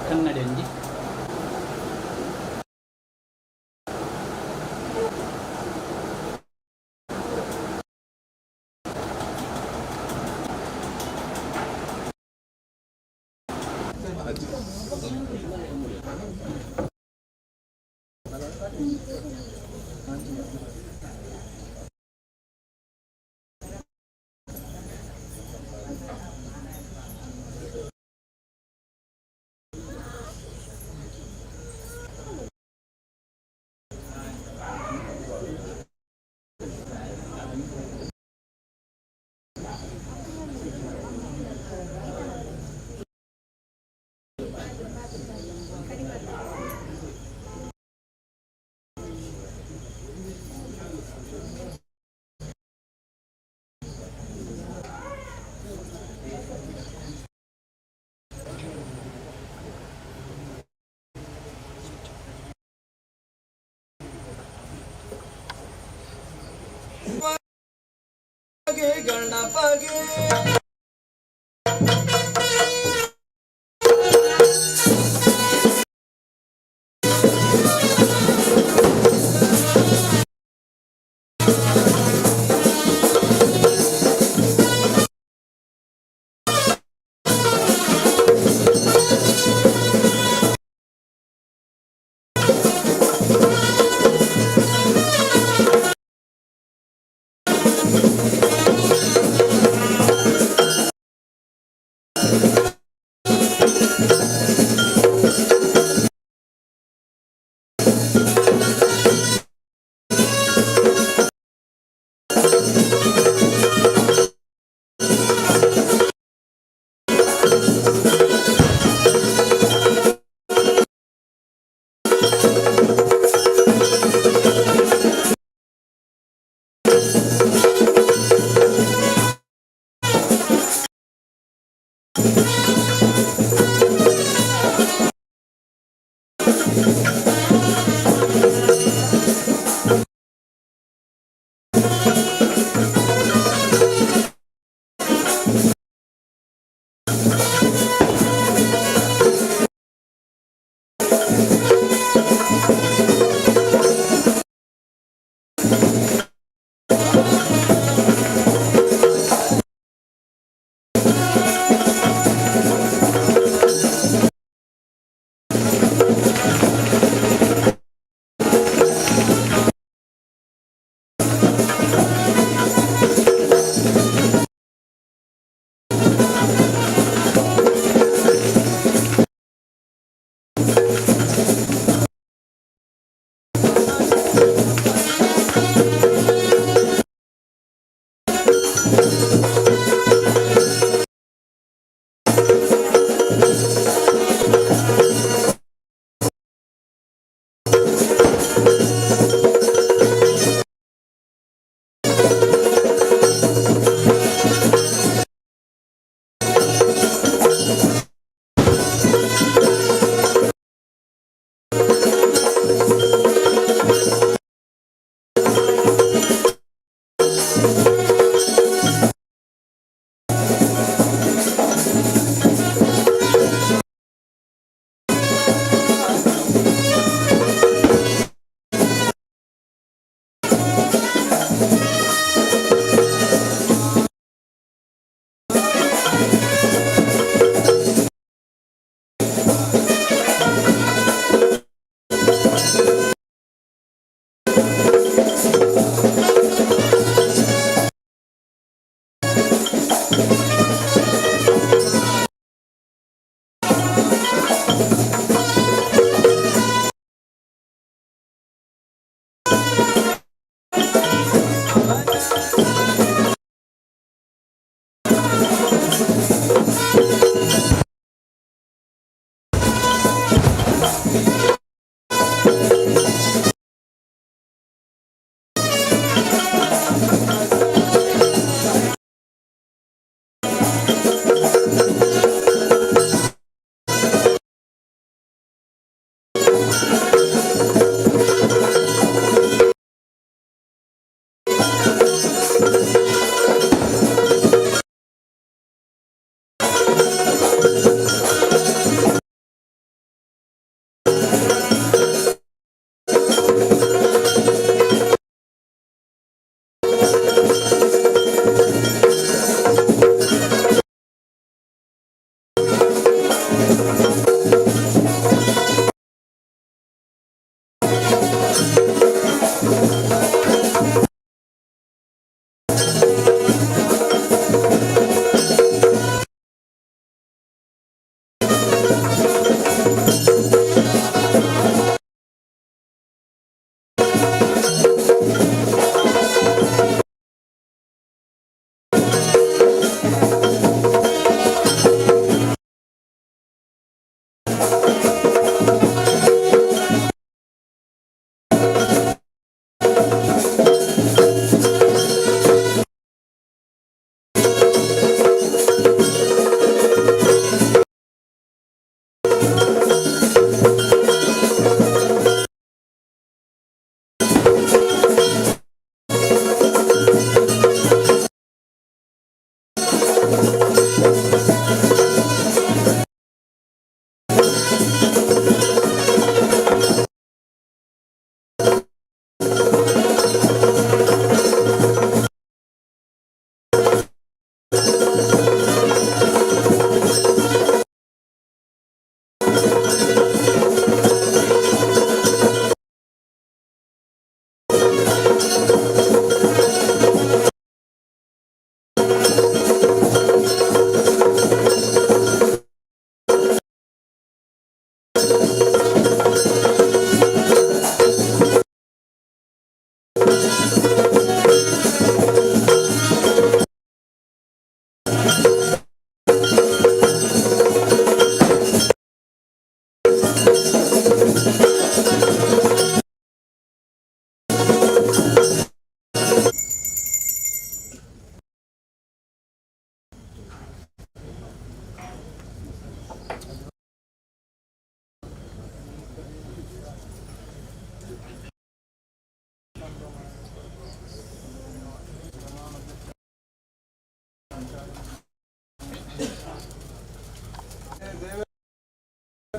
ಕನ್ನಡಂಜಿ गणपगे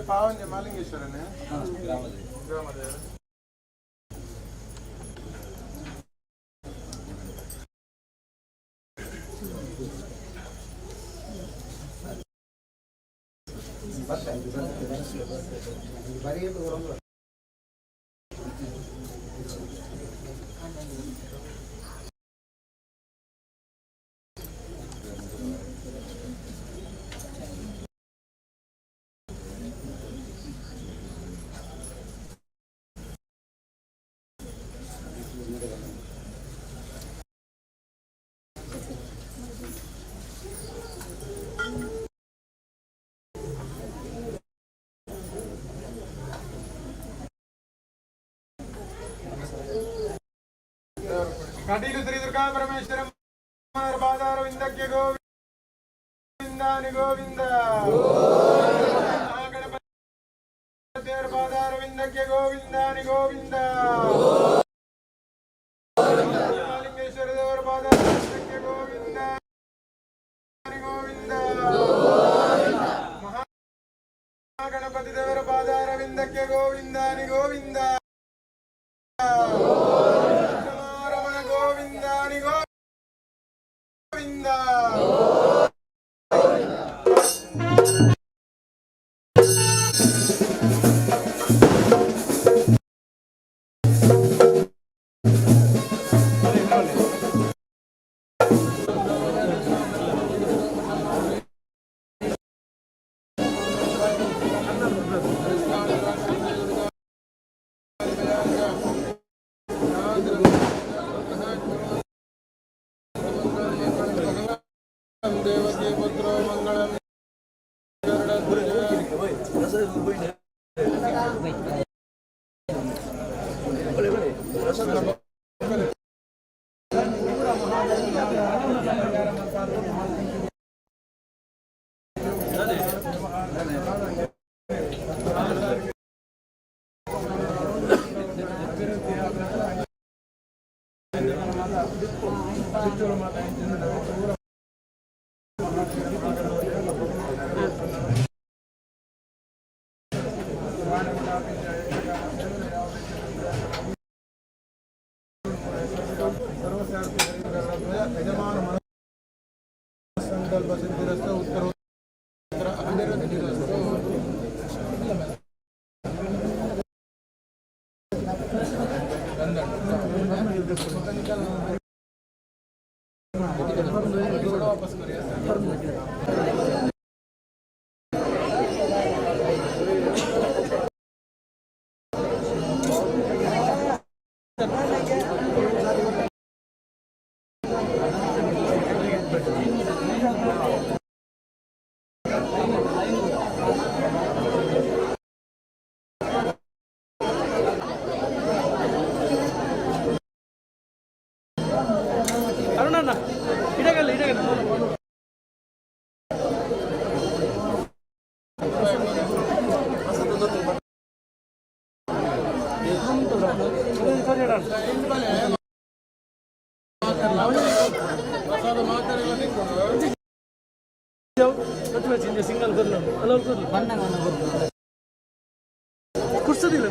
ಪಾವಂಜ ಮಾಲಿಂಗೇಶ್ವರನೇ ಗ್ರಾಮದೇವರು. ಕಟೀಲು ಶ್ರೀ ದುರ್ಗಾ ಪರಮೇಶ್ವರ ಪಾದಾರವಿಂದಕ್ಕೆ ಗೋವಿಂದಾನಿ ಗೋವಿಂದ. ಗಣಪತಿ ದೇವರ ಪಾದಾರವಿಂದಕ್ಕೆ ಗೋವಿಂದಾನಿ ಗೋವಿಂದ. ಮಾಲಿಂಗೇಶ್ವರ ದೇವರ ಪಾದಾರವಿಂದಕ್ಕೆ ಗೋವಿಂದಾನಿ ಗೋವಿಂದ. ಮಹಾಗಣಪತಿ ದೇವರ ಪಾದಾರವಿಂದಕ್ಕೆ ಗೋವಿಂದಾನಿ ಗೋವಿಂದ. देवते पुत्रो मंगलम यजमान संकल्प सिद्धिरस्तु उत्तरोत्तर अभिवृद्धिरस्तु. वापस करिए. ಅರುಣಣ್ಣ ಇಡಗಲ್ಲ ಇಡಗಲ್ಲ सिंगल कर लो अलग कर लो कुर्सदिಲ್ಲ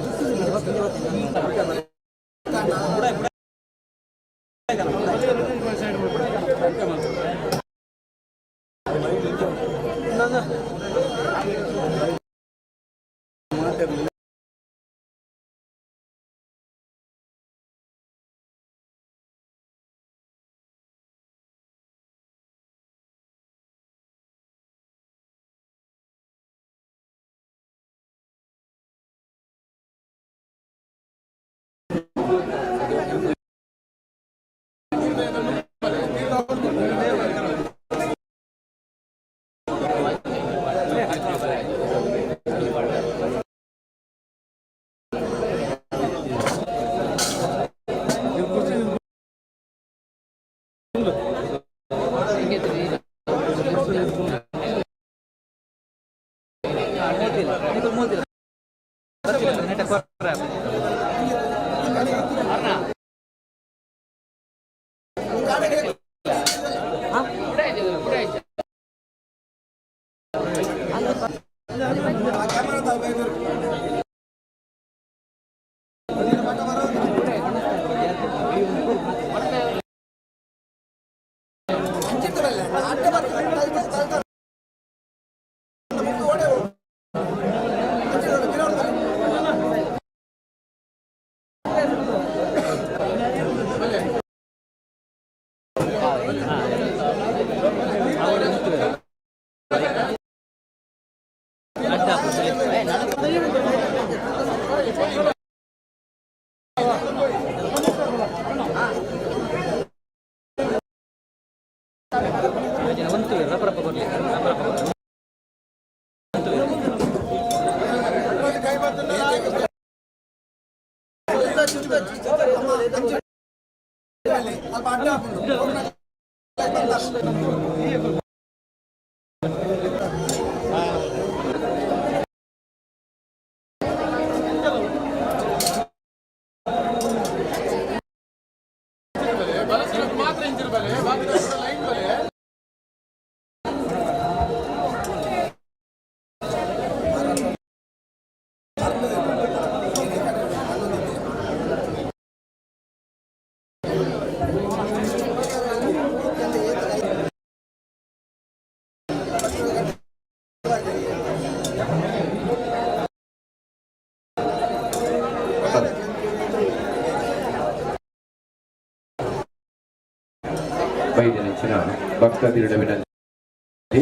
వైద్యునిచ్చిన భక్తుడి వినంతి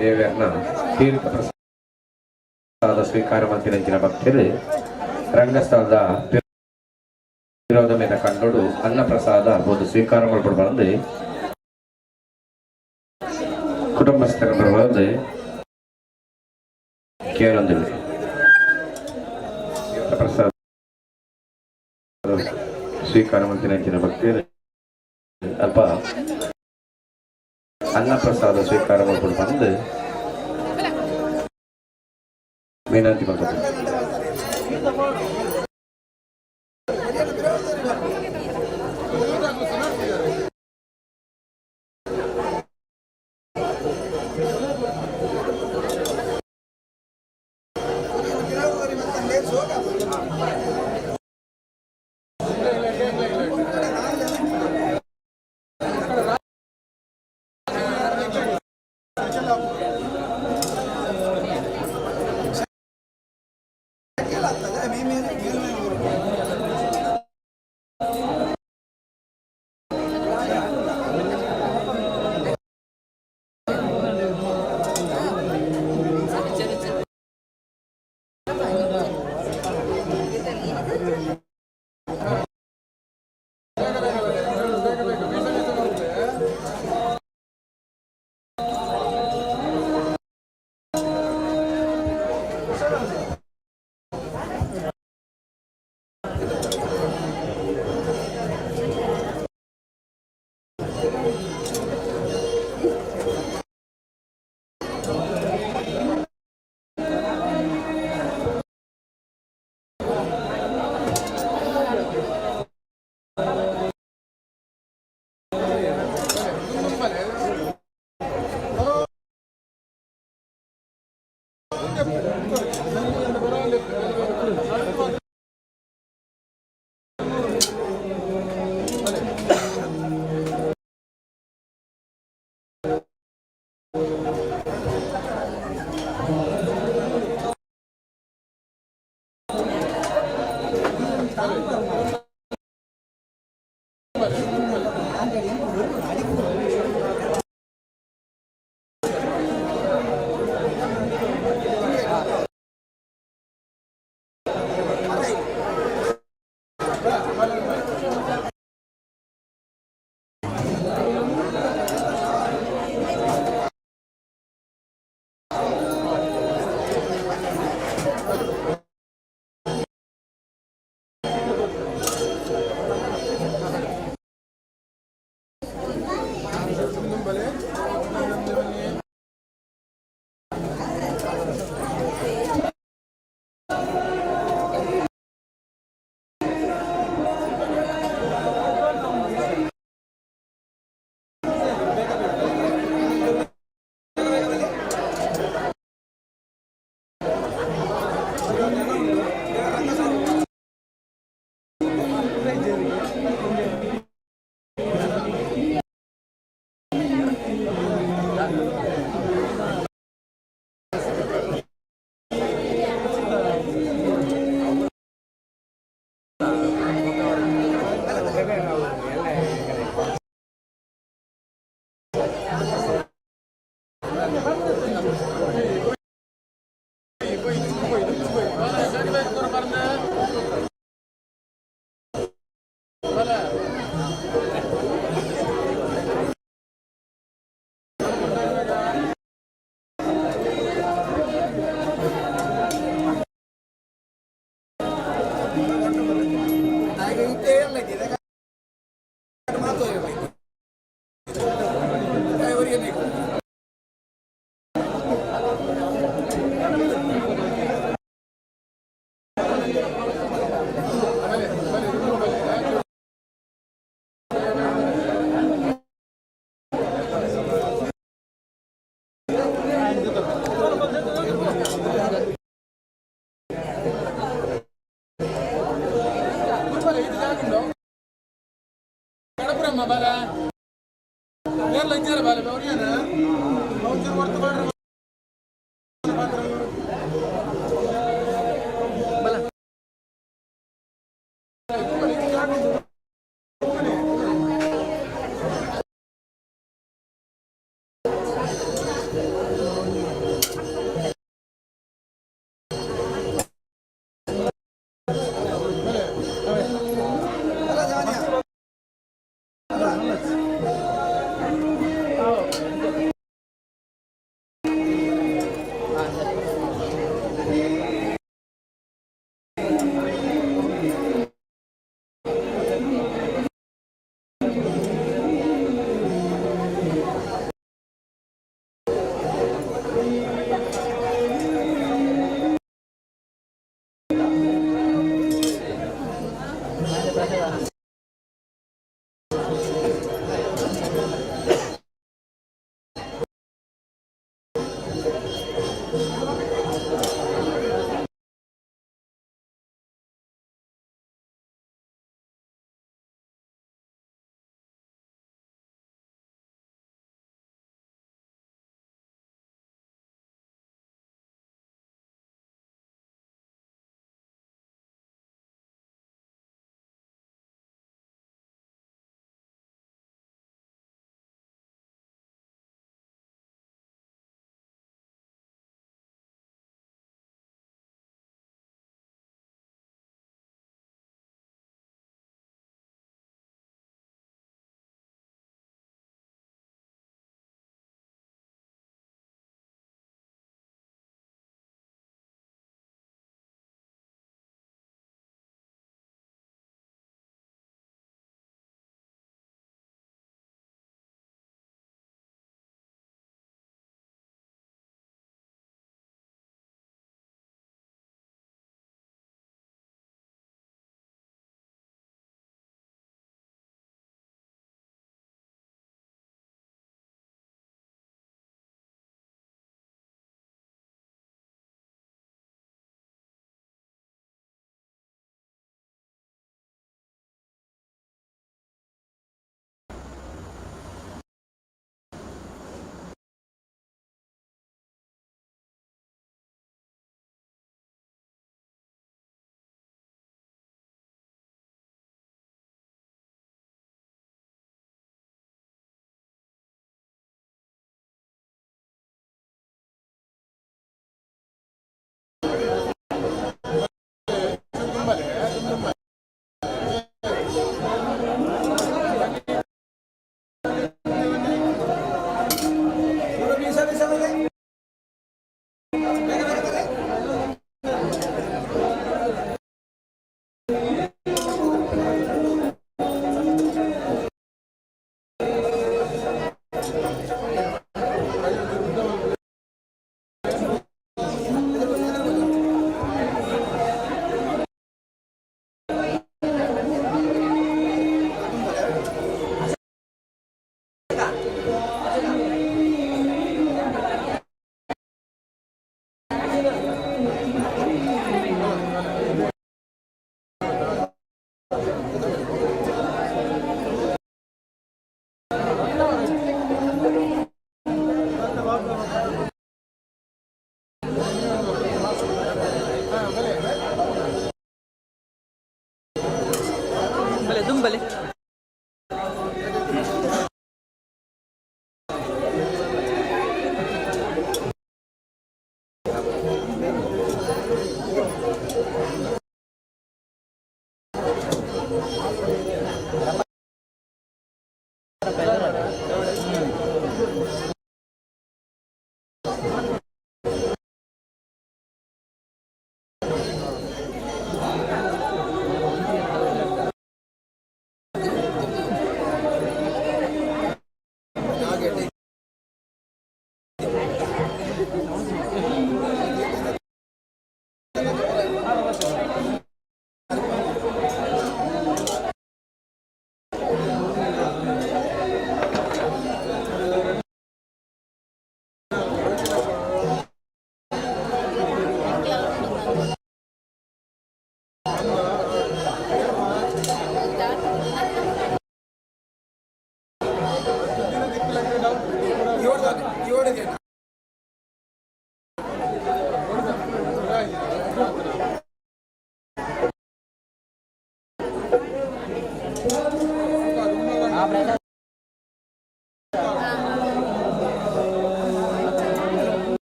దేవేర్న తీర్థ ప్రసాద ಸ್ವೀಕಾರಂ ಅಂತಿನ ಭಕ್ತರು ರಂಗಸ್ಥಳದ ವಿರೋಧ మీద ಕಂಡು ಅನ್ನ ಪ್ರಸಾದ ಬೋದು ಸ್ವೀಕಾರ ಮಾಡ್ಕೊಂಡು ಬಂದು ಕುಟುಂಬಸ್ಥರ ಬರಬಾರದು ಕೇಳೊಂದಿಲ್ಲ ಪ್ರಸಾದ ಸ್ವೀಕಾರ ಅಂತಿನ ಭಕ್ತರು ಅಲ್ಪ ಅನ್ನ ಪ್ರಸಾದ ಸ್ವೀಕಾರ ಮಾಡ್ಕೊಂಡು ಬಂದು ವಿನಂತಿ ಮಾಡ್ತಾರೆ.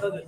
అదే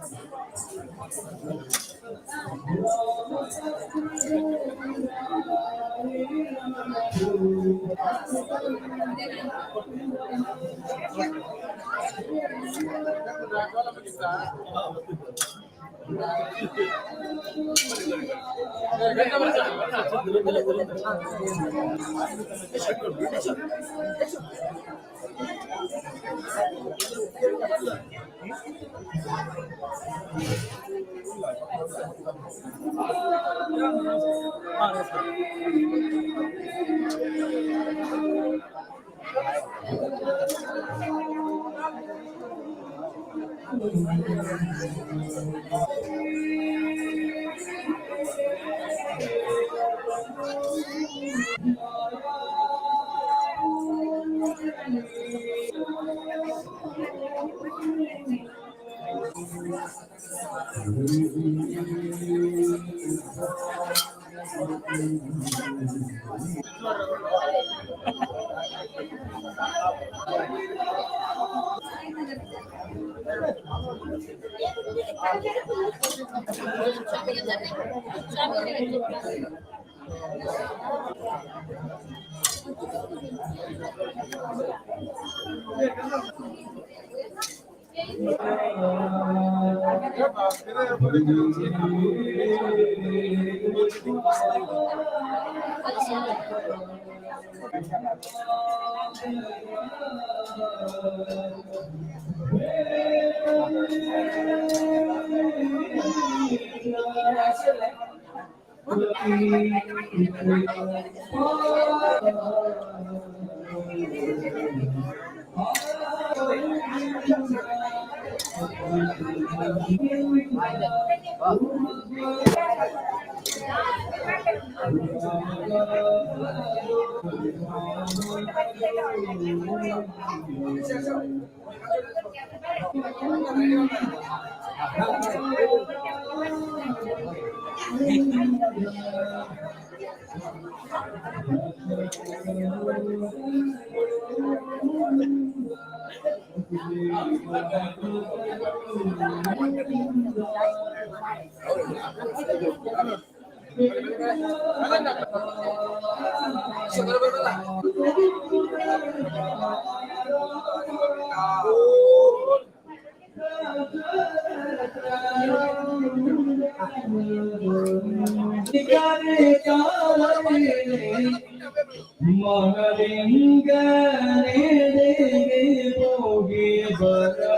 ಹೋಗಿ ಬರೇ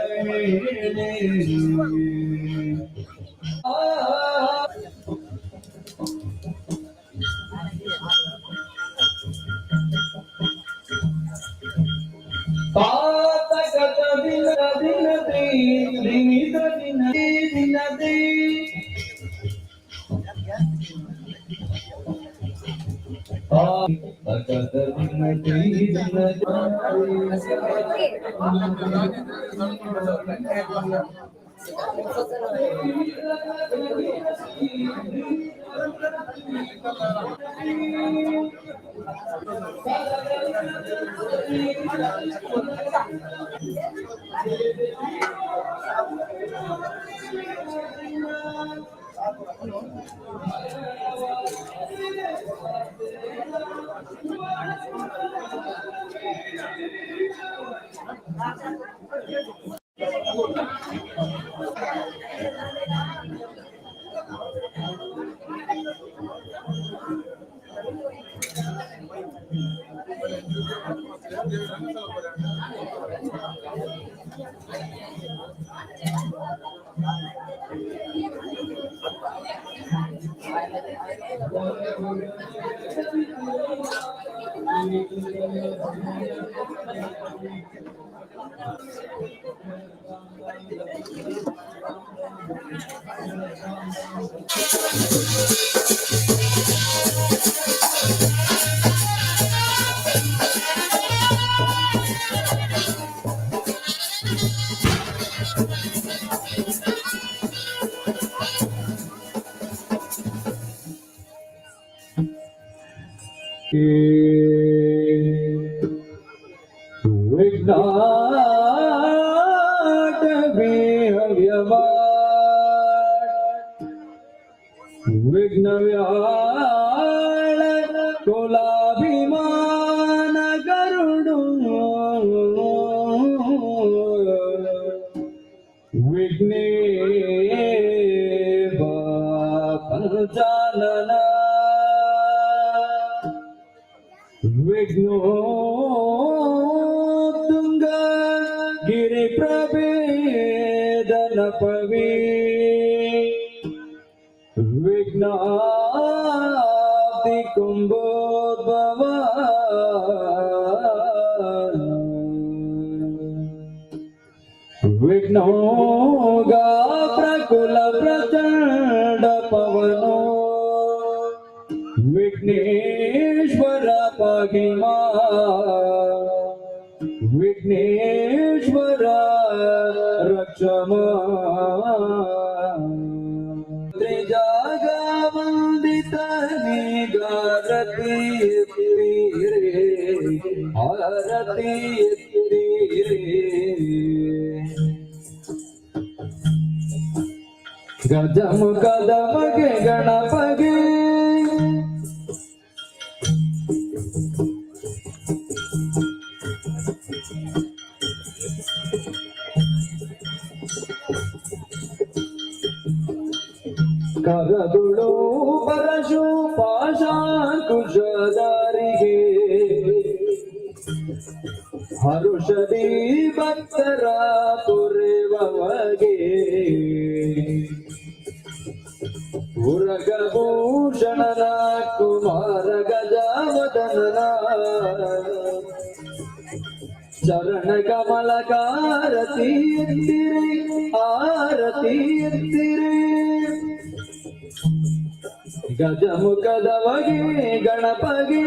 ವಿಘ್ನವ್ಯಾಳ ಕುಲಾಭಿಮಾನ ಗರುಡು ವಿಘ್ನೇಶ ಪಂಚಾನನ ವಿಘ್ನೋತ್ತುಂಗ ಗಿರಿ ಪ್ರಭೇದನ ಪವಿ ವಿಘ್ನಾದಿ ಕುಂಭೋದ್ಭವ ವಿಘ್ನೋಗಾ ಪ್ರಕುಲ ಪ್ರಚಂಡ ಪವನೋ ವಿಘ್ನೇಶ್ವರ ಪಾಹಿಮಾ ವಿಘ್ನೇಶ್ವರ ರಕ್ಷಮಾ ತ್ರಿಜಾಗ ವಂದಿತ ನಿಗಾರತಿ ಎತ್ತಿರೆ ಆರತಿ ಎತ್ತಿರೆ ಗಜಮುಖದ ಮಗೆ ಗಣಪಗೆ ಕರದುಳು ಪರಶು ಪಾಶಾಂಕುಶಧಾರಿಗೆ ಹರುಷದಿ ಭಕ್ತರ ಪುರೇವಗೆ ಉರಗಭೂಷಣನ ಕುಮಾರ ಗಜವದನನ ಚರಣ ಕಮಲಕಾರತಿ ಎತ್ತಿರೆ ಆರತಿ ಎತ್ತಿರೆ ಗಜಮುಖದ ಬಗೆ ಗಣಪಗೆ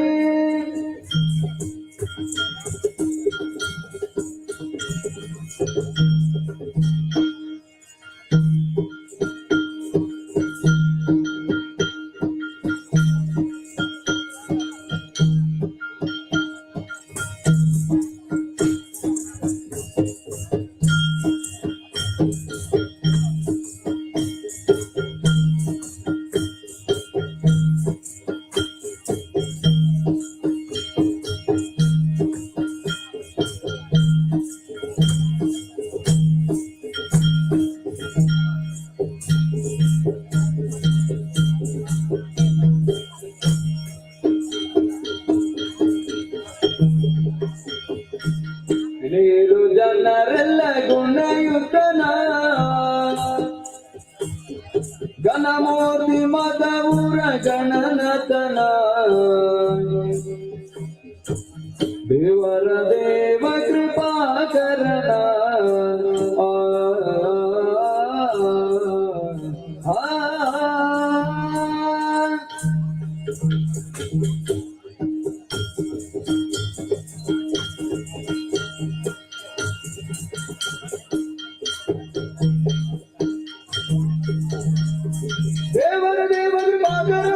ನೀರು ಜನರೆಲ್ಲ ಗುಣಯುತನ ಗಣಮೂರ್ತಿ ಮದವುರ ಗಣನತನ ದೇವರ ದೇವ ಕೃಪಾಕರಣ ದೇವರ ದೇವರ ಮಗನ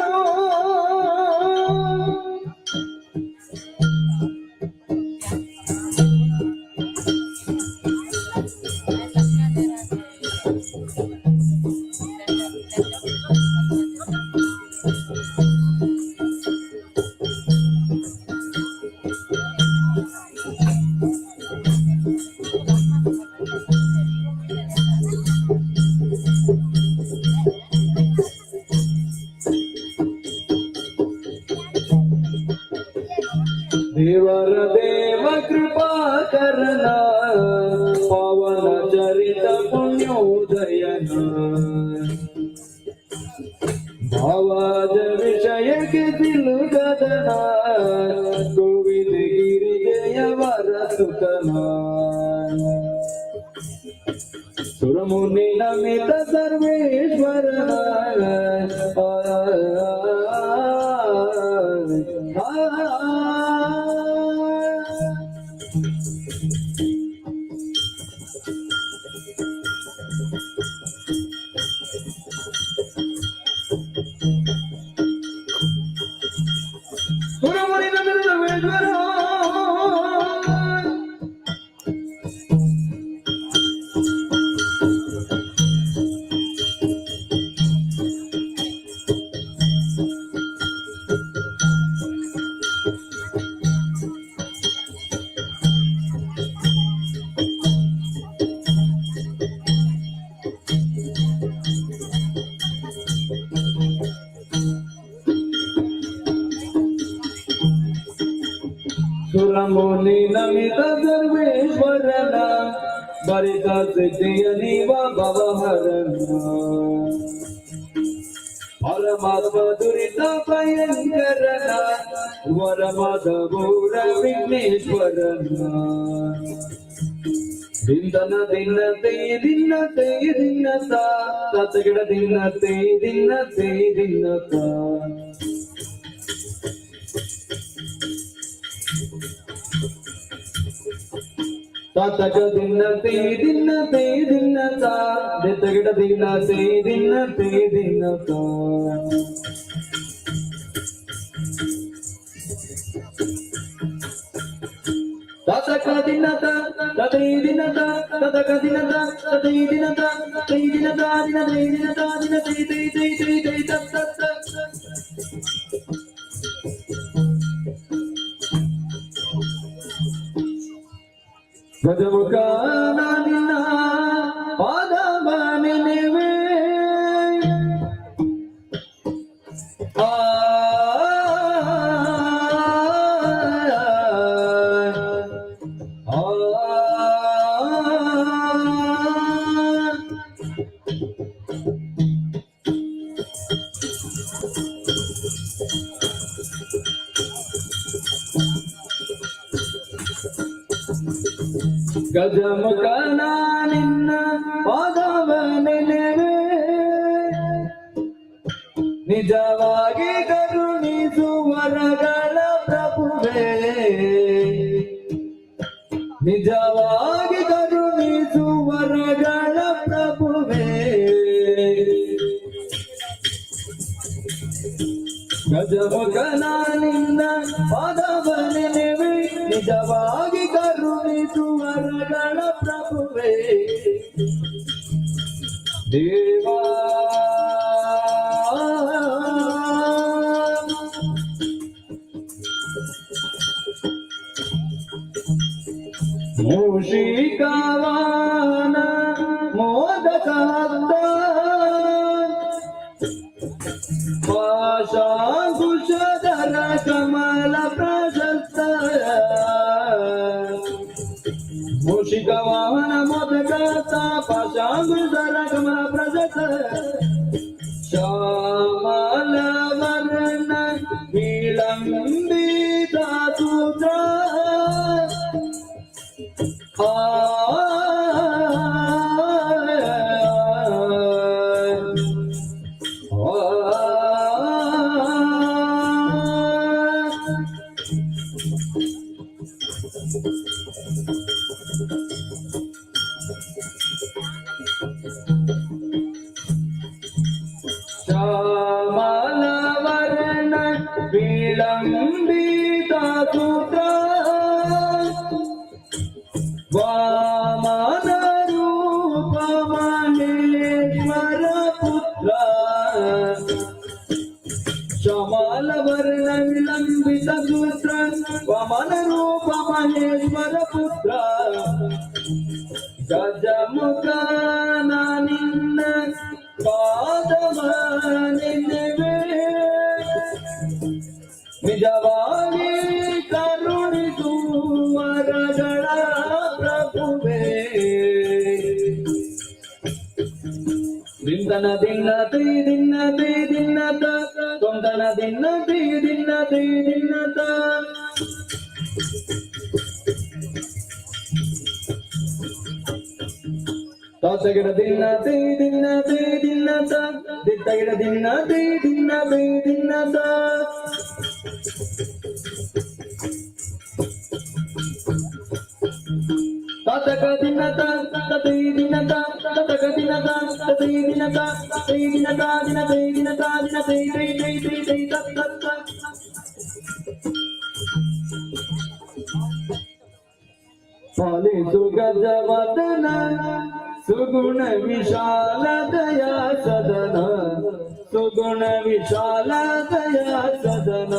ದೇವರ ದೇವ ಕೃಪಾಕರಣ ಪವನ ಚರಿತ ಪುಣ್ಯೋದಯನ ಭಾವಾಜ ವಿಷಯಕ್ಕೆ ತಿಲುಗದನ ಗೋವಿಂದ ಗಿರಿಜಯವರ ಸುತನ ಸುರಮುನಿ ನಮಿತ ಸರ್ವೇಶ್ವರನ ಸುರಮುನಿ ನಮಿತ ಸರ್ವೇಶ್ವರ ಕಲಿತ ಸಿದ್ಧಿಯ ನೀವ ಭವಹರಣ ಪರಮಾತ್ಮ ದುರಿತ ಭಯಂಕರನ ವರಮದವೂರ ವಿಘ್ನೇಶ್ವರನ ದಿನ್ನತೆ ದಿನ್ನತ ತತಗಿಡ ದಿನ್ನತೆ ದಿನ್ನತ ತತಗ ದಿನ್ನತೆ ದಿನ್ನತ ತತಗಿಡ ದಿನ್ನತೆ ದಿನ್ನತ ತತಕ ದಿನತ ತತೈ ದಿನತ ತತಕ ದಿನತ ತತೈ ದಿನತ ತೈ ದಿನತ ದಿನತೈ ದಿನತ ದಿನತೈ ತೈ ತೈ ತೈ ತೈ ತತ್ ತತ್ ಗಜಮುಖ ನಿನ್ನ ಪಾದವ ನೆನೆವೆ ಗಜಮುಖನ ನಿನ್ನ ಪಾದವ ನೆನೆವೆ ನಿಜವಾಗಿ ಕರುಣಿಸುವರಗಳ ಪ್ರಭುವೇ ನಿಜವಾಗಿ ಕರುಣಿಸುವರಗಳ ಪ್ರಭುವೇ ಗಜಮುಖನ ನಿನ್ನ ಪಾದವ ನೆನೆವೆ ನಿಜವಾಗಿ ಕರುಣಿಸುವರಗಳ ಪ್ರಭುವೇ ದೇವಾ ಮೂಷಿಕವಾನ ಮೋದಕಹಸ್ತ ಪಾಶಾಂಕುಶಧರ ಕಮಲ ಪ್ರಶಸ್ತ ಮೂಷಿಕವಾಹನ ಮೋದಕಹಸ್ತ ಪಾಶಾಂಕುಶಧರ ಕಮಲ ಪ್ರಶಸ್ತ ಶ್ಯಾಮಲ ವರ್ಣ ವಿಳಂಬಿತ ಸೂತ್ರ ಶ್ಯಾಮಲ ವರ್ಣ ವಿಳಂಬಿತ ಸೂತ್ರ ವಾಮನ ರೂಪ ಮಹೇಶ್ವರ ಪುತ್ರ ಶ್ಯಾಮಲ ವರ್ಣ ವಿಳಂಬಿತ ಸೂತ್ರ ವಾಮನ ರೂಪ ಮಹೇಶ್ವರ ಪುತ್ರ ಗಜಮುಖನ ನಿನ್ನ ಪಾದವ ನೆನೆವೆ ನಿಜವಾಗಿ ಕರುಣಿಸುವರಗಳ ಪ್ರಭುವೇ ದಿನ ದಿನ್ನತ ತೊಂದನ ದಿನ್ನತ ತಾಸಗಿಡ ದಿನ್ನತ ದಿತ್ತಗಿಡ ದಿನ್ನತ ತತಕ ದಿನತ ತತೈ ದಿನತ ತತಕ ದಿನತ ತತೈ ದಿನತ ತೈ ದಿನತ ದಿನತೈ ದಿನತ ದಿನತೈ ತೈ ತೈ ತೈ ತೈ ತತ್ ತತ್ ಪಾಲಿಸು ಗಜವದನ ಸುಗುಣ ವಿಶಾಲ ದಯಾ ಸದನ ಸುಗುಣ ವಿಶಾಲ ದಯಾ ಸದನ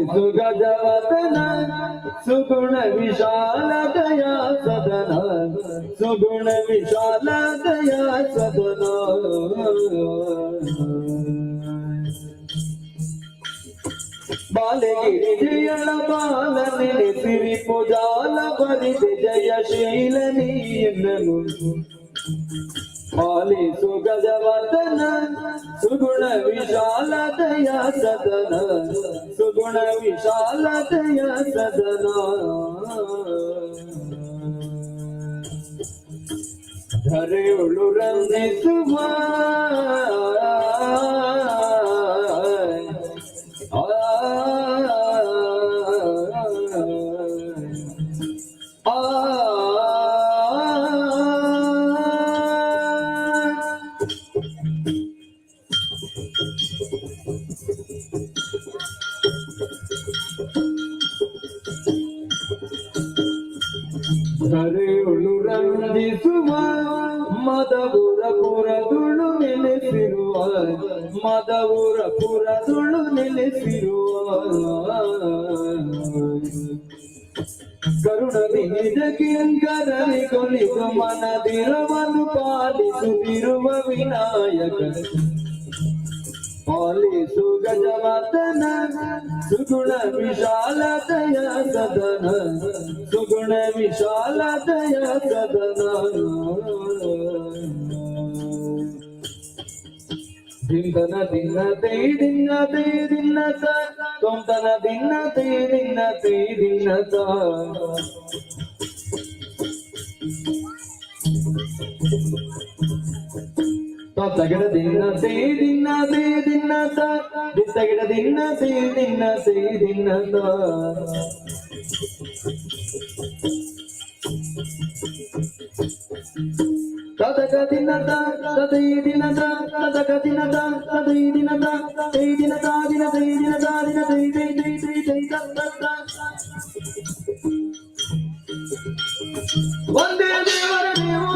सुगजवदन सुगुण विशाल दया सदन सुगुण विशाल दया सदन बालगिरिजयण बालनि सिरि पुजाल परित जयशीलनी बाली सुगजवदन सुगुण विशाल दया सदन सुगुण विशाल दया सदन धरे उलुरंदिसुम धरे उलुरंदिसुम मदबुर पुरदुಳು ನೆಲೆಸಿರುವ ಮದಬುರ ಪುರದುಳು ನೆಲೆಸಿರುವ ಕರುಣದಿ ನಿಜ ಕಿಂಕರರಿ ಕೊಲಿದು ಮನದಿರವನು ಪಾಲಿಸುತ್ತಿರುವ ವಿನಾಯಕ ಪಾಲಿಸು ಗಜವದನ ಸುಗುಣ ವಿಶಾಲ ದಯ ಸದನ ಸುಗುಣ ವಿಶಾಲ ದಯ ಸದನ ದಿಂದನ ದಿನ ತೈ ದಿನ ತೈ ದಿನ ತೊಂದನ ದಿನ ತೈ ದಿನ ತೈ ದಿನ ತಗಡ ದಿನ ತೈ ದಿನ ತೈ ದಿನ ತಗಡ ದಿನ ತೈ ದಿನ ತೈ ದಿನ ತದಗ ದಿನ ತದೈ ದಿನ ತದಗ ದಿನ ತದೈ ದಿನ ತೈ ದಿನ ದಿನ ತೈ ದಿನ ದಿನ ತೈ ತೈ ತೈ ತೈ ತೈ ಒಂದೇ ದೇವರ ನೀವು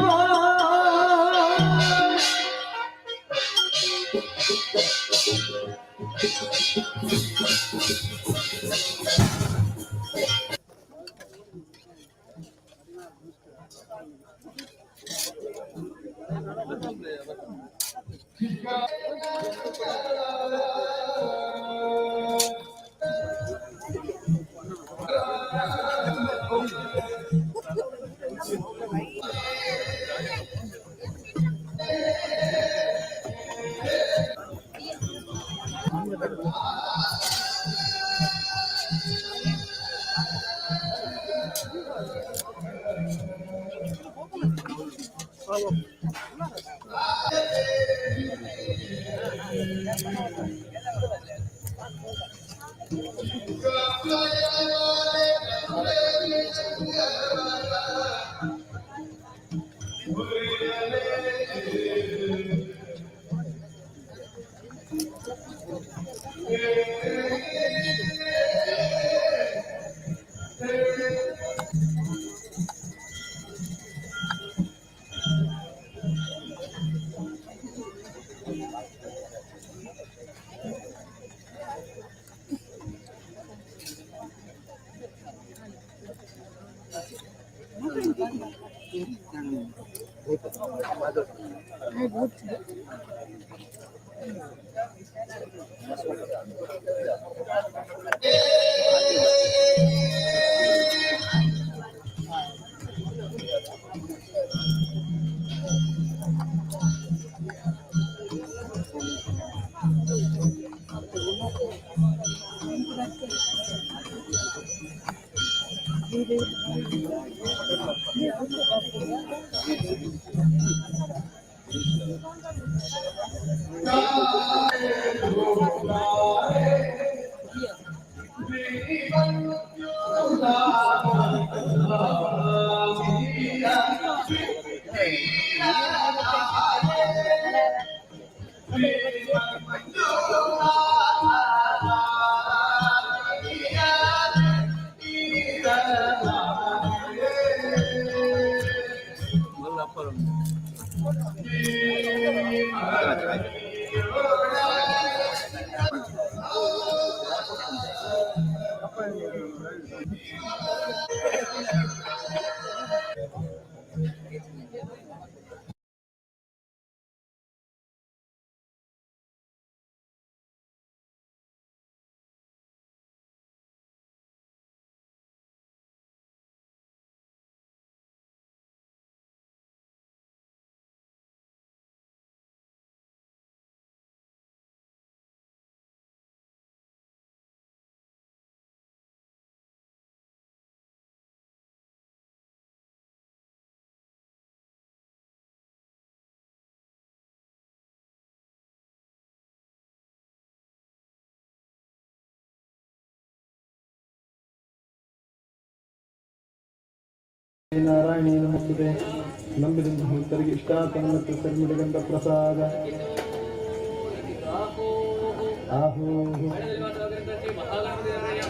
ನಾರಾಯಣೀ ನಮಸ್ತುತೆ ನಂಬಿದಂತ ಭಕ್ತರಿಗೆ ಇಷ್ಟಾರ್ಥನಮಸ್ತು ಸರ್ಮಿಡಗಂಧ ಪ್ರಸಾದ ಆಹೋ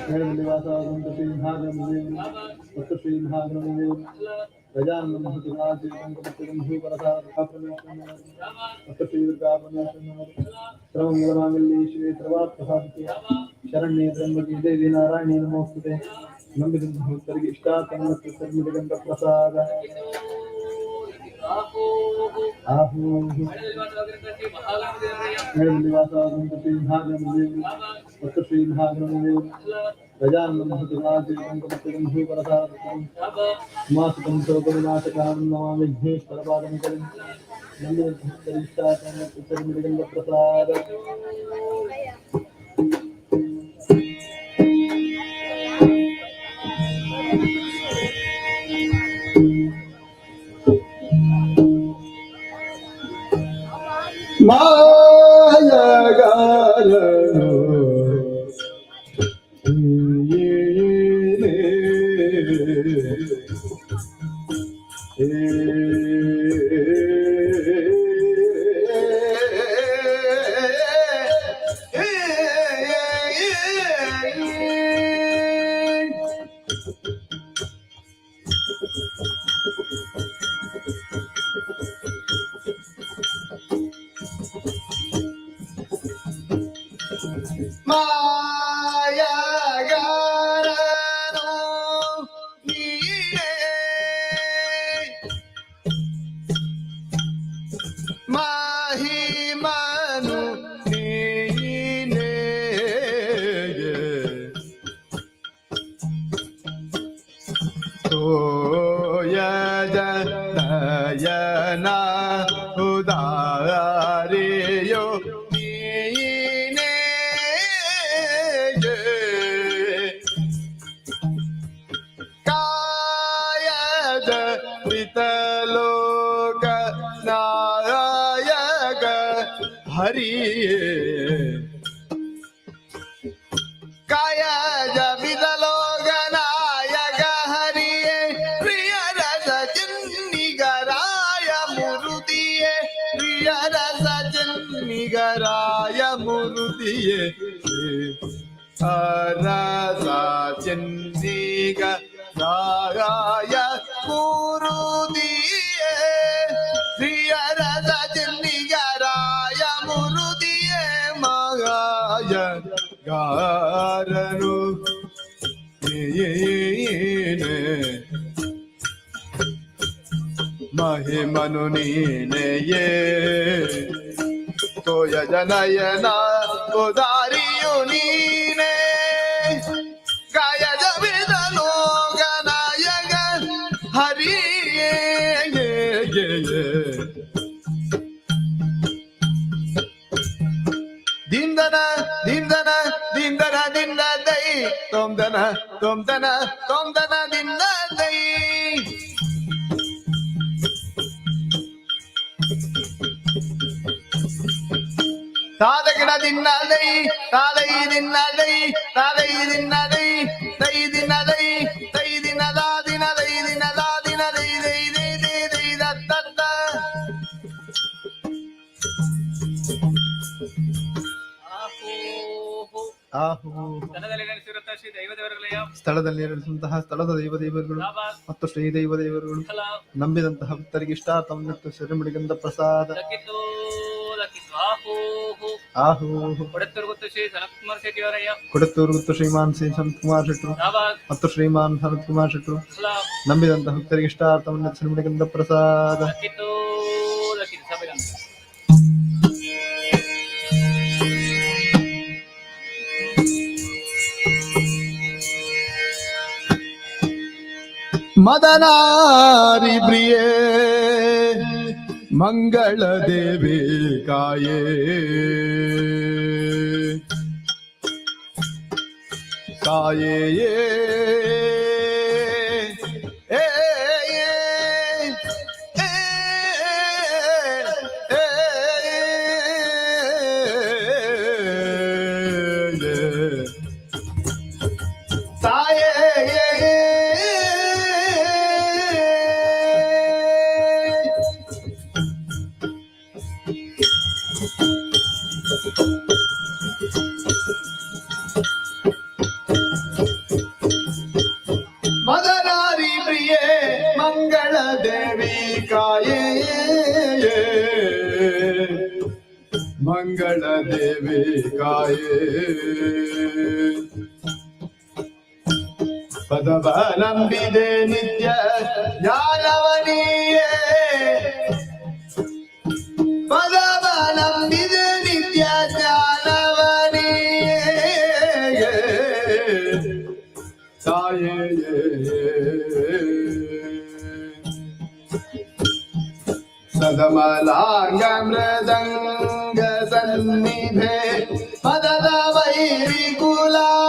ಮೇಳದಲ್ಲಿ ವಾಸವಾದಂತ ಶ್ರೀ ಮಹಾಗಣದೇವರು ಮತ್ತು ಶ್ರೀ ಮಹಾಗಣದೇವರು ಗಜಾನನ ಮಹತ್ವಾಜಂ ಭೂಪರಸಾದ ಮತ್ತು ಶ್ರೀ ದುರ್ಗಾ ಪರಮೇಶ್ವರನವರು ಸರ್ವಮಂಗಲಮಾಂಗಲ್ಯೇ ಶಿವೇ ಸರ್ವಾರ್ಥಸಾಧಿಕೆ ಶರಣ್ಯೇ ತ್ರ್ಯಂಬಕೆ ದೇವಿ ನಾರಾಯಣೀ ನಮೋಸ್ತುತೆ ನಂಬಿದಂತ ಭಕ್ತರಿಗೆ ಇಷ್ಟಾರ್ಥನಮಸ್ತು ಸರ್ಮಿಡಗಂಧ ಪ್ರಸಾದ ಆಹೋ ಮೇಳದಲ್ಲಿ ವಾಸವಾದಂತ ಶ್ರೀ ಮಹಾಗಣದೇವರು ಮತ್ತು ಶ್ರೀ ಮಹಾಗಣದೇವರು ಗಜಾನನ ಮಹತ್ವಾಜಂ ಭೂಪರಸಾದ ಮಾಸುಕಂ ಶೋಕವಿನಾಶಕಾಂ ನಮಾಮಿ ವಿಘ್ನೇಶ್ವರಪಾದಂ ನಂಬಿದಂತ ಭಕ್ತರಿಗೆ ಇಷ್ಟಾರ್ಥನಮಸ್ತು ಸರ್ಮಿಡಗಂಧ ಪ್ರಸಾದ ಮಾಯಗಾರನು महिमनु नीने तो यजनयना उदारियु नीने गाय जबिदनो गनायग हरि दिंदना दिंदना दिंदना दिंदा दई तुम दना दिंदा दई तादगिना दिन्ना दई तादई दिन्ना दई तादई दिन्ना दई दई दिन्ना दई दई दिन्ना दा दिन्ना दई दिन्ना दा दिन्ना दई दई दई दई दई दत्त ಸ್ಥಳದಲ್ಲಿ ನೆಲೆಸಿರುವಂತಹ ಸ್ಥಳದ ದೈವದೇವರುಗಳು ಮತ್ತು ಶ್ರೀ ದೈವದೇವರುಗಳು ನಂಬಿದಂತಹ ಭಕ್ತರಿಗೆ ಇಷ್ಟಾರ್ಥವನ್ನು ಶರಣು ಪ್ರಸಾದ ಆಹೋ ಕೊಡತ್ತೂರು ಗೊತ್ತು ಶ್ರೀ ಸನತ್ ಕುಮಾರ್ ಶೆಟ್ಟಿಯವರಯ್ಯ, ಕೊಡತ್ತೂರು ಗುತ್ತು ಶ್ರೀಮಾನ್ ಶ್ರೀ ಸಂತ್ ಕುಮಾರ್ ಶೆಟ್ರು ಮತ್ತು ಶ್ರೀಮಾನ್ ಸನತ್ ಕುಮಾರ್ ಶೆಟ್ರು ನಂಬಿದಂತಹ ಭಕ್ತರಿಗೆ ಇಷ್ಟಾರ್ಥವನ್ನು ಶ್ರೀಮಣಿಗಂಧ ಪ್ರಸಾದ. ಮದನಾರಿ ಪ್ರಿಯೇ ಮಂಗಳ ದೇವಿ ಕಾಯೇ ಕಾಯೇ ಮದನಾರಿ ಪ್ರಿಯೇ ಮಂಗಳ ದೇವಿ ಕಾಯೇ ಮಂಗಳ ದೇವಿ ಕಾಯೇ ಪದವ ನಂಬಿದೆ ನಿತ್ಯ ಜ್ಞಾನವನಿಯೇ ಪದವ ನಂಬಿದೆ ನಿತ್ಯ ಜ್ಞಾನವನಿಯೇ ತಾಯೇ ಸದಮಲಾಂಗ ಮೃದಂಗ ಸನ್ನಿಧೆ ಪದದ ವೈರಿ ಕುಲಾಮಹಾರಿಣಿ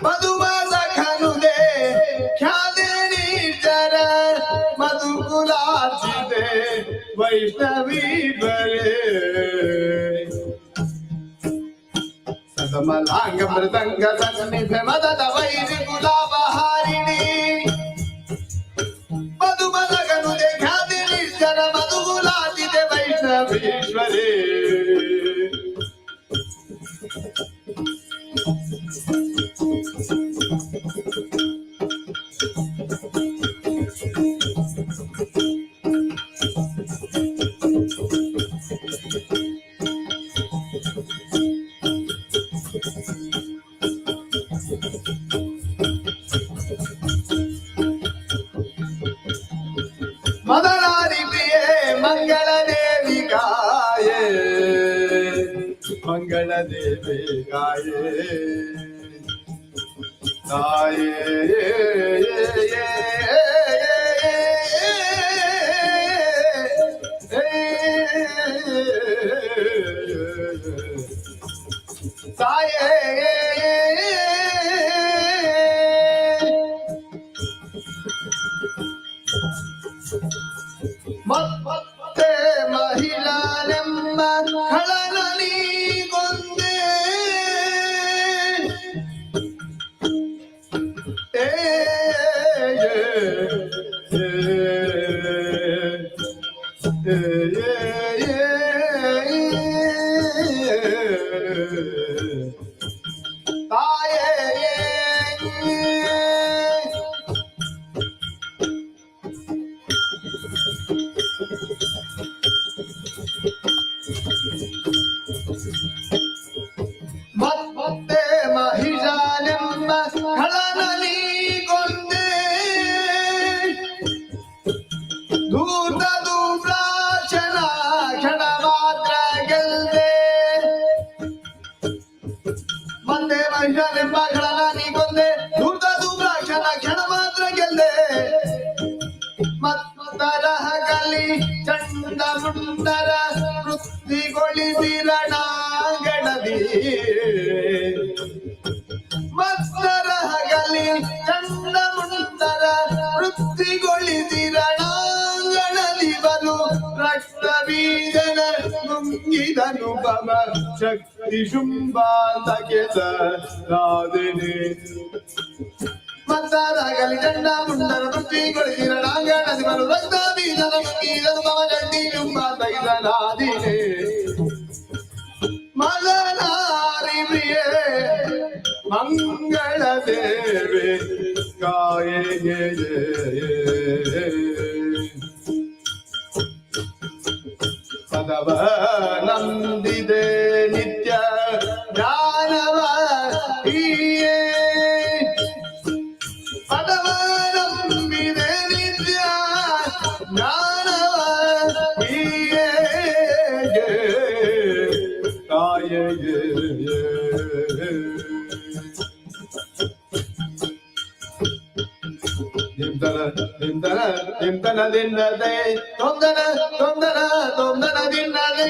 ಮಧುಮ ಸಖನುದೆ ಖ್ಯಾತೆ ನೀಚರ ಮಧುಕುಲಾರ್ಜಿತೆ ವೈಷ್ಣವಿ ಬರೆ ಸದಮಲಾಂಗ ಮೃದಂಗ ಸನ್ನಿಧೆ ಮದದ ವೈರಿ ಕುಲಾಮಹಾರಿಣಿ ಮಧುಮಲಗನುದೆ ಖ್ಯಾತಿ ನಿಶ್ಚರ ಮಧುಗುಲಾತಿದೆ ವೈಷ್ಣವೀಶ್ವರೇ ಮದನಾರಿ ಪ್ರಿಯೇ ಮಂಗಳ ದೇವಿ ಕಾಯೇ ಮಂಗಳ ದೇವಿ ಕಾಯೇ ಕಾಯೇ ಮತ್ತೆ ಮಹಿಳಾನೆಮ್ಮ ಖಳನಲಿ ಗೊಂದೆ ಮತ್ತೆ ಮಹಿಷಾನೆಂಬ ಖಳನಲಿ ಗೊಂದೆ ಧೂತ ದುಬ್ರಾಶನ ಕ್ಷಣ ಮಾತ್ರ ಗೆಲ್ದೆ ಮತ್ತೆ ಮಹಿಷಾನೆಂಬ ಖಳನಲಿ ಗೊಂದೆ ಧೂತ ದುಬ್ರಾಶನ ಕ್ಷಣ ಮಾತ್ರ ಗೆಲ್ದೆ ಮತ್ತರಹ ಕಲಿ ಚಂಡ ಮುಂಡರ ವೃತ್ತಿಗೊಳಿಸಿರಣಾಂಗಣದಿ ಮತ್ತರಹಗಲಿ ಚಂಡ ಮುಂಡರ ವೃತ್ತಿಗೊಳಿಸಿರಣಾಂಗಣದಿ ಬಲು ರಕ್ತ ಬೀಜನ ನುಂಗಿದನು ಬಮ ಶಕ್ತಿ ಶುಂಭಾಂತಕ್ಕೆ ಸಾಧಿನಿ ಮತ್ತರಹಗಲಿ ಚಂಡ ಮುಂಡರ ವೃತ್ತಿಗೊಳಿಸಿರಣಾಂಗಣದಿ ಬಲು ರಕ್ತ ಬೀಜನ ನುಂಗಿದನು ಬಮ ಶಕ್ತಿ ಶುಂಭಾಂತಕ್ಕೆ ಸಾಧಿನಿ ಮದನಾರಿ ಪ್ರಿಯೇ ಮಂಗಳ ದೇವಿ ಕಾಯೇ ನವ ನಂದಿದೆ ನಿತ್ಯ ಜ್ಞಾನವ ಹೀಯೇ ಪದವ ನಂಬಿದೆ ನಿತ್ಯ ಜ್ಞಾನವ ಹೀಯೇ ತಾಯೇ ನಿಂತನ ದಿನ್ನದೆ ತೊಂದನ ತೊಂದನ ತೊಂದನ ದಿನ್ನದೆ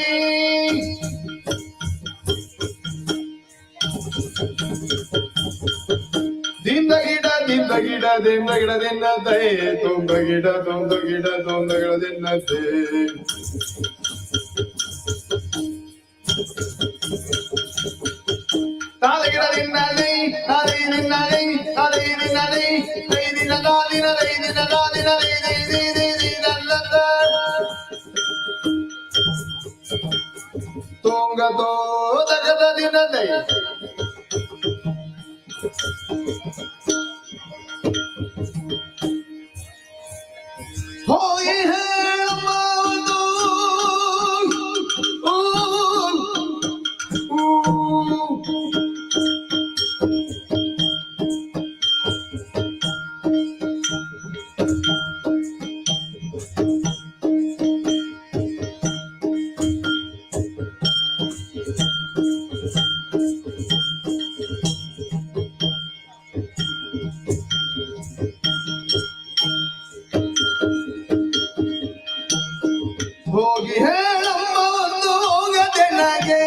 ದಿಂದ ಗಿಡ ದಿನ್ನದೆ ತೊಂದ ಗಿಡ ದಿನ್ನದೆ ತಾಲಗಿಡ ದಿನ್ನದೆ ತೋಂಗದೋ ತಗದ ದಿನದೈ ಹೋಗಿ ಹೇಳಮ್ಮ ಹೋಗಿ ಹೇಳಮ್ಮ ಒಂದು ಹೋಗದೆ ನಗೆ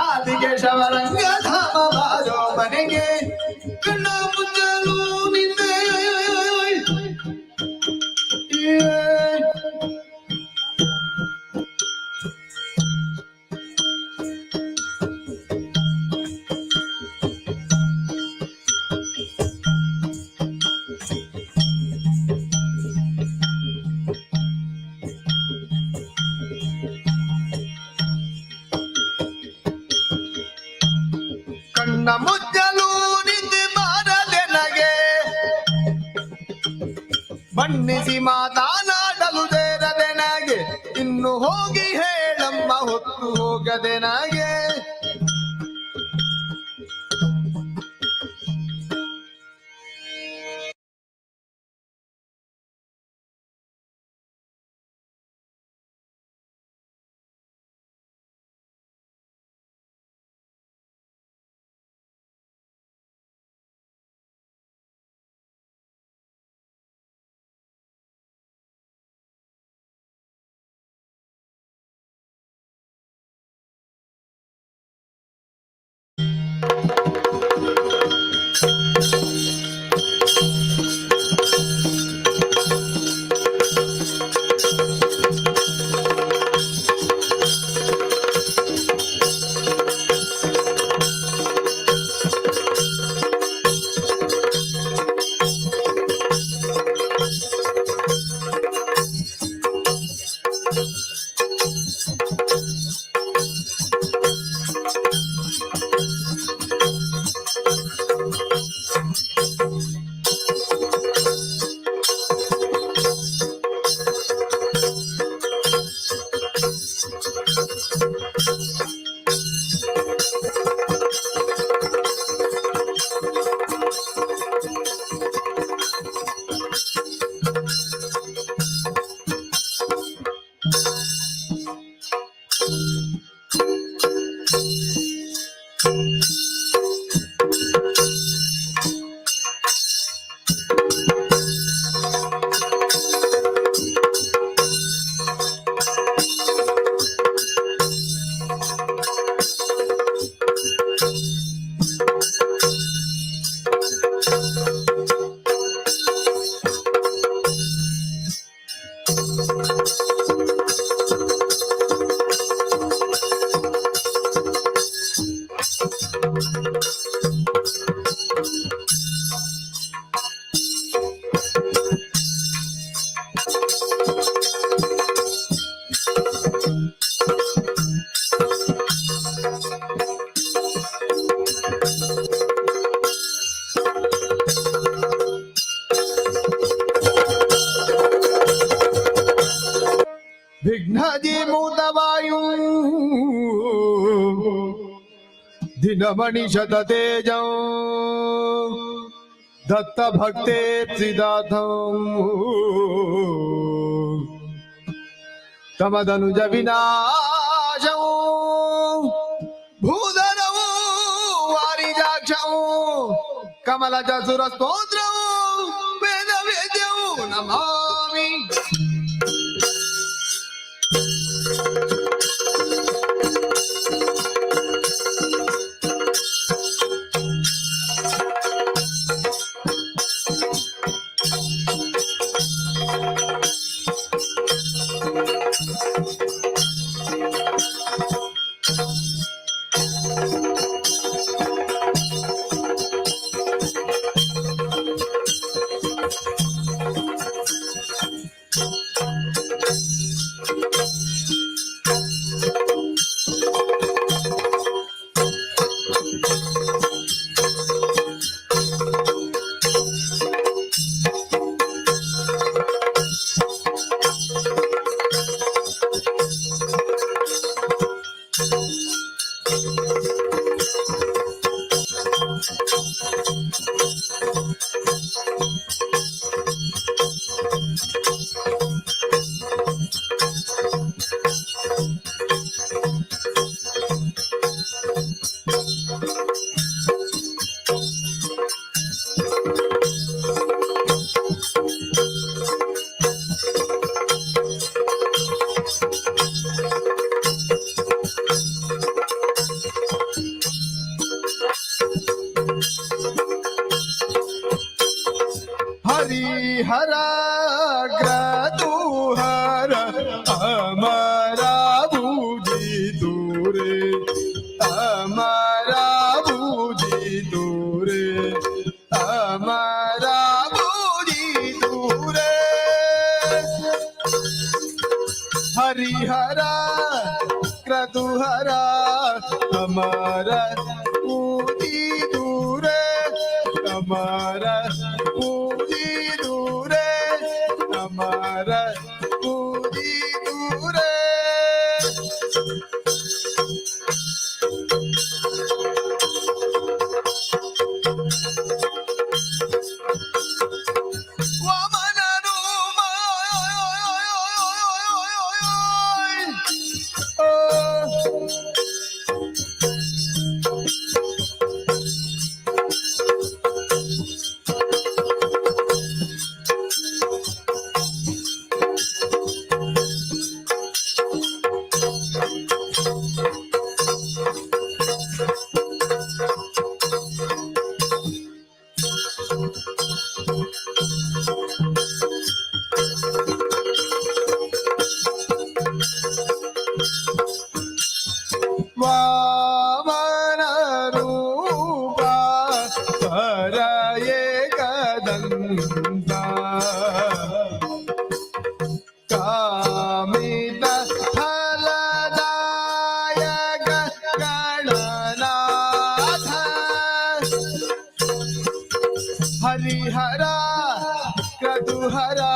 ಆದಿಕೇಶವರಂಗ ಧಾಮ ಬಾರೋ ಮನೆಗೆ ಕಣ್ಣ ಮುಚ್ಚಲು ನಿಂದೆ ಕಣ್ಣ ಮುಚ್ಚಲು ನಿಂದೆ ಬಾರದೆ ನಗೆ ಬಣ್ಣಿಸಿ ಮಾತನಾಡಲು ಸೇರದೆ ನಗೆ ಇನ್ನು ಹೋಗಿ ಹೇಳಮ್ಮ ಹೊತ್ತು ಹೋಗದೆ ನಗೆ विघ्नजी मूतवायु दिनमणि शत तेज दत्त भक्ते तमदनुज विनाश भूधरौ वारिजाक्षौ कमलज सुरस्तोत्रौ वेद वेद्यौ नमामि हरिहर क्रतुहर अमरा बुझी दूरे अमरा बुझी दूरे अमरा बुझी दूरे हरिहर क्रतुहर अमरा बुझी दूरे अमरा हमारा पूरी दूरे वामन रूमा वामन रूपा हरये कदंता कामित फलदायक गणनाथ हरिहरा क्रतुहरा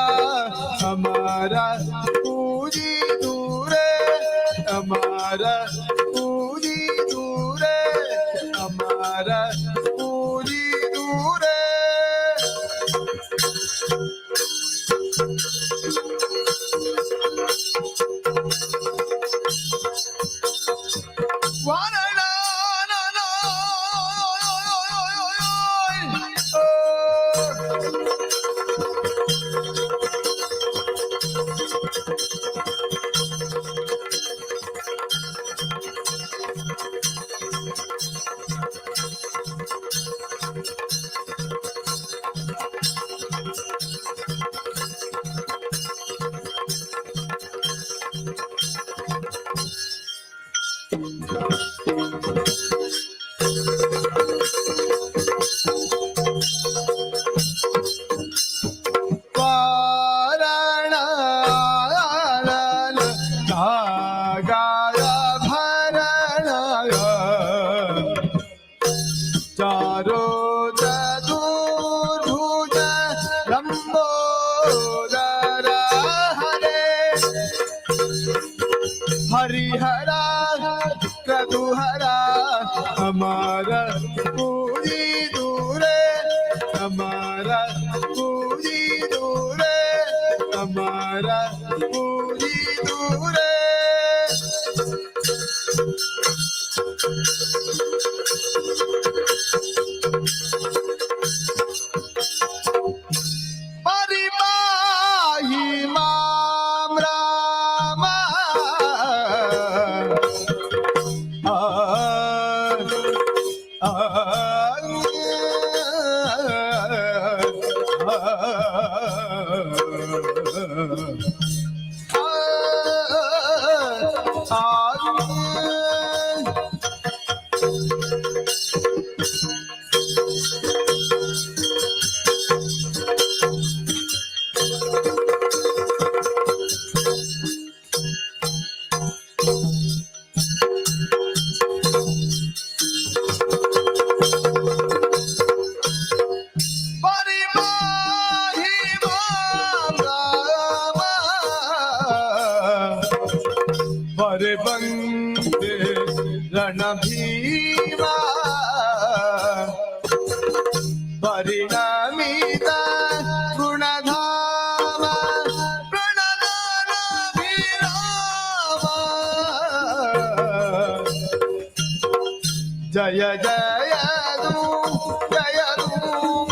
हमारा पूजी दूरे हमारा पूजी दूरे हमारा पूजी दूरे हरिहरा क्रतुहरा हमारा पूरी दूरे हमारा पूरी दूरे हमारा पूरी दूरे परिबाही माम राम बंदे रण भीमा परिणामिता गुणधाम प्रणदान भीराम जय जय दू जय दू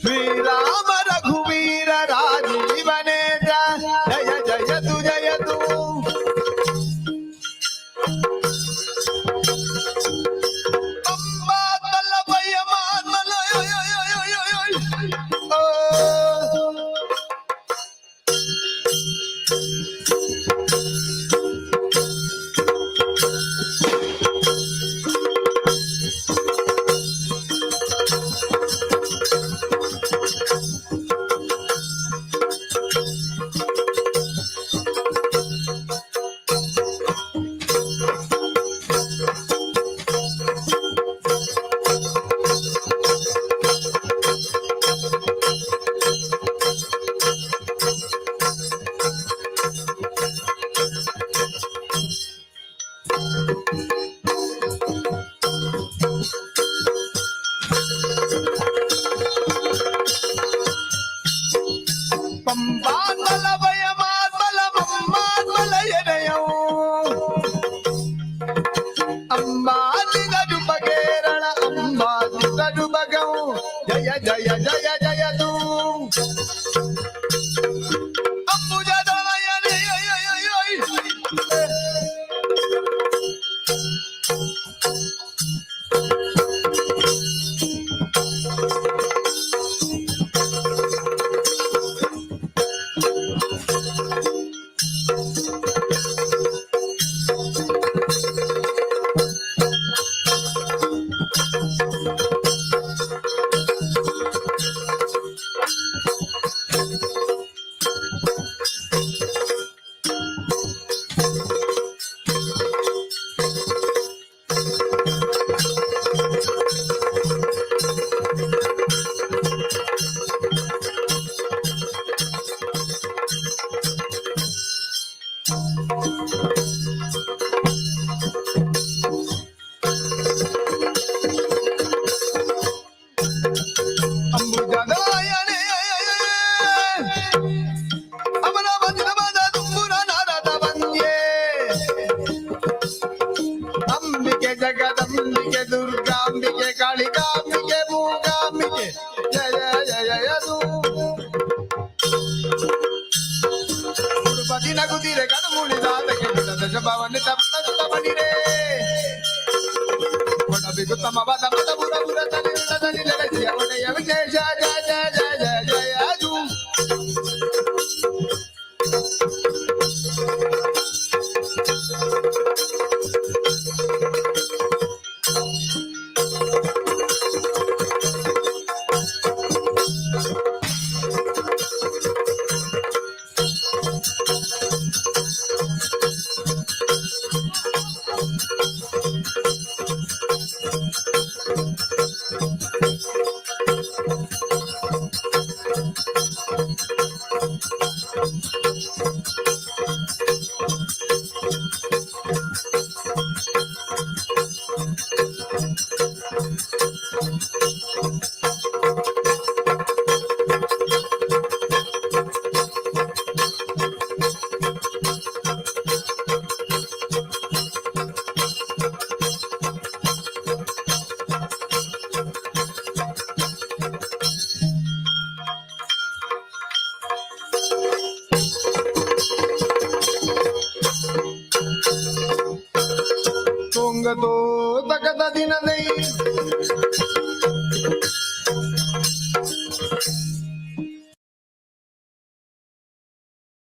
श्रीराम रघुवीर राजीवने जय जय तू जय तू अम्बा तलवय मातल जय जय जय जय तू अंबुजा दलयने जगदंबिके दुर्गांबिके कालिकांबिके मूकांबिके ಭವನಿ ತಪ್ಪನಿರೇ ಬಿಗುತ್ತಮ ಬದ ಬದ ಬುರ ಬುರ ತನಿ ಲಗಜಿಯ ಒಡೆಯ ವಿಶೇಷ ಜಯ ಜಯ ಜಯ ಜಯ ಜಯದು ತುಂಗದೋ ತಗದ ದಿನದೈ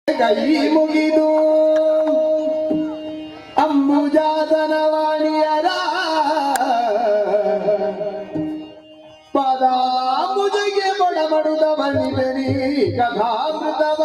ಕೈ ಮುಗಿದು ಅಂಬುಜಾತನವಾಣಿಯರ ಪದ ಮುಜಗೆ ಬಡಬಡುದ ಬನ್ನಿ ಕಥಾಮೃತವ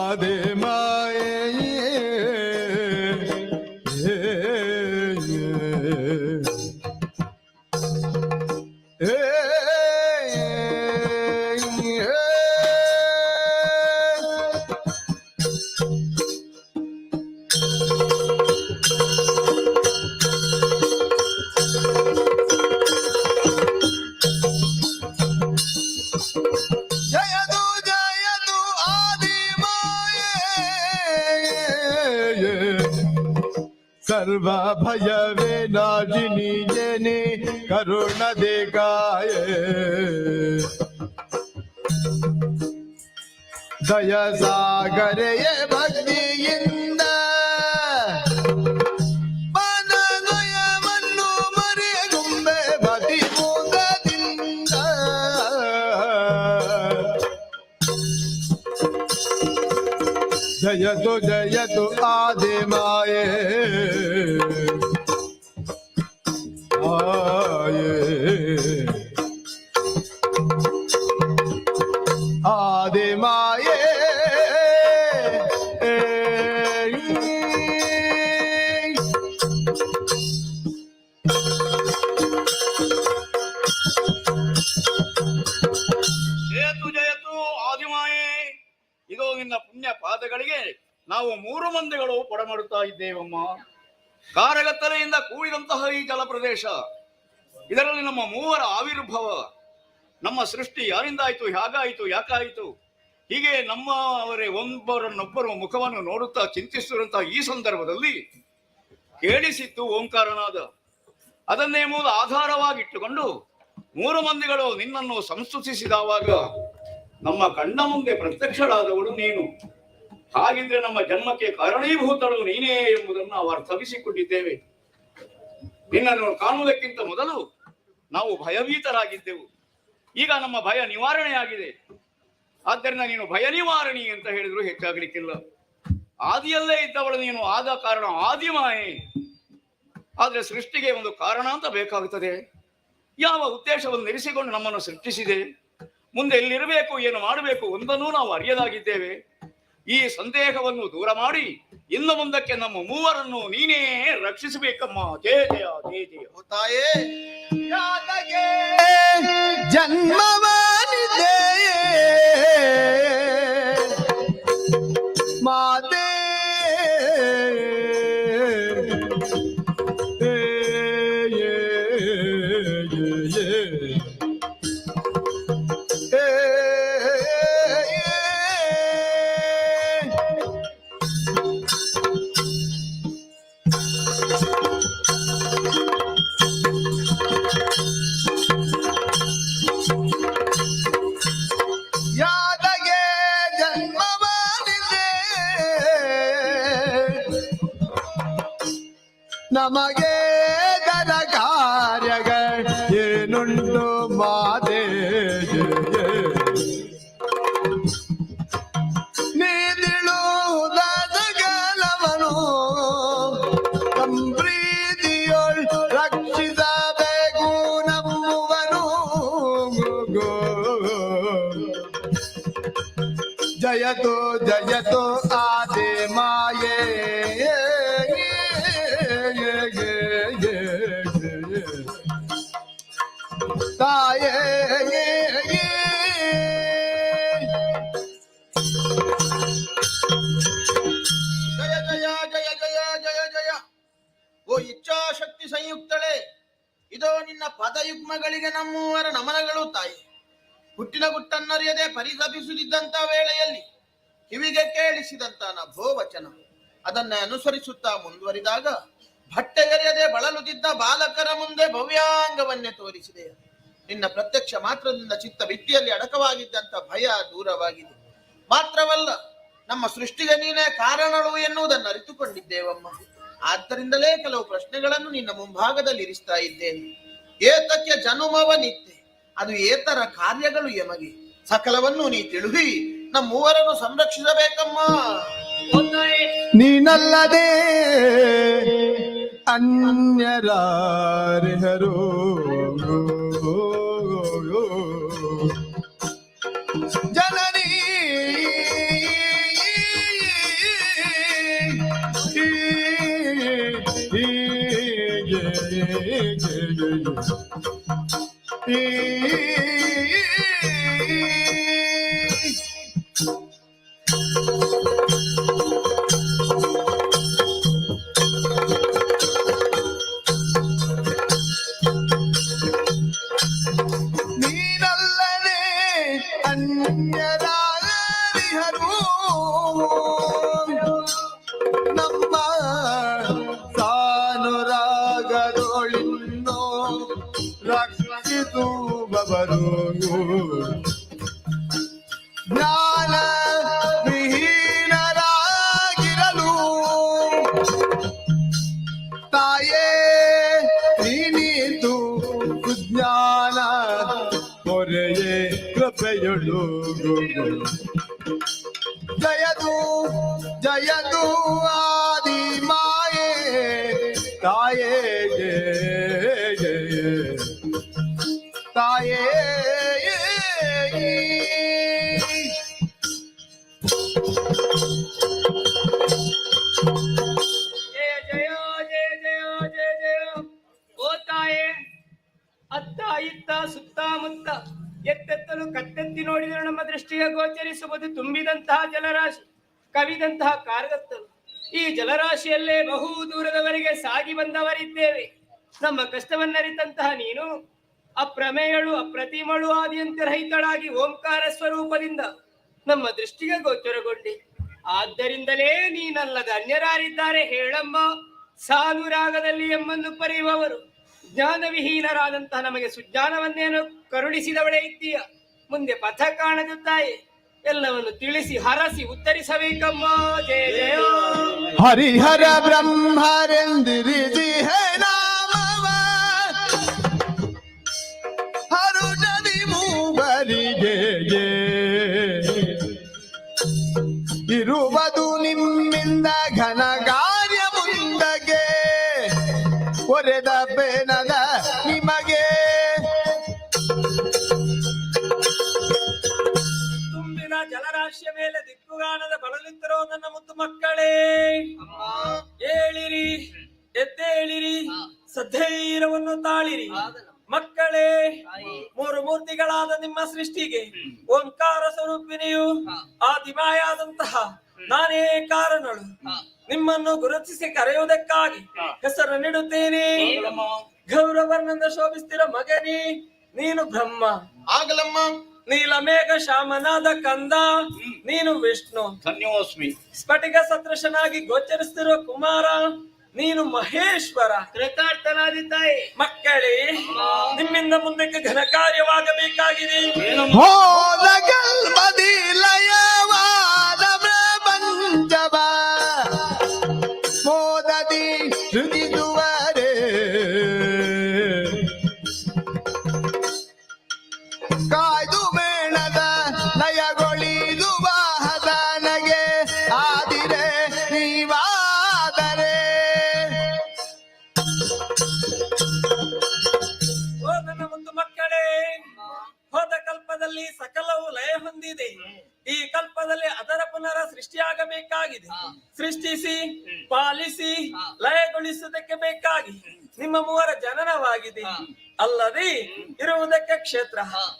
ಆದೆ ಮಾಯೆ ಜಯದು ಜಯದು ಆದಿ ಮಾಯೆ ಸರ್ವ ಭಯವೇ ನಾಜಿನಿ ಜನೆ ಕರುಣದೆ ಗಾಯೆ ದಯ ಸಾಗರೆಯ ಭಕ್ತಿಯಿಂದ ಮನಗಯವನ್ನು ಮರೆಗುಂಬೆ ಭತಿ ಮುಖದಿಂದ ಜಯತು ಜಯತು ಆದಿ ಮಾಯೆ ಆದಿ ಮಾಯೆ ಜಯತು ಜಯತು ಆದಿಮಾಯೆ. ಇದು ನಿನ್ನ ಪುಣ್ಯ ಪಾದಗಳಿಗೆ ನಾವು 3 ಮಂದಿಗಳು ಕೊಡಮಾಡುತ್ತಾ ಇದ್ದೇವಮ್ಮ. ಕಾರಗತ್ತಲೆಯಿಂದ ಕೂಡಿದಂತಹ ಈ ಜಲ ಪ್ರದೇಶ, ಇದರಲ್ಲಿ ನಮ್ಮ 3ರ ಆವಿರ್ಭಾವ, ನಮ್ಮ ಸೃಷ್ಟಿ ಯಾರಿಂದ ಆಯ್ತು, ಹೇಗಾಯಿತು, ಯಾಕಾಯಿತು, ಹೀಗೆ ನಮ್ಮವರೇ ಒಬ್ಬರನ್ನೊಬ್ಬರು ಮುಖವನ್ನು ನೋಡುತ್ತಾ ಚಿಂತಿಸುವಂತಹ ಈ ಸಂದರ್ಭದಲ್ಲಿ ಕೇಳಿಸಿತ್ತು ಓಂಕಾರನಾದ. ಅದನ್ನೇ ಮೂಲ ಆಧಾರವಾಗಿಟ್ಟುಕೊಂಡು 3 ಮಂದಿಗಳು ನಿನ್ನನ್ನು ಸಂಸ್ತುತಿಸಿದವಾಗ ನಮ್ಮ ಕಣ್ಣ ಮುಂದೆ ಪ್ರತ್ಯಕ್ಷಳಾದವಳು ನೀನು. ಹಾಗಿದ್ರೆ ನಮ್ಮ ಜನ್ಮಕ್ಕೆ ಕಾರಣೀಭೂತಳು ನೀನೇ ಎಂಬುದನ್ನು ನಾವು ಅರ್ಥವಿಸಿಕೊಂಡಿದ್ದೇವೆ. ನಿನ್ನನ್ನು ಕಾಣುವುದಕ್ಕಿಂತ ಮೊದಲು ನಾವು ಭಯಭೀತರಾಗಿದ್ದೆವು. ಈಗ ನಮ್ಮ ಭಯ ನಿವಾರಣೆಯಾಗಿದೆ. ಆದ್ದರಿಂದ ನೀನು ಭಯ ನಿವಾರಣಿ ಅಂತ ಹೇಳಿದ್ರು ಹೆಚ್ಚಾಗಲಿಕ್ಕಿಲ್ಲ. ಆದಿಯಲ್ಲೇ ಇದ್ದವಳು ನೀನು, ಆದ ಕಾರಣ ಆದಿಮಾಯೆ. ಆದ್ರೆ ಸೃಷ್ಟಿಗೆ ಒಂದು ಕಾರಣ ಅಂತ ಬೇಕಾಗುತ್ತದೆ. ಯಾವ ಉದ್ದೇಶವನ್ನು ಇರಿಸಿಕೊಂಡು ನಮ್ಮನ್ನು ಸೃಷ್ಟಿಸಿದೆ, ಮುಂದೆ ಎಲ್ಲಿರಬೇಕು, ಏನು ಮಾಡಬೇಕು ಒಂದನ್ನು ನಾವು ಅರಿಯದಾಗಿದ್ದೇವೆ. ಈ ಸಂದೇಹವನ್ನು ದೂರ ಮಾಡಿ ಇನ್ನು ಮುಂದಕ್ಕೆ ನಮ್ಮ 3ರನ್ನು ನೀನೇ ರಕ್ಷಿಸಬೇಕಮ್ಮ. ಜಯ ಜಯ ಜಯ ಜಯ. ತಾಯೇ ಜನ್ಮವಾನಿದೆಯೇ ಮಾತೆ ಯಾದಗೆ ಜನ್ಮವಾನಿದೆ ನಮಗೆ ದರ ಕಾರ್ಯಗಳು ಏನುಂಟು ಮಾತೆ. ನೀತಿಳುವುದಗಲವನು ಸಂಪ್ರೀತಿಯೊಳ್ ರಕ್ಷಿಸಬೇಕು ನಮ್ಮುವನು. ಜಯತು ಜಯತು ಆದಿ ಮಾಯೆ ತಾಯೇ. ಜಯ ಜಯ ಜಯ ಜಯ ಜಯ ಜಯ. ಓ ಇಚ್ಛಾಶಕ್ತಿ ಸಂಯುಕ್ತಳೆ, ಇದೋ ನಿನ್ನ ಪದಯುಗ್ಮಗಳಿಗೆ ನಮ್ಮೂವರ ನಮನಗಳು ತಾಯಿ. ಹುಟ್ಟಿನ ಗುಟ್ಟನ್ನರಿಯದೆ ಪರಿತಪಿಸುತ್ತಿದ್ದಂತ ವೇಳೆಯಲ್ಲಿ ಕಿವಿಗೆ ಕೇಳಿಸಿದಂತ ನಭೋವಚನ ಅದನ್ನ ಅನುಸರಿಸುತ್ತಾ ಮುಂದುವರಿದಾಗ ಭಟ್ಟೆಗೆರೆಯದೆ ಬಳಲುತ್ತಿದ್ದ ಬಾಲಕರ ಮುಂದೆ ಭವ್ಯಾಂಗವನ್ನೇ ತೋರಿಸಿದೆ. ನಿನ್ನ ಪ್ರತ್ಯಕ್ಷ ಮಾತ್ರದಿಂದ ಚಿತ್ತ ಭಿತ್ತಿಯಲ್ಲಿ ಅಡಕವಾಗಿದ್ದಂತ ಭಯ ದೂರವಾಗಿದೆ. ಮಾತ್ರವಲ್ಲ, ನಮ್ಮ ಸೃಷ್ಟಿಗೆ ನೀನೇ ಕಾರಣಳು ಎನ್ನುವುದನ್ನು ಅರಿತುಕೊಂಡಿದ್ದೇವಮ್ಮ. ಆದ್ದರಿಂದಲೇ ಕೆಲವು ಪ್ರಶ್ನೆಗಳನ್ನು ನಿನ್ನ ಮುಂಭಾಗದಲ್ಲಿ ಇರಿಸ್ತಾ ಇದ್ದೇನೆ. ಏತಕ್ಕೆ ಜನುಮವ ನಿತ್ಯ, ಅದು ಏತರ ಕಾರ್ಯಗಳು ಎಮಗೆ, ಸಕಲವನ್ನು ನೀ ತಿಳಿಸಿ ನಮ್ಮ 3ರನ್ನು ಸಂರಕ್ಷಿಸಬೇಕಮ್ಮ. ನೀನಲ್ಲದೆ ಅನ್ಯರಾರಿಹರು ಜನನಿ ನೀನಲ್ಲದೆ ಅನ್ಯರಾರಿಹರು ನಮ್ಮ ಸಾನುರಾಗದೊಳಿನ್ನೋ ರಕ್ಷಿಸುವವರು ಜ್ಞಾನ ವಿಹೀನರಾಗಿರಲು ತಾಯೇ ನೀನಿತು ಸುಜ್ಞಾನ ಮೊರೆಯೇ ಕೃಪೆಯೊಳು ಜಯದು ಜಯದು ಆದಿ ಮಾಯೇ ತಾಯೇ ತಾಯೇ ಜಯ ಜಯ ಜಯ ಜಯ ಜಯ ಜಯ ಓ ತಾಯೇ, ಅತ್ತ ಇತ್ತ ಸುತ್ತಮುತ್ತ ಎತ್ತೆತ್ತಲು ಕತ್ತೆತ್ತಿ ನೋಡಿದರೆ ನಮ್ಮ ದೃಷ್ಟಿಗೆ ಗೋಚರಿಸುವುದು ತುಂಬಿದಂತಹ ಜಲರಾಶಿ, ಕವಿದಂತಹ ಕಾರ್ಗತ್ತಲು. ಈ ಜಲರಾಶಿಯಲ್ಲೇ ಬಹು ದೂರದವರೆಗೆ ಸಾಗಿ ಬಂದವರಿದ್ದೇವೆ. ನಮ್ಮ ಕಷ್ಟವನ್ನರಿತಂತಹ ನೀನು ಅಪ್ರಮೇಯಳು ಅಪ್ರತಿಮಳು ಆದಿಯಂತೆ ರಹಿತಳಾಗಿ ಓಂಕಾರ ಸ್ವರೂಪದಿಂದ ನಮ್ಮ ದೃಷ್ಟಿಗೆ ಗೋಚರಗೊಂಡಿ. ಆದ್ದರಿಂದಲೇ ನೀನಲ್ಲದ ಅನ್ಯರಾರಿದ್ದಾರೆ ಹೇಳಮ್ಮ. ಸಾನುರಾಗದಲ್ಲಿ ಎಮ್ಮನ್ನು ಪರೆಯುವವರು ಜ್ಞಾನವಿಹೀನರಾದಂತಹ ನಮಗೆ ಸುಜ್ಞಾನವನ್ನೇನು ಕರುಣಿಸಿದವಳೇ ಇದ್ದೀಯ. ಮುಂದೆ ಪಥ ಕಾಣದು ತಾಯಿ, ಎಲ್ಲವನ್ನು ತಿಳಿಸಿ ಹರಸಿ ಉತ್ತರಿಸಬೇಕಮ್ಮ. ಜಯ ಜಯ. ಹರಿಹರ ಬ್ರಹ್ಮರೆಂದಿರಿಸಿ ಹೇ ನಾಮವ ಹರುಷದಿ ಮೂವರಿಗೆ ಇರುವುದು ನಿಮ್ಮಿಂದ ಘನ ಕಾರ್ಯ ಮುಂದಗೆ ಒರೆದ ಬೇನದ ನಿಮಗೆ ತುಂಬಿದ ಜಲರಾಶಿಯ ಮೇಲೆ ದಿಕ್ಕುಗಾಣದ ಬಳಲುತ್ತಿರೋ ನನ್ನ ಮುದ್ದು ಮಕ್ಕಳೇ, ಏಳಿರಿ ಎದ್ದೇಳಿರಿ, ಸಧೈರ್ಯವನ್ನು ತಾಳಿರಿ. ಮಕ್ಕಳೇ, ಮೂರು ಮೂರ್ತಿಗಳಾದ ನಿಮ್ಮ ಸೃಷ್ಟಿಗೆ ಓಂಕಾರ ಸ್ವರೂಪಿಣಿಯು ಆದಿಮಾಯಾದಂತಹ ನಾನೇ ಕಾರಣಳು. ನಿಮ್ಮನ್ನು ಗುರುತಿಸಿ ಕರೆಯುವುದಕ್ಕಾಗಿ ಹೆಸರು ನೀಡುತ್ತೇನೆ. ಗೌರವರ್ಣಂದ ಶೋಭಿಸ್ತಿರೋ ಮಗನೇ ನೀನು ಬ್ರಹ್ಮ. ಆಗಲಮ್ಮ. ನೀಲಮೇಘ ಶ್ಯಾಮನಾದ ಕಂದ ನೀನು ವಿಷ್ಣು. ಧನ್ಯೋಸ್ಮಿ. ಸ್ಫಟಿಕ ಸದೃಶನಾಗಿ ಗೋಚರಿಸ್ತಿರೋ ಕುಮಾರ ನೀನು ಮಹೇಶ್ವರ. ಕೃತಾರ್ಥನಾದಿದ್ದಾಯಿ. ಮಕ್ಕಳೇ, ನಿಮ್ಮಿಂದ ಮುಂದಕ್ಕೆ ಘನ ಕಾರ್ಯವಾಗಬೇಕಾಗಿದೆ. ಹೋದ ಕಲ್ಪದಿ ಲಯವಾದ ಪ್ರಪಂಚವ ಮೋದದಿ ಸೃಜಿಸುವರೆ ಕಾಯ್ದು ಮೇಣದ ಲಯಗೊಳಿಸುವ ಹದನಗೆ ಆದಿರೆ ನೀವಾದರೆ ಓ ನನ್ನ ಒಂದು ಮಕ್ಕಳೇ, ಹೋದ ಕಲ್ಪದಲ್ಲಿ ಸಕಲವು ಲಯ ಹೊಂದಿದೆ. ಈ ಕಲ್ಪದಲ್ಲಿ ಅದರ ಪುನರ ಸೃಷ್ಟಿಯಾಗಬೇಕಾಗಿದೆ. ಸೃಷ್ಟಿಸಿ ಪಾಲಿಸಿ ಲಯಗೊಳಿಸುವುದಕ್ಕೆ ಬೇಕಾಗಿ ನಿಮ್ಮ ಮೂವರ ಜನನವಾಗಿದೆ. ಅಲ್ಲದೆ ಇರುವುದಕ್ಕೆ ಕ್ಷೇತ್ರ,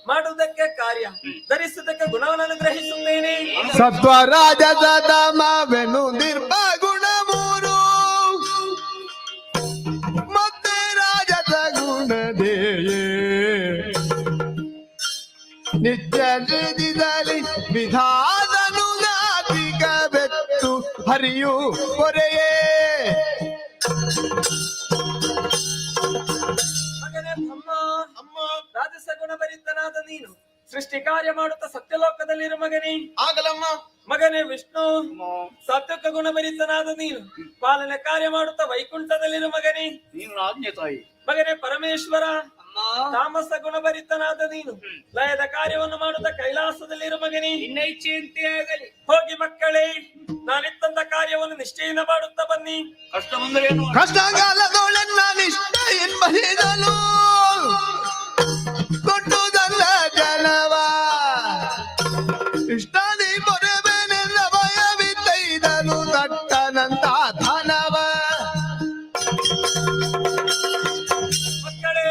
ಮಾಡುವುದಕ್ಕೆ ಕಾರ್ಯ, ಧರಿಸುವುದಕ್ಕೆ ಗುಣವನ್ನು ಗ್ರಹಿಸುತ್ತೇನೆ. ಸತ್ವರಾಜಸ ತಮವೆನು ನಿರ್ಭಗುಣ ಮೂರು ಮತ್ತೆ ರಾಜಸ ಗುಣದೇಯೇ ನಿತ್ಯ ಹೃದಯದಲ್ಲಿ ವಿಧಾನನು ನಾತಿಕ ಬೆತ್ತು ಹರಿಯು ಹೊರೆಯೇ. ಮಗನೇ ಬ್ರಹ್ಮ, ಅಮ್ಮ ರಾಜಸ ಗುಣಭರಿತನಾದ ನೀನು ಸೃಷ್ಟಿ ಕಾರ್ಯ ಮಾಡುತ್ತಾ ಸತ್ಯಲೋಕದಲ್ಲಿರು ಮಗನೇ. ಆಗಲಮ್ಮ. ಮಗನೇ ವಿಷ್ಣು, ಸಾತ್ವಿಕ ಗುಣಭರಿತನಾದ ನೀನು ಪಾಲನೆ ಕಾರ್ಯ ಮಾಡುತ್ತಾ ವೈಕುಂಠದಲ್ಲಿರು ಮಗನೇ. ನೀನು ಆಜ್ಞೆ ತಾಯಿ. ಮಗನೇ ಪರಮೇಶ್ವರ, ತಾಮಸ ಗುಣಭರಿತನಾದ ನೀನು ಲಯದ ಕಾರ್ಯವನ್ನು ಮಾಡುತ್ತಾ ಕೈಲಾಸದಲ್ಲಿರು ಮಗನೇ. ನಿನ್ನ ಇಚ್ಛೆಯಂತೆ ಆಗಲಿ. ಹೋಗಿ ಮಕ್ಕಳೇ, ನಾನಿತ್ತಂತ ಕಾರ್ಯವನ್ನು ನಿಷ್ಠೆಯಿಂದ ಮಾಡುತ್ತಾ ಬನ್ನಿ. ಕಷ್ಟ ಬಂದರೆ ಏನು ಕಷ್ಟಗಾಲದೊಳೆನ್ನ ನಿಷ್ಠ ಎನ್ಬಹಿದಲು ಕೊಟ್ಟುದಲ್ಲ ಜನವ ಇಷ್ಟಾದಿ ಬರಬೇನೆಲ್ಲ ಭಯವಿದ್ದೈದನು ದಟ್ಟನಂತ ಧನವ. ಮಕ್ಕಳೇ,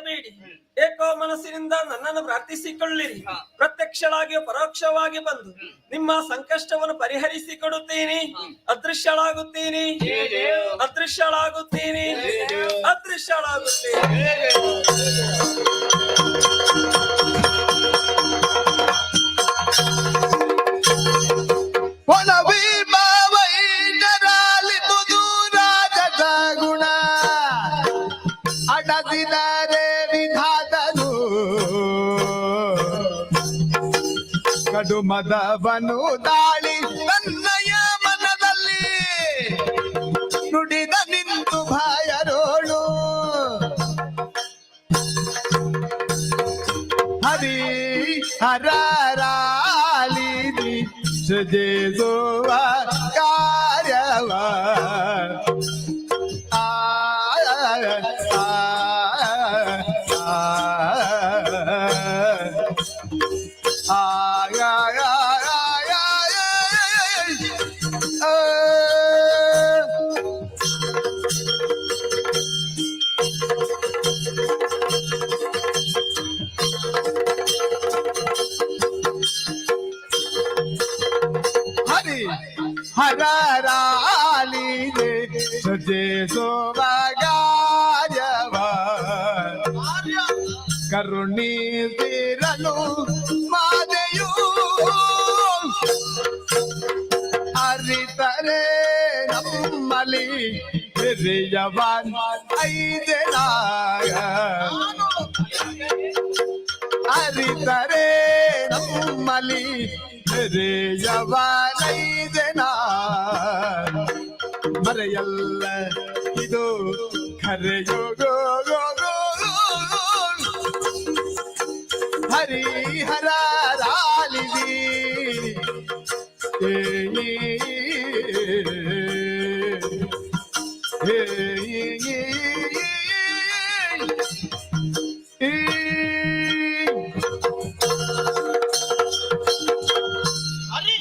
ಮರೆಯಬೇಡಿ. ಏಕೋ ಮನಸ್ಸಿನಿಂದ ನನ್ನನ್ನು ಪ್ರಾರ್ಥಿಸಿಕೊಳ್ಳಿರಿ. ಪ್ರತ್ಯಕ್ಷಳಾಗಿಯೋ ಪರೋಕ್ಷವಾಗಿ ಬಂದು ನಿಮ್ಮ ಸಂಕಷ್ಟವನ್ನು ಪರಿಹರಿಸಿ ಕೊಡುತ್ತೀನಿ. ಅದೃಶ್ಯಳಾಗುತ್ತೀನಿ, ಅದೃಶ್ಯಳಾಗುತ್ತೀನಿ, ಅದೃಶ್ಯಳಾಗುತ್ತೀನಿ. ಒಲವಿ ಮಾವೈನರಾಲಿದುದು ರಾಜದ ಗುಣ ಅಡದಿದರೆ ವಿಧಾತನು ಕಡು ಮದವನು ದಾಳಿ ನನ್ನಯ ಮನದಲ್ಲಿ ನುಡಿದ ನಿಂತು ಭಯರೋಳು ಹರಿ ಹರಾಲಿದಿ ಸಜೇಸುವ ಕಾರ್ಯವ ಹರಿ ಹರಾಲಿದೆ ಸಜೇಸುವ ಕಾರ್ಯವ ಕರುಣಿಸಿರಲು ಮಾದೆಯು ಅರಿತರೆ ನಮ್ಮಲಿ ಹಿರಿಯವಾನ್ ಐದೆನಾಗ ಅರಿತರೆ ನಮ್ಮಲಿ ಹಿರಿಯವಾನ್ ಐದೆನಾ ಮರೆಯಲ್ಲ ಇದು ಕರೆಯೋ ಗೋ ಗೋ ಗೋ ಹರಿಹರ ರಾಲಿದಿ ಹರಿ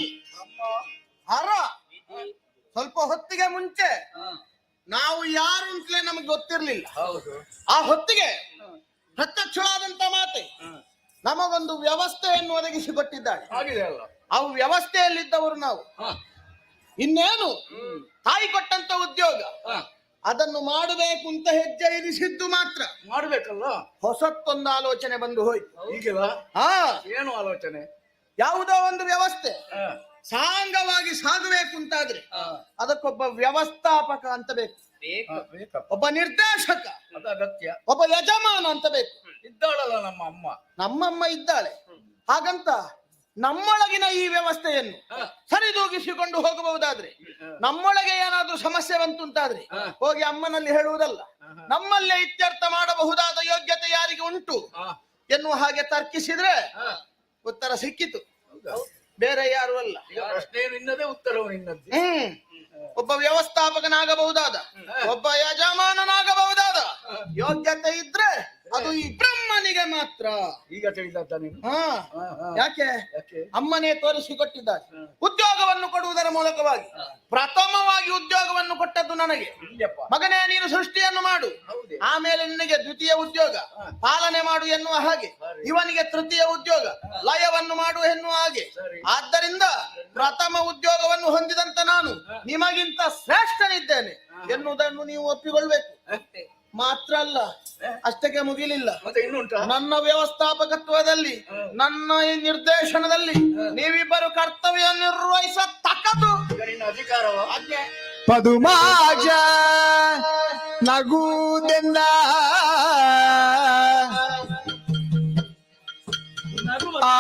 ಹರ ಸ್ವಲ್ಪ ಹೊತ್ತಿಗೆ ಮುಂಚೆ ನಾವು ಯಾರು ಅಂತಲೇ ನಮಗೆ ಗೊತ್ತಿರ್ಲಿಲ್ಲ. ಆ ಹೊತ್ತಿಗೆ ಪ್ರತ್ಯಕ್ಷವಾದಂತ ಮಾತೆ ನಮಗೊಂದು ವ್ಯವಸ್ಥೆಯನ್ನು ಒದಗಿಸಿಕೊಟ್ಟಿದ್ದಾಳೆ. ಆ ವ್ಯವಸ್ಥೆಯಲ್ಲಿದ್ದವರು ನಾವು. ಇನ್ನೇನು ತಾಯಿ ಕೊಟ್ಟಂತ ಉದ್ಯೋಗ ಅದನ್ನು ಮಾಡಬೇಕು ಅಂತ ಹೆಜ್ಜೆ ಇರಿಸಿದ್ದು ಮಾತ್ರ ಮಾಡ್ಬೇಕಲ್ಲ. ಹೊಸತ್ತೊಂದು ಆಲೋಚನೆ ಬಂದು ಹೋಯ್ತು. ಈಗಿಲ್ಲ ಹಾ, ಏನು ಆಲೋಚನೆ? ಯಾವುದೋ ಒಂದು ವ್ಯವಸ್ಥೆ ಸಾಂಗವಾಗಿ ಸಾಗಬೇಕು ಅಂತಾದ್ರೆ ಅದಕ್ಕೊಬ್ಬ ವ್ಯವಸ್ಥಾಪಕ ಅಂತ ಬೇಕು, ಒಬ್ಬ ನಿರ್ದೇಶಕ, ಅದು ಅಗತ್ಯ. ಒಬ್ಬ ಯಜಮಾನ ಅಂತ ಬೇಕು. ಇದ್ದಾಳಲ್ಲ ನಮ್ಮ ಅಮ್ಮ. ನಮ್ಮಮ್ಮ ಇದ್ದಾಳೆ. ಹಾಗಂತ ನಮ್ಮೊಳಗಿನ ಈ ವ್ಯವಸ್ಥೆಯನ್ನು ಸರಿದೂಗಿಸಿಕೊಂಡು ಹೋಗಬಹುದಾದ್ರೆ, ನಮ್ಮೊಳಗೆ ಏನಾದ್ರೂ ಸಮಸ್ಯೆ ಬಂತು ಅಂತಾದ್ರೆ ಹೋಗಿ ಅಮ್ಮನಲ್ಲಿ ಹೇಳುವುದಲ್ಲ, ನಮ್ಮಲ್ಲೇ ಇತ್ಯರ್ಥ ಮಾಡಬಹುದಾದ ಯೋಗ್ಯತೆ ಯಾರಿಗೆ ಉಂಟು ಎನ್ನುವ ಹಾಗೆ ತರ್ಕಿಸಿದ್ರೆ ಉತ್ತರ ಸಿಕ್ಕಿತು. ಬೇರೆ ಯಾರು ಅಲ್ಲ. ಪ್ರಶ್ನೆ ನಿನ್ನದೇ, ಉತ್ತರವು ನಿನ್ನದ್ದು. ಒಬ್ಬ ವ್ಯವಸ್ಥಾಪಕನಾಗಬಹುದಾದ, ಒಬ್ಬ ಯಜಮಾನನಾಗಬಹುದಾದ ಯೋಗ್ಯತೆ ಇದ್ರೆ ಅದು ಈ ಬ್ರಹ್ಮನಿಗೆ ಮಾತ್ರ. ಈಗ ತಿಳಿದ ನೀನು? ಯಾಕೆ? ಅಮ್ಮನೇ ತೋರಿಸಿಕೊಟ್ಟಿದ್ದಾರೆ. ಉದ್ಯೋಗವನ್ನು ಕೊಡುವುದರ ಮೂಲಕವಾಗಿ ಪ್ರಥಮವಾಗಿ ಉದ್ಯೋಗವನ್ನು ಕೊಟ್ಟದ್ದು ನನಗೆ. ಮಗನೇ, ನೀನು ಸೃಷ್ಟಿಯನ್ನು ಮಾಡು, ಆಮೇಲೆ ನಿನಗೆ ದ್ವಿತೀಯ ಉದ್ಯೋಗ ಪಾಲನೆ ಮಾಡು ಎನ್ನುವ ಹಾಗೆ ಇವನಿಗೆ ತೃತೀಯ ಉದ್ಯೋಗ ಲಯವನ್ನು ಮಾಡು ಎನ್ನುವ ಹಾಗೆ. ಆದ್ದರಿಂದ ಪ್ರಥಮ ಉದ್ಯೋಗವನ್ನು ಹೊಂದಿದಂತ ನಾನು ನಿಮಗಿಂತ ಶ್ರೇಷ್ಠನಿದ್ದೇನೆ ಎನ್ನುವುದನ್ನು ನೀವು ಒಪ್ಪಿಕೊಳ್ಬೇಕು. ಮಾತ್ರ ಅಲ್ಲ, ಅಷ್ಟಕ್ಕೆ ಮುಗಿಲಿಲ್ಲ. ನನ್ನ ವ್ಯವಸ್ಥಾಪಕತ್ವದಲ್ಲಿ, ನನ್ನ ಈ ನಿರ್ದೇಶನದಲ್ಲಿ ನೀವಿಬ್ಬರು ಕರ್ತವ್ಯ ನಿರ್ವಹಿಸತಕ್ಕದ್ದು ಅಧಿಕಾರವ. ಪದುಮಾಜ ನಗುದೆನ್ನ ಆ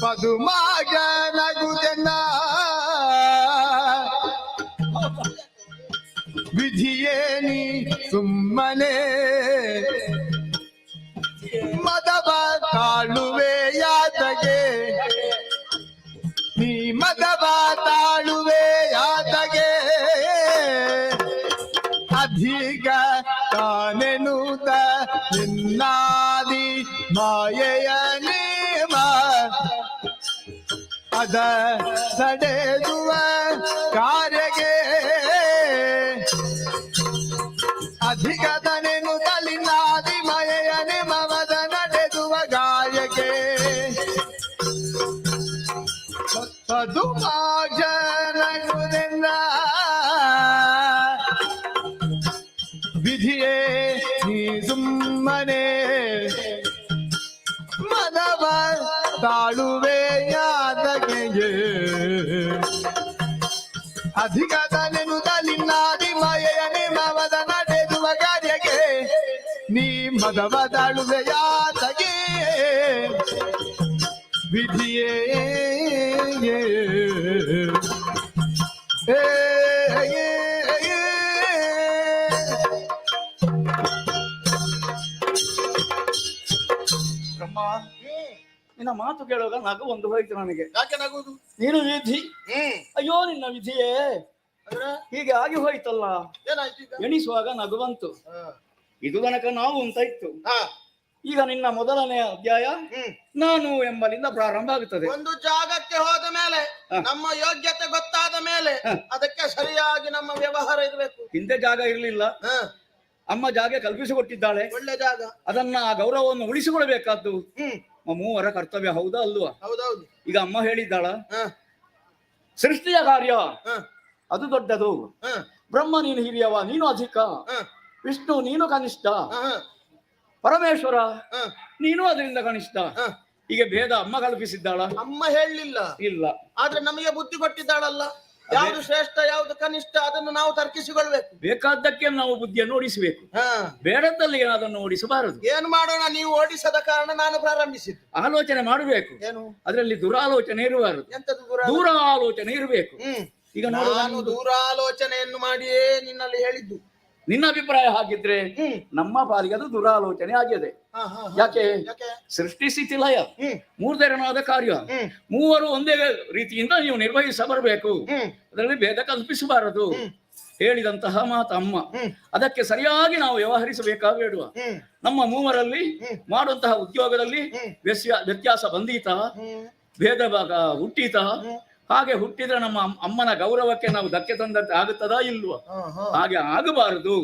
ಪದುಮಾಗ ನಗುದೆನ್ನ ವಿಧಿಯೇನಿ ಸುಮ್ಮನೆ ಮದವ ಕಾಣುವೆ ಯಾತಗೆ ನೀ ಮದವ ತಾಳುವೆ ಯಾತಗೆ ಅಧಿಕ ತಾನೆನುತ ನಿನ್ನಾದಿ ಮಾಯೆಯ ನೇಮ ಅದ ಸಡೆದುವ ಕಾರ್ಯಗೆ ಅಧಿಕ ತನೆನುತ ನಿನ್ನಾದಿ ಮಾಯೆಯ ನೇಮವದ ನಡೆದುವ ಕಾರ್ಯಕ್ಕೆ ಪದುಮಾಜನಗುದೆನ್ನ ವಿಧಿಯೇ ನೀ ಸುಮ್ಮನೆ ಮನವ ತಾಳುವೆ ಯಾದಗೆಯೇ ಅಧಿಕ ತನೆನು ತಲಿನ್ನಾದಿ ಮಾಯೆಯ ನಿಮವದ ನಡೆದುವ ಕಾರ್ಯಕ್ಕೆ ನೀ ಮದವ ತಾಳುವೆ ಯಾದಗೆ ವಿಧಿಯೇ ಬ್ರಹ್ಮ, ನಿನ್ನ ಮಾತು ಕೇಳುವಾಗ ನಗು ಒಂದು ಹೋಯ್ತು ನನಗೆ. ಯಾಕೆ ನಗುವುದು? ನೀನು ವಿಧಿ, ಅಯ್ಯೋ ನಿನ್ನ ವಿಧಿಯೇ ಹೀಗೆ ಆಗಿ ಹೋಯ್ತಲ್ಲ. ಏನಾಯ್ತು ಈಗ? ಎಣಿಸುವಾಗ ನಗು ಬಂತು. ಇದು ತನಕ ನಾವು ಅಂತ ಇತ್ತು. ಈಗ ನಿನ್ನ ಮೊದಲನೇ ಅಧ್ಯಾಯ ನಾನು ಎಂಬಲಿಂದ ಪ್ರಾರಂಭ ಆಗುತ್ತದೆ. ಒಂದು ಜಾಗಕ್ಕೆ ಹೋದ ಮೇಲೆ ನಮ್ಮ ಯೋಗ್ಯತೆ ಗೊತ್ತಾದ ಮೇಲೆ ಅದಕ್ಕೆ ಸರಿಯಾಗಿ ನಮ್ಮ ವ್ಯವಹಾರ ಇರಬೇಕು. ಹಿಂದೆ ಜಾಗ ಇರಲಿಲ್ಲ, ಅಮ್ಮ ಜಾಗ ಕಲ್ಪಿಸಿಕೊಟ್ಟಿದ್ದಾಳೆ. ಒಳ್ಳೆ ಜಾಗ, ಅದನ್ನ ಆ ಗೌರವವನ್ನು ಉಳಿಸಿಕೊಳ್ಬೇಕಾದ್ದು ಮೂವರ ಕರ್ತವ್ಯ. ಹೌದಾ ಅಲ್ವಾ? ಹೌದೌದು. ಈಗ ಅಮ್ಮ ಹೇಳಿದ್ದಾಳ, ಸೃಷ್ಟಿಯ ಕಾರ್ಯ ಅದು ದೊಡ್ಡದು. ಬ್ರಹ್ಮ ನೀನು ಹಿರಿಯವ, ನೀನು ಅಧಿಕ. ವಿಷ್ಣು ನೀನು ಕನಿಷ್ಠ. ಪರಮೇಶ್ವರ ನೀನು ಅದರಿಂದ ಕನಿಷ್ಠ. ಈಗ ಭೇದ ಅಮ್ಮ ಕಲ್ಪಿಸಿದ್ದಾಳ? ಅಮ್ಮ ಹೇಳಲಿಲ್ಲ. ಇಲ್ಲ, ಆದ್ರೆ ನಮಗೆ ಬುದ್ಧಿ ಕೊಟ್ಟಿದ್ದಾಳಲ್ಲ, ಯಾವುದು ಶ್ರೇಷ್ಠ ಯಾವುದು ಕನಿಷ್ಠ ಅದನ್ನು ನಾವು ತರ್ಕಿಸಿಕೊಳ್ಬೇಕು. ಬೇಕಾದ್ದಕ್ಕೆ ನಾವು ಬುದ್ಧಿಯನ್ನು ಓಡಿಸಬೇಕು, ಬೇಡದಲ್ಲಿ ಅದನ್ನು ಓಡಿಸಬಾರದು. ಏನು ಮಾಡೋಣ, ನೀವು ಓಡಿಸದ ಕಾರಣ ನಾನು ಪ್ರಾರಂಭಿಸಿದ್ದು. ಆಲೋಚನೆ ಮಾಡಬೇಕು, ಏನು ಅದರಲ್ಲಿ ದುರಾಲೋಚನೆ ಇರಬಾರದು, ಎಂತದ್ದು ದೂರ ಆಲೋಚನೆ ಇರಬೇಕು. ಈಗ ನಾನು ದೂರಾಲೋಚನೆಯನ್ನು ಮಾಡಿಯೇ ನಿನ್ನಲ್ಲಿ ಹೇಳಿದ್ದು. ನಿನ್ನ ಅಭಿಪ್ರಾಯ ಹಾಗಿದ್ರೆ ನಮ್ಮ ಪಾಲಿಗೆ ಅದು ದುರಾಲೋಚನೆ ಆಗಿದೆ. ಯಾಕೆ? ಸೃಷ್ಟಿ ಸ್ಥಿತಿ ಲಯ ಮೂರ್ಧರಣವಾದ ಕಾರ್ಯ, ಮೂವರು ಒಂದೇ ರೀತಿಯಿಂದ ನೀವು ನಿರ್ವಹಿಸ ಬರಬೇಕು. ಅದರಲ್ಲಿ ಭೇದ ಕಲ್ಪಿಸಬಾರದು. ಹೇಳಿದಂತಹ ಮಾತು ಅಮ್ಮ. ಅದಕ್ಕೆ ಸರಿಯಾಗಿ ನಾವು ವ್ಯವಹರಿಸಬೇಕಾ ಬೇಡುವ? ನಮ್ಮ ಮೂವರಲ್ಲಿ ಮಾಡುವಂತಹ ಉದ್ಯೋಗದಲ್ಲಿ ವ್ಯತ್ಯಾಸ ಬಂದೀತ, ಭೇದ ಭಾಗ ಹುಟ್ಟೀತ? ಹಾಗೆ ಹುಟ್ಟಿದ್ರೆ ನಮ್ಮ ಅಮ್ಮನ ಗೌರವಕ್ಕೆ ನಾವು ಧಕ್ಕೆ ತಂದಂತೆ ಆಗುತ್ತದಾ ಇಲ್ವಾ? ಹಾಗೆ ಆಗಬಾರದು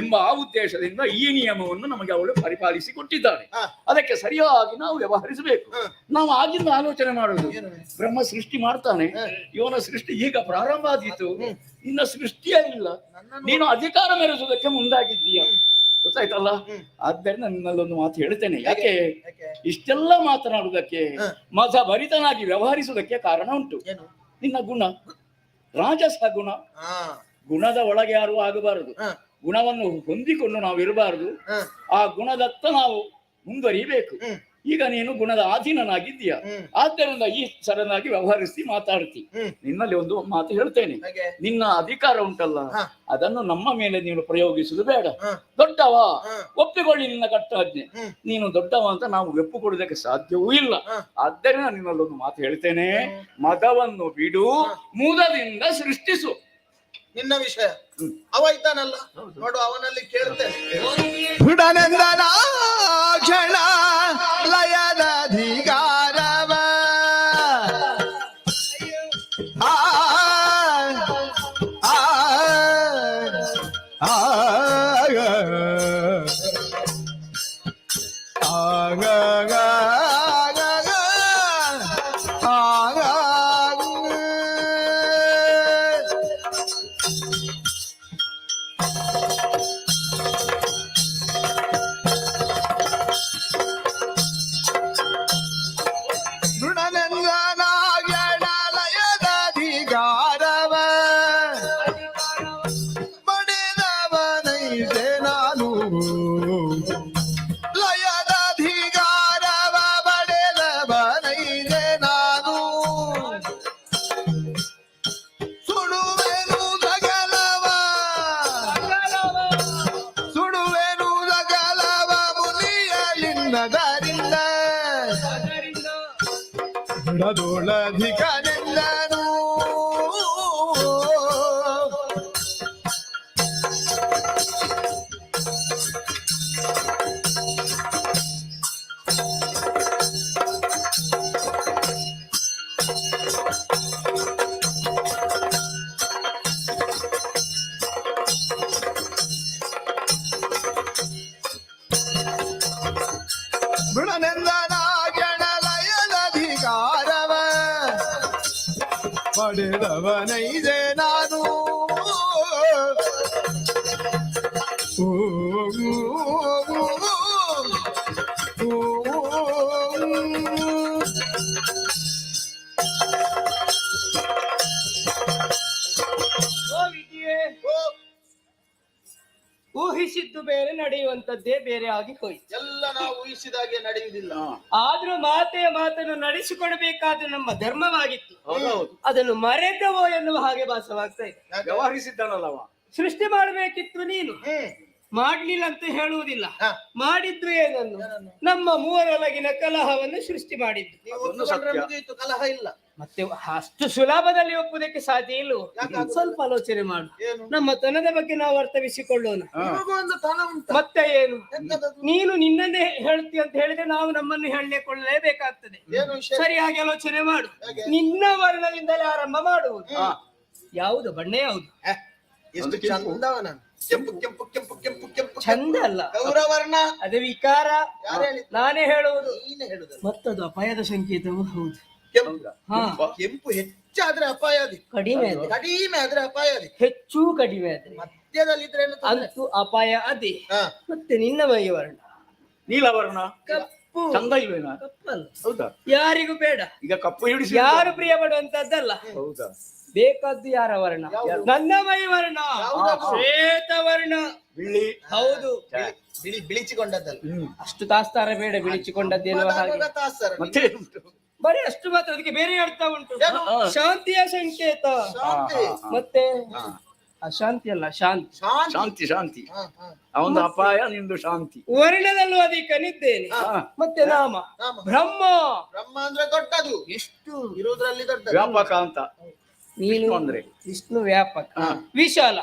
ಎಂಬ ಆ ಉದ್ದೇಶದಿಂದ ಈ ನಿಯಮವನ್ನು ನಮಗೆ ಅವಳು ಪರಿಪಾಲಿಸಿ ಕೊಟ್ಟಿದ್ದಾಳೆ. ಅದಕ್ಕೆ ಸರಿಯಾಗಿ ನಾವು ವ್ಯವಹರಿಸಬೇಕು. ನಾವು ಆಗಿಂದ ಆಲೋಚನೆ ಮಾಡುದು, ಬ್ರಹ್ಮ ಸೃಷ್ಟಿ ಮಾಡ್ತಾನೆ, ಇವನ ಸೃಷ್ಟಿ ಈಗ ಪ್ರಾರಂಭ ಆದೀತು, ಇನ್ನ ಸೃಷ್ಟಿಯೇ ಇಲ್ಲ, ನೀನು ಅಧಿಕಾರ ಮೆರೆಸುವುದಕ್ಕೆ ಮುಂದಾಗಿದ್ದೀಯ. ಗೊತ್ತಾಯ್ತಲ್ಲ? ಆದ್ದರಿಂದ ನಿನ್ನಲ್ಲೊಂದು ಮಾತು ಹೇಳ್ತೇನೆ. ಯಾಕೆ ಇಷ್ಟೆಲ್ಲ ಮಾತನಾಡುವುದಕ್ಕೆ, ಮತ ಭರಿತನಾಗಿ ವ್ಯವಹರಿಸುವುದಕ್ಕೆ ಕಾರಣ ಉಂಟು. ನಿನ್ನ ಗುಣ, ರಾಜಸ ಗುಣ. ಗುಣದ ಒಳಗೆ ಯಾರು ಆಗಬಾರದು, ಗುಣವನ್ನು ಹೊಂದಿಕೊಂಡು ನಾವು ಇರಬಾರದು. ಆ ಗುಣದತ್ತ ನಾವು ಮುಂದುವರಿಬೇಕು. ಈಗ ನೀನು ಗುಣದ ಅಧೀನನಾಗಿದ್ದೀಯ, ಆದ್ದರಿಂದ ಈ ಸರನಾಗಿ ವ್ಯವಹರಿಸಿ ಮಾತಾಡ್ತಿ. ನಿನ್ನಲ್ಲಿ ಒಂದು ಮಾತು ಹೇಳ್ತೇನೆ, ನಿನ್ನ ಅಧಿಕಾರ ಉಂಟಲ್ಲ, ಅದನ್ನು ನಮ್ಮ ಮೇಲೆ ನೀನು ಪ್ರಯೋಗಿಸುವುದು ಬೇಡ. ದೊಡ್ಡವ, ಒಪ್ಪಿಕೊಳ್ಳಿ ನಿನ್ನ ಕಟ್ಟಾಜ್ಞೆ. ನೀನು ದೊಡ್ಡವ ಅಂತ ನಾವು ಒಪ್ಪಿಕೊಳ್ಳುವುದಕ್ಕೆ ಸಾಧ್ಯವೂ ಇಲ್ಲ. ಆದ್ದರಿಂದ ನಿನ್ನಲ್ಲೊಂದು ಮಾತು ಹೇಳ್ತೇನೆ, ಮದವನ್ನು ಬಿಡು, ಮುದದಿಂದ ಸೃಷ್ಟಿಸು. ನಿನ್ನ ವಿಷಯ ಅವ ಇದ್ದಾನಲ್ಲ ನೋಡು, ಅವನಲ್ಲಿ ಕೇಳ್ತೇನೆ. ಕ್ಷಣ ಲಯದ ಅಧಿಕಾರವ ಪಡೆದವನೈದೆ ನಾನು ಊಹಿಸಿದ್ದು ಬೇರೆ ನಡೆಯುವಂತದ್ದೇ ಬೇರೆ ಆಗಿ ಹೋಯ್ತು. ಎಲ್ಲ ನಾವು ಊಹಿಸಿದಾಗೆ ನಡೆಯುವುದಿಲ್ಲ. ಆದ್ರೂ ಮಾತನ್ನು ನಡೆಸಿಕೊಡಬೇಕಾದ ನಮ್ಮ ಧರ್ಮವಾಗಿತ್ತು. ಅದನ್ನು ಮರೆತವೋ ಎನ್ನುವ ಹಾಗೆ ಭಾಸವಾಗ್ತಾ ಇದೆ. ವ್ಯವಹರಿಸಿದ್ದಾನಲ್ಲವ, ಸೃಷ್ಟಿ ಮಾಡಬೇಕಿತ್ತು ನೀನು, ಮಾಡ್ಲಿಲ್ಲ ಅಂತ ಹೇಳುವುದಿಲ್ಲ. ಮಾಡಿದ್ದು ಏನನ್ನು? ನಮ್ಮ ಮೂವರೊಳಗಿನ ಕಲಹವನ್ನು ಸೃಷ್ಟಿ ಮಾಡಿದ್ದು. ನೀವು ಒಪ್ಪಿಕೊಂಡ್ರೆ ಮುಗಿಯಿತು, ಕಲಹ ಇಲ್ಲ. ಮತ್ತೆ ಅಷ್ಟು ಸುಲಭದಲ್ಲಿ ಒಪ್ಪುವುದಕ್ಕೆ ಸಾಧ್ಯ ಇಲ್ಲ. ಸ್ವಲ್ಪ ಆಲೋಚನೆ ಮಾಡು. ನಮ್ಮ ತನದ ಬಗ್ಗೆ ನಾವು ಅರ್ಥವಿಸಿಕೊಳ್ಳೋಣ. ನಿಮಗೂ ಒಂದು ತನ ಉಂಟು. ಮತ್ತೆ ಏನು? ಎಂತದದು? ನೀನು ನಿನ್ನನ್ನೇ ಹೇಳ್ತಿ ಅಂತ ಹೇಳಿದ್ರೆ ನಾವು ನಮ್ಮನ್ನು ಹೇಳಲೇಬೇಕಾಗ್ತದೆ. ಏನು ವಿಷಯ? ಸರಿಯಾಗಿ ಆಲೋಚನೆ ಮಾಡು. ನಿನ್ನ ವರ್ಣದಿಂದಲೇ ಆರಂಭ ಮಾಡುವುದು. ಯಾವುದು ಬಣ್ಣ? ಯಾವುದು? ಎಷ್ಟು ಚಂದವ ನಾನು. ಕೆಂಪು ಕೆಂಪು ಕೆಂಪು ಕೆಂಪು ಕೆಂಪು ಚಂದ ಅಲ್ಲ, ಗೌರವರ್ಣ. ಅದೇ ವಿಕಾರ. ಯಾರು ಹೇಳಿದ್ದು? ನಾನೇ ಹೇಳುವುದು. ನೀನೇ ಹೇಳುದು. ಮತ್ತದು ಅಪಾಯದ ಸಂಕೇತವು ಹೌದು. ಕೆಂಪು ಹಾ, ಕೆಂಪು ಹೆಚ್ಚಾದ್ರೆ ಅಪಾಯ ಅದಿ, ಕಡಿಮೆ ಅದೇ, ಕಡಿಮೆ ಆದ್ರೆ ಅಪಾಯ ಅದಿ, ಹೆಚ್ಚು ಕಡಿಮೆ ಅದೇ, ಮಧ್ಯದಲ್ಲಿದ್ರೆ ಏನು ತೊಂದ್ರೆ? ಅಂತೂ ಅಪಾಯ ಅದೇ. ಹಾ. ಮತ್ತೆ ನಿನ್ನ ಮೈ ವರ್ಣ ನೀಲವರ್ಣ ಕಪ್ಪು. ಚಂದ ಇಲ್ವೇನಾ? ಕಪ್ಪಲ್ಲ, ಹೌದಾ? ಯಾರಿಗೂ ಬೇಡ. ಈಗ ಕಪ್ಪು ಹಿಡಿಸಿ ಯಾರು ಪ್ರಿಯ ಪಡುವಂತದ್ದಲ್ಲ. ಹೌದಾ? ಬೇಕಾದ್ದು ಯಾರ ವರ್ಣ? ನನ್ನ ಮೈ ವರ್ಣ ಶ್ವೇತ ವರ್ಣ. ಬಿಳಿ. ಹೌದು, ಬಿಳಿಚಿಕೊಂಡದ್ದಲ್ಲ. ಅಷ್ಟು ತಾಸ್ತಾರ ಬೇಡ ಬಿಳಿಚಿಕೊಂಡದ್ದೇನುವ ಹಾಗೆ. ಮತ್ತೆ ಬರೀ ಅಷ್ಟು ಮಾತ್ರ, ಅದಕ್ಕೆ ಬೇರೆ ಅರ್ಥ ಉಂಟು. ಶಾಂತಿಯ ಸಂಕೇತ. ಶಾಂತಿ. ಮತ್ತೆ ಅಶಾಂತಿ ಅಲ್ಲ, ಶಾಂತಿ. ಶಾಂತಿ ಶಾಂತಿ. ಅವನ ಅಪಾಯ, ನಿಂದು ಶಾಂತಿ. ವರ್ಣದಲ್ಲೂ ಅದಕ್ಕನಿದ್ದೇನೆ. ಮತ್ತೆ ನಾಮ ಬ್ರಹ್ಮ. ಬ್ರಹ್ಮ ಅಂದ್ರೆ ದೊಡ್ಡದು, ಎಷ್ಟು ಇರುವುದ್ರಲ್ಲಿ ದೊಡ್ಡದು. ವ್ಯಾಪಕ ಅಂತ. ನೀನು ಅಂದ್ರೆ ವಿಷ್ಣು ವ್ಯಾಪಕ, ವಿಶಾಲ,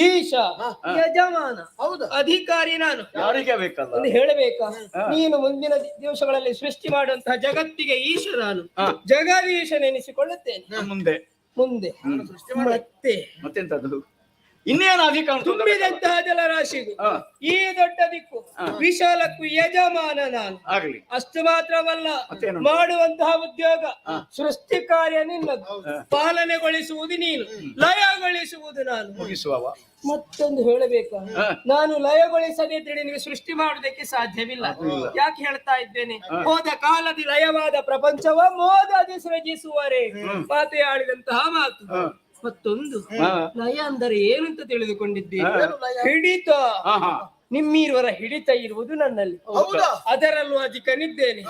ಈಶ, ಯಜಮಾನ, ಹೌದು. ಅಧಿಕಾರಿ. ನಾನು ಯಾರಿಗೆ ಬೇಕಲ್ಲ ಒಂದು ಹೇಳಬೇಕಾ? ನೀನು ಮುಂದಿನ ದಿವಸಗಳಲ್ಲಿ ಸೃಷ್ಟಿ ಮಾಡುವಂತಹ ಜಗತ್ತಿಗೆ ಈಶ, ನಾನು ಜಗದೀಶನೆನಿಸಿಕೊಳ್ಳುತ್ತೇನೆ ಮುಂದೆ. ಮುಂದೆ. ಮತ್ತೆ ಮತ್ತೆಂತದ್ದು? ಇನ್ನೇನು ಅಧಿಕಾರ ತುಂಬಿದಂತಹ ಜಲರಾಶಿಗೂ ಈ ದೊಡ್ಡ ದಿಕ್ಕು ವಿಶಾಲಕ್ಕೂ ಯಜಮಾನ ನಾನು. ಆಗ್ಲಿ. ಅಷ್ಟು ಮಾತ್ರವಲ್ಲ, ಮತ್ತೇನು? ಮಾಡುವಂತಹ ಉದ್ಯೋಗ ಸೃಷ್ಟಿ ಕಾರ್ಯ ನಿನ್ನದು, ಪಾಲನೆಗೊಳಿಸುವುದು ನೀನು, ಲಯಗೊಳಿಸುವುದು ನಾನು. ಮುಗಿಸುವವ. ಮತ್ತೊಂದು ಹೇಳಬೇಕಾ? ನಾನು ಲಯಗೊಳಿಸದೇ ಇದ್ರೆ ನಿನಗೆ ಸೃಷ್ಟಿ ಮಾಡುವುದಕ್ಕೆ ಸಾಧ್ಯವಿಲ್ಲ. ಯಾಕೆ ಹೇಳ್ತಾ ಇದ್ದೇನೆ? ಹೋದ ಕಾಲದಿ ಲಯವಾದ ಪ್ರಪಂಚವ ಮೋದದಿ ಸೃಜಿಸುವರೆ ಮಾತೆ ಆಡಿದಂತಹ ಮಾತು. ಮತ್ತೊಂದು, ಲಯ ಅಂದರೆ ಏನು ಅಂತ ತಿಳಿದುಕೊಂಡಿದ್ದೀರಿ? ಹಿಡಿತ. ನಿಮ್ಮೀರುವರ ಹಿಡಿತ ಇರುವುದು ನನ್ನಲ್ಲಿ, ಅದರಲ್ಲೂ ಅಧಿಕನಿದ್ದೇನೆ.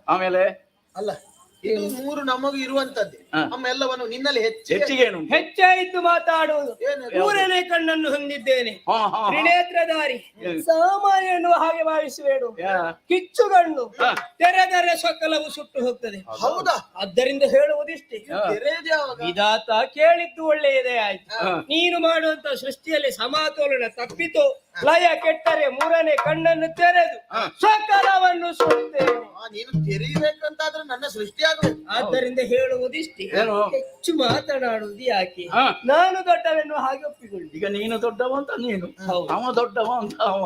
ಆಮೇಲೆ ಅಲ್ಲ, ಇದು ಮೂರು ನಮಗೂ ಇರುವಂತದ್ದೇ. ನಮ್ಮ ಎಲ್ಲವನ್ನು ನಿನ್ನಲ್ಲಿ ಹೆಚ್ಚಿಗೆ ಹೆಚ್ಚಾಯಿತು ಮಾತಾಡುವುದು. ಮೂರನೇ ಕಣ್ಣನ್ನು ಹೊಂದಿದ್ದೇನೆ, ತ್ರಿನೇತ್ರಧಾರಿ. ಸಾಮಾನ್ಯ ಎನ್ನುವ ಹಾಗೆ ಭಾವಿಸಬೇಡು. ಕಿಚ್ಚುಗಣ್ಣು ತೆರೆದರೆ ಸಕಲವು ಸುಟ್ಟು ಹೋಗ್ತದೆ. ಹೌದಾ? ಆದ್ದರಿಂದ ಹೇಳುವುದಿಷ್ಟೇ. ವಿಧಾತ ಕೇಳಿದ್ದು ಒಳ್ಳೆಯದೇ ಆಯ್ತು. ನೀನು ಮಾಡುವಂತ ಸೃಷ್ಟಿಯಲ್ಲಿ ಸಮತೋಲನ ತಪ್ಪಿತು, ಲಯ ಕೆಟ್ಟರೆ ಮೂರನೇ ಕಣ್ಣನ್ನು ತೆರೆದು ಸಕಲವನ್ನು ಸುಡುತ್ತೇನೆ. ನೀನು ತೆರೀಬೇಕಂತಾದ್ರೆ ನನ್ನ ಸೃಷ್ಟಿ ಆಗಬೇಕು. ಆದ್ದರಿಂದ ಹೇಳುವುದಿಷ್ಟೇ, ಹೆಚ್ಚು ಮಾತನಾಡುವುದು ಯಾಕೆ? ನಾನು ದೊಡ್ಡವೆನ್ನು ಹಾಗೆ ಒಪ್ಪಿಕೊಳ್ಳಿ. ಈಗ ನೀನು ದೊಡ್ಡವ ಅಂತ ನೀನು, ಅವ ದೊಡ್ಡವ ಅಂತ ಅವ.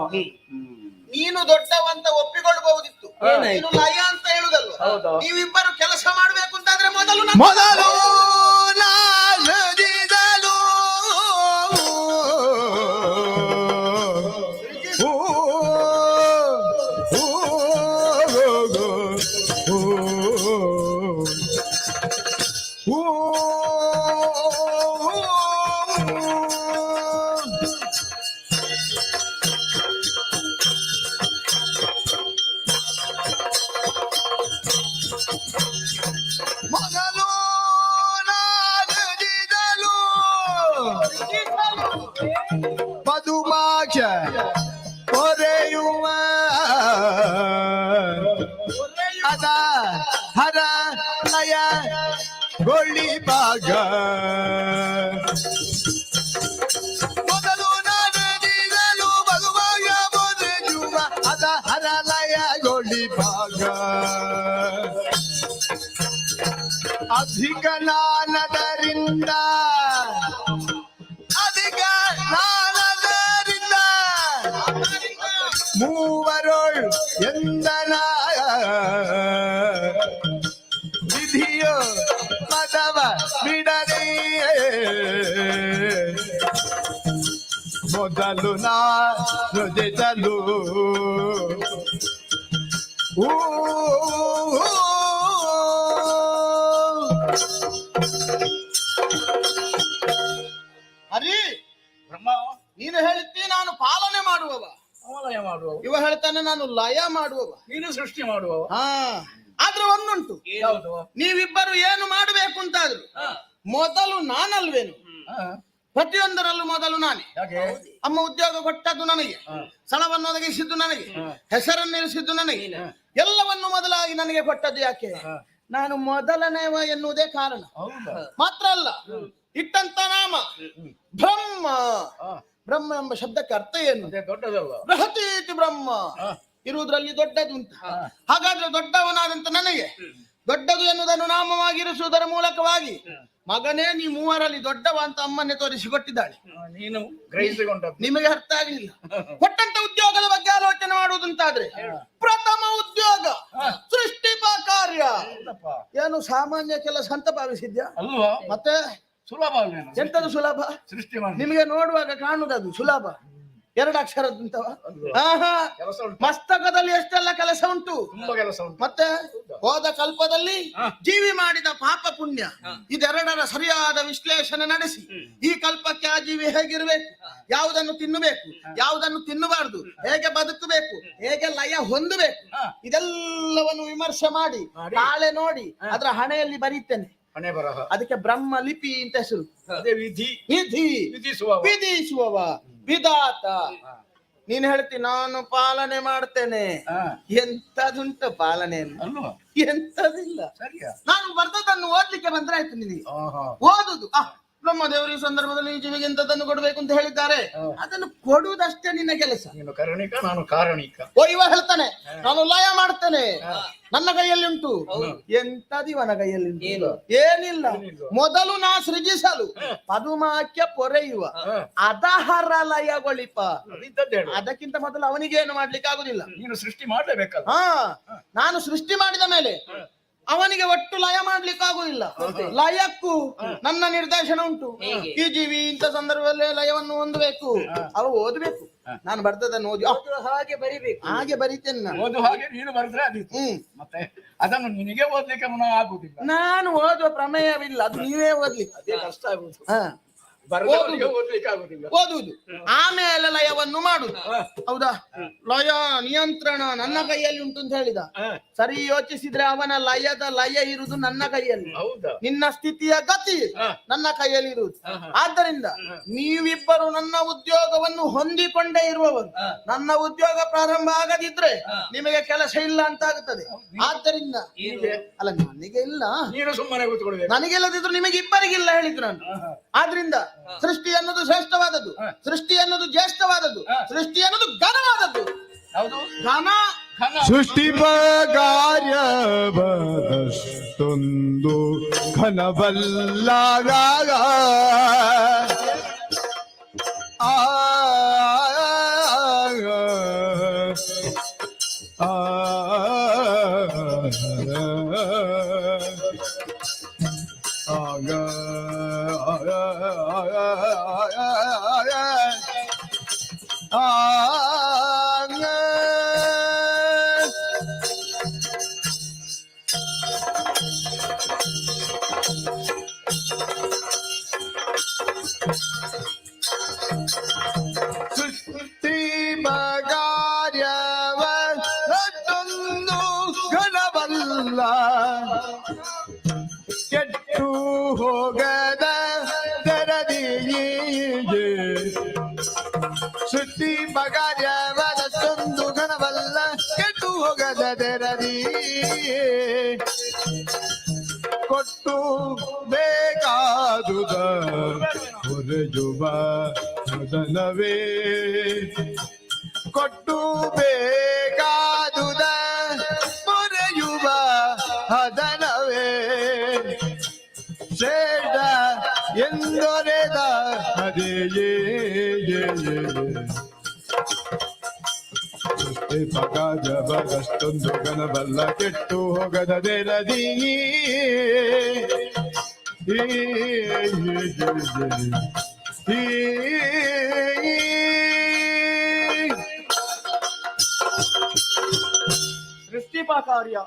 ನೀನು ದೊಡ್ಡವ ಅಂತ ಒಪ್ಪಿಕೊಳ್ಬಹುದಿತ್ತು, ನೀನು ಲಯ ಅಂತ ಹೇಳುದಲ್ವ? ನೀವಿಬ್ಬರು ಕೆಲಸ ಮಾಡ್ಬೇಕು ಅಂತಾದ್ರೆ ಮೊದಲು ಮಧುಮಾಕ್ಷ ಕೊರೆಯುವ ಅದ ಹರ ಲಯ ಗೊಳ್ಳಿ ಭಾಗ ಮೊದಲು ನಡೆದಿದಲು ಮಧುಮಾಗ ಮೊದಲು ಅದ ಹರ ಲಯ ಗೊಳ್ಳಿ ಭಾಗ ಅಧಿಕ ನಾನದರಿಂದ ಮೂವರೋಳ್ ಎಂದನ ವಿಧಿಯೋ ಮದವ ಬಿಡದೆ ಮೊದಲು ನಾ ಹೃದಯದಲ್ಲೂ ಹರಿ ಬ್ರಹ್ಮ ನೀನು ಹೇಳುತ್ತಿ ನಾನು ಪಾಲನೆ ಮಾಡುವವ, ಅವಲಯ ಮಾಡುವ, ಇವ ಹೇಳ್ತಾನೆ ನಾನು ಲಯ ಮಾಡುವವ. ನೀನು ಸೃಷ್ಟಿ ಮಾಡುವ. ಹಾ ಆದ್ರೆ ಒಂದುಂಟು, ಯಾವುದು? ನೀವಿಬ್ಬರು ಏನು ಮಾಡಬೇಕು ಅಂತಾದ್ರು ಮೊದಲು ನಾನಲ್ವೇನು? ಪ್ರತಿಯೊಂದರಲ್ಲೂ ಮೊದಲು ನಾನೇ. ಯಾಕೆ? ಅಮ್ಮ ಉದ್ಯೋಗ ಕೊಟ್ಟದ್ದು ನನಗೆ, ಸ್ಥಳವನ್ನು ಒದಗಿಸಿದ್ದು ನನಗೆ, ಹೆಸರನ್ನು ಇರಿಸಿದ್ದು ನನಗೆ, ಎಲ್ಲವನ್ನು ಮೊದಲಾಗಿ ನನಗೆ ಕೊಟ್ಟದ್ದು ಯಾಕೆ? ನಾನು ಮೊದಲನೇವ ಎನ್ನುವುದೇ ಕಾರಣ. ಮಾತ್ರ ಅಲ್ಲ, ಇಟ್ಟಂತ ನಾಮ ಬ್ರಹ್ಮ. ಬ್ರಹ್ಮ ಎಂಬ ಶಬ್ದಕ್ಕೆ ಅರ್ಥ ಏನು? ದೊಡ್ಡದಲ್ಲ. ಬೃಹತೀತಿ ಬ್ರಹ್ಮ, ಇರುವುದರಲ್ಲಿ ದೊಡ್ಡದು ಅಂತ. ಹಾಗಾದ್ರೆ ದೊಡ್ಡವನಾದಂತ ನನಗೆ ದೊಡ್ಡದು ಎನ್ನುವುದನ್ನು ನಾಮವಾಗಿರಿಸುವುದರ ಮೂಲಕವಾಗಿ ಮಗನೇ ನೀ ಮೂವರಲ್ಲಿ ದೊಡ್ಡವ ಅಂತ ಅಮ್ಮನ್ನೇ ತೋರಿಸಿಕೊಟ್ಟಿದ್ದಾಳೆ. ನೀನು ಗ್ರಹಿಸಿಕೊಂಡದ್ದು ನಿಮಗೆ ಅರ್ಥ ಆಗಲಿಲ್ಲ. ಕೊಟ್ಟಂತ ಉದ್ಯೋಗದ ಬಗ್ಗೆ ಆಲೋಚನೆ ಮಾಡುವುದಂತಾದ್ರೆ ಪ್ರಥಮ ಉದ್ಯೋಗ ಸೃಷ್ಟಿ ಕಾರ್ಯ ಏನು ಸಾಮಾನ್ಯ ಕೆಲಸ ಅಂತ ಭಾವಿಸಿದ್ಯಾ? ಅಲ್ವಾ? ಮತ್ತೆ ಸುಲಭ ಅಲ್ವೇನು? ಎಂತದು ಸುಲಭ? ಸೃಷ್ಟಿ ಮಾಡಿ ನಿಮಗೆ ನೋಡುವಾಗ ಕಾಣುದದು ಸುಲಭ, 2 ಅಕ್ಷರದಂತವ. ಕೆಲಸ ಉಂಟು, ಮಸ್ತಕದಲ್ಲಿ ಎಷ್ಟೆಲ್ಲ ಕೆಲಸ ಉಂಟು, ತುಂಬಾ ಕೆಲಸ ಉಂಟು. ಮತ್ತೆ ಹೋದ ಕಲ್ಪದಲ್ಲಿ ಜೀವಿ ಮಾಡಿದ ಪಾಪ ಪುಣ್ಯ ಇದೆರಡರ ಸರಿಯಾದ ವಿಶ್ಲೇಷಣೆ ನಡೆಸಿ ಈ ಕಲ್ಪಕ್ಕೆ ಆ ಜೀವಿ ಹೇಗಿರ್ಬೇಕು, ಯಾವುದನ್ನು ತಿನ್ನಬೇಕು, ಯಾವುದನ್ನು ತಿನ್ನಬಾರದು, ಹೇಗೆ ಬದುಕಬೇಕು, ಹೇಗೆ ಲಯ ಹೊಂದಬೇಕು, ಇದೆಲ್ಲವನ್ನು ವಿಮರ್ಶೆ ಮಾಡಿ ತಾಳೆ ನೋಡಿ ಅದರ ಹಣೆಯಲ್ಲಿ ಬರೀತೇನೆ. ಹಣೆ ಬರಹ, ಅದಕ್ಕೆ ಬ್ರಹ್ಮ ಲಿಪಿ ಅಂತ ಹೆಸರು. ಅದೇ ವಿಧಿ, ವಿಧಿ ವಿಧಿಸುವವ ವಿಧಾತ. ನೀನ್ ಹೇಳ್ತಿ ನಾನು ಪಾಲನೆ ಮಾಡ್ತೇನೆ, ಎಂತದುಂಟು ಪಾಲನೆ? ಅಲ್ವಾ? ಎಂತದಿಲ್ಲ. ಸರಿಯಾ? ನಾನು ಬರ್ದದನ್ನು ಓದ್ಲಿಕ್ಕೆ ಬಂದ್ರೆ ಆಯ್ತು ನಿನಗೆ. ಓದುದು ಬ್ರಹ್ಮದೇವರು ಈ ಸಂದರ್ಭದಲ್ಲಿ ಈ ಜೀವಿಗೆ ಎಂತದನ್ನು ಕೊಡ್ಬೇಕು ಅಂತ ಹೇಳಿದ್ದಾರೆ, ಅದನ್ನು ಕೊಡುವುದಷ್ಟೇ ನಿನ್ನ ಕೆಲಸ. ನೀನು ಕರುಣಿಕ, ನಾನು ಕಾರಣಿಕ. ಓ ಇವ ಹೇಳ್ತಾನೆ ನಾನು ಲಯ ಮಾಡ್ತೇನೆ, ನನ್ನ ಕೈಯಲ್ಲಿ ಉಂಟು. ಎಂತದಿವನ ಕೈಯಲ್ಲಿ ಉಂಟು? ಏನಿಲ್ಲ. ಮೊದಲು ನಾ ಸೃಜಿಸಲು ಪದುಮಾಕ್ಯ ಪೊರೆಯುವ ಅದಹರ ಲಯಗೊಳಿಪ. ಅದಕ್ಕಿಂತ ಮೊದಲು ಅವನಿಗೇನು ಮಾಡ್ಲಿಕ್ಕೆ ಆಗುದಿಲ್ಲ. ನೀನು ಸೃಷ್ಟಿ ಮಾಡ್ಲೇಬೇಕಲ್ಲ. ನಾನು ಸೃಷ್ಟಿ ಮಾಡಿದ ಮೇಲೆ ಅವನಿಗೆ ಒಟ್ಟು ಲಯ ಮಾಡ್ಲಿಕ್ಕೆ ಆಗುದಿಲ್ಲ. ಲಯಕ್ಕೂ ನನ್ನ ನಿರ್ದೇಶನ ಉಂಟು. ಈ ಜೀವಿ ಇಂಥ ಸಂದರ್ಭದಲ್ಲಿ ಲಯವನ್ನು ಹೊಂದಬೇಕು, ಅವ ಓದಬೇಕು. ನಾನು ಬರ್ತದನ್ನು ಓದಿ ಹಾಗೆ ಬರಿಬೇಕು, ಹಾಗೆ ಬರಿತೇನೆ ನಾನು. ಓದು ಹಾಗೆ ನೀನು ಬರೆದ್ರೆ ಅದೀತು. ಮತ್ತೆ ಅದನ್ನು ನಿನಗೆ ಓದ್ಲಿಕ್ಕೆ ಆಗುದಿಲ್ಲ. ನಾನು ಓದುವ ಪ್ರಮೇಯವಿಲ್ಲ, ಅದು ನೀವೇ ಓದ್ಲಿಕ್ಕೆ. ಅದೇ ಕಷ್ಟ ಆಗುದು. ಓದ್ಲಿಕ್ಕೆ ಆಗುದಿಲ್ಲ. ಓದುವುದು ಆಮೇಲೆ ಲಯವನ್ನು ಮಾಡುದು. ಹೌದಾ? ಲಯ ನಿಯಂತ್ರಣ ನನ್ನ ಕೈಯಲ್ಲಿ ಉಂಟು ಅಂತ ಹೇಳಿದ. ಸರಿ ಯೋಚಿಸಿದ್ರೆ ಅವನ ಲಯ ಇರುವುದು ನನ್ನ ಕೈಯಲ್ಲಿ, ನಿನ್ನ ಸ್ಥಿತಿಯ ಗತಿ ನನ್ನ ಕೈಯಲ್ಲಿ ಇರುವುದು. ಆದ್ದರಿಂದ ನೀವಿಬ್ಬರು ನನ್ನ ಉದ್ಯೋಗವನ್ನು ಹೊಂದಿಕೊಂಡೇ ಇರುವವರು. ನನ್ನ ಉದ್ಯೋಗ ಪ್ರಾರಂಭ ಆಗದಿದ್ರೆ ನಿಮಗೆ ಕೆಲಸ ಇಲ್ಲ ಅಂತ ಆಗುತ್ತದೆ. ಆದ್ದರಿಂದ ಅಲ್ಲ, ನನಗೆ ಇಲ್ಲ, ನೀನು ಸುಮ್ಮನೆ ಕೂತ್ಕೊಳ್ಬೇಕು. ನನಗೆಲ್ಲದಿದ್ರು ನಿಮಗೆ ಇಬ್ಬರಿಗಿಲ್ಲ ಹೇಳಿದ್ರು ನಾನು. ಆದ್ರಿಂದ ಸೃಷ್ಟಿ ಅನ್ನೋದು ಶ್ರೇಷ್ಠವಾದದ್ದು, ಸೃಷ್ಟಿ ಅನ್ನೋದು ಜ್ಯೇಷ್ಠವಾದದ್ದು, ಸೃಷ್ಟಿ ಅನ್ನೋದು ಘನವಾದದ್ದು. ಯಾವುದು? ಘನ. ಸೃಷ್ಟಿ ಕಾರ್ಯವದಷ್ಟೊಂದು ಘನವಲ್ಲಾಗ ಸೃಷ್ಟಿ ಕಾರ್ಯವದಷ್ಟೊಂದು ಘನವಲ್ಲ, ಕೆಟ್ಟು ಹೋಗದ ದರದಿಯೇ. ಸೃಷ್ಟಿ ಕಾರ್ಯವದಷ್ಟೊಂದು ಘನವಲ್ಲ, ಕೆಟ್ಟು ಹೋಗದ ದರದಿಯೇ. ಕೊಟ್ಟು ಬೇಕಾದುದ ಹೊರಜುವ ಮೊದಲವೇ, ಕೊಟ್ಟು ಬೇಕಾದುದ ಮೊರೆಯುವ ಹದನವೇ. ಶ್ರೇಷ್ಠ ಎಂದೊರೆದ ಅದೇ ಸೃಷ್ಟಿ ಪಗಾಜಬದಷ್ಟೊಂದು ಘನವಲ್ಲ, ಕೆಟ್ಟು ಹೋಗದ ದೇರದಿ. ಸೃಷ್ಟಿಪಾ ಕಾರ್ಯ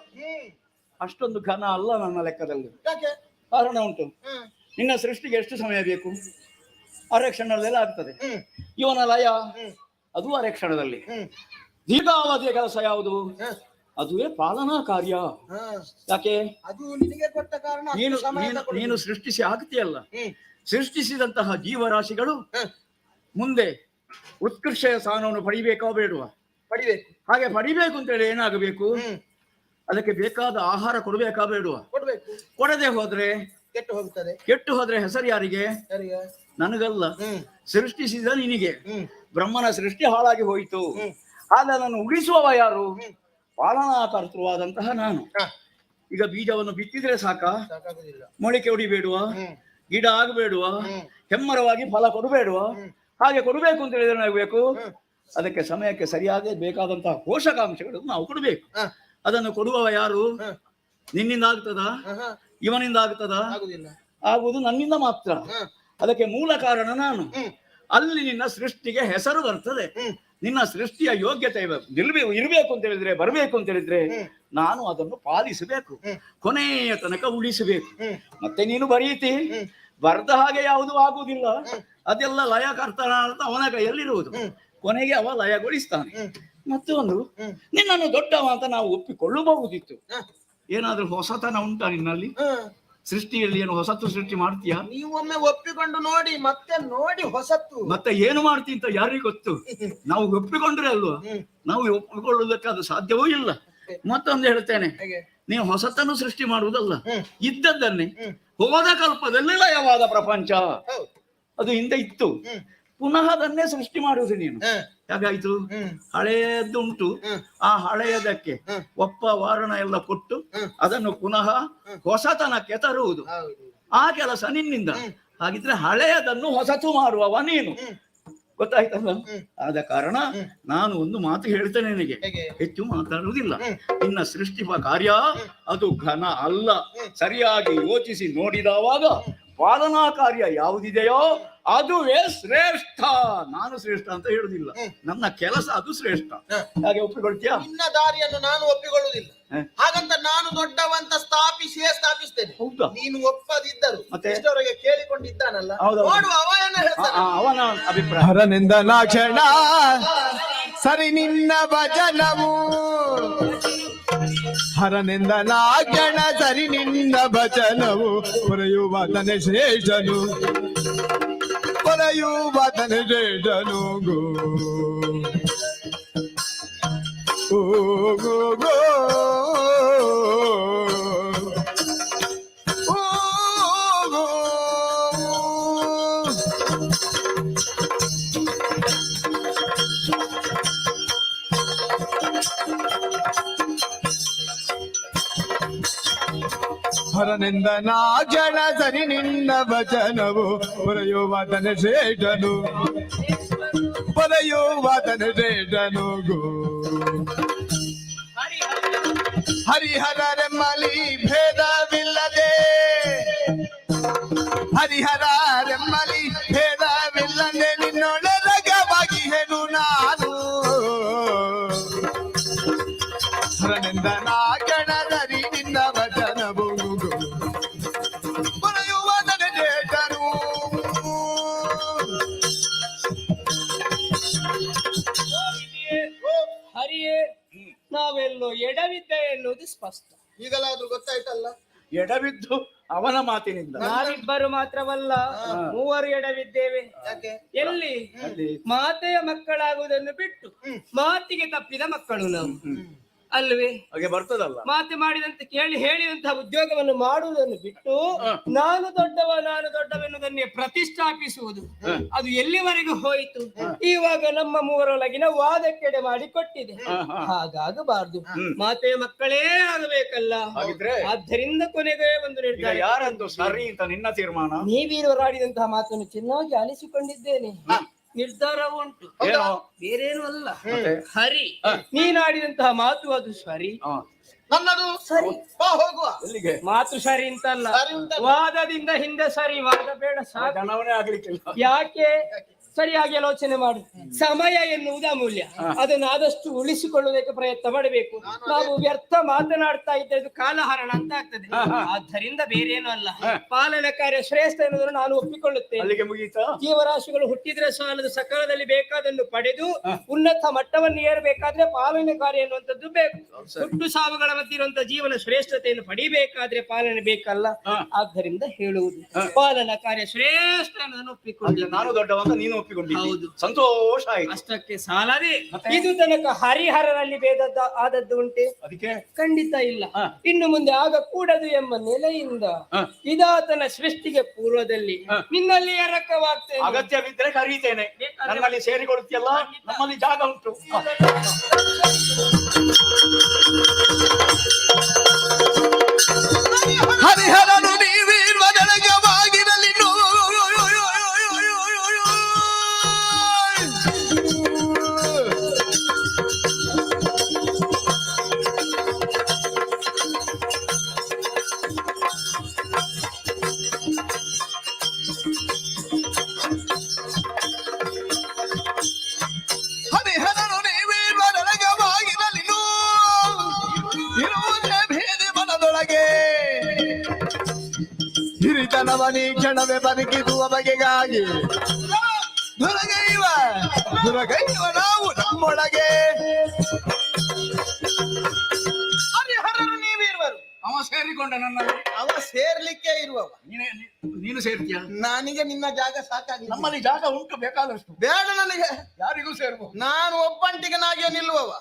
ಅಷ್ಟೊಂದು ಘನ ಅಲ್ಲ ನನ್ನ ಲೆಕ್ಕದಲ್ಲಿ. ಯಾಕೆ? ಕಾರಣ ಉಂಟು. ಹ್ಮ್ ನಿನ್ನ ಸೃಷ್ಟಿಗೆ ಎಷ್ಟು ಸಮಯ ಬೇಕು? ಅರೆ ಕ್ಷಣದಲ್ಲೆಲ್ಲ ಆಗ್ತದೆ. ಹ್ಮ್ ಇವನ ಲಯ ಹ್ಮ್ ಅದು ಅರೆ ಕ್ಷಣದಲ್ಲಿ. ಹ್ಮ್ ದೀರ್ಘಾವಧಿಯ ಕೆಲಸ ಯಾವುದು? ಹ್ಮ್ ಅದುವೇ ಪಾಲನಾ ಕಾರ್ಯ. ಹ್ಮ್. ಯಾಕೆ? ಅದು ನಿನಗೆ ಕೊಟ್ಟ ಕಾರಣ ಅಷ್ಟು ನೀನು ಸಮಯ ನೀನು ತಗೊಳ್ಳುದು. ನೀನು ಸೃಷ್ಟಿಸಿ ಆಗ್ತೀಯಲ್ಲ. ಹ್ಮ್ ಸೃಷ್ಟಿಸಿದಂತಹ ಜೀವರಾಶಿಗಳು ಹ್ಮ್. ಮುಂದೆ ಉತ್ಕೃಷ್ಟ ಸ್ಥಾನವನ್ನು ಪಡಿಬೇಕಾ ಬೇಡುವ? ಪಡಿಬೇಕು. ಹಾಗೆ ಪಡಿಬೇಕು ಅಂತೇಳಿ ಏನಾಗಬೇಕು? ಹ್ಮ್ ಅದಕ್ಕೆ ಬೇಕಾದ ಆಹಾರ ಕೊಡಬೇಕಾ ಬೇಡುವ? ಕೊಡ್ಬೇಕು. ಕೊಡದೆ ಹೋದ್ರೆ, ಕೆಟ್ಟು ಹೋಗ್ತದೆ. ಕೆಟ್ಟು ಹೋದ್ರೆ ಹೆಸರು ಯಾರಿಗೆ? ಸರಿಯಾ? ನನಗಲ್ಲ, ಹ್ಮ್ ಸೃಷ್ಟಿಸಿದ ನಿನಗೆ. ಹ್ಮ್ ಬ್ರಹ್ಮನ ಸೃಷ್ಟಿ ಹಾಳಾಗಿ ಹೋಯಿತು. ಹ್ಮ್. ಆಗ ನಾನು ಉಳಿಸುವವ ಯಾರು? ಹ್ಮ್. ಪಾಲನಾಕರ್ತೃವಾದಂತಹ ನಾನು. ಹ, ಈಗ ಬೀಜವನ್ನು ಬಿತ್ತಿದ್ರೆ ಸಾಕ? ಸಾಕಾಗುದಿಲ್ಲ. ಮೊಳಕೆ ಹೊಡಿಬೇಡುವ? ಹ್ಮ್ ಗಿಡ ಆಗಬೇಡುವ? ಹ್ಮ್. ಹೆಮ್ಮರವಾಗಿ ಫಲ ಕೊಡಬೇಡುವ? ಹ್ಮ್. ಹಾಗೆ ಕೊಡಬೇಕು ಅಂತ ಹೇಳಿದ್ರೆ ಏನಾಗಬೇಕು? ಹ್ಮ್. ಅದಕ್ಕೆ ಸಮಯಕ್ಕೆ ಸರಿಯಾಗಿ ಬೇಕಾದಂತಹ ಪೋಷಕಾಂಶಗಳನ್ನು ನಾವು ಕೊಡಬೇಕು. ಹ, ಅದನ್ನು ಕೊಡುವವ ಯಾರು? ಹ, ನಿನ್ನಿಂದ ಆಗ್ತದ? ಹ, ಹ. ಇವನಿಂದ ಆಗ್ತದ? ಆಗುದಿಲ್ಲ. ಆಗುವುದು ನನ್ನಿಂದ ಮಾತ್ರ. ಹ, ಅದಕ್ಕೆ ಮೂಲ ಕಾರಣ ನಾನು. ಹ್ಮ್ ಅಲ್ಲಿ ನಿನ್ನ ಸೃಷ್ಟಿಗೆ ಹೆಸರು ಬರ್ತದೆ. ಹ್ಮ್ ನಿನ್ನ ಸೃಷ್ಟಿಯ ಯೋಗ್ಯತೆ ಇರಬೇಕು ಅಂತ ಹೇಳಿದ್ರೆ, ಬರಬೇಕು ಅಂತ ಹೇಳಿದ್ರೆ, ಹ್ಮ್. ನಾನು ಅದನ್ನು ಪಾಲಿಸಬೇಕು, ಹ್ಮ್. ಕೊನೆಯ ತನಕ ಉಳಿಸಬೇಕು. ಹ್ಮ್. ಮತ್ತೆ ನೀನು ಬರೀತಿ, ಹ್ಮ್. ಬರ್ದ ಹಾಗೆ ಯಾವುದು ಆಗುವುದಿಲ್ಲ. ಹ್ಮ್. ಅದೆಲ್ಲ ಲಯಕರ್ತನ ಅಂತ ಅವನ ಕೈಯಲ್ಲಿರುವುದು. ಹ್ಮ್. ಕೊನೆಗೆ ಅವ ಲಯಗೊಳಿಸ್ತಾನೆ. ಹ್ಮ್. ಮತ್ತೊಂದು, ಹ್ಮ್. ನಿನ್ನನ್ನು ದೊಡ್ಡವ ಅಂತ ನಾವು ಒಪ್ಪಿಕೊಳ್ಳಬಹುದಿತ್ತು. ಹ, ಏನಾದ್ರೂ ಹೊಸತನ ಉಂಟಾ ನಿನ್ನಲ್ಲಿ? ಹ. ಸೃಷ್ಟಿಯಲ್ಲಿ ಏನು ಹೊಸತು ಸೃಷ್ಟಿ ಮಾಡ್ತೀಯಾ? ನೀವೊಮ್ಮೆ ಒಪ್ಪಿಕೊಂಡು ನೋಡಿ, ಮತ್ತೆ ನೋಡಿ ಹೊಸತ್ತು. ಮತ್ತೆ ಏನು ಮಾಡ್ತಿ ಅಂತ ಯಾರಿಗೆ ಗೊತ್ತು? ನಾವು ಒಪ್ಪಿಕೊಂಡ್ರೆ ಅಲ್ವಾ? ಹ್ಮ್. ನಾವು ಒಪ್ಪಿಕೊಳ್ಳುವುದಕ್ಕೆ ಅದು ಸಾಧ್ಯವೂ ಇಲ್ಲ. ಮತ್ತೊಂದು ಹೇಳ್ತೇನೆ, ಹೇಗೆ? ನೀವು ಹೊಸತನ್ನು ಸೃಷ್ಟಿ ಮಾಡುವುದಲ್ಲ, ಹ್ಮ್. ಇದ್ದದ್ದನ್ನೇ. ಹ್ಮ್. ಹೋದ ಕಲ್ಪದಲ್ಲಿ ಲಯವಾದ ಪ್ರಪಂಚ ಹೌದು. ಅದು ಹಿಂದೆ ಇತ್ತು, ಹ್ಮ್. ಪುನಃ ಅದನ್ನೇ ಸೃಷ್ಟಿ ಮಾಡುವುದು ನೀನು. ಹ, ಹೇಗಾಯ್ತು? ಹ್ಮ್. ಹಳೆಯದ್ದುಂಟು, ಹ್ಮ್. ಆ ಹಳೆಯದಕ್ಕೆ ಹ್ಮ್. ಒಪ್ಪ ವಾರಣ ಎಲ್ಲ ಕೊಟ್ಟು ಹ್ಮ್. ಅದನ್ನು ಪುನಃ ಹೊಸತನಕ್ಕೆ ತರುವುದು. ಹೌದು. ಆ ಕೆಲಸ ನಿನ್ನಿಂದ. ಹ್ಮ್. ಹಾಗಿದ್ರೆ ಹಳೆಯದನ್ನು ಹೊಸತು ಮಾಡುವವ ನೀನು. ಹ್ಮ್. ಗೊತ್ತಾಯ್ತಲ್ಲ? ಹ್ಮ್. ಆದ ಕಾರಣ ಹ್ಮ್. ನಾನು ಒಂದು ಮಾತು ಹೇಳ್ತೇನೆ ನಿನಗೆ, ಹೇಗೆ? ಹೆಚ್ಚು ಮಾತಾಡುವುದಿಲ್ಲ. ಹ್ಮ್. ನಿನ್ನ ಸೃಷ್ಟಿಪ ಕಾರ್ಯ ಅದು ಘನ ಅಲ್ಲ. ಹ್ಮ್. ಸರಿಯಾಗಿ ಯೋಚಿಸಿ ನೋಡಿದವಾಗ ಪಾಲನಾ ಕಾರ್ಯ ಯಾವುದಿದೆಯೋ ಅದುವೇ ಶ್ರೇಷ್ಠ. ನಾನು ಶ್ರೇಷ್ಠ ಅಂತ ಹೇಳುದಿಲ್ಲ, ಹ್ಮ್. ನನ್ನ ಕೆಲಸ ಅದು ಶ್ರೇಷ್ಠ. ಹ. ಹಾಗೆ ಒಪ್ಪಿಕೊಳ್ತೀಯಾ? ನಿನ್ನ ದಾರಿಯನ್ನು ನಾನು ಒಪ್ಪಿಕೊಳ್ಳುವುದಿಲ್ಲ. ಹ. ಹಾಗಂತ ನಾನು ದೊಡ್ಡವಂತ ಸ್ಥಾಪಿಸ್ತೇನೆ. ಹೌದಾ? ನೀನು ಒಪ್ಪದಿದ್ದರು ಮತ್ತೆ? ಇಷ್ಟವರೆಗೆ ಕೇಳಿಕೊಂಡಿದ್ದಾನಲ್ಲ, ಹೌದೌದು. ನೋಡುವ ಅವ ಏನ ಹೇಳ್ತಾನೆ. ಅವನ ಅಭಿಪ್ರಾಯ. ಹರನಿಂದನ ಕ್ಷಣ ಸರಿ ನಿನ್ನ ಭಜನವು, ಹರನಿಂದನ ಕ್ಷಣ ಸರಿ ನಿನ್ನ ಭಜನವು, ಪೊರೆಯುವ ತನ ಶ್ರೇಷ್ಠನು, ಪೊರೆಯುವ ತನ ಶ್ರೇಷ್ಠನು. ಗೋ ಗೋ ಗೋ ಹರನಿಂದನ ಜನ ಸರಿ ನಿನ್ನ ವಚನವು, ಪೊರೆಯುವ ತನ ಶ್ರೇಷ್ಠನು, ಪೊರೆಯುವ ತನ ಶ್ರೇಷ್ಠನು. ಗೋ ಹರಿಹರರೆಮ್ಮಲಿ ಭೇದವಿಲ್ಲದೆ, ಹರಿಹರರೆಮ್ಮಲಿ ಭೇದವಿಲ್ಲದೆ ನಿನ್ನೊಳರಗವಾಗಿ ಹೇಳು ನಾನು. ಹರನಿಂದನ ಗಣದರಿ ನಿನ್ನ ವಚನವು, ಪೊರೆಯುವ ತನ ಶ್ರೇಷ್ಠನು. ಹರಿಯೇ, ನಾವೆಲ್ಲೋ ಎಡವಿದ್ದೆ ಎನ್ನುವುದು ಸ್ಪಷ್ಟ. ಈಗಲಾದ್ರೂ ಗೊತ್ತಾಯ್ತಲ್ಲ. ಎಡವಿದ್ದು ಅವನ ಮಾತಿನಿಂದ. ನಾವಿಬ್ಬರು ಮಾತ್ರವಲ್ಲ, ಮೂವರು ಎಡವಿದ್ದೇವೆ. ಯಾಕೆ? ಎಲ್ಲಿ? ಅಲ್ಲಿ ಮಾತೆಯ ಮಕ್ಕಳಾಗುವುದನ್ನು ಬಿಟ್ಟು ಮಾತಿಗೆ ತಪ್ಪಿದ ಮಕ್ಕಳು ನಾವು, ಅಲ್ವೇ? ಹಾಗೆ ಬರ್ತದಲ್ಲ. ಮಾತೆ ಮಾಡಿದಂತೆ ಕೇಳಿ ಹೇಳಿದಂತಹ ಉದ್ಯೋಗವನ್ನು ಮಾಡುವುದನ್ನು ಬಿಟ್ಟು ನಾನು ದೊಡ್ಡವೆನ್ನುವುದನ್ನೇ ಪ್ರತಿಷ್ಠಾಪಿಸುವುದು, ಅದು ಎಲ್ಲಿವರೆಗೂ ಹೋಯಿತು? ಇವಾಗ ನಮ್ಮ ಮೂವರೊಳಗಿನ ವಾದಕ್ಕೆಡೆ ಮಾಡಿ ಕೊಟ್ಟಿದೆ. ಹಾಗಾಗಬಾರ್ದು, ಮಾತೆಯ ಮಕ್ಕಳೇ ಆಗಬೇಕಲ್ಲ. ಹಾಗಿದ್ರೆ ಆದ್ದರಿಂದ ಕೊನೆಗೆ ಒಂದು ಈಗ ನಿರ್ಧಾರ. ಯಾರಂತೂ ಸರಿ ಅಂತ ನಿನ್ನ ತೀರ್ಮಾನ? ನೀವೀರುವರಾಡಿದಂತಹ ಮಾತನ್ನು ಚೆನ್ನಾಗಿ ಆಲಿಸಿಕೊಂಡಿದ್ದೇನೆ. ನಿರ್ಧಾರ ಉಂಟು, ಏನೋ ಬೇರೇನು ಅಲ್ಲ. ಮತ್ತೆ? ಹರಿ, ನೀನಾಡಿದಂತಹ ಮಾತು ಅದು ಸರಿ. ನನ್ನದು ಸರಿ. ಬಾ ಹೋಗುವ. ಎಲ್ಲಿಗೆ? ಮಾತು ಸರಿ ಅಂತಲ್ಲ, ಸರಿ ಉಂಟಲ್ಲ? ವಾದದಿಂದ ಹಿಂದೆ ಸರಿ, ವಾದ ಬೇಡ ಸಾಕು. ಗಣವನೇ ಆಗ್ಲಿಕ್ಕಿಲ್ಲ. ಯಾಕೆ? ಸರಿಯಾಗಿ ಆಲೋಚನೆ ಮಾಡು. ಸಮಯ ಎನ್ನುವುದು ಅಮೂಲ್ಯ, ಅದನ್ನು ಆದಷ್ಟು ಉಳಿಸಿಕೊಳ್ಳುವುದಕ್ಕೆ ಪ್ರಯತ್ನ ಮಾಡಬೇಕು. ನಾವು ವ್ಯರ್ಥ ಮಾತನಾಡ್ತಾ ಇದ್ದದ್ದು ಕಾಲಹರಣ ಅಂತ ಆಗ್ತದೆ. ಆದ್ದರಿಂದ ಬೇರೇನೂ ಅಲ್ಲ, ಪಾಲನ ಕಾರ್ಯ ಶ್ರೇಷ್ಠ ಎನ್ನುವುದನ್ನು ನಾನು ಒಪ್ಪಿಕೊಳ್ಳುತ್ತೇನೆ. ಅಲ್ಲಿಗೆ ಮುಗೀತಾ? ಜೀವರಾಶಿಗಳು ಹುಟ್ಟಿದ್ರೆ ಸಾಲದು, ಸಕಾಲದಲ್ಲಿ ಬೇಕಾದನ್ನು ಪಡೆದು ಉನ್ನತ ಮಟ್ಟವನ್ನು ಏರಬೇಕಾದ್ರೆ ಪಾಲನೆ ಕಾರ್ಯ ಎನ್ನುವಂಥದ್ದು ಬೇಕು. ಹುಟ್ಟು ಸಾವುಗಳ ಮಧ್ಯೆ ಇರುವಂತಹ ಜೀವನ ಶ್ರೇಷ್ಠತೆಯನ್ನು ಪಡಿಬೇಕಾದ್ರೆ ಪಾಲನೆ ಬೇಕಲ್ಲ. ಆದ್ದರಿಂದ ಹೇಳುವುದು ಪಾಲನ ಕಾರ್ಯ ಶ್ರೇಷ್ಠ ಎನ್ನುವುದನ್ನು ಒಪ್ಪಿಕೊಳ್ಳಿ. ನಾನು ದೊಡ್ಡವಂತ, ನೀನು ಒಪ್ಪಿಕೊಂಡಿದ್ದಿ. ಹೌದು. ಸಂತೋಷ ಆಯ್ತು. ಅಷ್ಟಕ್ಕೆ ಸಾಲದೆ ಇದು ತನಕ ಹರಿಹರನಲ್ಲಿ ಭೇದ ಆದದ್ದು ಉಂಟೆ? ಅದಕ್ಕೆ ಖಂಡಿತ ಇಲ್ಲ. ಇನ್ನು ಮುಂದೆ ಆಗ ಕೂಡದು ಎಂಬ ನೆಲೆಯಿಂದ ಇದಾತನ ಸೃಷ್ಟಿಗೆ ಪೂರ್ವದಲ್ಲಿ ನಿನ್ನಲ್ಲಿ ಎರಕವಾಗ್ತೇನೆ. ಅಗತ್ಯವಿದ್ದರೆ ಕರೀತೇನೆ. ನನ್ನಲ್ಲಿ ಸೇರಿಕೊಡುತ್ತಿಯಲ್ಲ, ನಮ್ಮಲ್ಲಿ ಜಾಗ ಉಂಟು. ಹರಿಹರನು ನೀವಿರುವ ನನಗವಾಗಿರಲಿ ಹರಿಹರನು ನೀವಿರುವ ನನಗವಾಗಿರಲಿ ಇರುವುದೇ ಭೇದ ಮನದೊಳಗೆ ಹಿರಿತನವನಿ ಕ್ಷಣವೇ ಬದುಕಿದುವ ಬಗೆಗಾಗಿ ದುರಗೈವ ನಾವು ನಮ್ಮೊಳಗೆ. ಹರಿಹರನು ನೀವಿರುವರು. ಅವ ಸೇರಿಕೊಂಡ ನನ್ನಲ್ಲಿ. ಅವ ಸೇರ್ಲಿಕ್ಕೆ ಇರುವವ. ನೀನು ಸೇರ್ತೀಯ? ನನಗೆ ನಿನ್ನ ಜಾಗ ಸಾಕಾಗಿಲ್ಲ. ನಮ್ಮಲ್ಲಿ ಜಾಗ ಉಂಟು ಬೇಕಾದಷ್ಟು. ಬೇಡ ನನಗೆ. ಯಾರಿಗೂ ಸೇರ್ಬಹುದು. ನಾನು ಒಬ್ಬಂಟಿಗನಾಗಿಯೇ ನಿಲ್ಲುವವ.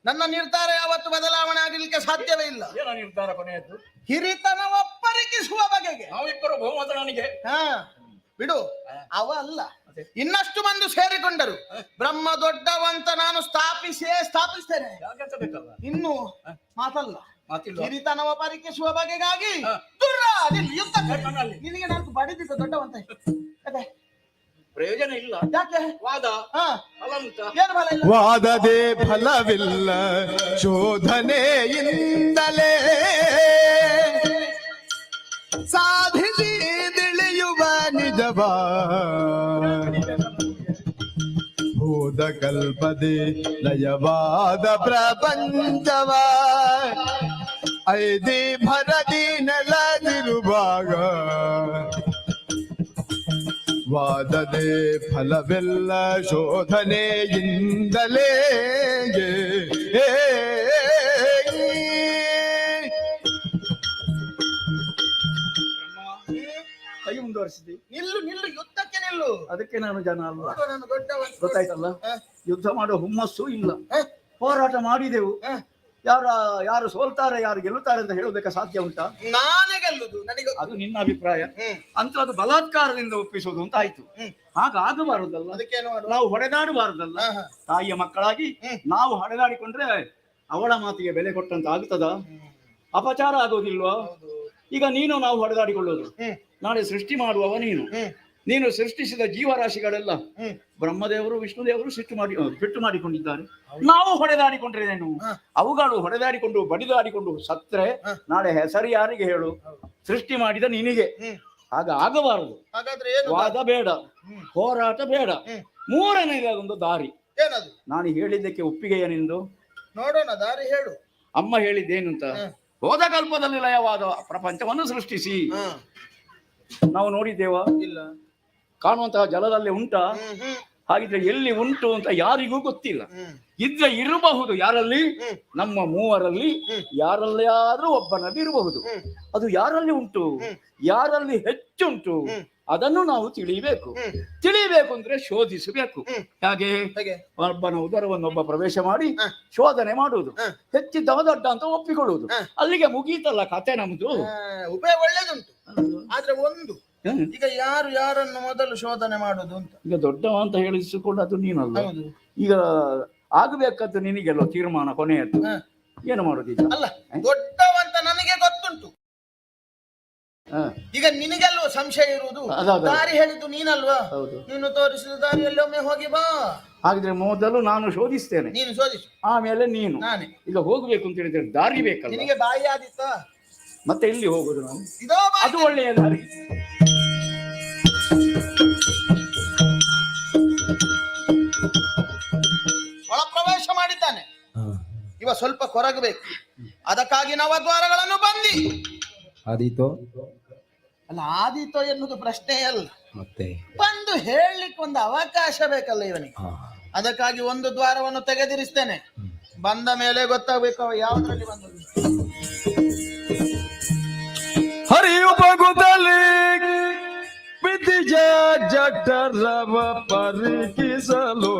ನನ್ನ ನಿರ್ಧಾರ ಯಾವತ್ತು ಬದಲಾವಣೆ ಆಗಲಿಕ್ಕೆ ಸಾಧ್ಯವೇ ಇಲ್ಲ. ಏನ ನಿರ್ಧಾರ ಕೊನೆಯದ್ದು? ಹಿರಿತನ ಒಪ್ಪರಿಕಿಸುವ ಬಗೆಗೆ. ನಾವಿಬ್ಬರು ಬಹುಮತ ನನಗೆ. ಹಾ ಬಿಡು, ಅವ ಅಲ್ಲ. ಇನ್ನಷ್ಟು ಮಂದಿ ಸೇರಿಕೊಂಡರು. ಬ್ರಹ್ಮ ದೊಡ್ಡವಂತ ನಾನು ಸ್ಥಾಪಿಸ್ತೇನೆ. ಯಾಕೆಂತ ಬೇಕಲ್ಲ? ಇನ್ನು ಮಾತಲ್ಲ, ಮಾತಿಲ್ಲ. ಹಿರಿತನವ ಪರೀಕ್ಷಿಸುವ ಬಗೆಗಾಗಿ ಯುದ್ಧ ನಿನಗೆ ನಾನು ಬಡಿದಿದ್ದ ದೊಡ್ಡವಂತ. ಅದೇ ಪ್ರಯೋಜನ ಇಲ್ಲ. ಯಾಕೆ? ವಾದ ಹಾ ಫಲ ಉಂಟ? ಏನು ಫಲ ಇಲ್ಲ? ವಾದದೆ ಫಲವಿಲ್ಲ ಶೋಧನೆಯಿಂದಲೇ ಸಾಧಿಸಿ ತಿಳಿಯುವ ನಿಜವಾ ಭೂತ ಕಲ್ಪದೆ ಲಯವಾದ ಪ್ರಪಂಚವ ಐದಿ ಭರದಿ ನೆಲದಿರುವಾಗ ವಾದದೆ ಫಲವೆಲ್ಲ ಶೋಧನೆಯಿಂದಲೇ ಕೈ ಮುಂದುವರಿಸಿದಿ. ನಿಲ್ಲು ನಿಲ್ಲು, ಯುದ್ಧಕ್ಕೆ ನಿಲ್ಲು. ಅದಕ್ಕೆ ನಾನು ಜನ ಅಲ್ಲ. ನಾನು ದೊಡ್ಡವಂತ. ಗೊತ್ತಾಯ್ತಲ್ಲ? ಯುದ್ಧ ಮಾಡುವ ಹುಮ್ಮಸ್ಸು ಇಲ್ಲ. ಹ? ಹೋರಾಟ ಮಾಡಿದೆವು. ಹ? ಯಾರು ಸೋಲ್ತಾರೆ ಯಾರು ಗೆಲ್ಲುತ್ತಾರೆ ಅಂತ ಹೇಳೋದಕ್ಕೆ ಸಾಧ್ಯ ಉಂಟಾ? ನಾನೇ ಗೆಲ್ಲುದು. ನನಗೆ ಅದು ನಿನ್ನ ಅಭಿಪ್ರಾಯ. ಹ್ಮ್. ಅಂತ ಅದು ಬಲಾತ್ಕಾರದಿಂದ ಒಪ್ಪಿಸೋದು ಅಂತ ಆಯ್ತು. ಹಾಗಾಗಬಾರದಲ್ಲ. ಅದಕ್ಕೇನು ಮಾಡುವ? ನಾವು ಹೊಡೆದಾಡಬಾರದಲ್ಲ. ಹ, ಹ. ತಾಯಿಯ ಮಕ್ಕಳಾಗಿ ನಾವು ಹೊಡೆದಾಡಿಕೊಂಡ್ರೆ ಅವಳ ಮಾತಿಗೆ ಬೆಲೆ ಕೊಟ್ಟಂತ ಆಗುತ್ತದ? ಅಪಚಾರ ಆಗೋದಿಲ್ವಾ? ಈಗ ನಾವು ಹೊಡೆದಾಡಿಕೊಳ್ಳೋದು. ನಾಳೆ ಸೃಷ್ಟಿ ಮಾಡುವವ ನೀನು. ನೀನು ಸೃಷ್ಟಿಸಿದ ಜೀವರಾಶಿಗಳೆಲ್ಲ ಬ್ರಹ್ಮದೇವರು ವಿಷ್ಣುದೇವರು ಬಿಟ್ಟು ಮಾಡಿಕೊಂಡಿದ್ದಾರೆ. ನಾವು ಹೊಡೆದಾಡಿಕೊಂಡ್ರೇನು? ಅವುಗಳು ಹೊಡೆದಾಡಿಕೊಂಡು ಬಡಿದಾಡಿಕೊಂಡು ಸತ್ರೆ ನಾಳೆ ಹೆಸರು ಯಾರಿಗೆ ಹೇಳು? ಸೃಷ್ಟಿ ಮಾಡಿದ ನಿನಗೆ. ಆಗ ಆಗಬಾರದು. ಹಾಗಾದ್ರೆ ಏನು? ವಾದ ಬೇಡ, ಹೋರಾಟ ಬೇಡ. ಮೂರನೇದೊಂದು ದಾರಿ. ಏನದು? ನಾನು ಹೇಳಿದ್ದಕ್ಕೆ ಒಪ್ಪಿಗೆಯ ನಿಂದು? ನೋಡೋಣ, ದಾರಿ ಹೇಳು. ಅಮ್ಮ ಹೇಳಿದ್ದೇನಂತ? ಹೋದ ಕಲ್ಪದಲ್ಲಿ ಲಯವಾದ ಪ್ರಪಂಚವನ್ನು ಸೃಷ್ಟಿಸಿ. ನಾವು ನೋಡಿದ್ದೇವ? ಇಲ್ಲ. ಕಾಣುವಂತಹ ಜಲದಲ್ಲಿ ಉಂಟಾ? ಹಾಗಿದ್ರೆ ಎಲ್ಲಿ ಉಂಟು ಅಂತ ಯಾರಿಗೂ ಗೊತ್ತಿಲ್ಲ. ಇದ್ರೆ ಇರಬಹುದು. ಯಾರಲ್ಲಿ? ನಮ್ಮ ಮೂವರಲ್ಲಿ ಯಾರಲ್ಲಾದ್ರೂ ಒಬ್ಬನಲ್ಲಿ ಇರಬಹುದು. ಅದು ಯಾರಲ್ಲಿ ಉಂಟು, ಯಾರಲ್ಲಿ ಹೆಚ್ಚುಂಟು ಅದನ್ನು ನಾವು ತಿಳಿಬೇಕು. ತಿಳಿಬೇಕು ಅಂದ್ರೆ ಶೋಧಿಸಬೇಕು. ಹಾಗೆ ಒಬ್ಬನ ಉದರವನ್ನೊಬ್ಬ ಪ್ರವೇಶ ಮಾಡಿ ಶೋಧನೆ ಮಾಡುವುದು. ಹೆಚ್ಚಿದ್ದವ ದೊಡ್ಡ ಅಂತ ಒಪ್ಪಿಕೊಳ್ಳುವುದು. ಅಲ್ಲಿಗೆ ಮುಗೀತಲ್ಲ ಕತೆ ನಮ್ದು. ಉಪಾಯ ಒಳ್ಳೇದುಂಟು. ಆದ್ರೆ ಒಂದು, ಈಗ ಯಾರು ಯಾರನ್ನು ಮೊದಲು ಶೋಧನೆ ಮಾಡುದು ಅಂತ. ಈಗ ದೊಡ್ಡವ ಅಂತ ಹೇಳಿಸಿಕೊಂಡು ಅದು ನೀನಲ್ಲ. ಈಗ ಆಗಬೇಕಂತ ನಿನಗೆಲ್ಲ ತೀರ್ಮಾನ ಕೊನೆಯದ್ದು. ಏನು ಮಾಡುದೀಗ? ಅಲ್ಲ, ದೊಡ್ಡವಂತ ನನಗೆ ಗೊತ್ತುಂಟು. ಈಗ ನಿನಗೆಲ್ವ ಸಂಶಯ ಇರುವುದು? ದಾರಿ ಹೇಳಿದ್ದು ನೀನಲ್ವಾ? ನೀನು ತೋರಿಸಿದ ದಾರಿಯಲ್ಲಿ ಒಮ್ಮೆ ಹೋಗಿ ಬಾ. ಹಾಗಿದ್ರೆ ಮೊದಲು ನಾನು ಶೋಧಿಸ್ತೇನೆ, ನೀನು ಶೋಧಿಸು, ಆಮೇಲೆ ನೀನು. ನಾನೇ. ಈಗ ಹೋಗ್ಬೇಕು ಅಂತ ಹೇಳಿದ್ರೆ ದಾರಿ ಬೇಕಲ್ಲ, ನಿನಗೆ ಬಾಯಿ ಆದಿತ್ತ? ಮತ್ತೆ ಎಲ್ಲಿ ಹೋಗುದು ನಾವು? ಇದೋ ಬಾಯಿ. ಅದು ಒಳ್ಳೆಯ ದಾರಿ. ಒಳ ಪ್ರವೇಶ ಮಾಡಿದ್ದಾನೆ ಇವ, ಸ್ವಲ್ಪ ಕೊರಗಬೇಕು. ಅದಕ್ಕಾಗಿ ನವದ್ವಾರಗಳನ್ನು ಬಂದಿ. ಆದೀತು ಅಲ್ಲ, ಆದೀತೋ ಎನ್ನುವುದು ಪ್ರಶ್ನೆ ಅಲ್ಲ, ಮತ್ತೆ ಬಂದು ಹೇಳಲಿಕ್ಕೆ ಒಂದು ಅವಕಾಶ ಬೇಕಲ್ಲ ಇವನಿಗೆ. ಅದಕ್ಕಾಗಿ ಒಂದು ದ್ವಾರವನ್ನು ತೆಗೆದಿರಿಸ್ತೇನೆ. ಬಂದ ಮೇಲೆ ಗೊತ್ತಾಗಬೇಕು ಅವ ಯಾವ್ದ್ರಲ್ಲಿ ಬಂದದ್ದು. ಹರಿಯುಪಗುತ್ತಲಿ ವಿದ್ಯ ಜಠರವ ಪರಿಕಿಸಲು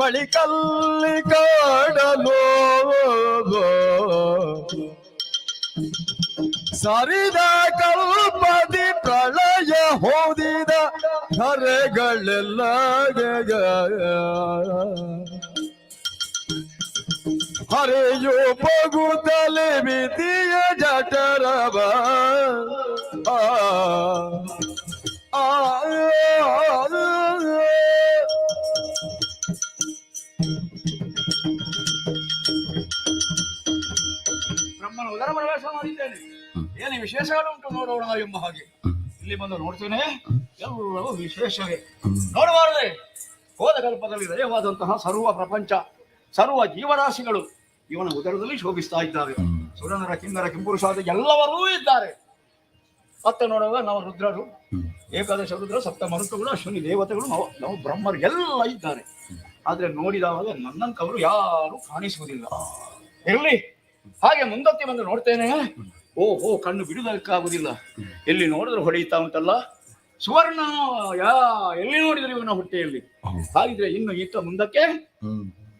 ಬಳಿ ಕಲ್ಲಿ ಕಾಡಲು ಸರಿದ ಕಲ್ಪದಿ ಪ್ರಳಯ ಹೋದಿದ ಧರೆಗಳೆಲ್ಲ ಹರೆಯು ಬಗುತ್ತಲೆ ವಿಧಿಯ ಜಠರವ ಬ್ರಹ್ಮನ ಉದರ ಪ್ರವೇಶ ಮಾಡಿದ್ದೇನೆ. ಏನು ವಿಶೇಷಗಳುಂಟು ನೋಡೋಣ ಎಂಬ ಹಾಗೆ ಇಲ್ಲಿ ಬಂದು ನೋಡ್ತೇನೆ. ಎಲ್ಲವೂ ವಿಶೇಷವೇ. ನೋಡಬಾರದೆ, ಹೋದ ಕಲ್ಪದಲ್ಲಿ ಲಯವಾದಂತಹ ಸರ್ವ ಪ್ರಪಂಚ, ಸರ್ವ ಜೀವರಾಶಿಗಳು ಇವನ ಉದರದಲ್ಲಿ ಶೋಭಿಸ್ತಾ ಇದ್ದಾರೆ. ಸುರನರ ಕಿನ್ನರ ಕಿಂಪುರುಷಾದ ಎಲ್ಲವರೂ ಇದ್ದಾರೆ. ಮತ್ತೆ ನೋಡುವಾಗ ನಾವು ರುದ್ರರು, ಏಕಾದಶ ರುದ್ರ, ಸಪ್ತ ಮರುತುಗಳು, ಅಶ್ವಿನಿ ದೇವತೆಗಳು, ನಾವು ಬ್ರಹ್ಮರು ಎಲ್ಲ ಇದ್ದಾರೆ. ಆದ್ರೆ ನೋಡಿದವಾಗ ನನ್ನಂತವರು ಯಾರು ಕಾಣಿಸುವುದಿಲ್ಲ. ಇರಲಿ, ಹಾಗೆ ಮುಂದಕ್ಕೆ ಬಂದು ನೋಡ್ತೇನೆ. ಓ ಕಣ್ಣು ಬಿಡುವುದಕ್ಕಾಗುದಿಲ್ಲ. ಎಲ್ಲಿ ನೋಡಿದ್ರು ಹೊಡೆಯುತ್ತಾ ಉಂಟಲ್ಲ ಸುವರ್ಣ. ಎಲ್ಲಿ ನೋಡಿದ್ರು ಇವನ ಹೊಟ್ಟೆಯಲ್ಲಿ. ಹಾಗಿದ್ರೆ ಇನ್ನು ಈತ ಮುಂದಕ್ಕೆ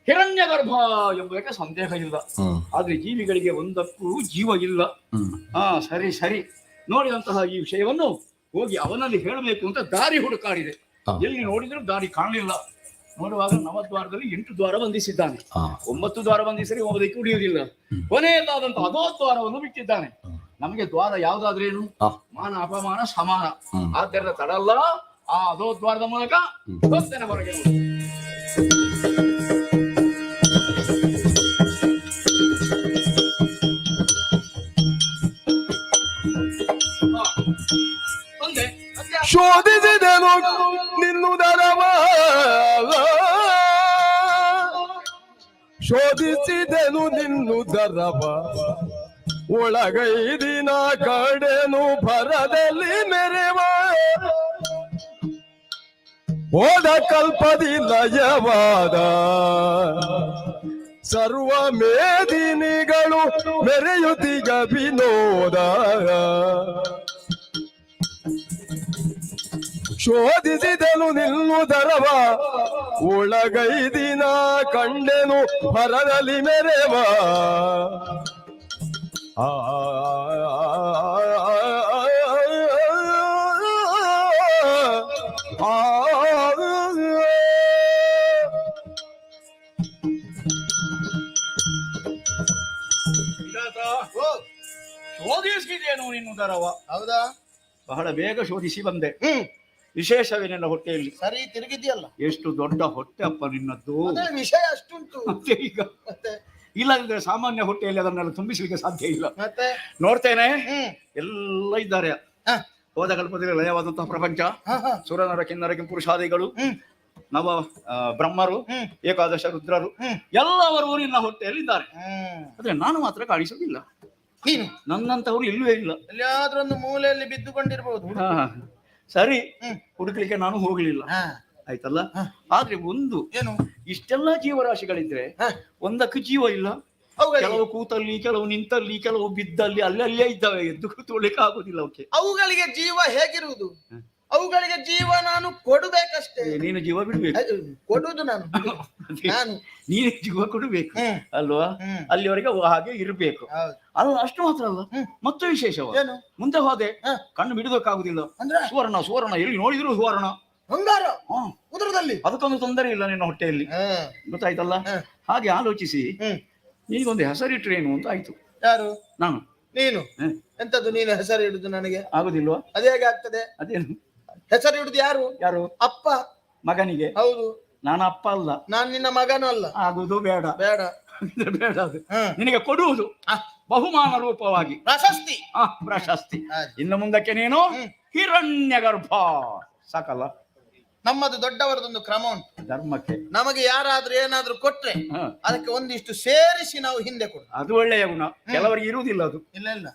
ಹಿರಣ್ಯ ಗರ್ಭ ಎಂಬುದಕ್ಕೆ ಸಂದೇಹ ಇಲ್ಲ. ಆದ್ರೆ ಜೀವಿಗಳಿಗೆ ಒಂದಕ್ಕೂ ಜೀವ ಇಲ್ಲ. ಸರಿ ಸರಿ, ನೋಡಿದಂತಹ ಈ ವಿಷಯವನ್ನು ಹೋಗಿ ಅವನಲ್ಲಿ ಹೇಳಬೇಕು ಅಂತ ದಾರಿ ಹುಡುಕಾಡಿದೆ. ಎಲ್ಲಿ ನೋಡಿದ್ರು ದಾರಿ ಕಾಣಲಿಲ್ಲ. ನೋಡುವಾಗ ನವದ್ವಾರದಲ್ಲಿ 8 ದ್ವಾರ ಬಂಧಿಸಿದ್ದಾನೆ. 9 ದ್ವಾರ ಬಂಧಿಸಲಿ ಹೋಗೋದಕ್ಕೆ ಉಳಿಯುವುದಿಲ್ಲ. ಕೊನೆಯದಾದಂತಹ ಅದೋ ದ್ವಾರವನ್ನು ಬಿಟ್ಟಿದ್ದಾನೆ. ನಮಗೆ ದ್ವಾರ ಯಾವ್ದಾದ್ರೇನು? ಮಾನ ಅಪಮಾನ ಸಮಾನ. ಆದ್ದರಿಂದ ತಡಲ್ಲ, ಆ ಅದೋ ದ್ವಾರದ ಮೂಲಕ ಹೋಗ್ತೇನೆ ಹೊರಗೆ. ಶೋಧಿಸಿದೆನು ನಿನ್ನುದರವ, ಶೋಧಿಸಿದೆನು ನಿನ್ನುದರವ, ಒಳಗೈದಿನ ಕಡೆನು ಭರದಲ್ಲಿ ಮೆರೆವ, ಹೋದ ಕಲ್ಪದಿ ಲಯವಾದ ಸರ್ವ ಮೇದಿನಿಗಳು ಮೆರೆಯುತ್ತಿಗ ವಿನೋದ. ಶೋಧಿಸಿದೆನು ನಿಲ್ಲುದರವ, ಒಳಗೈದಿನ ಕಂಡೆನು ಭರದಲ್ಲಿ ಮೆರೆವ, ಶೋಧಿಸಿದೇನು ನಿನ್ನುದರವ? ಹೌದಾ? ಬಹಳ ಬೇಗ ಶೋಧಿಸಿ ಬಂದೆ. ವಿಶೇಷವೇ ನಿನ್ನ ಹೊಟ್ಟೆಯಲ್ಲಿ? ಸರಿ ತಿರುಗಿದ್ಯಲ್ಲ. ಎಷ್ಟು ದೊಡ್ಡ ಹೊಟ್ಟೆ ಅಪ್ಪ ನಿನ್ನದ್ದು. ವಿಷಯ ಅಷ್ಟುಂಟು. ಮತ್ತೆ ಈಗ ಮತ್ತೆ ಇಲ್ಲದಿದ್ರೆ ಸಾಮಾನ್ಯ ಹೊಟ್ಟೆಯಲ್ಲಿ ಅದನ್ನೆಲ್ಲ ತುಂಬಿಸಲಿಕ್ಕೆ ಸಾಧ್ಯ ಇಲ್ಲ. ಮತ್ತೆ ನೋಡ್ತೇನೆ, ಎಲ್ಲ ಇದ್ದಾರೆ. ಹೋದ ಕಲ್ಪದಲ್ಲಿ ಲಯವಾದಂತಹ ಪ್ರಪಂಚ, ಸುರನರ ಕಿನ್ನರ ಕಿಂಪುರುಷಾದಿಗಳು, ನವ ಬ್ರಹ್ಮರು, ಏಕಾದಶ ರುದ್ರರು ಎಲ್ಲವರು ನಿನ್ನ ಹೊಟ್ಟೆಯಲ್ಲಿ ಇದ್ದಾರೆ. ಆದ್ರೆ ನಾನು ಮಾತ್ರ ಕಾಣಿಸುವುದಿಲ್ಲ. ನೀನು ನನ್ನಂತವರು ಇಲ್ಲವೇ ಇಲ್ಲ. ಎಲ್ಲಿಯಾದ್ರೂ ಒಂದು ಮೂಲೆಯಲ್ಲಿ ಬಿದ್ದುಕೊಂಡಿರ್ಬಹುದು. ಸರಿ, ಹುಡುಕ್ಲಿಕ್ಕೆ ನಾನು ಹೋಗ್ಲಿಲ್ಲ, ಆಯ್ತಲ್ಲ. ಆದ್ರೆ ಒಂದು ಏನು, ಇಷ್ಟೆಲ್ಲ ಜೀವರಾಶಿಗಳಿದ್ರೆ ಒಂದಕ್ಕೆ ಜೀವ ಇಲ್ಲ. ಕೆಲವು ಕೂತಲ್ಲಿ, ಕೆಲವು ನಿಂತಲ್ಲಿ, ಕೆಲವು ಬಿದ್ದಲ್ಲಿ, ಅಲ್ಲೇ ಇದ್ದಾವೆ. ಎದ್ದು ಕೂತ್ಕೊಳ್ಳಿಕ್ಕೆ ಆಗುದಿಲ್ಲ ಅವಕ್ಕೆ. ಅವುಗಳಿಗೆ ಜೀವ ಹೇಗಿರುವುದು? ಅವುಗಳಿಗೆ ಜೀವ ನಾನು ಕೊಡಬೇಕಷ್ಟೇ. ನೀನು ಜೀವ ಬಿಡ್ಬೇಕು. ಕೊಡುವುದು ನಾನು. ನೀನು ಜೀವ ಕೊಡಬೇಕು ಅಲ್ವಾ? ಅಲ್ಲಿವರೆಗೆ ಹಾಗೆ ಇರ್ಬೇಕು. ಅಲ್ಲ, ಅಷ್ಟು ಮಾತ್ರ ಅಲ್ಲ, ಮತ್ತೆ ವಿಶೇಷವ ಮುಂದೆ ಹೋದೆ ಕಣ್ಣು ಬಿಡುವುದಕ್ಕಾಗುದಿಲ್ಲ. ಸುವರ್ಣ ಸುವರ್ಣ, ಎಲ್ಲಿ ನೋಡಿದ್ರು ಸುವರ್ಣ, ಬಂಗಾರ ಉದರದಲ್ಲಿ. ಅದಕ್ಕೊಂದು ತೊಂದರೆ ಇಲ್ಲ ನಿನ್ನ ಹೊಟ್ಟೆಯಲ್ಲಿ, ಗೊತ್ತಾಯ್ತಲ್ಲ. ಹಾಗೆ ಆಲೋಚಿಸಿ ನೀಗೊಂದು ಹೆಸರಿಟ್ರೇನು ಅಂತ ಆಯ್ತು. ಯಾರು? ನಾನು. ನೀನು? ಎಂತದ್ದು ನೀನು ಹೆಸರು ಇಡುದು ನನಗೆ? ಆಗುದಿಲ್ವಾ? ಅದೇ ಹೇಗೆ ಆಗ್ತದೆ? ಅದೇನು ಹೆಸರು ಇಡುದು? ಯಾರು? ಯಾರು? ಅಪ್ಪ. ಮಗನಿಗೆ. ಹೌದು, ನಾನು ಅಪ್ಪ ಅಲ್ಲ, ನಾನ್ ನಿನ್ನ ಮಗನೂ ಅಲ್ಲ. ಆಗುದು ಬೇಡ. ಬೇಡ. ಬೇಡ ಅದು. ಹ. ನಿನಗೆ ಕೊಡುವುದು ಬಹುಮಾನ ರೂಪವಾಗಿ ಪ್ರಶಸ್ತಿ. ಪ್ರಶಸ್ತಿ. ಹಾಗೆ. ಇನ್ನು ಮುಂದಕ್ಕೆ ನೀನು ಹಿರಣ್ಯ ಗರ್ಭ ಸಕಲ. ನಮ್ಮದು ದೊಡ್ಡವರದೊಂದು ಕ್ರಮ ಉಂಟು. ಧರ್ಮಕ್ಕೆ ನಮಗೆ ಯಾರಾದ್ರೂ ಏನಾದ್ರೂ ಕೊಟ್ರೆ ಹ. ಅದಕ್ಕೆ ಒಂದಿಷ್ಟು ಸೇರಿಸಿ ನಾವು ಹಿಂದೆ ಕೊಡು. ಅದು ಒಳ್ಳೆಯ ಗುಣ. ಕೆಲವರಿಗೆ ಇರುವುದಿಲ್ಲ ಅದು. ಇಲ್ಲ ಇಲ್ಲ.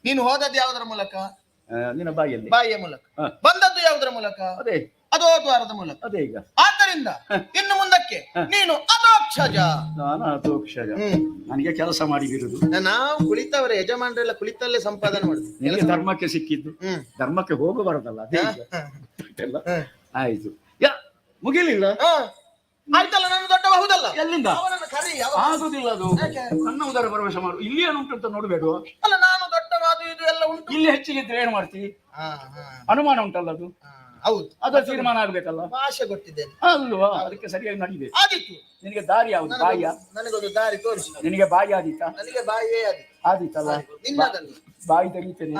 ನೀನು ಹೋದದ್ದು ಯಾವುದರ ಮೂಲಕ? ನಿನ್ನ ಬಾಯಲ್ಲಿ. ಬಾಯಿಯ ಮೂಲಕ. ಹ. ಬಂದದ್ದು ಯಾವುದರ ಮೂಲಕ? ಅದೇ ಅದೋ ದ್ವಾರದ ಮೂಲಕ. ಅದೇ ಈಗ ಆದ್ದರಿಂದ ಇನ್ನು ಮುಂದಕ್ಕೆ ನೀನು ಅಧೋಕ್ಷಜ. ನಾನು ಅಧೋಕ್ಷಜ. ನನಗೆ ಕೆಲಸ ಮಾಡಿ ಬಿರುದು. ನಾವು ಕುಳಿತವರೇ, ಯಜಮಾನರೆಲ್ಲ ಕುಳಿತಲ್ಲೇ ಸಂಪಾದನೆ ಮಾಡುದು. ನಿನಗೆ ಧರ್ಮಕ್ಕೆ ಸಿಕ್ಕಿದ್ದು. ಧರ್ಮಕ್ಕೆ ಹೋಗಬಾರದಲ್ಲ ಅದೇ ಈಗ. ಎಲ್ಲ ಆಯ್ತು. ಮುಗಿಲಿಲ್ಲ. ಆಯ್ತಲ್ಲ, ನಾನು ದೊಡ್ಡಬಹುದಲ್ಲ. ಎಲ್ಲಿಂದ ಅವನನ್ನು ಕರಿ. ಆಗುದಿಲ್ಲ ಅದು. ನನ್ನ ಉದರ ಪ್ರವೇಶ ಮಾಡು. ಇಲ್ಲಿ ಏನು ಉಂಟು ಅಂತ ನೋಡ್ಬೇಡ. ಅಲ್ಲ, ನಾನು ದೊಡ್ಡವಾದು ಇದು ಎಲ್ಲ ಉಂಟು. ಇಲ್ಲಿ ಹೆಚ್ಚಿಗೆ ಇದ್ರೆ ಏನು ಮಾಡ್ತೀವಿ? ಅನುಮಾನ ಉಂಟಲ್ಲ ಅದು. ಹೌದು, ಅದರ ತೀರ್ಮಾನ ಆಗ್ಬೇಕಲ್ಲ. ಭಾಷೆ ಗೊತ್ತಿದ್ದೇನೆ ಅಲ್ವಾ? ಅದಕ್ಕೆ ಸರಿಯಾಗಿ ನಡಿಬೇಕು. ಆದಿತ್ತು. ನಿನಗೆ ದಾರಿ ಯಾವುದು? ಬಾಯಿಯ? ನನಗೊಂದು ದಾರಿ ತೋರಿಸಿ. ನಿನಗೆ ಬಾಯಿ ಆದೀತಾ? ನನಗೆ ಬಾಯಿಯೇ ಆದಿತ್ತು. ಆದೀತಲ್ಲ. ನಿನ್ನದಲ್ಲಿ ಬಾಯಿ ತೆರೀತೇನೆ.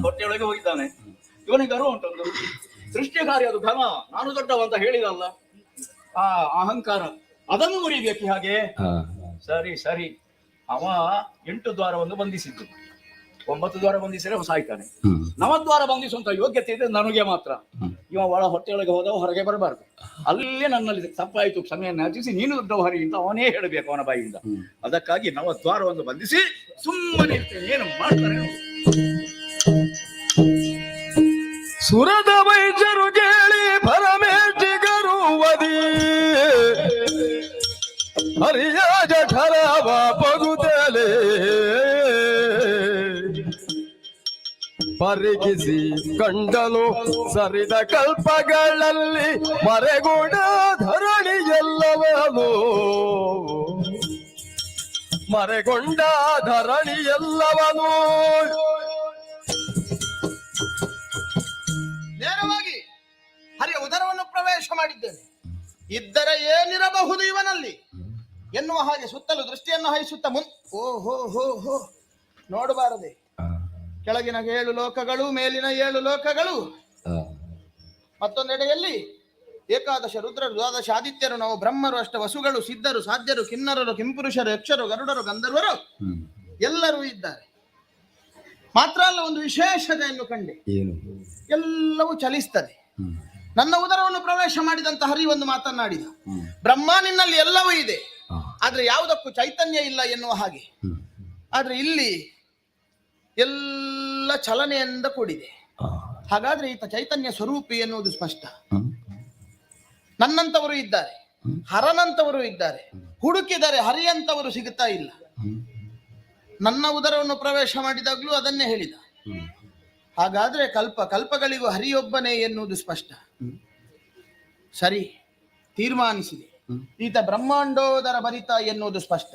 ಹೊಟ್ಟೆಯೊಳಗೆ ಹೋಗಿದ್ದಾನೆ. ಇವನಿಗೆ ಗರ್ವ ಉಂಟೊಂದು. ಸೃಷ್ಟಿಯ ಕಾರ್ಯ ಅದು ಘನ. ನಾನು ದೊಡ್ಡವ ಅಂತ ಹೇಳಿದಲ್ಲ, ಆ ಅಹಂಕಾರ ಅದನ್ನು ಮುರಿಬೇಕು. ಹಾಗೆ ಸರಿ ಸರಿ. ಅವ 8 ದ್ವಾರವನ್ನು ಬಂಧಿಸಿದ್ದು. 9 ದ್ವಾರ ಬಂಧಿಸಿದ್ರೆ ಸಾಯ್ತಾನೆ. 9 ದ್ವಾರ ಬಂಧಿಸುವಂತ ಯೋಗ್ಯತೆ ಇದೆ ನನಗೆ ಮಾತ್ರ. ಇವ ಒಳ ಹೊಟ್ಟೆಯೊಳಗೆ ಹೋದವ ಹೊರಗೆ ಬರಬಾರ್ದು. ಅಲ್ಲೇ ನನ್ನಲ್ಲಿ ತಪ್ಪಾಯಿತು, ಕ್ಷಮೆಯನ್ನು ಯಾಚಿಸಿ ನೀನು ದೊಡ್ಡವ ಹೊರಗೆ ಅಂತ ಅವನೇ ಹೇಳಬೇಕು ಅವನ ಬಾಯಿಯಿಂದ. ಅದಕ್ಕಾಗಿ 9 ದ್ವಾರವನ್ನು ಬಂಧಿಸಿ ಸುಮ್ಮನೆ ಇರ್ತೇನೆ. ಏನು ಮಾಡ್ತಾರೆ ನೋಡು. ಸುರದ ವೈದ್ಯರು ಕೇಳಿ ಭರಮೇಟಿಗರು ವದಿ ಹರಿಯ ಜಠರವ ಬಗುತ್ತಲೇ ಪರಿಗಿಸಿ ಕಂಡನು ಸರಿದ ಕಲ್ಪಗಳಲ್ಲಿ ಮರೆಗೂಡ ಧರಣಿ ಎಲ್ಲವನು ಮರೆಗೊಂಡ ಧರಣಿ ಎಲ್ಲವನು. ನೇರವಾಗಿ ಹರಿಯ ಉದರವನ್ನು ಪ್ರವೇಶ ಮಾಡಿದ್ದೇನೆ. ಇದ್ದರೆ ಏನಿರಬಹುದು ಇವನಲ್ಲಿ ಎನ್ನುವ ಹಾಗೆ ಸುತ್ತಲೂ ದೃಷ್ಟಿಯನ್ನು ಹಾಯಿಸುತ್ತ ಓಹೋ ಹೋ ಹೋ ನೋಡಬಾರದೆ. ಕೆಳಗಿನ 7 ಲೋಕಗಳು, ಮೇಲಿನ 7 ಲೋಕಗಳು, ಮತ್ತೊಂದೆಡೆಯಲ್ಲಿ ಏಕಾದಶ ರುದ್ರರು, ದ್ವಾದಶ ಆದಿತ್ಯರು, ನಾವು ಬ್ರಹ್ಮರು, ಅಷ್ಟ ವಸುಗಳು, ಸಿದ್ಧರು, ಸಾಧ್ಯರು, ಕಿನ್ನರರು, ಕಿಂಪುರುಷರು, ಯಕ್ಷರು, ಗರುಡರು, ಗಂಧರ್ವರು ಎಲ್ಲರೂ ಇದ್ದಾರೆ. ಮಾತ್ರ ಅಲ್ಲ, ಒಂದು ವಿಶೇಷತೆಯನ್ನು ಕಂಡೆ. ಎಲ್ಲವೂ ಚಲಿಸ್ತದೆ. ನನ್ನ ಉದರವನ್ನು ಪ್ರವೇಶ ಮಾಡಿದಂತ ಹರಿ ಒಂದು ಮಾತನ್ನಾಡಿದ. ಬ್ರಹ್ಮ ನಿನ್ನಲ್ಲಿ ಎಲ್ಲವೂ ಇದೆ, ಆದ್ರೆ ಯಾವುದಕ್ಕೂ ಚೈತನ್ಯ ಇಲ್ಲ ಎನ್ನುವ ಹಾಗೆ. ಆದ್ರೆ ಇಲ್ಲಿ ಎಲ್ಲ ಚಲನೆಯಿಂದ ಕೂಡಿದೆ. ಹಾಗಾದ್ರೆ ಈತ ಚೈತನ್ಯ ಸ್ವರೂಪಿ ಎನ್ನುವುದು ಸ್ಪಷ್ಟ. ನನ್ನಂತವರು ಇದ್ದಾರೆ, ಹರನಂತವರು ಇದ್ದಾರೆ, ಹುಡುಕಿದರೆ ಹರಿಯಂತವರು ಸಿಗುತ್ತಾ ಇಲ್ಲ. ನನ್ನ ಉದರವನ್ನು ಪ್ರವೇಶ ಮಾಡಿದಾಗ್ಲೂ ಅದನ್ನೇ ಹೇಳಿದ. ಹಾಗಾದ್ರೆ ಕಲ್ಪಗಳಿಗೂ ಹರಿಯೊಬ್ಬನೇ ಎನ್ನುವುದು ಸ್ಪಷ್ಟ. ಸರಿ, ತೀರ್ಮಾನಿಸಿದೆ. ಈತ ಬ್ರಹ್ಮಾಂಡೋದರ ಭರಿತ ಎನ್ನುವುದು ಸ್ಪಷ್ಟ.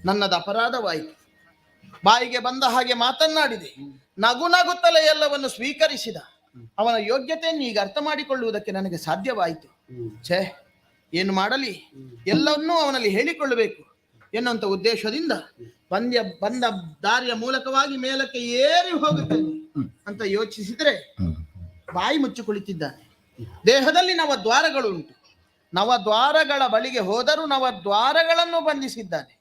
ನನ್ನದು ಅಪರಾಧವಾಯಿತು. ಬಾಯಿಗೆ ಬಂದ ಹಾಗೆ ಮಾತನ್ನಾಡಿದೆ. ನಗು ನಗುತ್ತಲೇ ಎಲ್ಲವನ್ನು ಸ್ವೀಕರಿಸಿದ. ಅವನ ಯೋಗ್ಯತೆಯನ್ನು ಈಗ ಅರ್ಥ ಮಾಡಿಕೊಳ್ಳುವುದಕ್ಕೆ ನನಗೆ ಸಾಧ್ಯವಾಯಿತು. ಛೇ, ಏನು ಮಾಡಲಿ, ಎಲ್ಲವನ್ನೂ ಅವನಲ್ಲಿ ಹೇಳಿಕೊಳ್ಳಬೇಕು ಎನ್ನುವಂತ ಉದ್ದೇಶದಿಂದ ಬಂದ ದಾರಿಯ ಮೂಲಕವಾಗಿ ಮೇಲಕ್ಕೆ ಏರಿ ಹೋಗುತ್ತೇನೆ ಅಂತ ಯೋಚಿಸಿದ್ರೆ ಬಾಯಿ ಮುಚ್ಚಿ ಕುಳಿತಿದ್ದಾನೆ. ದೇಹದಲ್ಲಿ 9 ದ್ವಾರಗಳು ಉಂಟು. 9 ದ್ವಾರಗಳ ಬಳಿಗೆ ಹೋದರೂ 9 ದ್ವಾರಗಳನ್ನು ಬಂಧಿಸಿದ್ದಾನೆ.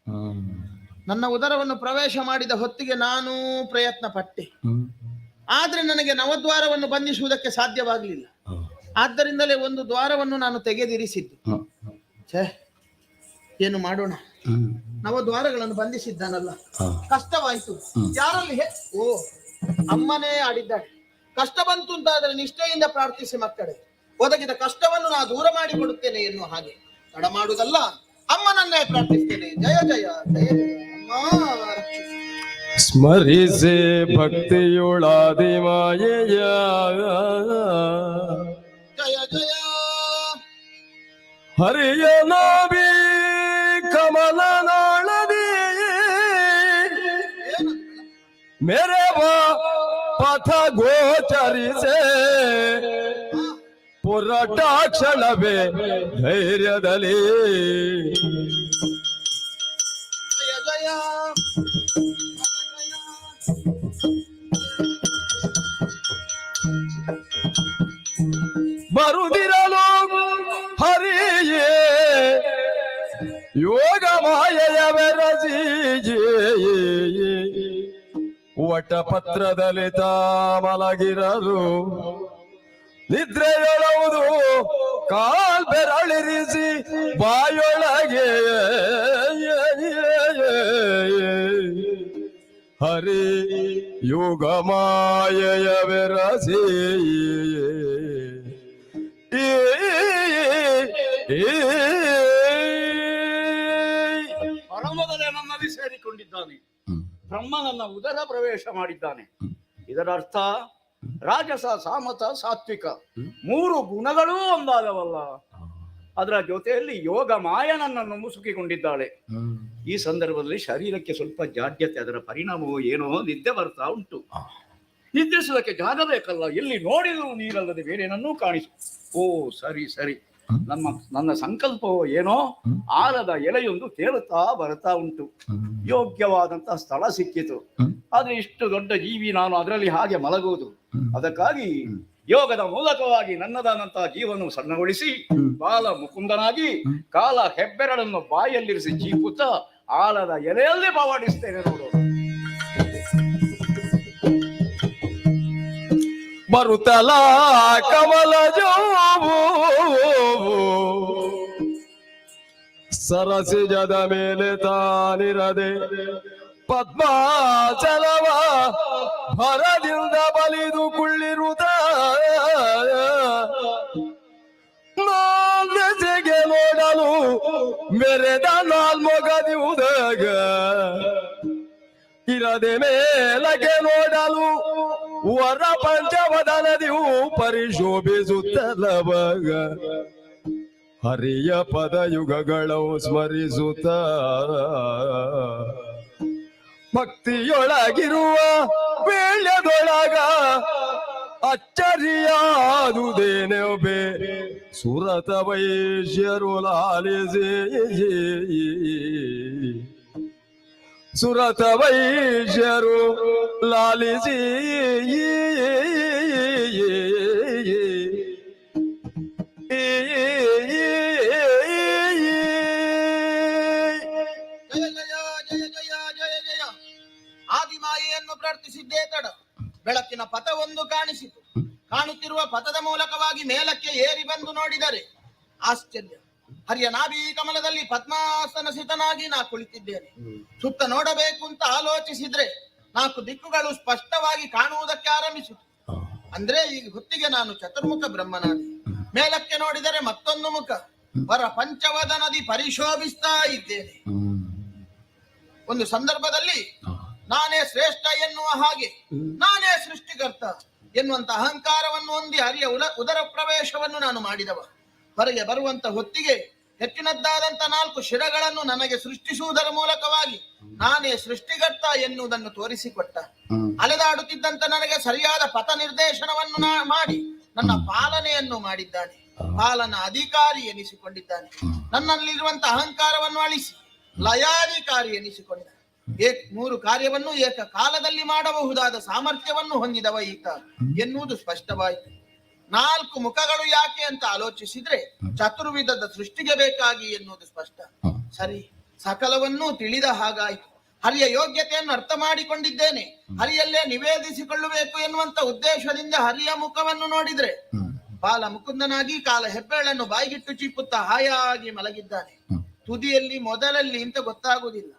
ನನ್ನ ಉದರವನ್ನು ಪ್ರವೇಶ ಮಾಡಿದ ಹೊತ್ತಿಗೆ ನಾನು ಪ್ರಯತ್ನ ಪಟ್ಟೆ, ಆದ್ರೆ ನನಗೆ 9 ದ್ವಾರವನ್ನು ಬಂಧಿಸುವುದಕ್ಕೆ ಸಾಧ್ಯವಾಗಲಿಲ್ಲ. ಆದ್ದರಿಂದಲೇ ಒಂದು ದ್ವಾರವನ್ನು ನಾನು ತೆಗೆದಿರಿಸಿದ್ದು. ಛೇ, ಏನು ಮಾಡೋಣ, 9 ದ್ವಾರಗಳನ್ನು ಬಂಧಿಸಿದ್ದಾನಲ್ಲ, ಕಷ್ಟವಾಯಿತು. ಯಾರಲ್ಲಿ ಅಮ್ಮನೇ ಆಡಿದ್ದಾಳೆ. ಕಷ್ಟ ಬಂತು ಅಂತಾದರೆ ನಿಷ್ಠೆಯಿಂದ ಪ್ರಾರ್ಥಿಸಿ ಮಕ್ಕಳೇ, ಒದಗಿದ ಕಷ್ಟವನ್ನು ನಾ ದೂರ ಮಾಡಿಕೊಡುತ್ತೇನೆ ಎನ್ನುವ ಹಾಗೆ ತಡ ಮಾಡುವುದಲ್ಲ, ಅಮ್ಮನನ್ನೇ ಪ್ರಾರ್ಥಿಸ್ತೇನೆ. ಜಯ ಜಯ ಜಯ ಜಯ ಅಮ್ಮ. ಸ್ಮರಿಸೆ ಭಕ್ತಿಯೊಳಾದಿ ಮಾಯೆಯ ಜಯ ಜಯ ಹರಿಯ ನಾಭಿ ಕಮಲ ನಾಳದಿ ಮೇರೆವ ಪಥ ಗೋಚರಿಸೆ ಪುರಟಾಕ್ಷಣವೇ ಧೈರ್ಯದಲ್ಲಿ ಜಯ ಜಯ ಮಾಯೆಯ ಬೆರಸಿ ವಟಪತ್ರದಲ್ಲಿ ತಾ ಮಲಗಿರಲು ನಿದ್ರೆಯೊಳವುದು ಕಾಲ್ ಬೆರಳಿರಿಸಿ ಬಾಯೊಳಗೆ ಹರಿ ಯುಗ ಮಾಯೆಯ ಬೆರಸಿ ಪರಮದಲ್ಲೇ ನನ್ನಲ್ಲಿ ಸೇರಿಕೊಂಡಿದ್ದಾನೆ. ಬ್ರಹ್ಮ ನನ್ನ ಉದರ ಪ್ರವೇಶ ಮಾಡಿದ್ದಾನೆ. ಇದರ ಅರ್ಥ ರಾಜಸ, ಸಾಮತ, ಸಾತ್ವಿಕ ಮೂರು ಗುಣಗಳೂ ಒಂದಾದವಲ್ಲ. ಅದರ ಜೊತೆಯಲ್ಲಿ ಯೋಗ ಮಾಯ ನನ್ನನ್ನು ಮುಸುಕಿಕೊಂಡಿದ್ದಾಳೆ. ಈ ಸಂದರ್ಭದಲ್ಲಿ ಶರೀರಕ್ಕೆ ಸ್ವಲ್ಪ ಜಾಡ್ಯತೆ, ಅದರ ಪರಿಣಾಮವೋ ಏನೋ ನಿದ್ದೆ ಬರ್ತಾ ಉಂಟು. ನಿದ್ರಿಸುವುದಕ್ಕೆ ಜಾಗ ಬೇಕಲ್ಲ, ಎಲ್ಲಿ ನೋಡಿದರೂ ನೀರಲ್ಲದೆ ಬೇರೇನನ್ನೂ ಕಾಣಿಸು. ಓ ಸರಿ ಸರಿ, ನನ್ನ ಸಂಕಲ್ಪವೋ ಏನೋ ಆಲದ ಎಲೆಯೊಂದು ತೇಲುತ್ತಾ ಬರ್ತಾ ಉಂಟು. ಯೋಗ್ಯವಾದಂತಹ ಸ್ಥಳ ಸಿಕ್ಕಿತು. ಆದ್ರೆ ಇಷ್ಟು ದೊಡ್ಡ ಜೀವಿ ನಾನು ಅದರಲ್ಲಿ ಹಾಗೆ ಮಲಗುವುದು. ಅದಕ್ಕಾಗಿ ಯೋಗದ ಮೂಲಕವಾಗಿ ನನ್ನದಾದಂತಹ ಜೀವನ ಸಣ್ಣಗೊಳಿಸಿ ಬಾಲ ಮುಕುಂದನಾಗಿ ಕಾಲ ಹೆಬ್ಬೆರಳನ್ನು ಬಾಯಲ್ಲಿರಿಸಿ ಚೀಪುತ್ತ ಆಲದ ಎಲೆಯಲ್ಲಿ ಪವಾಡಿಸ್ತೇನೆ ನೋಡು. ಬರುತ್ತಲ ಕಮಲ ಜೋವು ಸರಸಿಜದ ಮೇಲೆ ತಾನಿರದೆ ಪದ್ಮಾಚಲವ ಭರದಿಂದ ಬಲಿದು ಕುಳ್ಳಿರುತ್ತ ನಾಲ್ದೆಸೆಗೆ ನೋಡಲು ಮೆರೆದ ನಾಲ್ಮೊಗದಿಯುವುದಾಗ ಇರದೆ ಮೇಲಕ್ಕೆ ನೋಡಲು ವರ ಪಂಚವದನದಿಯು ಪರಿಶೋಭಿಸುತ್ತಲವಾಗ ಹರಿಯ ಪದಯುಗಗಳು ಸ್ಮರಿಸುತ್ತ ಭಕ್ತಿಯೊಳಗಿರುವ ವೇಳ್ಯದೊಳಗ ಅಚ್ಚರಿಯಾದುದೇನೊಬ್ಬೆ ಸುರತ ವೈಶ್ಯರು ಲಾಲಿಸಿ ಸುರತ ವೈಶ್ಯರು ಲಾಲಿಸಿ ಆದಿಮಾಯೆಯನ್ನು ಪ್ರಾರ್ಥಿಸಿದ್ದೇ ತಡ. ಬೆಳಕಿನ ಪಥವೊಂದು ಕಾಣಿಸಿತು. ಕಾಣುತ್ತಿರುವ ಪಥದ ಮೂಲಕವಾಗಿ ಮೇಲಕ್ಕೆ ಏರಿ ಬಂದು ನೋಡಿದರೆ ಆಶ್ಚರ್ಯ. ಹರಿಯ ನಾಭಿ ಕಮಲದಲ್ಲಿ ಪದ್ಮಾಸನ ಸಿತನಾಗಿ ನಾ ಕುಳಿತಿದ್ದೇನೆ. ಸುತ್ತ ನೋಡಬೇಕು ಅಂತ ಆಲೋಚಿಸಿದ್ರೆ 4 ದಿಕ್ಕುಗಳು ಸ್ಪಷ್ಟವಾಗಿ ಕಾಣುವುದಕ್ಕೆ ಆರಂಭಿಸಿತು. ಅಂದ್ರೆ ಈ ಹೊತ್ತಿಗೆ ನಾನು ಚತುರ್ಮುಖ ಬ್ರಹ್ಮನಾದೆ. ಮೇಲಕ್ಕೆ ನೋಡಿದರೆ ಮತ್ತೊಂದು ಮುಖ, ವರ ಪಂಚವದನದಿ ಪರಿಶೋಭಿಸ್ತಾ ಇದ್ದೇನೆ. ಒಂದು ಸಂದರ್ಭದಲ್ಲಿ ನಾನೇ ಶ್ರೇಷ್ಠ ಎನ್ನುವ ಹಾಗೆ, ನಾನೇ ಸೃಷ್ಟಿಕರ್ತ ಎನ್ನುವಂತ ಅಹಂಕಾರವನ್ನು ಹೊಂದಿ ಹರಿಯ ಉದರ ಪ್ರವೇಶವನ್ನು ನಾನು ಮಾಡಿದವ. ಹೊರಗೆ ಬರುವಂತ ಹೊತ್ತಿಗೆ ಹೆಚ್ಚಿನದ್ದಾದಂತ 4 ಶಿರಗಳನ್ನು ನನಗೆ ಸೃಷ್ಟಿಸುವುದರ ಮೂಲಕವಾಗಿ ನಾನೇ ಸೃಷ್ಟಿಕರ್ತ ಎನ್ನುವುದನ್ನು ತೋರಿಸಿಕೊಟ್ಟ. ಅಲೆದಾಡುತ್ತಿದ್ದಂತ ನನಗೆ ಸರಿಯಾದ ಪಥ ನಿರ್ದೇಶನವನ್ನು ಮಾಡಿ ನನ್ನ ಪಾಲನೆಯನ್ನು ಮಾಡಿದ್ದಾನೆ. ಪಾಲನ ಅಧಿಕಾರಿ ಎನಿಸಿಕೊಂಡಿದ್ದಾನೆ. ನನ್ನಲ್ಲಿರುವಂತ ಅಹಂಕಾರವನ್ನು ಅಳಿಸಿ ಲಯಾಧಿಕಾರಿ ಎನಿಸಿಕೊಂಡ. 3 ಕಾರ್ಯವನ್ನು ಏಕ ಕಾಲದಲ್ಲಿ ಮಾಡಬಹುದಾದ ಸಾಮರ್ಥ್ಯವನ್ನು ಹೊಂದಿದವ ಈತ ಎನ್ನುವುದು ಸ್ಪಷ್ಟವಾಯಿತು. 4 ಮುಖಗಳು ಯಾಕೆ ಅಂತ ಆಲೋಚಿಸಿದ್ರೆ ಚತುರ್ವಿಧದ ಸೃಷ್ಟಿಗೆ ಬೇಕಾಗಿ ಎನ್ನುವುದು ಸ್ಪಷ್ಟ. ಸರಿ, ಸಕಲವನ್ನೂ ತಿಳಿದ ಹಾಗಾಯಿತು. ಹರಿಯ ಯೋಗ್ಯತೆಯನ್ನು ಅರ್ಥ ಮಾಡಿಕೊಂಡಿದ್ದೇನೆ. ಹರಿಯಲ್ಲೇ ನಿವೇದಿಸಿಕೊಳ್ಳಬೇಕು ಎನ್ನುವಂತ ಉದ್ದೇಶದಿಂದ ಹರಿಯ ಮುಖವನ್ನು ನೋಡಿದ್ರೆ ಬಾಲ ಮುಕುಂದನಾಗಿ ಕಾಲ ಹೆಬ್ಬೆರಳನ್ನು ಬಾಯಿಗಿಟ್ಟು ಚೀಪುತ್ತ ಹಾಯಾಗಿ ಮಲಗಿದ್ದಾನೆ. ತುದಿಯಲ್ಲಿ ಮೊದಲಲ್ಲಿ ಅಂತ ಗೊತ್ತಾಗುವುದಿಲ್ಲ,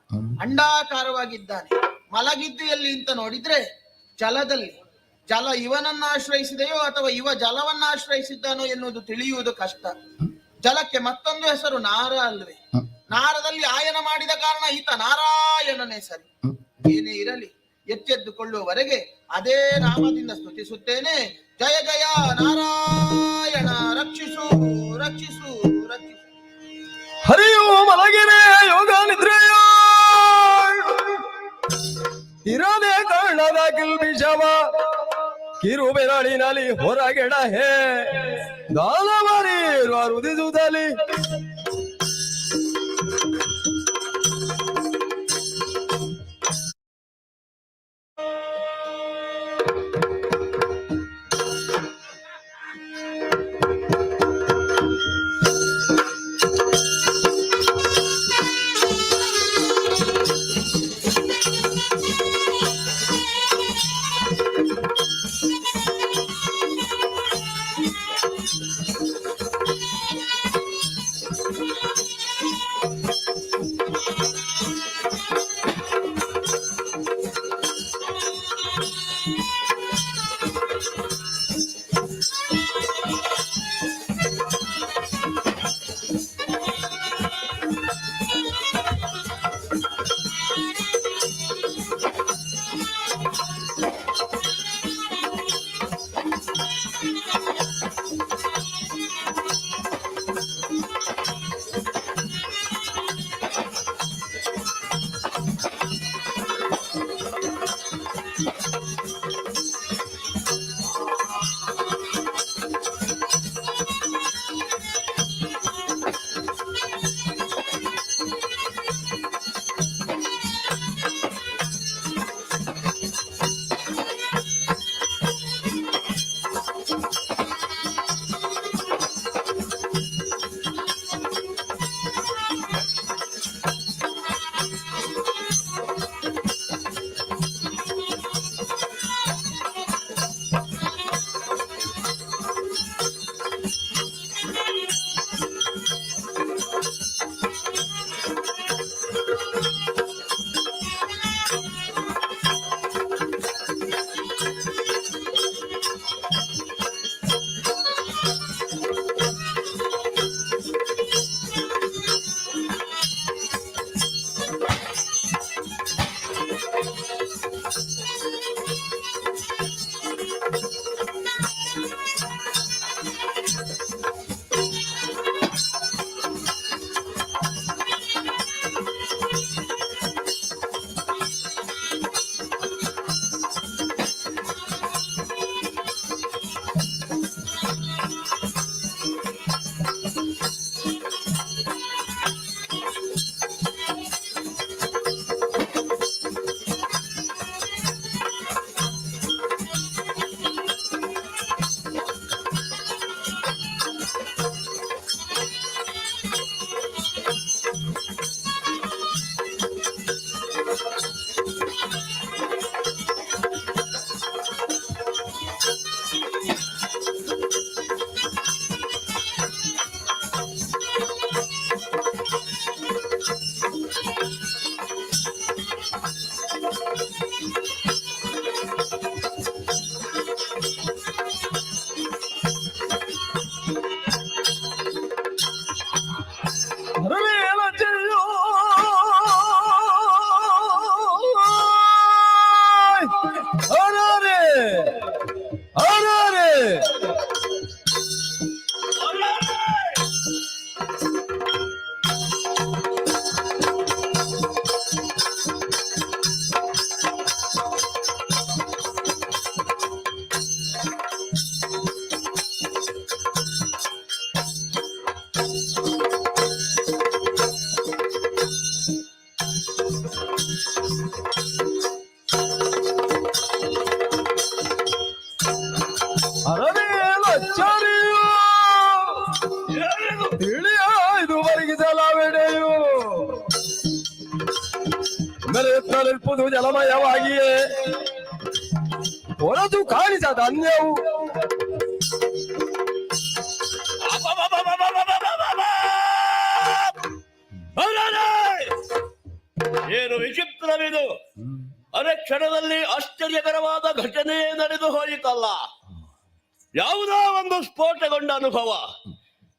ಅಂಡಾಕಾರವಾಗಿದ್ದಾನೆ. ಮಲಗಿದ್ದು ಎಲ್ಲಿ ಅಂತ ನೋಡಿದ್ರೆ ಜಲದಲ್ಲಿ. ಜಲ ಇವನನ್ನ ಆಶ್ರಯಿಸಿದೆಯೋ ಅಥವಾ ಇವ ಜಲವನ್ನ ಆಶ್ರಯಿಸಿದ್ದಾನೋ ಎನ್ನುವುದು ತಿಳಿಯುವುದು ಕಷ್ಟ. ಜಲಕ್ಕೆ ಮತ್ತೊಂದು ಹೆಸರು ನಾರ ಅಲ್ವೇ? ನಾರದಲ್ಲಿ ಆಯನ ಮಾಡಿದ ಕಾರಣ ಈತ ನಾರಾಯಣನೇ ಸರಿ. ಏನೇ ಇರಲಿ, ಎಚ್ಚೆದ್ದುಕೊಳ್ಳುವವರೆಗೆ ಅದೇ ನಾಮದಿಂದ ಸ್ತುತಿಸುತ್ತೇನೆ. ಜಯ ಜಯ ನಾರಾಯಣ, ರಕ್ಷಿಸು ರಕ್ಷಿಸು ರಕ್ಷಿಸು. ಹರಿಯು ಮಲಗಿರೆ ಯೋಗ ನಿದ್ರೆಯ ಇರದೆ ಕರ್ಣದ ಕಿಲ್ಬಿಷವ ಕಿರುಬೆರಳಿನಲ್ಲಿ ಹೊರಗೆಡ ಹೇ ದಾನವರಿ ರುದಿಸುತ್ತಲಿ ಮೆರೆಯುತ್ತಲಿರುವುದು ಜಲಮಯವಾಗಿಯೇ ಹೊರದು ಕಾಣಿಸದ ಅನ್ಯವು ಏನು ವಿಚಿತ್ರವಿದು. ಅರೆ ಕ್ಷಣದಲ್ಲಿ ಆಶ್ಚರ್ಯಕರವಾದ ಘಟನೆ ನಡೆದು ಹೋಯಿತಲ್ಲ. ಯಾವುದೋ ಒಂದು ಸ್ಫೋಟಗೊಂಡ ಅನುಭವ.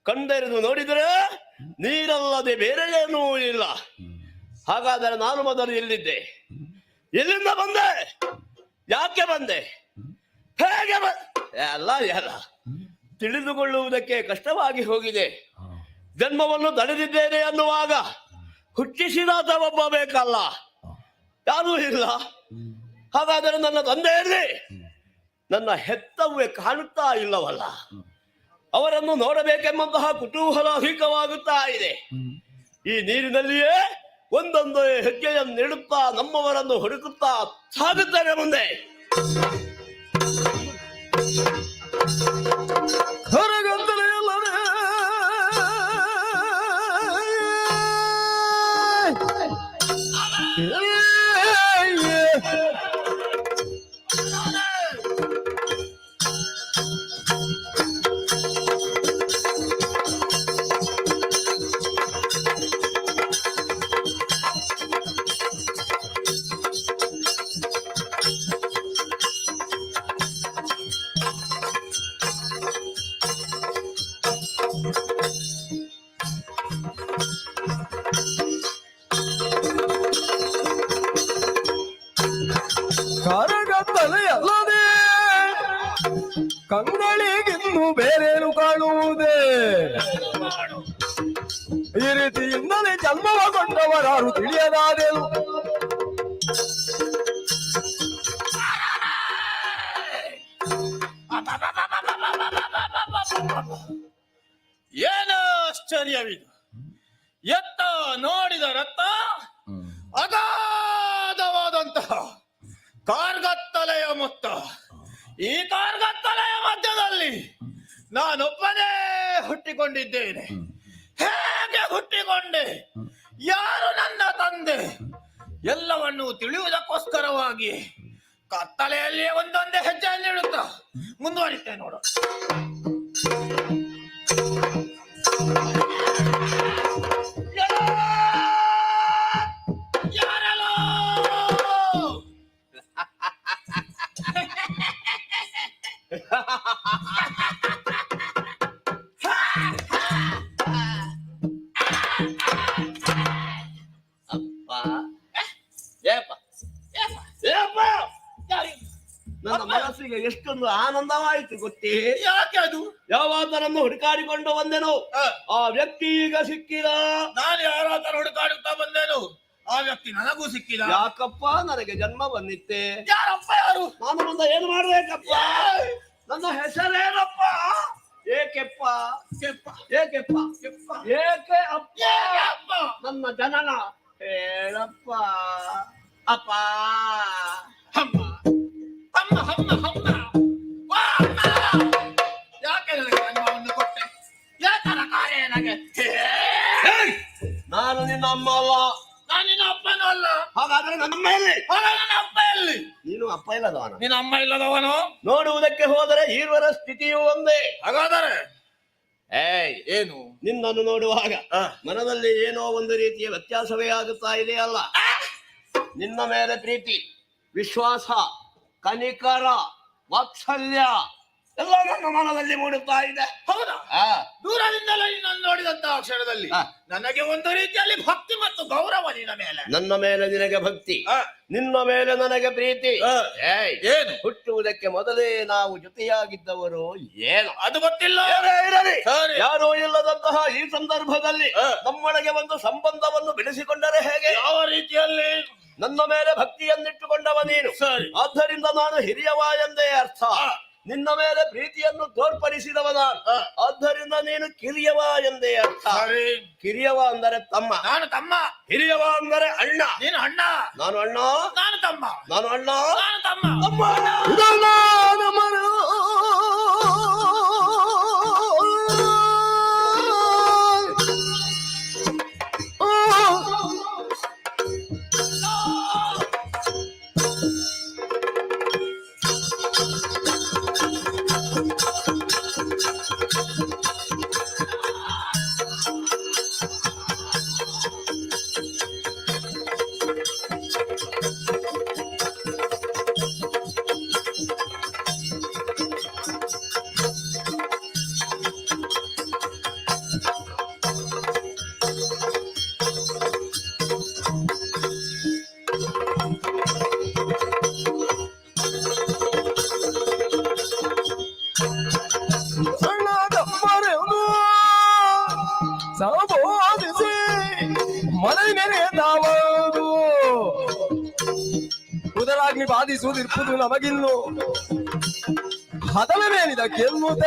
ಕಣ್ಣೆರೆದು ನೋಡಿದರೆ ನೀರಲ್ಲದೆ ಬೇರೆ ಏನೂ ಇಲ್ಲ. ಹಾಗಾದರೆ ನಾನು ಮೊದಲು ಎಲ್ಲಿದ್ದೆ? ಎಲ್ಲಿಂದ ಬಂದೆ? ಯಾಕೆ ಬಂದೆ? ಹೇಗೆ ಎಲ್ಲ ತಿಳಿದುಕೊಳ್ಳುವುದಕ್ಕೆ ಕಷ್ಟವಾಗಿ ಹೋಗಿದೆ. ಜನ್ಮವನ್ನು ತಡೆದಿದ್ದೇನೆ ಅನ್ನುವಾಗ ಹುಟ್ಟಿಸಿದಾತ ಒಬ್ಬ ಬೇಕಲ್ಲ, ಯಾರೂ ಇಲ್ಲ. ಹಾಗಾದರೆ ನನ್ನ ತಂದೆಯಲ್ಲಿ ನನ್ನ ಹೆತ್ತವೇ ಕಾಣುತ್ತಾ ಇಲ್ಲವಲ್ಲ. ಅವರನ್ನು ನೋಡಬೇಕೆಂಬಂತಹ ಕುತೂಹಲ ಅಧಿಕವಾಗುತ್ತಾ ಇದೆ. ಈ ನೀರಿನಲ್ಲಿಯೇ ಒಂದೊಂದು ಹೆಜ್ಜೆಯನ್ನು ನೀಡುತ್ತಾ ನಮ್ಮವರನ್ನು ಹುಡುಕುತ್ತಾ ಸಾಗುತ್ತೇನೆ ಮುಂದೆ. ತಲೆಯಲ್ಲದೆ ಕಂಗಳಿಗಿನ್ನು ಬೇರೇನು ಕಾಣುವುದೇ? ಈ ರೀತಿಯಿಂದಲೇ ಜನ್ಮವಗೊಂಡವರಾರು ತಿಳಿಯದಾದೆನು. ಏನು ಆಶ್ಚರ್ಯವಿದು! ಎತ್ತ ನೋಡಿದ ರಕ್ತ ಅಗಾಧವಾದಂತಹ ಕಾರ್ಗತ್ತಲೆಯ ಮೊತ್ತ. ಈ ಕಾರ್ಗತ್ತಲೆಯ ಮಧ್ಯದಲ್ಲಿ ನಾನೊಬ್ಬನೇ ಹುಟ್ಟಿಕೊಂಡಿದ್ದೇನೆ. ಹೇಗೆ ಹುಟ್ಟಿಕೊಂಡೆ? ಯಾರು ನನ್ನ ತಂದೆ? ಎಲ್ಲವನ್ನು ತಿಳಿಯುವುದಕ್ಕೋಸ್ಕರವಾಗಿ ಕತ್ತಲೆಯಲ್ಲಿ ಒಂದೊಂದೇ ಹೆಜ್ಜೆಯನ್ನಿಡುತ್ತಾ ಮುಂದುವರಿತೆ ನೋಡು. ನನ್ನ ಮನಸ್ಸಿಗೆ ಎಷ್ಟೊಂದು ಆನಂದವಾಯಿತು ಗೊತ್ತೇ? ಯಾಕೆ ಅದು? ಯಾವಾತನನ್ನು ಹುಡುಕಾಡಿಕೊಂಡು ಬಂದೆನು, ಆ ವ್ಯಕ್ತಿ ಈಗ ಸಿಕ್ಕಿದ. ನಾನು ಯಾರಾದರೂ ಹುಡುಕಾಡುತ್ತಾ ಬಂದೇನು, ಆ ವ್ಯಕ್ತಿ ನನಗೂ ಸಿಕ್ಕಿದ. ಯಾಕಪ್ಪ ನನಗೆ ಜನ್ಮ ಬಂದಿತ್ತೆ? ಯಾರಪ್ಪ ಯಾರು? ನಾನು ಮುಂದೆ ಏನು ಮಾಡ್ಬೇಕಪ್ಪ? ನನ್ನ ಹೆಸರೇನಪ್ಪ? ಏಕೆಪ್ಪ? ಏಕೆಪ್ಪ? ಏಕೆ ಅಪ್ಪ? ನನ್ನ ಜನನ ಹೇಳಪ್ಪ. ಅಪ್ಪ ಅಮ್ಮ ಅಮ್ಮ ಅಮ್ಮ ಅಮ್ಮ ವಾ ಅಮ್ಮ! ಯಾಕೆ ನನಗೆ ಜನ್ಮವನ್ನು ಕೊಟ್ಟೆ? ಯಾಕರ ಕಾರ್ಯ ನನಗೆ? ನಾನು ನಿನ್ನ ಅಮ್ಮ ಅಲ್ಲ. ನಾನು ನಿನ್ನ ಅಪ್ಪನೂ ಅಲ್ಲ. ಹಾಗಾದ್ರೆ ನನ್ನ ಅಮ್ಮ ಎಲ್ಲಿ? ನನ್ನ ಅಪ್ಪ ಎಲ್ಲಿ? ನೀನು ಅಪ್ಪ ಇಲ್ಲದವನ. ನಿನ್ನ ಅಮ್ಮ ಇಲ್ಲದವನು? ನೋಡುವುದಕ್ಕೆ ಹೋದರೆ ಈರ್ವರ ಸ್ಥಿತಿಯು ಒಂದೇ. ಹಾಗಾದರೆ ಏನು? ನಿನ್ನನ್ನು ನೋಡುವಾಗ ಮನದಲ್ಲಿ ಏನೋ ಒಂದು ರೀತಿಯ ವ್ಯತ್ಯಾಸವೇ ಆಗುತ್ತಾ ಇದೆಯಲ್ಲ. ನಿನ್ನ ಮೇಲೆ ಪ್ರೀತಿ, ವಿಶ್ವಾಸ, ಕನಿಕರ, ವಾತ್ಸಲ್ಯ ಎಲ್ಲ ನನ್ನ ಮನದಲ್ಲಿ ಮೂಡುತ್ತಾ ಇದೆ. ಹೌದಾ? ದೂರದಿಂದಲೇ ನಿನ್ನನ್ನು ನೋಡಿದಂತಹ ಕ್ಷಣದಲ್ಲಿ ನನಗೆ ಒಂದು ರೀತಿಯಲ್ಲಿ ಭಕ್ತಿ ಮತ್ತು ಗೌರವ ನಿನ್ನ ಮೇಲೆ. ನನ್ನ ಮೇಲೆ ನಿನಗೆ ಭಕ್ತಿ, ನಿನ್ನ ಮೇಲೆ ನನಗೆ ಪ್ರೀತಿ. ಏನು? ಹುಟ್ಟುವುದಕ್ಕೆ ಮೊದಲೇ ನಾವು ಜೊತೆಯಾಗಿದ್ದವರು. ಏನು ಅದು ಗೊತ್ತಿಲ್ಲ. ಇರಲಿ. ಯಾರೂ ಇಲ್ಲದಂತಹ ಈ ಸಂದರ್ಭದಲ್ಲಿ ನಮ್ಮೊಳಗೆ ಒಂದು ಸಂಬಂಧವನ್ನು ಬೆಳೆಸಿಕೊಂಡರೆ ಹೇಗೆ? ಯಾವ ರೀತಿಯಲ್ಲಿ? ನನ್ನ ಮೇಲೆ ಭಕ್ತಿಯನ್ನಿಟ್ಟುಕೊಂಡವ ನೀನು, ಆದ್ದರಿಂದ ನಾನು ಹಿರಿಯವ ಎಂದೇ ಅರ್ಥ. ನಿನ್ನ ಮೇಲೆ ಪ್ರೀತಿಯನ್ನು ತೋರ್ಪಡಿಸಿದವ ನಾನು, ಆದ್ದರಿಂದ ನೀನು ಕಿರಿಯವ ಎಂದೇ ಅರ್ಥ. ಕಿರಿಯವ ಅಂದರೆ ತಮ್ಮ, ನಾನು ತಮ್ಮ. ಹಿರಿಯವ ಅಂದರೆ ಅಣ್ಣ, ನೀನು ಅಣ್ಣ. ನಾನು ಅಣ್ಣ, ನಾನು ತಮ್ಮ. ನಾನು ಅಣ್ಣ, ನಾನು ತಮ್ಮ. ಸಂಬೋಧಿಸಿ ಮನೆ ನೆನೆದಾವುದು ಉದರಾಗ್ನಿ ಬಾಧಿಸುವುದಿರ್ಪುದು ನಮಗಿನ್ನು ಹದಲ ಮೇಲಿದ ಕೆಮ್ಮುದ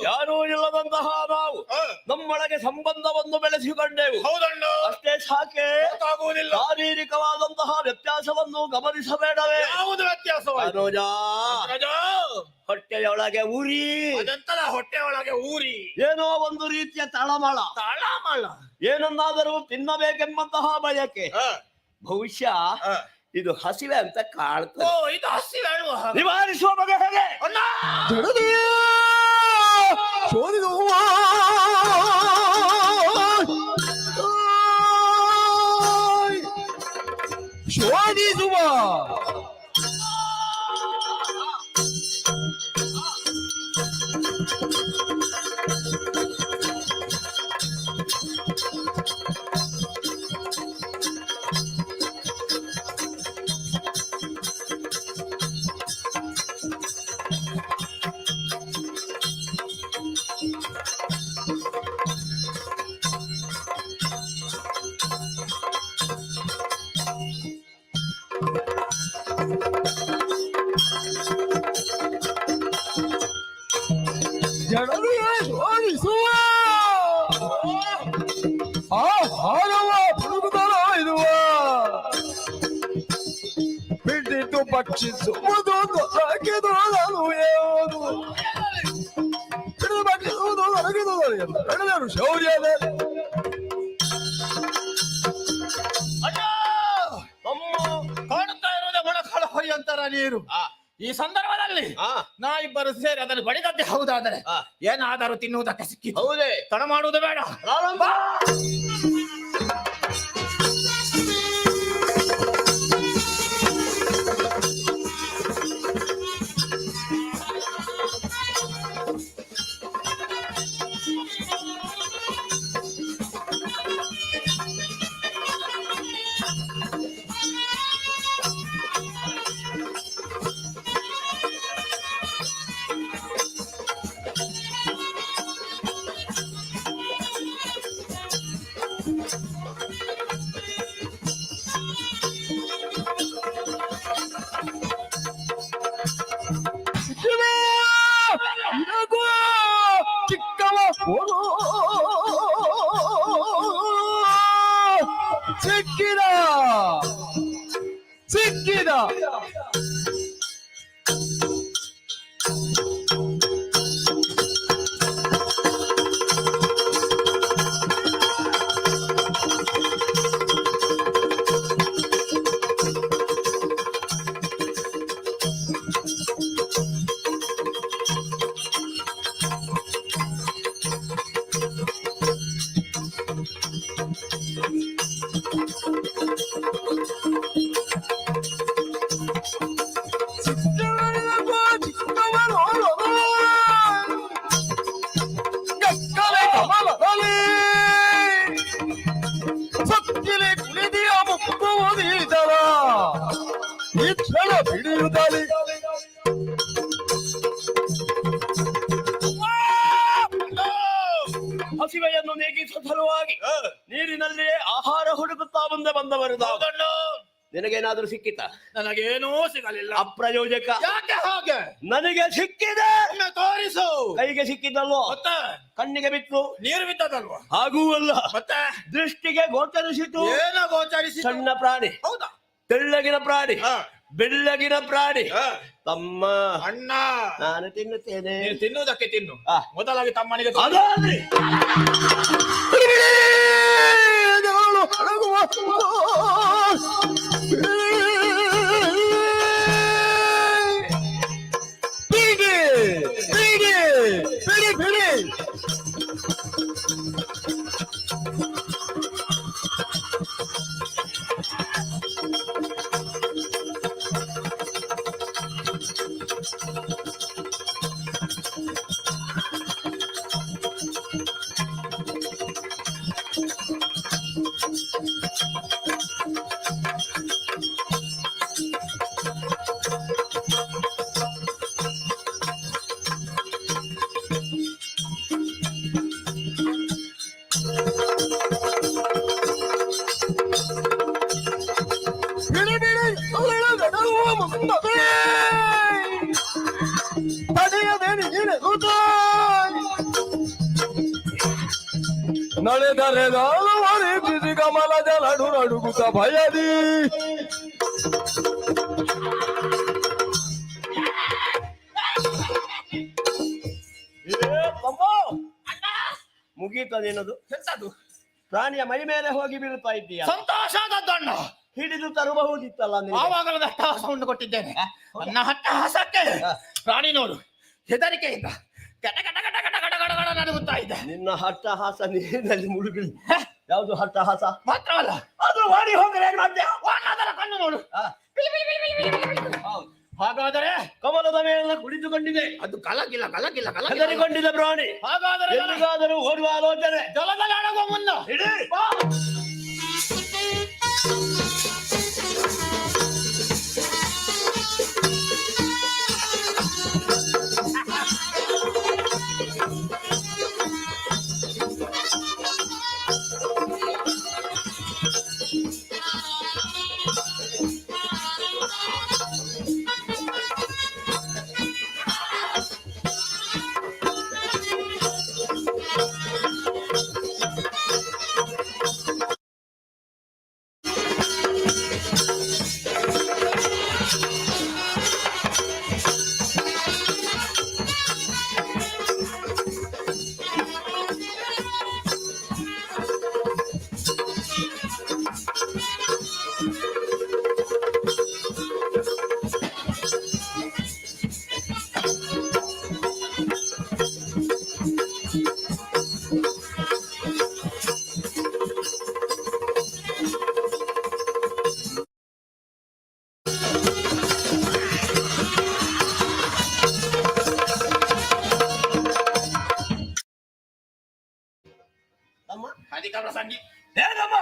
ಯಾರೂ ಇಲ್ಲದಂತಹ ನಾವು ನಮ್ಮೊಳಗೆ ಸಂಬಂಧವನ್ನು ಬೆಳೆಸಿಕೊಂಡೆವು. ಹೌದಣ್ಣ. ಅಷ್ಟೇ ಸಾಕೆ? ಗೊತ್ತಾಗುವುದಿಲ್ಲ. ಶಾರೀರಿಕವಾದಂತಹ ವ್ಯತ್ಯಾಸವನ್ನು ಗಮನಿಸಬೇಡವೇ? ಯಾವುದು ವ್ಯತ್ಯಾಸ? ಅನುಜ, ಹೊಟ್ಟೆಯೊಳಗೆ ಉರಿ. ಅದೆಂತದ ಹೊಟ್ಟೆ ಒಳಗೆ ಊರಿ? ಏನೋ ಒಂದು ರೀತಿಯ ತಳಮಳ. ತಳಮಳ? ಏನನ್ನಾದರೂ ತಿನ್ನಬೇಕೆಂಬಂತಹ ಬಯಕೆ. ಬಹುಶಃ ಇದು ಹಸಿವೆ ಅಂತ ಕಾಣ್ತದೆ. ಇದು ಹಸಿವೆ ಅಲ್ವಾ? ನಿವಾರಿಸುವ ಬಗೆ ಹೇಗೆ? ಶೋಧಿಸುವ ಆಹಾರವ ಹುಡುಗುದರ ಇರುವ ಬಿಟ್ಟಿಟ್ಟು ಭಕ್ಷಿಸುವುದು ದೊರಕಿದು ನಾನು ಯಾವುದು ಹಿಡಿದು ಭಕ್ಷಿಸುವುದು ದೊರಕಿದು ನಡೆದರು ಶೌರ್ಯದ ಕಾಣುತ್ತಾ ಇರುವುದೇ ಮೊಣಕಾಲು ಹೊರೆಯಂತರ ನೀರು ಈ ಸಂದರ್ಭದಲ್ಲಿ ನಾ ಇಬ್ಬರು ಸೇರಿ ಅದನ್ನು ಬಡಿದದ್ದೇ ಹೌದಾದರೆ ಏನಾದರೂ ತಿನ್ನುವುದಕ್ಕೆ ಸಿಕ್ಕಿತು. ಹೌದೇ ತಡ ಮಾಡುವುದು ಬೇಡ. ಪ್ರಾರಂಭ. ಚಿಕ್ಕವ ಸಿಕ್ಕಿದ ಸಿಕ್ಕಿದ ಸತ್ತಿಲೆ ಕುಳಿದಿಯ ಮುಕ್ಕುವುದೀತರ ಈ ಕ್ಷಣ ಹಿಡಿಯುತ್ತಲಿ ಹಸಿವೆಯನ್ನು ನೀಗಿಸುವ ಸಲುವಾಗಿ ನೀರಿನಲ್ಲಿಯೇ ಆಹಾರ ಹುಡುಕುತ್ತಾ ಮುಂದೆ ಬಂದವರು ನಿನಗೇನಾದ್ರೂ ಸಿಕ್ಕಿತ? ನನಗೇನೂ ಸಿಗಲಿಲ್ಲ. ಅಪ್ರಯೋಜಕ. ಯಾಕೆ ಹಾಗೆ? ನನಗೆ ಸಿಕ್ಕಿದೆ. ತೋರಿಸು. ಕೈಗೆ ಸಿಕ್ಕಿದ್ದಲ್ವೋ? ಮತ್ತೆ ಕಣ್ಣಿಗೆ ಬಿತ್ತು. ನೀರು ಬಿದ್ದದಲ್ವಾ? ಹಾಗೂ ಅಲ್ಲ, ಮತ್ತೆ ದೃಷ್ಟಿಗೆ ಗೋಚರಿಸಿತು. ಏನೋ ಗೋಚರಿಸಿ. ಸಣ್ಣ ಪ್ರಾಣಿ, ಹೌದಾ? ತೆಳ್ಳಗಿನ ಪ್ರಾಣಿ, ಬೆಳ್ಳಗಿನ ಪ್ರಾಣಿ. ತಮ್ಮ ಅಣ್ಣ, ನಾನು ತಿನ್ನುತ್ತೇನೆ. ನೀನು ತಿನ್ನುವುದಕ್ಕೆ ತಿನ್ನು. ಮೊದಲಾಗಿ ತಮ್ಮನಿಗೆ ಅದಾದ್ರಿ ನಡೆದರೆ ನಾನು ಕಮಲದ ನಡು ನಡುಗುತ್ತ ಭಯದಿ ಮುಗೀತದೇನದು? ಎಂತದು? ಪ್ರಾಣಿಯ ಮೈ ಮೇಲೆ ಹೋಗಿ ಬೀಳ್ತಾ ಇದ್ದೀಯ. ಸಂತೋಷದ ದಣ್ಣ ಹಿಡಿದು ತರಬಹುದಿತ್ತಲ್ಲ ನಿನಗೆ. ಆವಾಗಲೂ ಅಟ್ಟಹಾಸವನ್ನು ಕೊಟ್ಟಿದ್ದೇನೆ. ನನ್ನ ಅಟ್ಟಹಾಸಕ್ಕೆ ಪ್ರಾಣಿ ನೋಡು ಹೆದರಿಕೆಯಿಂದ ಗಟ ಗಟ ಗಟ ಗಟ ಗಟ ಗಟ ಗಟ ನಡುಗುತ್ತಾ ಇದೆ. ನಿನ್ನ ಹಟ್ಟಹಾಸ ನೀರಿನಲ್ಲಿ ಮುಳುಗಿ. ಯಾವುದು ಹಟ್ಟಹಾಸ? ಮಾತ್ರವಲ್ಲ, ಅದು ಮಾಡಿ ಹೋಗರೆ ಏನ್ ಮಾಡ್ತೀಯ? ಅದರ ಕಣ್ಣು ನೋಡು. ಹಾಗಾದರೆ ಕಮಲದ ಮೇಲೆ ಕುಳಿತುಕೊಂಡಿದೆ. ಅದು ಕಲಗಿಲ್ಲ ಕಲಗಿಲ್ಲ ಕಲಗಿಲ್ಲ. ಹೆದರಿಕೊಂಡಿದೆ ಪ್ರಾಣಿ. ಹಾಗಾದರೆ ಎಲ್ಲಿಗಾದರೂ ಓಡುವ ಆಲೋಚನೆ. ಜಲದಲ್ಲಿ ಅಡಗುವ ಮುನ್ನ ಇಡೀ ತಮ್ಮ ಅಧಿಕ ಪ್ರಸಂಗಿ ಏನಮ್ಮ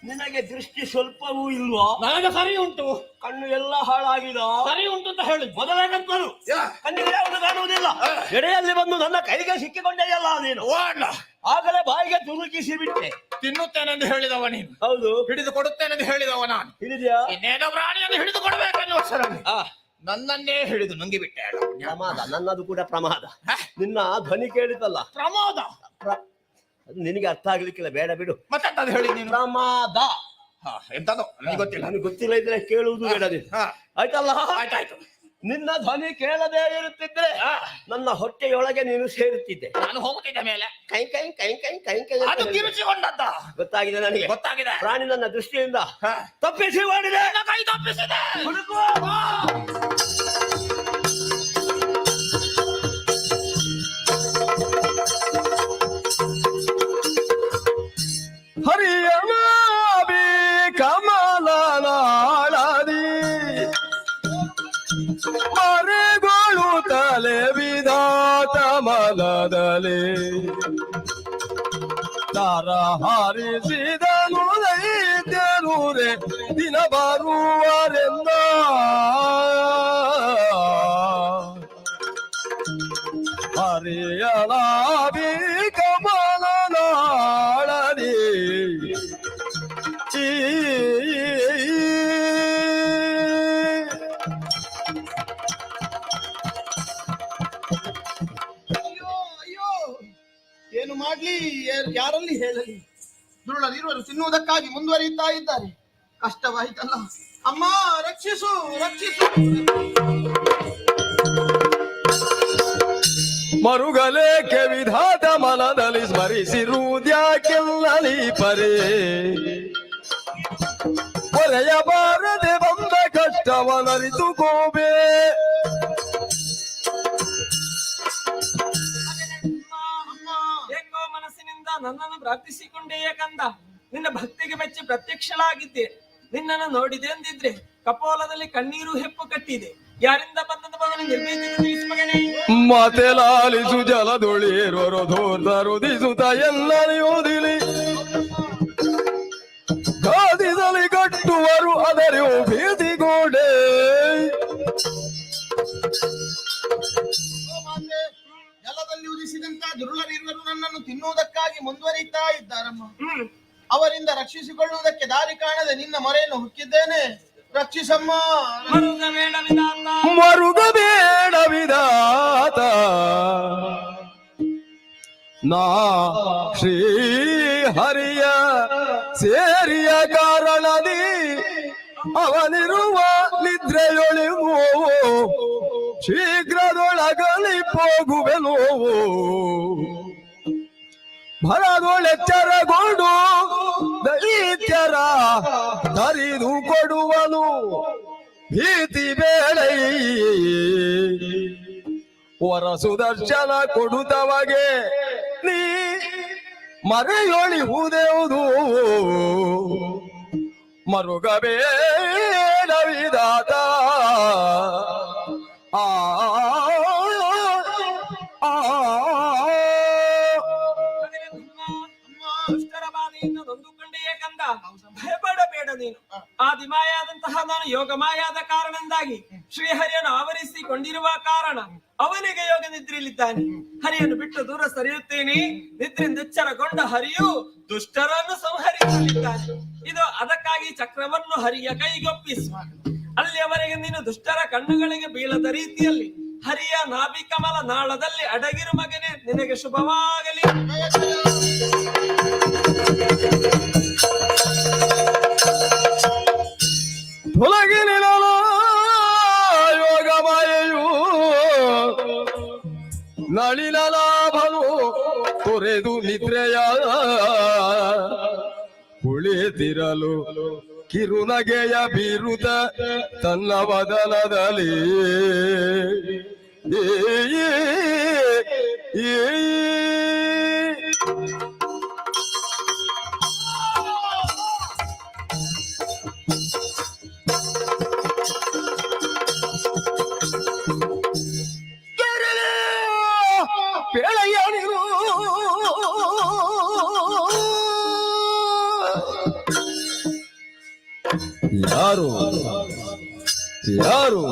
ನಿನಗೆ ದೃಷ್ಟಿ ಸ್ವಲ್ಪವೂ ಇಲ್ವಾ? ನನಗೆ ಸರಿ ಉಂಟು, ಕಣ್ಣು ಎಲ್ಲ ಹಾಳಾಗಿದ. ಸರಿ ಉಂಟು ಅಂತ ಹೇಳಿ ಮೊದಲೇ ಕಲ್ಪನು ಕಣ್ಣಿಗೆ ಯಾವುದು ಕಾಣುವುದಿಲ್ಲ. ಎಡೆಯಲ್ಲಿ ಬಂದು ನನ್ನ ಕೈಗೆ ಸಿಕ್ಕಿಕೊಂಡೆಯಲ್ಲ ನೀನು. ಆಗಲೇ ಬಾಯಿಗೆ ತುರುಕಿಸಿ ಬಿಟ್ಟೆ. ತಿನ್ನುತ್ತೇನೆಂದು ಹೇಳಿದವ ನೀನು, ಹೌದು. ಹಿಡಿದು ಕೊಡುತ್ತೇನೆಂದು ಹೇಳಿದವ ನಾನು. ಹಿಡಿದ್ಯಾ? ಇನ್ನೇನೋ ಪ್ರಾಣಿಯನ್ನು ಹಿಡಿದು ಕೊಡಬೇಕನ್ನುವಸರಲ್ಲಿ ನನ್ನನ್ನೇ ಹಿಡಿದು ನುಂಗಿ ಬಿಟ್ಟೆ. ಪ್ರಮಾದ, ನನ್ನದು ಕೂಡ ಪ್ರಮಾದ. ನಿನ್ನ ಧ್ವನಿ ಕೇಳಿತಲ್ಲ, ಪ್ರಮಾದ. ಅದು ನಿನಗೆ ಅರ್ಥ ಆಗ್ಲಿಕ್ಕಿಲ್ಲ, ಬೇಡ ಬಿಡು. ಮತ್ತೆ ಹೇಳಿ ನೀನು. ಪ್ರಮಾದ ಎಂತದು ನನಗೆ ಗೊತ್ತಿಲ್ಲ. ನನಗೆ ಗೊತ್ತಿಲ್ಲ ಇದ್ರೆ ಕೇಳುವುದು ಬೇಡ ನೀನು. ಆಯ್ತಲ್ಲ? ಆಯ್ತಾಯ್ತು. ನಿನ್ನ ಧ್ವನಿ ಕೇಳದೇ ಇರುತ್ತಿದ್ರೆ ನನ್ನ ಹೊಟ್ಟೆಯೊಳಗೆ ನೀನು ಸೇರುತ್ತಿದ್ದೆ. ನಾನು ಹೋಗುತ್ತಿದ್ದ ಮೇಲೆ ಕೈ ಕೈ ಕೈ ಕೈ ಕೈ ಕೈ ಅಂತ ಅದು ಹೇಳಿದೆ. ಕಿರುಚಿಕೊಂಡದ್ದ ಗೊತ್ತಾಗಿದೆ ನನಗೆ, ಗೊತ್ತಾಗಿದೆ. ಪ್ರಾಣಿ ನನ್ನ ದೃಷ್ಟಿಯಿಂದ ತಪ್ಪಿಸಿ ಮಾಡಿದೆ. ನನ್ನ ಕೈ ತಪ್ಪಿಸಿದೆ. ಹರಿಯಮಾಬಿ ಕಮಲನಾಳದಿ ಮರೆಗಳು ತಲೆ ವಿಧಾತ ಮಲದಲ್ಲಿ ತಾರ ಹಾರಿಸಿದನು ದೈತ್ಯರೂರೆ ದಿನ ಬರುವರೆಂದ ಹರಿಯಲಾಬಿ ಕಮಲನಾಳದಿ ಅಯ್ಯೋ ಏನು ಮಾಡ್ಲಿ, ಯಾರಲ್ಲಿ ಹೇಳಲಿ? ದುರುಳರಿರುವರು ತಿನ್ನುವುದಕ್ಕಾಗಿ ಮುಂದುವರಿಯುತ್ತಾ ಇದ್ದಾರೆ. ಕಷ್ಟವಾಯಿತಲ್ಲ ಅಮ್ಮ, ರಕ್ಷಿಸು ರಕ್ಷಿಸು. ಮರುಗಲೇಕೆ ವಿಧಾತ ಮನದಲ್ಲಿ ಸ್ಮರಿಸಿರುವುದ್ಯಾಕೆಲ್ಲಲಿ ಪರೇ ಹೊರೆಯಬಾರದೆ ಬಂದ ಕಷ್ಟವನರಿತುಕೋಬೇ ಏಕೋ ಮನಸ್ಸಿನಿಂದ ನನ್ನನ್ನು ಪ್ರಾರ್ಥಿಸಿಕೊಂಡೇಯೇ ಕಂದ. ನಿನ್ನ ಭಕ್ತಿಗೆ ಮೆಚ್ಚಿ ಪ್ರತ್ಯಕ್ಷಳಾಗಿದ್ದೆ. ನಿನ್ನನ್ನು ನೋಡಿದೆ ಎಂದಿದ್ರೆ ಕಪೋಲದಲ್ಲಿ ಕಣ್ಣೀರು ಹೆಪ್ಪು ಕಟ್ಟಿದೆ. ಯಾರಿಂದ ಬಂದದ ಮಗನು ನಿರ್ಭೀತಿಗೆ ತಿಳಿಸು ಮಗನೇ. ಮಾತೆ ಲಾಲಿಸು ಜಲದೊಳಿರುವರು ಧೋರ್ಧರುದಿಸುತ್ತ ಎಲ್ಲರಿಯೋದಿಲಿ ಗಾದಿಸಲಿ ಕಟ್ಟುವರು ಅದರಿಯೋ ಭೀತಿಗೋಡೆ. ಜಲದಲ್ಲಿ ಉದಿಸಿದಂತ ದುರುಳರಿರುವರು ನನ್ನನ್ನು ತಿನ್ನುವುದಕ್ಕಾಗಿ ಮುಂದುವರಿಯುತ್ತಾ ಇದ್ದಾರಮ್ಮ. ಅವರಿಂದ ರಕ್ಷಿಸಿಕೊಳ್ಳುವುದಕ್ಕೆ ದಾರಿ ಕಾಣದೆ ನಿನ್ನ ಮೊರೆಯನ್ನು ಹುಕ್ಕಿದ್ದೇನೆ. ರಕ್ಷಿಸಮ್ಮ. ಮರುಗಬೇಡ ವಿಧಾತ ನಾ ಶ್ರೀ ಹರಿಯ ಸೇರಿಯ ಕಾರಣದಿ ಅವನಿರುವ ನಿದ್ರೆಯೊಳಿವು ಶೀಘ್ರದೊಳಗಲಿ ಹೋಗುವೆನು. ಭರದೊಳೆಚ್ಚರಗೊಂಡು ದೈತ್ಯರ ತರಿದು ಕೊಡುವನು ಭೀತಿ ಬೇಳೆ ವರ ಸುದರ್ಶನ ಕೊಡುತ್ತವಗೆ ನೀ ಮರೆಯೊಳಿಹುದೆವುದು ಮರುಗಬೇಡ ವಿಧಾತ. ಆ ದುಷ್ಟರ ಬಾಧೆಯಿಂದ ನೊಂದುಕೊಂಡೆಯೇ ಕಂದ. ಭಯಪಡಬೇಡ ನೀನು. ಆದಿಮಾಯಾದಂತಹ ನಾನು ಯೋಗಮಾಯಾದ ಕಾರಣದಿಂದಾಗಿ ಶ್ರೀಹರಿಯನ್ನು ಆವರಿಸಿಕೊಂಡಿರುವ ಕಾರಣ ಅವನಿಗೆ ಯೋಗ ನಿದ್ರೆಯಲ್ಲಿದ್ದಾನೆ. ಹರಿಯನ್ನು ಬಿಟ್ಟು ದೂರ ಸರಿಯುತ್ತೇನೆ. ನಿದ್ರೆಯಿಂದ ಎಚ್ಚರಗೊಂಡ ಹರಿಯು ದುಷ್ಟರನ್ನು ಸಂಹರಿಸಲಿದ್ದಾನೆ. ಇದು ಅದಕ್ಕಾಗಿ ಚಕ್ರವನ್ನು ಹರಿಯ ಕೈಗೊಪ್ಪಿಸು. ಅಲ್ಲಿಯವರೆಗೆ ನೀನು ದುಷ್ಟರ ಕಣ್ಣುಗಳಿಗೆ ಬೀಳದ ರೀತಿಯಲ್ಲಿ ಹರಿಯ ನಾಭಿಕಮಲ ನಾಳದಲ್ಲಿ ಅಡಗಿರು ಮಗನೇ. ನಿನಗೆ ಶುಭವಾಗಲಿ. ತೊಲಗಿನ ಯೋಗಮಯು ನಳಿನ ಲಾಭನು ತೊರೆದು ನಿದ್ರೆಯ ಕುಳಿತಿರಲು ಕಿರುನಗೆಯ ಬೀರುತ ತನ್ನ ವದನದಲ್ಲಿ ಪೇಳೆಯನಿರು ಯಾರು ಯಾರು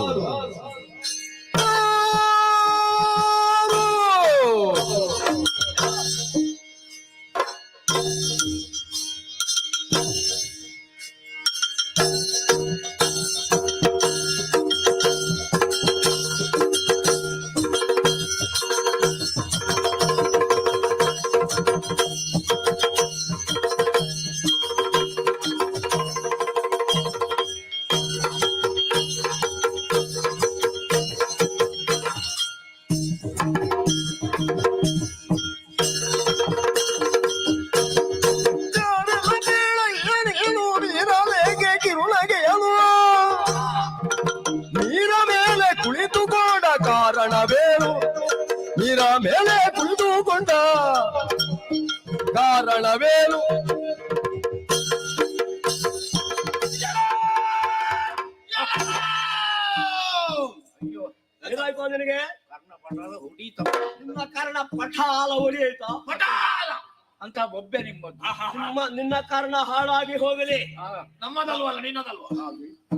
ನೀರ ಮೇಲೆ ಕುಳಿತುಕೊಂಡ ಕಾರಣವೇನು ನೀರ ಮೇಲೆ ಕುಳಿತುಕೊಂಡ ಕಾರಣವೇನು ಏನಾಯ್ತು ನಿನಗೆ ನಿನ್ನ ಕಾರಣ ಪಠಾಲ ಹೊಡಿಯಾಯ್ತಾ ಪಟಾಲ ಅಂತ ಬೊಬ್ಬೆ ನಿಮ್ಮದು. ನಿನ್ನ ಕಾರಣ ಹಾಳಾಗಿ ಹೋಗಲಿ. ನಮ್ಮದಲ್ವಲ್ಲ ನಿನ್ನದಲ್ವ.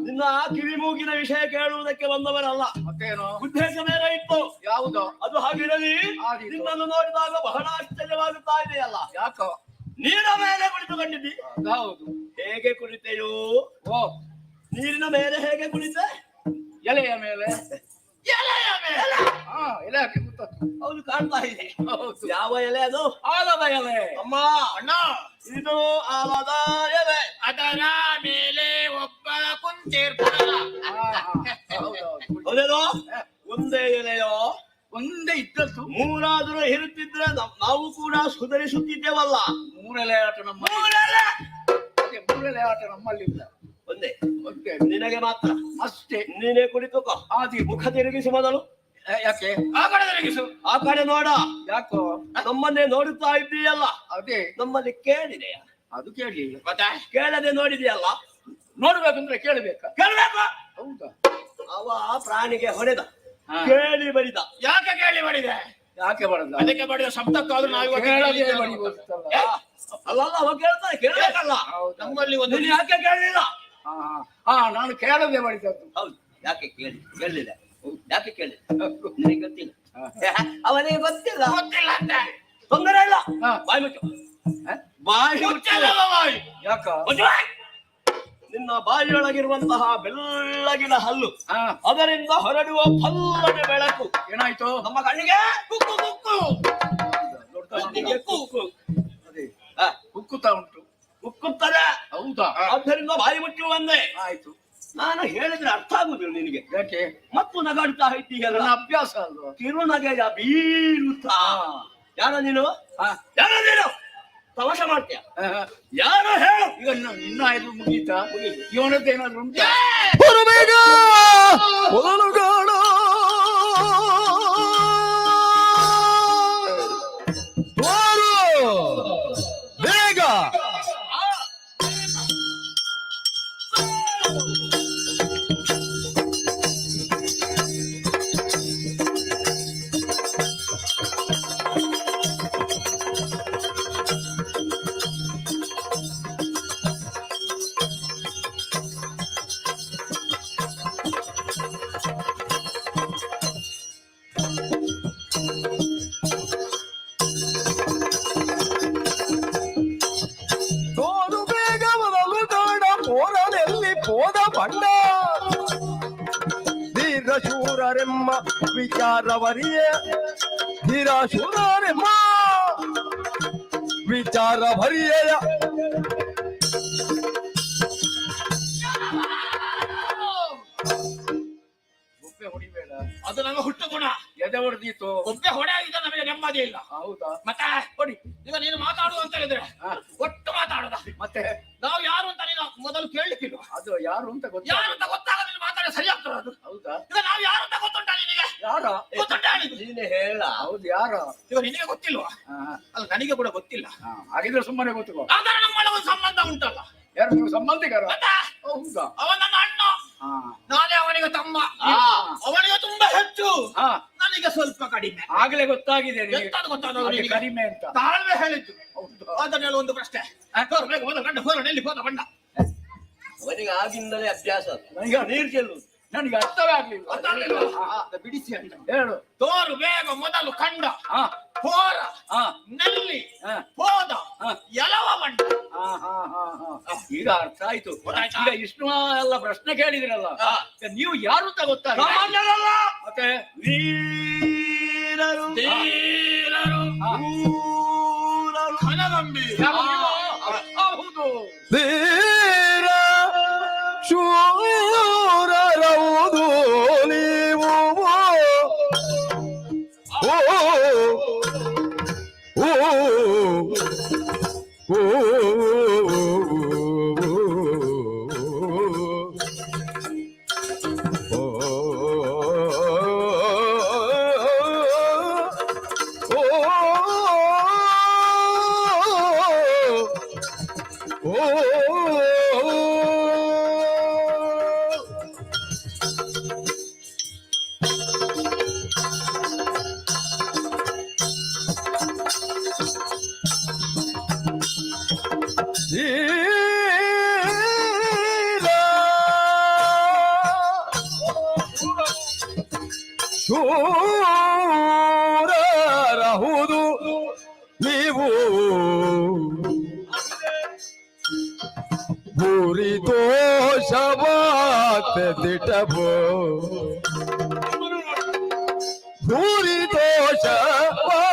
ನಿನ್ನ ಕಿವಿ ಮೂಗಿನ ವಿಷಯ ಕೇಳುವುದಕ್ಕೆ ಬಂದವರಲ್ಲ. ಮತ್ತೇನು ಉದ್ದೇಶ ಬೇರೆ ಇತ್ತು. ಯಾವುದು? ಅದು ಹಾಗಿರಲಿ. ಆದೀತು. ನಿನ್ನನ್ನು ನೋಡಿದಾಗ ಬಹಳ ಆಶ್ಚರ್ಯವಾಗುತ್ತಾ ಇದೆಯಲ್ಲ. ಯಾಕೋ? ನೀರಿನ ಮೇಲೆ ಕುಳಿತುಕೊಂಡಿದ್ದಿ. ಹೌದು. ಹೇಗೆ ಕುಳಿತೆಯೋ? ಓ, ನೀರಿನ ಮೇಲೆ ಹೇಗೆ ಕುಳಿತೆ? ಎಲೆಯ ಮೇಲೆ. ಎಲೆಯ ಮೇಲೆ. ಎಲೆ ಹಾಕಿ ಗೊತ್ತಾಗ್ತದೆ. ಹೌದು, ಕಾಣ್ತಾ ಇದೆ. ಹೌದು. ಯಾವ ಎಲೆ ಅದು? ಆಲದ ಎಲೆ. ಅಮ್ಮ, ಅಣ್ಣ, ಇದು ಆಲದ ಎಲೆ. ಅದರ ಮೇಲೆ ಒಬ್ಬ ಕುಂತಿರ್ತಾನ. ಹೌದೇನೋ? ಒಂದೇ ಎಲೆಯೋ? ಒಂದೇ ಇದ್ದದ್ದು. ಮೂರಾದರೂ ಇರುತ್ತಿದ್ರೆ ನಾವು ಕೂಡ ಸುಧಾರಿಸುತ್ತಿದ್ದೇವಲ್ಲ. ಮೂರೆಲೆ ಆಟ ನಮ್ಮ ಮೂರೆಲೆ ಆಟ ನಮ್ಮಲ್ಲಿಲ್ಲ. ಒಂದೇ ಒಂದೇ ನಿನಗೆ ಮಾತ್ರ ಅಷ್ಟೇ. ನೀನೇ ಕುಳಿತುಕೋ. ಆದಿ ಮುಖ ತಿರುಗಿಸಿ ಮೊದಲು. ಯಾಕೆ? ಆ ಕಡೆ ತಿರುಗಿಸು. ಆ ಕಡೆ ನೋಡ. ಯಾಕೋ? ನಮ್ಮನ್ನೇ ನೋಡುತ್ತಾ ಇದ್ದೀಯಲ್ಲ. ಅದೇ ನಮ್ಮಲ್ಲಿ ಕೇಳಿದೆಯಾ? ಅದು ಕೇಳಿ. ಮತ್ತೆ ಕೇಳದೆ ನೋಡಿದೆಯಲ್ಲ. ನೋಡ್ಬೇಕಂದ್ರೆ ಕೇಳಬೇಕಾ? ಕೇಳಬೇಕು. ಹೌದಾ? ಅವ ಪ್ರಾಣಿಗೆ ಹೊಡೆದ, ಕೇಳಿ ಬಡಿದ. ಯಾಕೆ ಕೇಳಿ ಬಡಿದೆ? ಯಾಕೆ ಬಡದ? ಅದಕ್ಕೆ ಬಡಿದ ಶಬ್ದಕ್ಕಾದ್ರೂ ನಾವು ಕೇಳದೆ ಬಡಿಬೋದಿತ್ತಲ್ಲ. ಅಲ್ಲಲ್ಲ, ಅವ ಕೇಳ್ತಾನೆ, ಕೇಳಬೇಕಲ್ಲ. ನಮ್ಮಲ್ಲಿ ಒಂದು ನೀನು ಯಾಕೆ ಕೇಳಲಿಲ್ಲ? ನಾನು ಕೇಳದೆ ಬಡಿದದ್ದು. ಹೌದು, ಯಾಕೆ ಕೇಳಲಿಲ್ಲ? ಯಾಕೆ ಕೇಳಿ? ನಿನಗೆ ಗೊತ್ತಿಲ್ಲ. ಅವನಿಗೆ ಗೊತ್ತಿಲ್ಲ. ಗೊತ್ತಿಲ್ಲ ಅಂತ ತೊಂದರೆ ಇಲ್ಲ. ಬಾಯಿ ಮುಚ್ಚು. ಬಾಯಿ ಗೊತ್ತಿಲ್ಲ ಬಾಯಿ. ಯಾಕ? ನಿನ್ನ ಬಾಯಿಯೊಳಗಿರುವಂತಹ ಬೆಳ್ಳಗಿನ ಹಲ್ಲು, ಅದರಿಂದ ಹೊರಡುವ ಫಲ್ಲನೆ ಬೆಳಕು ಏನಾಯ್ತು? ನಮ್ಮ ಕಣ್ಣಿಗೆ ಕುಕ್ಕು ಕುಕ್ಕು. ಕಣ್ಣಿಗೆ ಕುಕ್ಕು. ಉಕ್ಕುತ್ತಾ ಉಂಟು. ಉಕ್ಕುತ್ತದೆ. ಹೌದಾ? ಆದ್ದರಿಂದ ಬಾಯಿ ಮುಚ್ಚು ಒಂದೇ. ಆಯ್ತು. ನಾನು ಹೇಳಿದ್ರೆ ಅರ್ಥ ಆಗುದಿಲ್ಲ ನಿನಗೆ. ಯಾಕೆ? ಮತ್ತು ನಗಾಡ್ತಾ ಇದ್ದೀಯಲ್ಲ. ನನ್ನ ಅಭ್ಯಾಸ ಅಲ್ವಾ? ಕಿರುನಗೆಯ ಬೀರುತ್ತಾ. ಯಾರ ನೀನು? ಯಾರ ನೀನು? ತಮಾಷೆ ಮಾಡ್ತೀಯ? ಯಾರು ಹೇಳು? ಈಗ ನಿನ್ನ ಆಯ್ತು ಮುಗೀತಾ? ಇವನದ್ದು ಏನಾದ್ರು ಉಂಟಾ? ಹೊರಬೇಗ ಹೊರಳುಗಾಣ ಬೇಗ ತೋರು ಬೇಗ ಮೊದಲುಗಾಡ ಪೋರನೆಲ್ಲಿ ಪೋದ ಬಂಡ ಧೀರಶೂರರೆಮ್ಮ ವಿಚಾರವರಿಯೇ ಧೀರಶೂರರೆಮ್ಮ ವಿಚಾರವರಿಯೆಯ ಒಬ್ಬೆ ಹೊಡಿಬೇಡ. ಅದು ನಮ್ಮ ಹುಟ್ಟು ಗುಣ. ಎದೆ ಹೊಡೆದೀತು. ಒಬ್ಬೆ ಹೊಡೆಯಾಗಿದ್ದ ನಮಗೆ ನೆಮ್ಮದಿ ಇಲ್ಲ. ಹೌದಾ? ಮತ್ತೆ ಹೊಡಿ. ಈಗ ನೀನು ಮಾತಾಡುದು ಅಂತ ಹೇಳಿದ್ರೆ ಒಟ್ಟು ಮಾತಾಡುದ. ಮತ್ತೆ ನಾವು ಯಾರು ಅಂತ ನೀನು ಮೊದಲು ಕೇಳಲಿಕ್ಕಿಲ್ಲ. ಅದು ಯಾರು ಅಂತ ಯಾರು ಗೊತ್ತಾಗ ಅಂತ ಗೊತ್ತಾಗ ನೀನು ಮಾತಾಡ ಸರಿ ಆಗ್ತದೆ ಅದು. ಹೌದಾ? ಈಗ ನಾವು ಯಾರು ಅಂತ ಗೊತ್ತುಂಟ ನಿನಗೆ? ಯಾರ? ಗೊತ್ತುಂಟ ನಿನಗೆ? ನೀನು ಹೇಳ. ಹೌದು, ಯಾರ? ಈಗ ನಿನಗೆ ಗೊತ್ತಿಲ್ವಾ? ಅಲ್ಲ, ನನಗೆ ಕೂಡ ಗೊತ್ತಿಲ್ಲ. ಹಾಗಿದ್ರೆ ಸುಮ್ಮನೆ ಗೊತ್ತುಕೋ. ಆದರೆ ನಮ್ಮೊಳಗೆ ಒಂದು ಸಂಬಂಧ ಉಂಟಲ್ಲ. ಯಾರು ನೀವು ಸಂಬಂಧಿಕರ? ಗೊತ್ತಾ? ಹೌದಾ? ಅವ ನನ್ನ ಅಣ್ಣ, ನಾನೇ ಅವನಿಗೆ ತಮ್ಮ. ಅವನಿಗೆ ತುಂಬಾ ಹೆಚ್ಚು, ನನಗೆ ಸ್ವಲ್ಪ ಕಡಿಮೆ. ಆಗ್ಲೇ ಗೊತ್ತಾಗಿದೆ ನಿನಗೆ. ಎಂತದು ಗೊತ್ತಾದ ಹಾಗೆ ಕಡಿಮೆ ಅಂತ. ತಾಳ್ಮೆ ಹೇಳಿದ್ದು. ಅದನ್ನೆಲ್ಲ ಒಂದು ಪ್ರಶ್ನೆ. ಹೋರ, ಬೇಗ ಹೋದ ಗಂಡ, ಹೋರ, ನೆಲ್ಲಿ ಹೋದ ಬಣ್ಣ. ಅವನಿಗೆ ಆಗಿಂದಲೇ ಅಭ್ಯಾಸ ಅದು. ನನಗೆ ನೀರು ಚೆಲ್ಲು ನನಗೆ ಅರ್ಥವೇ ಆಗ್ಲಿಲ್ಲ. ಬಿಡಿಸಿ ಅಂತ ಹೇಳು. ತೋರು ಬೇಗ ಮೊದಲು ಕಂಡ ಹಾ ಹೋರ ಹಾ ನಲ್ಲಿ ಹಾ ಹೋದ ಹಾ. ಎಲವ ಮಂಡ. ಈಗ ಅರ್ಥ ಆಯ್ತು. ಈಗ ಇಷ್ಟು ಎಲ್ಲ ಪ್ರಶ್ನೆ ಕೇಳಿದಿರಲ್ಲ, ನೀವು ಯಾರು ಅಂತ ಗೊತ್ತಾಗ ಮತ್ತೆ ವೀರರು ಘನಗಂಭೀರ. ಹೌದು. ಧೀರ ಶೂರರವುದು ನೀವು ಓ ಓ ಓ ಶೂರರಹುದು ನೀವು ಭೂರಿ ದೋಷವಾತೆ ದಿಟಬೋ ಭೂರಿ ದೋಷವಾತೆ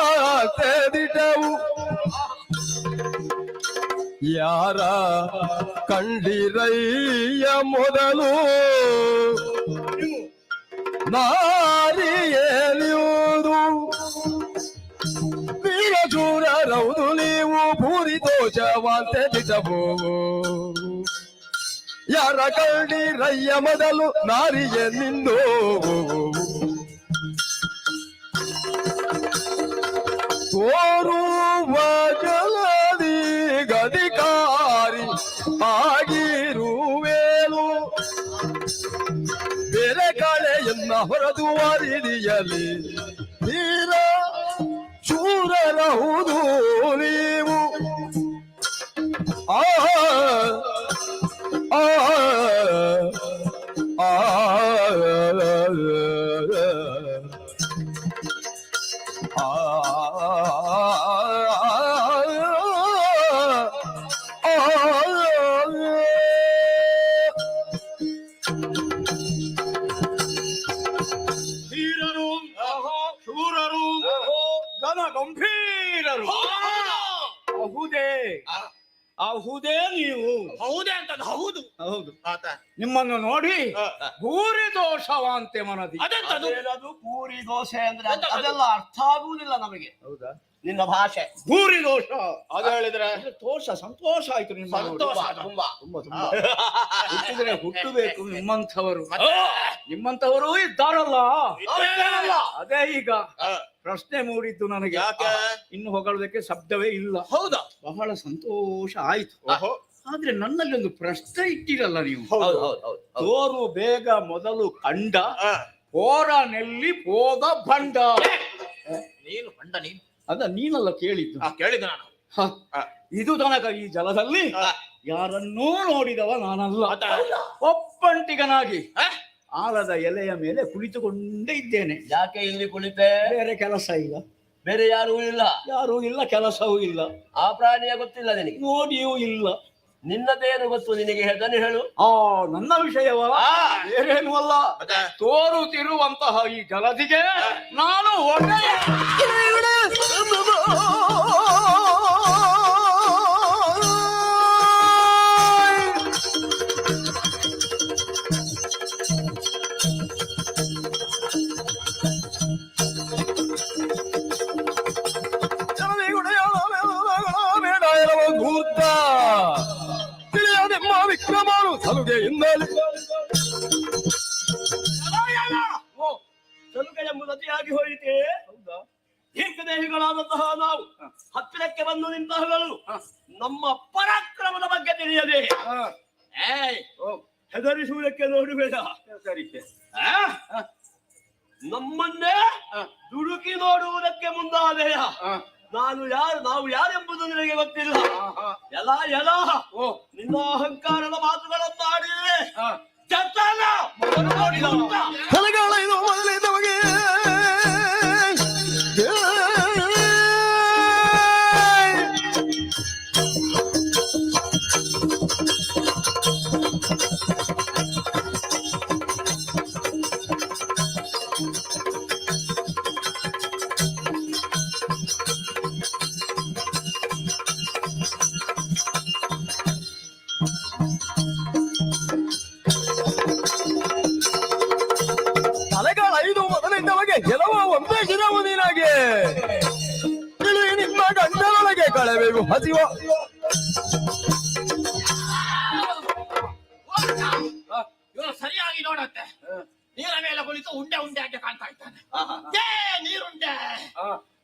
ದಿಟವು ಯಾರ ಕಂಡಿರಯ್ಯ ಮೊದಲು ನಾರಿಯೇಲಿಯುವುದು ವೀರಜೂರರೌದು ನೀವು ಭೂರಿ ದೋಷವಂತೆ ದಿಟಬೋ ಯಾರ ಕಂಡಿರಯ್ಯ ಮೊದಲು ನಾರಿಯೇ ನಿಂದು ತೋರುವ ಜಲದಿ ಗದಿಕಾರಿ ಆಗಿರುವೇನು ಬೇರೆ ಕಳೆಯನ್ನ ಹೊರದು ಅರಿದಿಯಲಿ ವೀರ ಶೂರರಹುದು ನೀವು ಆ ಆ ಆ ಧೀರರು ಶೂರರು ಘನ ಗಂಭೀರರು. ಅಹುದೇ ಅಹುದೇ ನೀವು. ಹೌದೇ ಅಂತದ್ದು ಹೌದು. ಹೌದು. ಆತ ನಿಮ್ಮನ್ನು ನೋಡಿ ಭೂರಿ ದೋಷವಾಂತೆ ಮನದಿ. ಅದೆಂತದು? ಅದೇನದು ಪೂರಿ ದೋಸೆ ಅಂದ್ರೆ ಅದೆಲ್ಲ ಅರ್ಥ ಆಗುವುದಿಲ್ಲ ನಮಗೆ. ಹೌದಾ? ನಿನ್ನ ಭಾಷೆ ಭೂರಿ ದೋಷ ಅದು ಹೇಳಿದ್ರೆ ತೋಷ ಸಂತೋಷ ಆಯ್ತು. ನಿಮ್ಮ ಸಂತೋಷ ತುಂಬಾ ತುಂಬಾ ತುಂಬಾ ಹುಟ್ಟಿದ್ರೆ ಹುಟ್ಟಬೇಕು ನಿಮ್ಮಂಥವರು. ನಿಮ್ಮಂಥವರು ಇದ್ದಾರಲ್ಲ, ಅದೇ ಈಗ ಪ್ರಶ್ನೆ ಮೂಡಿದ್ದು ನನಗೆ. ಯಾಕೆ? ಇನ್ನು ಹೊಗಳೋದಕ್ಕೆ ಶಬ್ದವೇ ಇಲ್ಲ. ಹೌದಾ? ಬಹಳ ಸಂತೋಷ ಆಯ್ತು. ಆದ್ರೆ ನನ್ನಲ್ಲಿ ಒಂದು ಪ್ರಶ್ನೆ ಇಟ್ಟಿರಲ್ಲ ನೀವು. ತೋರು ಬೇಗ ಮೊದಲು ಕಂಡ ಹೋರ ನೆಲ್ಲಿ ಹೋದ ಭಂಡ. ನೀನು ಬಂಡ ನೀನು. ಅದ ನೀನಲ್ಲ ಕೇಳಿದ್ದು. ಕೇಳಿದ ನಾನು. ಹ. ಇದು ತನಕ ಈ ಜಲದಲ್ಲಿ ಯಾರನ್ನೂ ನೋಡಿದವ ನಾನಲ್ಲ. ಒಪ್ಪಂಟಿಗನಾಗಿ ಆಲದ ಎಲೆಯ ಮೇಲೆ ಕುಳಿತುಕೊಂಡೇ ಇದ್ದೇನೆ. ಯಾಕೆ ಇಲ್ಲಿ ಕುಳಿತೆ? ಬೇರೆ ಕೆಲಸ ಇಲ್ಲ, ಬೇರೆ ಯಾರೂ ಇಲ್ಲ. ಯಾರೂ ಇಲ್ಲ, ಕೆಲಸವೂ ಇಲ್ಲ, ಆ ಪ್ರಾಣಿಯ ಗೊತ್ತಿಲ್ಲ ನಿನಗೆ? ನೋಡಿಯೂ ಇಲ್ಲ. ನಿನ್ನದೇನು ಗೊತ್ತು ನಿನಗೆ? ಅದನ್ನು ಹೇಳು. ನನ್ನ ವಿಷಯವ ಬೇರೇನು ಅಲ್ಲ. ತೋರುತ್ತಿರುವಂತಹ ಈ ಜಲದಿಗೆ ನಾನು ಒಳ್ಳೆಯ ಧೂರ್ತ ತಿಳಿಯದೆಮ್ಮ ವಿಕ್ರಮನು ಸಲುಗೆಯಿಂದಲೇ ಸಲುಗೆ ಎಂಬುದತಿಯಾಗಿ ಹೋಯಿತೆ. ಏಕದೇಹಿಗಳಾದಂತಹ ನಾವು ಹತ್ತಿರಕ್ಕೆ ಬಂದು ನಿಂತಹಗಳು ನಮ್ಮ ಪರಾಕ್ರಮದ ಬಗ್ಗೆ ತಿಳಿಯದೆ ಹೆದರಿಸುವುದಕ್ಕೆ ನೋಡಬೇಡ. ನಮ್ಮನ್ನೇ ದುಡುಕಿ ನೋಡುವುದಕ್ಕೆ ಮುಂದಾದೆಯ. ನಾವು ಯಾರೆಂಬುದು ನಿನಗೆ ಗೊತ್ತಿಲ್ಲ. ಎಲ ನಿನ್ನ ಅಹಂಕಾರದ ಮಾತುಗಳನ್ನು ಆಡಿದರೆ ಚತ್ತಲ್ಲ ನೋಡಿದ ತಲೆಗಾಲ ಇದು ಮೊದಲಿದ್ದವಗೆ ತಲೆಗಾಲ ಐದು ಮೊದಲಿದ್ದವಗೆ ಗೆಲುವ ಒಂದೇ ಗಿರವು ನೀನಾಗೆ ಇಳಿ ನಿಮ್ಮ ಗಂಡನೊಳಗೆ ಕಳೆಬೇಕು ಹಸಿವ ಇವನು ಸರಿಯಾಗಿ ನೋಡತ್ತೆ. ನೀರ ಮೇಲೆ ಕುಳಿತು ಉಂಡೆ ಉಂಡೆ ಆಗಿ ಕಾಣ್ತಾ ಇದ್ದಾನೆ. ನೀರುಂಡೆ.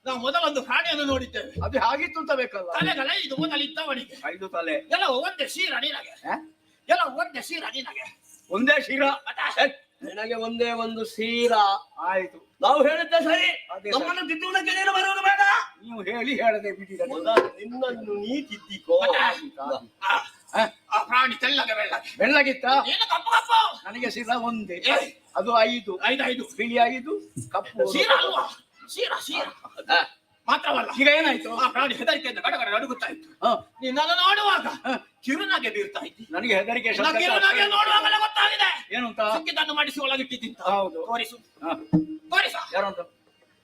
ನಾವು ಮೊದಲೊಂದು ಪ್ರಾಣಿಯನ್ನು ನೋಡಿದ್ದೇವೆ. ಅದು ಹಾಗಿತ್ತು ಅಂತ ಬೇಕಲ್ಲ. ತಲೆಗಳ ಇದು ಮೊದಲಿದ್ದವನಿಗೆ 5 ತಲೆ ಎಲ್ಲವೂ ಒಂದೇ ಶಿರ ನಿನಗೆ. ಎಲ್ಲವೂ ಒಂದೇ ಶಿರ ನಿನಗೆ. ಒಂದೇ ಶಿರ. ನಿನಗೆ ಒಂದೇ ಒಂದು ಶಿರ. ಆಯ್ತು, ನಾವು ಹೇಳಿದ್ದೆ ಸರಿ. ನಮ್ಮನ್ನು ತಿದ್ದುವುದಕ್ಕೆ ನೀನು ಬರುವುದು ಬೇಡ. ನೀವು ಹೇಳದೆ ಬಿಟ್ಟಿದ ನಿನ್ನನ್ನು ನೀ ತಿದ್ದಿಕೋ. ಆ ಪ್ರಾಣಿ ತೆಳ್ಳಗೆ ಬೆಳ್ಳಗಿತ್ತ. ಏನು ಕಪ್ಪು ಕಪ್ಪು. ನನಗೆ ಶಿರ ಒಂದೇ. ಅದು 5 ಬಿಳಿ 5 ಕಪ್ಪು ಶಿರ ಅಲ್ವಾ? ಶಿರ ಮಾತ್ರವಲ್ಲ. ಈಗ ಏನಾಯ್ತು? ಆ ಪ್ರಾಣಿ ಹೆದರಿಕೆಯಿಂದ ಗಡಗಡ ನಡುಗುತ್ತಾ ಇತ್ತು. ನಿನ್ನನ್ನು ನೋಡುವಾಗ ಕಿರುನಾಗೆ ಬೀರ್ತಾ ಇತ್ತು. ನನಗೆ ಹೆದರಿಕೆ ಕಿರುನಾಗೆ ನೋಡುವಾಗಲೇ ಗೊತ್ತಾಗಿದೆ ಏನು ಅಂತ. ಸುಕ್ಕಿದ್ದನ್ನು ಮಾಡಿಸಿ ಒಳಗಿಟ್ಟಿದ್ದಂತ. ಹೌದು. ತೋರಿಸು ತೋರಿಸ. ಯಾರಂತ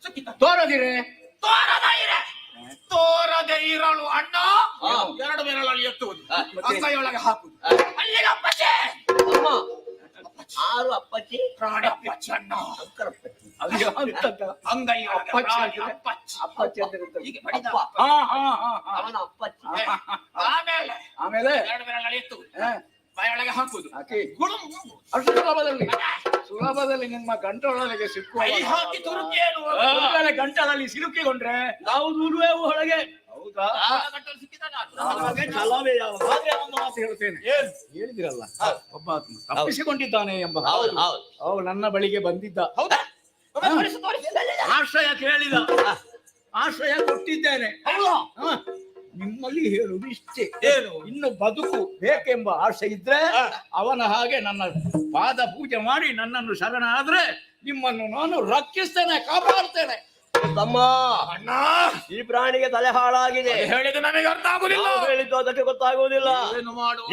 ಸುಕ್ಕಿದ್ದ ತೋರದಿರೆ. ತೋರದೆ ಇರಲು ಅಣ್ಣ 2 ಬೆರಳಲ್ಲಿ ಎತ್ತುವುದು, ಅಂಗೈಯೊಳಗೆ ಹಾಕುವುದು. ಅಲ್ಲಿಗೆ ಅಪ್ಪಚ್ಚೆ. 6 ಅಪ್ಪಚ್ಚಿ. ಪ್ರಾಣಿ ಅಪ್ಪಚ್ಚಿ ಅಣ್ಣ. ಅಂಗೈ ಅಪ್ಪಚ್ಚಿ ಅಪ್ಪಚ್ಚಿ ಅಂತ ಇರ್ತದೆ. ಹೀಗೆ ಬಡಿದ. ಅವನ ಅಪ್ಪಚ್ಚಿ. ಆಮೇಲೆ 2 ಬೆರಳಲ್ಲಿ ಎತ್ತುವುದು, ಬಾಯೊಳಗೆ ಹಾಕುವುದು. ಅಷ್ಟು ಸುಲಭದಲ್ಲಿ ನಿಮ್ಮ ಗಂಟೊಳಗೆ ಸಿಕ್ಕುವ ಹಾಕಿ ತುರುಕೇನು ಗಂಟಲಲ್ಲಿ ಸಿಲುಕಿಕೊಂಡ್ರೆ ನಾವು ದೂರುವೆವು ಹೊರಗೆ. ಹೌದಾ? ಛಲವೇ ಯಾವ. ಒಂದು ಮಾತು ಹೇಳ್ತೇನೆ. ಹೇಳಿದಿರಲ್ಲ, ಒಬ್ಬ ತಪ್ಪಿಸಿಕೊಂಡಿದ್ದಾನೆ ಎಂಬ. ಅವು ನನ್ನ ಬಳಿಗೆ ಬಂದಿದ್ದ. ಹೌದಾ? ಆಶ್ರಯ ಕೇಳಿದ, ಆಶ್ರಯ ಕೊಟ್ಟಿದ್ದೇನೆ. ನಿಮ್ಮಲ್ಲಿ ಹೇಳುವುದು ಇಷ್ಟೇ. ಏನು? ಇನ್ನು ಬದುಕು ಬೇಕೆಂಬ ಆಸೆ ಇದ್ರೆ ಅವನ ಹಾಗೆ ನನ್ನ ಪಾದ ಪೂಜೆ ಮಾಡಿ ನನ್ನನ್ನು ಶರಣ ಆದ್ರೆ ನಿಮ್ಮನ್ನು ನಾನು ರಕ್ಷಿಸ್ತೇನೆ, ಕಾಪಾಡ್ತೇನೆ. ತಮ್ಮ ಅಣ್ಣ, ಈ ಪ್ರಾಣಿಗೆ ತಲೆ ಹಾಳಾಗಿದೆ. ಹೇಳಿದ್ದು ನನಗೆ ಅರ್ಥ ಆಗುದಿಲ್ಲ. ಹೇಳಿದ್ದು ಅದಕ್ಕೆ ಗೊತ್ತಾಗುವುದಿಲ್ಲ. ಏನು ಮಾಡು?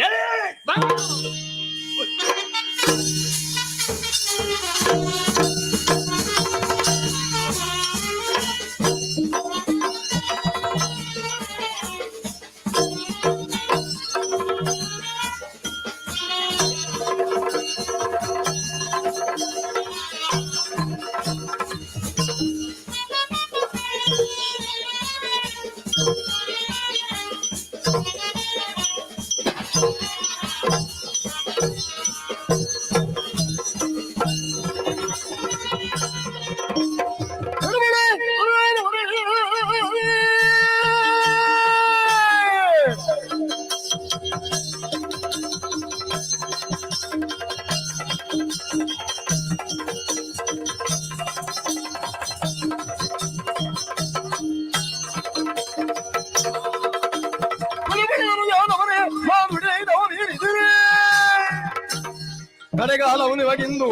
ಕಡೆಗಾಲವನ್ನು ಇವಾಗಿಂದು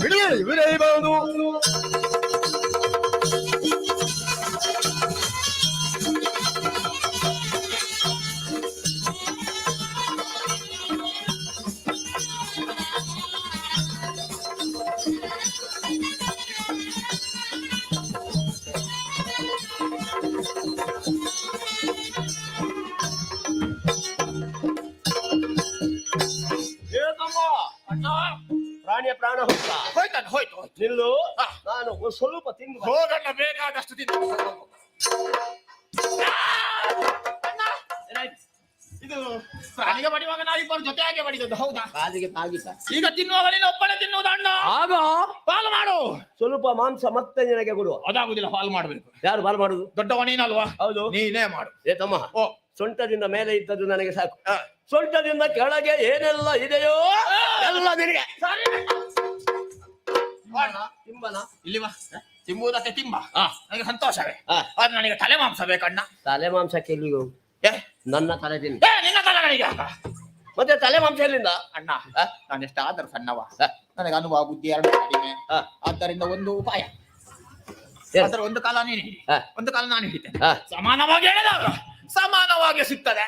ಬಿಡಿ ಬಿಡಬಹುದು. ಪ್ರಾಣಿಯ ಪ್ರಾಣ ಹೋಯ್ತು. ನಿಲ್ಲು, ನಾನು ಸ್ವಲ್ಪ ತಿಂದು ಹೋಗಣ್ಣ, ಬೇಕಾದಷ್ಟು ತಿನ್ನು. ಇದು ಪ್ರಾಣಿಗೆ ಬಡಿಯುವಾಗ ನಾವಿಬ್ಬರು ಜೊತೆಯಾಗಿ ಬಡಿದದ್ದು. ಹೌದಾ? ಕಾಲಿಗೆ ತಾಗಿತ. ಈಗ ತಿನ್ನುವಾಗ ನೀನು ಒಬ್ಬನೇ ತಿನ್ನುವುದು ಅಣ್ಣ. ಆಗ ಪಾಲು ಮಾಡು. ಸ್ವಲ್ಪ ಮಾಂಸ ಮತ್ತೆ ನಿನಗೆ ಕೊಡುವ. ಅದಾಗುದಿಲ್ಲ, ಪಾಲು ಮಾಡಬೇಕು. ಯಾರು ಬಾಲ್ ಮಾಡುದು? ದೊಡ್ಡವ ನೀನಲ್ವಾ? ಹೌದು. ನೀನೇ ಮಾಡು. ತಮ್ಮ, ಸೊಂಟದಿಂದ ಮೇಲೆ ಇದ್ದದ್ದು ನನಗೆ ಸಾಕು. ಸೊಂಟದಿಂದ ಕೆಳಗೆ ಏನೆಲ್ಲ ಇದೆಯೋ ಎಲ್ಲ ನಿನಗೆ. ತಿಂಬನ ಇಲ್ಲಿ ಬಾ. ತಿಂಬುದಕ್ಕೆ ತಿಂಬ ನನಗೆ ಸಂತೋಷವೇ ಹಾ. ಆದ್ರೆ ನನಗೆ ತಲೆ ಮಾಂಸ ಬೇಕಣ್ಣ. ತಲೆ ಮಾಂಸಕ್ಕೆ ಎಲ್ಲಿಗೂ ಏ, ನನ್ನ ತಲೆ ತಿನ್ನು. ನಿನ್ನ ತಲೆ ನನಗೆ ಯಾಕ? ಮತ್ತೆ ತಲೆ ಮಾಂಸ ಎಲ್ಲಿಂದ? ಅಣ್ಣ ನಾನು ಎಷ್ಟಾದರೂ ಸಣ್ಣವ, ನನಗೆ ಅನುಭವ ಬುದ್ಧಿ ಎರಡು ಕಡಿಮೆ. ಹಾ. ಆದ್ದರಿಂದ ಒಂದು ಉಪಾಯ, ಏನು? ಅದರ ಒಂದು ಕಾಲ ನೀನು ಹಿಡಿ, ಹಾ. ಒಂದು ಕಾಲ ನಾನು ಹಿಡಿತೇನೆ. ಹಾ. ಸಮಾನವಾಗಿ ಹೇಳಿದಾಗ ಸಮಾನವಾಗಿ ಸಿಗ್ತದೆ.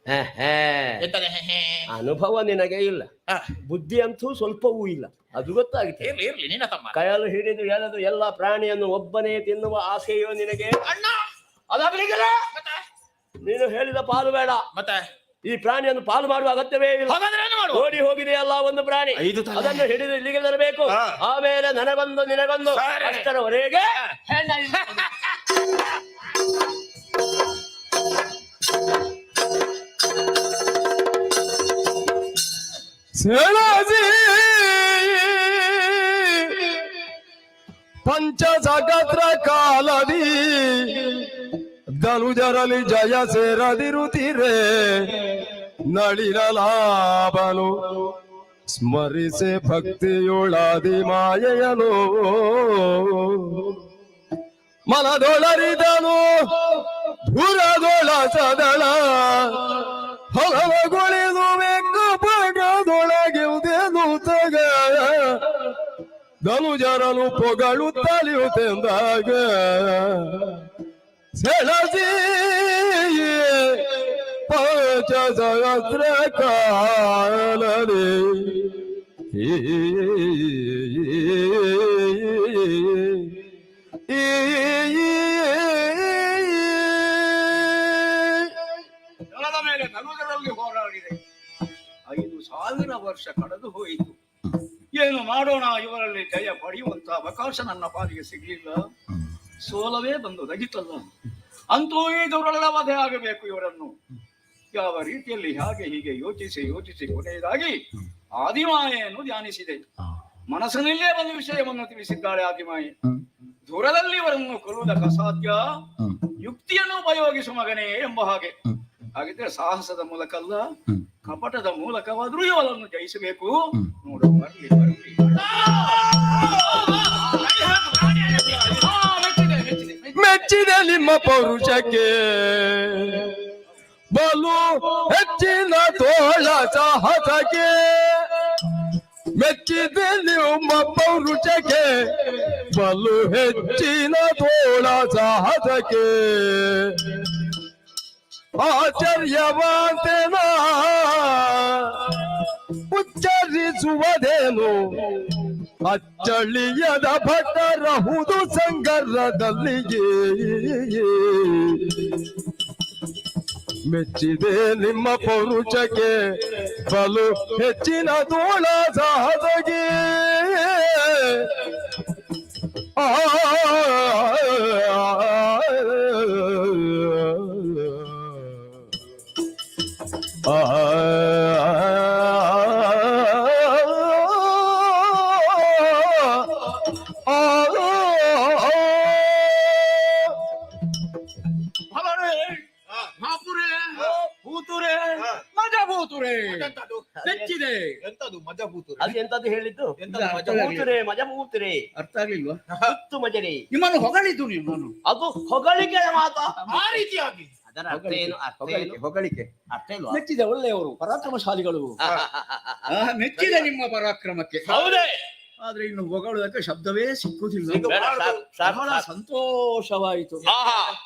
ಹೇ, ಹೇ. ಎಂತದೆ ಹೇ, ಹೇ. ಅನುಭವ ನಿನಗೆ ಇಲ್ಲ, ಹಾ. ಬುದ್ಧಿ ಅಂತೂ ಸ್ವಲ್ಪವೂ ಇಲ್ಲ, ಅದು ಗೊತ್ತಾಗಿದೆ. ಇರ್ಲಿ ಇರ್ಲಿ ನಿನ್ನ ತಮ್ಮ. ಕೈಯಲ್ಲಿ ಹಿಡಿದು ಎಳೆದು ಎಲ್ಲ ಪ್ರಾಣಿಯನ್ನು ಒಬ್ಬನೇ ತಿನ್ನುವ ಆಸೆಯೋ ನಿನಗೆ? ಅಣ್ಣ ಅದಾಗಲಿಕ್ಕಿಲ್ಲ. ಮತ್ತೆ ನೀನು ಹೇಳಿದ ಪಾಲು ಬೇಡ. ಮತ್ತೆ ಈ ಪ್ರಾಣಿಯನ್ನು ಪಾಲು ಮಾಡುವ ಅಗತ್ಯವೇ ಇಲ್ಲ. ಹಾಗಾದ್ರೆ ಏನು ಮಾಡುವ? ಓಡಿ ಹೋಗಿದೆಯಲ್ಲ ಒಂದು ಪ್ರಾಣಿ, 5 ತಲೆ. ಅದನ್ನು ಹಿಡಿದು ಇಲ್ಲಿಗೆ ತರಬೇಕು. ಹಾ. ಆಮೇಲೆ ನನಗೊಂದು ನಿನಗೊಂದು, ಸರಿ. ಅಷ್ಟರವರೆಗೆ ಸೇನಾಜಿ ಪಂಚ ಜಗತ್ರ ಕಾಲದಿ ಧನುಜರಲಿ ಜಯ ಸೇರದಿರುತ್ತೀರೆ ನಳಿನ ಲಾಭನು ಸ್ಮರಿಸೆ ಭಕ್ತಿಯೊಳಾದಿ ಮಾಯೆಯನು ಮನದೊಳರಿದನು ಧುರದೊಳ ಸದಳ ಹೊಲಗೊಳಿದು ಬೆಕ್ಕು ಪಗದೊಳಗೆವುದೇನು ತಗ ಧನುಜರನು ಪೊಗಳುತ್ತಲಿಯುತ್ತೆಂದಾಗ ಸೆಳಸಿ ಪಂಚ ಸಹಸ್ರ ಕಾಲದಿ ನೆಲದ ಮೇಲೆ ಧನುಜರಲ್ಲಿ ಹೋರಾಡಿದೆ. 5,000 ವರ್ಷ ಕಳೆದು ಹೋಯಿತು. ಏನು ಮಾಡೋಣ, ಇವರಲ್ಲಿ ಜಯ ಪಡೆಯುವಂತ ಅವಕಾಶ ನನ್ನ ಪಾಲಿಗೆ ಸಿಗಲಿಲ್ಲ. ಸೋಲವೇ ಬಂದು ದಗಿತಲ್ಲ. ಅಂತೂ ಈ ದುರ್ಬಲ ವಧೆ ಆಗಬೇಕು ಇವರನ್ನು. ಯಾವ ರೀತಿಯಲ್ಲಿ ಹಾಗೆ ಹೀಗೆ ಯೋಚಿಸಿ ಯೋಚಿಸಿ ಕೊನೆಯದಾಗಿ ಆದಿಮಾಯೆಯನ್ನು ಧ್ಯಾನಿಸಿದೆ. ಮನಸ್ಸಿನಲ್ಲೇ ಒಂದು ವಿಷಯವನ್ನು ತಿಳಿಸಿದ್ದಾಳೆ ಆದಿಮಾಯೆ. ದೂರದಲ್ಲಿ ಇವರನ್ನು ಕೊಲ್ಲುವುದಕ್ಕೆ ಅಸಾಧ್ಯ, ಯುಕ್ತಿಯನ್ನು ಉಪಯೋಗಿಸು ಮಗನೇ ಎಂಬ ಹಾಗೆ. ಹಾಗಿದ್ರೆ ಸಾಹಸದ ಮೂಲಕ ಅಲ್ಲ, ಕಪಟದ ಮೂಲಕವಾದ್ರೂ ಇವರನ್ನು ಜಯಿಸಬೇಕು. ನೋಡು, ಬರ್ಲಿ ಬರ್ಲಿ. ಮೆಚ್ಚಿದೆ ನಿಮ್ಮ ಪೌರುಷಕ್ಕೆ ಬಲು ಹೆಚ್ಚಿನ ತೋಳ ಸಾಹಸಕ್ಕೆ ಮೆಚ್ಚಿದೆ ನಿಮ್ಮ ಪೌರುಷಕ್ಕೆ ಬಲು ಹೆಚ್ಚಿನ ತೋಳ ಸಾಹಸಕ್ಕೆ ಆಶ್ಚರ್ಯವಂತೆನ ಉಚ್ಚರಿಸುವುದೇನು ಅಚ್ಚಳಿಯದ ಭಟರಹುದು ಸಂಗರದಲ್ಲಿಗೆ ಮೆಚ್ಚಿದೆ ನಿಮ್ಮ ಪೌರುಷಕ್ಕೆ ಬಲು ಹೆಚ್ಚಿನ ತೋಳ ಸಾಹಸಗೆ ಮೆಚ್ಚಿದೆ. ಎಂತದು ಮಜಬೂತುರೆ? ಅದು ಎಂತದ್ದು ಹೇಳಿದ್ದು? ಮಜಬೂತರೆ ಅರ್ಥ ಆಗ್ಲಿಲ್ವಾ? ಹತ್ತು ಮಜರೆ. ನಿಮ್ಮನ್ನು ಹೊಗಳಿದ್ದು ನೀವು. ನಾನು ಅದು ಹೊಗಳಿಕೆಯ ಮಾತಾ? ಆ ರೀತಿಯಾಗಿ ಅದರ ಅರ್ಥ ಏನು? ಹೊಗಳಿಕೆ ಅರ್ಥ ಇಲ್ವಾ? ಮೆಚ್ಚಿದೆ, ಒಳ್ಳೆಯವರು, ಪರಾಕ್ರಮಶಾಲಿಗಳು. ಮೆಚ್ಚಿದೆ ನಿಮ್ಮ ಪರಾಕ್ರಮಕ್ಕೆ. ಹೌದೇ? ಆದ್ರೆ ಇನ್ನು ಹೊಗಳುವುದಕ್ಕೆ ಶಬ್ದವೇ ಸಿಕ್ಕುವುದಿಲ್ಲ. ಬಹಳ ಸಾಕು. ಸಂತೋಷವಾಯಿತು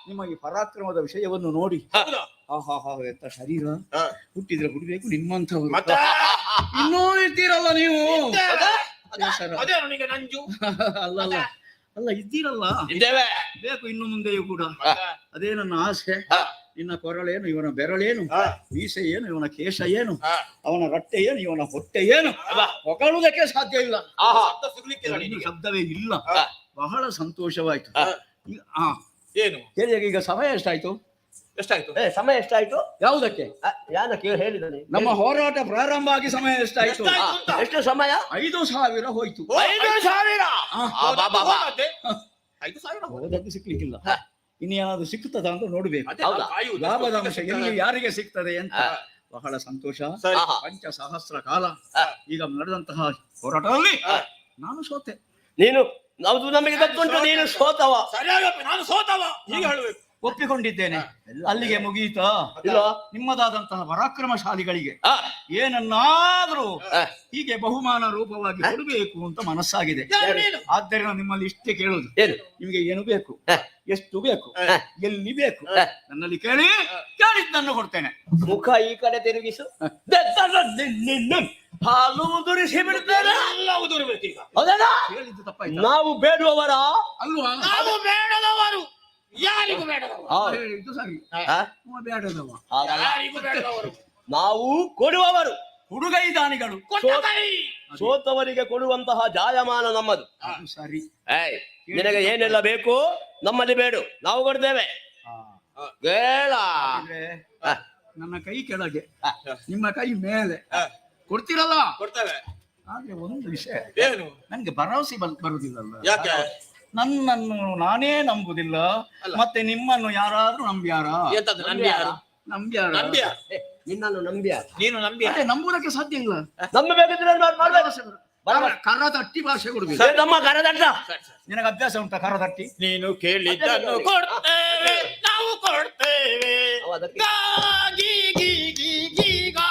ನಿಮ್ಮ ಈ ಪರಾಕ್ರಮದ ವಿಷಯವನ್ನು ನೋಡಿ. ಆಹಾ, ಎಂತ ಶರೀರ, ಹುಟ್ಟಿದ್ರೆ ಹುಟ್ಟಬೇಕು ನಿಮ್ಮಂಥವ್ರು. ಇನ್ನೂ ಇರ್ತೀರಲ್ಲ ನೀವು. ಅಲ್ಲ ಇದ್ದೀರಲ್ಲ, ಬೇಕು ಇನ್ನು ಮುಂದೆಯೂ ಕೂಡ. ಅದೇ ನನ್ನ ಆಸೆ. ನಿನ್ನ ಕೊರಳೇನು, ಇವನ ಬೆರಳೇನು, ಮೀಸೆ ಏನು, ಇವನ ಕೇಶ ಏನು, ಅವನ ರಟ್ಟೆ ಏನು, ಇವನ ಹೊಟ್ಟೆ ಏನು, ಹೊಗಳುವುದಕ್ಕೆ ಸಾಧ್ಯ ಇಲ್ಲ. ಇನ್ನು ಶಬ್ದವೇ ಇಲ್ಲ. ಬಹಳ ಸಂತೋಷವಾಯ್ತು. ಏನು ಹೇಳಿ, ಈಗ ಸಮಯ ಎಷ್ಟಾಯ್ತು? ಸಮಯ ಎಷ್ಟಾಯ್ತು? ಯಾವುದಕ್ಕೆ? ಯಾನಕ್ಕೆ ಹೇಳಿದ್ದಾನೆ? ನಮ್ಮ ಹೋರಾಟ ಪ್ರಾರಂಭ ಆಗಿ ಸಮಯ ಎಷ್ಟಾಯ್ತು? ಎಷ್ಟು ಸಮಯ? 5,000 ಹೋಯ್ತು. 5,000? ಹೋದದ್ದು ಸಿಕ್ಲಿಕ್ಕಿಲ್ಲ. ಇನ್ನೇನಾದ್ರು ಸಿಕ್ಕುತ್ತದ ಅಂತ ನೋಡ್ಬೇಕು. ಹೌದಾ? ಲಾಭದ ಅಂಶ ಎಲ್ಲಿ ಯಾರಿಗೆ ಸಿಗ್ತದೆ ಅಂತ. ಬಹಳ ಸಂತೋಷ. 5,000 ಕಾಲ ಈಗ ನಡೆದಂತಹ ಹೋರಾಟದಲ್ಲಿ ನಾನು ಸೋತೆ. ನೀನು ಅದು ನಮಗೆ ಗೊತ್ತುಂಟು, ನೀನು ಸೋತವ. ಸರಿಯಾಗಪ್ಪ, ನಾನು ಸೋತವ ಹೀಗೆ ಹೇಳಬೇಕು. ಒಪ್ಪಿಕೊಂಡಿದ್ದೇನೆ. ಅಲ್ಲಿಗೆ ಮುಗಿಯಿತಾ? ಇಲ್ಲ. ನಿಮ್ಮದಾದಂತಹ ಪರಾಕ್ರಮಶಾಲಿಗಳಿಗೆ ಆ, ಏನನ್ನಾದ್ರೂ ಆ. ಹೀಗೆ ಬಹುಮಾನ ರೂಪವಾಗಿ ಕೊಡಬೇಕು ಅಂತ ಮನಸ್ಸಾಗಿದೆ. ಆದ್ದರಿಂದ ನಿಮ್ಮಲ್ಲಿ ಇಷ್ಟೇ ಕೇಳುದು, ಏನು? ನಿಮಗೆ ಏನು ಬೇಕು, ಆ. ಎಷ್ಟು ಬೇಕು, ಆ. ಎಲ್ಲಿ ಬೇಕು, ಆ. ನನ್ನಲ್ಲಿ ಕೇಳಿ, ಕೇಳಿದ್ದನ್ನು ಕೊಡ್ತೇನೆ. ಮುಖ ಈ ಕಡೆ ತಿರುಗಿಸು. ಹಾಲು ಉದುರಿಸಿ ಬಿಡ್ತೇನೆ. ಎಲ್ಲ ಉದುರ್ಬೇಕು ಈಗ. ಹೌದಲ್ಲ? ಹೇಳಿದ್ದು ತಪ್ಪಾಯ್ತು ನಾವು ಬೇಡುವವರ ಅಲ್ವಾ? ನಾವು ಬೇಡದವರು, ಯಾರಿಗೂ ಬೇಡದವರು. ಹೇಳಿದ್ದು ಸರಿ. ಆ? ಅವ ಬೇಡದವ. ಹಾಗಲ್ಲ. ಯಾರಿಗೂ ಬೇಡದವರು. ನಾವು ಕೊಡುವವರು, ಹುಡುಗೈ ದಾನಿಗಳು. ಕೊಟ್ಟ ಕೈ. ಸೋತವರಿಗೆ ಕೊಡುವಂತಹ ಜಾಯಮಾನ ನಮ್ಮದು. ಅದು ಸರಿ. ಏಯ್, ನಿನಗೆ ಏನೆಲ್ಲ ಬೇಕು ನಮ್ಮಲ್ಲಿ ಬೇಡು, ನಾವು ಕೊಡ್ತೇವೆ. ಬೇಡ. ಹಾಗಿದ್ರೆ ನನ್ನ ಕೈ ಕೆಳಗೆ, ನಿಮ್ಮ ಕೈ ಮೇಲೆ ಕೊಡ್ತೀರಲ್ಲ. ಕೊಡ್ತೇವೆ. ಆದ್ರೆ ಒಂದು ವಿಷಯ, ಏನು? ನನ್ಗೆ ಭರವಸೆ ಬರುದಿಲ್ಲಲ್ಲ. ಯಾಕೆ? ನನ್ನನ್ನು ನಾನೇ ನಂಬುದಿಲ್ಲ, ಮತ್ತೆ ನಿಮ್ಮನ್ನು ಯಾರಾದ್ರೂ ನಂಬ್ಯಾರ? ಎಂತದ್ದು ನಂಬಿಯಾರು? ನಂಬ್ಯಾರ? ನಂಬಿಯ? ನಿನ್ನನ್ನು ನಂಬಿಯ? ನೀನು ನಂಬಿಯ? ಮತ್ತೆ ನಂಬುದಕ್ಕೆ ಸಾಧ್ಯ ಇಲ್ಲ. ನಂಬಬೇಕಿದ್ರೆ ಮಾಡ್ಬೇಕು. ಕರ ತಟ್ಟಿ ಭಾಷೆ ಕೊಡುದು. ನಮ್ಮ ಕರದಂಡ ನಿನಗೆ ಅಭ್ಯಾಸ ಉಂಟಾ ಕರ ತಟ್ಟಿ? ನೀನು ಕೇಳಿದ್ದನ್ನು ಕೊಡ್ತೇವೆ, ನಾವು ಕೊಡ್ತೇವೆ. ಅದಕ್ಕೆ ಗಾ, ಗೀ, ಗೀ, ಗೀ, ಗೀ, ಗಾ.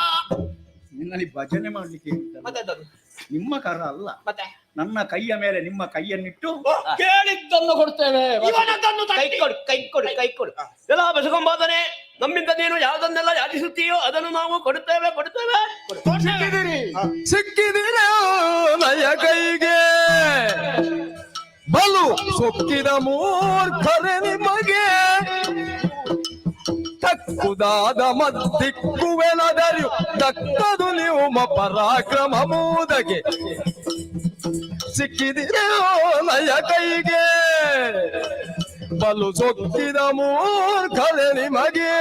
ನಿನ್ನಲ್ಲಿ ಭಜನೆ ಮಾಡ್ಲಿಕ್ಕೆ ಇರ್ತದೆ. ಮತ್ತೆ ಎಂತದ್ದು? ನಿಮ್ಮ ಕರ ಅಲ್ಲ, ಮತ್ತೆ ನನ್ನ ಕೈಯ ಮೇಲೆ ನಿಮ್ಮ ಕೈಯನ್ನಿಟ್ಟು ಕೇಳಿದ್ದನ್ನು ಕೊಡ್ತೇವೆ. ಇವನದನ್ನು ಕೈ ತಟ್ಟಿ. ಕೊಡು, ಕೈ ಕೊಡು, ಕೈ ಕೊಡು. ಎಲ್ಲ ಬಸಕೊಂಬಾದನೆ, ನಮ್ಮಿಂದ ನೀನು ಯಾವುದನ್ನೆಲ್ಲ ಯಾಚಿಸುತ್ತೀಯೋ ಅದನ್ನು ನಾವು ಕೊಡುತ್ತೇವೆ, ಕೊಡುತ್ತೇವೆ. ಸಿಕ್ಕಿದಿರ ನಯ ಕೈಗೆ ಬಲು ಸೊಕ್ಕಿದ ಮೂರ್ಖರೆ ನಿಮಗೆ ತಕ್ಕುದಾದ ಮದ್ದಿಕ್ಕುವೆನದರಿಯು ತಕ್ಕದು ನೀವು ಪರಾಕ್ರಮ ಮೂದಗೆ ಸಿಕ್ಕಿದಿರೋ ನಯ ಕೈಗೆ ಬಲು ಸೊಕ್ಕಿದ ಮೂರ್ಖರೆ ನಿಮಗೆ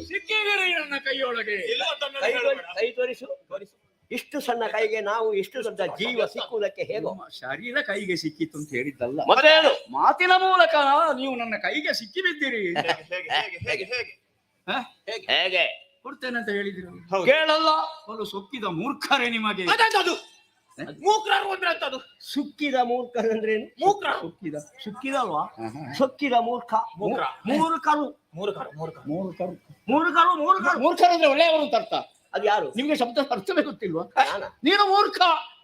ಸಿಕ್ಕಿದಿರಿ ನನ್ನ ಕೈಯೊಳಗೆ. ಇಲ್ಲದನ್ನು ಕೈ ಹೇಳಬೇಡ. ಕೈ ತೋರಿಸು, ತೋರಿಸು. ಇಷ್ಟು ಸಣ್ಣ ಕೈಗೆ ನಾವು ಇಷ್ಟು ದೊಡ್ಡ ಜೀವ ಸಿಕ್ಕುವುದಕ್ಕೆ ಹೇಗೋ? ನಿಮ್ಮ ಶರೀರ ಕೈಗೆ ಸಿಕ್ಕಿತ್ತು ಅಂತ ಹೇಳಿದ್ದಲ್ಲ, ಮತ್ತೇನು? ಮಾತಿನ ಮೂಲಕ ನೀವು ನನ್ನ ಕೈಗೆ ಸಿಕ್ಕಿ ಬಿದ್ದೀರಿ. ಹೇಗೆ, ಹೇಗೆ, ಹೇಗೆ, ಹೇಗೆ? ಹ? ಹೇಗೆ? ಕೊಡ್ತೇನೆ ಅಂತ ಹೇಳಿದಿರಿ. ಹೌದು. ಕೇಳಲ್ಲ. ಬಲು ಸೊಕ್ಕಿದ ಮೂರ್ಖರೇ ನಿಮಗೆ. ಅದೆಂತದು? ಮೂಕ್ರರು ಅಂದ್ರೆ ಅಂತದು. ಸುಕ್ಕಿದ ಮೂರ್ಖರಂದ್ರೇನು? ಮೂಕ್ರ. ಸೊಕ್ಕಿದ ಸುಕ್ಕಿದಲ್ವಾ? ಸೊಕ್ಕಿದ ಮೂರ್ಖ. ಮೂರ್ಖ. ಮೂರ್ಖರು, ಮೂರ್ಖರು, ಮೂರ್ಖರು. ಮೂರ್ಖರು. ಮೂರ್ಖರು, ಮೂರ್ಖರು. ಮೂರ್ಖರಂದ್ರೆ ಒಳ್ಳೆಯವರು ಅಂತ ಅರ್ಥ. ಅದು ಯಾರು? ನಿಮ್ಗೆ ಶಬ್ದ ಅರ್ಥವೇ ಗೊತ್ತಿಲ್ವಾ? ನಾನಾ? ನೀನು ಮೂರ್ಖ.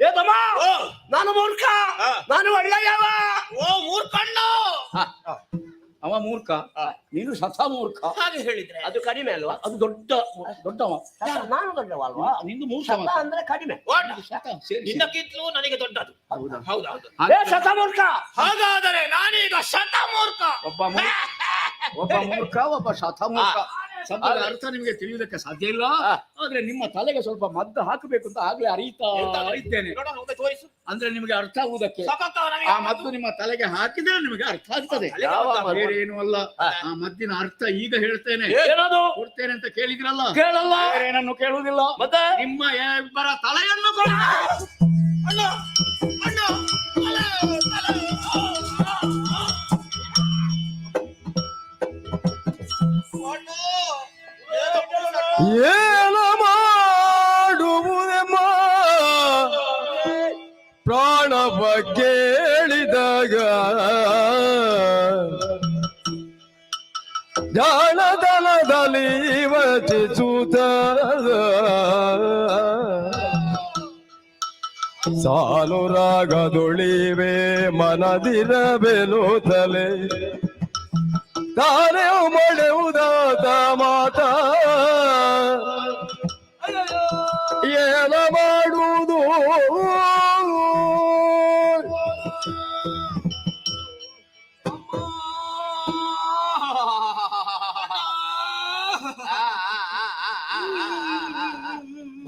ಏ ತಮ್ಮ, ಓ, ನಾನು ಮೂರ್ಖ, ಹಾ. ನಾನು ಒಳ್ಳೆಯವ. ಓ ಮೂರ್ಖಣ್ಣು. ಅವ ಮೂರ್ಖ, ನೀನು ಶತ ಮೂರ್ಖ. ಹಾಗೆ ಹೇಳಿದ್ರೆ ಅದು ಕಡಿಮೆ ಅಲ್ವಾ? ಅದು ದೊಡ್ಡವ. ನಾನು ದೊಡ್ಡವ ಅಲ್ವಾ? ನಿಂದು ಮೂರ್ಖ ಶತ ಮಾತ್ರ. ಅಂದ್ರೆ ಕಡಿಮೆ. ವಾಟ್? ಶತ ಸೇರಿಸಿ. ನಿನ್ನಕ್ಕಿಂತಲೂ ನನಗೆ ದೊಡ್ಡದು. ಹೌದಾ? ಹೌದೌದು. ಏ ಶತ ಮೂರ್ಖ. ಹಾಗಾದರೆ ನಾನೀಗ ಶತಮೂರ್ಖ. ಒಬ್ಬ ಮೂರ್ಖ, ಒಬ್ಬ ಶತ ಮೂರ್ಖ. ಶಬ್ದದ ಅರ್ಥ ನಿಮಗೆ ತಿಳಿಯುವುದಕ್ಕೆ ಸಾಧ್ಯ ಇಲ್ಲ. ಆದ್ರೆ ನಿಮ್ಮ ತಲೆಗೆ ಸ್ವಲ್ಪ ಮದ್ದು ಹಾಕಬೇಕು ಅಂತ ಆಗ್ಲೇ ಅರಿತಾ ಇದ್ದೇನೆ. ನೋಡೋಣ, ಒಮ್ಮೆ ತೋರಿಸು. ಅಂದ್ರೆ ನಿಮಗೆ ಅರ್ಥ ಆಗುವುದಕ್ಕೆ ಸಖತ್ ನನಗೆ ಆ ಮದ್ದು ನಿಮ್ಮ ತಲೆಗೆ ಹಾಕಿದ್ರೆ ನಿಮಗೆ ಅರ್ಥ ಆಗ್ತದೆ. ಬೇರೆ ಏನು ಅಲ್ಲ. ಆ ಮದ್ದಿನ ಅರ್ಥ ಈಗ ಹೇಳ್ತೇನೆ. ಏನದು? ಕೊಡ್ತೇನೆ ಅಂತ ಕೇಳಿದ್ರಲ್ಲ, ಕೇಳಲ್ಲ. ಬೇರೆ ಏನನ್ನು ಕೇಳುವುದಿಲ್ಲ. ಮತ್ತೆ ನಿಮ್ಮ ಇಬ್ಬರ ತಲೆಯನ್ನು ಕೊಡ. ಅಣ್ಣ, ಅಣ್ಣ, ಅಲ್ಲ, ಅಲ್ಲ. ಅಣ್ಣ, ಏನ ಮಾಡುವುದೆಮ್ಮ ಪ್ರಾಣ ಬಗ್ಗೇಳಿದಾಗ ಜಾಣದನದಲ್ಲಿ ವಚಿಸುತ್ತ ಸಾಲು ರಾಗದೊಳಿವೆ ಮನದಿರಬೆಲು ತಲೆ ತಾನೇ ಮೊಳೆವುದಾತ ಮಾತ ಏನ ಮಾಡುವುದು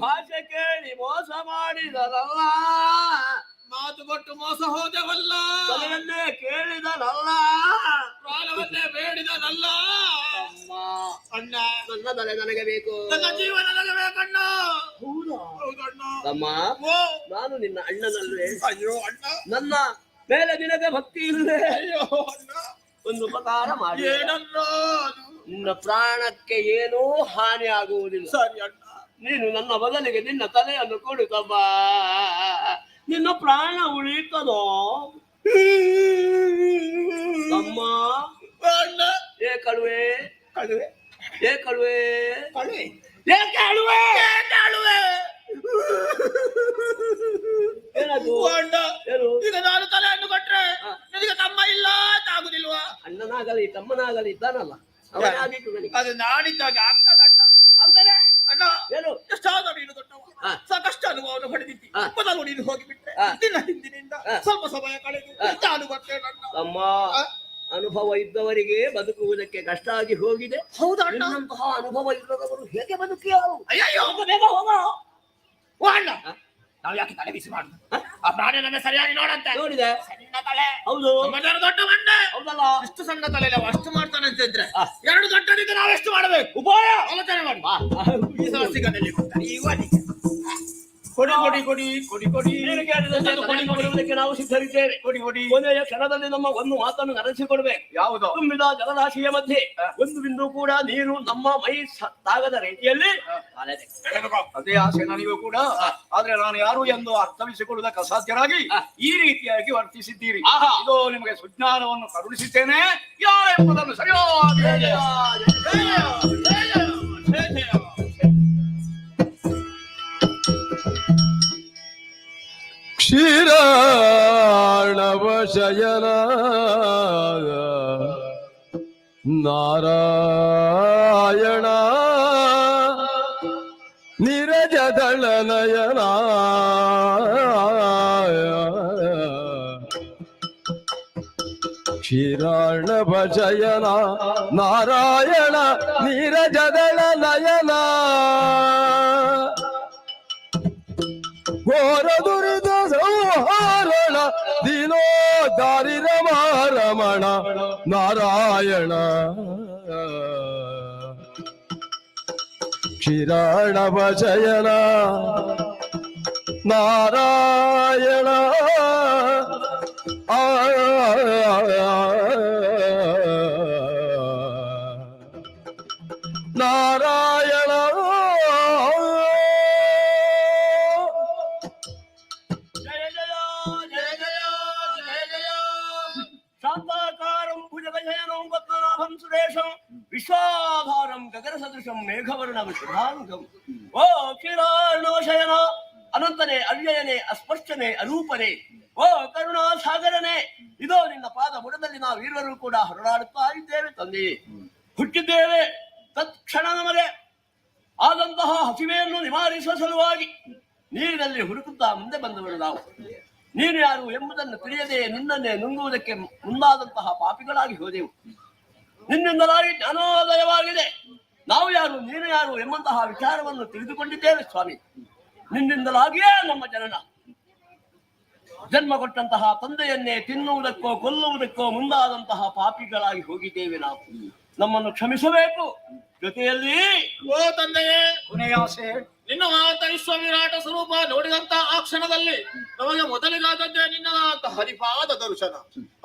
ಭಾಷೆ ಕೇಳಿ ಮೋಸ ಮಾಡಿದರಲ್ಲ, ಮಾತು ಕೊಟ್ಟು ಮೋಸ ಹೋದವಲ್ಲ, ತಲೆಯನ್ನೇ ಕೇಳಿದರಲ್ಲ, ಪ್ರಾಣವನ್ನೇ ಬೇಡಿದನಲ್ಲ. ಅಣ್ಣ, ನನ್ನ ತಲೆ ನನಗೆ ಬೇಕು. ನನ್ನ ಜೀವನ ನನಗೆ ಬೇಕಣ್ಣ. ಹೌದಾ? ಹೌದಣ್ಣ. ತಮ್ಮ, ಓ, ನಾನು ನಿನ್ನ ಅಣ್ಣನಲ್ವೇ? ಅಯ್ಯೋ ಅಣ್ಣ, ನನ್ನ ಮೇಲೆ ನಿನಗೆ ಭಕ್ತಿ ಇಲ್ಲದೆ ಅಯ್ಯೋ ಅಣ್ಣ, ಒಂದು ಉಪಕಾರ ಮಾಡಿ. ಏನಣ್ಣ ಅದು? ನಿನ್ನ ಪ್ರಾಣಕ್ಕೆ ಏನೂ ಹಾನಿ ಆಗುವುದಿಲ್ಲ. ಸರಿ ಅಣ್ಣ. ನೀನು ನನ್ನ ಬದಲಿಗೆ ನಿನ್ನ ತಲೆಯನ್ನು ಕೊಡು ತಮ್ಮ. ನಿನ್ನ ಪ್ರಾಣ ಉಳಿತದೋ ಅಮ್ಮ? ಏ ಕಳುವೆ ಕಳುವೆ ಏ ಕಳುವೆ ಕಳುವೆ ಏ ಕಳುವೆ ಏನದು? ಅಣ್ಣ, ಏನು? ಈಗ ನಾನು ತಲೆಯನ್ನು ಕೊಟ್ರೆ ನಿನಗೆ ತಮ್ಮ ಇಲ್ಲ ಅಂತ ಆಗುದಿಲ್ವಾ? ಅಣ್ಣನಾಗಲಿ ತಮ್ಮನಾಗಲಿ ಇದ್ದಾನಲ್ಲ ಅವನೇ ಆಗಿತ್ತು ನನಗೆ. ಅದು ನಾಡಿದ್ದಾಗ ಆಗ್ತದ ಅಣ್ಣ. ಹೌದಾ? ಅಣ್ಣ, ಏನು? ಎಷ್ಟಾದರೂ ನೀನು ದೊಡ್ಡವ, ಹಾ. ಸಾಕಷ್ಟು ಅನುಭವವನ್ನು ಪಡೆದಿದ್ದಿ. ಹಾ. ಮೊದಲು ನೀನು ಹೋಗಿಬಿಟ್ರೆ ಹಾ. ನಿನ್ನ ಹಿಂದಿನಿಂದ ಹಾ. ಸ್ವಲ್ಪ ಸಮಯ ಕಳೆದು ನಾನು ಬರ್ತೇನೆ ಅಣ್ಣ. ಅಮ್ಮ, ಹಾ. ಅನುಭವ ಇದ್ದವರಿಗೆ ಬದುಕುವುದಕ್ಕೆ ಕಷ್ಟ ಆಗಿ ಹೋಗಿದೆ. ಹೌದಾ ಅಣ್ಣ? ನಿನ್ನಂತಹ ಅನುಭವ ಇಲ್ಲದವರು ಹೇಗೆ ಬದುಕಿಯಾರು? ಅಯ್ಯಯ್ಯೋ, ಬೇಗ ಹೋಗ. ಓ ಅಣ್ಣ, ನಾವು ಯಾಕೆ ತಲೆ ಬಿಸಿ ಮಾಡುದು? ಆ ಪ್ರಾಣಿ ನನ್ನ ಸರಿಯಾಗಿ ನೋಡಂತೆ. ನೋಡಿದೆ? ಸಣ್ಣ ತಲೆ. ಹೌದು. ನಮ್ಮದರ ದೊಡ್ಡ ಮಂಡೆ. ಹೌದಲ್ಲ? ಅಷ್ಟು ಸಣ್ಣ ತಲೆ ಇಲ್ಲ, ಅಷ್ಟು ಮಾಡ್ತಾನೆ ಅಂತ ಇದ್ರೆ ಹಾ. ಎರಡು ದೊಡ್ಡದಿದ್ದು ನಾವೆಷ್ಟು ಮಾಡಬೇಕು? ಉಪಾಯ ಆಲೋಚನೆ ಮಾಡಿ. ಈ ಸಲ ಸಿಗದಲ್ಲಿ ಕೊಡಿ ಕೊಡಿ ಕೊಡಿ ಕೊಡಿ ಕೊಡಿ ನೀನು ಕೇಳಿದಂತೆ ಕೊಡಿ ಕೊಡುವುದಕ್ಕೆ ನಾವು ಸಿದ್ಧರಿದ್ದೇವೆ. ಕೊಡಿ ಕೊಡಿ. ಕೊನೆಯ ಕ್ಷಣದಲ್ಲಿ ನಮ್ಮ ಒಂದು ಮಾತನ್ನು ನಡೆಸಿಕೊಡ್ಬೇಕು. ಯಾವುದು? ತುಂಬಿದ ಜಲರಾಶಿಯ ಮಧ್ಯೆ ಒಂದು ಬಿಂದು ಕೂಡ ನೀರು ನಮ್ಮ ಮೈ ತಾಗದ ರೀತಿಯಲ್ಲಿ ಅಲೆದೆ. ಅದೇ ಆಸೆ ನನಗೂ ಕೂಡ. ಆದ್ರೆ ನಾನು ಯಾರು ಎಂದು ಅರ್ಥವಿಸಿಕೊಳ್ಳುವುದಕ್ಕೆ ಅಸಾಧ್ಯರಾಗಿ ಈ ರೀತಿಯಾಗಿ ವರ್ತಿಸಿದ್ದೀರಿ. ಆಹಾ. ಇದು ನಿಮಗೆ ಸುಜ್ಞಾನವನ್ನು ಕರುಣಿಸುತ್ತೇನೆ. ಯಾರೆಂಬುದನ್ನು ಸರಿಯಾಗಿ ಹೇಳಿ. ಕ್ಷೀರಾಣವ ಶಯನ ನಾರಾಯಣ ನಿರಜದಳ ನಯನ ಕ್ಷೀರಾಣವ ಶಯನ ನಾರಾಯಣ ನೀರಜದಳ ನಯನ ಘೋರ ದುರಿತ ಸಂಹಾರಣ ದಿನೋ ದಾರಿ ರಮಣ ನಾರಾಯಣ ಕ್ಷೀರಾಣವ ಶಯನ ನಾರಾಯಣ ನಾರಾಯಣ ಜಯ ಜಯ ಜಯ ಜಯ ಜಯ ಜಯ. ಶಾಂತಾಕಾರಂ ಭುಜಗಶಯನಂ ಪದ್ಮನಾಭಂ ಸುರೇಶಂ ವಿಶ್ವಾಧಾರಂ ಗಗನ ಸದೃಶಂ ಮೇಘವರ್ಣಂ ಶುಭಾಂಗಂ. ಓ ಕ್ಷೀರಾರ್ಣವಶಯನ, ಅನಂತನೇ ಅವ್ಯಯನೇ ಅಸ್ಪಷ್ಟನೇ ಅರೂಪನೇ, ಓ ಕರುಣಾ ಸಾಗರನೇ, ಇದೋ ನಿನ್ನ ಪಾದ ಬುಡದಲ್ಲಿ ನಾವು ವೀರರು ಕೂಡ ಹೊರಡಾಡುತ್ತಾ ಇದ್ದೇವೆ ತಂದೆ. ಹುಟ್ಟಿದ್ದೇವೆ ತತ್ಕ್ಷಣ ನಮಗೆ ಆದಂತಹ ಹಸಿವೆಯನ್ನು ನಿವಾರಿಸುವ ಸಲುವಾಗಿ ನೀರಿನಲ್ಲಿ ಹುಡುಕುತ್ತಾ ಮುಂದೆ ಬಂದವರು ನಾವು. ನೀನು ಯಾರು ಎಂಬುದನ್ನು ತಿಳಿಯದೆ ನಿನ್ನನ್ನೇ ನುಂಗುವುದಕ್ಕೆ ಮುಂದಾದಂತಹ ಪಾಪಿಗಳಾಗಿ ಹೋದೆವು. ನಿನ್ನಿಂದಲಾಗಿ ಜ್ಞಾನೋದಯವಾಗಿದೆ. ನಾವು ಯಾರು ನೀನು ಯಾರು ಎಂಬಂತಹ ವಿಚಾರವನ್ನು ತಿಳಿದುಕೊಂಡಿದ್ದೇವೆ ಸ್ವಾಮಿ. ನಿನ್ನಿಂದಲಾಗಿಯೇ ನಮ್ಮ ಜನನ. ಜನ್ಮ ಕೊಟ್ಟಂತಹ ತಂದೆಯನ್ನೇ ತಿನ್ನುವುದಕ್ಕೋ ಕೊಲ್ಲುವುದಕ್ಕೋ ಮುಂದಾದಂತಹ ಪಾಪಿಗಳಾಗಿ ಹೋಗಿದ್ದೇವೆ ನಾವು. ನಮ್ಮನ್ನು ಕ್ಷಮಿಸಬೇಕು. ಜೊತೆಯಲ್ಲಿ ಓ ತಂದೆಯೇ, ಕೊನೆಯ ಆಸೆ ನಿನ್ನ ಮಾತ ವಿಶ್ವ ವಿರಾಟ ಸ್ವರೂಪ ನೋಡಿದಂತ ಆ ಕ್ಷಣದಲ್ಲಿ ನಮಗೆ ಮೊದಲಿಗಾದದ್ದೇ ನಿನ್ನದಾದಂತ ಹರಿಪಾದ ದರ್ಶನ.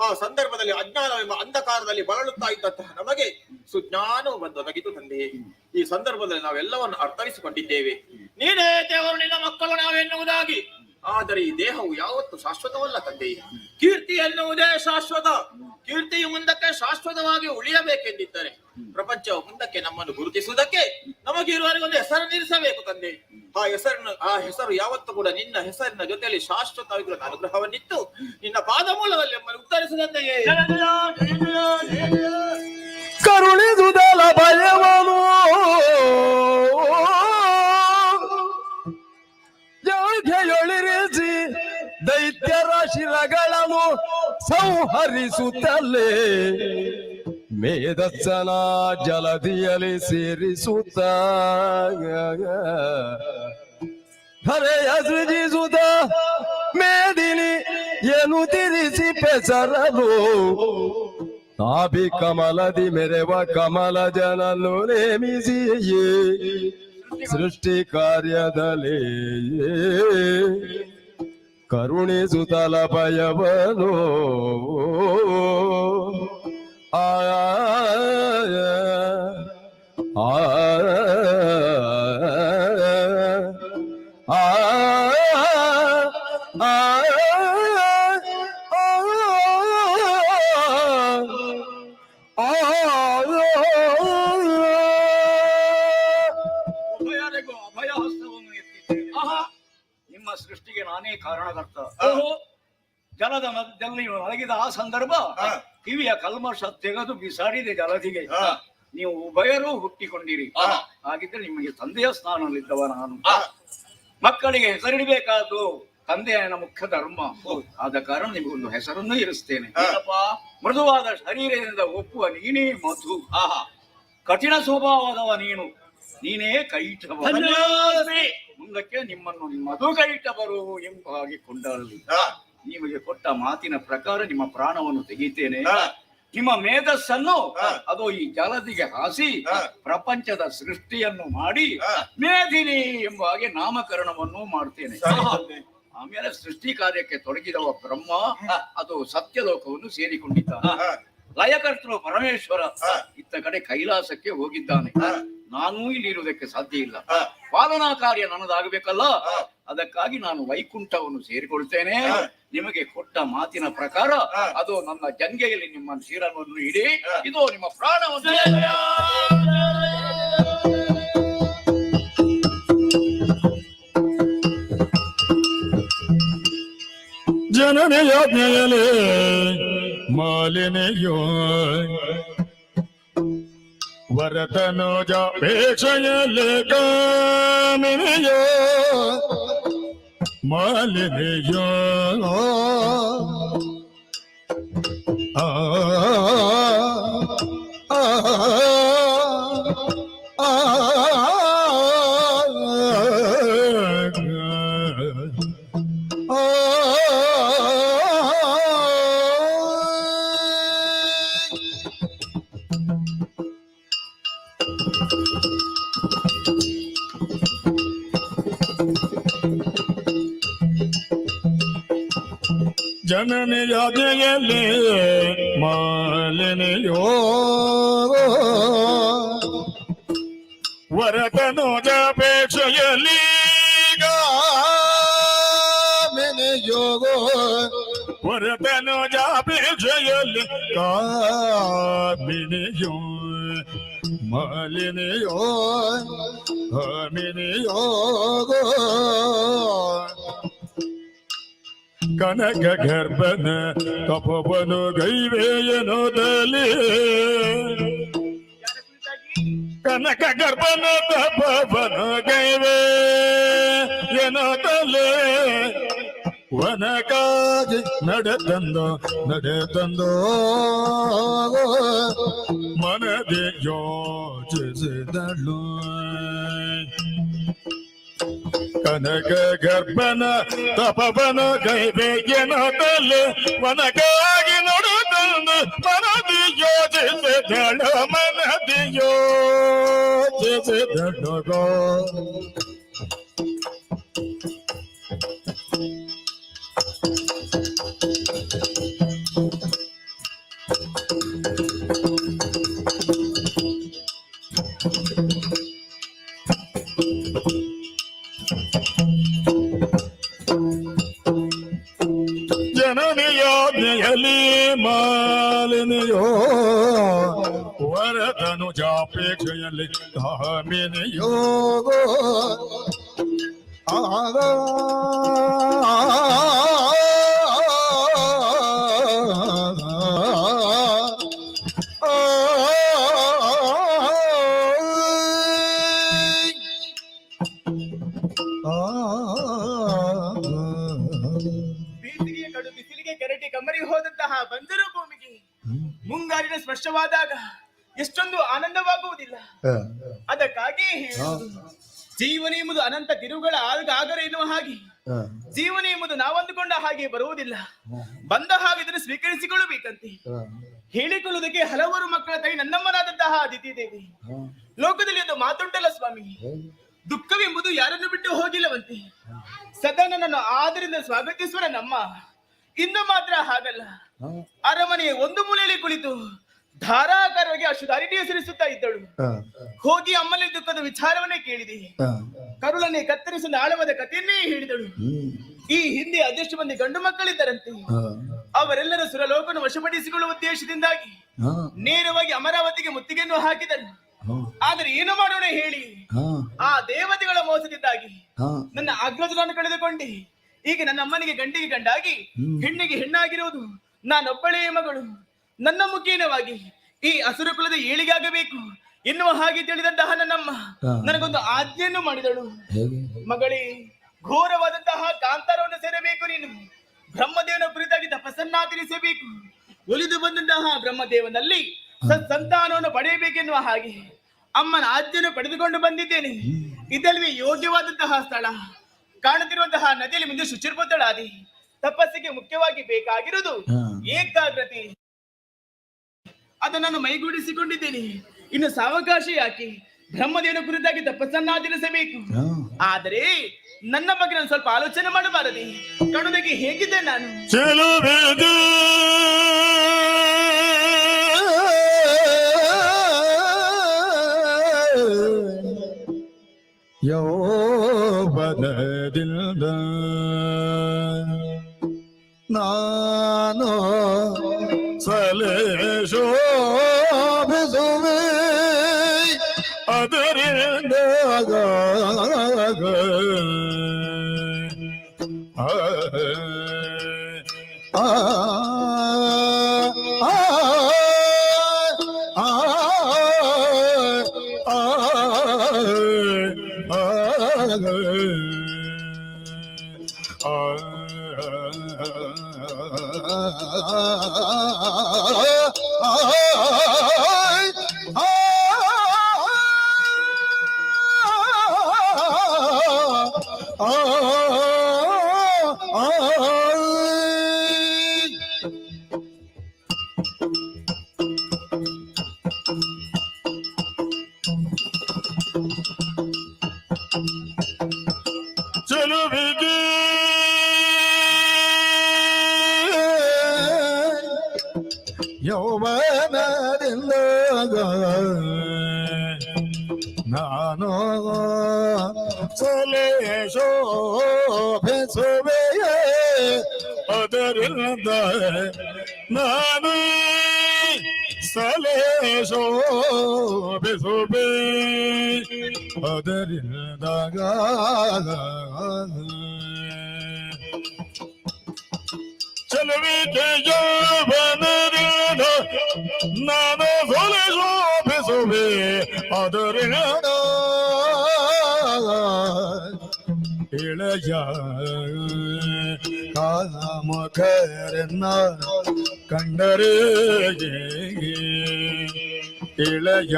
ಆ ಸಂದರ್ಭದಲ್ಲಿ ಅಜ್ಞಾನವೆಂಬ ಅಂಧಕಾರದಲ್ಲಿ ಬಳಲುತ್ತಾ ಇದ್ದಂತಹ ನಮಗೆ ಸುಜ್ಞಾನವು ಬಂದೊದಗಿತು ತಂದೆಯೇ. ಈ ಸಂದರ್ಭದಲ್ಲಿ ನಾವೆಲ್ಲವನ್ನು ಅರ್ಥೈಸಿಕೊಂಡಿದ್ದೇವೆ. ನೀನೇ ದೇವರು, ನಿನ್ನ ಮಕ್ಕಳು ನಾವೆನ್ನುವುದಾಗಿ. ಆದರೆ ಈ ದೇಹವು ಯಾವತ್ತು ಶಾಶ್ವತವಲ್ಲ ತಂದೆಯೇ. ಕೀರ್ತಿ ಎನ್ನುವುದೇ ಶಾಶ್ವತ. ಕೀರ್ತಿಯು ಮುಂದಕ್ಕೆ ಶಾಶ್ವತವಾಗಿ ಉಳಿಯಬೇಕೆಂದಿದ್ದರೆ ಪ್ರಪಂಚವು ಮುಂದಕ್ಕೆ ನಮ್ಮನ್ನು ಗುರುತಿಸುವುದಕ್ಕೆ ನಮಗಿರುವವರೆಗೊಂದು ಹೆಸರನ್ನು ಇರಿಸಬೇಕು ತಂದೆ. ಆ ಹೆಸರು ಯಾವತ್ತೂ ಕೂಡ ನಿನ್ನ ಹೆಸರಿನ ಜೊತೆಯಲ್ಲಿ ಶಾಶ್ವತವಾಗಿರುವ ಅನುಗ್ರಹವನ್ನಿತ್ತು ನಿನ್ನ ಪಾದ ಮೂಲದಲ್ಲಿ ನಮ್ಮನ್ನು ಉತ್ತರಿಸುವಂತೆಯೇ. ಕರುಣಿಸುದಲ ಭಯವನು ಯೋಗ್ಯಯೊಳಿರಿಸಿ ದೈತ್ಯರ ಶಿರಗಳನ್ನು ಸಂಹರಿಸುತ್ತಲೇ ಮೇಧಸ್ಸನ ಜಲದಿಯಲ್ಲಿ ಸೇರಿಸುತ್ತ ಹರೆಯ ಸೃಜಿಸುತ್ತ ಮೇದಿನಿ ಏನು ತಿರಿಸಿ ಪೆಸರಲು ನಾಭಿ ಕಮಲದಿ ಮೆರೆವ ಕಮಲ ಜನನ್ನು ನೇಮಿಸಿಯೇ ಸೃಷ್ಟಿ ಕಾರ್ಯದಲ್ಲಿ ಕರುಣಿಸುತ್ತಲ ಭಯವನು ಆ ಆ ಆ ಉಭಯರಿಗೂ ಅಭಯ ಹಸ್ತವನ್ನು ಎತ್ತಿದ್ದೇನೆ. ನಿಮ್ಮ ಸೃಷ್ಟಿಗೆ ನಾನೇ ಕಾರಣಕರ್ತ. ಜಲದ ಮಧ್ಯದಲ್ಲಿ ಒಳಗಿದ ಆ ಸಂದರ್ಭ ಕಿವಿಯ ಕಲ್ಮಶ ತೆಗೆದು ಬಿಸಾಡಿದೆ ಜಲದಿಗೆ. ನೀವು ಉಭಯರೂ ಹುಟ್ಟಿಕೊಂಡಿರಿ. ಹಾಗಿದ್ರೆ ನಿಮಗೆ ತಂದೆಯ ಸ್ಥಾನದಲ್ಲಿದ್ದವ ನಾನು. ಮಕ್ಕಳಿಗೆ ಹೆಸರಿಡಬೇಕಾದ್ದು ತಂದೆಯನ ಮುಖ್ಯ ಧರ್ಮ. ಆದ ಕಾರಣ ನಿಮಗೊಂದು ಹೆಸರನ್ನು ಇರಿಸ್ತೇನೆ. ಮೃದುವಾದ ಶರೀರದಿಂದ ಒಪ್ಪುವ ನೀನೇ ಮಧು. ಕಠಿಣ ಸ್ವಭಾವದವ ನೀನೇ ಕೈಟವ. ಮುಂದಕ್ಕೆ ನಿಮ್ಮನ್ನು ಮಧು ಕೈಟವರು ಎಂಬ ಹಾಗೆ ಕೊಂಡಾಡಲಿ. ನಿಮಗೆ ಕೊಟ್ಟ ಮಾತಿನ ಪ್ರಕಾರ ನಿಮ್ಮ ಪ್ರಾಣವನ್ನು ತೆಗಿತೇನೆ. ನಿಮ್ಮ ಮೇಧಸ್ಸನ್ನು ಅದು ಈ ಜಲದಿಗೆ ಹಾಸಿ ಪ್ರಪಂಚದ ಸೃಷ್ಟಿಯನ್ನು ಮಾಡಿ ಮೇದಿನಿ ಎಂಬ ಹಾಗೆ ನಾಮಕರಣವನ್ನು ಮಾಡ್ತೇನೆ. ಆಮೇಲೆ ಸೃಷ್ಟಿ ಕಾರ್ಯಕ್ಕೆ ತೊಡಗಿದವ ಬ್ರಹ್ಮ ಅದು ಸತ್ಯಲೋಕವನ್ನು ಸೇರಿಕೊಂಡಿದ್ದಾನೆ. ಲಯಕರ್ತೃ ಪರಮೇಶ್ವರ ಇತ್ತ ಕಡೆ ಕೈಲಾಸಕ್ಕೆ ಹೋಗಿದ್ದಾನೆ. ನಾನೂ ಇಲ್ಲಿ ಇರುವುದಕ್ಕೆ ಸಾಧ್ಯ ಇಲ್ಲ. ಪಾಲನಾ ಕಾರ್ಯ ನನ್ನದಾಗಬೇಕಲ್ಲ. ಅದಕ್ಕಾಗಿ ನಾನು ವೈಕುಂಠವನ್ನು ಸೇರಿಕೊಳ್ತೇನೆ. ನಿಮಗೆ ಕೊಟ್ಟ ಮಾತಿನ ಪ್ರಕಾರ ಅದು ನನ್ನ ಜಂಗೆಯಲ್ಲಿ ನಿಮ್ಮ ಶಿರವನ್ನು ಇಡಿ. ಇದು ನಿಮ್ಮ ಪ್ರಾಣವನ್ನು. ಜನನಿಯಾಜ್ಞೆಯಲೇ ಮಾಲಿನೆಯೋ ವರತನೋಜಾಪೇಕ್ಷೆಯಲೇ ಕಾಮಿನಿಯೋ ಮಾಲಿನೆಯೋ ಆ ಆ ಆ ಜನನಿಯಾಜ್ಞೆಯಲ್ಲೇ ಮಾಲಿನೆಯೋ ವರತನೋಜಾಪೇಕ್ಷೆಯಲ್ಲಿ ಗಾಮಿನಿಯೋ ವರತನೋಜಾಪೇಕ್ಷೆಯಲ್ಲಿ ಕಾಮಿನಿಯೋ ಮಾಲಿನೆಯೋ ಕಾಮಿನಿಯೋ ಕನಕ ಗರ್ಭನ ತಪವನು ಗೈವೇಯನೋದಲಿ ಕನಕ ಗರ್ಭನ ತಪವನು ಗೈವೇಯನೋದಲಿ ವನಕಾಗಿ ನಡೆತಂದೋ ಮನದಿ ಯೋಚಿಸಿದಳು ಕನಕ ಗರ್ಭನ ತಪವನ ಗೈಬೇಯನೋದಲಿ ವನಕಾಗಿ ನಡೆತಂದು ಮನದಿ ಯೋಚಿಸಿದಳು ಮನದಿ ಯೋಚಿಸಿದಳು ಜನನಿಯಾಜ್ಞೆಯಲ್ಲಿ ಮಾಲಿನೆಯೋ ವರದನುಜಾಪೇಕ್ಷೆಯಲ್ಲಿ ಕಾಮಿನಿಯೋ ಆಗ ಕೆರಟಿ ಕಮರಿ ಹೋದಂತಹ ಬಂದರು ಭೂಮಿಗೆ ಮುಂಗಾರಿನ ಸ್ಪರ್ಶವಾದಾಗ ಎಷ್ಟೊಂದು ಆನಂದವಾಗುವುದಿಲ್ಲ. ಅದಕ್ಕಾಗಿ ಜೀವನ ಎಂಬುದು ಅನಂತ ತಿರುಗಳ ಆಗರ ಎನ್ನುವ ಹಾಗೆ ಜೀವನ ಎಂಬುದು ನಾವಂದುಕೊಂಡ ಹಾಗೆ ಬರುವುದಿಲ್ಲ. ಬಂದ ಹಾಗೆ ಇದನ್ನು ಸ್ವೀಕರಿಸಿಕೊಳ್ಳಬೇಕಂತೆ. ಹೇಳಿಕೊಳ್ಳುವುದಕ್ಕೆ ಹಲವಾರು ಮಕ್ಕಳ ತಾಯಿ ನನ್ನಮ್ಮನಾದಂತಹ ಅದಿತಿ ದೇವಿ. ಲೋಕದಲ್ಲಿ ಒಂದು ಮಾತುಂಟಲ್ಲ ಸ್ವಾಮಿ, ದುಃಖವೆಂಬುದು ಯಾರನ್ನು ಬಿಟ್ಟು ಹೋಗಿಲ್ಲವಂತೆ. ಸದಾ ನನ್ನನ್ನು ಆದರಿಂದ ಸ್ವಾಗತಿಸುವ ನಮ್ಮ ಇನ್ನು ಮಾತ್ರ ಹಾಗಲ್ಲ, ಅರಮನೆಯ ಒಂದು ಮೂಲೆಯಲ್ಲಿ ಕುಳಿತು ಧಾರಾಕಾರವಾಗಿ ಅಶುಧಾರಿಟಿ ಹೆಸರಿಸುತ್ತಾ ಇದ್ದಳು. ಹೋಗಿ ಅಮ್ಮನ ದುಃಖದ ವಿಚಾರವನ್ನೇ ಕೇಳಿದೆ. ಕರುಳನ್ನೇ ಕತ್ತರಿಸಿದ ಆಳವಾದ ಕಥೆಯನ್ನೇ ಹೇಳಿದಳು. ಈ ಹಿಂದೆ ಅದೆಷ್ಟು ಮಂದಿ ಗಂಡು ಮಕ್ಕಳಿದ್ದರಂತೆ, ಅವರೆಲ್ಲರ ಸುರಲೋಕವನ್ನು ವಶಪಡಿಸಿಕೊಳ್ಳುವ ಉದ್ದೇಶದಿಂದಾಗಿ ನೇರವಾಗಿ ಅಮರಾವತಿಗೆ ಮುತ್ತಿಗೆಯನ್ನು ಹಾಕಿದರು. ಆದರೆ ಏನು ಮಾಡೋಣ ಹೇಳಿ, ಆ ದೇವತೆಗಳ ಮೋಸದಿಂದಾಗಿ ನನ್ನ ಅಗ್ರಜನನ್ನು ಕಳೆದುಕೊಂಡೆ. ಈಗ ನನ್ನ ಅಮ್ಮನಿಗೆ ಗಂಡಿಗೆ ಗಂಡಾಗಿ ಹೆಣ್ಣಿಗೆ ಹೆಣ್ಣಾಗಿರುವುದು ನಾನೊಬ್ಬಳೇ ಮಗಳು. ನನ್ನ ಮುಖೇನವಾಗಿ ಈ ಅಸುರ ಕುಲದ ಏಳಿಗೆ ಆಗಬೇಕು ಎನ್ನುವ ಹಾಗೆ ತಿಳಿದಂತಹ ನನ್ನಮ್ಮ ನನಗೊಂದು ಆಜ್ಞೆಯನ್ನು ಮಾಡಿದಳು. ಮಗಳೇ, ಘೋರವಾದಂತಹ ಕಾಂತಾರವನ್ನು ಸೇರಬೇಕು. ನೀನು ಬ್ರಹ್ಮದೇವನ ಕುರಿತಾಗಿ ತಪಸ್ಸನ್ನಾಚರಿಸಬೇಕು. ಒಲಿದು ಬಂದಂತಹ ಬ್ರಹ್ಮದೇವನಲ್ಲಿ ಸಂತಾನವನ್ನು ಪಡೆಯಬೇಕೆನ್ನುವ ಹಾಗೆ ಅಮ್ಮನ ಆಜ್ಞೆಯನ್ನು ಪಡೆದುಕೊಂಡು ಬಂದಿದ್ದೇನೆ. ಇದಲ್ವೇ ಯೋಗ್ಯವಾದಂತಹ ಸ್ಥಳ. ಕಾಣುತ್ತಿರುವಂತಹ ನದಿಯಲ್ಲಿ ಮುಂದೆ ಶುಚಿರ್ಬುದ್ಧಳಾದಿ. ತಪಸ್ಸಿಗೆ ಮುಖ್ಯವಾಗಿ ಬೇಕಾಗಿರುವುದು ಏಕಾಗ್ರತೆ. ಅದನ್ನು ನಾನು ಮೈಗೂಡಿಸಿಕೊಂಡಿದ್ದೇನೆ. ಇನ್ನು ಸಾವಕಾಶ ಯಾಕೆ, ಬ್ರಹ್ಮದೇವನ ಕುರಿತಾಗಿ ತಪಸ್ಸನ್ನಾಚರಿಸಬೇಕು. ಆದರೆ ನನ್ನ ಬಗ್ಗೆ ನಾನು ಸ್ವಲ್ಪ ಆಲೋಚನೆ ಮಾಡಬಾರದೆ. ಕಣುದಕ್ಕೆ ಹೇಗಿದ್ದೆ ನಾನು? ಯೌವನದಿಂದ ನಾನು ಸಲೆ ಶೋಭಿಸುವೆ, ಅದರಿಂದ ಚಲುವಿಗೆ ಯೌವನದಿಂದ ನಾನು ಸಲೆ ಶೋಭಿಸುವೆಯೇ, ಅದರಿಂದ ನಾನು ಸಲೆ ಶೋಭಿಸುವೆ, ಅದರಿಂದ ಚಲುವಿಕೆ ಯೌವನದಿಂದ ನಾನು ಸಲೆ ಶೋಭಿಸುವೆ, ಅದರಿಂದ ಇಳೆಯ ಕಾಮಕರನ್ನ ಕಂಡರೆ, ಇಳೆಯ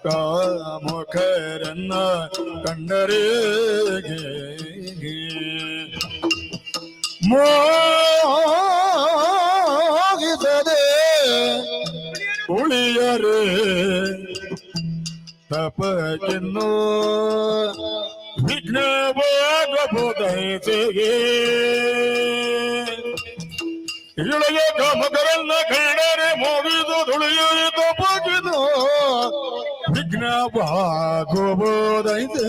ಕಾಮಕರನ್ನ ಕಂಡರೆ ಮೋಗಿಸದೆ ಉಳಿಯರೆ ತಪಕ್ಕಿನ್ನು ವಿಘ್ನವಾಗಬಹುದೈತೆಗೆ, ಇಳೆಯ ಕಾಮಕರನ್ನ ಕಂಡರೆ ಮೋಗಿದು ತುಳಿಯರೆ ತಪಕ್ಕಿನ್ನು ವಿಘ್ನವಾಗಬಹುದೈತೆ.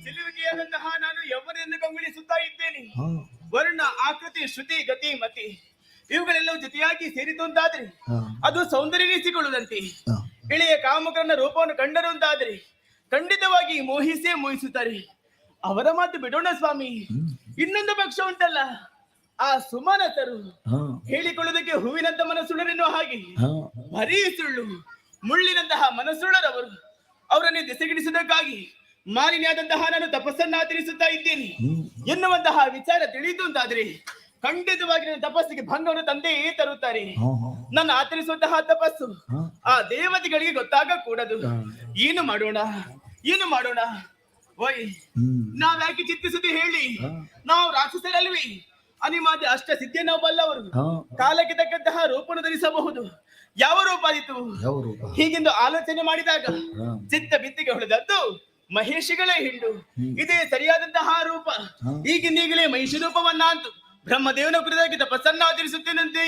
ಸಿಲುವಿಕೆಯಾದಂತಹ ನಾನು ಯೌವನದಿಂದ ಕಂಗೊಳಿಸುತ್ತಾ ಇದ್ದೇನೆ. ವರ್ಣ, ಆಕೃತಿ, ಶ್ರುತಿ, ಗತಿ, ಮತಿ ಇವುಗಳೆಲ್ಲವೂ ಜೊತೆಯಾಗಿ ಸೇರಿತು ಅಂತಾದ್ರೆ ಅದು ಸೌಂದರ್ಯನಿಸಿಕೊಳ್ಳುವಂತೆ. ಇಳೆಯ ಕಾಮಕರನ್ನ ರೂಪವನ್ನು ಕಂಡರು ಅಂತಾದ್ರೆ ಖಂಡಿತವಾಗಿ ಮೋಹಿಸೇ ಮೋಹಿಸುತ್ತಾರೆ. ಅವರ ಮಾತು ಬಿಡೋಣ ಸ್ವಾಮಿ. ಇನ್ನೊಂದು ಪಕ್ಷ ಉಂಟಲ್ಲ, ಆ ಸುಮನತರು ಹೇಳಿಕೊಳ್ಳುವುದಕ್ಕೆ ಹೂವಿನಂತ ಮನಸ್ಸುಳ್ಳರೆನ್ನುವ ಹಾಗೆ ಬರೀ ಸುಳ್ಳು, ಮುಳ್ಳಿನಂತಹ ಮನಸ್ಸುಳ್ಳರವರು. ಅವರನ್ನೇ ದೆಸೆಗಿಡಿಸುವುದಕ್ಕಾಗಿ ಮಾಲಿನ್ಯಾದಂತಹ ನಾನು ತಪಸ್ಸನ್ನಾಚರಿಸುತ್ತಾ ಇದ್ದೇನೆ ಎನ್ನುವಂತಹ ವಿಚಾರ ತಿಳಿಯಿತು ಅಂತಾದ್ರೆ ಖಂಡಿತವಾಗಿ ನನ್ನ ತಪಸ್ಸಿಗೆ ಭಂಗವನ್ನು ತಂದೇ ತರುತ್ತಾರೆ. ನನ್ನ ಆಚರಿಸುವಂತಹ ತಪಸ್ಸು ಆ ದೇವತೆಗಳಿಗೆ ಗೊತ್ತಾಗಕೂಡದು. ಏನು ಮಾಡೋಣ, ಏನು ಮಾಡೋಣ? ಓಯ್ ನಾವ್ ಯಾಕೆ ಚಿಂತಿಸುತ್ತೆ ಹೇಳಿ, ನಾವು ರಾಕ್ಷಸರಲ್ವಿ, ಅನಿಮಾದಿ ಅಷ್ಟ ಸಿದ್ಧಿ ನಾವು ಬಲ್ಲವರು, ಕಾಲಕ್ಕೆ ತಕ್ಕಂತಹ ರೂಪವನ್ನು ಧರಿಸಬಹುದು. ಯಾವ ರೂಪ ಆದಿತು ಹೀಗೆಂದು ಆಲೋಚನೆ ಮಾಡಿದಾಗ ಚಿತ್ತ ಬಿತ್ತಿಗೆ ಹೊಳೆದದ್ದು ಮಹೇಶಿಗಳೇ ಹಿಂಡು, ಇದೇ ಸರಿಯಾದಂತಹ ರೂಪ. ಈಗಿಂದೀಗಲೇ ಮಹಿಷಿ ರೂಪವನ್ನ ಅಂತು ಬ್ರಹ್ಮದೇವನ ಕುರಿತಾಗಿ ತಪಸ್ಸನ್ನ ಆಚರಿಸುತ್ತೇನಂತೆ.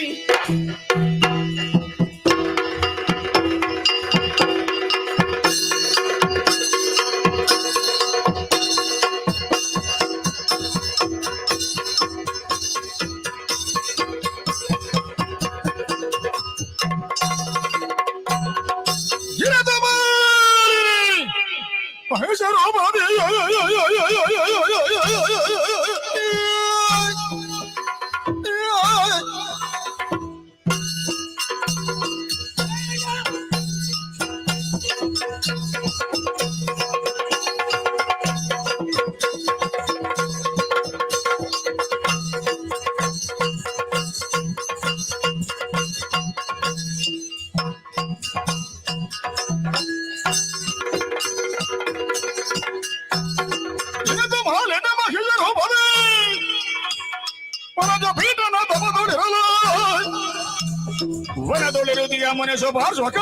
ವನದೊಳಿರುದಿಯ ಮನೆ ಶೋಭಾರ್ಶ್ವಕ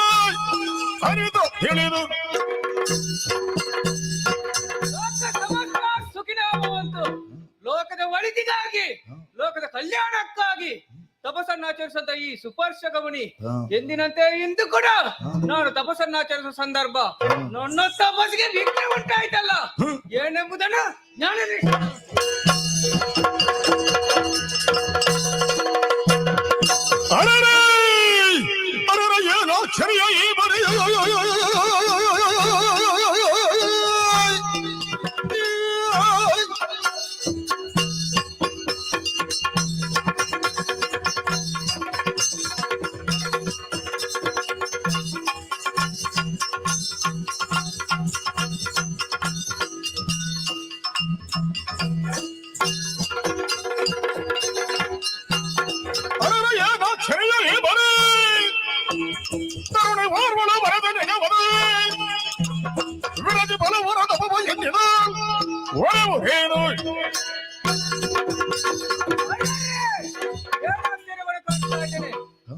ಹರಿದು ತಿಳಿದು ಸುಖಿನಾಮವಂತು ಲೋಕದ ಒಳಿತಿಗಾಗಿ, ಲೋಕದ ಕಲ್ಯಾಣಕ್ಕಾಗಿ ತಪಸ್ಸನ್ನಾಚರಿಸಿದ ಈ ಸುಪರ್ಶ ಗಮನಿ ಎಂದಿನಂತೆ ಇಂದು ಕೂಡ ನಾನು ತಪಸ್ಸನ್ನಾಚರಿಸುವ ಸಂದರ್ಭ ನನ್ನ ತಪಸ್ಸಿಗೆ ವಿಘ್ನ ಉಂಟಾಯ್ತಲ್ಲ ಏನೆಂಬುದನ್ನು ಜ್ಞಾನದಿ ಏನೋ ಈ ಬರೆಯ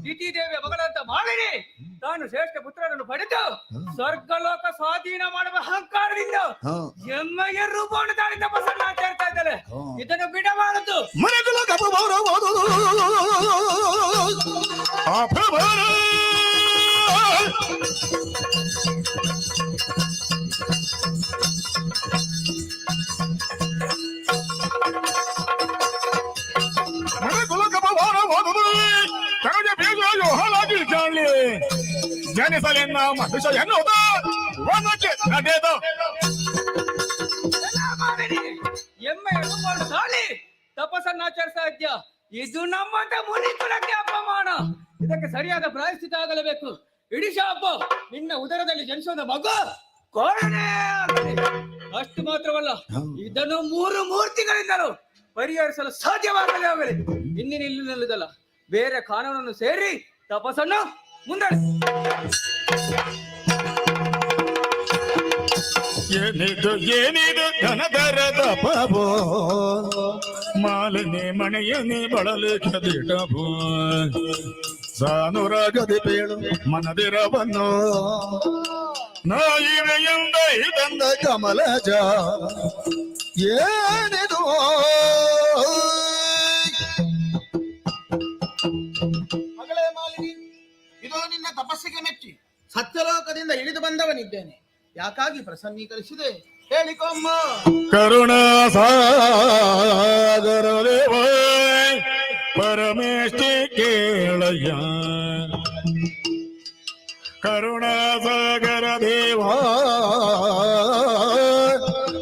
ದಿತಿದೇವಿಯ ಮಗಳಂತ ಮಾಡಿರಿ ತಾನು ಶ್ರೇಷ್ಠ ಪುತ್ರನನ್ನು ಪಡೆದು ಸ್ವರ್ಗಲೋಕ ಸ್ವಾಧೀನ ಮಾಡುವ ಅಹಂಕಾರದಿಂದ ಎಮ್ಮೆಯ ರೂಪವನ್ನು ತಾಳಿ ತಪಸ್ಸನ್ನು ಆಚರಿಸ್ತಾ ಇದ್ದಾರೆ. ಇದನ್ನು ಬಿಡಬಾರದು. ಜನಿಸಲೆನ್ನ ಮನುಷ್ಯ ಎನ್ನುವುದು ಒಂದಕ್ಕೆ ನಡೆದು ಎಮ್ಮೆಯ ರೂಪವನ್ನು ತಾಳಿ ತಪಸ್ಸನ್ನು ಆಚರಿಸ್ತಾ ಇದ್ಯ. ಇದು ನಮ್ಮಂತ ಮುನಿ ಕುಲಕ್ಕೆ ಅಪಮಾನ. ಇದಕ್ಕೆ ಸರಿಯಾದ ಪ್ರಾಯಶ್ಚಿತ್ತ ಆಗಲೇಬೇಕು. ಇಡೀ ಶಾಪ ನಿನ್ನ ಉದರದಲ್ಲಿ ಜನಿಸೋದ ಮಗು ಕೋಣೆ ಆಗಲಿ. ಅಷ್ಟು ಮಾತ್ರವಲ್ಲ, ಇದನ್ನು 3 ಮೂರ್ತಿಗಳಿಂದಲೂ ಪರಿಹರಿಸಲು ಸಾಧ್ಯವಾಗಲೇ ಆಗಲಿ. ಇನ್ನಿನ ಇಲ್ಲಿನಲ್ಲದಲ್ಲ, ಬೇರೆ ಕಾನೂನನ್ನು ಸೇರಿ ತಪಸ್ಸನ್ನು ಮುಂದಡೆ. ಏನಿದು ಧನದರ ತಪವೋ ಮಾಲಿನಿ ಮನೆಯನಿ ಬಳಲಿ ಕದಿಟಬೋ ಸಾನುರಾಗದಿ ಪೇಳು ಮನದಿರವನ್ನು ನಾಯಿವೆಯಿಂದ ಇದಂದ ಕಮಲಜ ಏನಿದು ಮಗಳೇ ಮಾಲಿನಿ, ಇದು ನಿನ್ನ ತಪಸ್ಸಿಗೆ ಮೆಚ್ಚಿ ಸತ್ಯಲೋಕದಿಂದ ಇಳಿದು ಬಂದವನಿದ್ದೇನೆ. ಯಾಕಾಗಿ ಪ್ರಸನ್ನೀಕರಿಸಿದೆ ಹೇಳಿಕೊಮ್ಮ. ಕರುಣಾ ಸಾಗರ ದೇವ ಪರಮೇಶ್ವರಿ ಕೇಳಯ್ಯ, ಕರುಣಾ ಸಾಗರ ದೇವ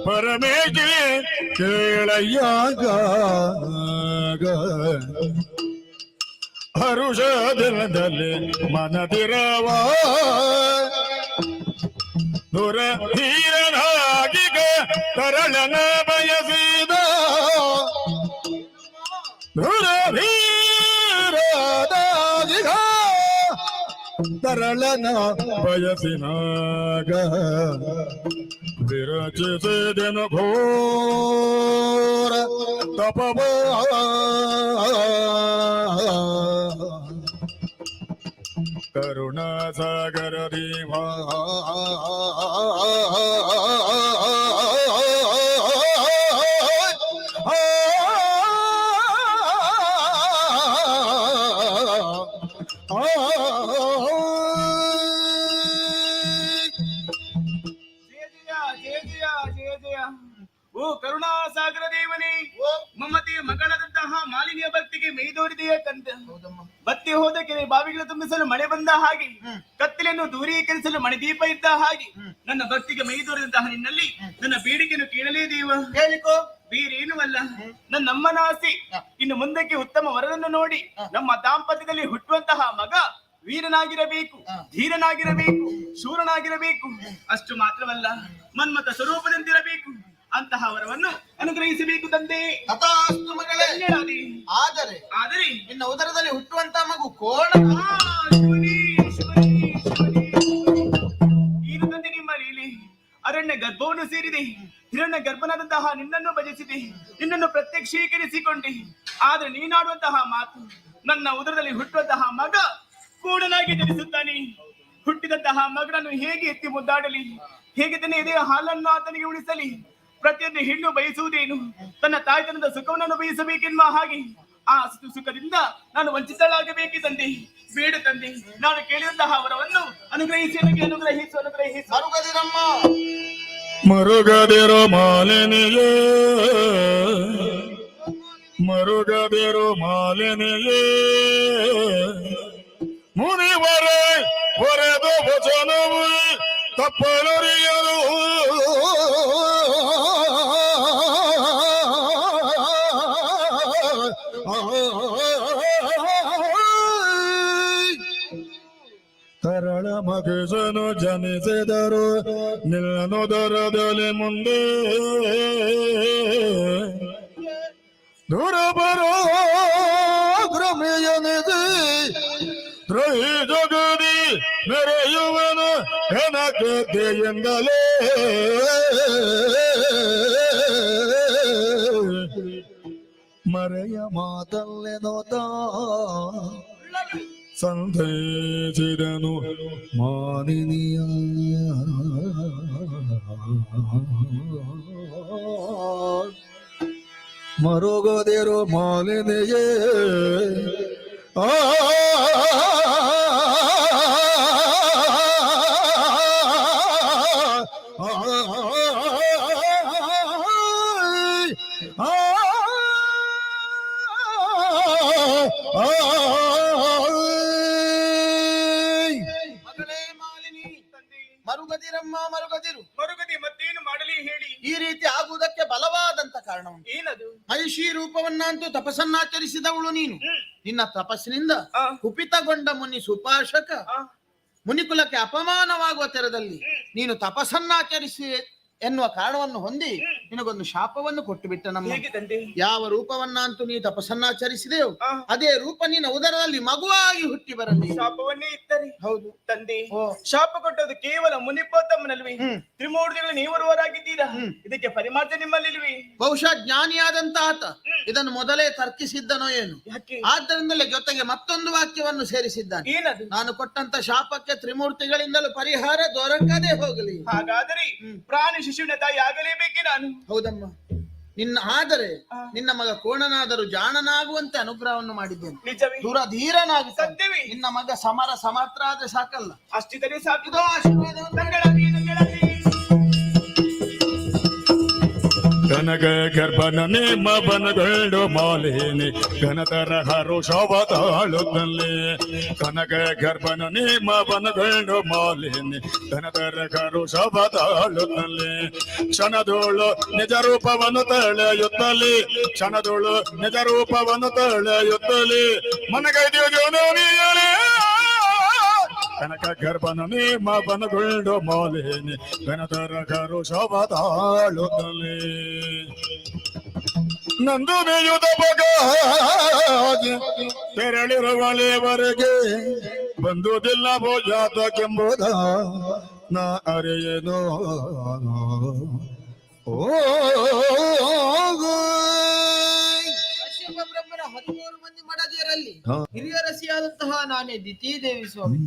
ಪರಮೇಶ್ವರಿ ಕೇಳಯ್ಯ, ಹರುಷದಲ್ಲಿ ಮನದಿರವ ದುರ ಧೀರನಾಗಿಗ ತರಳನ ಬಯಸಿದ ದುರ ಧೀರನಾಗಿಗ ತರಳನ ಬಯಸಿನಾಗ ವಿರಚಿಸಿದೆನು ಘೋರ ತಪವ ಕರುಣಾ ಸಾಗರ ದೇವಾ ಓ ಕರುಣಾ ಸಾಗರ ದೇವನೇ, ಮಮತೆಯ ಮಗಳಾದಂತಹ ಮಾಲಿನ್ಯ ಭಕ್ತಿಗೆ ಮೈದೋರಿದೆಯೇ ಕಂದ. ಬತ್ತಿ ಹೋದ ಕೆರೆ ಬಾವಿಗಳು ತುಂಬಿಸಲು ಮಳೆ ಬಂದ ಹಾಗೆ, ಕತ್ತಲೆಯನ್ನು ದೂರೀಕರಿಸಲು ಮಣೆ ದೀಪ ಇದ್ದ ಹಾಗೆ, ನನ್ನ ಭಕ್ತಿಗೆ ಮೈದೋರಿದಂತಹ ನಿನ್ನಲ್ಲಿ ನನ್ನ ಬೇಡಿಕೆಯನ್ನು ಕೇಳಲೇ ದೇವ. ಹೇಳಿಕೋ. ಬೇರೇನು ಅಲ್ಲ, ನನ್ನಮ್ಮನ ಆಸೆ ಇನ್ನು ಮುಂದಕ್ಕೆ ಉತ್ತಮ ವರನನ್ನು ನೋಡಿ ನಮ್ಮ ದಾಂಪತ್ಯದಲ್ಲಿ ಹುಟ್ಟುವಂತಹ ಮಗ ವೀರನಾಗಿರಬೇಕು, ಧೀರನಾಗಿರಬೇಕು, ಶೂರನಾಗಿರಬೇಕು. ಅಷ್ಟು ಮಾತ್ರವಲ್ಲ, ಮನ್ಮಥ ಸ್ವರೂಪದಂತಿರಬೇಕು. ಅಂತಹ ವರವನ್ನು ಅನುಗ್ರಹಿಸಬೇಕು ತಂದೆ. ತಥಾಸ್ತು ಮಗಳೇ. ಧನ್ಯಳಾದೆ. ಆದರೆ ಆದರೆ ನಿನ್ನ ಉದರದಲ್ಲಿ ಹುಟ್ಟುವಂತ ಮಗು ಕೋಣ. ಶಿವನೇ, ಶಿವನೇ, ಶಿವನೇ. ಇದು ತಂದೆ ನಿಮ್ಮ ಲೀಲೆ. ಅರಣ್ಯ ಗರ್ಭವನ್ನು ಸೇರಿದೆ, ಹಿರಣ್ಯ ಗರ್ಭನಾದಂತಹ ನಿನ್ನನ್ನು ಭಜಿಸಿದೆ, ನಿನ್ನನ್ನು ಪ್ರತ್ಯಕ್ಷೀಕರಿಸಿಕೊಂಡೆ. ಆದ್ರೆ ನೀನಾಡುವಂತಹ ಮಾತು, ನನ್ನ ಉದರದಲ್ಲಿ ಹುಟ್ಟುವಂತಹ ಮಗ ಕೂಡನಾಗಿ ಜನಿಸುತ್ತಾನೆ. ಹುಟ್ಟಿದಂತಹ ಮಗನನ್ನು ಹೇಗೆ ಎತ್ತಿ ಮುದ್ದಾಡಲಿ, ಹೇಗೆ ತನ್ನ ಎದೆಯ ಹಾಲನ್ನು ಆತನಿಗೆ ಉಳಿಸಲಿ? ಪ್ರತಿಯೊಂದು ಹೆಣ್ಣು ಬಯಸುವುದೇನು? ತನ್ನ ತಾಯ್ತನದ ಸುಖವನ್ನು ಬಯಸಬೇಕೆನ್ನುವ ಹಾಗೆ ಆ ಸುಖದಿಂದ ನಾನು ವಂಚಿತಳಾಗಬೇಕೆ ತಂದೆ. ಬೇಡ ತಂದೆ, ನಾನು ಕೇಳಿದಂತಹ ವರವನ್ನು ಅನುಗ್ರಹಿಸಿ, ನನಗೆ ಅನುಗ್ರಹಿಸು, ಅನುಗ್ರಹಿಸು. ಮರುಗದಿರಮ್ಮ. ಮರುಗದಿರೋ ಮಾಲಿನಿಯೇ, ಮರುಗದಿರೋ ಮಾಲಿನಿಯೇ, ಮುನಿವರೇ ಹೊರೆದು ವಚನವು ತಪ್ಪಲರಿಯಲು ತರಳ ಮಗಸನು ಜನಿಸಿದರು ನಿಲ್ಲನುದರದಲ್ಲಿ ಮುಂದೆ ದೂರ ಬರೋ ಭ್ರಮೆಯನಿದೆ ತ್ರಯಿ ಜಗದಿ ಮೆರೆಯುವನು ಹೆನಕೆದ್ದೆಯಿಂದಲೇ ಮರೆಯ ಮಾತಲ್ಲೇ ನೋತ ಸಂಧೈಸಿದನು ಮಾನಿನಿಯ ಮರುಗದಿರೋ ಮಾಲಿನಿಯೇ ಆ ಮಗಳೇ ಮಾಲಿನಿ, ಮರುಗದಿರಮ್ಮ, ಮರುಗದಿರು. ಮರುಗದಿ ಮತ್ತೇನು ಮಾಡಲಿ ಹೇಳಿ? ಈ ರೀತಿ ಆಗುವುದಕ್ಕೆ ಬಲವಾದಂತ ಕಾರಣ ಉಂಟು. ಏನದು? ಮಹಿಷಿ ರೂಪವನ್ನಂತೂ ತಪಸ್ಸನ್ನಾಚರಿಸಿದವಳು ನೀನು. ನಿನ್ನ ತಪಸ್ಸಿನಿಂದ ಕುಪಿತಗೊಂಡ ಮುನಿ ಸುಪಾಶಕ ಮುನಿಕುಲಕ್ಕೆ ಅಪಮಾನವಾಗುವ ತೆರದಲ್ಲಿ ನೀನು ತಪಸ್ಸನ್ನಾಚರಿಸಿ ಎನ್ನುವ ಕಾರಣವನ್ನು ಹೊಂದಿ ನಿನಗೊಂದು ಶಾಪವನ್ನು ಕೊಟ್ಟು ಬಿಟ್ಟ. ನಮ್ಮ ಯಾವ ರೂಪವನ್ನಂತೂ ನೀ ತಪಸ್ಸನ್ನಾಚರಿಸಿದೆಯೋ ಅದೇ ರೂಪ ನಿನ್ನ ಉದರದಲ್ಲಿ ಮಗುವಾಗಿ ಹುಟ್ಟಿ ಬರಲಿ. ಶಾಪವನ್ನೇ ಇತ್ತರಿ. ಹೌದು ತಂದೆ, ಶಾಪ ಕೊಟ್ಟದ್ದು ಕೇವಲ ಮುನಿಪೋತಮ್ಮನಲ್ವಿ? ತ್ರಿಮೂರ್ತಿಗಳು ನೀವರುವರಾಗಿದ್ದೀರಾ, ಇದಕ್ಕೆ ಪರಿಮಾರ್ಥ ನಿಮ್ಮಲ್ಲಿಲ್ವಿ? ಬಹುಶಃ ಜ್ಞಾನಿಯಾದಂತ ಆತ ಇದನ್ನು ಮೊದಲೇ ತರ್ಕಿಸಿದ್ದನೋ ಏನು? ಆದ್ದರಿಂದಲೇ ಜೊತೆಗೆ ಮತ್ತೊಂದು ವಾಕ್ಯವನ್ನು ಸೇರಿಸಿದ್ದಾನೆ. ಏನದು? ನಾನು ಕೊಟ್ಟಂತ ಶಾಪಕ್ಕೆ ತ್ರಿಮೂರ್ತಿಗಳಿಂದಲೂ ಪರಿಹಾರ ದೊರಕದೇ ಹೋಗಲಿ. ಹಾಗಾದರೆ ಪ್ರಾಣಿ ಶಿಶುವಿನ ತಾಯಿ ಆಗಲೇಬೇಕೆ ನಾನು? ಹೌದಮ್ಮ. ಆದರೆ ನಿನ್ನ ಮಗ ಕೋಣನಾದರೂ ಜಾಣನಾಗುವಂತೆ ಅನುಗ್ರಹವನ್ನು ಮಾಡಿದ್ದೇನೆ. ನಿಜವೇ? ಧೀರನಾಗಿ ಸತ್ಯವೇ? ನಿನ್ನ ಮಗ ಸಮರ್ಥ ಆದ್ರೆ ಸಾಕಲ್ಲ. ಅಷ್ಟಿದ್ದರೆ ಸಾಕಿದೋ? ಇದೋ ಆಶೀರ್ವಾದವನ್ನು ಕನಕ ಗರ್ಭನ ನೇಮ ಬನಗಂಡು ಮಾಲಿನಿ ಘನತರ ಹರುಷವ ತಾಳುತ್ತಲ್ಲಿ ಕನಕ ಗರ್ಭನ ನೇಮ ಬನಗಂಡು ಮಾಲಿನಿ ಘನತರ ಹರುಷವ ತಾಳುತ್ತಲ್ಲಿ ಕ್ಷಣದೋಳು ನಿಜ ರೂಪವನ್ನು ತಳೆಯುತ್ತಲಿ ಕ್ಷಣದೋಳು ನಿಜ ರೂಪವನ್ನು ತಳೆಯುತ್ತಲಿ ಮನಗೈದ್ಯೋ ಜೋನೋನಿಯಲೇ ಕನಕ ಗರ್ಭನ ನೇಮ ಬನಗಂಡು ಮಾಲಿನಿ ಘನತರ ಹರುಷವ ತಾಳುತ್ತಲಿ ನಂದು ಮೇಯುದ ಬಗ ತೆರಳಿರುವಳೆವರೆಗೆ ಬಂದುದಿಲ್ಲ ಭೋಜಾತಕ್ಕೆಂಬುದ ನಾ ಅರೆಯೇನೋ ಕಶ್ಯಪ ಬ್ರಹ್ಮನ 13 ಮಂದಿ ಮಡದಿಯರಲ್ಲಿ ಹಿರಿಯರಸಿಯಾದಂತಹ ನಾನೇ ದಿತಿದೇವಿ ಸ್ವಾಮಿ.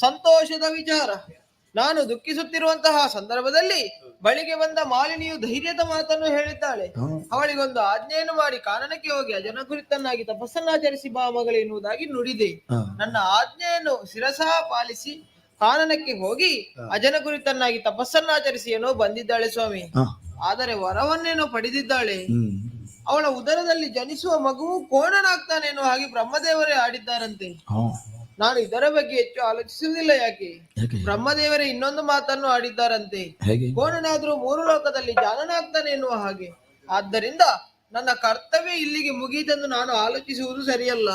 ಸಂತೋಷದ ವಿಚಾರ. ನಾನು ದುಃಖಿಸುತ್ತಿರುವಂತಹ ಸಂದರ್ಭದಲ್ಲಿ ಬಳಿಗೆ ಬಂದ ಮಾಲಿನಿಯು ಧೈರ್ಯದ ಮಾತನ್ನು ಹೇಳಿದ್ದಾಳೆ. ಅವಳಿಗೊಂದು ಆಜ್ಞೆಯನ್ನು ಮಾಡಿ ಕಾನನಕ್ಕೆ ಹೋಗಿ ಅಜನ ಕುರಿತನ್ನಾಗಿ ತಪಸ್ಸನ್ನಾಚರಿಸಿ ಬಾ ಮಗಳೇ ಎನ್ನುವುದಾಗಿ ನುಡಿದೆ. ನನ್ನ ಆಜ್ಞೆಯನ್ನು ಶಿರಸಾ ಪಾಲಿಸಿ ಕಾನನಕ್ಕೆ ಹೋಗಿ ಅಜನ ಕುರಿತನ್ನಾಗಿ ತಪಸ್ಸನ್ನಾಚರಿಸಿ ಏನೋ ಬಂದಿದ್ದಾಳೆ ಸ್ವಾಮಿ. ಆದರೆ ವರವನ್ನೇನೋ ಪಡೆದಿದ್ದಾಳೆ. ಅವಳ ಉದರದಲ್ಲಿ ಜನಿಸುವ ಮಗುವು ಕೋಣನಾಗ್ತಾನೇನೋ ಹಾಗೆ ಬ್ರಹ್ಮದೇವರೇ ಆಡಿದ್ದಾರಂತೆ. ನಾನು ಇದರ ಬಗ್ಗೆ ಹೆಚ್ಚು ಆಲೋಚಿಸುವುದಿಲ್ಲ. ಯಾಕೆ ಬ್ರಹ್ಮದೇವರೇ ಇನ್ನೊಂದು ಮಾತನ್ನು ಆಡಿದ್ದಾರಂತೆ, ಕೋಣನಾದ್ರೂ 3 ಲೋಕದಲ್ಲಿ ಜಾನನಾಗ್ತಾನೆ ಎನ್ನುವ ಹಾಗೆ. ಆದ್ದರಿಂದ ನನ್ನ ಕರ್ತವ್ಯ ಇಲ್ಲಿಗೆ ಮುಗಿಯಿತೆಂದು ನಾನು ಆಲೋಚಿಸುವುದು ಸರಿಯಲ್ಲ.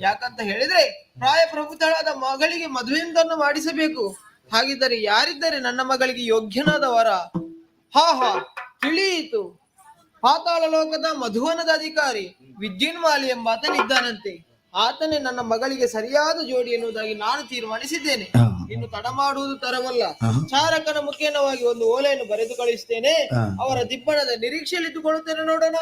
ಯಾಕಂತ ಹೇಳಿದ್ರೆ ಪ್ರಾಯ ಪ್ರಬುದ್ಧಳಾದ ಮಗಳಿಗೆ ಮದುವೆಯೊಂದನ್ನು ಮಾಡಿಸಬೇಕು. ಹಾಗಿದ್ದರೆ ಯಾರಿದ್ದರೆ ನನ್ನ ಮಗಳಿಗೆ ಯೋಗ್ಯನಾದ ವರ? ಹಾ ತಿಳಿಯಿತು. ಪಾತಾಳ ಲೋಕದ ಮಧುವನದ ಅಧಿಕಾರಿ ವಿದ್ಯುನ್ಮಾಲಿ ಎಂಬಾತನಿದ್ದಾನಂತೆ. ಆತನೇ ನನ್ನ ಮಗಳಿಗೆ ಸರಿಯಾದ ಜೋಡಿ ಎನ್ನುವುದಾಗಿ ನಾನು ತೀರ್ಮಾನಿಸಿದ್ದೇನೆ. ಇನ್ನು ತಡ ಮಾಡುವುದು ತರವಲ್ಲ. ಚಾರಕನ ಮುಖೇನವಾಗಿ ಒಂದು ಓಲೆಯನ್ನು ಬರೆದು ಕಳಿಸ್ತೇನೆ. ಅವರ ದಿಬ್ಬಣದ ನಿರೀಕ್ಷೆಯಲ್ಲಿದ್ದುಕೊಳ್ಳುತ್ತೇನೆ. ನೋಡೋಣ.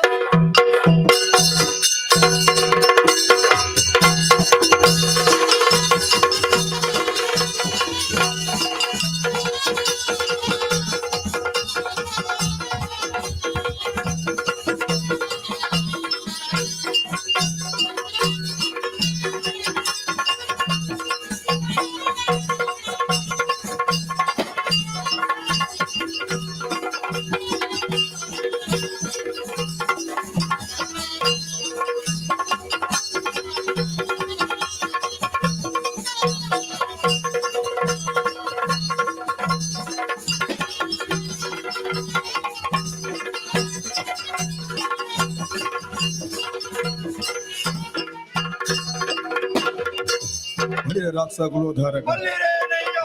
ರಾಕ್ಷಸಗಳು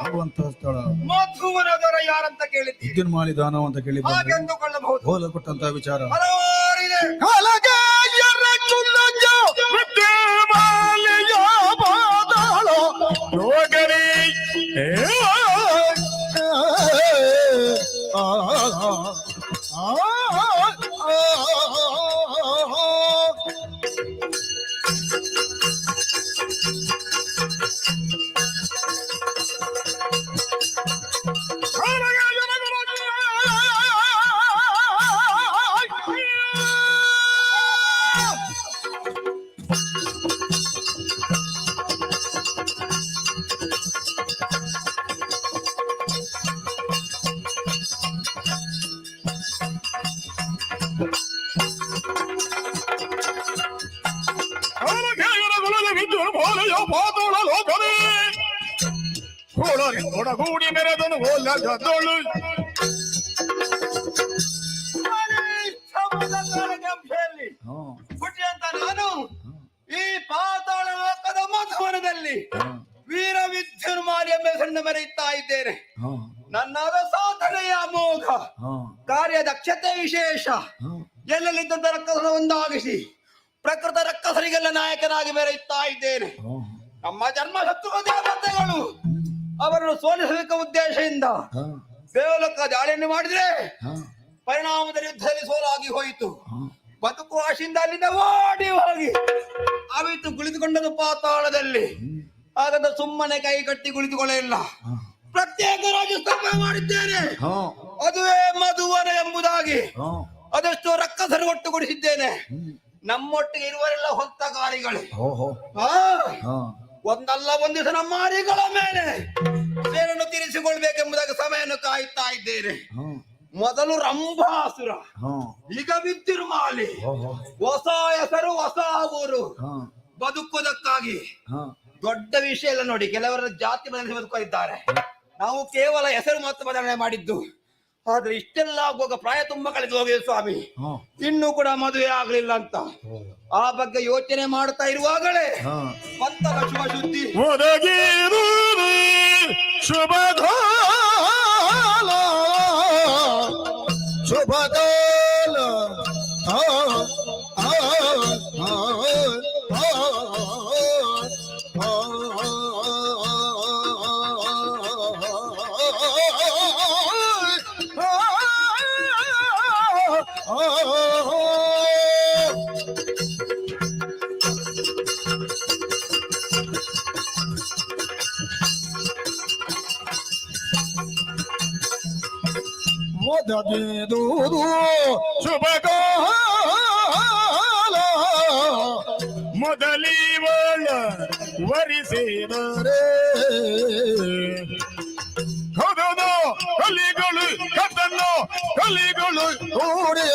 ಭಗವಂತ ಸ್ಥಳ ಮಧುವನದರ ಯಾರಂತ ಕೇಳಿದ್ದೆ. ವಿದ್ಯುನ್ಮಾಲಿ ದಾನವ ಅಂತ ಕೇಳಿ ಹಾಗೆಂದುಕೊಳ್ಳಬಹುದು. ಹೋಲ ಕೊಟ್ಟಂತ ವಿಚಾರ. ಹಲವಾರಿದೆ. ಒಡಗೂಡಿ ಮೆರೆದನು ಹೋಲಗದಳು ಹುಟ್ಟಿ ಅಂತ ನಾನು ಈ ಪಾತಾಳ ಲೋಕದ ಮಧುವನದಲ್ಲಿ ವೀರ ವಿದ್ಯುನ್ಮಾಲಿ ಎಂಬ ಹೆಸರನ್ನು ಮೆರೆಯುತ್ತಾ ಇದ್ದೇನೆ. ನನ್ನ ಸಾಧನೆಯ ಅಮೋಘ, ಕಾರ್ಯ ದಕ್ಷತೆ ವಿಶೇಷ, ಎಲ್ಲೆಲ್ಲಿದ್ದಂತ ರಕ್ಕಸರ ಒಂದಾಗಿಸಿ ಪ್ರಕೃತ ರಕ್ಕಸರಿಗೆಲ್ಲ ನಾಯಕನಾಗಿ ಮೆರೆಯುತ್ತಾ ಇದ್ದೇನೆ. ನಮ್ಮ ಜನ್ಮ ಶತ್ರು ದೇವತೆಗಳು ಅವರನ್ನು ಸೋಲಿಸಬೇಕ ಉದ್ದೇಶದಿಂದ ದೇವಲೋಕ ದಾಳಿಯನ್ನು ಮಾಡಿದ್ರೆ ಪರಿಣಾಮದಲ್ಲಿ ಯುದ್ಧದಲ್ಲಿ ಸೋಲಾಗಿ ಹೋಯಿತು. ಬದುಕು ಆಶೆಯಿಂದ ಅಲ್ಲಿಂದ ಓಡಿ ಹೋಗಿ ಅವಿತು ಕುಳಿತುಕೊಂಡದ್ದು ಪಾತಾಳದಲ್ಲಿ. ಹಾಗಾದ್ರೆ ಸುಮ್ಮನೆ ಕೈ ಕಟ್ಟಿ ಕುಳಿತುಕೊಳ್ಳಲಿಲ್ಲ, ಪ್ರತ್ಯೇಕ ರಾಜ್ಯ ಸ್ಥಾಪನೆ ಮಾಡಿದ್ದೇನೆ. ಅದುವೇ ಮಧುವನ ಎಂಬುದಾಗಿ ಅದೆಷ್ಟು ರಕ್ಕಸರು ಒಟ್ಟುಗೂಡಿಸಿದ್ದೇನೆ. ನಮ್ಮೊಟ್ಟಿಗೆ ಇರುವರೆಲ್ಲ ಹೊತ್ತಗಾರಿಗಳೇ. ಒಂದಲ್ಲ ಒಂದು ದಿವಸ ನಮ್ಮ ಮಾರಿಗಳ ಮೇಲೆ ಸೇರನ್ನು ತೀರಿಸಿಕೊಳ್ಬೇಕೆಂಬುದಾಗಿ ಸಮಯವನ್ನು ಕಾಯುತ್ತಾ ಇದ್ದೇನೆ. ಮೊದಲು ರಂಭಾಸುರ, ಈಗ ವಿದ್ಯುನ್ಮಾಲಿ. ಹೊಸ ಹೆಸರು, ಹೊಸ ಊರು. ಬದುಕುವುದಕ್ಕಾಗಿ ದೊಡ್ಡ ವಿಷಯ ಇಲ್ಲ ನೋಡಿ. ಕೆಲವರ ಜಾತಿ ಬದಲಿಸಿ ಬದುಕಿದ್ದಾರೆ. ನಾವು ಕೇವಲ ಹೆಸರು ಮಾತ್ರ ಬದಲಾವಣೆ ಮಾಡಿದ್ದು. ಆದ್ರೆ ಇಷ್ಟೆಲ್ಲ ಆಗುವಾಗ ಪ್ರಾಯ ತುಂಬಾ ಕಳೆದು ಹೋಗಿದೆ ಸ್ವಾಮಿ. ಇನ್ನೂ ಕೂಡ ಮದುವೆ ಆಗ್ಲಿಲ್ಲ ಅಂತ ಆ ಬಗ್ಗೆ ಯೋಚನೆ ಮಾಡ್ತಾ ಇರುವಾಗಲೇ ಬಂತಲ್ಲ ಶುಭ ಸುದ್ದಿ. ಶುಭಕಾಲ ಮೊದಲಿದುದು ಶುಭಕಾಲ ಮೊದಲಿವಳ ವರಿಸಿದರೆ ಕದನ ಕಲಿಗಳು ಕದನ ಕಲಿಗಳು ಓಡಿ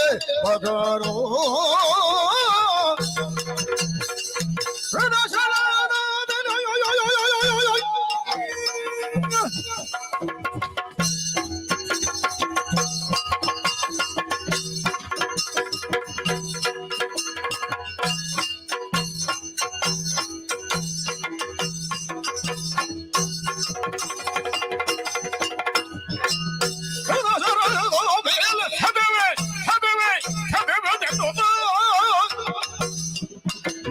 ಮಗರೋ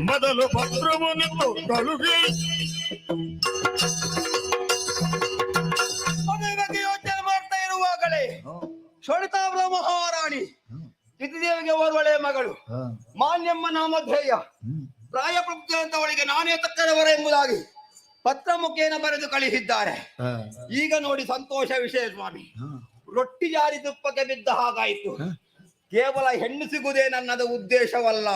ಮೊದಲು ಪತ್ರವು ನಿಂತು ಕಳುಗಿ ಮದುವೆ ಬಗ್ಗೆ ಯೋಚನೆ ಮಾಡ್ತಾ ಇರುವಾಗಲೇ ಶೋಣಿತಾಮ್ರ ಮಹಾರಾಣಿ ತಿಥಿದೇವಿಗೆ ಓರ್ವಳೆಯ ಮಗಳು ಮಾನ್ಯಮ್ಮ ನಾಮಧೇಯ ಪ್ರಾಯಪ್ರಾಪ್ತಿ ಅಂತವಳಿಗೆ ನಾನೇ ತಕ್ಕದವರ ಎಂಬುದಾಗಿ ಪತ್ರ ಮುಖೇನ ಬರೆದು ಕಳಿಸಿದ್ದಾರೆ. ಈಗ ನೋಡಿ ಸಂತೋಷ ವಿಷಯ ಸ್ವಾಮಿ, ರೊಟ್ಟಿ ಜಾರಿ ತುಪ್ಪಕ್ಕೆ ಬಿದ್ದ ಹಾಗಾಯಿತು. ಕೇವಲ ಹೆಣ್ಣು ಸಿಗುವುದೇ ನನ್ನದ ಉದ್ದೇಶವಲ್ಲ,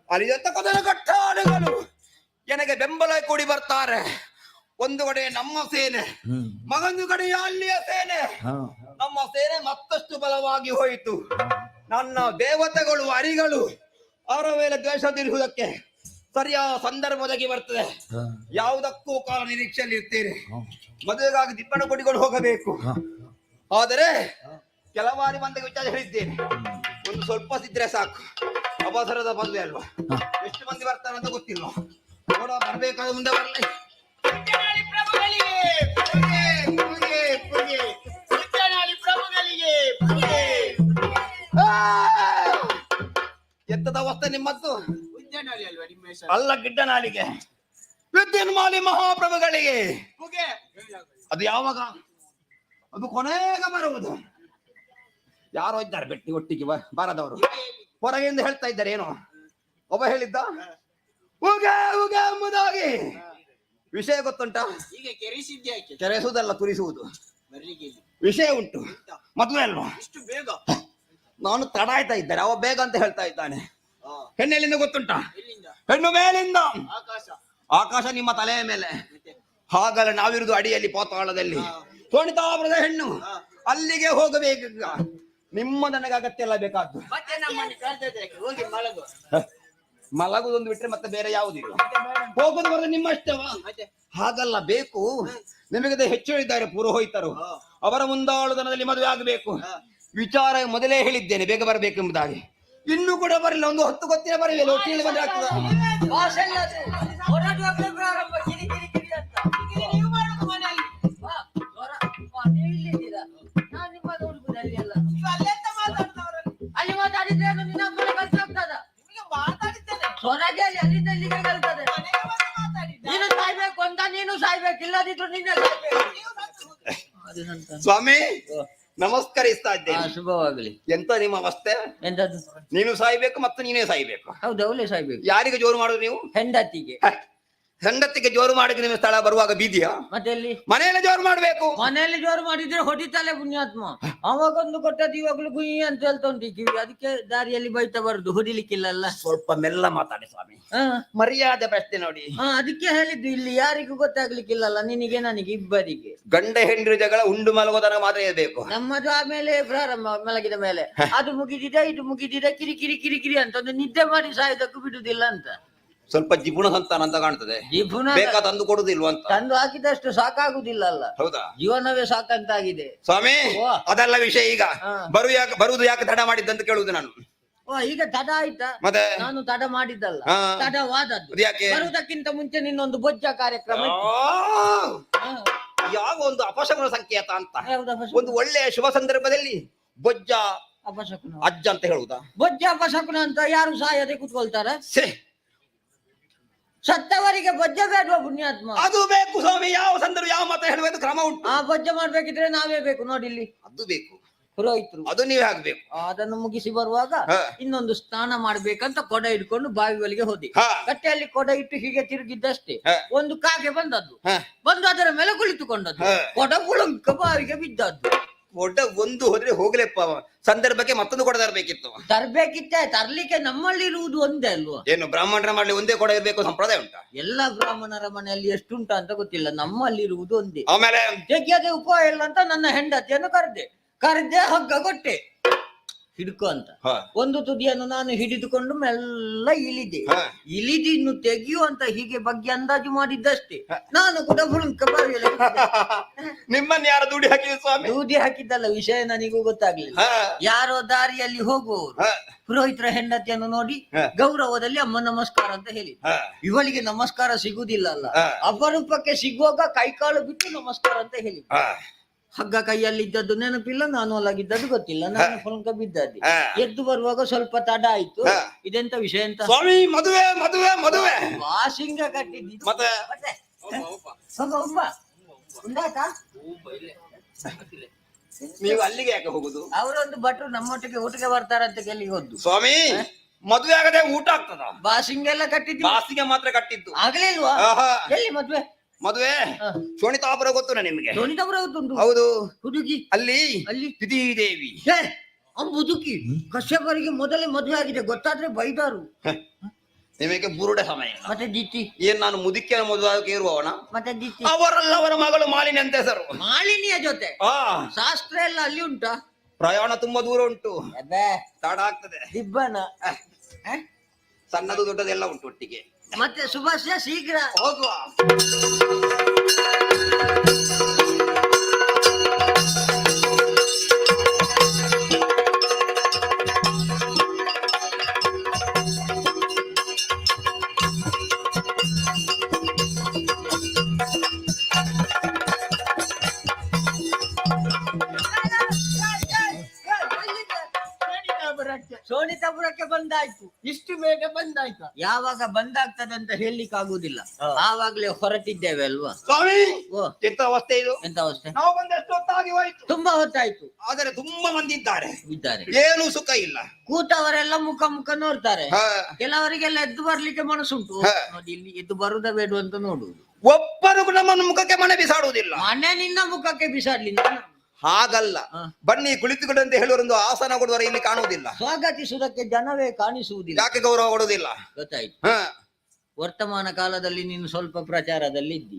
ಅಲ್ಲಿಯಂತ ಕದನ ಕಟ್ಟಾಡುಗಳು ನನಗೆ ಬೆಂಬಲ ಕೂಡಿ ಬರ್ತಾರೆ. ಒಂದು ಕಡೆ ನಮ್ಮ ಸೇನೆ, ಮಗಂದು ಕಡೆ ಅಲ್ಲಿಯ ಸೇನೆ. ನಮ್ಮ ಸೇನೆ ಮತ್ತಷ್ಟು ಬಲವಾಗಿ ಹೋಯಿತು. ನನ್ನ ದೇವತೆಗಳು ಅರಿಗಳು ಅವರ ಮೇಲೆ ದ್ವೇಷ ತೀರಿಸುವುದಕ್ಕೆ ಸರಿಯಾದ ಸಂದರ್ಭ ಒದಗಿ ಬರ್ತದೆ. ಯಾವುದಕ್ಕೂ ಕಾಲ ನಿರೀಕ್ಷೆಯಲ್ಲಿ ಇರ್ತೀರಿ. ಮದುವೆಗಾಗಿ ದಿಪ್ಪಣ ಕೊಟ್ಟಿಕೊಂಡು ಹೋಗಬೇಕು. ಆದರೆ ಕೆಲವಾರಿ ಮಂದಿಗೆ ವಿಚಾರ ಹೇಳಿದ್ದೇನೆ, ಒಂದು ಸ್ವಲ್ಪ ಸಿದ್ರೆ ಸಾಕು. ಅವಸರದ ಮದುವೆ ಅಲ್ವಾ, ಎಷ್ಟು ಮಂದಿ ಬರ್ತಾರೆ ಅಂತ ಗೊತ್ತಿಲ್ಲ. ನೋಡ, ಬರ್ಬೇಕಾದ ಮುಂದೆ ಬರಲಿ. ಎತ್ತದ ಅವಸ್ಥೆ ನಿಮ್ಮದ್ದು ಅಲ್ಲ, ಗಿಡ್ಡನಾಳಿಗೆ ವಿದ್ಯುನ್ಮಾಲಿ ಮಹಾಪ್ರಭುಗಳಿಗೆ. ಅದು ಯಾವಾಗ? ಅದು ಕೊನೆಗ ಬರುವುದು. ಯಾರೋ ಇದ್ದಾರೆ ಬೆಟ್ಟಿ ಒಟ್ಟಿಗೆ ಬಾರದವರು, ಹೊರಗೆಯಿಂದ ಹೇಳ್ತಾ ಇದ್ದಾರೆ. ಏನೋ ಒಬ್ಬ ಹೇಳಿದ್ದ, ಉಗೆ ಉಗೆ ಎಂಬುದಾಗಿ. ವಿಷಯ ಗೊತ್ತುಂಟ? ಕೆರೆಸುವುದಲ್ಲ, ತುರಿಸುವುದು ವಿಷಯ ಉಂಟು. ಮದುವೆ ಅಲ್ವಾ? ಇಷ್ಟು ಬೇಗ? ನಾನು ತಡ ಆಯ್ತಾ ಇದ್ದಾರೆ, ಅವ ಬೇಗ ಅಂತ ಹೇಳ್ತಾ ಇದ್ದಾನೆ. ಹೆಣ್ಣೆಲ್ಲಿಂದ ಗೊತ್ತುಂಟ? ಹೆಣ್ಣು ಮೇಲಿಂದ. ಆಕಾಶ ನಿಮ್ಮ ತಲೆಯ ಮೇಲೆ. ಹಾಗಲ್ಲ, ನಾವಿರುವುದು ಅಡಿಯಲ್ಲಿ ಪಾತಾಳದಲ್ಲಿ. ಶೋಣಿತಾಮ್ರದ ಹೆಣ್ಣು ಅಲ್ಲಿಗೆ ಹೋಗಬೇಕು. ನಿಮ್ಮ ನನಗೆ ಅಗತ್ಯ ಎಲ್ಲ ಬೇಕಾದ್ದು. ಮಲಗುದೊಂದು ಬಿಟ್ರೆ ಮತ್ತೆ ಬೇರೆ ಯಾವುದಿಲ್ಲ. ಹೋಗುದು ಬರೋದು ನಿಮ್ಮಷ್ಟವ? ಹಾಗಲ್ಲ, ಬೇಕು. ನಿಮಗೆ ಹೆಚ್ಚು ಹೇಳಿದ್ದಾರೆ ಪುರೋಹಿತರು, ಅವರ ಮುಂದಾಳುದನದಲ್ಲಿ ಮದುವೆ ಆಗಬೇಕು. ವಿಚಾರ ಮೊದಲೇ ಹೇಳಿದ್ದೇನೆ, ಬೇಗ ಬರಬೇಕೆಂಬುದಾಗಿ. ಇನ್ನೂ ಕೂಡ ಬರಲಿಲ್ಲ. ಒಂದು 10 ಗೊತ್ತಿನ ಬರಲಿಲ್ಲ. ಒಟ್ಟಿಗೆ ಬಂದ್ರೆ ಆಗ್ತದ? ಅಲ್ಲಿ ಮಾತಾಡಿದ್ರೆ ನಿನ್ನ ಸ್ವರಾಜ್ಯ ಅಲ್ಲಿಂದ ಇಲ್ಲಿಗೆ ಕಲ್ತದೆ. ನೀನು ಸಾಯ್ಬೇಕು ಅಂತ ನೀನು ಸಾಯ್ಬೇಕು, ಇಲ್ಲದಿದ್ರು ನೀನೇ ಸಾಯ್ಬೇಕು. ಸ್ವಾಮಿ ನಮಸ್ಕರಿಸ್ತಾ ಇದ್ದೇನೆ. ಶುಭವಾಗಲಿ. ಎಂತ ನಿಮ್ಮ ಅವಸ್ಥೆ? ಎಂತದ್ದು? ನೀನು ಸಾಯ್ಬೇಕು ಮತ್ತು ನೀನೇ ಸಾಯ್ಬೇಕು. ಹೌದು, ಅವಳೇ ಸಾಯ್ಬೇಕು. ಯಾರಿಗೆ ಜೋರು ಮಾಡುದು ನೀವು? ಹೆಂಡತಿಗೆ. ಹೆಂಡತಿಗೆ ಜೋರು ಮಾಡಿದ್ರೆ ನಿಮ್ಮ ಸ್ಥಳ ಬರುವಾಗ ಬೀದಿಯಾ? ಮತ್ತೆ ಎಲ್ಲಿ? ಮನೆಯಲ್ಲಿ ಜೋರು ಮಾಡ್ಬೇಕು. ಮನೆಯಲ್ಲಿ ಜೋರು ಮಾಡಿದ್ರೆ ಹೊಡಿತಾಳೆ ಪುಣ್ಯಾತ್ಮ. ಅವಾಗೊಂದು ಕೊಟ್ಟದ್ದು ಇವಾಗ್ಲೂ ಗುಯಿ ಅಂತ ಹೇಳ್ತಾ ಉಂಟು ಕಿವಿ. ಅದಕ್ಕೆ ದಾರಿಯಲ್ಲಿ ಬೈತಾ ಬರುದು, ಹೊಡಿಲಿಕ್ಕಿಲ್ಲ. ಸ್ವಲ್ಪ ಮೆಲ್ಲ ಮಾತಾಡಿ ಸ್ವಾಮಿ, ಮರ್ಯಾದೆ ಪ್ರಶ್ನೆ ನೋಡಿ. ಅದಕ್ಕೆ ಹೇಳಿದ್ದು, ಇಲ್ಲಿ ಯಾರಿಗೂ ಗೊತ್ತಾಗ್ಲಿಕ್ಕಿಲ್ಲಲ್ಲ, ನಿನಗೆ ನನಗೆ ಇಬ್ಬರಿಗೆ. ಗಂಡ ಹೆಂಡ್ರಿ ಜಗಳ ಉಂಡು ಮಲಗೋದನ ಮಾತ್ರ ಇರಬೇಕು. ನಮ್ಮದು ಆಮೇಲೆ ಪ್ರಾರಂಭ, ಮಲಗಿದ ಮೇಲೆ. ಅದು ಮುಗಿದಿದೆ, ಇದು ಮುಗಿದಿದೆ, ಕಿರಿ ಕಿರಿ ಕಿರಿ ಕಿರಿ ಅಂತ ಒಂದು ನಿದ್ದೆ ಮಾಡಿ ಸಾಯೋದಕ್ಕೂ ಬಿಡುದಿಲ್ಲ ಅಂತ. ಸ್ವಲ್ಪ ಜಿಪುಣ ಸಂತಾನ ಅಂತ ಕಾಣ್ತದೆ. ಬೇಕಾ ತಂದು ಕೊಡುದಿಲ್ವ ಅಂತ? ತಂದು ಹಾಕಿದಷ್ಟು ಸಾಕಾಗುದಿಲ್ಲ ಅಲ್ಲ. ಹೌದಾ? ಜೀವನವೇ ಸಾಕಂತಾಗಿದೆ ಸ್ವಾಮಿ. ಅದೆಲ್ಲ ವಿಷಯ. ಈಗ ಬರುವುದು ಯಾಕೆ ತಡ ಮಾಡಿದ್ದಂತ ಕೇಳುವುದು ನಾನು. ಈಗ ತಡ ಆಯ್ತಾ? ಮತ್ತೆ ನಾನು ತಡ ಮಾಡಿದ್ದಲ್ಲ, ತಡವಾದದ್ದು. ಯಾಕೆ? ಬರುವುದಕ್ಕಿಂತ ಮುಂಚೆ ನಿನ್ನೊಂದು ಬೊಜ್ಜ ಕಾರ್ಯಕ್ರಮ. ಯಾವ ಒಂದು ಅಪಶಕುನ ಸಂಕೇತ ಅಂತ. ಒಂದು ಒಳ್ಳೆಯ ಶುಭ ಸಂದರ್ಭದಲ್ಲಿ ಬೊಜ್ಜ ಅಪಶಕುನ ಅಜ್ಜ ಅಂತ ಹೇಳುವುದಾ? ಬೊಜ್ಜ ಅಪಶಕುನ ಅಂತ ಯಾರು ಸಾಯದೆ ಕೂತ್ಕೊಳ್ತಾರ? ಸತ್ತವರಿಗೆ ಬೊಜ್ಜ ಬೇಡುವ ಪುಣ್ಯಾತ್ಮ. ಅದು ಬೇಕು ಸ್ವಾಮಿ. ಯಾವ ಸಂದರ್ಭ ಯಾವ ಮಾತ್ರ ಹೇಳುವುದು ಕ್ರಮ ಉಂಟು. ಆ ಬೊಜ್ಜ ಮಾಡ್ಬೇಕಿದ್ರೆ ನಾವೇ ಬೇಕು ನೋಡಿ. ಇಲ್ಲಿ ಅದು ಬೇಕು, ಪುರೋಹಿತರು. ಅದು ನೀವೇ ಆಗ್ಬೇಕು. ಅದನ್ನು ಮುಗಿಸಿ ಬರುವಾಗ ಇನ್ನೊಂದು ಸ್ನಾನ ಮಾಡ್ಬೇಕಂತ ಕೊಡ ಇಟ್ಕೊಂಡು ಬಾವಿ ಬಳಿಗೆ ಹೋದಿ. ಕಟ್ಟೆಯಲ್ಲಿ ಕೊಡ ಇಟ್ಟು ಹೀಗೆ ತಿರುಗಿದ್ದಷ್ಟೇ ಒಂದು ಕಾಗೆ ಬಂದದ್ದು. ಬಂದು ಅದರ ಮೇಲೆ ಕುಳಿತುಕೊಂಡದ್ದು. ಕೊಡ ಕುಳುಂಕ ಬಾವಿಗೆ ಬಿದ್ದದ್ದು. ದೊಡ್ಡ ಒಂದು ಹೋದ್ರೆ ಹೋಗ್ಲೆಪ್ಪ ಸಂದರ್ಭಕ್ಕೆ ಮತ್ತೊಂದು ಕೊಡ ತರಬೇಕಿತ್ತು. ತರ್ಬೇಕಿತ್ತೆ, ತರ್ಲಿಕ್ಕೆ ನಮ್ಮಲ್ಲಿರುವುದು ಒಂದೇ ಅಲ್ವಾ? ಏನು ಬ್ರಾಹ್ಮಣರ ಮಾಡ್ಲಿ ಒಂದೇ ಕೊಡ ಇರ್ಬೇಕು ಸಂಪ್ರದಾಯ ಉಂಟಾ? ಎಲ್ಲ ಬ್ರಾಹ್ಮಣರ ಮನೆಯಲ್ಲಿ ಎಷ್ಟುಂಟ ಅಂತ ಗೊತ್ತಿಲ್ಲ, ನಮ್ಮಲ್ಲಿರುವುದು ಒಂದೇ. ಆಮೇಲೆ ತೆಗಿಯದೆ ಉಪಾಯ ಇಲ್ಲ ಅಂತ ನನ್ನ ಹೆಂಡತಿಯನ್ನು ಕರೆದೆ ಹಗ್ಗ ಕೊಟ್ಟೆ, ಹಿಡ್ಕೊ ಅಂತ. ಒಂದು ತುದಿಯನ್ನು ನಾನು ಹಿಡಿದುಕೊಂಡು ಮೆಲ್ಲ ಇಳಿದೆ. ಇಳಿದು ಇನ್ನು ತೆಗಿಯುವಂತ ಹೀಗೆ ಬಗ್ಗೆ ಅಂದಾಜು ಮಾಡಿದ್ದಷ್ಟೇ, ನಾನು ಕೂಡ ಹುಳುಕ ಬರೆಯಲ್ಲ. ನಿಮ್ಮನ್ನ ಯಾರು ದುಡಿ ಹಾಕಿದ್ರು ಸ್ವಾಮಿ? ದೂದಿ ಹಾಕಿದ್ದಲ್ಲ, ವಿಷಯ ನನಗೂ ಗೊತ್ತಾಗ್ಲಿಲ್ಲ. ಯಾರೋ ದಾರಿಯಲ್ಲಿ ಹೋಗುವವರು ಪುರೋಹಿತರ ಹೆಂಡತಿಯನ್ನು ನೋಡಿ ಗೌರವದಲ್ಲಿ ಅಮ್ಮ ನಮಸ್ಕಾರ ಅಂತ ಹೇಳಿ, ಇವಳಿಗೆ ನಮಸ್ಕಾರ ಸಿಗುದಿಲ್ಲ ಅಲ್ಲ, ಅಪರೂಪಕ್ಕೆ ಸಿಗುವಾಗ ಕೈಕಾಲು ಬಿಟ್ಟು ನಮಸ್ಕಾರ ಅಂತ ಹೇಳಿ. ಹಗ್ಗ ಕೈಯಲ್ಲಿದ್ದದ್ದು ನೆನಪಿಲ್ಲ, ನಾನು ಒಳಗಿದ್ದದ್ದು ಗೊತ್ತಿಲ್ಲ, ನಾನು ಫುಲ್ಕ ಬಿದ್ದದ್ದು. ಎದ್ದು ಬರುವಾಗ ಸ್ವಲ್ಪ ತಡ ಆಯ್ತು. ಇದೆಂತ ವಿಷಯ ಅಂತ? ಸ್ವಾಮಿ ಮದುವೆ ಮದುವೆ ಮದುವೆ ವಾಸಿಂಗ ಕಟ್ಟಿದ್ದು ಮತ್ತೆ ಉಂಟಾಯ್ತಾ? ನೀವು ಅಲ್ಲಿಗೆ ಯಾಕೆ ಹೋಗುದು? ಅವರೊಂದು ಭಟ್ರು ನಮ್ಮೊಟ್ಟಿಗೆ ಊಟಕ್ಕೆ ಬರ್ತಾರಂತ ಕೇಳಿ ಹೋದ್ದು. ಸ್ವಾಮಿ ಮದುವೆ ಆಗದೆ ಊಟ ಆಗ್ತದ? ಬಾಸಿಂಗ ಎಲ್ಲ ಕಟ್ಟಿದ್ದು, ಬಾಸಿಗೆ ಮಾತ್ರ ಕಟ್ಟಿದ್ದು. ಆಗ್ಲಿಲ್ವಾ? ಎಲ್ಲಿ ಮದ್ವೆ? ಮದುವೆ ಶೋಣಿತಾಪುರ ಗೊತ್ತುನ ನಿಮ್ಗೆ? ಶೋಣಿತಾಪುರ ಗೊತ್ತುಂಟು. ಹೌದು. ಹುಡುಗಿ ಅಲ್ಲಿ ಅಲ್ಲಿ ತಿಥಿದೇವಿ ಮುದುಕಿ ಕಶ್ಯಪರಿಗೆ ಮೊದಲೇ ಮದುವೆ ಆಗಿದೆ, ಗೊತ್ತಾದ್ರೆ ಬೈದಾರು. ನಿಮಗೆ ಬುರುಡೆ ಸಮಯ. ಮತ್ತೆ ದಿತಿ ಏನ್ ನಾನು ಮುದುಕಿಯ ಮದುವೆ ಇರುವವನ? ಮತ್ತೆ ದಿತಿ ಅವರಲ್ಲ, ಅವರ ಮಗಳು ಮಾಲಿನಿ ಅಂತ ಹೆಸರು. ಮಾಲಿನಿಯ ಜೊತೆ ಶಾಸ್ತ್ರ ಎಲ್ಲ ಅಲ್ಲಿ ಉಂಟಾ? ಪ್ರಯಾಣ ತುಂಬಾ ದೂರ ಉಂಟು, ತಡ ಆಗ್ತದೆ. ದಿಬ್ಬನ ಸಣ್ಣದು ದೊಡ್ಡದೆಲ್ಲ ಉಂಟು ಒಟ್ಟಿಗೆ. ಮತ್ತೆ ಶುಭಾಶಯ, ಶೀಘ್ರ ಹೋಗುವ. ಶೋಣಿತಾಪುರಕ್ಕೆ ಬಂದಾಯ್ತು. ಇಷ್ಟು ಬೇಗ ಬಂದಾಯ್ತಾ? ಯಾವಾಗ ಬಂದಾಗ್ತದೆ ಅಂತ ಹೇಳಲಿಕ್ಕೆ ಆಗುದಿಲ್ಲ, ಆವಾಗ್ಲೇ ಹೊರಟಿದ್ದೇವೆ ಅಲ್ವಾ? ಸ್ವಾಮಿ ಓ ಎಂತ ಅವಸ್ಥೆ ಇದು? ಎಂತ ಅವಸ್ಥೆ? ನಾವು ಬಂದಷ್ಟು ಹೊತ್ತಾಗಿ ಹೋಯ್ತು. ತುಂಬಾ ಹೊತ್ತಾಯ್ತು. ಆದರೆ ತುಂಬಾ ಮಂದಿ ಇದ್ದಾರೆ, ಏನು ಸುಖ ಇಲ್ಲ. ಕೂತವರೆಲ್ಲ ಮುಖ ಮುಖ ನೋಡ್ತಾರೆ, ಕೆಲವರಿಗೆಲ್ಲ ಎದ್ದು ಬರ್ಲಿಕ್ಕೆ ಮನಸ್ಸುಂಟು. ನೋಡಿ ಇಲ್ಲಿ ಎದ್ದು ಬರುದ ಬೇಡ ಅಂತ ನೋಡುದು. ಒಬ್ಬರು ನಮ್ಮ ಮುಖಕ್ಕೆ ಮನೆ ಬಿಸಾಡುವುದಿಲ್ಲ. ಮನೆ ನಿನ್ನ ಮುಖಕ್ಕೆ ಬಿಸಾಡ್ಲಿ ನಾನು ಹಾಗಲ್ಲ. ಬನ್ನಿ ಕುಳಿತುಕೊಂಡು ಅಂತ ಹೇಳುವರೊಂದು ಆಸನ ಕೊಡುವರ ಇಲ್ಲಿ ಕಾಣುವುದಿಲ್ಲ. ಸ್ವಾಗತಿಸುವುದಕ್ಕೆ ಜನವೇ ಕಾಣಿಸುವುದಿಲ್ಲ. ಯಾಕೆ ಗೌರವ ಕೊಡುವುದಿಲ್ಲ? ಗೊತ್ತಾಯ್ತು. ವರ್ತಮಾನ ಕಾಲದಲ್ಲಿ ನೀನು ಸ್ವಲ್ಪ ಪ್ರಚಾರದಲ್ಲಿ ಇದ್ದಿ,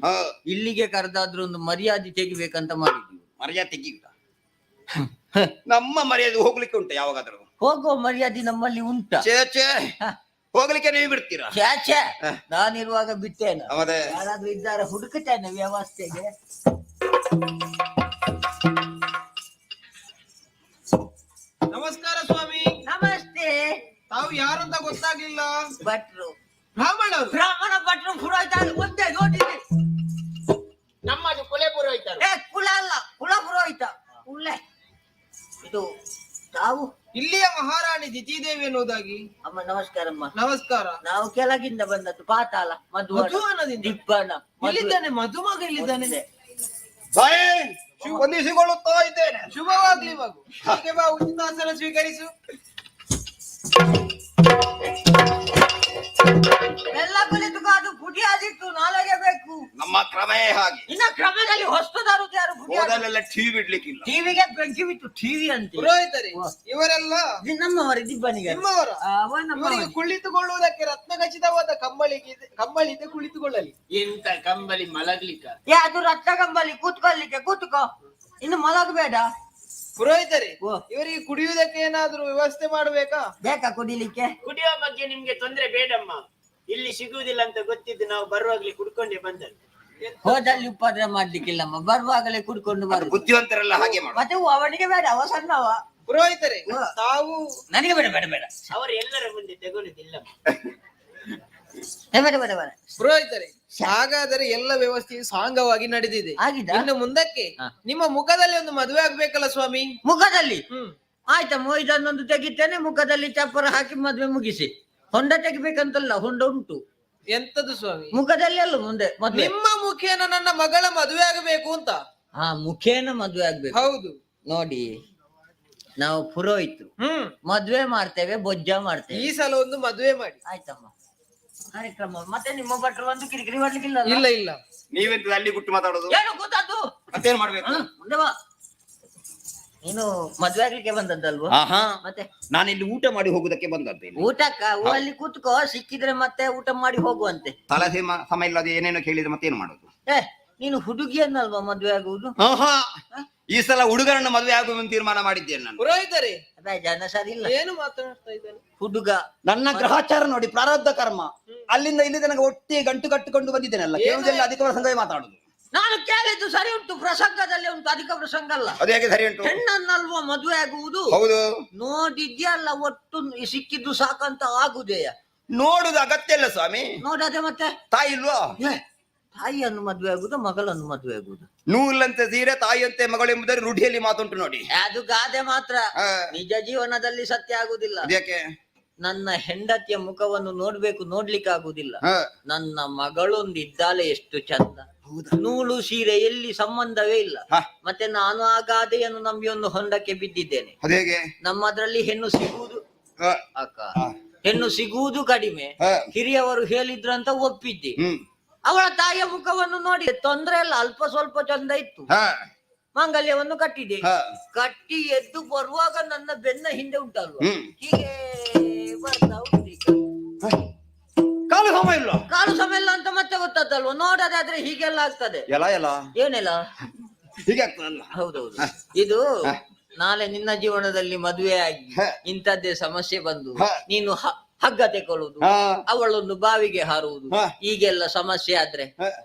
ಇಲ್ಲಿಗೆ ಕರೆದಾದ್ರೂ ಒಂದು ಮರ್ಯಾದೆ ತೆಗಿಬೇಕಂತ ಮಾಡಿದ್ವಿ. ಮರ್ಯಾದೆ ತೆಗಿಲ್ಲ, ನಮ್ಮ ಮರ್ಯಾದೆ ಹೋಗ್ಲಿಕ್ಕೆ ಉಂಟು ಯಾವಾಗಾದ್ರೂ? ಹೋಗುವ ಮರ್ಯಾದೆ ನಮ್ಮಲ್ಲಿ ಉಂಟ? ಚೇ ಹೋಗ್ಲಿಕ್ಕೆ ನೀವು ಬಿಡ್ತೀರಾ? ಚಾಚೆ ನಾನಿರುವಾಗ ಬಿಟ್ಟೇನ? ಯಾರಾದ್ರೂ ಇದ್ದಾರೆ ಹುಡುಕುತ್ತೇನೆ ವ್ಯವಸ್ಥೆಗೆ. ನಮಸ್ಕಾರ ಸ್ವಾಮಿ. ನಮಸ್ತೆ. ತಾವು ಯಾರಂತ ಗೊತ್ತಾಗ್ಲಿಲ್ಲ. ಭಟ್ರು. ಬ್ರಾಹ್ಮಣರು? ಬ್ರಾಹ್ಮಣ ಭಟ್ರು ಪುರೋಹಿತ ಒಂದೇ ನೋಡಿದೆ. ನಮ್ಮದು ಕುಲೆ ಪುರೋಹಿತರು. ಕುಲ ಅಲ್ಲ, ಕುಲ ಪುರೋಹಿತ. ಕುಲೆ ಇದು ತಾವು ಇಲ್ಲಿಯ ಮಹಾರಾಣಿ ದಿತಿದೇವಿ ಎನ್ನುವುದಾಗಿ. ಅಮ್ಮ ನಮಸ್ಕಾರಮ್ಮ. ನಮಸ್ಕಾರ. ನಾವು ಕೆಳಗಿಂದ ಬಂದದ್ದು, ಪಾತಾಳ ಮಧುವನದಿಂದ. ದಿಬ್ಬನ ಇಲ್ಲಿದ್ದಾನೆ ಮಧುಮಗ, ಇಲ್ಲಿದ್ದಾನೆ. ವಂದಿಸಿಕೊಳ್ಳುತ್ತಾ ಇದ್ದೇನೆ. ಶುಭವಾಗ್ಲಿ ಮಗು. ಹೀಗೆ ಬಾ, ಉಚಿತಾಸನ ಸ್ವೀಕರಿಸು. ಎಲ್ಲ ಕುಳಿತುಕೋ, ಅದು ಪುಡಿಯಾದಿತ್ತು, ನಾಳೆಗೆ ಬೇಕು. ನಮ್ಮ ಕ್ರಮೇ ಹಾಗೆ. ಇನ್ನ ಕ್ರಮದಲ್ಲಿ ಹೊಸ್ತು ತರುದು ಯಾರು? ಹೋದಲ್ಲೆಲ್ಲ ಟಿವಿ ಬಿಡ್ಲಿಕ್ಕಿಲ್ಲ. ಟಿವಿಗೆ ಬೆಂಕಿ ಬಿಟ್ಟು ಟಿವಿ ಅಂತ. ಪುರೋಹಿತರೆ ಇವರೆಲ್ಲ ನಮ್ಮವರ ದಿಬ್ಬನಿಗೆ ನಿಮ್ಮವರ. ಇವರಿಗೆ ಕುಳಿತುಕೊಳ್ಳುವುದಕ್ಕೆ ರತ್ನ ಖಚಿತವಾದ ಕಂಬಳಿ ಇದೆ, ಕುಳಿತುಕೊಳ್ಳಲಿ. ಎಂತ ಕಂಬಳಿ ಮಲಗ್ಲಿಕ್ಕ? ಅದು ರಕ್ತ ಕಂಬಳಿ, ಕೂತ್ಕೊಳ್ಳಿಕ್ಕೆ ಕೂತ್ಕೋ, ಇನ್ನು ಮಲಗಬೇಡ. ಪುರೋಹಿತರೆ ಇವರಿಗೆ ಕುಡಿಯುವುದಕ್ಕೆ ಏನಾದ್ರೂ ವ್ಯವಸ್ಥೆ ಮಾಡಬೇಕಾ? ಬೇಕಾ ಕುಡಿಲಿಕ್ಕೆ? ಕುಡಿಯೋ ಬಗ್ಗೆ ನಿಮ್ಗೆ ತೊಂದ್ರೆ ಬೇಡಮ್ಮ, ಇಲ್ಲಿ ಸಿಗುವುದಿಲ್ಲ ಅಂತ ಗೊತ್ತಿದ್ದು ನಾವು ಬರುವಾಗ್ಲೇ ಕುಡ್ಕೊಂಡೇ ಬಂದದ್ದು. ಹೋದಲ್ಲಿ ಉಪದ್ರ ಮಾಡ್ಲಿಕ್ಕಿಲ್ಲಮ್ಮ, ಬರುವಾಗಲೇ ಕುಡ್ಕೊಂಡು ಬರು. ಬುದ್ಧಿವಂತರೆಲ್ಲ ಹಾಗೆ ಮಾಡು. ಮತ್ತೆ ಅವನಿಗೆ ಬೇಡ, ಅವ ಸಣ್ಣವ. ಪುರೋಹಿತರೆ ತಾವು ನನಗೆ ಬೇಡ ಬೇಡ ಬೇಡ, ಅವರು ಎಲ್ಲರ ಮುಂದೆ ತಗೊಳ್ಳುದಿಲ್ಲ. ಪುರೋಹಿತರೆ ಹಾಗಾದರೆ ಎಲ್ಲ ವ್ಯವಸ್ಥೆಯು ಸಾಂಗವಾಗಿ ನಡೆದಿದೆ. ಇನ್ನು ಮುಂದಕ್ಕೆ ನಿಮ್ಮ ಮುಖದಲ್ಲಿ ಒಂದು ಮದುವೆ ಆಗ್ಬೇಕಲ್ಲ ಸ್ವಾಮಿ? ಮುಖದಲ್ಲಿ ಆಯ್ತಮ್ಮ, ಇದನ್ನೊಂದು ತೆಗಿತೇನೆ, ಮುಖದಲ್ಲಿ ಚಪ್ಪರ ಹಾಕಿ ಮದುವೆ ಮುಗಿಸಿ. ಹೊಂಡ ತೆಗಿಬೇಕಂತಲ್ಲ, ಹೊಂಡ ಉಂಟು. ಎಂತದು ಸ್ವಾಮಿ? ಮುಖದಲ್ಲಿ ಅಲ್ಲ ಮುಂದೆ ಮದುವೆ. ನಿಮ್ಮ ಮುಖೇನ ನನ್ನ ಮಗಳ ಮದುವೆ ಆಗಬೇಕು ಅಂತ? ಮುಖೇನ ಮದುವೆ ಆಗ್ಬೇಕು. ಹೌದು. ನೋಡಿ, ನಾವು ಪುರೋಹಿತರು ಮದ್ವೆ ಮಾಡ್ತೇವೆ, ಬೊಜ್ಜ ಮಾಡ್ತೇವೆ. ಈ ಸಲ ಒಂದು ಮದುವೆ ಮಾಡಿ. ಆಯ್ತಮ್ಮ, ಕಾರ್ಯಕ್ರಮ. ಮತ್ತೆ ನಿಮ್ಮ ಭಟ್ರು ಒಂದು ಕಿರಿಕಿರಿ ಮಾಡ್ಲಿಕ್ಕಿಲ್ಲ? ಇಲ್ಲ ಇಲ್ಲ. ನೀವೆಂತ ಅಲ್ಲಿ ಗುಟ್ಟು ಮಾತಾಡೋದು? ಏನು ಕೂತದ್ದು? ಮತ್ತೇನ್ ಮಾಡ್ಬೇಕು? ಮುಂದೆ ಬಾ. ನೀನು ಮದ್ವೆ ಆಗ್ಲಿಕ್ಕೆ ಬಂದದ್ದಲ್ವಾ? ಆಹಾ ಮತ್ತೆ ನಾನಿಲ್ಲಿ ಊಟ ಮಾಡಿ ಹೋಗುದಕ್ಕೆ ಬಂದದ್ದೇನೆ. ಊಟಕ್ಕ ಅಲ್ಲಿ ಕೂತ್ಕೋ, ಸಿಕ್ಕಿದ್ರೆ ಮತ್ತೆ ಊಟ ಮಾಡಿ ಹೋಗುವಂತೆ. ತಲೆ ಸಮಯ ಇಲ್ಲದೆ ಏನೇನೋ ಕೇಳಿದ್ರೆ ಮತ್ತೇನು ಮಾಡೋದು? ಏ, ನೀನು ಹುಡುಗಿಯನ್ನಲ್ವಾ ಮದ್ವೆ ಆಗುವುದು? ಆಹಾ ಈ ಸಲ ಹುಡುಗರನ್ನು ಮದುವೆ ಆಗುವಂತ ತೀರ್ಮಾನ ಮಾಡಿದ್ದೇನೆ ನಾನು. ಪುರೋಹಿತರೆ, ಅದೇ ಜನ ಸರಿ ಇಲ್ಲ. ಏನು ಮಾತನಾಡ್ತಾ ಇದ್ದಾನೆ? ಹುಡುಗ ನನ್ನ ಗ್ರಹಚಾರ ನೋಡಿ, ಪ್ರಾರಬ್ಧ ಕರ್ಮ. ಅಲ್ಲಿಂದ ಇಲ್ಲಿ ತನಕ ಒಟ್ಟಿಗೆ ಗಂಟು ಕಟ್ಟಿಕೊಂಡು ಬಂದಿದ್ದೇನಲ್ಲ, ಕೇಳುವುದೆಲ್ಲ ಅಧಿಕ ಪ್ರಸಂಗವೇ ಮಾತಾಡುದು. ನಾನು ಕೇಳಿದ್ದು ಸರಿ ಉಂಟು, ಪ್ರಸಂಗದಲ್ಲಿ ಉಂಟು, ಅಧಿಕ ಪ್ರಸಂಗ ಅಲ್ಲ. ಅದು ಹೇಗೆ ಸರಿ ಉಂಟು? ಹೆಣ್ಣನ್ನಲ್ವಾ ಮದುವೆ ಆಗುವುದು? ಹೌದು. ನೋಡಿದ್ಯಲ್ಲ, ಒಟ್ಟು ಸಿಕ್ಕಿದ್ದು ಸಾಕಂತ ಆಗುದೆಯ? ನೋಡುದು ಅಗತ್ಯ ಇಲ್ಲ ಸ್ವಾಮಿ. ನೋಡದೆ ಮತ್ತೆ ತಾಯಿ ಇಲ್ವಾ? ತಾಯಿಯನ್ನು ಮದುವೆ ಆಗುದು, ಮಗಳನ್ನು ಮದುವೆ ಆಗುದು. ನೂಲಂತೆ ಸೀರೆ ತಾಯಿಯಂತೆ ಮಗಳು ಎಂಬುದರ ರೂಢಿಯಲ್ಲಿ ಮಾತುಂಟು ನೋಡಿ. ಅದು ಗಾದೆ ಮಾತ್ರ, ನಿಜ ಜೀವನದಲ್ಲಿ ಸತ್ಯ ಆಗುದಿಲ್ಲ. ಅದಕ್ಕೆ ನನ್ನ ಹೆಂಡತಿಯ ಮುಖವನ್ನು ನೋಡ್ಲಿಕ್ಕೆ ಆಗುದಿಲ್ಲ. ನನ್ನ ಮಗಳೊಂದಿದ್ದಾಳೆ ಎಷ್ಟು ಚಂದ, ನೂಲು ಸೀರೆ ಎಲ್ಲಿ ಸಂಬಂಧವೇ ಇಲ್ಲ. ಮತ್ತೆ ನಾನು ಆ ಗಾದೆಯನ್ನು ನಂಬಿ ಒಂದು ಹೊಂಡಕ್ಕೆ ಬಿದ್ದಿದ್ದೇನೆ. ಅದೇಗೆ? ನಮ್ಮದ್ರಲ್ಲಿ ಹೆಣ್ಣು ಸಿಗುವುದು ಹೆಣ್ಣು ಸಿಗುವುದು ಕಡಿಮೆ, ಹಿರಿಯವರು ಹೇಳಿದ್ರಂತ ಒಪ್ಪಿದ್ದೆ. ಅವಳ ತಾಯಿಯ ಮುಖವನ್ನು ನೋಡಿ ತೊಂದ್ರೆ ಇಲ್ಲ, ಅಲ್ಪ ಸ್ವಲ್ಪ ಚಂದ ಇತ್ತು. ಮಾಂಗಲ್ಯವನ್ನು ಕಟ್ಟಿದೆ. ಕಟ್ಟಿ ಎದ್ದು ಬರುವಾಗ ನನ್ನ ಬೆನ್ನ ಹಿಂದೆ ಉಂಟಲ್ವ, ಹೀಗೆ ಬರ್ತಾ ಉಂಟು. ಕಾಲು ಸಮ ಇಲ್ಲ, ಕಾಲು ಸಮಯ ಇಲ್ಲ ಅಂತ ಮತ್ತೆ ಗೊತ್ತಾದಲ್ವ. ನೋಡೋದಾದ್ರೆ ಹೀಗೆಲ್ಲ ಆಗ್ತದೆ. ಏನೆಲ್ಲ ಹೀಗೆ ಆಗ್ತದಲ್ಲ? ಹೌದೌದು. ಇದು ನಾಳೆ ನಿನ್ನ ಜೀವನದಲ್ಲಿ ಮದುವೆ ಆಗಿ ಇಂಥದ್ದೇ ಸಮಸ್ಯೆ ಬಂದು ನೀನು ಹಗ್ಗ ತೆಕೊಳ್ಳುವುದು, ಅವಳೊಂದು ಬಾವಿಗೆ ಹಾರುವುದು, ಈಗೆಲ್ಲ ಸಮಸ್ಯೆ ಆದ್ರೆ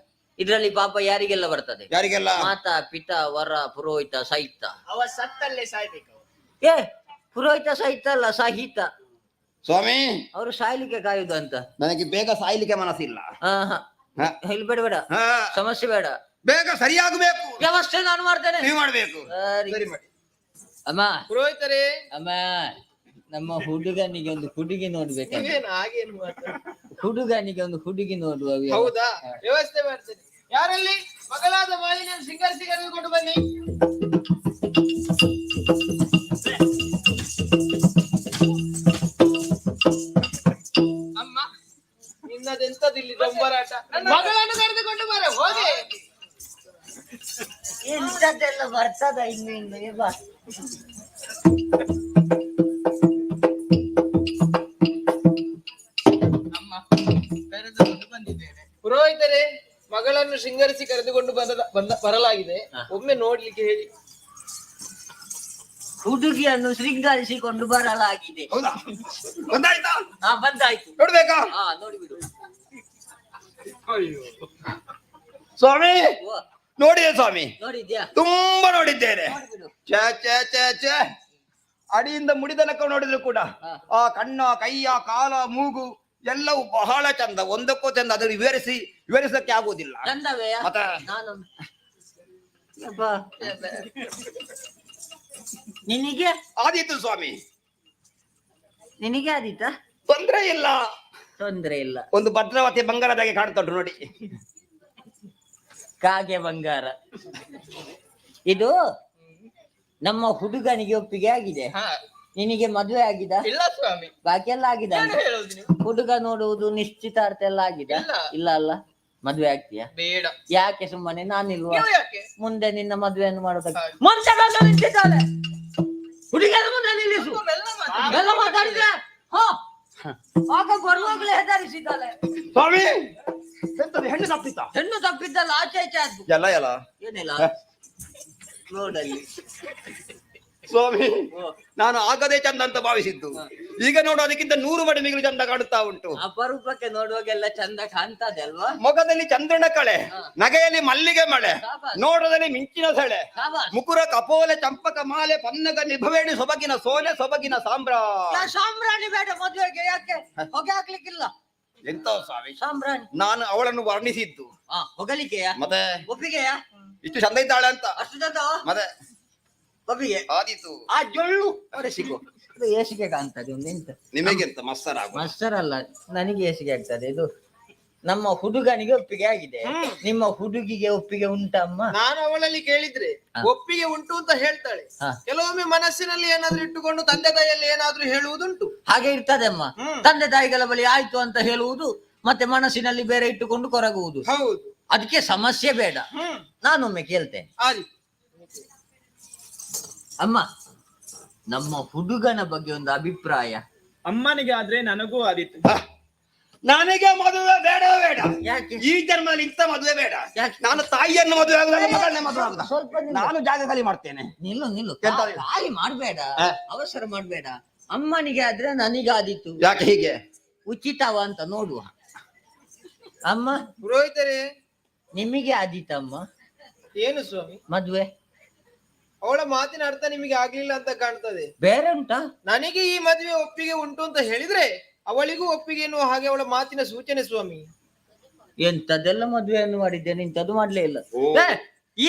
ಇದ್ರಲ್ಲಿ ಪಾಪ ಯಾರಿಗೆಲ್ಲ ಬರ್ತದೆ? ಯಾರಿಗೆಲ್ಲ? ಮಾತಾ ಪಿತಾ ವರ ಪುರೋಹಿತ ಸಹಿತ. ಅವ ಸತ್ತಲ್ಲೇ ಸಾಯ್ಬೇಕು. ಏ, ಪುರೋಹಿತ ಸಹಿತ ಅಲ್ಲ, ಸಹಿತ. ಸ್ವಾಮಿ, ಅವರು ಸಾಯ್ಲಿಕ್ಕೆ ಕಾಯುದು ಅಂತ. ನನಗೆ ಬೇಗ ಸಾಯ್ಲಿಕ್ಕೆ ಮನಸ್ಸಿಲ್ಲ. ಇಲ್ಲಿ ಬೇಡ, ಸಮಸ್ಯೆ ಬೇಡ, ಬೇಗ ಸರಿಯಾಗಬೇಕು. ವ್ಯವಸ್ಥೆ ನಾನು ಮಾಡ್ತೇನೆ, ನೀವು ಮಾಡ್ಬೇಕು. ಸರಿ ಮಾಡಿ. ಅಮ್ಮ ಪುರೋಹಿತರೆ, ಅಮ್ಮ, ನಮ್ಮ ಹುಡುಗನಿಗೆ ಒಂದು ಹುಡುಗಿ ನೋಡ್ಬೇಕು. ಹಾಗೇನು ಹುಡುಗನಿಗೆ ಒಂದು ಹುಡುಗಿ ನೋಡುವ. ಹೌದಾ? ವ್ಯವಸ್ಥೆ ಮಾಡ್ತೇನೆ. ಯಾರಲ್ಲಿ ಮಗಳಾದ ಮಾಲಿನ್ಯ ಸಿಂಗರಿಸಿ ಕರೆದುಕೊಂಡು ಬನ್ನಿ. ಅಮ್ಮ, ನಿನ್ನದೆಂತದಿಲ್ಲಿ ಡೊಂಬರಾಟ. ಮಗಳನ್ನು ಕರೆದುಕೊಂಡು ಬರ, ಹೋಗಿ. ಇಂಥದ್ದೆಲ್ಲ ಬರ್ತದ ಇನ್ನು ಬಾ. ಪುರೋಹಿತರೆ, ಮಗಳನ್ನು ಶೃಂಗರಿಸಿ ಕರೆದುಕೊಂಡು ಬರಲಾಗಿದೆ. ಒಮ್ಮೆ ನೋಡ್ಲಿಕ್ಕೆ ಹೇಳಿ. ಹುಡುಗಿಯನ್ನು ಶೃಂಗರಿಸಿಕೊಂಡು ಬರಲಾಗಿದೆ. ಹೌದಾ? ಬಂದಾಯ್ತಾ? ಬಂದಾಯ್ತು. ನೋಡ್ಬೇಕಾ? ನೋಡಿಬಿಡು. ಸ್ವಾಮಿ, ನೋಡಿದೆ ಸ್ವಾಮಿ, ನೋಡಿದ್ಯಾ? ತುಂಬಾ ನೋಡಿದ್ದೇನೆ. ನೋಡಿಬಿಡು. ಅಡಿಯಿಂದ ಮುಡಿದನಕ ನೋಡಿದ್ರು ಕೂಡ ಆ ಕಣ್ಣ, ಕೈಯ, ಕಾಲ, ಮೂಗು ಎಲ್ಲವೂ ಬಹಳ ಚಂದ, ಒಂದಕ್ಕೂ ಚಂದ. ಅದನ್ನು ವಿವರಿಸಕ್ಕೆ ಆಗುವುದಿಲ್ಲ. ಚಂದವೇ? ಮತ್ತೆ ನಿನಗೆ ಆದೀತು ಸ್ವಾಮಿ. ನಿನಗೆ ಆದೀತಾ? ತೊಂದ್ರೆ ಇಲ್ಲ, ತೊಂದ್ರೆ ಇಲ್ಲ. ಒಂದು ಭದ್ರಾವತಿ ಬಂಗಾರದಾಗೆ ಕಾಣ್ತುಂಟು ನೋಡಿ. ಕಾಗೆ ಬಂಗಾರ. ಇದು ನಮ್ಮ ಹುಡುಗನಿಗೆ ಒಪ್ಪಿಗೆ ಆಗಿದೆ. ನಿನಗೆ ಮದುವೆ ಆಗಿದ? ಇಲ್ಲ ಸ್ವಾಮಿ. ಬಾಕಿ ಎಲ್ಲ ಆಗಿದೆ. ಹುಡುಗ ನೋಡುವುದು, ನಿಶ್ಚಿತಾರ್ಥ ಎಲ್ಲ ಆಗಿದೆ? ಇಲ್ಲ ಅಲ್ಲ. ಮದುವೆ ಆಗ್ತೀಯಾ? ಬೇಡ. ಯಾಕೆ ಸುಮ್ಮನೆ? ನಾನಿಲ್ವಾ? ಮುಂದೆ ನಿನ್ನ ಮದುವೆಯನ್ನು ಮಾಡೋದಕ್ಕೆ ನಿಂತಿದ್ದಾಳೆ. ಹುಡುಗಿಯ ಮುಂದೆ ನಿಲ್ಲಿಸು. ಎಲ್ಲ ಮಾತಾಡಿದ್ರೆ ಆಗ ಬರುವಾಗಲೇ ಹೆದರಿಸಿದ್ದಾಳೆ. ಸ್ವಾಮಿ, ಹೆಣ್ಣು ತಪ್ಪಿತ್ತ? ಹೆಣ್ಣು ತಪ್ಪಿದ್ದಲ್ಲ, ಆಚೆ ಆಚೆ ಆದ್ದು. ಎಲ್ಲ ಏನಿಲ್ಲ ನೋಡಲ್ಲಿ. ಸ್ವಾಮಿ, ನಾನು ಆಗದೇ ಚಂದ ಅಂತ ಭಾವಿಸಿದ್ದು, ಈಗ ನೋಡು ಅದಕ್ಕಿಂತ 100 ಮಡಿಮೆಗಳು ಚಂದ ಕಾಣುತ್ತಾ ಉಂಟು. ಅಪರೂಪಕ್ಕೆ ನೋಡುವಾಗೆಲ್ಲ ಚಂದ ಕಾಣ್ತದೆ ಅಲ್ವಾ? ಮೊಗದಲ್ಲಿ ಚಂದ್ರನ ಕಳೆ, ನಗೆಯಲ್ಲಿ ಮಲ್ಲಿಗೆ ಮಳೆ, ನೋಡದಲ್ಲಿ ಮಿಂಚಿನ ಸೆಳೆ, ಮುಕುರ ಕಪೋಲೆ ಚಂಪಕ ಮಾಲೆ, ಪನ್ನಗ ನಿಭವೇಣಿ, ಸೊಬಗಿನ ಸೋಲೆ, ಸೊಬಗಿನ ಸಾಂಬ್ರಾಣಿ ಬೇಡ ಮದುವೆಗೆ. ಯಾಕೆ? ಹೊಗೆ ಹಾಕ್ಲಿಕ್ಕಿಲ್ಲ. ಎಂತ ಸ್ವಾಮಿ ಸಾಂಬ್ರಾಣಿ? ನಾನು ಅವಳನ್ನು ವರ್ಣಿಸಿದ್ದು. ಹೊಗಲಿಕೆಯ? ಮತ್ತೆ ಒಪ್ಪಿಗೆಯ? ಇಷ್ಟು ಚಂದ ಇದ್ದಾಳೆ ಅಂತ. ಅಷ್ಟು ಚಂದ? ಮತ್ತೆ ಒಪ್ಪಿಗೆ ಆದೀತು. ಆ ಜೊಳ್ಳು ಸಿಗೋ ಏಸಿಗೆ ಕಾಣ್ತದೆ. ಒಂದು ಎಂತ ನಿಮಗೆಂತ ಮಸ್ತರ? ಮಸ್ತರ ಅಲ್ಲ, ನನಗೆ ಏಸಿಗೆ ಆಗ್ತದೆ. ಇದು ನಮ್ಮ ಹುಡುಗನಿಗೆ ಒಪ್ಪಿಗೆ ಆಗಿದೆ. ನಿಮ್ಮ ಹುಡುಗಿಗೆ ಒಪ್ಪಿಗೆ ಉಂಟಮ್ಮ? ನಾನು ಅವಳಲ್ಲಿ ಕೇಳಿದ್ರೆ ಒಪ್ಪಿಗೆ ಉಂಟು ಅಂತ ಹೇಳ್ತಾಳೆ. ಕೆಲವೊಮ್ಮೆ ಮನಸ್ಸಿನಲ್ಲಿ ಏನಾದ್ರೂ ಇಟ್ಟುಕೊಂಡು ತಂದೆ ತಾಯಿಯಲ್ಲಿ ಏನಾದ್ರೂ ಹೇಳುವುದುಂಟು. ಹಾಗೆ ಇರ್ತದೆ ಅಮ್ಮ. ತಂದೆ ತಾಯಿಗಳ ಬಳಿ ಆಯ್ತು ಅಂತ ಹೇಳುವುದು, ಮತ್ತೆ ಮನಸ್ಸಿನಲ್ಲಿ ಬೇರೆ ಇಟ್ಟುಕೊಂಡು ಕೊರಗುವುದು. ಹೌದು. ಅದಕ್ಕೆ ಸಮಸ್ಯೆ ಬೇಡ. ನಾನೊಮ್ಮೆ ಕೇಳ್ತೇನೆ. ಅಮ್ಮ, ನಮ್ಮ ಹುಡುಗನ ಬಗ್ಗೆ ಒಂದು ಅಭಿಪ್ರಾಯ. ಅಮ್ಮನಿಗೆ ಆದ್ರೆ ನನಗೂ ಆದಿತ್ತು. ನನಗೆ ಮದುವೆ ಬೇಡವೇ ಬೇಡ. ಯಾಕೆ? ಈ ಜನ್ಮದಲ್ಲಿ ಇಂಥ ಮದುವೆ ಬೇಡ. ಯಾಕೆ? ನಾನು ತಾಯಿಯನ್ನು ಮದುವೆ ಆಗುದ ಮಗಳನ್ನೇ ಮದುವೆ ಆಗುದ. ಸ್ವಲ್ಪ ನಿಲ್ಲು. ನಾನು ಜಾಗ ಖಾಲಿ ಮಾಡ್ತೇನೆ. ನಿಲ್ಲು ಎಂತ? ಖಾಲಿ ಮಾಡ್ಬೇಡ, ಅವಸರ ಮಾಡ್ಬೇಡ. ಅಮ್ಮನಿಗೆ ಆದ್ರೆ ನನಗಾದಿತ್ತು, ಯಾಕೆ ಹೀಗೆ? ಉಚಿತವ ಅಂತ ನೋಡುವ. ಅಮ್ಮ, ಪುರೋಹಿತರೇ, ನಿಮಗೆ ಆದಿತ್ತಮ್ಮ ಏನು ಸ್ವಾಮಿ? ಮದ್ವೆ? ಅವಳ ಮಾತಿನ ಅರ್ಥ ನಿಮಗೆ ಆಗ್ಲಿಲ್ಲ ಅಂತ ಕಾಣ್ತದೆ. ಬೇರೆ ಉಂಟಾ? ನನಗೆ ಈ ಮದುವೆ ಒಪ್ಪಿಗೆ ಉಂಟು ಅಂತ ಹೇಳಿದ್ರೆ ಅವಳಿಗೂ ಒಪ್ಪಿಗೆ ಎನ್ನುವ ಹಾಗೆ ಅವಳ ಮಾತಿನ ಸೂಚನೆ ಸ್ವಾಮಿ. ಎಂತದೆಲ್ಲ ಮದುವೆಯನ್ನು ಮಾಡಿದ್ದೇನೆ, ಇಂಥದ್ದು ಮಾಡ್ಲೇ ಇಲ್ಲ.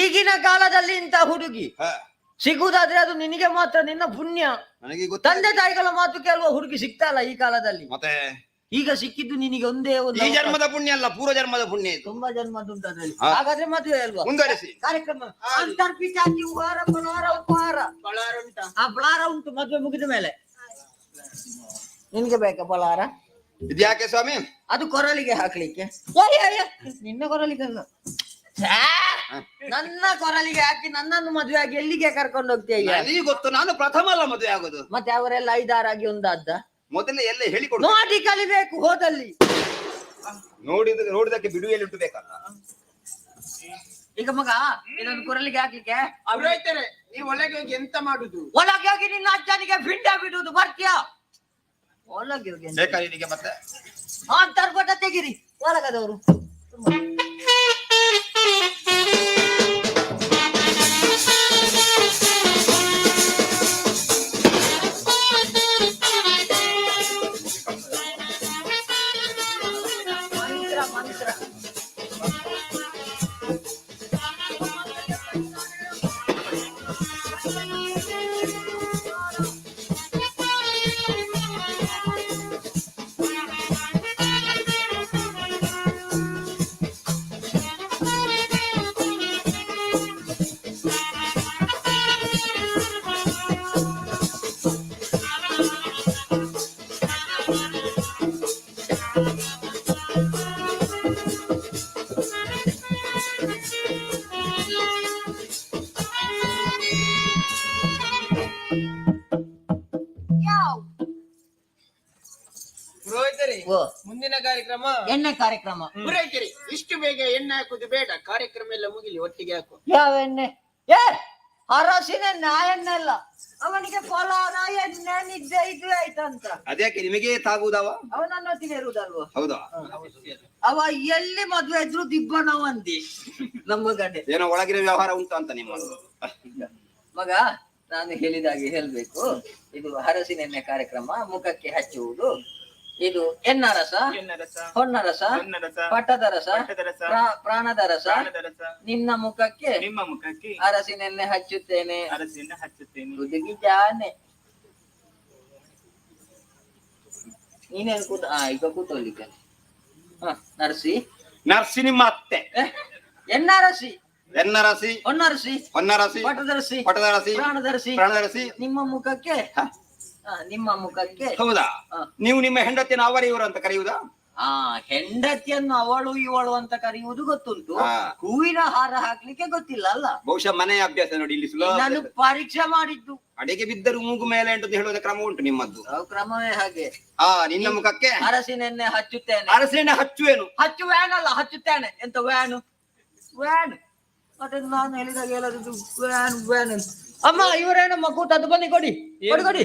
ಈಗಿನ ಕಾಲದಲ್ಲಿ ಇಂಥ ಹುಡುಗಿ ಸಿಗುವುದಾದ್ರೆ ಅದು ನಿನಗೆ ಮಾತ್ರ, ನಿನ್ನ ಪುಣ್ಯ. ನನಗೆ ತಂದೆ ತಾಯಿಗಳ ಮಾತು ಕೇಳುವ ಹುಡುಗಿ ಸಿಗ್ತಾಲ್ಲ ಈ ಕಾಲದಲ್ಲಿ. ಮತ್ತೆ ಈಗ ಸಿಕ್ಕಿದ್ದು ನಿನಗೆ ಒಂದೇ ಒಂದು. ಈ ಜನ್ಮದ ಪುಣ್ಯ ಅಲ್ಲ, ಪೂರ್ವ ಜನ್ಮದ ಪುಣ್ಯ ಇದು. ತುಂಬಾ ಜನ್ಮದ ಉಂಟು ಅದ್ರಲ್ಲಿ. ಹಾಗಾದ್ರೆ ಮದುವೆ ಅಲ್ವಾ? ಮುಂದುವರೆಸಿ. ಕಾರ್ಯಕ್ರಮ ಅಂತರ್ಪಿಚಾತಿ ಉಹಾರ ಬಲಾರ ಉಪಹಾರ. ಬಲಾರ ಉಂಟಾ? ಆ ಬಲಾರ ಉಂಟು, ಮದುವೆ ಮುಗಿದ ಮೇಲೆ. ನಿನ್ಗೆ ಬೇಕಾ ಬಲಾರ? ಇದ್ಯಾಕೆ ಸ್ವಾಮಿ? ಅದು ಕೊರಳಿಗೆ ಹಾಕ್ಲಿಕ್ಕೆ. ನಿನ್ನ ಕೊರಳಿಗೆ ಅಲ್ಲ, ನನ್ನ ಕೊರಳಿಗೆ ಹಾಕಿ ನನ್ನನ್ನು ಮದುವೆ ಆಗಿ ಎಲ್ಲಿಗೆ ಕರ್ಕೊಂಡು ಹೋಗ್ತೀಯ? ನನಗೆ ಗೊತ್ತು, ನಾನು ಪ್ರಥಮ ಅಲ್ಲ ಮದುವೆ ಆಗೋದು. ಮತ್ತೆ ಅವರೆಲ್ಲ ಐದಾರಾಗಿ ಒಂದಾದ. ಮೊದಲೇ ಎಲ್ಲ ಹೇಳಿಕೊಡು. ನೋಡಿ ಕಲಿಬೇಕು ಹೋದಲ್ಲಿ. ನೋಡಿದಕ್ಕೆ ಬಿಡುವೆಯಲ್ಲಿ ಉಂಟು ಬೇಕಲ್ಲ. ಈಗ ಮಗ ಇದನ್ನು ಕೊರಳಿಗೆ ಹಾಕ್ಲಿಕ್ಕೆ ಪುರೋಹಿತರೇ, ನೀವು ಒಳಗೆ ಹೋಗಿ ಎಂತ ಮಾಡುದು? ಒಳಗೆ ಹೋಗಿ ನಿನ್ನ ಅಜ್ಜನಿಗೆ ಪಿಂಡ ಬಿಡುವುದು. ಬರ್ತೀಯಾ? ಒಳಗೆ ಹೋಗಿ ಬೇಕಾ ನಿನಗೆ? ಮತ್ತೆ ಅಂತರ್ಪಟ ತೆಗಿರಿ ಒಳಗದವರು. ಪುರೋಹಿತರೇ, ಓ, ಮುಂದಿನ ಕಾರ್ಯಕ್ರಮ ಎಣ್ಣೆ ಕಾರ್ಯಕ್ರಮ. ಪುರೋಹಿತರೇ, ಇಷ್ಟು ಬೇಗ ಎಣ್ಣೆ ಹಾಕುದು ಬೇಡ, ಕಾರ್ಯಕ್ರಮ ಎಲ್ಲ ಮುಗಿಲಿ, ಒಟ್ಟಿಗೆ ಹಾಕು. ಯಾವ ಎಣ್ಣೆ? ಅರಸಿನ ಎಣ್ಣೆ ಅಲ್ಲ, ಅವನಿಗೆ ಫಲಾರ ಎಣ್ಣೆ ನಿದ್ದೆ ಇದು ಆಯ್ತಂತ. ಅದ್ಯಾಕೆ ನಿಮಗೆ ತಾಗುವುದವ? ಅವ ನನ್ನೊತ್ತಿಗೆ ಇರುವುದಲ್ವ? ಹೌದಾ? ಅವ ಎಲ್ಲಿ ಮದ್ವೆ ಇದ್ರು ದಿಬ್ಬನವಂದಿ ನಮ್ಮ ಗಂಡೆ. ಏನೋ ಒಳಗಿನ ವ್ಯವಹಾರ ಉಂಟು ಅಂತ ನಿಮ್ಮ ಮಗ. ನಾನು ಹೇಳಿದಾಗೆ ಹೇಳ್ಬೇಕು. ಇದು ಹರಸಿನ ಎಣ್ಣೆ ಕಾರ್ಯಕ್ರಮ, ಮುಖಕ್ಕೆ ಹಚ್ಚುವುದು. ಇದು ಎನ್ನರಸ, ಹೊನ್ನರಸ, ಪಟ್ಟದ ರಸ, ಪ್ರಾಣದ ರಸ. ನಿನ್ನ ಮುಖಕ್ಕೆ ಅರಸಿನೆಣ್ಣೆ ಹಚ್ಚುತ್ತೇನೆ. ಹುಡುಗಿ ಜಾನೆ. ನೀನೇನು ಕೂತ? ಈಗ ಕೂತೋಲಿಕ್ಕೆ. ನರಸಿ ನಿಮ್ಮ ಅತ್ತೆ. ಎನ್ನರಸಿ, ಎನ್ನರಸಿ, ಹೊನ್ನರಸಿ, ಹೊನ್ನರಸಿ, ಪಟ್ಟದರಸಿ, ಪಟದರಸಿ, ಪ್ರಾಣದರಸಿ. ಪ್ರಾಣದರಸಿ. ನಿಮ್ಮ ಮುಖಕ್ಕೆ, ನಿಮ್ಮ ಮುಖಕ್ಕೆ. ಹೌದಾ? ನೀವು ನಿಮ್ಮ ಹೆಂಡತಿನ ಅವರು ಇವರು ಅಂತ ಕರೆಯುವುದಾ? ಹೆಂಡತಿಯನ್ನು ಅವಳು ಇವಳು ಅಂತ ಕರೆಯುವುದು ಗೊತ್ತುಂಟು, ಹೂವಿನ ಹಾರ ಹಾಕ್ಲಿಕ್ಕೆ ಗೊತ್ತಿಲ್ಲ ಅಲ್ಲ. ಬಹುಶಃ ಮನೆಯ ಅಭ್ಯಾಸ ನೋಡಿ. ಇಲ್ಲಿ ಸುಲಭ ನಾನು ಪರೀಕ್ಷೆ ಮಾಡಿದ್ದು. ಅಡಿಗೆ ಬಿದ್ದರೂ ಮೂಗು ಮೇಲೆ ಅಂತ ಹೇಳುವ ಕ್ರಮ ಉಂಟು ನಿಮ್ಮದ್ದು. ಕ್ರಮವೇ ಹಾಗೆ. ನಿನ್ನ ಮುಖಕ್ಕೆ ಅರಸಿನೆಣ್ಣೆ ಹಚ್ಚುತ್ತೇನೆ. ಅರಸಿನೆಣ್ಣೆ ಹಚ್ಚುವೇನು? ಹಚ್ಚು ವ್ಯಾನ್ ಅಲ್ಲ, ಹಚ್ಚುತ್ತೇನೆ. ಎಂತ ವ್ಯಾನು? ವ್ಯಾನ್. ಮತ್ತೆ ನಾನು ಹೇಳಿದಾಗ ಹೇಳೋದು ವ್ಯಾನ್ ವ್ಯಾನ್. ಅಮ್ಮ, ಇವರೇನು ಕೂತದ್ದು? ಬನ್ನಿ, ಕೊಡಿ ಕೊಡಿ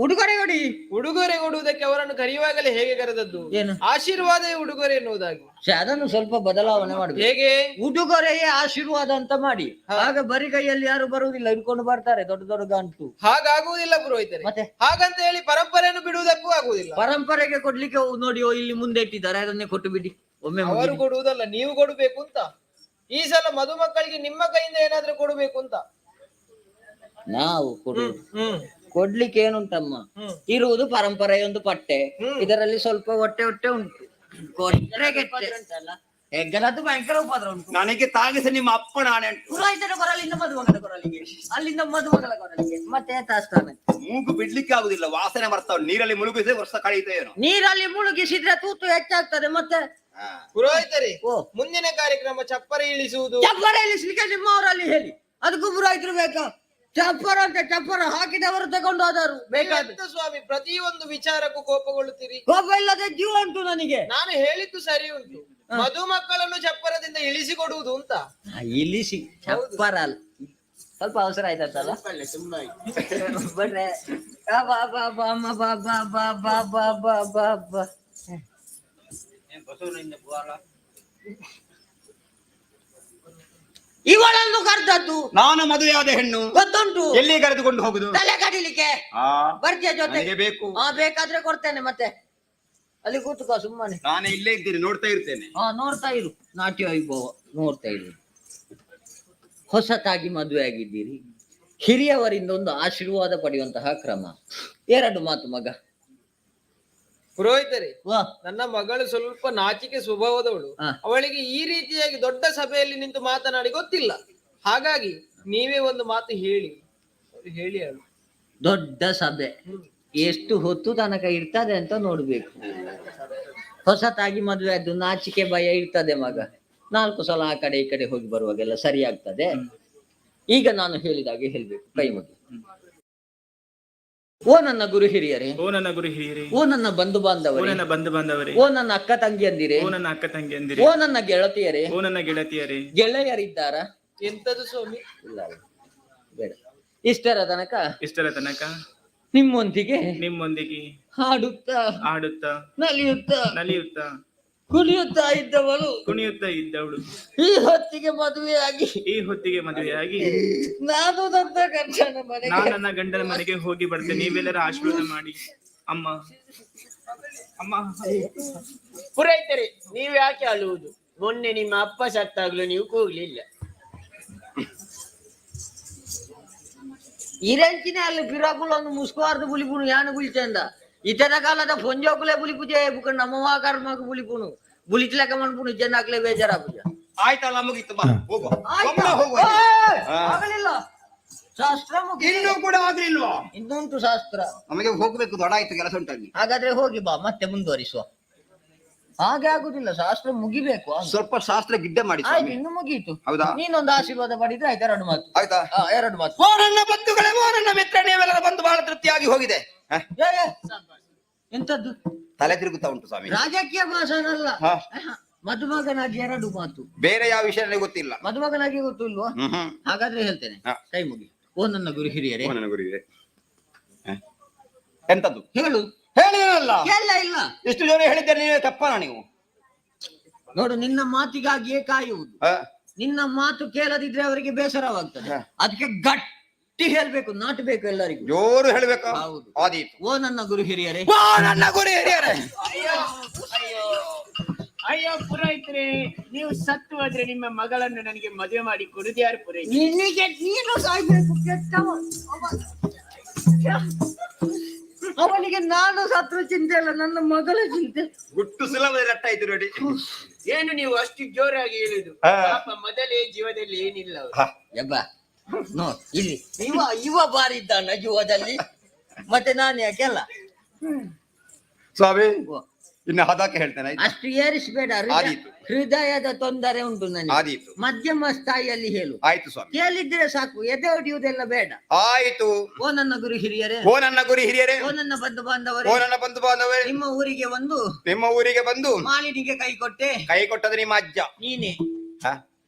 ಉಡುಗೊರೆ ಕೊಡಿ. ಉಡುಗೊರೆ ಕೊಡುವುದಕ್ಕೆ ಅವರನ್ನು ಕರೆಯುವಾಗಲೇ ಹೇಗೆ ಕರೆದದ್ದು? ಏನು? ಆಶೀರ್ವಾದ ಉಡುಗೊರೆ ಎನ್ನುವುದಾಗಿ. ಅದನ್ನು ಸ್ವಲ್ಪ ಬದಲಾವಣೆ ಮಾಡಬೇಕು. ಹೇಗೆ? ಉಡುಗೊರೆಯೇ ಆಶೀರ್ವಾದ ಅಂತ ಮಾಡಿ, ಆಗ ಬರಿ ಕೈಯಲ್ಲಿ ಯಾರು ಬರುವುದಿಲ್ಲ, ಹಿಡ್ಕೊಂಡು ಬರ್ತಾರೆ ದೊಡ್ಡ ದೊಡ್ಡ ಗಂಟು. ಹಾಗಾಗುವುದಿಲ್ಲ ಪುರೋಹಿತರೆ. ಮತ್ತೆ ಹಾಗಂತ ಹೇಳಿ ಪರಂಪರೆಯನ್ನು ಬಿಡುವುದಕ್ಕೂ ಆಗುವುದಿಲ್ಲ. ಪರಂಪರೆಗೆ ಕೊಡ್ಲಿಕ್ಕೆ ನೋಡಿ, ಇಲ್ಲಿ ಮುಂದೆ ಇಟ್ಟಿದ್ದಾರೆ, ಅದನ್ನೇ ಕೊಟ್ಟು ಬಿಡಿ. ಒಮ್ಮೆ ಅವರು ಕೊಡುವುದಲ್ಲ, ನೀವು ಕೊಡಬೇಕು ಅಂತ. ಈ ಸಲ ಮದುಮಕ್ಕಳಿಗೆ ನಿಮ್ಮ ಕೈಯಿಂದ ಏನಾದ್ರೂ ಕೊಡಬೇಕು ಅಂತ. ನಾವು ಕೊಡುವುದು ಕೊಡ್ಲಿಕ್ಕೆ ಏನುಂಟಮ್ಮ, ಇರುವುದು ಪರಂಪರೆಯೊಂದು ಪಟ್ಟೆ. ಇದರಲ್ಲಿ ಸ್ವಲ್ಪ ಹೊಟ್ಟೆ ಉಂಟು. ಹೆಗ್ಗಲದ್ದು ಭಯಂಕರ ಉಪದ್ರ ಉಂಟು. ನನಗೆ ತಾಗಿಸಿ ನಿಮ್ಮ ಅಪ್ಪನ ಆಣೆ ಉಂಟು. ಪುರೋಹಿತನ ಕೊರಲಿಂದ ಮದುಮಗನ ಕೊರಲಿಗೆ, ಅಲ್ಲಿಂದ ಮದುಮಗಳ ಕೊರಲಿಗೆ, ಮತ್ತೆ ತಾಸ್ತಾನೆ. ಮೂಗು ಬಿಡ್ಲಿಕ್ಕೆ ಆಗುದಿಲ್ಲ, ವಾಸನೆ ಬರ್ತಾವ. ನೀರಲ್ಲಿ ಮುಳುಗಿಸಿ ವರ್ಷ ಕಳೆಯುತ್ತೆ ಏನೋ. ನೀರಲ್ಲಿ ಮುಳುಗಿಸಿದ್ರೆ ತೂತು ಹೆಚ್ಚಾಗ್ತದೆ. ಮತ್ತೆ ಪುರೋಹಿತರೆ, ಮುಂದಿನ ಕಾರ್ಯಕ್ರಮ ಚಪ್ಪರ ಇಳಿಸುವುದು. ಚಪ್ಪರ ಇಳಿಸ್ಲಿಕ್ಕೆ ನಿಮ್ಮವರಲ್ಲಿ ಹೇಳಿ, ಅದಕ್ಕೂ ಪುರೋಹಿತರು ಬೇಕಾ? ಚಪ್ಪರ ಅಂತ ಚಪ್ಪರ ಹಾಕಿದವರು ತಗೊಂಡು ಹೋದರು. ಬೇಕಾದ್ರೆ ಎಂತ ಸ್ವಾಮಿ ಪ್ರತಿಯೊಂದು ವಿಚಾರಕ್ಕೂ ಕೋಪಗೊಳ್ಳುತ್ತೀರಿ? ಕೋಪ ಇಲ್ಲದೆ ಜೀವ ಉಂಟು ನನಗೆ. ನಾನು ಹೇಳಿದ್ದು ಸರಿ ಉಂಟು, ಮಧುಮಕ್ಕಳನ್ನು ಚಪ್ಪರದಿಂದ ಇಳಿಸಿಕೊಡುವುದು ಅಂತ. ಇಲ್ಲಿಸಿ ಚಪ್ಪರ ಅಲ್ಲ, ಸ್ವಲ್ಪ ಅವಸರ ಆಯ್ತಲ್ಲ ಬಟ್ರೆ ಇವಳನ್ನು ಕರೆದದ್ದು ನಾನು ಮದುವೆಯಾದ ಹೆಣ್ಣು ಗೊತ್ತುಂಟು. ಎಲ್ಲಿ ಕರೆದುಕೊಂಡು ಹೋಗುದು? ತಲೆ ಕಡಿಲಿಕ್ಕೆ ಬರ್ತೀಯ ಜೊತೆ? ನನಗೆ ಬೇಕು. ಬೇಕಾದ್ರೆ ಕೊಡ್ತೇನೆ, ಮತ್ತೆ ಅಲ್ಲಿ ಕೂತ್ಕೋ ಸುಮ್ಮನೆ. ನಾನೇ ಇಲ್ಲೇ ಇದ್ದೀನಿ, ನೋಡ್ತಾ ಇರ್ತೇನೆ. ನೋಡ್ತಾ ಇರು, ನಾಟ್ಯ ವೈಭವ ನೋಡ್ತಾ ಇರು. ಹೊಸತಾಗಿ ಮದುವೆ ಆಗಿದ್ದೀರಿ, ಹಿರಿಯವರಿಂದ ಒಂದು ಆಶೀರ್ವಾದ ಪಡೆಯುವಂತಹ ಕ್ರಮ. 2 ಮಾತು ಮಗ. ಪುರೋಹಿತರೆ, ವಾ ನನ್ನ ಮಗಳು ಸ್ವಲ್ಪ ನಾಚಿಕೆ ಸ್ವಭಾವದವಳು. ಅವಳಿಗೆ ಈ ರೀತಿಯಾಗಿ ದೊಡ್ಡ ಸಭೆಯಲ್ಲಿ ನಿಂತು ಮಾತನಾಡಿ ಗೊತ್ತಿಲ್ಲ. ಹಾಗಾಗಿ ನೀವೇ ಒಂದು ಮಾತು ಹೇಳಿ ಹೇಳಿ ಅವಳು. ದೊಡ್ಡ ಸಭೆ ಎಷ್ಟು ಹೊತ್ತು ತನಕ ಇರ್ತದೆ ಅಂತ ನೋಡ್ಬೇಕು. ಹೊಸತಾಗಿ ಮದುವೆ ಆದ್ದು ನಾಚಿಕೆ ಭಯ ಇರ್ತದೆ ಮಗ. 4 ಸಲ ಆ ಕಡೆ ಈ ಕಡೆ ಹೋಗಿ ಬರುವಾಗೆಲ್ಲ ಸರಿ ಆಗ್ತದೆ. ಈಗ ನಾನು ಹೇಳಿದಾಗೆ ಹೇಳ್ಬೇಕು, ಕೈ ಮುಗಿ. ಓ ನನ್ನ ಗುರು ಹಿರಿಯರೇ, ಓ ನನ್ನ ಗುರು ಹಿರಿಯರೇ, ಓ ನನ್ನ ಬಂಧು ಬಾಂಧವರೇ, ನನ್ನ ಬಂಧು ಬಾಂಧವರೇ, ಓ ನನ್ನ ಅಕ್ಕ ತಂಗಿಯಂದಿರೇ, ಓ ನನ್ನ ಅಕ್ಕ ತಂಗಿಯಂದಿರೇ, ಓ ನನ್ನ ಗೆಳತಿಯರೇ, ಓ ನನ್ನ ಗೆಳತಿಯರೇ. ಗೆಳೆಯರಿದ್ದಾರ? ಎಂತದು ಸ್ವಾಮಿ? ಇಲ್ಲ ಬೇಡ. ಇಷ್ಟರ ತನಕ ನಿಮ್ಮೊಂದಿಗೆ ಹಾಡುತ್ತಾ ನಲಿಯುತ್ತಾ ಕುಣಿಯುತ್ತಾ ಇದ್ದವಳು ಈ ಹೊತ್ತಿಗೆ ಮದುವೆಯಾಗಿ ನಾನು ನನ್ನ ಗಂಡನ ಮನೆಗೆ ಹೋಗಿ ಬರ್ತೇನೆ. ನೀವೆಲ್ಲರ ಆಶೀರ್ವಾದ ಮಾಡಿ. ಅಮ್ಮ ಪುರೋಹಿತರೆ, ನೀವು ಯಾಕೆ ಅಳುವುದು? ಮೊನ್ನೆ ನಿಮ್ಮ ಅಪ್ಪ ಸತ್ತಾಗ್ಲು ನೀವು ಕೂಗ್ಲಿಲ್ಲ. ಇರಂಚಿನ ಅಲ್ಲಿ ಬಿರಾಕುಲನ್ನು ಮುಸ್ಕುವಾರ್ದು ಬುಲಿಪುನು ಯಾನು ಬುಲಿಚಂದ ಇತನ ಕಾಲದ ಪೊಂಜೋಕುಲೆ ಬುಲಿಪುಜೆ ಬುಕ ನಮ್ಮ ಕರ್ಮಕ್ಕೆ ಬುಲಿಪುನು ಬುಲಿಚ್ಲಕ ಮನ್ಪುನು ಚೆನ್ನಾಗ್ಲೇ ಬೇಜಾರಾಪುಜ. ಆಯ್ತಲ್ಲ, ಮುಗೀತು, ಬಾ ಹೋಗುವ. ಆಗಲಿಲ್ಲ ಶಾಸ್ತ್ರ ಇನ್ನೂ ಕೂಡ ಆಗ್ಲಿಲ್ವಾ? ಇನ್ನುಂಟು ಶಾಸ್ತ್ರ. ನಮಗೆ ಹೋಗ್ಬೇಕು, ದೊಡ್ಡ ಆಯ್ತು, ಕೆಲಸ ಉಂಟಾಗಿ. ಹಾಗಾದ್ರೆ ಹೋಗಿ ಬಾ, ಮತ್ತೆ ಮುಂದುವರಿಸುವ. ಹಾಗೆ ಆಗುದಿಲ್ಲ, ಶಾಸ್ತ್ರ ಮುಗಿಬೇಕು. ಸ್ವಲ್ಪ ಶಾಸ್ತ್ರ ಗಿಡ್ಡೆ ಮಾಡಿ. ಆಯ್ತು, ಇನ್ನು ಮುಗೀತು. ಹೌದಾ? ನೀನೊಂದು ಆಶೀರ್ವಾದ ಮಾಡಿದ್ರೆ ಆಯ್ತು. 2 ಮಾತು ಆಯ್ತಾ? 2 ಮಾತು. ಓ ನನ್ನ ಬಂಧುಗಳೇ, ಓ ನನ್ನ ಮಿತ್ರ, ನೀವೆಲ್ಲರ ಬಂದು ಬಹಳ ತೃಪ್ತಿಯಾಗಿ ಹೋಗಿದೆ. ಎಂತದ್ದು ತಲೆ ತಿರುಗುತ್ತಾ ಉಂಟು ಸ್ವಾಮಿ. ರಾಜಕೀಯ ಭಾಷಣ ಅಲ್ಲ, ಮದುಮಗನಾಗಿ 2 ಮಾತು. ಬೇರೆ ಯಾವ ವಿಷಯ ನನಗೆ ಗೊತ್ತಿಲ್ಲ. ಮದುಮಗನಾಗಿ ಗೊತ್ತಿಲ್ವಾ? ಹಾಗಾದ್ರೆ ಹೇಳ್ತೇನೆ, ಕೈ ಮುಗಿ. ಓ ನನ್ನ ಗುರು ಹಿರಿಯರೇ, ಎಂತದ್ದು ಹೇಳು. ಹೇಳಿರಲ್ಲ, ಇಲ್ಲ ಇಷ್ಟು ಜನ ಹೇಳಿದ್ದಾರೆ, ನೀವೇ ತಪ್ಪನ ನೀವು. ನೋಡು, ನಿನ್ನ ಮಾತಿಗಾಗಿಯೇ ಕಾಯುವುದು. ನಿನ್ನ ಮಾತು ಕೇಳದಿದ್ರೆ ಅವರಿಗೆ ಬೇಸರವಾಗ್ತದೆ. ಅದಕ್ಕೆ ಗಟ್ಟಿ ಹೇಳ್ಬೇಕು, ನಾಟಬೇಕು ಎಲ್ಲರಿಗೂ. ಜೋರು ಹೇಳ್ಬೇಕು. ಹೌದು. ಆದೀತು. ಓ ನನ್ನ ಗುರು ಹಿರಿಯರೇ, ಅಯ್ಯೋ ಪುರೋಹಿತರೆ, ನೀವು ಸತ್ತು ಹೋದ್ರೆ ನಿಮ್ಮ ಮಗಳನ್ನು ನನಗೆ ಮದುವೆ ಮಾಡಿ ಕೊಡುದು ಯಾರು ಪುರೋಹಿತ? ನಿನಗೆ ನೀನು ಸಾಯ್ಬೇಕು, ಕೆಟ್ಟವ. ಅವನಿಗೆ ನಾನು ಸತ್ರು ಚಿಂತೆ ಅಲ್ಲ, ನನ್ನ ಮಗಳ ಚಿಂತೆ. ಗುಟ್ಟು ಸುಲಭದಲ್ಲಿ ರಟ್ಟಾಯ್ತು ನೋಡಿ. ಏನು ನೀವು ಅಷ್ಟು ಜೋರಾಗಿ ಹೇಳುದು? ಪಾಪ ಮೊದಲೇ ಜೀವದಲ್ಲಿ ಏನಿಲ್ಲ ಅವರು. ಯಬ್ಬ ನೋ, ಇಲ್ಲಿ ಇವ ಬಾರಿದ್ದಾನ ಜೀವದಲ್ಲಿ, ಮತ್ತೆ ನಾನು ಯಾಕೆಲ್ಲ ಸ್ವಾಮಿ. ಇನ್ನು ಹದಕ್ಕೆ ಹೇಳ್ತೇನೆ, ಅಷ್ಟು ಏರಿಸಬೇಡ. ಹೃದಯದ ತೊಂದರೆ ಉಂಟು ನನಗೆ. ಆದೀತು. ಮಧ್ಯಮ ಸ್ಥಾಯಿಯಲ್ಲಿ ಹೇಳು. ಆಯ್ತು ಸ್ವಾಮಿ. ಕೇಳಿದ್ರೆ ಸಾಕು, ಎದೆ ಹೊಡೆಯುವುದೆಲ್ಲ ಬೇಡ. ಆಯ್ತು. ಓ ನನ್ನ ಗುರು ಹಿರಿಯರೇ, ಓ ನನ್ನ ಗುರು ಹಿರಿಯರೇ, ಓ ನನ್ನ ಬಂಧು ಬಾಂಧವರೇ, ಓ ನನ್ನ ಬಂಧು ಬಾಂಧವರೇ, ನಿಮ್ಮ ಊರಿಗೆ ಬಂದು ಮಾಲಿನಿಗೆ ಕೈ ಕೊಟ್ಟೆ. ಕೈ ಕೊಟ್ಟದ ನಿಮ್ಮ ಅಜ್ಜ. ನೀನೆ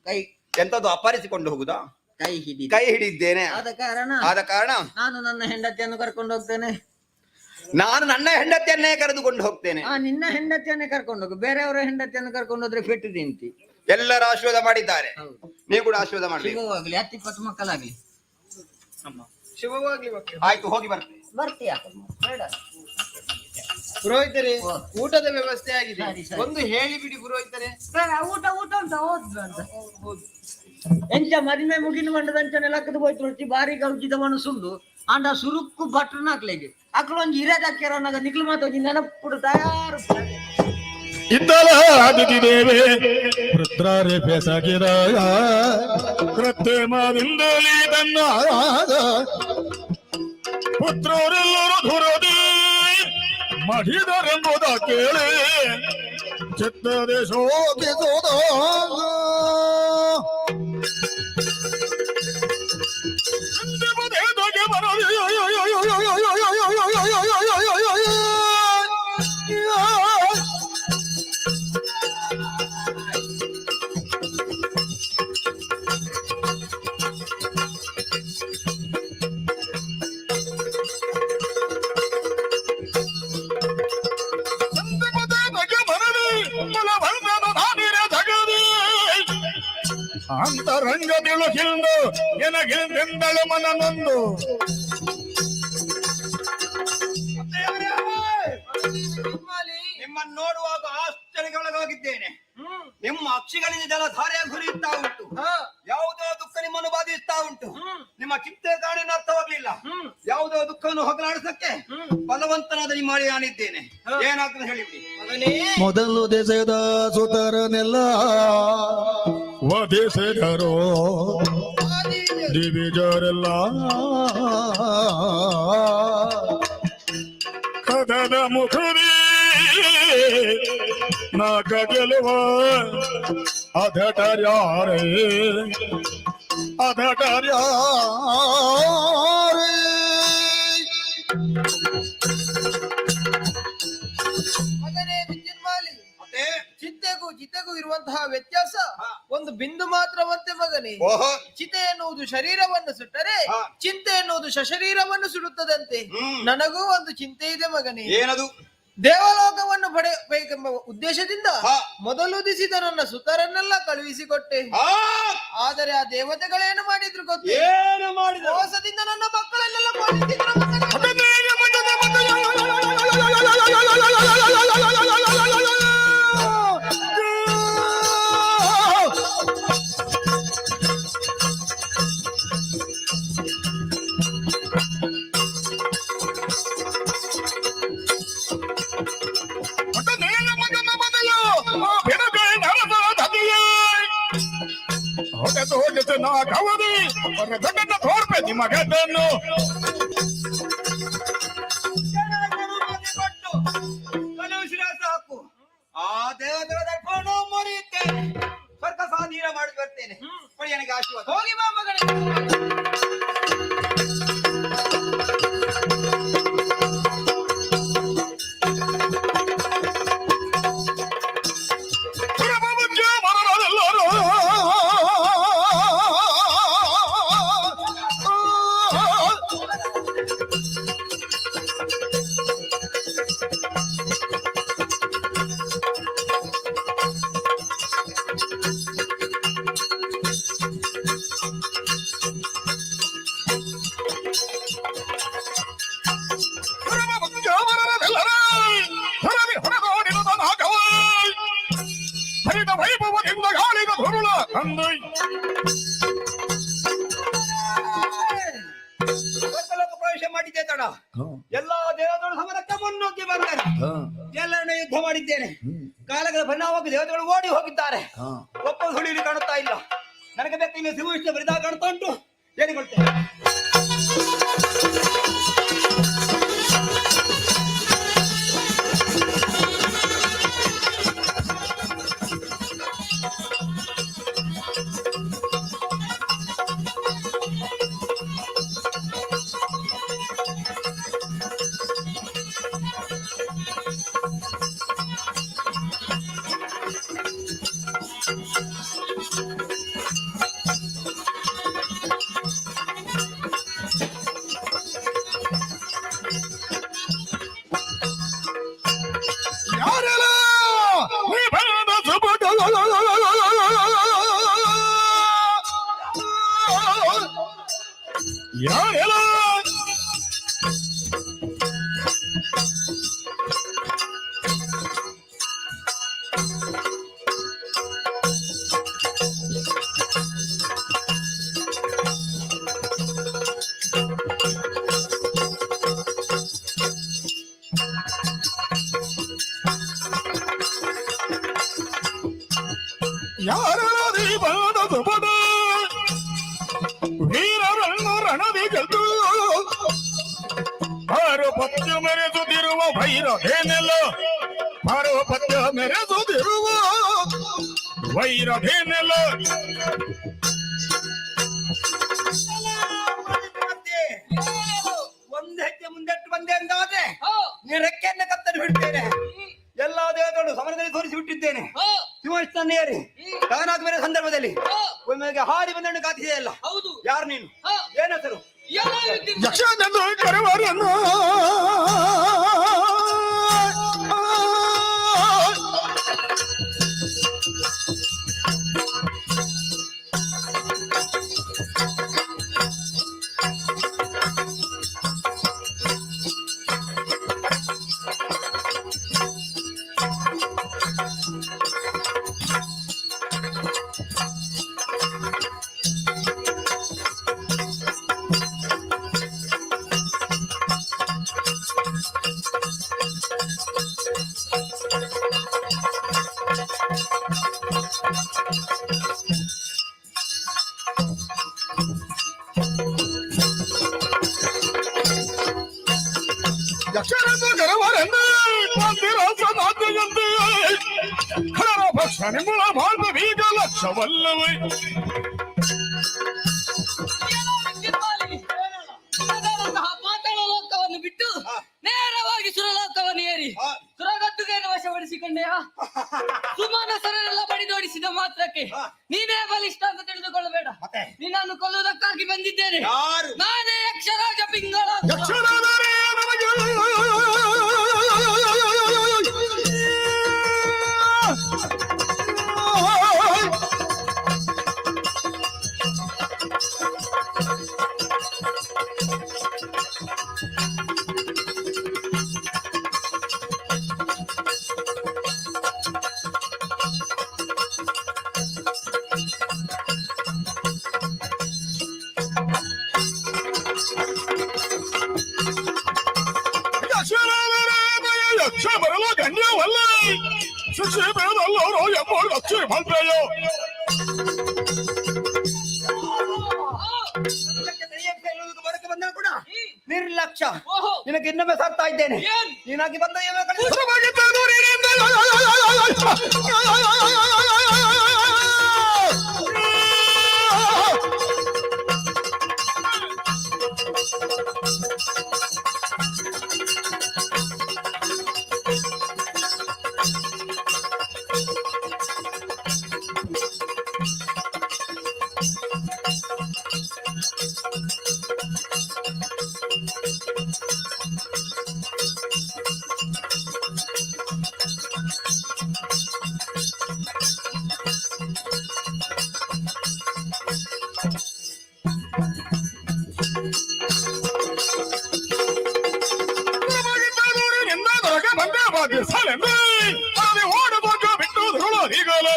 ಕೈ ಎಂತದ್ದು ಅಪಹರಿಸಿಕೊಂಡು ಹೋಗುದಾ? ಕೈ ಹಿಡಿದ್ದೇನೆ. ಆದ ಕಾರಣ ನಾನು ನನ್ನ ಹೆಂಡತಿಯನ್ನು ಕರ್ಕೊಂಡು ಹೋಗ್ತೇನೆ. ನಾನು ನನ್ನ ಹೆಂಡತಿಯನ್ನೇ ಕರೆದುಕೊಂಡು ಹೋಗ್ತೇನೆ. ನಿನ್ನ ಹೆಂಡತಿಯನ್ನೇ ಕರ್ಕೊಂಡು ಹೋಗು, ಬೇರೆಯವರ ಹೆಂಡತಿಯನ್ನು ಕರ್ಕೊಂಡು ಹೋದ್ರೆ ಪೆಟ್ಟು ತಿಂತಿ. ಎಲ್ಲರೂ ಆಶೀರ್ವಾದ ಮಾಡಿದ್ದಾರೆ, ನೀವು ಕೂಡ ಆಶೀರ್ವಾದ ಮಾಡಿ. ಶುಭವಾಗ್ಲಿ, 10-20 ಮಕ್ಕಳಾಗ್ಲಿ. ಶುಭವಾಗ್ಲಿ. ಆಯ್ತು, ಹೋಗಿ ಬರ್ತೇನೆ. ಬರ್ತೀಯಾ? ಬೇಡ ಪುರೋಹಿತರೆ, ಊಟದ ವ್ಯವಸ್ಥೆ ಆಗಿದೆ, ಸರಿ, ಸರಿ. ಒಂದು ಹೇಳಿ ಬಿಡಿ ಪುರೋಹಿತರೆ. ಊಟ ಉಂಟ ಹೋದ್ ಎಂಚ ಮದುವೆ ಮುಗಿನ ಮಂಡದಂಚನೆ ಲಕ್ಕದ ಹೋಯ್ತು ರುಚಿ ಬಾರಿ ಗೌಜಿದ ಮನಸ್ಸುಂಡು ಅಂಡ ಸುರುಕ್ಕು ಬಟ್ರನ ಹಾಕ್ಲಿಗೆ ಅಕ್ಕಳು ಒಂದು ಹಿರೇದಕ್ಕೆರನಾಗ ನಿಕ್ಲು ಮಾತೋಜಿ ನೆನಪುಡು ತಯಾರು ಇದ್ದಲ ಆದಿದೇವೆ ವೃತ್ರಾರೆ ಪೆಸಗಿರಾಯ ಕೃತ್ರಿಮದಿಂದಲೇ ತನ್ನ ಪುತ್ರರೆಲ್ಲರೂ ಧುರದಿ ಮಡಿದರೆಂಬುದ ಕೇಳಿ ಚಿತ್ತದೆ ಶೋಕಿಸುವುದ ರಂಗದಿಳು ಹಿಂದು ಎನಗಿಂದೆಂದಳು ಮನನೊಂದು ನಿಮ್ಮನ್ನು ನೋಡುವಾಗ ಆಶ್ಚರ್ಯಗೊಳಗಾಗಿದ್ದೇನೆ. ನಿಮ್ಮ ಅಕ್ಷಿಗಳಿಂದ ಜಲಧಾರೆ ಹುರಿಯುತ್ತಾ ಉಂಟು. ಯಾವುದೋ ದುಃಖ ನಿಮ್ಮನ್ನು ಬಾಧಿಸ್ತಾ ಉಂಟು. ನಿಮ್ಮ ಚಿತ್ತೆ ಕಾಣಿನ ಅರ್ಥವಾಗ್ಲಿಲ್ಲ. ಯಾವುದೋ ದುಃಖವನ್ನು ಹೋಗಲಾಡಿಸಕ್ಕೆ ಬಲವಂತನಾದ ನಿಮ್ಮ ಮಾಡಿ ನಾನಿದ್ದೇನೆ. ಏನಾಗ್ತದೆ ಹೇಳಿಬಿಡಿ. ಮೊದಲು ದೇಶದ ಸುತರನೆಲ್ಲ ವಧಿಸಿದರು ದಿವಿಜರೆಲ್ಲ ಕದದ ಮುಖರಿ ನಾಗ ಗೆಲುವ ಅದಟರ್ಯಾರೇ ಮಗನೇ ವಿದ್ಯುನ್ಮಾಲಿ, ಚಿತೆಗೂ ಚಿತೆಗೂ ಇರುವಂತಹ ವ್ಯತ್ಯಾಸ ಒಂದು ಬಿಂದು ಮಾತ್ರವಂತೆ ಮಗನೇ. ಚಿತೆ ಎನ್ನುವುದು ಶರೀರವನ್ನು ಸುಟ್ಟರೆ ಚಿಂತೆ ಎನ್ನುವುದು ಶರೀರವನ್ನು ಸುಡುತ್ತದಂತೆ. ನನಗೂ ಒಂದು ಚಿಂತೆ ಇದೆ ಮಗನೇ. ಏನದು? ದೇವಲೋಕವನ್ನು ಪಡೆಯಬೇಕೆಂಬ ಉದ್ದೇಶದಿಂದ ಮೊದಲು ಉದಿಸಿದ ನನ್ನ ಸುತರನ್ನೆಲ್ಲ ಕಳುಹಿಸಿಕೊಟ್ಟೆ. ಆದರೆ ಆ ದೇವತೆಗಳೇನು ಮಾಡಿದ್ರು ಗೊತ್ತು? ಏನು ಮಾಡಿದ್ರು? ಮೋಸದಿಂದ ನನ್ನ ಮಕ್ಕಳನ್ನೆಲ್ಲ ಮಾಡಿದ್ರು ಮಗನೇ. ಮಗದನ್ನು ಕಳುಹಿಸಿರ ಸಾಕು. ಆ ದೇವತೆಗಳ ದರ್ಪಣ ಮುರಿಯುತ್ತೇನೆ. ಸ್ವರ್ಗ ಸ್ವಾಧೀನ ಮಾಡಿ ಬರ್ತೇನೆ. ನನಗೆ ಆಶೀರ್ವಾದ. ಹೋಗಿ ಬಾ ಮಗನೇ. ವೈಭವದಿಂದ ಗಾಳಿಗ ಧುರುಳ ಅಂದೈ ಸ್ವರ್ಗಲೋಕ ಪ್ರವೇಶ ಮಾಡಿದ್ದೆ ತಡ. ಎಲ್ಲಾ ದೇವತೆಗಳು ಸಮರಕ್ಕೆ ಮುನ್ನುಗ್ಗಿ ಬಂದರು. ಎಲ್ಲರನ್ನ ಯುದ್ಧ ಮಾಡಿದ್ದೇನೆ. ಕಾಲಗಳ ಪರಿಣಾಮವಾಗಿ ದೇವತೆಗಳು ಓಡಿ ಹೋಗಿದ್ದಾರೆ. ಒಬ್ಬ ಸುಳಿಲಿ ಕಾಣುತ್ತಾ ಇಲ್ಲ. ನನಗೆ ಬೇಕಾಗಿ ಶಿವವಿಷ್ಣು ಬರಿದಾಗ ಕಾಣ್ತಾ ಉಂಟು. ಹೇಳಿಕೊಳ್ತೇನೆ. ಯಾರದಿ ಬಂದ ಸುಪದ ವೀರರನ್ನು ರಣದಿ ಗೆದ್ದು ಪಾರುಪತ್ಯ ಮೆರೆಸುತ್ತಿರುವ ಭೈರವೇನೆಲ್ಲ ಪಾರುಪತ್ಯ ಮೆರೆಸುತ್ತಿರುವ ವೈರವೇನೆಲ್ಲ ಒಂದು ಹೆಜ್ಜೆ ಮುಂದೆಟ್ಟು ಬಂದೆ ಅಂದಾದ್ರೆ ನೀನು ರೆಕ್ಕೆಯನ್ನ ಕತ್ತರಿ ಬಿಡ್ತೇನೆ. ಎಲ್ಲಾ ದೇವತೆಗಳು ಸಮರದಲ್ಲಿ ತೋರಿಸಿ ಬಿಟ್ಟಿದ್ದೇನೆ. ಶಿವವಿಷ್ಣು ಏರಿ ತಾನಾದ ಮೇಲೆ ಸಂದರ್ಭದಲ್ಲಿ ಒಮ್ಮೆಗೆ ಹಾರಿ ಬಂದನ್ನು ಕಾತಿದೆ ಅಲ್ಲ. ಹೌದು. ಯಾರು ನೀನು? ಏನ ಹೆಸರು? ಯಕ್ಷನೆಂದು ಕರೆವರನ್ನು ಯಕ್ಷರನ್ನು ಗರವರೆಂದು ಮಂದಿರಾಸನಾದ್ಯಂತೆ ಖರ ಭಕ್ಷ ನಿಮ್ಮಳ ಭಾರತ ಬೀಗ ಲಕ್ಷವಲ್ಲವೇ ಪಾತಾಳ ಲೋಕವನ್ನು ಬಿಟ್ಟು ನೇರವಾಗಿ ಸುರಲೋಕವನ್ನು ಏರಿ ಸುರಗದ್ದುಗೆಯನ್ನು ವಶಪಡಿಸಿಕೊಂಡೆಯಾ? ಸುಮಾನಸರನ್ನೆಲ್ಲ ಬಡಿದೋಡಿಸಿದ ಮಾತ್ರಕ್ಕೆ ನೀನೇ ಬಲಿಷ್ಠ ಅಂತ ತಿಳಿದುಕೊಳ್ಳಬೇಡ. ನಿನ್ನನ್ನು ಕೊಲ್ಲುವುದಕ್ಕಾಗಿ ಬಂದಿದ್ದೇನೆ. ನಾನೇ ಯಕ್ಷರಾಜ ಪಿಂಗಳ. ಯಕ್ಷರಾಜರೇ ನಮಗೆ ಯಕ್ಷ ಬರಲು ಗಣ್ಯವಲ್ಲ ಶಿಕ್ಷೆ ಬೇಡಲ್ಲವರು ಎಂಬ ಲಕ್ಷ ಮಲ್ಪೆಯೋ ನಿರ್ಲಕ್ಷ್ಯ. ನಿನಗೆ ಇನ್ನೊಮ್ಮೆ ಸಾಕ್ತಾ ಇದ್ದೇನೆ. ನೀನಾಗಿ ಬಂದ ಓಡಬೇಕು ಬಿಟ್ಟು ಹೀಗಲೇ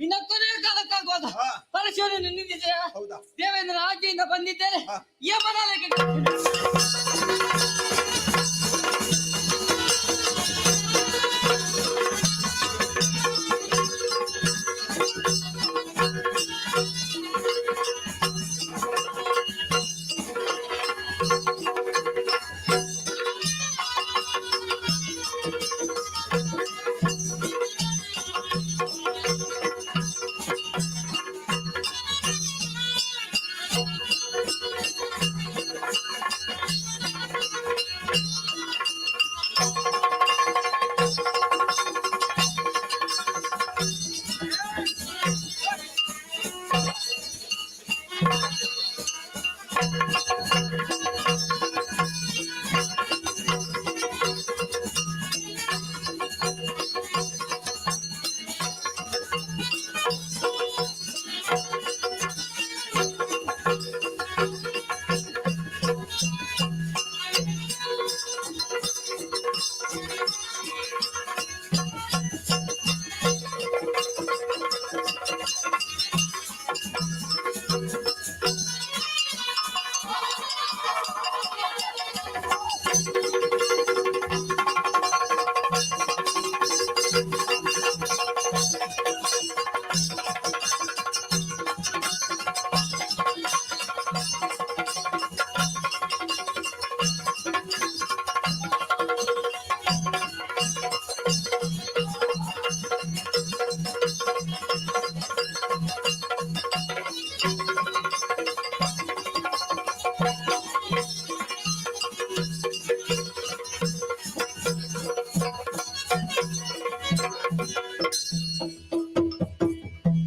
ಇನ್ನ ಕೊನೆಯ ಕಾಲಕ್ಕಾಗುವಾಗ ಪರಶುವನ್ನು ನಿಂದಿದೆಯಾ? ದೇವೇಂದ್ರ ಆಜ್ಞೆಯಿಂದ ಬಂದಿದ್ದೇನೆ. ಯಮನಾಲಯಕ್ಕೆ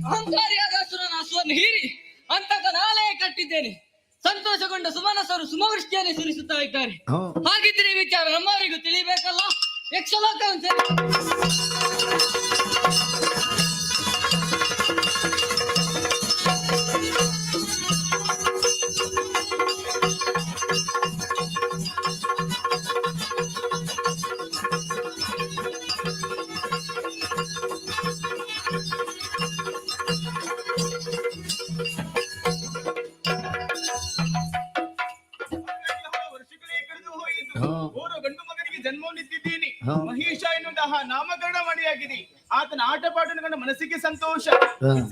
ಅಹಂಕಾರಿಯಾದ ಅಸುರನ ಹಸುವನ್ನು ಹೀರಿ ಅಂತಕ ನಾಲಯ ಕಟ್ಟಿದ್ದೇನೆ. ಸಂತೋಷಗೊಂಡ ಸುಮನಸರು ಸುಮವೃಷ್ಟಿಯನ್ನು ಸುರಿಸುತ್ತಾ ಇದ್ದಾರೆ. ಹಾಗಿದ್ರೆ ಈ ವಿಚಾರ ನಮ್ಮವರಿಗೂ ತಿಳಿಬೇಕಲ್ಲ. ಯಕ್ಷಲೋಕವನ್ನು ಗಂಡು ಮಗನಿಗೆ ಜನ್ಮವನ್ನಿಟ್ಟಿದ್ದೀನಿ. ಮಹೇಶ ಎನ್ನುವಂತಹ ನಾಮಕರಣ ಮಾಡಿಯಾಗಿದೆ. ಆತನ ಆಟ ಪಾಠವನ್ನು ಕಂಡು ಮನಸ್ಸಿಗೆ ಸಂತೋಷ.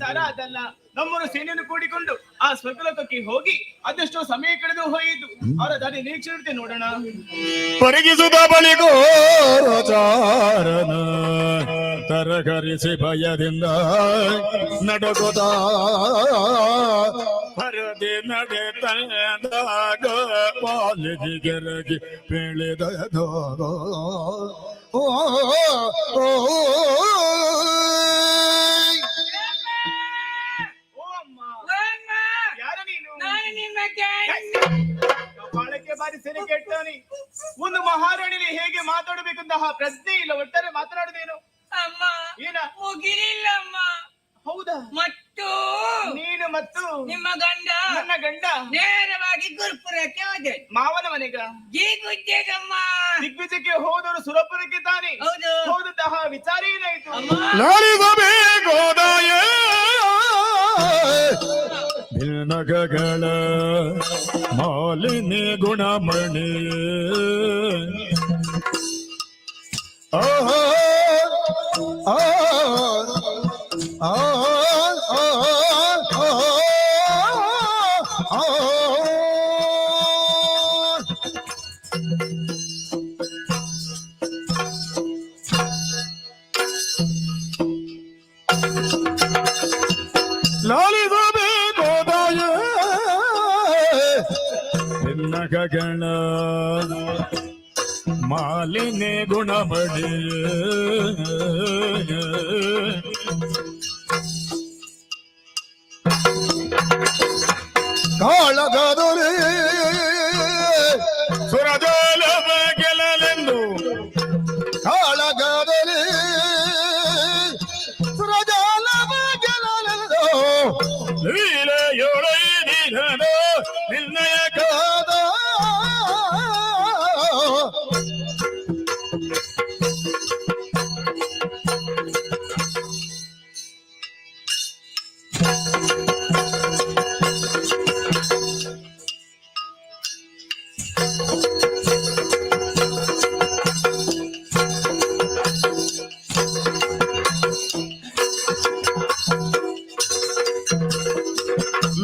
ಸರ ಅದಲ್ಲ, ನಮ್ಮನ್ನು ಸೇನೆಯನ್ನು ಕೂಡಿಕೊಂಡು ಆ ಸ್ವರ್ಗಲೋಕಕ್ಕೆ ಹೋಗಿ ಅದೆಷ್ಟೋ ಸಮಯ ಕಳೆದು ಹೋಯಿತು. ಅವರ ದಾರಿ ನಿರೀಕ್ಷೆ ನೋಡೋಣ. ಪರಿಗಿಸುತ್ತ ಬಳಿಗೋ ಚಾರನ ತರಕರಿಸಿ ಭಯದಿಂದ ನಡಗುತ್ತ ಪರದೆ ನಡೆ ತಂದಾಗ ಪಾಲಿಗೆರಗಿ ಬೆಳೆದೋ ಯಾರ ನೀನು? ಬಾಳಕ್ಕೆ ಬಾರಿ ಸೆರೆ ಕೆಟ್ಟವನಿ. ಒಂದು ಮಹಾರಾಣಿಲಿ ಹೇಗೆ ಮಾತಾಡಬೇಕಂತಹ ಪ್ರಶ್ನೆ ಇಲ್ಲ, ಒಟ್ಟಾರೆ ಮಾತನಾಡುದೇನು? ಅಮ್ಮ ಏನ ಮುಗಿಲಿಲ್ಲಮ್ಮ. ಹೌದಾ? ಮತ್ತು ನೀನು ಮತ್ತು ನಿಮ್ಮ ಗಂಡ ನನ್ನ ಗಂಡ ನೇರವಾಗಿ ಗುರುಪುರಕ್ಕೆ ಹೋದೆ. ಮಾವನ ಮನೆಗ ಗೀಗುದ್ದೇಗಮ್ಮ. ದಿಗ್ವಿಜಯಕ್ಕೆ ಹೋದವರು ಸುರಪುರಕ್ಕೆ ತಾನೆ ಹೌದು. ಹೋದಂತಹ ವಿಚಾರ ಏನಾಯ್ತು? ನಾರಿಸಬೇಕೋದಾಯ ಬಿಲ್ನಗಗಳ ಮಾಲಿನಿ ಗುಣಮಣಿ ಆಹಾ ಆ ಆ ಲಾಲಿಸಬೇಕೋದಾಯ ಬಿನ್ನಗಗಳ ಮಾಲಿನಿ ಗುಣಮಣಿ ಕಾಳಗದೊರೆ ಸುರಜಾಲವ ಗೆಲ್ಲಲೆಂದು ಕಾಳಗದೊರೆ ಸುರಜಾಲವ ಗೆಲ್ಲಲೆಂದು ಲೀಲೆಯೊಳೈದಿರನ ನಿರ್ಣಯ ಕಾದ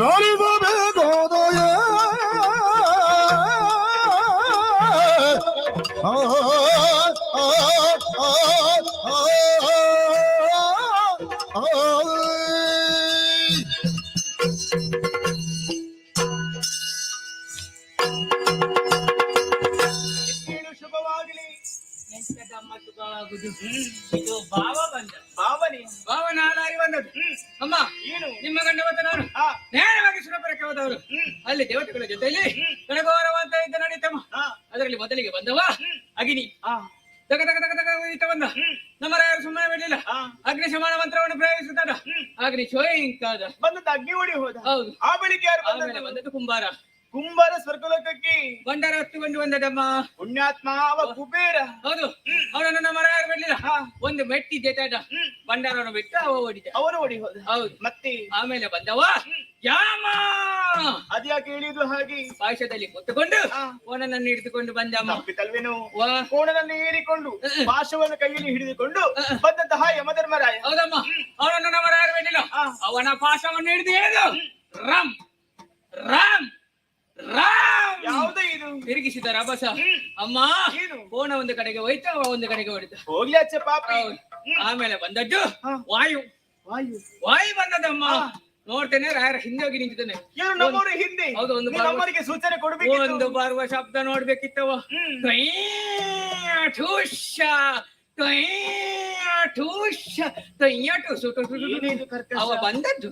ಲಾಲಿಸಬೇಕೋದಾಯ ಶುಭವಾಗಲಿ. ಎಂತದ ಮತ್ತುವಾಗುದು? ಇದು ಭಾವ ಬಂದ. ಭಾವನೆ ಭಾವ ನಾನಾಗಿ ಬಂದದ್ದು. ಅಮ್ಮ ಏನು? ನಿಮ್ಮ ಗಂಡ ಮತ್ತು ನಾನು ಆ, ನೇರವಾಗಿ ಸುರಪುರಕ್ಕೆ ಹೋದವರು. ಅಲ್ಲಿ ದೇವತೆಗಳ ಜೊತೆಯಲ್ಲಿ ಕಣಗೋರವ ಅಂತ ಇದ್ದ ನಡೀತಮ್ಮ. ಅದರಲ್ಲಿ ಮೊದಲಿಗೆ ಬಂದವ ಅಗಿನಿ. ತಗ ತಗ ತಗ ತಗ ಈತ ಬಂದ. ನಮ್ಮ ರಾಯರು ಸುಮ್ಮನೆ ಬಿಡಲಿಲ್ಲ. ಅಗ್ನಿ ಶಮನ ಮಂತ್ರವನ್ನು ಪ್ರಯೋಗಿಸುತ್ತಾಡ. ಅಗ್ನಿ ಶೋಯಿಂಕಾದ ಬಂದದ್ದು ಅಗ್ನಿ ಹೊಡಿ ಹೋದ. ಹೌದು. ಆ ಬಳಿಕ ಯಾರು ಆಮೇಲೆ ಬಂದದ್ದು? ಬಂದದ್ದು ಕುಂಬಾರ. ಕುಂಬಾರ ಸ್ವರ್ಗಲೋಕಕ್ಕೆ ಬಂಡಾರ ಹತ್ತಿಕೊಂಡು ಬಂದದಮ್ಮ. ಪುಣ್ಯಾತ್ಮ ಅವ ಕುಬೇರ. ಹೌದು. ಅವನನ್ನು ನಮ್ಮ ರಾಯರು ಬಿಡ್ಲಿಲ್ಲ. ಒಂದು ಮೆಟ್ಟಿ ಜೆತಾಡ ಬಂಡಾರವನ್ನು ಬಿಟ್ಟು ಅವ ಓಡಿದ. ಅವರು ಓಡಿ ಹೋದ. ಹೌದು. ಮತ್ತೆ ಆಮೇಲೆ ಬಂದವ ಯಾಮ. ಅದ್ಯಾಕೆ ಹೇಳಿದ್ರು ಹಾಗೆ? ಪಾಯಸದಲ್ಲಿ ಕೂತುಕೊಂಡು ಅವನನ್ನು ಹಿಡಿದುಕೊಂಡು ಬಂದಮ್ಮ. ತಪ್ಪಿತಲ್ವೇನು? ವಾ. ಕೋಣದಲ್ಲಿ ಏರಿಕೊಂಡು ಪಾಶವನ್ನು ಕೈಯಲ್ಲಿ ಹಿಡಿದುಕೊಂಡು ಬಂದಂತಹ ಯಮಧರ್ಮರಾಯ. ಹೌದಮ್ಮ. ಅವನನ್ನು ನಮ್ಮ ರಾಯರು ಬಿಡ್ಲಿಲ್ಲ. ಅವನ ಪಾಶವನ್ನು ಹಿಡಿದು ಹೇಳಿದು ರಾಮ್ ರಾಮ್ ರಾಮ್. ಯಾವುದೇ ಇದು? ತಿರುಗಿಸಿದ ರಭಸ. ಅಮ್ಮ ಏನು? ಕೋಣ ಒಂದು ಕಡೆಗೆ ಹೋಯ್ತು, ಅವ ಒಂದು ಕಡೆಗೆ ಹೊಡಿತ. ಹೋಗ್ಲಿ ಅಚ್ಚ ಪಾಪ. ಆಮೇಲೆ ಬಂದದ್ದು ವಾಯು. ವಾಯು ವಾಯು ಬಂದದಮ್ಮ. ನೋಡ್ತೇನೆ ರಾಯರ ಹಿಂದೆ ಹೋಗಿ ನಿಂತಿದ್ದೇನೆ. ಏನು ನಮ್ಮವರು ಹಿಂದೆ? ಹೌದು. ಒಂದು ನಮ್ಮವರಿಗೆ ಸೂಚನೆ ಕೊಡ್ಬೇಕು. ಒಂದು ಬರುವ ಶಬ್ದ ನೋಡ್ಬೇಕಿತ್ತವ. ಠೂಷ ಅವ ಬಂದದ್ದು.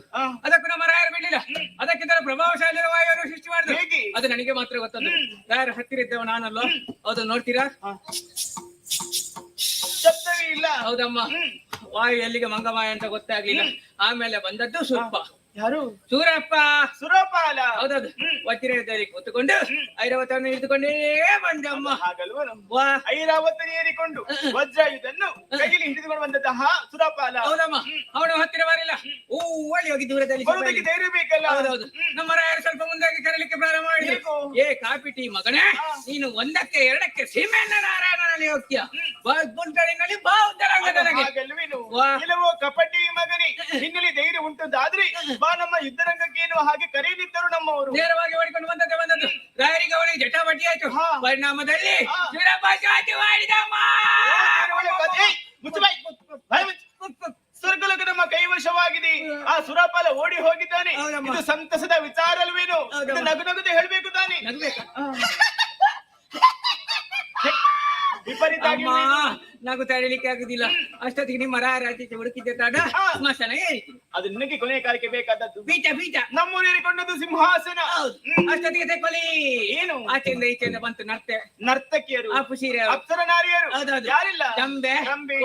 ಅದಕ್ಕೂ ನಮ್ಮ ರಾಯರು ಬಿಡ್ಲಿಲ್ಲ. ಅದಕ್ಕಿಂತ ಪ್ರಭಾವಶಾಲಿ ವಾಯುವನ್ನು ಸೃಷ್ಟಿ ಮಾಡಿದ್ರು. ಅದು ನನಗೆ ಮಾತ್ರ ಗೊತ್ತದ್ದು. ರಾಯರ ಹತ್ತಿರ ಇದ್ದವ ನಾನಲ್ಲ. ಹೌದು. ನೋಡ್ತೀರಾ? ಶಬ್ದವೇ ಇಲ್ಲ. ಹೌದಮ್ಮ. ವಾಯು ಎಲ್ಲಿಗೆ ಮಂಗಮಾಯ ಅಂತ ಗೊತ್ತಾಗ್ಲಿಲ್ಲ. ಆಮೇಲೆ ಬಂದದ್ದು ಸ್ವಲ್ಪ ಯಾರು? ಸೂರಪ್ಪ. ಸುರಪಾಲ. ಹೌದೌದು. ವಜ್ರದಲ್ಲಿ ಕೂತ್ಕೊಂಡು ಐರಾವತವನ್ನು ಹಿಡಿದುಕೊಂಡೇ ಬಂದಮ್ಮ. ಹಾಗಲ್ವ? ವಾ. ಐರಾವತನ ಏರಿಕೊಂಡು ವಜ್ರಾಯುಧನ್ನು ಕೈಯಲ್ಲಿ ಹಿಡಿದುಕೊಂಡು ಬಂದಂತಹ ಸುರಪಾಲ. ಹೌದಮ್ಮ. ಅವನು ಹತ್ತಿರ ಬರಲಿಲ್ಲ. ಅಲ್ಲಿ ಹೋಗಿ ದೂರದಲ್ಲಿ ಬರುವುದಕ್ಕೆ ಧೈರ್ಯ ಬೇಕಲ್ಲ. ಹೌದೌದು. ನಮ್ಮ ರಾಯರು ಸ್ವಲ್ಪ ಮುಂದಾಗಿ ಕರಲಿಕ್ಕೆ ಪ್ರಾರಂಭ ಮಾಡಿದ್ರು. ಏ ಕಾಪಿ ಟೀ ಮಗನೇ, ನೀನು ಒಂದಕ್ಕೆ ಎರಡಕ್ಕೆ ಸೀಮೆಣ್ಣ ನಾರಾಯಣನಲ್ಲಿ ಹೋಗ್ತೀಯ. ಗುಂಟಳಿನಲ್ಲಿ ಬಾ ಉದ್ದರಂಗದೊಳಗೆ. ಕೆಲವು ಕಪಟಿ ಮಗನಿ ನಿನ್ನಲ್ಲಿ ಧೈರ್ಯ ಉಂಟುದಾದ್ರೆ ಬಾ ನಮ್ಮ ಯುದ್ಧರಂಗಕ್ಕೆ ಏನು ಹಾಗೆ ಕರೆಯಲಿದ್ದರು ನಮ್ಮವರು. ನೇರವಾಗಿ ಓಡಿಕೊಂಡು ಬಂದದ್ದು ರಾಯರಿಗೆ ಅವಳಿಗೆ ಜಟಾಪಟಿ ಆಯ್ತು. ಪರಿಣಾಮದಲ್ಲಿ ಜಾತಿ ಮಾಡಿದಮ್ಮ. ಸ್ವರ್ಗಲೋಕ ನಮ್ಮ ಕೈವಶವಾಗಿದೆ. ಆ ಸುರಪಾಲ ಓಡಿ ಹೋಗಿದ್ದಾನೆ. ಇದು ಸಂತಸದ ವಿಚಾರ ಅಲ್ವೇನು? ನಗು ನಗುದು ಹೇಳ್ಬೇಕು ತಾನೆ. ವಿಪರೀತ ನಗು ತಡಲಿಕ್ಕೆ ಆಗುದಿಲ್ಲ. ಅಷ್ಟೊತ್ತಿಗೆ ನಿಮ್ಮ ರಾಜ ಹುಡುಕಿದ್ದೆ ತಾಡ ಸ್ಮಶಾನ ಏರಿತು. ಅದು ನಿನಗೆ ಕೊನೆಯ ಕಾಲಕ್ಕೆ ಬೇಕಾದದ್ದು. ಬೀಟ ನಮ್ಮೂರು ಏರಿಕೊಂಡದ್ದು ಸಿಂಹಾಸನ. ಅಷ್ಟೊತ್ತಿಗೆ ತೆಕ್ಕೊಳ್ಳಿ. ಏನು? ಆಚೆಯಿಂದ ಈಚೆಯಿಂದ ಬಂತು ನರ್ತಕಿಯರು, ಅಪುಸೀರೆ, ಅಪ್ಸರ ನಾರಿಯರು. ಯಾರಿಲ್ಲ? ಜಂಬೆ,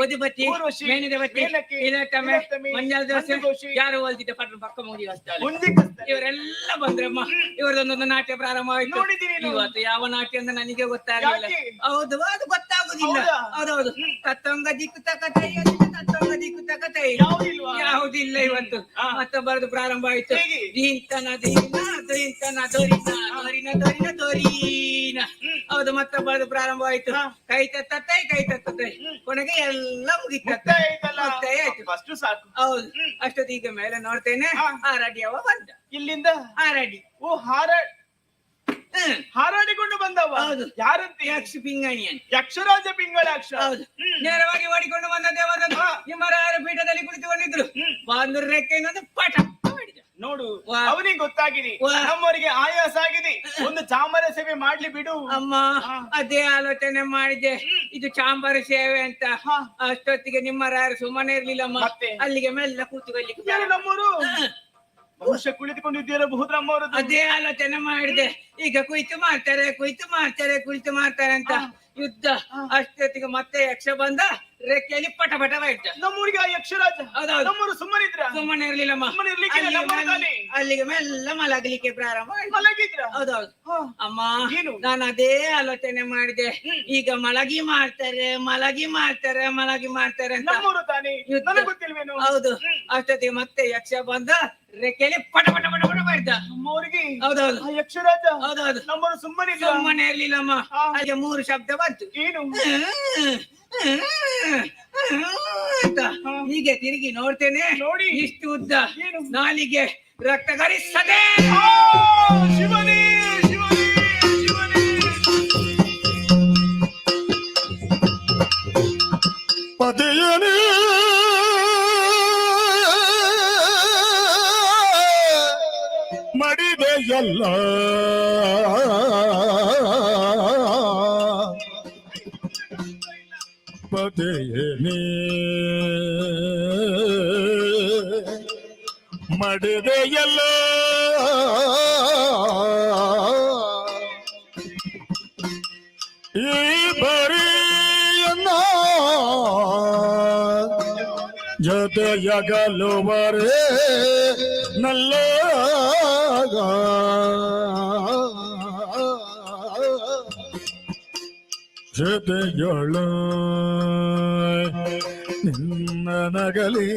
ಓದಿಬತ್ತಿ, ಮೇನಿದಬತ್ತಿ, ಇಲಟಮೆ, ಮಂಜಾಲ ದೋಸೆ, ಯಾರು ಓದಿದ್ದ ಪಕ್ಕ ಮುಗಿ ಇವರೆಲ್ಲ ಬಂದ್ರಮ್ಮ. ಇವರದೊಂದೊಂದು ನಾಟ್ಯ ಪ್ರಾರಂಭ ಆಯ್ತು. ಇವತ್ತು ಯಾವ ನಾಟ್ಯ ಅಂತ ನನಗೆ ಗೊತ್ತಾಗಲಿಲ್ಲ. ಹೌದು, ಅದು ಗೊತ್ತಾಗುದಿಲ್ಲ. ಹೌದೌದು. ತತ್ತಂಗ ದಿಕ್ಕು ತಕತೈ, ತತ್ತಂಗ ದಿಕ್ಕು ತಕತೈ ಯಾವುದಿಲ್ಲ ಇವತ್ತು. ಮತ್ತೊಬ್ಬರದು ಪ್ರಾರಂಭ ಆಯ್ತು. ದೀಂತನ ದೀನ ದೀಂತನ ದೊರಿನ ದೊರಿನ ದೊರಿನ ದೊರೀನ. ಹೌದು, ಮತ್ತೊಬ್ಬರದು ಪ್ರಾರಂಭ ಆಯ್ತು. ಕೈ ತತ್ತೈ ಕೈ ತತ್ತೈ. ಕೊನೆಗೆ ಎಲ್ಲ ಮುಗಿತ ಅಷ್ಟು ಸಾಕು. ಹೌದು. ಅಷ್ಟೊತ್ತಿಗೆ ಮೇಲೆ ನೋಡ್ತೇನೆ ಹಾರಾಡಿ ಅವ ಬಂದ. ಇಲ್ಲಿಂದ ಹಾರಾಡಿ. ಓ ಹಾರಾಡಿಕೊಂಡು ಬಂದವ. ಯಾರಂತೆ? ಯಕ್ಷ ಪಿಂಗಣಿ ಅಂತ. ಯಕ್ಷರಾಜ ಪಿಂಗಳಾಕ್ಷ. ಹೌದು. ನೇರವಾಗಿ ಓಡಿಕೊಂಡು ಬಂದದ್ದೇ ನಿಮ್ಮ ರಾಯರ ಪೀಠದಲ್ಲಿ ಕುಳಿತುಕೊಂಡಿದ್ರು. ಬಾಂಧುರ ರೆಕ್ಕೆಯಿಂದ ಪಾಠ ಮಾಡಿದ. ನೋಡು, ಅವನಿಗೆ ಗೊತ್ತಾಗಿದೆ ನಮ್ಮವರಿಗೆ ಆಯಾಸ ಆಗಿದೆ. ಒಂದು ಚಾಮರ ಸೇವೆ ಮಾಡ್ಲಿ ಬಿಡು. ಅಮ್ಮ, ಅದೇ ಆಲೋಚನೆ ಮಾಡಿದೆ. ಇದು ಚಾಂಬಾರ ಸೇವೆ ಅಂತ. ಅಷ್ಟೊತ್ತಿಗೆ ನಿಮ್ಮ ರಾಯರು ಸುಮ್ಮನೆ ಇರ್ಲಿಲ್ಲಮ್ಮ. ಅಲ್ಲಿಗೆ ಮೆಲ್ಲ ಕೂತ್ಕೊಳ್ಳಿಕ್ಕೆ. ನಮ್ಮವರು ಬಹುಶಃ ಕುಳಿತುಕೊಂಡಿದ್ದೀರಬಹುದು ನಮ್ಮವರು. ಅದೇ ಆಲೋಚನೆ ಮಾಡಿದೆ. ಈಗ ಕುಳಿತು ಮಾಡ್ತಾರೆ ಅಂತ ಯುದ್ಧ. ಅಷ್ಟೊತ್ತಿಗೆ ಮತ್ತೆ ಯಕ್ಷ ಬಂದ ರೆಕ್ಕೆಯಲ್ಲಿ ಪಟ ಇಟ್ಟ. ನಮ್ಮೂರಿಗೆ ಆ ಯಕ್ಷರಾಜ. ನಮ್ಮೂರು ಸುಮ್ಮನೆ ಇರ್ಲಿಲ್ಲಮ್ಮ. ಅಲ್ಲಿಗೆ ಮೆಲ್ಲ ಮಲಗಲಿಕ್ಕೆ ಪ್ರಾರಂಭ ಮಲಗಿದ್ರ. ಹೌದೌದು. ಅಮ್ಮ, ನಾನು ಅದೇ ಆಲೋಚನೆ ಮಾಡಿದೆ. ಈಗ ಮಲಗಿ ಮಾಡ್ತಾರೆ ಅಂತ. ನಮ್ಮೂರು ತಾನೇ, ಗೊತ್ತಿಲ್ವೇನು? ಹೌದು. ಅಷ್ಟೊತ್ತಿಗೆ ಮತ್ತೆ ಯಕ್ಷ ಬಂದ ರೆಕ್ಕೆಯಲ್ಲಿ ಪಟ ಇಟ್ಟ. ನಮ್ಮೂರಿಗೆ ಹೌದೌದು. ಯಕ್ಷರಾಜ. ಹೌದೌದು. ನಮ್ಮೂರು ಸುಮ್ಮನೆ ಇರ್ಲಿಲ್ಲಮ್ಮ. ಅಲ್ಲಿಗೆ 3 ಶಬ್ದ ಬಂತು. ಏನು? ಹೀಗೆ ತಿರುಗಿ ನೋಡ್ತೇನೆ. ನೋಡಿ, ಇಷ್ಟು ಉದ್ದ ನಾಲಿಗೆ ರಕ್ತ ಗರಿಸದೆ. ಶಿವನೇ ಶಿವನೇ ಶಿವನೇ. ಪದೆಯನೇ ಮಡಿದೆಯಲ್ಲ ಪದೆಯನೇ ಮಡಿದೆಯಲ್ಲ ಈ ಬರಿಯನ್ನ ಜೊತೆಯಗಲುವರೇ ನಲ್ಲ ಜೊತೆಯೊಳ ನಿನ್ನ ನಗಲಿ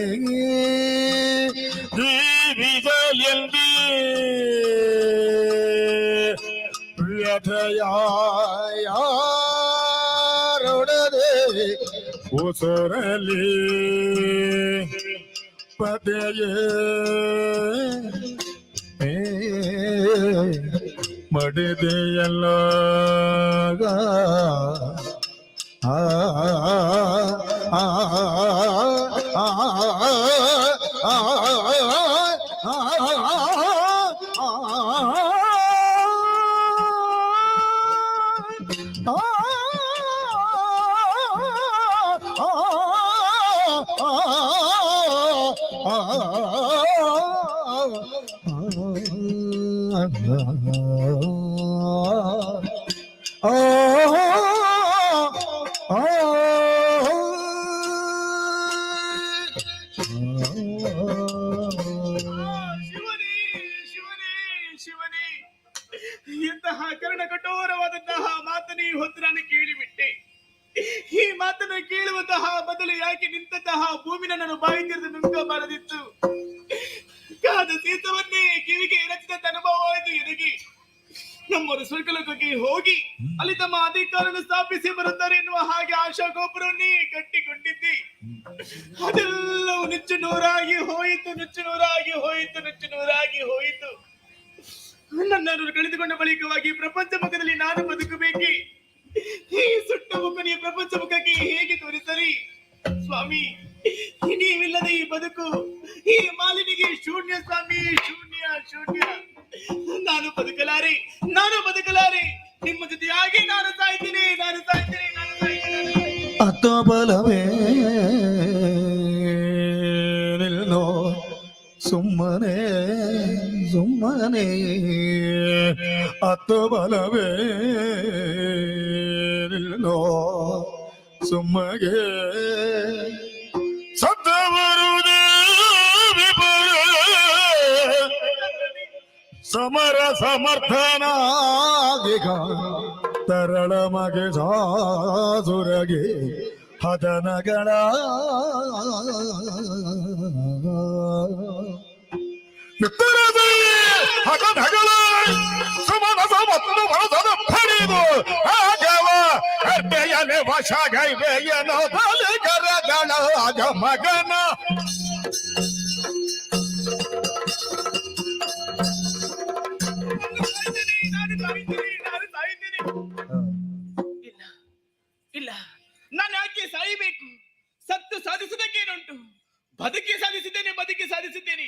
ಜೀವಿಸಲೆಂದಿ ಪ್ರಿಯತೆಯಾರೊಡದೆ ಉಸರಲಿ ಪದೆಯೇ ಮಡಿದೆಯಲ್ಲ ಬಾಯಿ ತೆರೆದು ನುಂಗಬಾರದಿತ್ತು. ಕಾದ ಸೀತವನ್ನೇ ಕಿವಿಗೆ ರಚಿಸಿದ ಅನುಭವವಾಯಿತು ಎನಗೆ. ನಮ್ಮವರು ಸ್ವರ್ಗಲೋಕಕ್ಕೆ ಹೋಗಿ ಅಲ್ಲಿ ತಮ್ಮ ಅಧಿಕಾರವನ್ನು ಸ್ಥಾಪಿಸಿ ಬರುತ್ತಾರೆ ಎನ್ನುವ ಹಾಗೆ ಆಶಾ ಗೋಪುರವನ್ನೇ ಕಟ್ಟಿಕೊಂಡಿದ್ದೆ. ಅದೆಲ್ಲವೂ ನುಚ್ಚು ನೂರಾಗಿ ಹೋಯಿತು, ನುಚ್ಚು ನೂರಾಗಿ ಹೋಯಿತು, ನುಚ್ಚು ನೂರಾಗಿ ಹೋಯಿತು. ನನ್ನನ್ನು ಕಳೆದುಕೊಂಡ ಬಳಿಕವಾಗಿ ಪ್ರಪಂಚ ಮುಖದಲ್ಲಿ ನಾನು ಬದುಕಬೇಕೆ? ಈ ಸುಟ್ಟ ಮುಖನಿ ಪ್ರಪಂಚ ಮುಖಕ್ಕೆ ಹೇಗೆ ತೋರಿಸರಿ ಸ್ವಾಮಿ? ನೀವಿಲ್ಲದೆ ಈ ಬದುಕು, ಈ ಮಾಲಿನಿಗೆ ಶೂನ್ಯ ಸ್ವಾಮಿ, ಶೂನ್ಯ ಶೂನ್ಯ. ನಾನು ಬದುಕಲಾರೆ, ನಾನು ಬದುಕಲಾರೆ. ನಿಮ್ಮ ಜೊತೆಯಾಗಿ ನಾನು ಸಾಯ್ತೀನಿ, ನಾನು ಸಾಯ್ತೀನಿ, ನಾನು ಸಾಯ್ತೀನಿ. ಅತ್ತ ಬಲವೇ ನಿಲ್ಲೋ ಸುಮ್ಮನೆ ಸುಮ್ಮನೆ, ಅತ್ತ ಬಲವೇ ನಿಲ್ಲೋ ಸುಮ್ಮಗೆ ಸತ್ತ ಬರುವುದೇ ವಿಫಲ. ಸಮರ ಸಮರ್ಥನಾಗಿಗ ತರಳ ಮಗೆ ಸಾಸುರಗೆ ಹದನಗಳ ಹಗನಗಳ ಸಮನಸ ಮತ್ತು ಮನಸದ ಪಡೆದು ಆಗವ ಅಡ್ಡೆಯನೆ ವಶಗೈವೆಯನೋ ತಲೆಗರಗಳ ಆಗ ಮಗನ. ಇಲ್ಲ, ನಾನು ಯಾಕೆ ಸಾಯಬೇಕು? ಸತ್ತು ಸಾಧಿಸುವುದಕ್ಕೇನುಂಟು? ಬದುಕಿ ಸಾಧಿಸಿದ್ದೇನೆ, ಬದುಕಿ ಸಾಧಿಸಿದ್ದೇನೆ.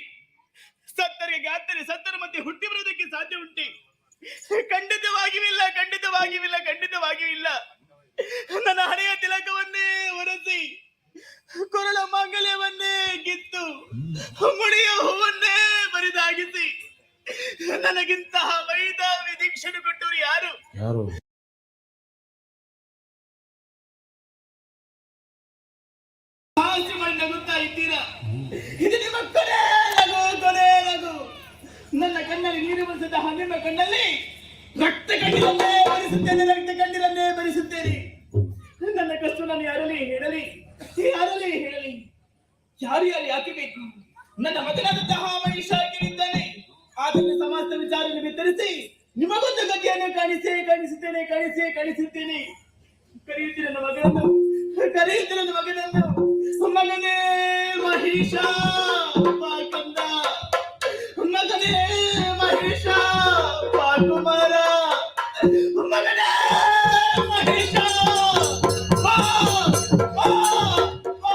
ಸತ್ತರಿಗೆ ಗಾತ್ತರೆ ಸತ್ತರ ಮಧ್ಯೆ ಹುಟ್ಟಿ ಬರುವುದಕ್ಕೆ ಸಾಧ್ಯ ಉಂಟೆ? ಖಂಡಿತವಾಗಿಲ್ಲ, ಖಂಡಿತವಾಗಿಲ್ಲ, ಖಂಡಿತವಾಗಿಲ್ಲ. ನನ್ನ ಹಣೆಯ ತಿಲಕವನ್ನೇ ಒರೆಸಿ, ಕೊರಳ ಮಾಂಗಲ್ಯವನ್ನೇ ಕಿತ್ತು, ಮುಡಿಯ ಹೂವನ್ನೇ ಬರಿದಾಗಿಸಿ ನನಗಿಂತಹ ವೈದಾವಿ ದೀಕ್ಷೆಯನ್ನು ಕೊಟ್ಟವರು ಯಾರು? ಹಾಸಿ ಮಾಡಿ ನಗುತ್ತಾ ಇದ್ದೀರಾ? ಇದು ನಿಮ್ಮ ಕೊನೆ ನಗು, ಕೊನೆ ನಗು. ನನ್ನ ಕಣ್ಣಲ್ಲಿ ನೀರು ಬರಿಸಿದ ನಿಮ್ಮ ಕಣ್ಣಲ್ಲಿ ರಕ್ತ ಕಣ್ಣಿರನ್ನೇ ಬರಿಸುತ್ತೇನೆ, ರಕ್ತ ಕಣ್ಣಿರನ್ನೇ ಬರಿಸುತ್ತೇನೆ. ನನ್ನ ಕಷ್ಟ ನಾನು ಯಾರಲ್ಲಿ ಹೇಳಲಿ, ಯಾರಲ್ಲಿ ಹೇಳಲಿ? ಯಾರು ಯಾರು ಯಾಕೆ ಬೇಕು? ನನ್ನ ಮಗನಾದಂತಹ ಮಹಿಷಾಗಿದ್ದಾನೆ. ಆದನ್ನು ಸಮಸ್ತ ವಿಚಾರವನ್ನು ವಿತರಿಸಿ ನಿಮಗೊಂದು ಗತಿಯನ್ನು ಕಾಣಿಸುತ್ತೇನೆ. ಕರೆಯುತ್ತೀರ ನನ್ನ ಮಗನನ್ನು, ಕರೆಯುತ್ತೀರ ನನ್ನ ಮಗನನ್ನು. ಮಗನೇ ಮಹಿಷ ಪಾಕಂದ, ಮಗನೇ ಮಹಿಷ ಪಾಕುಮಾರ, ಮಗನೇ ಮಹಿಷ ಪಾ ಪಾ ಪಾ.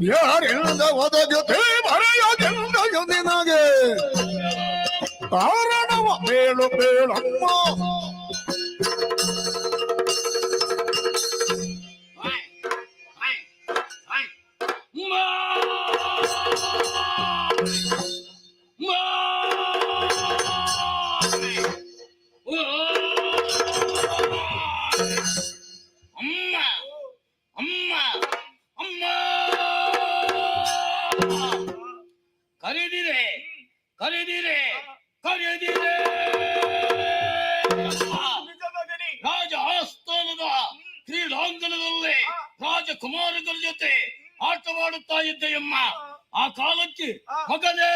ಯಾರಿಂದ ಒದಗತೆ ಬರೆಯದೆಂದು ನಿನಗೆ ಕಾರಣವ ಬೇಳು ಬೇಳಮ್ಮ. ಕರೆದಿರೆ ಕರೆದಿರೆ ಕರೆದಿರೆ ರಾಜ ಆಸ್ಥಾನದ ಕ್ರೀಡಾಂಗಣದಲ್ಲಿ ರಾಜಕುಮಾರಗಳ ಜೊತೆ ಆಟವಾಡುತ್ತಾ ಇದ್ದೆಯಮ್ಮ. ಆ ಕಾಲಕ್ಕೆ ಮಗನೇ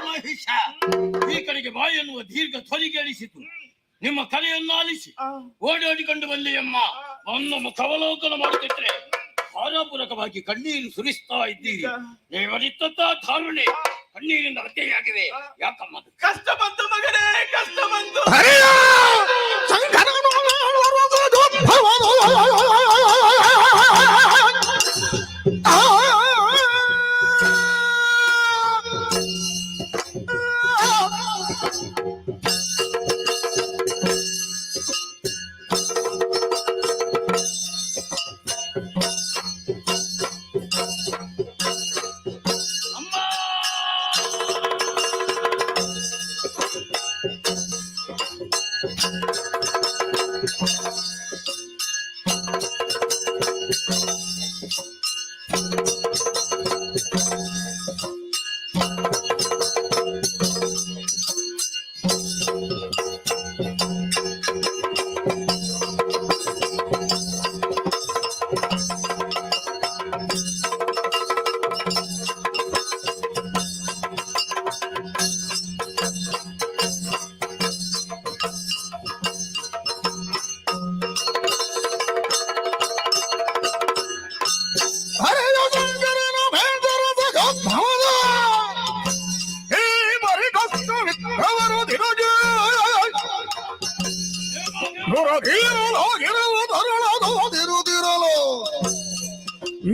ಮಹಿಷ ಈ ಕಡೆಗೆ ಬಾಯಿ ಎನ್ನುವ ದೀರ್ಘ ಧ್ವನಿ ಕೇಳಿಸಿತು. ನಿಮ್ಮ ಕಲೆಯನ್ನು ಆಲಿಸಿ ಓಡಾಡಿಕೊಂಡು ಬಂದೆಯಮ್ಮ. ನನ್ನ ಮುಖಾವಲೋಕನ ಮಾಡುತ್ತಿದ್ರೆ ಭಾರಪೂರ್ವಕವಾಗಿ ಕಣ್ಣೀರು ಸುರಿಸ್ತಾ ಇದ್ದೀರಿ. ನೀವರಿತ್ತ ಧಾರಣೆ ಕಣ್ಣೀರಿನ ಅಡ್ಡೆಯಾಗಿವೆ. ಯಾಕಮ್ಮ? ಕಷ್ಟ ಬಂತು ಮಗನೇ, ಕಷ್ಟ ಬಂತು.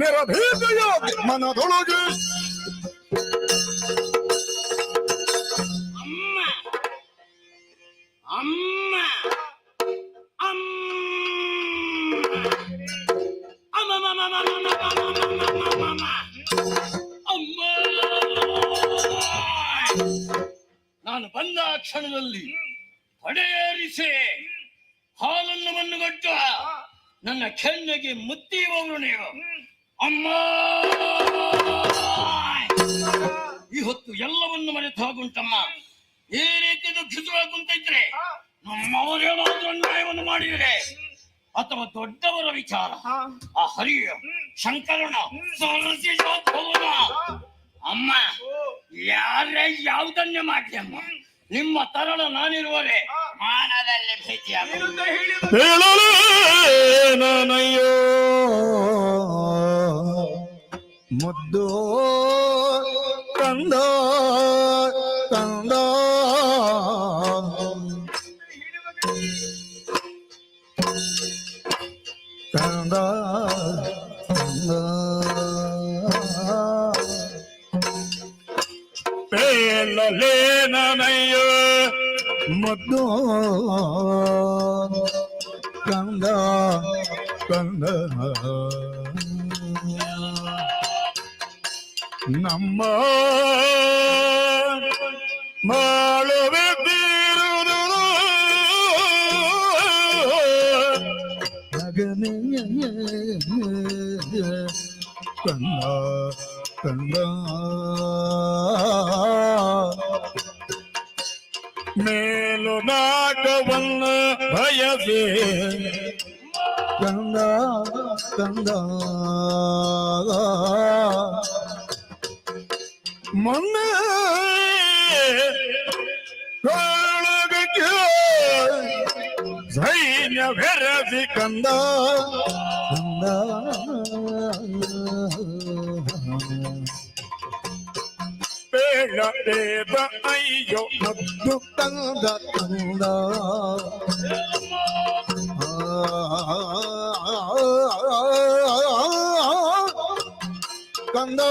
ನಿರಭೀತೆಯ ಮನದೊಳಗೆ ಅಮ್ಮ ನಾನು ಬಂದ ಕ್ಷಣದಲ್ಲಿ ಹೊಡೆಯೇರಿಸಿ ಹಾಲನ್ನು ಮಣ್ಣುಗಟ್ಟ ನನ್ನ ಕೆನ್ನೆಗೆ ಮುತ್ತಿಯುವವರು ನೀವು. ಅಮ್ಮ ಈ ಹೊತ್ತು ಎಲ್ಲವನ್ನು ಮರೆತು ಹೋಗುಂಟಮ್ಮ. ಈ ರೀತಿ ದುಃಖಿಸುವ ಕುಂತಿದ್ರೆ ನಮ್ಮವರೇನಾದ್ರೂ ಅನ್ಯಾಯವನ್ನು ಮಾಡಿದರೆ ಅಥವಾ ದೊಡ್ಡವರ ವಿಚಾರ ಆ ಹರಿಯ ಶಂಕರನ ಭವನ ಅಮ್ಮ ಯಾರೇ ಯಾವುದನ್ನೇ ಮಾಡಿ ಅಮ್ಮ. ನಿಮ್ಮ ತರಣ ನಾನಿರುವರೆ ಮಾನದಲ್ಲಿ ಹೇಳಲೇನಯ್ಯೋ ಮುದ್ದು ಕಂದ ಕಂದ ಕಂದ ಹೇಳಲೇನಯ್ಯೋ ಮುದ್ದು ಕಂದ ಕಂದ ಕಂದ ನಮ್ಮ ಮಾಡುವೆ ಮಗನೇ ಕಂದ ಕಂದ ಮೇಲು ನಾಟವನ್ನು ಬಯಸೆ ಕಂದ ಕಂದ ಮೊನ್ನೆ ಕಾಳಗಕ್ಕೆ ಸೈನ್ಯ ಬೆರಸಿ ಕಂದ ಕಂದ ಬೇಡ ಅಯ್ಯೋ ಮತ್ತು ಕಂದ ಕಂದ ಕಂದ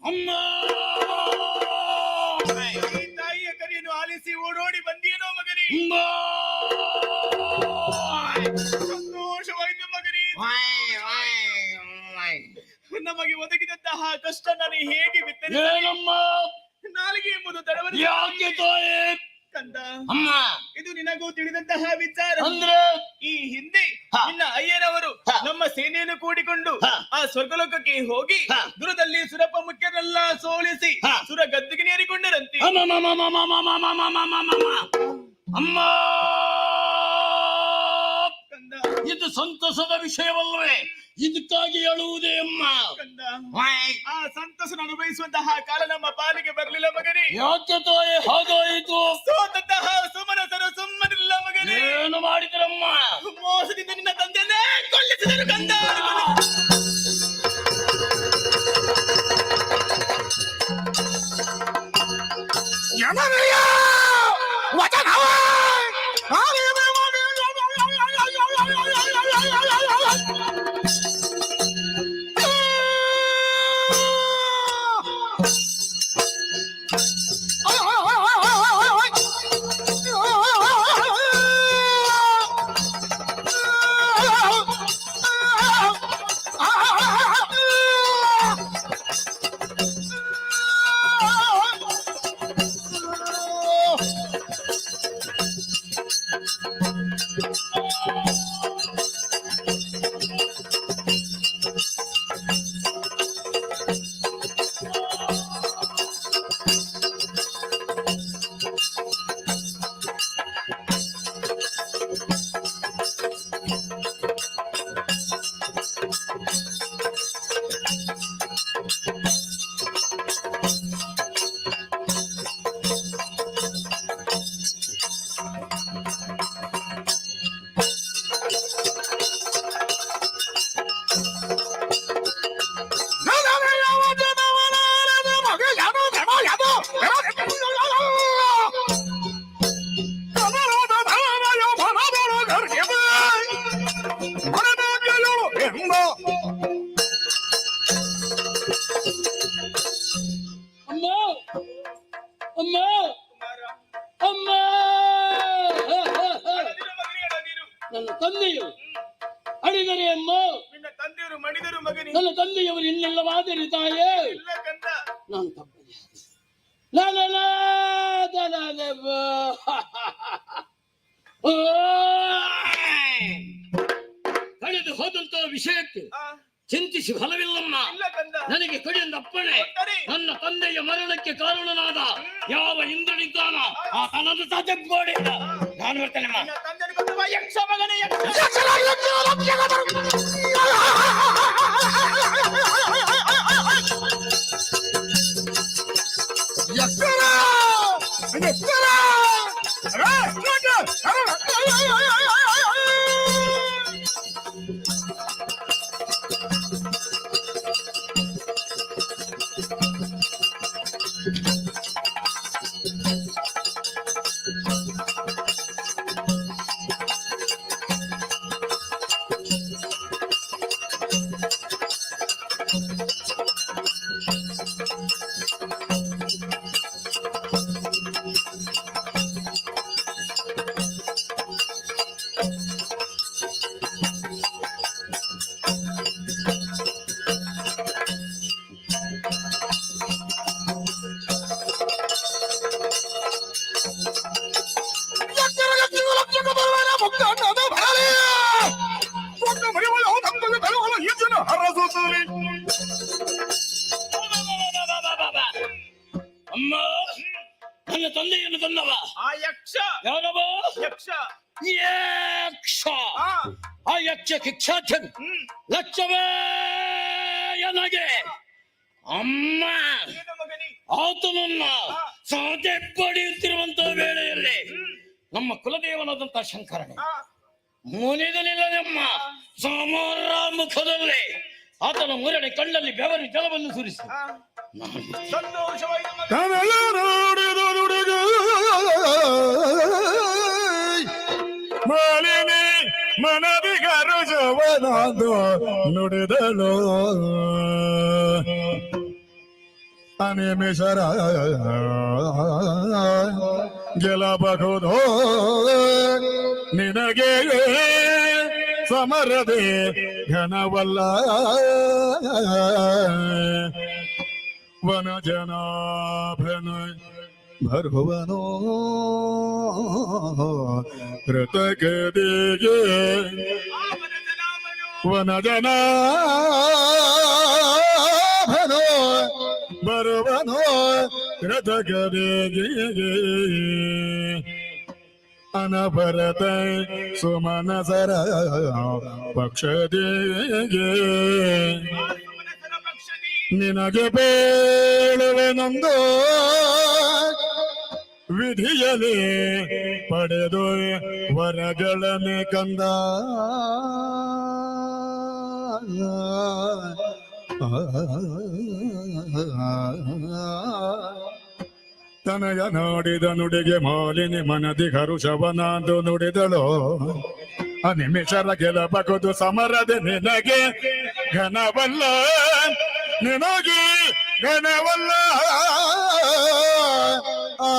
ಅಮ್ಮ ಈ ತಾಯಿಯ ಕರೆಯನ್ನು ಆಲಿಸಿ ಓಡೋಡಿ ಬಂದಿಯೇನೋ ಮಗನೇ. ಸಂತೋಷವಾಯಿತು ಮಗನೇ. ನಮಗೆ ಒದಗಿದಂತಹ ಕಷ್ಟ ನಾನು ಹೇಗೆ ಬಿತ್ತರಿಸಮ್ಮ ನಾಲಿಗೆ ಎಂಬುದು ತಡವರಿ ಕಂದ ಅಮ್ಮ ಇದು ನಿನಗೂ ತಿಳಿದಂತಹ ವಿಚಾರ. ಅಂದ್ರೆ ಈ ಹಿಂದೆ ನಿನ್ನ ಅಯ್ಯನವರು ನಮ್ಮ ಸೇನೆಯನ್ನು ಕೂಡಿಕೊಂಡು ಆ ಸ್ವರ್ಗಲೋಕಕ್ಕೆ ಹೋಗಿ ದೂರದಲ್ಲಿ ಸುರಪ ಮುಖ್ಯರೆಲ್ಲ ಸೋಲಿಸಿ ಸುರ ಗದ್ದಿಗೆ ನೇರಿಕೊಂಡರಂತೆ. ಅಮ್ಮ ಕಂದ ಇದು ಸಂತಸದ ವಿಷಯವಲ್ಲವೇ? ಇದಕ್ಕಾಗಿ ಹೇಳುವುದೇ ಅಮ್ಮ. ಕಂದ ಆ ಸಂತಸನ ಅನುಭವಿಸುವಂತಹ ಕಾಲ ನಮ್ಮ ಪಾಲಿಗೆ ಬರಲಿಲ್ಲ ಮಗನೇ. ಯಾಕೆ ತಾಯಿ ಹಾಗಾಯಿತು? ಸೋತಂತಹ ಸುಮನಸರು ಸುಮ್ಮನಿಲ್ಲ ಮಗನೇ. ಏನು ಮಾಡಿದ್ರಮ್ಮ? ಮೋಸದಿಂದ ನಿನ್ನ ತಂದೆಯನ್ನೇ ಕೊಲ್ಲಿಸಿದರು ಕಂದ. ನನ್ನ ತಂದೆಯು ಅಡಿದರೆ ಅಮ್ಮ. ನಿನ್ನ ತಂದೆಯವರು ಮಡಿದರು ಮಗನಿ. ನನ್ನ ತಂದೆಯವರು ಇನ್ನೆಲ್ಲವಾದರೆ ತಾಯೇ. ಇಲ್ಲ ಕಂದ ನಾನು ತಪ್ಪದೆ ಕಳೆದು ಹೋದಂತಹ ವಿಷಯಕ್ಕೆ ಚಿಂತಿಸಿ ಫಲವಿಲ್ಲಮ್ಮ. ನನಗೆ ಕಡೆಯಿಂದ ಅಪ್ಪಣೆ. ನನ್ನ ತಂದೆಯ ಮರಣಕ್ಕೆ ಕಾರಣನಾದ ಯಾವ ಇಂದ್ರನಿದ್ದಾನ ಆ ತನದು ತಜಗ್ಗೋಡಿಲ್ಲ. ನಾನು ಬರ್ತೇನೆ ಯಕ್ಷ ಮಗನೇ ಅಮ್ಮ ನನ್ನ ತಂದೆಯನ್ನು ತಂದವ ಆ ಯಕ್ಷ ಯಾರವ ಯಕ್ಷ ಯಕ್ಷ ಆ, ಆ ಯಕ್ಷ ಕಿಕ್ಷಾಚನ್ ಲಕ್ಷವೇ ನನಗೆ ಅಮ್ಮ ಏನು ಮಗನಿ ಆತನನ್ನ ಸಾಧೆ ಪಡೆಯುತ್ತಿರುವಂತಹ ವೇಳೆಯಲ್ಲಿ ನಮ್ಮ ಕುಲದೇವನಾದಂತಹ ಶಂಕರನೇ ಆ, ಮುನಿದನಿಲ್ಲದಮ್ಮ ಸಮರ ಮುಖದಲ್ಲಿ ಆತನ ಮುರಡೆ ಕಣ್ಣಲ್ಲಿ ಬೆವರು ಜಲವನ್ನು ಸುರಿಸಿ ಆ, ನಾನು ಸಂತೋಷವಾಯಿತು ಮಗ. ಕನಲ ನೋಡಿದ ನುಡುಗ ಮಾಲಿನಿ ಮನದಿ ಗರುಜವನಾದು ನುಡಿದಳು ಅನಿಮಿಷರ ಗೆಲ್ಲಬಹುದು ನಿನಗೆ ಸಮರದೆ ಘನವಲ್ಲ ವನ ಜನಾಭನ ಭರುವನೋ ಕೃತಕದಿಗೆ ವನ ಜನಾಭನೋ ಬರುವನೋ ಕೃತಕದಿಗೆ ಅನಭರತ ಸುಮನಸರ ಪಕ್ಷದಿಗೆ ನಿನಗೆ ಬೇಳುವೆನೊಂದು ವಿಧಿಯಲಿ ಪಡೆದು ವರಗಳನೆ ಕಂದ ತನಯ ನೋಡಿದ ನುಡಿಗೆ ಮಾಲಿನಿ ಮನದಿ ಹರುಷವನಾದು ನುಡಿದಳು ಅನಿಮಿಷರ ಗೆಲ್ಲಬಹುದು ಸಮರದ ನಿನಗೆ ಘನವಲ್ಲ ನಿನಗೆ ಘನವಲ್ಲ ಆ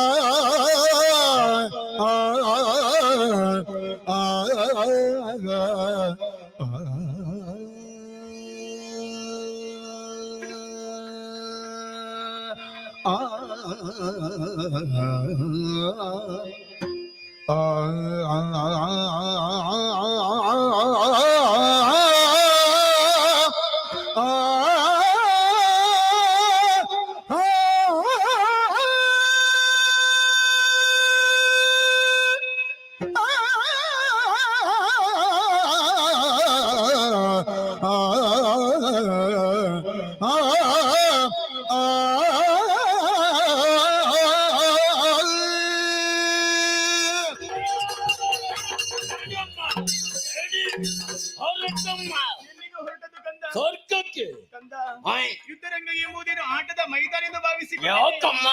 ಎಲ್ಲಿಗೆ ಹೊರಟದ್ದು ಕಂದ? ಸ್ವರ್ಗಕ್ಕೆ ಕಂದ ಆಯ್. ಯುದ್ಧರಂಗ ಎಂಬುದೇನು ಆಟದ ಮೈದಾನ ಎಂದು ಭಾವಿಸಿ ಯಾಕಮ್ಮ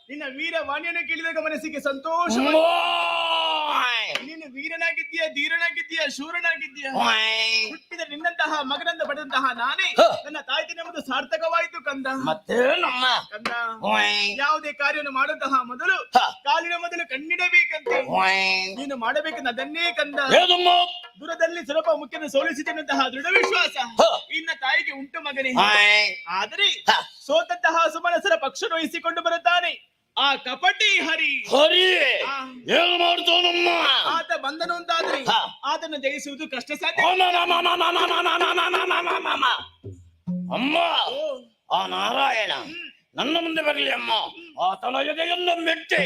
ನಿನ್ನ ವೀರ ವಾಣಿಯನ್ನು ಕೇಳಿದಾಗ ಮನಸ್ಸಿಗೆ ಸಂತೋಷ. ನೀನು ವೀರನಾಗಿದ್ದೀಯ, ಧೀರನಾಗಿದ್ದೀಯ, ಶೂರನಾಗಿದ್ದೀಯ. ಹುಟ್ಟಿದ ನಿನ್ನಂತಹ ಮಗನನ್ನು ಪಡೆದಂತಹ ನಾನೇ ನನ್ನ ತಾಯ್ತಿನೆಂಬುದು ಸಾರ್ಥಕವಾಯಿತು ಕಂದ. ಮತ್ತೇನಮ್ಮ ಕಂದ ಯಾವುದೇ ಕಾರ್ಯವನ್ನು ಮಾಡುವಂತಹ ಮೊದಲು ಕಾಲಿನ ಮೊದಲು ಕಣ್ಣಿಡಬೇಕಂತೆ ನೀನು ಮಾಡಬೇಕಂತ ಅದನ್ನೇ ಕಂದ. ಏನಮ್ಮ ದೂರದಲ್ಲಿ ಸ್ವಲ್ಪ ಮುಖ್ಯದ ಸೋಲಿಸಿದಂತಹ ದೃಢ ವಿಶ್ವಾಸ ಇನ್ನ ತಾಯಿಗೆ ಉಂಟು ಮಗನೇ. ಆದರೆ ಸೋತಂತಹ ಸುಮನಸರ ಪಕ್ಷ ವಹಿಸಿಕೊಂಡು ಬರುತ್ತಾನೆ ಆ ಕಪಟಿ ಹರಿ. ಹರಿ ಆ, ಏನು ಮಾಡ್ತಾನಮ್ಮ ಆತ ಬಂದನು ಅಂತಾದ್ರೆ ಆತನ ಜಯಿಸುವುದು ಕಷ್ಟ ಸಾಧ್ಯ. ಅಮ್ಮ ಆ ನಾರಾಯಣ ನನ್ನ ಮುಂದೆ ಬರಲಿ ಅಮ್ಮ. ಆತನ ಎದೆಯನ್ನು ಮೆಟ್ಟಿ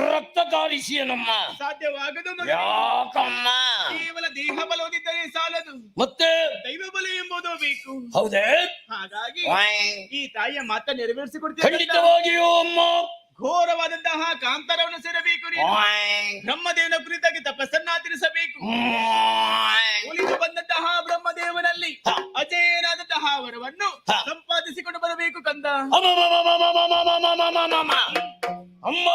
ರಕ್ತ ಕಾರಿಸಿಯನಮ್ಮ. ಸಾಧ್ಯವಾಗದು ಮಗನೇ. ಯಾಕಮ್ಮ ಕೇವಲ ದೇಹ ಬಲವದಿದ್ದರೆ ಸಾಲದು, ಮತ್ತೆ ದೈವ ಬಲ ಎಂಬುದು ಬೇಕು. ಹೌದೇ ಹಾಗಾಗಿ ವಾಯ್. ಈ ತಾಯಿಯ ಮಾತನ್ನು ನೆರವೇರಿಸಿಕೊಡ್ತೀವಿ. ಖಂಡಿತವಾಗಿಯೂ ಅಮ್ಮ. ಘೋರವಾದಂತಹ ಕಾಂತಾರವನ್ನು ಸೇರಬೇಕು ನೀನು. ವಾಯ್. ಬ್ರಹ್ಮದೇವನ ಕುರಿತಾಗಿ ತಪಸ್ಸನ್ನಾಚರಿಸಬೇಕು. ವಾಯ್. ಉಳಿದು ಬಂದಂತಹ ಬ್ರಹ್ಮದೇವನಲ್ಲಿ ಅಜೇಯನಾದಂತಹ ವರವನ್ನು ಸಂಪಾದಿಸಿಕೊಂಡು ಬರಬೇಕು ಕಂದ. ಅಮ್ಮ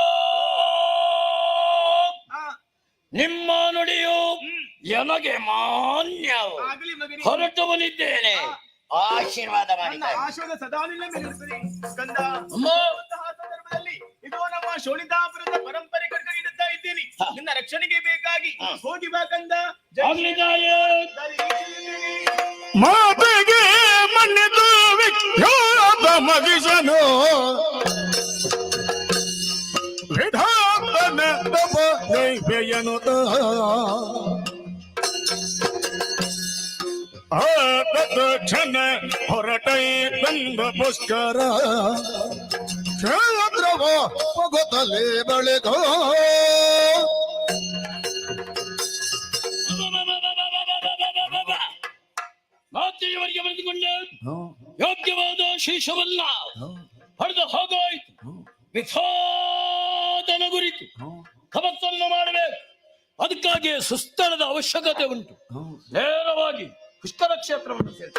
ಆ, ನಿಮ್ಮ ನುಡಿಯು ಎನಗೆ ಮಾನ್ಯ. ಆಗಲಿ ಮಗನೇ. ಹೊರಟು ಬಂದಿದ್ದೇನೆ, ಆಶೀರ್ವಾದ ಮಾಡಿ ನನ್ನ ಆಶೀರ್ವಾದ ಸದಾ ನಿನ್ನ ಮೇಲಿರುತ್ತದೆ ಕಂದ. ಅಮ್ಮ ಇಂತಹ ಸಂದರ್ಭದಲ್ಲಿ ಇದು ನಮ್ಮ ಶೋಣಿತಾಪುರದ ಪರಂಪರೆ ಕಡೆಗೆ ಇಡುತ್ತಾ ಇದ್ದೇವೆ. ಇದ್ದೇನೆ ನಿನ್ನ ರಕ್ಷಣೆಗೆ ಬೇಕಾಗಿ ಹೋಗಿ ಬಾ ಕಂದ. ಮಾತೆಗೆ ಮನ್ನಿತು ವಿಖ್ಯಾತ ಮಗಿಸನು ವಿಧಾನ ತಪ ನೈವೇಯನುತ ಕ್ಷಣ ಹೊರಟೈ ಬಂದ ಪುಷ್ಕರ ಕ್ಷೇತ್ರವ ಪೊಗತಲೆ ಬಳಿಕ ಮಾತೆಯವರಿಗೆ ಬರೆದುಕೊಂಡೆ ಯೋಗ್ಯವಾದ ಶೀಶವನ್ನ ಹೊಡೆದು ಹೋಗೋಯ್ತು. ವಿಧಾನ ಗುರಿತು ತಪಸ್ಸನ್ನು ಮಾಡಬೇಕು. ಅದಕ್ಕಾಗಿ ಸುಸ್ಥಳದ ಅವಶ್ಯಕತೆ ಉಂಟು. ನೇರವಾಗಿ ಪುಷ್ಕರ ಕ್ಷೇತ್ರವನ್ನು ಸೇರಿ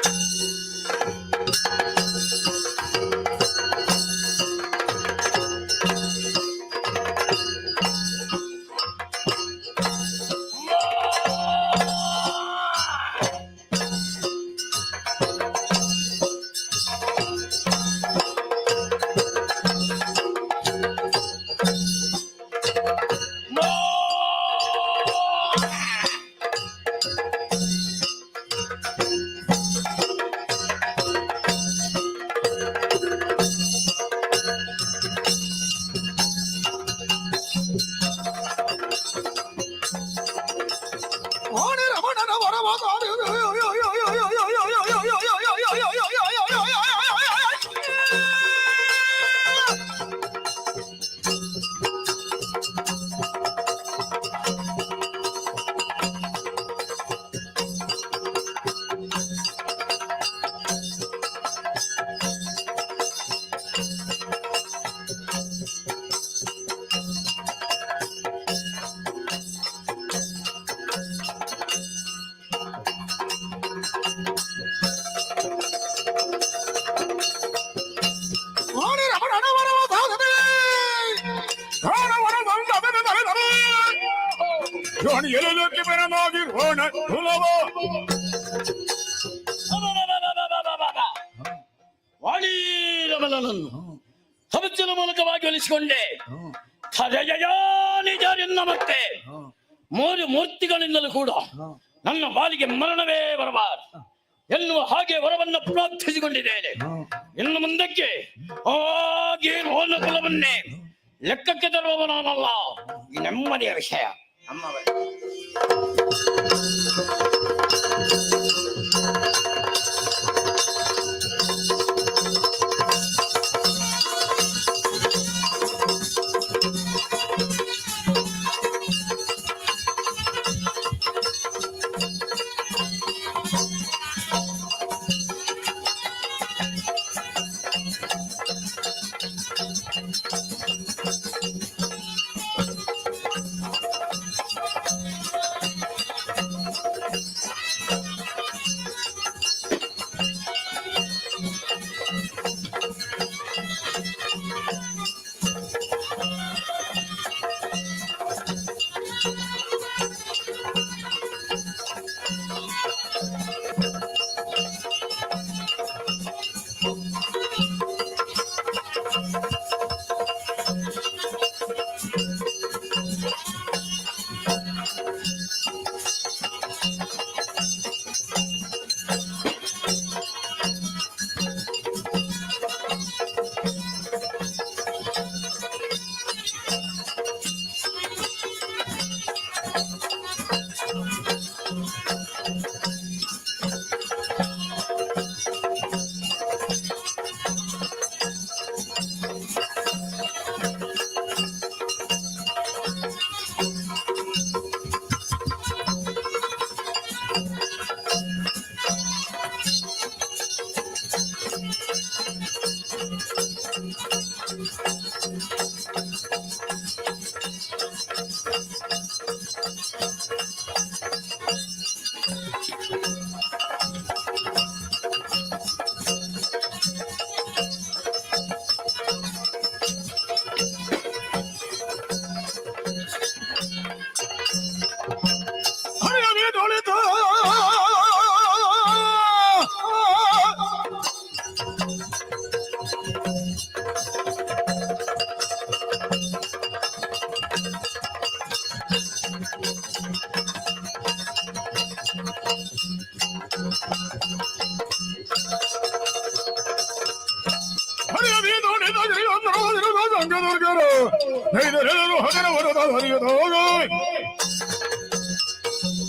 ವಾಣಿರಮಲನನ್ನು ಸಮಸ್ಯೆಯ ಮೂಲಕವಾಗಿ ಒಲಿಸಿಕೊಂಡೆ. ನಿಜ ಮತ್ತೆ ಮೂರು ಮೂರ್ತಿಗಳಿಂದಲೂ ಕೂಡ ನನ್ನ ಬಾಲಿಗೆ ಮರಣವೇ ಬರಬಾರದು ಎನ್ನುವ ಹಾಗೆ ವರವನ್ನು ಪ್ರಾರ್ಥಿಸಿಕೊಂಡಿದ್ದೇನೆ. ಇನ್ನು ಮುಂದಕ್ಕೆ ಹಾಗೆ ಹೋದ ಕುಲವನ್ನೇ ಲೆಕ್ಕಕ್ಕೆ ತರುವವ ನಾನಲ್ಲ. ಈ ನೆಮ್ಮದಿಯ ವಿಷಯ ಅಮ್ಮವೇ.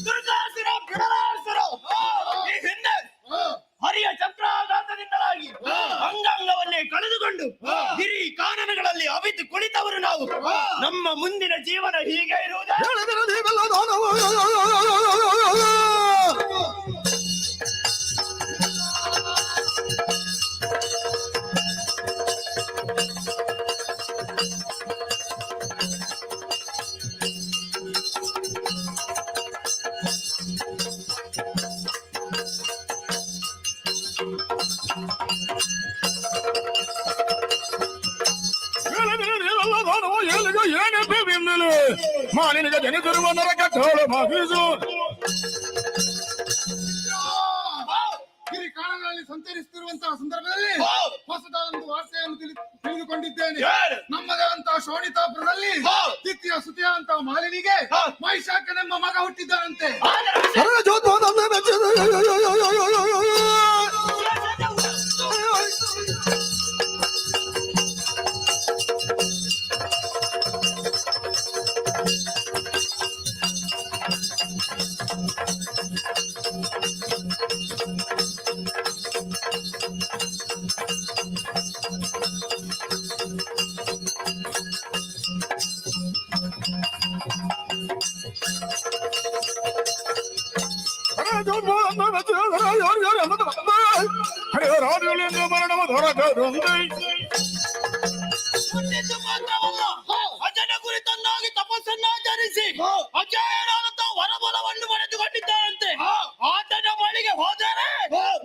ದುರ್ಗಾಸುರ ಬಿಡಲಾಸುರ ಈ ಹಿಂದೆ ಹರಿಯ ಚಕ್ರಾಘಾತದಿಂದಲಾಗಿ ಅಂಗಾಂಗವನ್ನೇ ಕಳೆದುಕೊಂಡು ಹಿರಿ ಕಾನನಗಳಲ್ಲಿ ಅವಿತು ಕುಳಿತವರು ನಾವು. ನಮ್ಮ ಮುಂದಿನ ಜೀವನ ಹೀಗೆ ಇರುವುದೇ? ಮಾಲಿನಿಗೆ ಜನಿಸಿರುವ ನರಕ ತೋಳು ಮಾಗಿಸು ಹಿರಿ ಕಾರಣಗಳಲ್ಲಿ ಸಂಚರಿಸುತ್ತಿರುವಂತಹ ಸಂದರ್ಭದಲ್ಲಿ ಹೊಸದಾದ ವಾರ್ತೆಯನ್ನು ತಿಳಿದುಕೊಂಡಿದ್ದೇನೆ. ನಮ್ಮದೇವಂತಹ ಶೋಣಿತಾಪುರದಲ್ಲಿ ದ್ವಿತೀಯ ಸುತಿಯ ಅಂತ ಮಾಲಿನಿಗೆ ಮಹಿಷಾಕನೆಂಬ ಮಗ ಹುಟ್ಟಿದ್ದಾನಂತೆ. ರಾಜುಗಳಿಂದ ಮರಣವ ದೊರಕದೊಂದೈ ಅಜನ ಕುರಿತನ್ನಾಗಿ ತಪಸ್ಸನ್ನಾಚರಿಸಿ ಅಜಯನಾದಂತ ವರಬಲವನ್ನು ಪಡೆದುಕೊಂಡಿದ್ದಾರಂತೆ. ಆತನ ಬಳಿಗೆ ಹೋದರೆ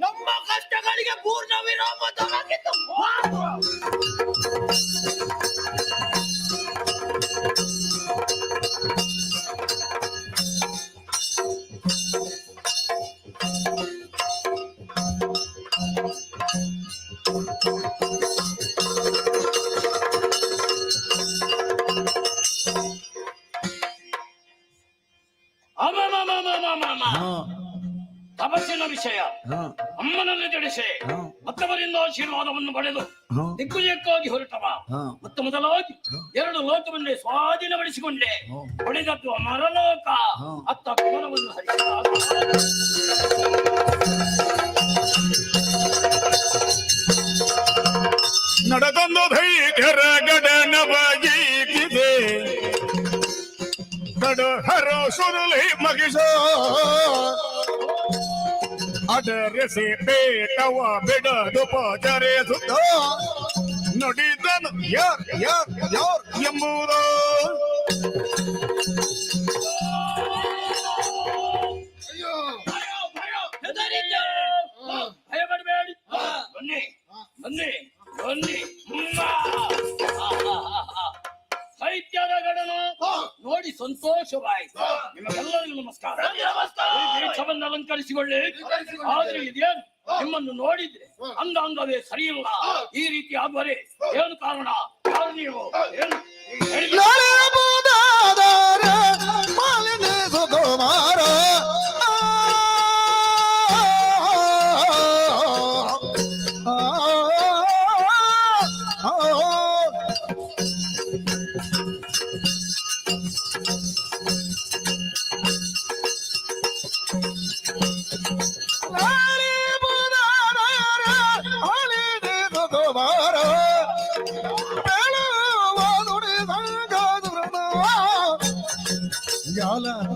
ನಮ್ಮ ಕಷ್ಟಗಳಿಗೆ ಪೂರ್ಣ ವಿರಾಮ ದೊರಕಿತು. ತಪಸ್ಸಿನ ವಿಷಯ ಅಮ್ಮನನ್ನು ತಿಳಿಸಿ ಮತ್ತವರಿಂದ ಆಶೀರ್ವಾದವನ್ನು ಪಡೆದು ದಿಗ್ವಿಜಯಕ್ಕಾಗಿ ಹೊರಟವ. ಮತ್ತು ಮೊದಲಾಗಿ 2 ಲೋಕವನ್ನೇ ಸ್ವಾಧೀನಪಡಿಸಿಕೊಂಡೆ. ಉಳಿದದ್ದು ಮರಲೋಕ. ಅತ್ತ ಕೋಲವನ್ನು ಹರಿಸಿದಾಗ ನಡೆದೊಂದು ಧೈರ್ಯರ ಗಡನವಾಗಿದೆ ಗಡ ಹರೋ ಸುರುಳಿ ಮಗಿಸ ಅದರೆಸಿ ಬೇಟವ ಬಿಡದು ಪಜರೆ ಸುತ್ತ ನುಡಿದನು ಯಾರ್ ಎಂಬುದು ಭಯಪಡಬೇಡಿ. ಬನ್ನಿ ಬನ್ನಿ ಬನ್ನಿ. ಸಾಹಿತ್ಯದ ಗಡನ ನೋಡಿ ಸಂತೋಷವಾಯಿತು. ನಿಮಗೆಲ್ಲರಿಗೂ ನಮಸ್ಕಾರ. ಪೀಠವನ್ನು ಅಲಂಕರಿಸಿಕೊಳ್ಳಿ. ಆದ್ರೆ ಇದೇನು ನಿಮ್ಮನ್ನು ನೋಡಿದ್ರೆ ಅಂಗಾಂಗವೇ ಸರಿಯಿಲ್ಲ. ಈ ರೀತಿ ಆಗುವರೆ ಏನು ಕಾರಣ? ಯಾರು ನೀವು? ಏನು ಹೇಳಿ.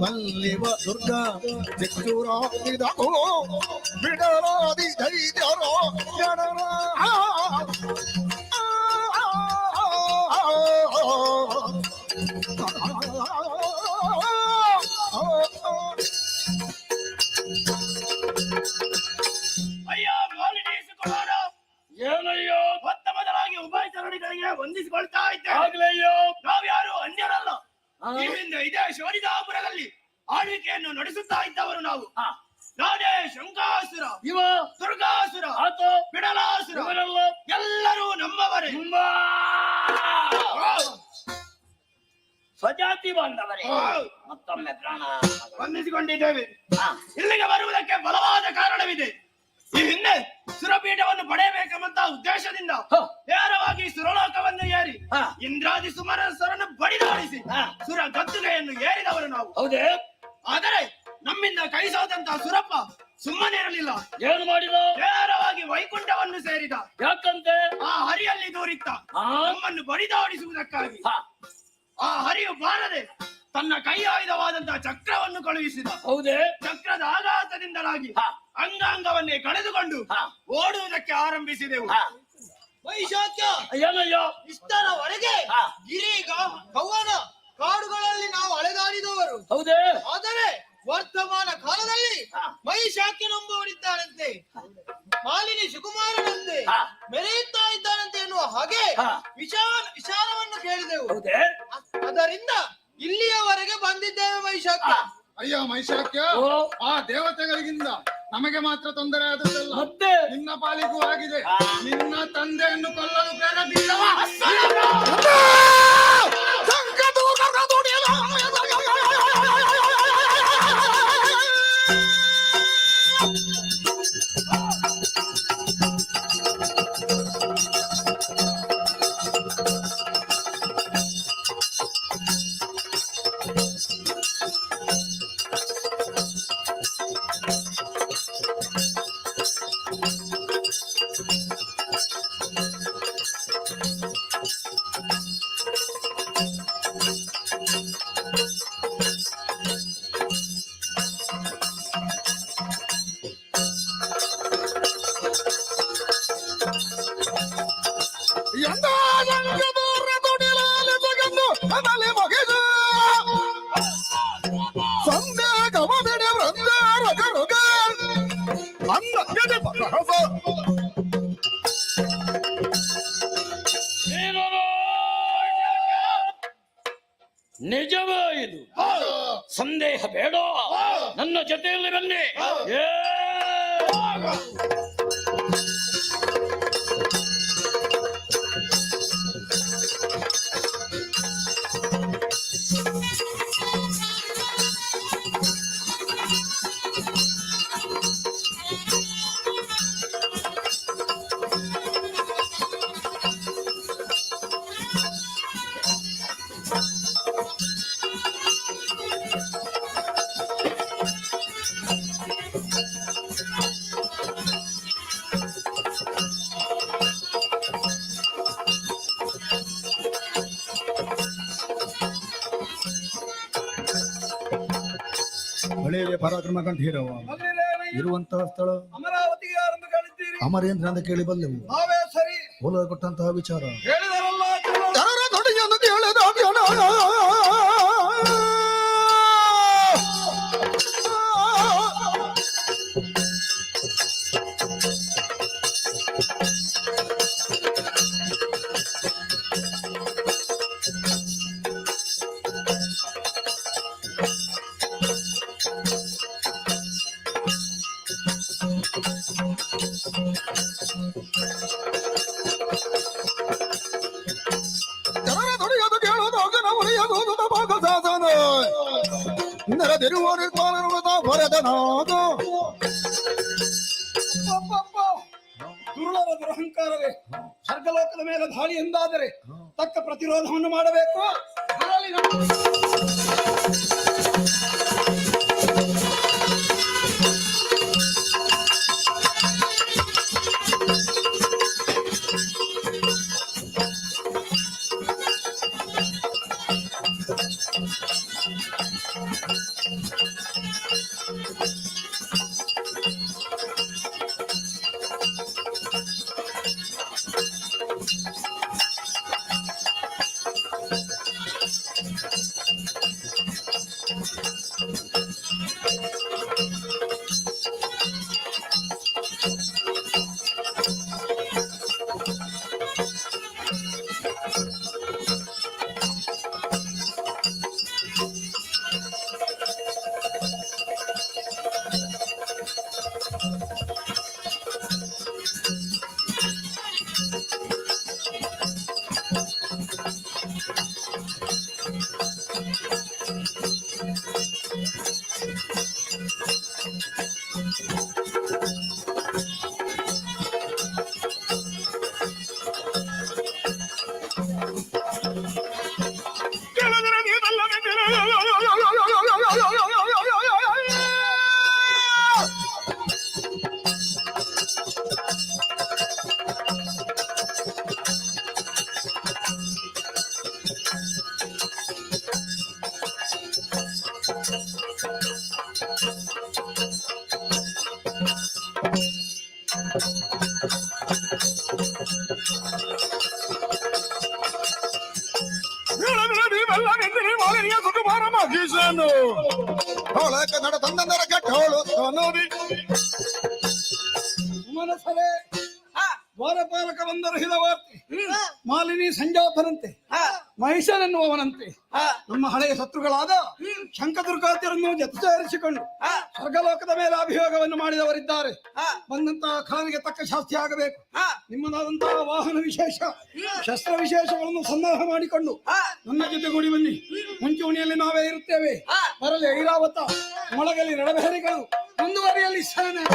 ಮಲ್ಲಿವ ದುರ್ಗಾ ಚಿಕ್ಕೂರಾಗಿದ ಬಿಡರಾದಿ ಧೈರ್ಯರೋ ಜನರ ಅಯ್ಯ ಮಾಲಿನೀಸು ಕುಮಾರ, ಏನಯ್ಯೋ ಭತ್ತ ಬದಲಾಗಿ ಉಭಯಚರಣಿಗಳಿಗೆ ವಂದಿಸಿಕೊಳ್ತಾ ಇದ್ದೆ. ಆಗ್ಲಯ್ಯೋ ನಾವ್ಯಾರು ಅನ್ಯರಲ್ಲ. ಇಲ್ಲಿಂದ ಇದೇ ಶೋಣಿತಾಪುರದಲ್ಲಿ ಆಳ್ವಿಕೆಯನ್ನು ನಡೆಸುತ್ತಾ ಇದ್ದವರು ನಾವು. ನಾನೇ ಶಂಕಾಸುರ, ಇವ ದುರ್ಗಾಸುರ, ಆತ ಬಿಡಲಾಸುರ, ಎಲ್ಲರೂ ನಮ್ಮವರೇ. ಸ್ವಜಾತಿ ಬಾಂಧವರೇ, ಮತ್ತೊಮ್ಮೆ ಪ್ರಾಣ ವಂದಿಸಿಕೊಂಡಿದ್ದೇವೆ. ಇಲ್ಲಿಗೆ ಬರುವುದಕ್ಕೆ ಬಲವಾದ ಕಾರಣವಿದೆ. ಲೋಕದಿಂದ ನೇರವಾಗಿ ಸುರಲೋಕವನ್ನು ಏರಿ ಇಂದ್ರಾದಿ ಸುಮರಸರನ್ನು ಬಡಿದಾಡಿಸಿ ಸುರ ಗದ್ದುಗೆಯನ್ನು ಏರಿದವರು ನಾವು. ಹೌದೇ? ಆದರೆ ನಮ್ಮಿಂದ ಕೈಸಾದಂತಹ ಸುರಪ್ಪ ಸುಮ್ಮನೆ ಇರಲಿಲ್ಲ. ಏನು ಮಾಡಿದ? ನೇರವಾಗಿ ವೈಕುಂಠವನ್ನು ಸೇರಿದ. ಯಾಕಂತೆ? ಆ ಹರಿಯಲ್ಲಿ ದೂರಿತ್ತ ನಮ್ಮನ್ನು ಬಡಿದಾಡಿಸುವುದಕ್ಕಾಗಿ. ಆ ಹರಿಯು ಬಾರದೆ ತನ್ನ ಕೈ ಆಯುಧವಾದಂತಹ ಚಕ್ರವನ್ನು ಕಳುಹಿಸಿದ. ಹೌದೇ? ಚಕ್ರದ ಆಘಾತದಿಂದಲಾಗಿ ಅಂಗಾಂಗವನ್ನೇ ಕಳೆದುಕೊಂಡು ಓಡುವುದಕ್ಕೆ ಆರಂಭಿಸಿದೆವು. ವೈಶಾಖ್ಯ ಏನಯ್ಯ? ಇಷ್ಟರವರೆಗೆ ಗಿರಿಗ ಕವ್ವನ ಕಾಡುಗಳಲ್ಲಿ ನಾವು ಅಲೆದಾಡಿದವರು. ಹೌದೇ? ಆದರೆ ವರ್ತಮಾನ ಕಾಲದಲ್ಲಿ ಮಹಿಷಾಖ್ಯನೆಂಬುವರಿದ್ದಾರಂತೆ, ಮಾಲಿನಿ ಸುಕುಮಾರನಂತೆ ಮೆರೆಯುತ್ತಾ ಇದ್ದಾರಂತೆ ಎನ್ನುವ ಹಾಗೆ ವಿಚಾರವನ್ನು ಕೇಳಿದೆವು. ಅದರಿಂದ ಇಲ್ಲಿಯವರೆಗೆ ಬಂದಿದ್ದೇವೆ ಮಹಿಷಾಖ್ಯ. ಅಯ್ಯೋ ಮೈಶಾಖ್ಯ, ಆ ದೇವತೆಗಳಿಗಿಂದ ನಮಗೆ ಮಾತ್ರ ತೊಂದರೆ ಆದದ್ದಲ್ಲ, ಮತ್ತೆ ನಿನ್ನ ಪಾಲಿಗೂ ಆಗಿದೆ. ನಿನ್ನ ತಂದೆಯನ್ನು ಕೊಲ್ಲಲು ಬೇಡದಿಲ್ಲವ. ನಿಜವೇ ಇದು? ಸಂದೇಹ ಬೇಡ, ನನ್ನ ಜೊತೆಯಲ್ಲಿ ಬನ್ನಿ. ಹೊಳೆಯ ಪರಾಕ್ರಮ ಕಂಠೀರವ ಇರುವಂತಹ ಸ್ಥಳ ಅಮರಾವತಿಗೆ ಯಾರನ್ನು ಕಾಣಿದ್ದೀರಿ? ಅಮರೇಂದ್ರ ಅಂತ ಕೇಳಿ ಬಲ್ಲೆವು. ನಾವೇ ಸರಿ ಹೋಲ ಕೊಟ್ಟಂತಹ ವಿಚಾರ ಹೇಳಿದರಲ್ಲ. ದುರುಳರ ದುರಹಂಕಾರವೇ ಸ್ವರ್ಗಲೋಕದ ಮೇಲೆ ದಾಳಿ ಎಂದಾದರೆ ತಕ್ಕ ಪ್ರತಿರೋಧವನ್ನು ಮಾಡಬೇಕು. ಕನ್ನಡ ತಂದರ ಕೆಟ್ಟೋಳು ನೋಡಿ ಮನಸರೇ ದ್ವಾರಪಾಲಕ ಬಂದರು ಹಿತವಾರ್ತೆ ಮಾಲಿನಿ ಸಂಜಾತರಂತೆ ಮಹಿಷನೆನ್ನುವವನಂತೆ ನಮ್ಮ ಹಳೆಯ ಶತ್ರುಗಳಾದ ಶಂಕದುರ್ಗಾದ್ಯರನ್ನು ಜೊತೆ ಸೇರಿಸಿಕೊಂಡು ಸ್ವರ್ಗಲೋಕದ ಮೇಲೆ ಅಭಿಯೋಗವನ್ನು ಮಾಡಿದವರಿದ್ದಾರೆ. ಬಂದಂತಹ ಖಾನಿಗೆ ತಕ್ಕ ಶಾಸ್ತಿ ಆಗಬೇಕು. ನಿಮ್ಮದಾದಂತಹ ವಾಹನ ವಿಶೇಷ ಶಸ್ತ್ರ ವಿಶೇಷಗಳನ್ನು ಸಂಗ್ರಹ ಮಾಡಿಕೊಂಡು ನನ್ನ ಜೊತೆಗೂಡಿ ಬನ್ನಿ. ಮುಂಚೂಣಿಯಲ್ಲಿ ನಾವೇ ಇರುತ್ತೇವೆ. ಬರಲಿ ಐರಾವತ, ಮೊಳಗಲಿ ನಡಬೆಹರಿಗಳು, ಮುಂದುವರಿಯಲ್ಲಿ ಸೇನೆ.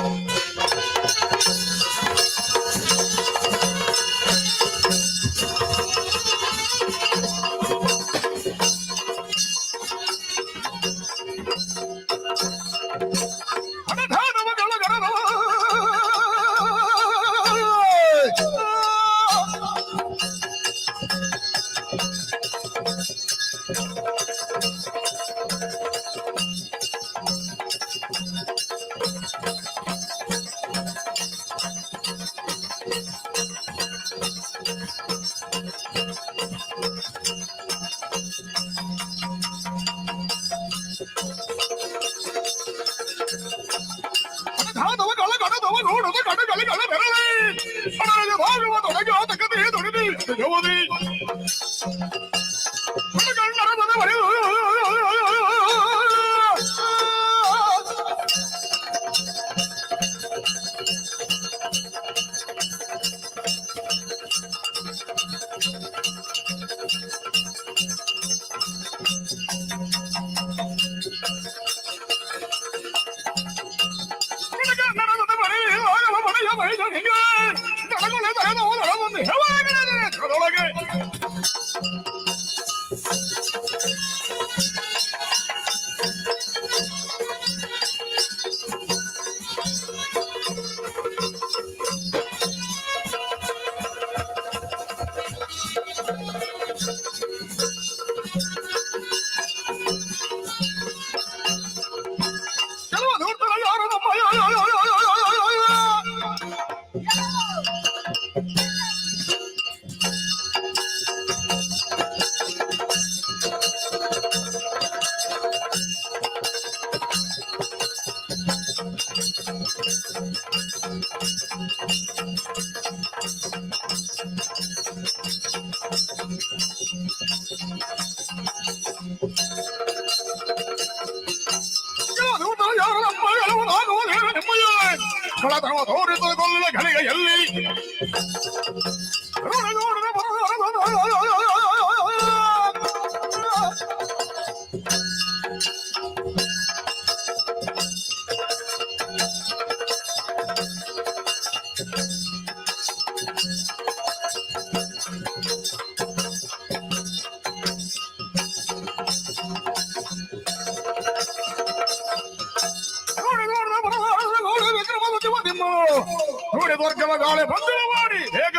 ಗಾಳಿ ಬಂದು ಮಾಡಿ ಹೇಗ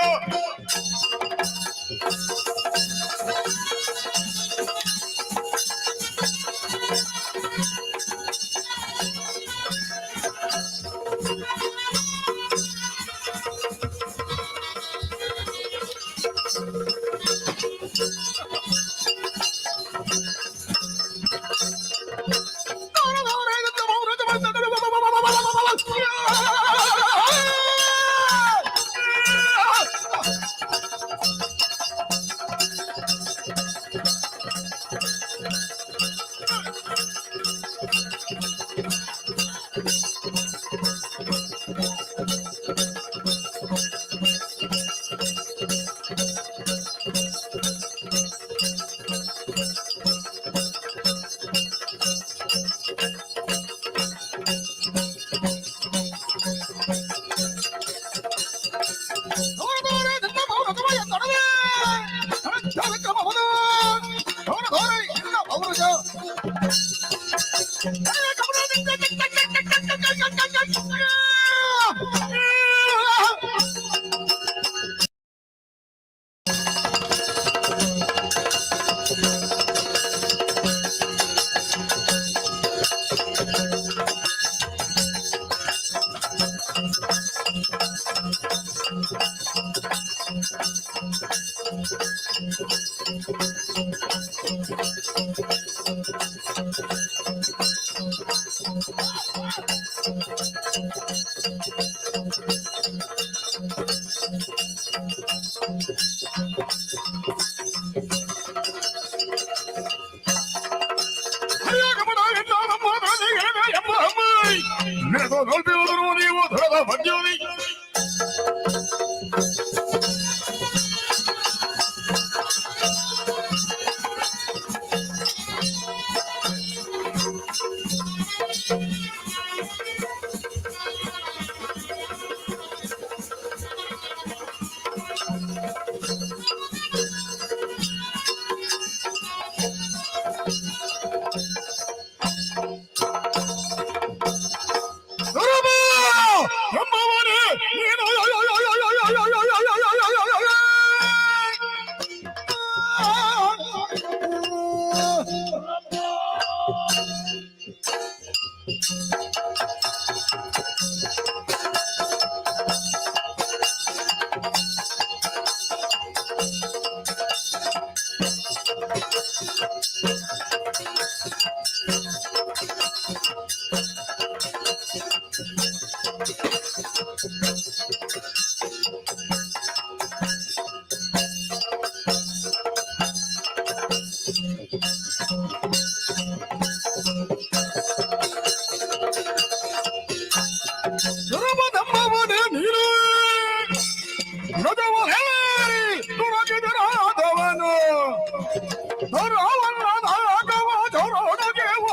ಭಜ್ಯೋವಿ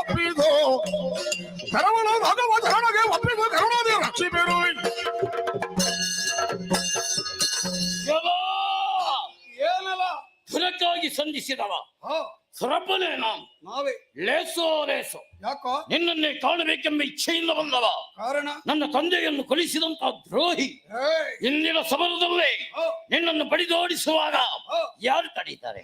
ಒಪ್ಪಿದು ಕರವಳ ಭಗವತನಿಗೆ ಒಪ್ಪಿದು ಕರುಣಾದಿ ರಕ್ಷಿಬೇರು ಏನಲ್ಲ ಧುರಕ್ಕಾಗಿ ಸಂಧಿಸಿದವ ಸುರಬ್ಬನೇ ನಾನು ನಾವೇ ಲೇಸೋ ಲೇಸೋ ಯಾಕೋ ನಿನ್ನನ್ನೇ ಕಾಣಬೇಕೆಂಬ ಇಚ್ಛೆಯಿಂದ ಬಂದವ ಕಾರಣ ನನ್ನ ತಂದೆಯನ್ನು ಕೊಲಿಸಿದಂತ ದ್ರೋಹಿ ಇಂದಿನ ಸಮರದಲ್ಲೇ ನಿನ್ನನ್ನು ಬಡಿದೋಡಿಸುವಾಗ ಯಾರು ತಡೀತಾರೆ?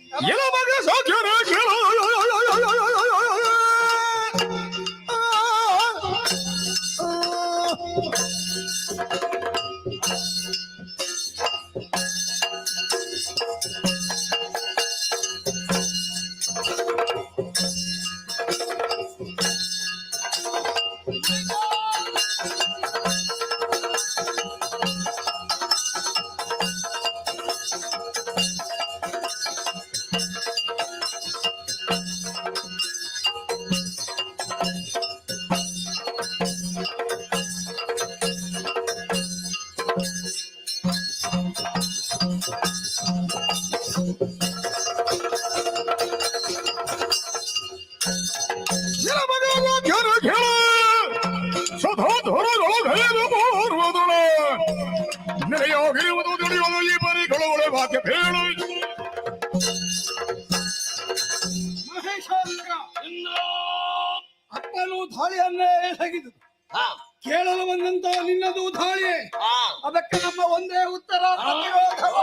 ನೆರೆಯಾಗಿರುವುದು ದುಡಿಯುವುದು ಈ ಪರಿಗಳು ವಾಕ್ಯ ಬೇಳು ಮಹೇಶಾಸ್ತ್ರ ಅಪ್ಪನು ದಾಳಿಯನ್ನೇ ತೆಗೆದು ಕೇಳಲು ಬಂದಂತ ನಿನ್ನದು ದಾಳಿ. ಅದಕ್ಕೆ ನಮ್ಮ ಒಂದೇ ಉತ್ತರ ಪ್ರತಿರೋಧವ.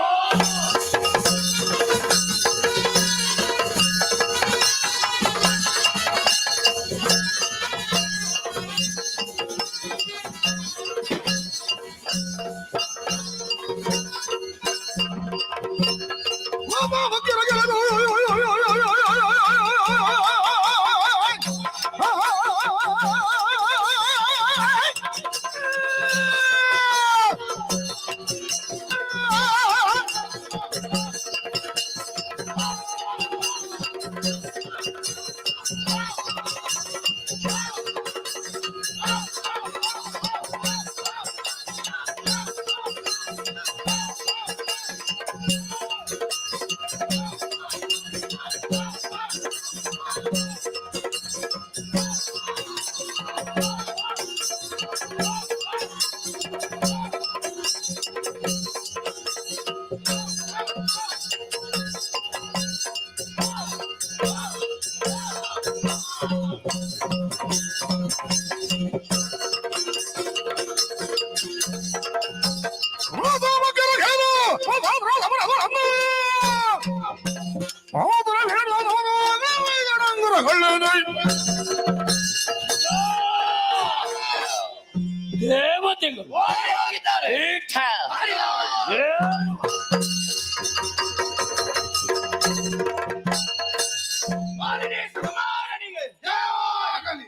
ದೇವತೆಗಳು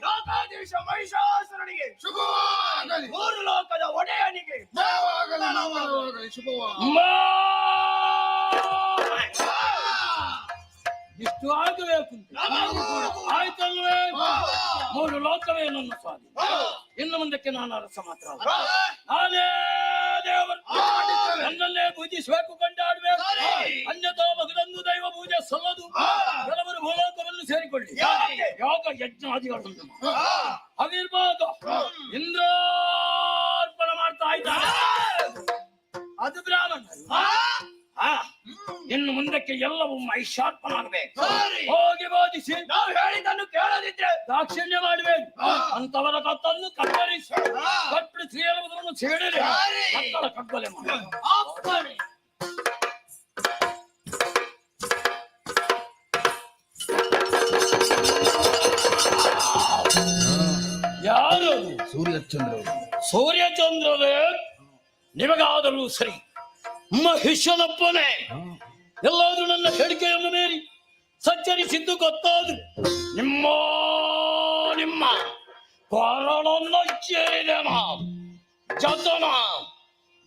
ಲೋಕಾಧೀಶ ಮಹಿಷಾಸುರನಿಗೆ ಶುಭವಾಗಲಿ. ಮೂರು ಲೋಕದ ಒಡೆಯನಿಗೆ ಇಷ್ಟು ಆಗಬೇಕು ಆಯ್ತಲ್ವೇ? ಮೂರು ಲೋಕವೇ ನನ್ನ ಸ್ವಾಧೀನ. ಇನ್ನು ಮುಂದಕ್ಕೆ ನಾನು ಅರಸ ಮಾತ್ರ ಅಲ್ಲ. ನಾನೇ ದೇವರು, ನನ್ನನ್ನೇ ಪೂಜಿಸಬೇಕು, ಕೊಂಡಾಡಬೇಕು. ಅನ್ಯಥಾ ಮಗದೊಂದು ದೈವ ಪೂಜೆ ಸಲ್ಲದು. ಕೆಲವರು ಭೂಲೋಕವನ್ನು ಸೇರಿಕೊಳ್ಳಿ, ಯೋಗ ಯಜ್ಞಾದಿಗಳನ್ನು ಅವಿರ್ಬೋದು ಇಂದ್ರಾರ್ಪಣ ಮಾಡ್ತಾ ಇದ್ದಾರೆ. ಅದು ಬ್ರಾಹ್ಮಣ. ಇನ್ನು ಮುಂದಕ್ಕೆ ಎಲ್ಲವೂ ಮಹಿಷಾರ್ಪಣ ಆಗಬೇಕು. ಹೋಗಿ ಬೋಧಿಸಿ ನಾವು ಹೇಳಿದ್ದನ್ನು ಕೇಳದಿದ್ರೆ ದಾಕ್ಷಿಣ್ಯ ಮಾಡಬೇಕು. ಅಂತವರ ಕತ್ತನ್ನು ಕತ್ತರಿಸಿ ಕಟ್ಟು ಸೇರುವುದನ್ನು ಸೇಡಿರಿ ಮಕ್ಕಳ ಕಗ್ಗೊಲೆ ಮಾಡಿ. ಯಾರು? ಸೂರ್ಯಚಂದ್ರರೇ, ನಿಮಗಾದರೂ ಸರಿ. ಮಹಿಷನಪ್ಪನೇ ಎಲ್ಲಾದ್ರೂ ನನ್ನ ಹೇಳಿಕೆಯನ್ನು ಮೀರಿ ಸಂಚರಿಸಿದ್ದು ಗೊತ್ತಾದ್ರು ನಿಮ್ಮ ಕೊರಳನ್ನು ಚೇರಿದನ ಜತನ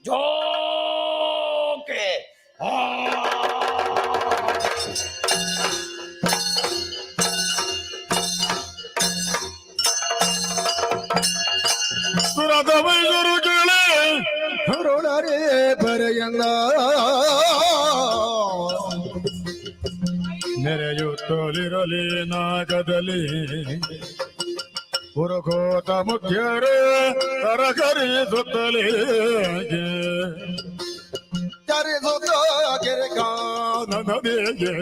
ಜೋಕೆ ಸುರದ ವೈದ್ಯರು ಕೇಳಿ ಹೊರಡರೆ ಬರೆಯಂಗ ನೆರೆಯುತ್ತಲಿರಲಿ ನಾಗದಲ್ಲಿ ಪುರಕೋತ ಮುಖ್ಯರೇ ತರಕರಿಸುತ್ತಲೇ ಚರಿಸುತ್ತ ಕೆರೆಕಾನದಿಗೆ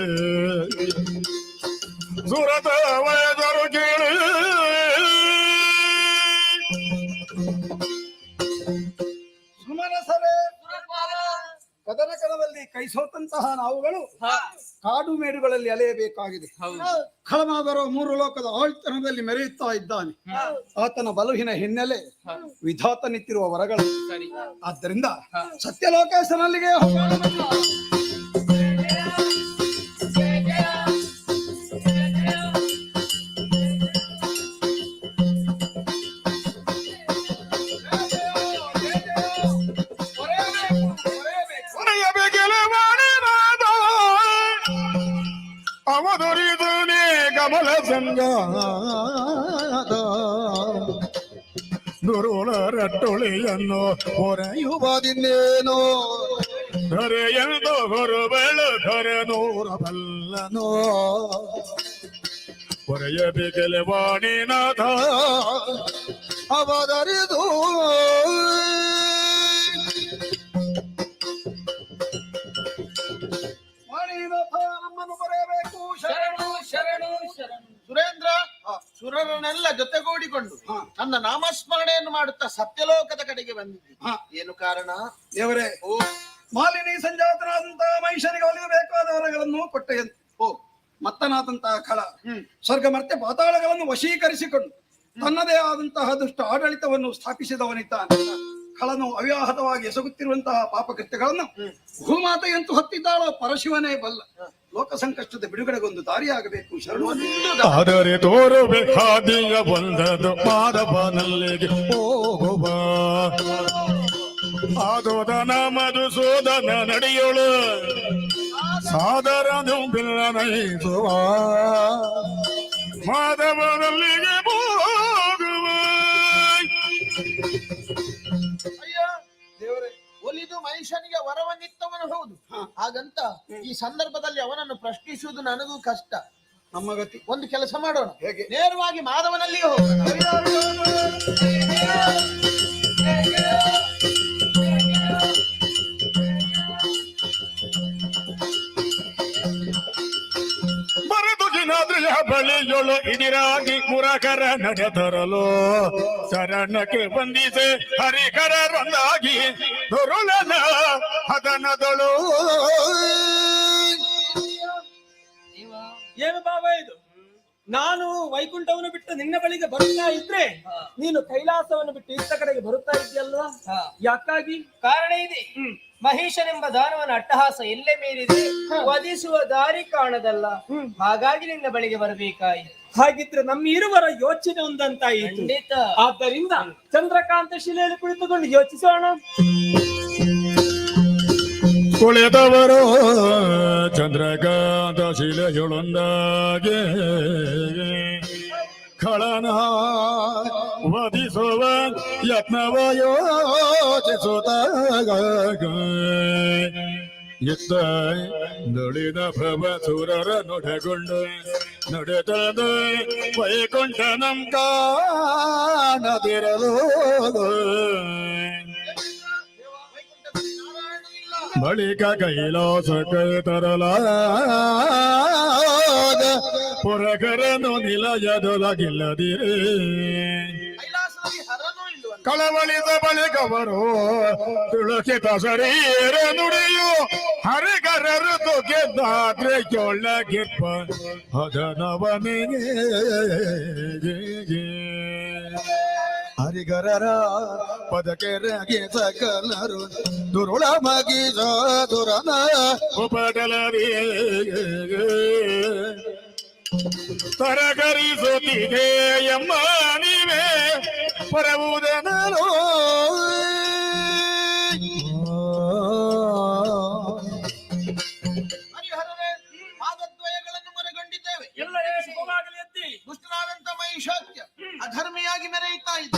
ಸುರದ ವೈದ್ಯರು ಕೇಳಿ ಸುಮನಸರೇ, ಕದನ ಕಣದಲ್ಲಿ ಕೈ ಸೋತಂತಹ ನಾವುಗಳು ಕಾಡು ಮೇಡುಗಳಲ್ಲಿ ಅಲೆಯಬೇಕಾಗಿದೆ. ಖಳನಾದರೋ 3 ಲೋಕದ ಆಳ್ತನದಲ್ಲಿ ಮೆರೆಯುತ್ತಾ ಇದ್ದಾನೆ. ಆತನ ಬಲುಹಿನ ಹಿನ್ನೆಲೆ ವಿಧಾತನಿತ್ತಿರುವ ವರಗಳು. ಆದ್ದರಿಂದ ಸತ್ಯಲೋಕೇಶನಲ್ಲಿಗೆ ಅವಧರಿದುನೇ ಕಮಲ ಸಂಗಾದ ದುರುಳ ರಟ್ಟೊಳಿಯನ್ನು ಹೊರೆಯುವುದಿನ್ನೇನೋ ಧರೆಯೆಂದು ಹೊರಬೆಳು ಧರೆ ನೂರ ಬಲ್ಲನೋ ಹೊರೆಯಬೇಕೆಲೆ ವಾಣಿನಾಥ ಅವಧರಿದು ನಮ್ಮನ್ನು ಬರೆಯಬೇಕು. ಶರಣು ಶರಣು ಶರಣು. ಸುರೇಂದ್ರ, ಸುರರನ್ನೆಲ್ಲ ಜೊತೆಗೂಡಿಕೊಂಡು ನನ್ನ ನಾಮಸ್ಮರಣೆಯನ್ನು ಮಾಡುತ್ತಾ ಸತ್ಯಲೋಕದ ಕಡೆಗೆ ಬಂದಿದ್ದೆ. ಏನು ಕಾರಣ? ದೇವರೇ, ಮಾಲಿನಿ ಸಂಜಾತನಾದಂತಹ ಮಹಿಷನಿಗೆ ಒಲಿಯಬೇಕಾದ ವರಗಳನ್ನು ಕೊಟ್ಟೆಯಂತೆ ಮತ್ತನಾದಂತಹ ಖಳ ಸ್ವರ್ಗ ಮತ್ತೆ ಪಾತಾಳಗಳನ್ನು ವಶೀಕರಿಸಿಕೊಂಡು ತನ್ನದೇ ಆದಂತಹ ದುಷ್ಟ ಆಡಳಿತವನ್ನು ಸ್ಥಾಪಿಸಿದವನಿದ್ದಾನೆ. ಖಳನು ಅವ್ಯಾಹತವಾಗಿ ಎಸಗುತ್ತಿರುವಂತಹ ಪಾಪಕೃತ್ಯಗಳನ್ನು ಭೂಮಾತೆಯಂತೂ ಹೊತ್ತಿದ್ದಾಳೋ ಪರಶಿವನೇ ಬಲ್ಲ. ಲೋಕ ಸಂಕಷ್ಟದ ಬಿಡುಗಡೆಗೊಂದು ದಾರಿಯಾಗಬೇಕು. ಶರಣು. ಆದರೆ ತೋರಬೇಕಾದಿಯ ಬಂದದು ಮಾಧವನಲ್ಲಿಗೆ ಹೋಗುವ ಆದೋದನ ಮಧುಸೂದನ ನಡೆಯೋಳು ಸಾದರ ದುಂಬಿಲ್ಲ ನೈಸುವ ಮಾಧವನಲ್ಲಿಗೆ ಹೋಗುವ. ಅಯ್ಯ ದೇವರೇ, ಒಲಿದು ಮನುಷ್ಯನಿಗೆ ವರವನ್ನಿತ್ತವನು ಹೌದು. ಹಾಗಂತ ಈ ಸಂದರ್ಭದಲ್ಲಿ ಅವನನ್ನು ಪ್ರಶ್ನಿಸುವುದು ನನಗೂ ಕಷ್ಟ. ನಮ್ಮ ಗತಿ ಒಂದು ಕೆಲಸ ಮಾಡೋಣ. ಹೇಗೆ? ನೇರವಾಗಿ ಮಾಧವನಲ್ಲಿಗೆ ಹೋಗೋಣ. ಬರದುಗಿನಾದ್ರಿಯ ಬಳಿಯೊಳು ಇದಿರಾಗಿ ಮುರಕರ ನಡೆದರಲು ಶರಣಕ್ಕೆ ಬಂದಿದೆ ಹರಿಕರರೊಂದಾಗಿ ದುರುಳನ ಹದನದಳು. ಏನು ಬಾಬಾ ಇದು? ನಾನು ವೈಕುಂಠವನ್ನು ಬಿಟ್ಟು ನಿನ್ನ ಬಳಿಗೆ ಬರುತ್ತಾ ಇದ್ರೆ ನೀನು ಕೈಲಾಸವನ್ನು ಬಿಟ್ಟು ಇತ್ತ ಕಡೆಗೆ ಬರುತ್ತಾ ಇದೆಯಲ್ವಾ? ಯಾಕಾಗಿ? ಕಾರಣ ಇದೆ. ಮಹೇಶನೆಂಬ ದಾನವನ ಅಟ್ಟಹಾಸ ಎಲ್ಲೇ ಮೀರಿದೆ, ವಧಿಸುವ ದಾರಿ ಕಾಣದಲ್ಲ. ಹಾಗಾಗಿ ನಿನ್ನ ಬಳಿಗೆ ಬರಬೇಕಾಯಿತು. ಹಾಗಿದ್ರೆ ನಮ್ಮ ಇರುವರ ಯೋಚನೆ ಒಂದಂತಾಯಿತು. ಖಂಡಿತ. ಆದ್ದರಿಂದ ಚಂದ್ರಕಾಂತ ಶಿಲೆಯಲ್ಲಿ ಕುಳಿತುಕೊಂಡು ಯೋಚಿಸೋಣ. ಕುಳಿತವರು ಚಂದ್ರಕಾಂತ ಶಿಲೆಯೊಳೊಂದಾಗೆ ಖಳನ ವಧಿಸುವ ಯತ್ನವ ಯೋಚಿಸುತ್ತಾಗ ಇತ್ತ ನುಳಿದ ಭವ ಸುರರ ನುಡಗೊಂಡು ನುಡಿತದ ವೈಕುಂಠ ನಂ ಕಾಣದಿರಲು ಬಳಿಕ ಕೈಲಾಸ ಕೈ ತರಲಾದ ಪುರಕರನು ನಿಲಯದೊಳಗಿಲ್ಲದಿರೇ ಕೈಲಾಸದಲ್ಲಿ ಹರನೂ ಇಲ್ಲವಲ್ಲ. ಕಳವಳಿದ ಬಳಿಕವರು ತುಳಸಿತ ಶರೀರ ನುಡಿಯು ಹರಿಗರರು ಗೆದ್ದಾದ್ರೆ ಚೊಳ್ಳಗಿಪ್ಪ ಅದನವನಿಗೆ ಹರಿಗರರ ಪದಕೆರಗೆ ಸಕಲರು ದುರುಳ ಮಗಿದ ದುರನ ಉಪಟಲರಿ ತರಕರಿಸುತ್ತಿದೆ ಎಮ್ಮ ನೀವೇ ಪರವುದನೋ ಹರಿಹರರೇ, ಪಾದದ್ವಯಗಳನ್ನು ಮೊರೆಗೊಂಡಿದ್ದೇವೆ. ಎಲ್ಲ ಶುಭವಾಗಲಿ ಎತ್ತಿ ದುಷ್ಟನಾದಂತ ಮಹಿಷಾತ್ಯ ಅಧರ್ಮಿಯಾಗಿ ಮೆರೆಯುತ್ತಾ ಇದ್ದ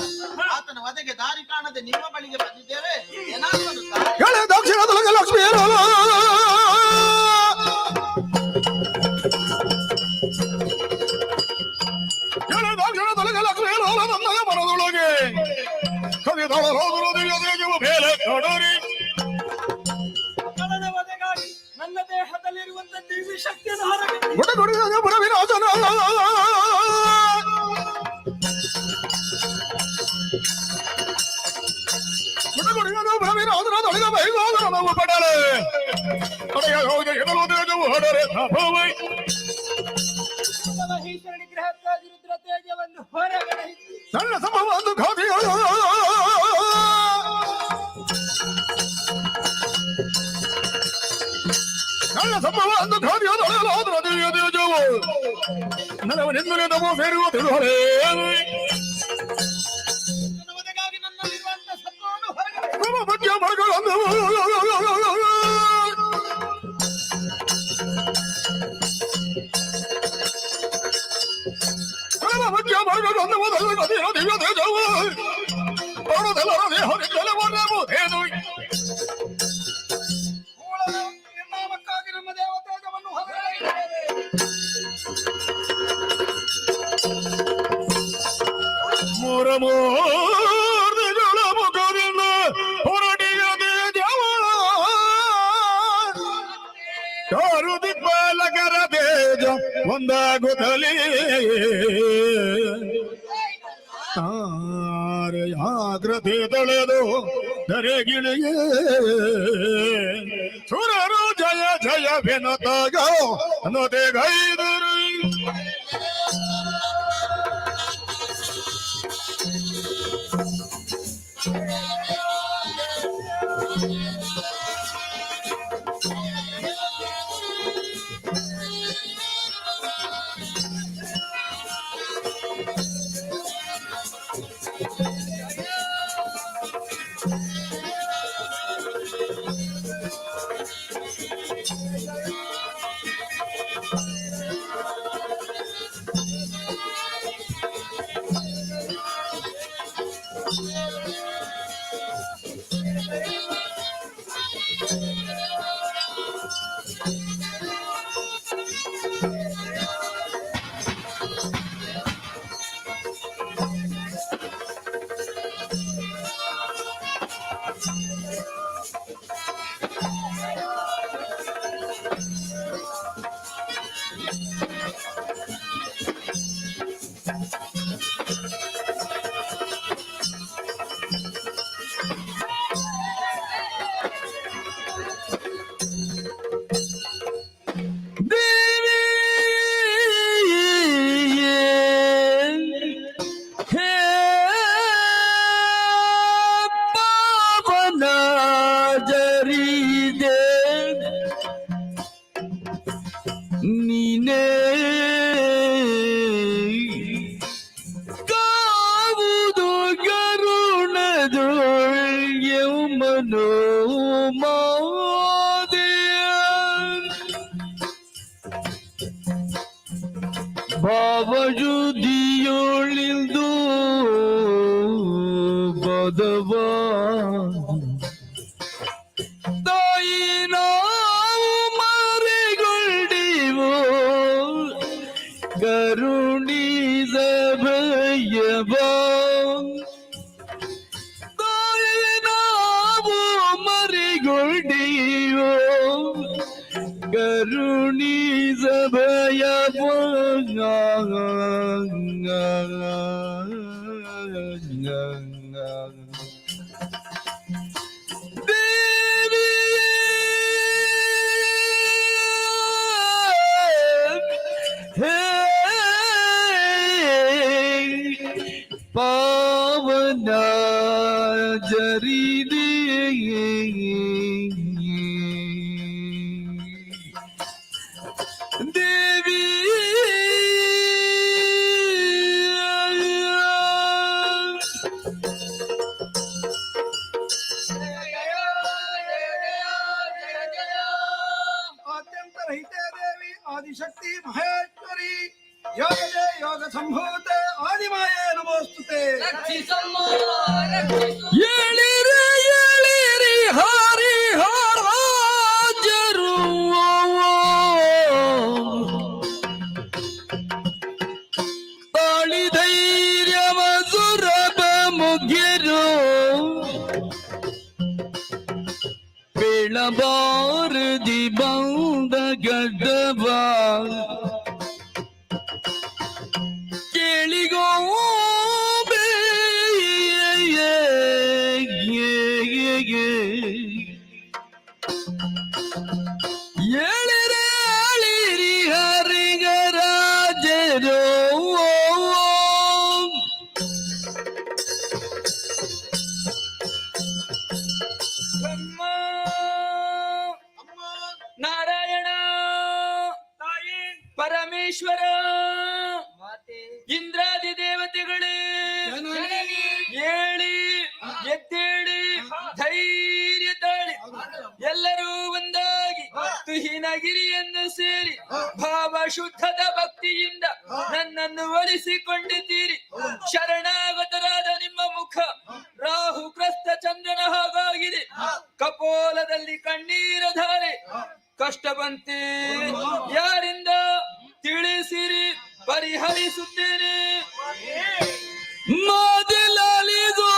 ಆತನ ವಧೆಗೆ ದಾರಿ ಕಾಣದೆ ನಿಮ್ಮ ಬಳಿಗೆ ಬಂದಿದ್ದೇವೆ. ಏನಾದರೂ ದಾರಿ ದಕ್ಷಿಣದೊಳಗೆ ಲಕ್ಷ್ಮೀ ಮನದೊಳಗೆ ಮೇಲೆ ನೋಡೋರಿ ಕಳನ ವಧೆಗಾಗಿ ನನ್ನ ದೇಹದಲ್ಲಿರುವಂತ ದಿವ್ಯ ಶಕ್ತಿಯನ್ನು ಹೊರಗೆ ಗುಡಗುಡಿಯಾಗ ಪುರವಿರಾಜನ ಗುಡಗುಡಿಯಾಗ ಪುರವಿರಾಜನ ತೊಳೆದ ಬೈಗೋದರ ನಾವು ಪಡಲೆ ತೊಡೆಯ ಹೋಗಿ ಎದಲು ದೇಜವು ಹೊಡರೆ ತಾಪವೈ ಮಹೇಶ್ವರ ನಿಗ್ರಹಕ್ಕಾಗಿ ರುದ್ರ ತೇಜವನ್ನು ಹೊರಗಡೆ ಸಣ್ಣ ಸಂಭವ ಒಂದು ಖಾದಿಯ ನನ್ನ ಸಂಭವ ಒಂದು ಖಾದಿಯ ತೊಳೆಯಲಾದ್ರ ದಿವ್ಯ ದೇಜವು ನನವನೆಂದರೆ ನಮೋ ಸೇರುವ ತಿಳುವಳೆ ವಧೆಗಾಗಿ ನನ್ನಲ್ಲಿರುವಂತ ಸತ್ವವನ್ನು ಹೊರಗಡೆ ನಮ್ಮ ಮಧ್ಯ ಮರಗಳನ್ನು ಮಧ್ಯ ಮರಗಳನ್ನು ದಿವ್ಯ ದೇಜವು ಪ್ರಾಣದೆಲ್ಲರ ದೇಹದಿಂದಲೇ ನಿರ್ನಾಮಕ್ಕಾಗಿ ನಮ್ಮ ದೇವತೇಜವನ್ನು ಹೊರಗಡೆ ಇದ್ದೇವೆ. ಮೂರ್ತಿಗಳ ಮುಖದಿಂದ ಹೊರಡಿಯ ದೇಜವ ಚಾರು ದಿಬ್ಬಲಕರ ತೇಜ ಒಂದಾಗುತ್ತಲೇ ಆಗ್ರತೆ ತೊಳೆದು ಧರೆಗಿಳಿಯೇ ಸುರರು ಜಯ ಜಯ ಬೆನತಾಗ ನೊತೆಗೈದರು ನೀನೇ ಕಾವುದು ಗರುಣದು ಯೌಮನೋ ಮಾದೆಯ ಭಾವಜುದಿಯೋಳ ಕರುಣಿಸಭಯ ಪಾವನ ಜರಿದೆ ದೇವಿ ಅತ್ಯಂತ ರಹಿತೆ ದೇವಿ ಆದಿಶಕ್ತಿ ಮಹೇಶ್ವರಿ ಯೋಗದೇ ಯೋಗ ಸಂಭೂತೆ ಆದಿಮಾಯೇ ನಮೋಸ್ತುತೆ. ಏಳಿರಿ ಏಳಿರಿ ಹರಿ ಹರಾಜರು ತಾಳಿ ಧೈರ್ಯವ ಸುರಭ ಮುಗಿರು ಬೆಳಬಾರದಿ ಬಂದ ಗಡ್ಡವ ಕೇಳಿಗೋ ಏಳಿರಿ ಏಳಿರಿ ಹರಿಗರಾಜರು ನಾರಾಯಣ ತಾಯಿ ಪರಮೇಶ್ವರ ಇಂದ್ರಾದಿ ದೇವತೆಗಳೇ ಏಳಿ ಎದ್ದೇಳಿ ಧೈರ್ಯ ತಾಳಿ ಎಲ್ಲರೂ ಒಂದಾಗಿ ತುಹಿನಗಿರಿಯನ್ನು ಸೇರಿ ಭಾವ ಶುದ್ಧದ ಭಕ್ತಿಯಿಂದ ನನ್ನನ್ನು ಒಲಿಸಿಕೊಂಡಿದ್ದೀರಿ. ಶರಣಾಗತರಾದ ನಿಮ್ಮ ಮುಖ ರಾಹು ಕ್ರಸ್ತ ಚಂದ್ರನ ಹಾಗಾಗಿದೆ, ಕಪೋಲದಲ್ಲಿ ಕಣ್ಣೀರ ಧಾರೆ. ಕಷ್ಟ ಬಂತೆ ಯಾರಿಂದ ತಿಳಿಸಿರಿ, ಪರಿಹರಿಸುತ್ತೇನೆ. ಮಾದಲಾಲಿಗೋ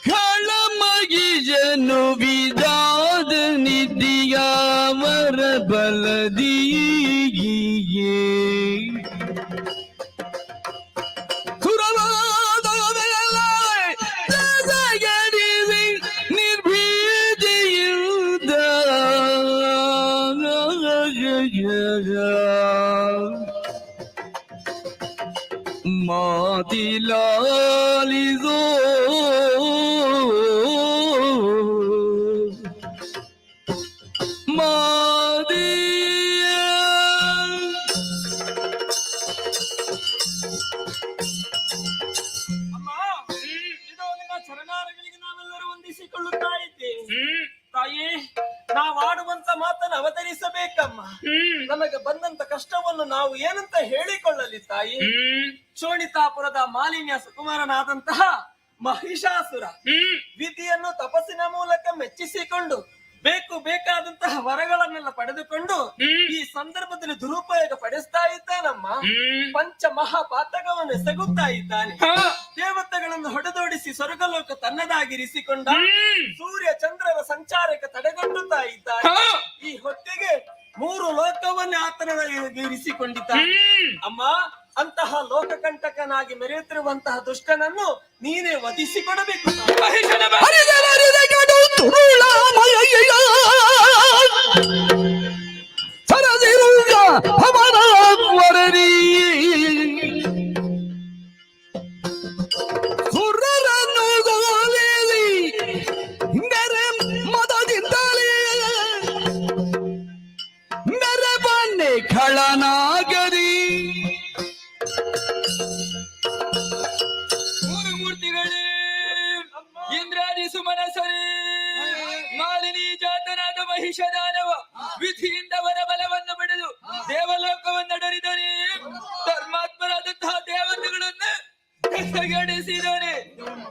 ಕಳಮಗಿಜನು ವಿದಾದ ನಿಧಿಯಾವರ ಬಲದಿಯೇ ನಿರ್ಭೀತಿಯುದ ಮಾದಿಲಾಲಿಗೋ ಮಾದಿಯ ಅಮ್ಮ, ಇದು ನಿಮ್ಮ ಚರಣಾರಗಳಿಗೆ ನಾವೆಲ್ಲರೂ ವಂದಿಸಿಕೊಳ್ಳುತ್ತಾ ಇದ್ದೇವೆ. ತಾಯಿ, ನಾವು ಆಡುವಂತ ಮಾತನ್ನು ಅವತರಿಸಬೇಕಮ್ಮ. ನಮಗೆ ಬಂದಂತ ಕಷ್ಟವನ್ನು ನಾವು ಏನಂತ ಹೇಳಿಕೊಳ್ಳಲಿ ತಾಯಿ. ಶೋಣಿತಾಪುರದ ಮಾಲಿನ್ಯ ಸುಕುಮಾರನಾದಂತಹ ಮಹಿಷಾಸುರ ವಿಧಿಯನ್ನು ತಪಸ್ಸಿನ ಮೂಲಕ ಮೆಚ್ಚಿಸಿಕೊಂಡು ಬೇಕಾದಂತಹ ವರಗಳನ್ನೆಲ್ಲ ಪಡೆದುಕೊಂಡು ಈ ಸಂದರ್ಭದಲ್ಲಿ ದುರುಪಯೋಗ ಪಡಿಸ್ತಾ ಇದ್ದಾನಮ್ಮ. ಪಂಚ ಮಹಾಪಾತಕವನ್ನು ಎಸಗುತ್ತಾ ಇದ್ದಾನೆ. ದೇವತೆಗಳನ್ನು ಹೊಡೆದೋಡಿಸಿ ಸ್ವರ್ಗಲೋಕ ತನ್ನದಾಗಿರಿಸಿಕೊಂಡ ಸೂರ್ಯ ಚಂದ್ರನ ಸಂಚಾರಕ್ಕೆ ತಡೆಗಟ್ಟುತ್ತಾ ಇದ್ದಾನೆ. ಈ ಹೊತ್ತಿಗೆ 3 ಲೋಕವನ್ನೇ ಆತನ ಇರಿಸಿಕೊಂಡಿದ್ದಾನೆ. ಅಮ್ಮ, ಅಂತಹ ಲೋಕಕಂಟಕನಾಗಿ ಮೆರೆಯುತ್ತಿರುವಂತಹ ದುಷ್ಟನನ್ನು ನೀನೇ ವಧಿಸಿಕೊಡಬೇಕು. ಖಳನಾಗರಿ ಮೂರ್ತಿಗಳೇ, ಇಂದ್ರಾದಿ ಸುಮನಸರೇ, ಮಾಲಿನಿ ಜಾತನಾದ ಮಹಿಷದಾನವ ವಿಧಿಯಿಂದ ವರ ಬಲವನ್ನು ಪಡೆದು ದೇವಲೋಕವನ್ನಡರಿದರೆ ಧರ್ಮಾತ್ಮರಾದಂತಹ ದೇವತೆಗಳನ್ನು ಹೆಸಗೆಡಿಸಿದರೆ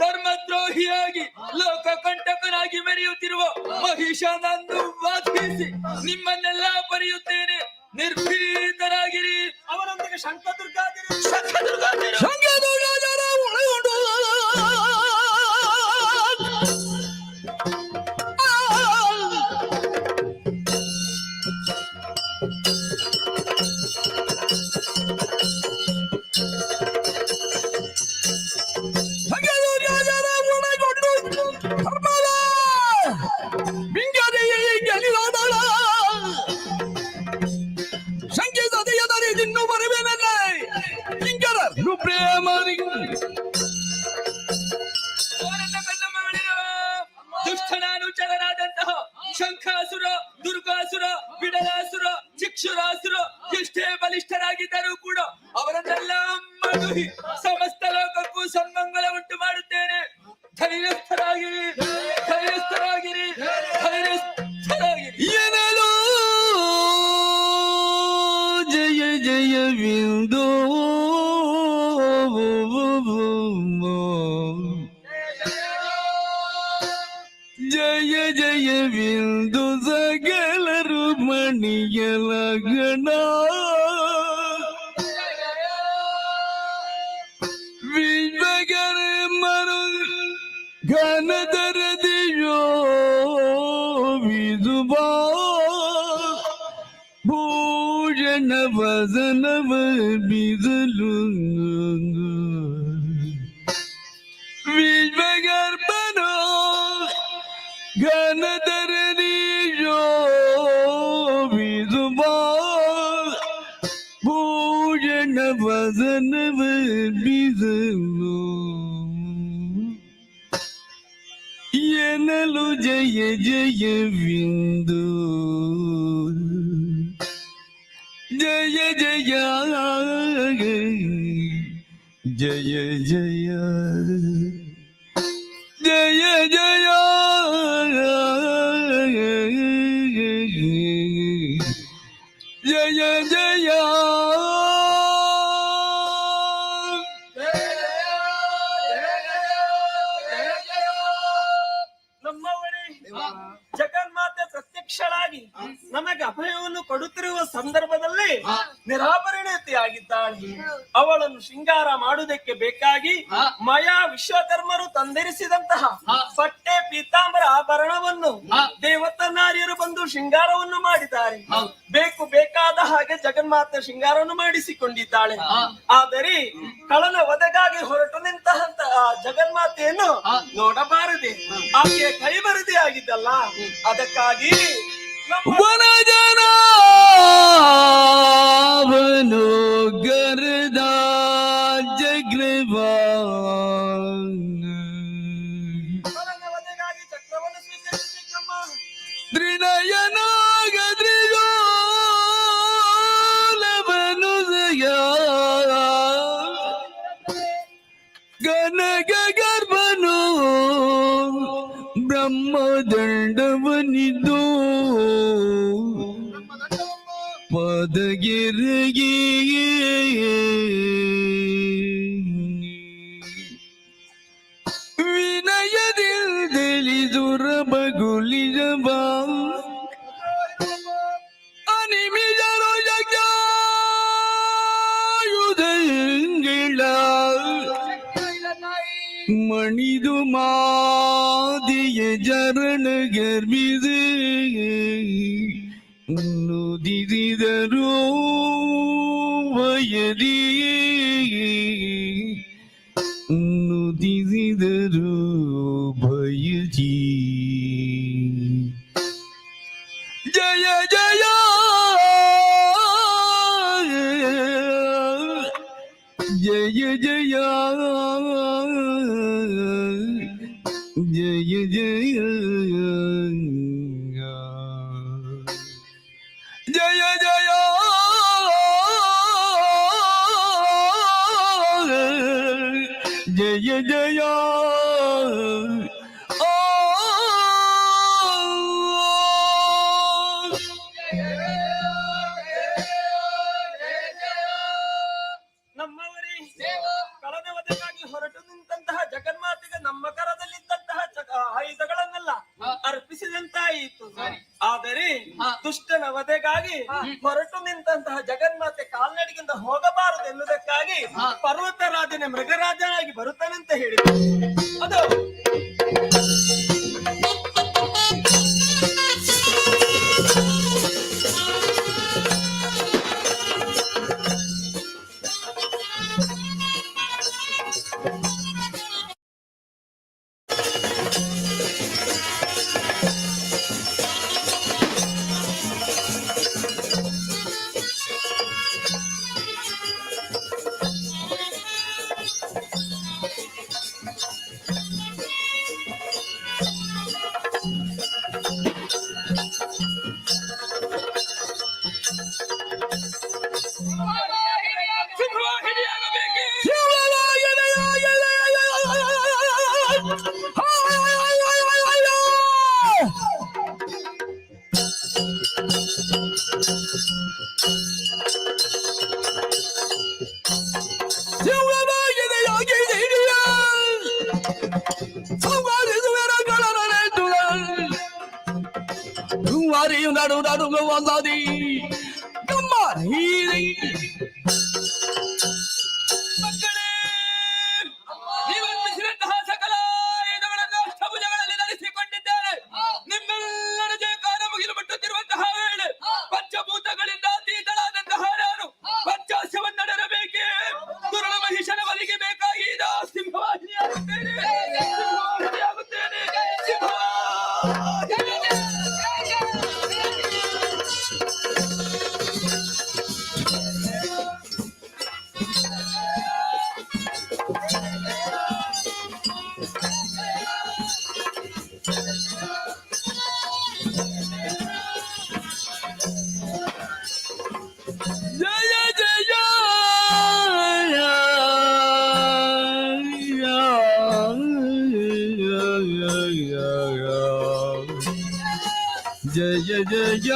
ಧರ್ಮದ್ರೋಹಿಯಾಗಿ ಲೋಕ ಕಂಟಕನಾಗಿ ಮೆರೆಯುತ್ತಿರುವ ಮಹಿಷನನ್ನು ವಾದಿಸಿ ನಿಮ್ಮನ್ನೆಲ್ಲ ಬರೆಯುತ್ತೇನೆ. ನಿರ್ಭೀತರಾಗಿರಿ. ಅವರೊಂದಿಗೆ ಶಂಕದುರ್ಗಾದಿರಿ. ದುಷ್ಟನಾನುಚರನಾದಂತಹ ಶಂಖಾಸುರ, ದುರ್ಗಾಸುರ, ಬಿಡಲಾಸುರ, ಚಿಕ್ಷುರಾಸುರ ಎಷ್ಟೇ ಬಲಿಷ್ಠರಾಗಿದ್ದರೂ ಕೂಡ ಅವರನ್ನೆಲ್ಲ ಮಡುಹಿ ಸಮಸ್ತ ಲೋಕಕ್ಕೂ ಸನ್ಮಂಗಲ ಉಂಟು ಮಾಡುತ್ತೇನೆ. ಧೈರ್ಯಸ್ಥರಾಗಿರಿ, ಧೈರ್ಯಸ್ಥರಾಗಿರಿ, ಧೈರ್ಯಸ್ಥರಾಗಿರಿ. ಎನ್ನಲು ಜಯ ಜಯ ವಿಂದೋ ಜಯ ಜಯ ವಿಂದು ಸಗಲರು ಮಣಿಯಲಗಣ ವಿಶ್ವಗರ ಮರು ಘನದರ ದಿಯೋ ವಿದುಬಾ ಭೂಷಣ ವಸನವ ಬಿಸಲು ವಿಶ್ವಗರ್ಭನೋ ಘನದರ ದಿಯೋ ವಿದುಬಾ ಭೂಷಣ ವಸನವ ಬಿಸಲು ಎನ್ನಲು ಜಯ ಜಯ ವಿಂದು ಜಯ ಜಯ ಜಯ ಜಯ ಜಯ ಜಯ ಜಯ ಜಯ ನಮ್ಮವರೇ, ಜಗನ್ಮಾತೆ ಪ್ರತ್ಯಕ್ಷಳಾಗಿ ನಮಗೆ ಅಭಯವನ್ನು ಕೊಡುತ್ತಿರುವ ಸಂದರ್ಭದಲ್ಲಿ ನಿರಾಭರಣತೆಯಾಗಿದ್ದಾಳೆ. ಅವಳನ್ನು ಶೃಂಗಾರ ಮಾಡುವುದಕ್ಕೆ ಬೇಕಾಗಿ ಮಯಾ ವಿಶ್ವಕರ್ಮರು ತಂದಿರಿಸಿದಂತಹ ಬಟ್ಟೆ ಪೀತಾಂಬರ ಆಭರಣವನ್ನು ದೇವತನಾರಿಯರು ಬಂದು ಶೃಂಗಾರವನ್ನು ಮಾಡಿದ್ದಾರೆ. ಬೇಕಾದ ಹಾಗೆ ಜಗನ್ಮಾತೆ ಶೃಂಗಾರವನ್ನು ಮಾಡಿಸಿಕೊಂಡಿದ್ದಾಳೆ. ಆದರೆ ಕಳನ ವಧೆಗಾಗಿ ಹೊರಟು ನಿಂತಹ ಜಗನ್ಮಾತೆಯನ್ನು ನೋಡಬಾರದೆ, ಆಕೆಯ ಕೈ ಬರದೆ ಆಗಿದ್ದಲ್ಲ. ಅದಕ್ಕಾಗಿ ವನ ಜನಾವನು ಗರದ ಜಗ್ರವಾ ಕಳನ ವಧೆಗಾಗಿ ಚಕ್ರವನ್ನು ಸ್ವೀಕರಿಸಬೇಕಮ್ಮ. ತ್ರಿನಯನಾಗದ್ರಿಯೋಲವನು ಗನಗ ಗರ್ಭನು ಬ್ರಹ್ಮದಂಡವನಿದ್ದು ಪದಗಿರಗಿ ವಿನಯದಿಲ್ದಲಿ ದುರಬಗುಲಿಜಬ ಅನಿಮಿಜರು ಜಗ್ಗಾಯುಧಂಗಳ ಮಣಿದು ಮಾದಿಯ ಜರಣ ಗರ್ಭಿದು ನುದಿದರು ವಯದಿ ನುದಿದರು ಭಯಜಿ ಜಯ ಜಯ ಜಯ ಜಯ ಜಯ ಜಯ ಜಯ ಜಯ ಜಯ ಜಯ ನಮ್ಮವರೇ, ಕಳನ ವಧೆಗಾಗಿ ಹೊರಟು ನಿಂತಹ ಜಗನ್ಮಾತೆಗೆ ನಮ್ಮ ಕರದಲ್ಲಿದ್ದಂತಹ ಆಯುಧಗಳನ್ನೆಲ್ಲ ಅರ್ಪಿಸಿದಂತಾಯಿತು. ಆದರೆ ದುಷ್ಟನ ವಧೆಗಾಗಿ ಹೊರಟು ನಿಂತಹ ಜಗನ್ಮಾತೆ ಕಾಲ್ನಡಿಗೆಯಿಂದ ಹೋಗಬಾರದು ಎನ್ನುವುದಕ್ಕಾಗಿ ಪರ್ವತರಾಜನೇ ಮೃಗರಾಜನಾಗಿ ಬರುತ್ತಾನಂತ ಹೇಳಿದರು. ಅದು ಮಾರಿ ನಡು ನಡುಗುವಂದದಿ ಗಮ್ಮರಿ ಮಕ್ಕಳೇ, ನೀವಂತಿಸಿದಂತಹ ಸಕಲ ಆಯುಧಗಳನ್ನು ಅಷ್ಟಭುಜಗಳಲ್ಲಿ ಧರಿಸಿಕೊಂಡಿದ್ದೇನೆ. ನಿಮ್ಮೆಲ್ಲರ ಜಯಕಾರ ಮುಗಿಲು ಮುಟ್ಟುತ್ತಿರುವಂತಹ ವೇಳೆ ಪಂಚಭೂತಗಳಿಂದ ಅತೀತಳಾದಂತಹ ನಾನು ಪಂಚಾಸ್ಯವನ್ನಡರಬೇಕೆ ದುರುಳ ಮಹಿಷನ ಬಲಿಗೆ ಬೇಕಾಗಿ ಸಿಂಹವಾಹಿನಿಯಾಗುತ್ತೇನೆ. ಸಿಂಹವಾಹಿನಿಯಾಗುತ್ತೇನೆ. ಜಯ ಜಯ ಜಯ ಜಯ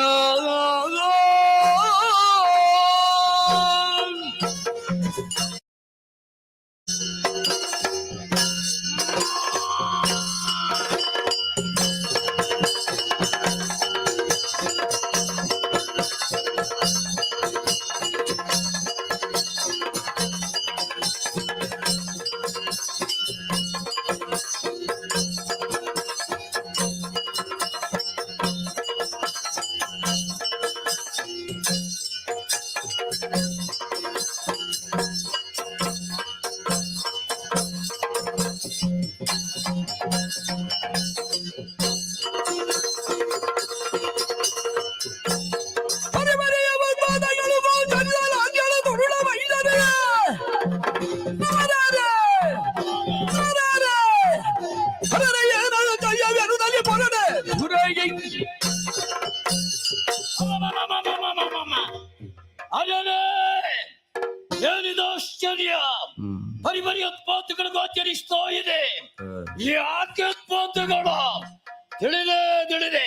ಅದೇ ಏನಿದು ಆಶ್ಚರ್ಯ! ಬರಿ ಬರಿ ಉತ್ಪಾದಕಗಳು ಗೋಚರಿಸ್ತಾ ಇದೆ. ಯಾಕೆ ಉತ್ಪಾದಕಗಳು ತಿಳಿದೆ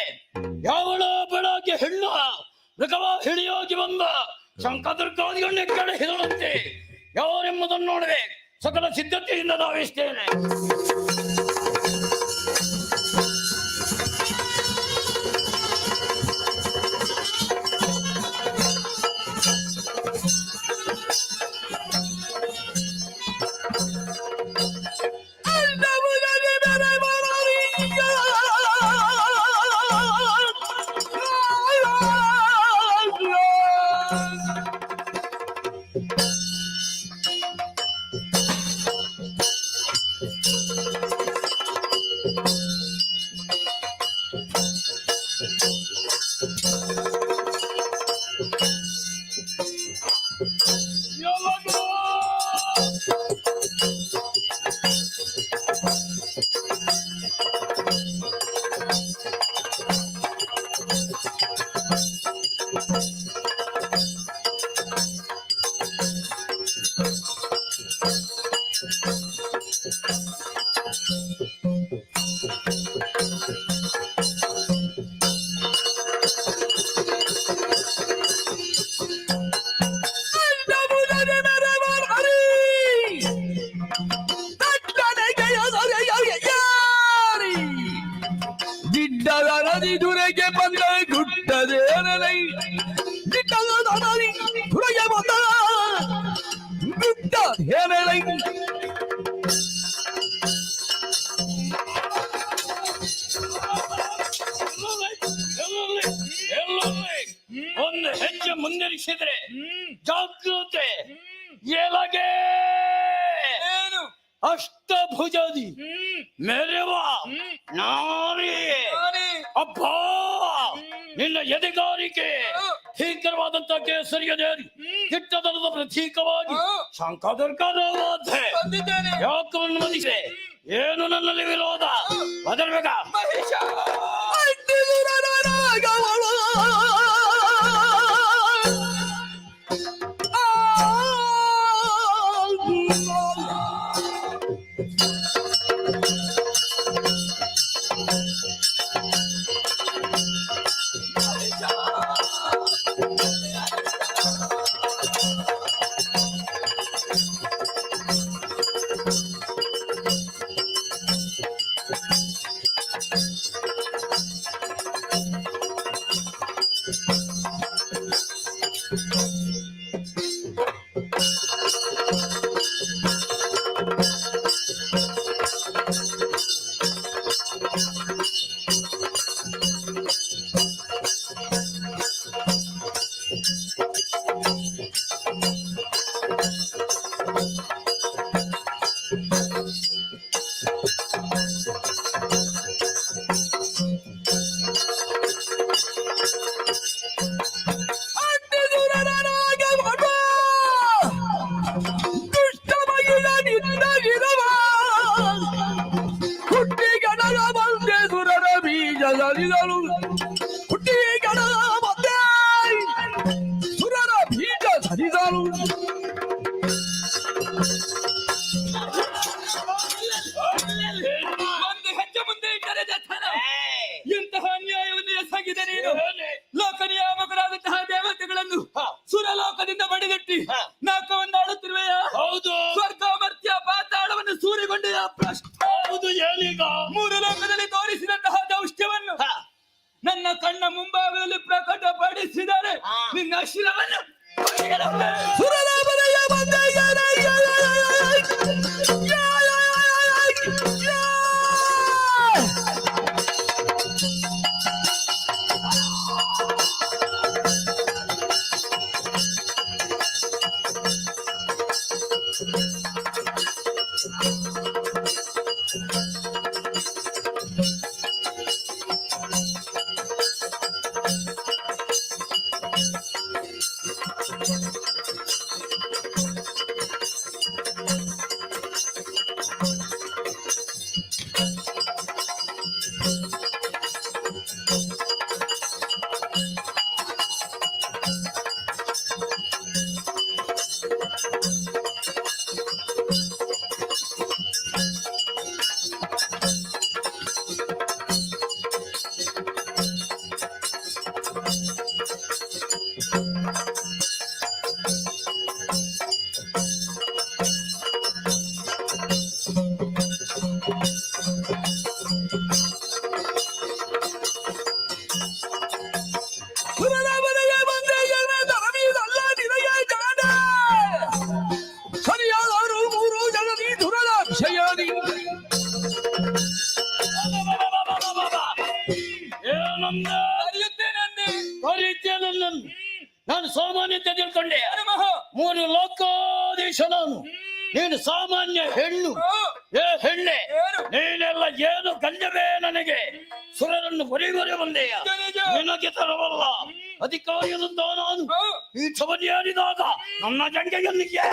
ಯಾವಳ ಬೆಳಗ್ಗೆ ಹೆಣ್ಣು ಮೃಗವ ಹಿಡಿಯೋಗಿ ಬಂದ ಶಂಕದುರ್ಗಾದಿಗಳನ್ನ ಕಡೆ ಹಿಡಿದಂತೆ ಯಾರೆಂಬುದನ್ನು ನೋಡದೆ ಸಕಲ ಸಿದ್ಧತೆಯಿಂದ ಧಾವಿಸ್ತೇನೆ. ದುರೆಗೆ ಬಂದ ಗುಟ್ಟದೆ ದುರೆಗೆ ಬಂದ ಗುಟ್ಟ ಹೇಳೈ ಒಂದು ಹೆಜ್ಜೆ ಮುಂದರಿಸಿದ್ರೆ ಜಾಗೃತೆ ಎಲಗೆ ಅಷ್ಟಭುಜದಿ ಮೆರೆವ ನಾರಿ ಅಬ್ಬ ನಿನ್ನ ಎದೆಗಾರಿಕೆ ಭೀಕರವಾದಂತ ಕೇಸರಿಯದೇ ಕಿಟ್ಟದರದ ಪ್ರತೀಕವಾಗಿ ಶಂಕದುರ್ಗವಾದೆ ಯಾಕೆ ಅನುಮತಿಸಿದೆ? ಏನು ನನ್ನಲ್ಲಿ ವಿರೋಧ ಬದಲ್ಬೇಕ? ಒಂದು ಹೆಜ್ಜೆ ಮುಂದೆ ಇಟ್ಟರೆ ಜಠರ. ಎಂತಹ ಅನ್ಯಾಯವನ್ನು ಎಸಗಿದೆ ನೀನು. ಲೋಕ ನಿಯಾಮಕರಾದಂತಹ ದೇವತೆಗಳನ್ನು ಸುರಲೋಕದಿಂದ ಬಡಿಗಟ್ಟಿ ನಾಕವನ್ನು ಆಡುತ್ತಿರುವೆಯ. ಹೌದು. ಸ್ವರ್ಗ ಮರ್ತ್ಯ ಪಾತಾಳವನ್ನು ಸೂರಿಗೊಂಡೆಯ ಪ್ರಶ್ನೆ. ಹೌದು. ಏನೀಗ ಮೂರು ಲೋಕದಲ್ಲಿ ತೋರಿಸಿದಂತಹ ದೌಷ್ಟ್ಯವನ್ನು ನನ್ನ ಕಣ್ಣ ಮುಂಭಾಗದಲ್ಲಿ ಪ್ರಕಟಪಡಿಸಿದರೆ ನಿನ್ನ ಶಿರವನ್ನು ನಾನು ಸಾಮಾನ್ಯತೆ ತಿಳ್ಕೊಂಡೆ. ಮೂರು ಲೋಕಾಧೀಶ ನಾನು, ನೀನು ಸಾಮಾನ್ಯ ಹೆಣ್ಣು. ಏ ಹೆಣ್ಣೆ, ನೀನೆಲ್ಲ ಏನು ಗಂಡವೇ ನನಗೆ. ಸುರರನ್ನು ಬರೀವರೆ ಬಂದೆಯ, ನಿನಗೆ ತರವಲ್ಲ. ಅಧಿಕಾರಿಯದಂತ ನಾನು ಈ ಸಭೆಯಾಡಿದಾಗ ನನ್ನ ಜಂಗೆಯಲ್ಲಿಗೆ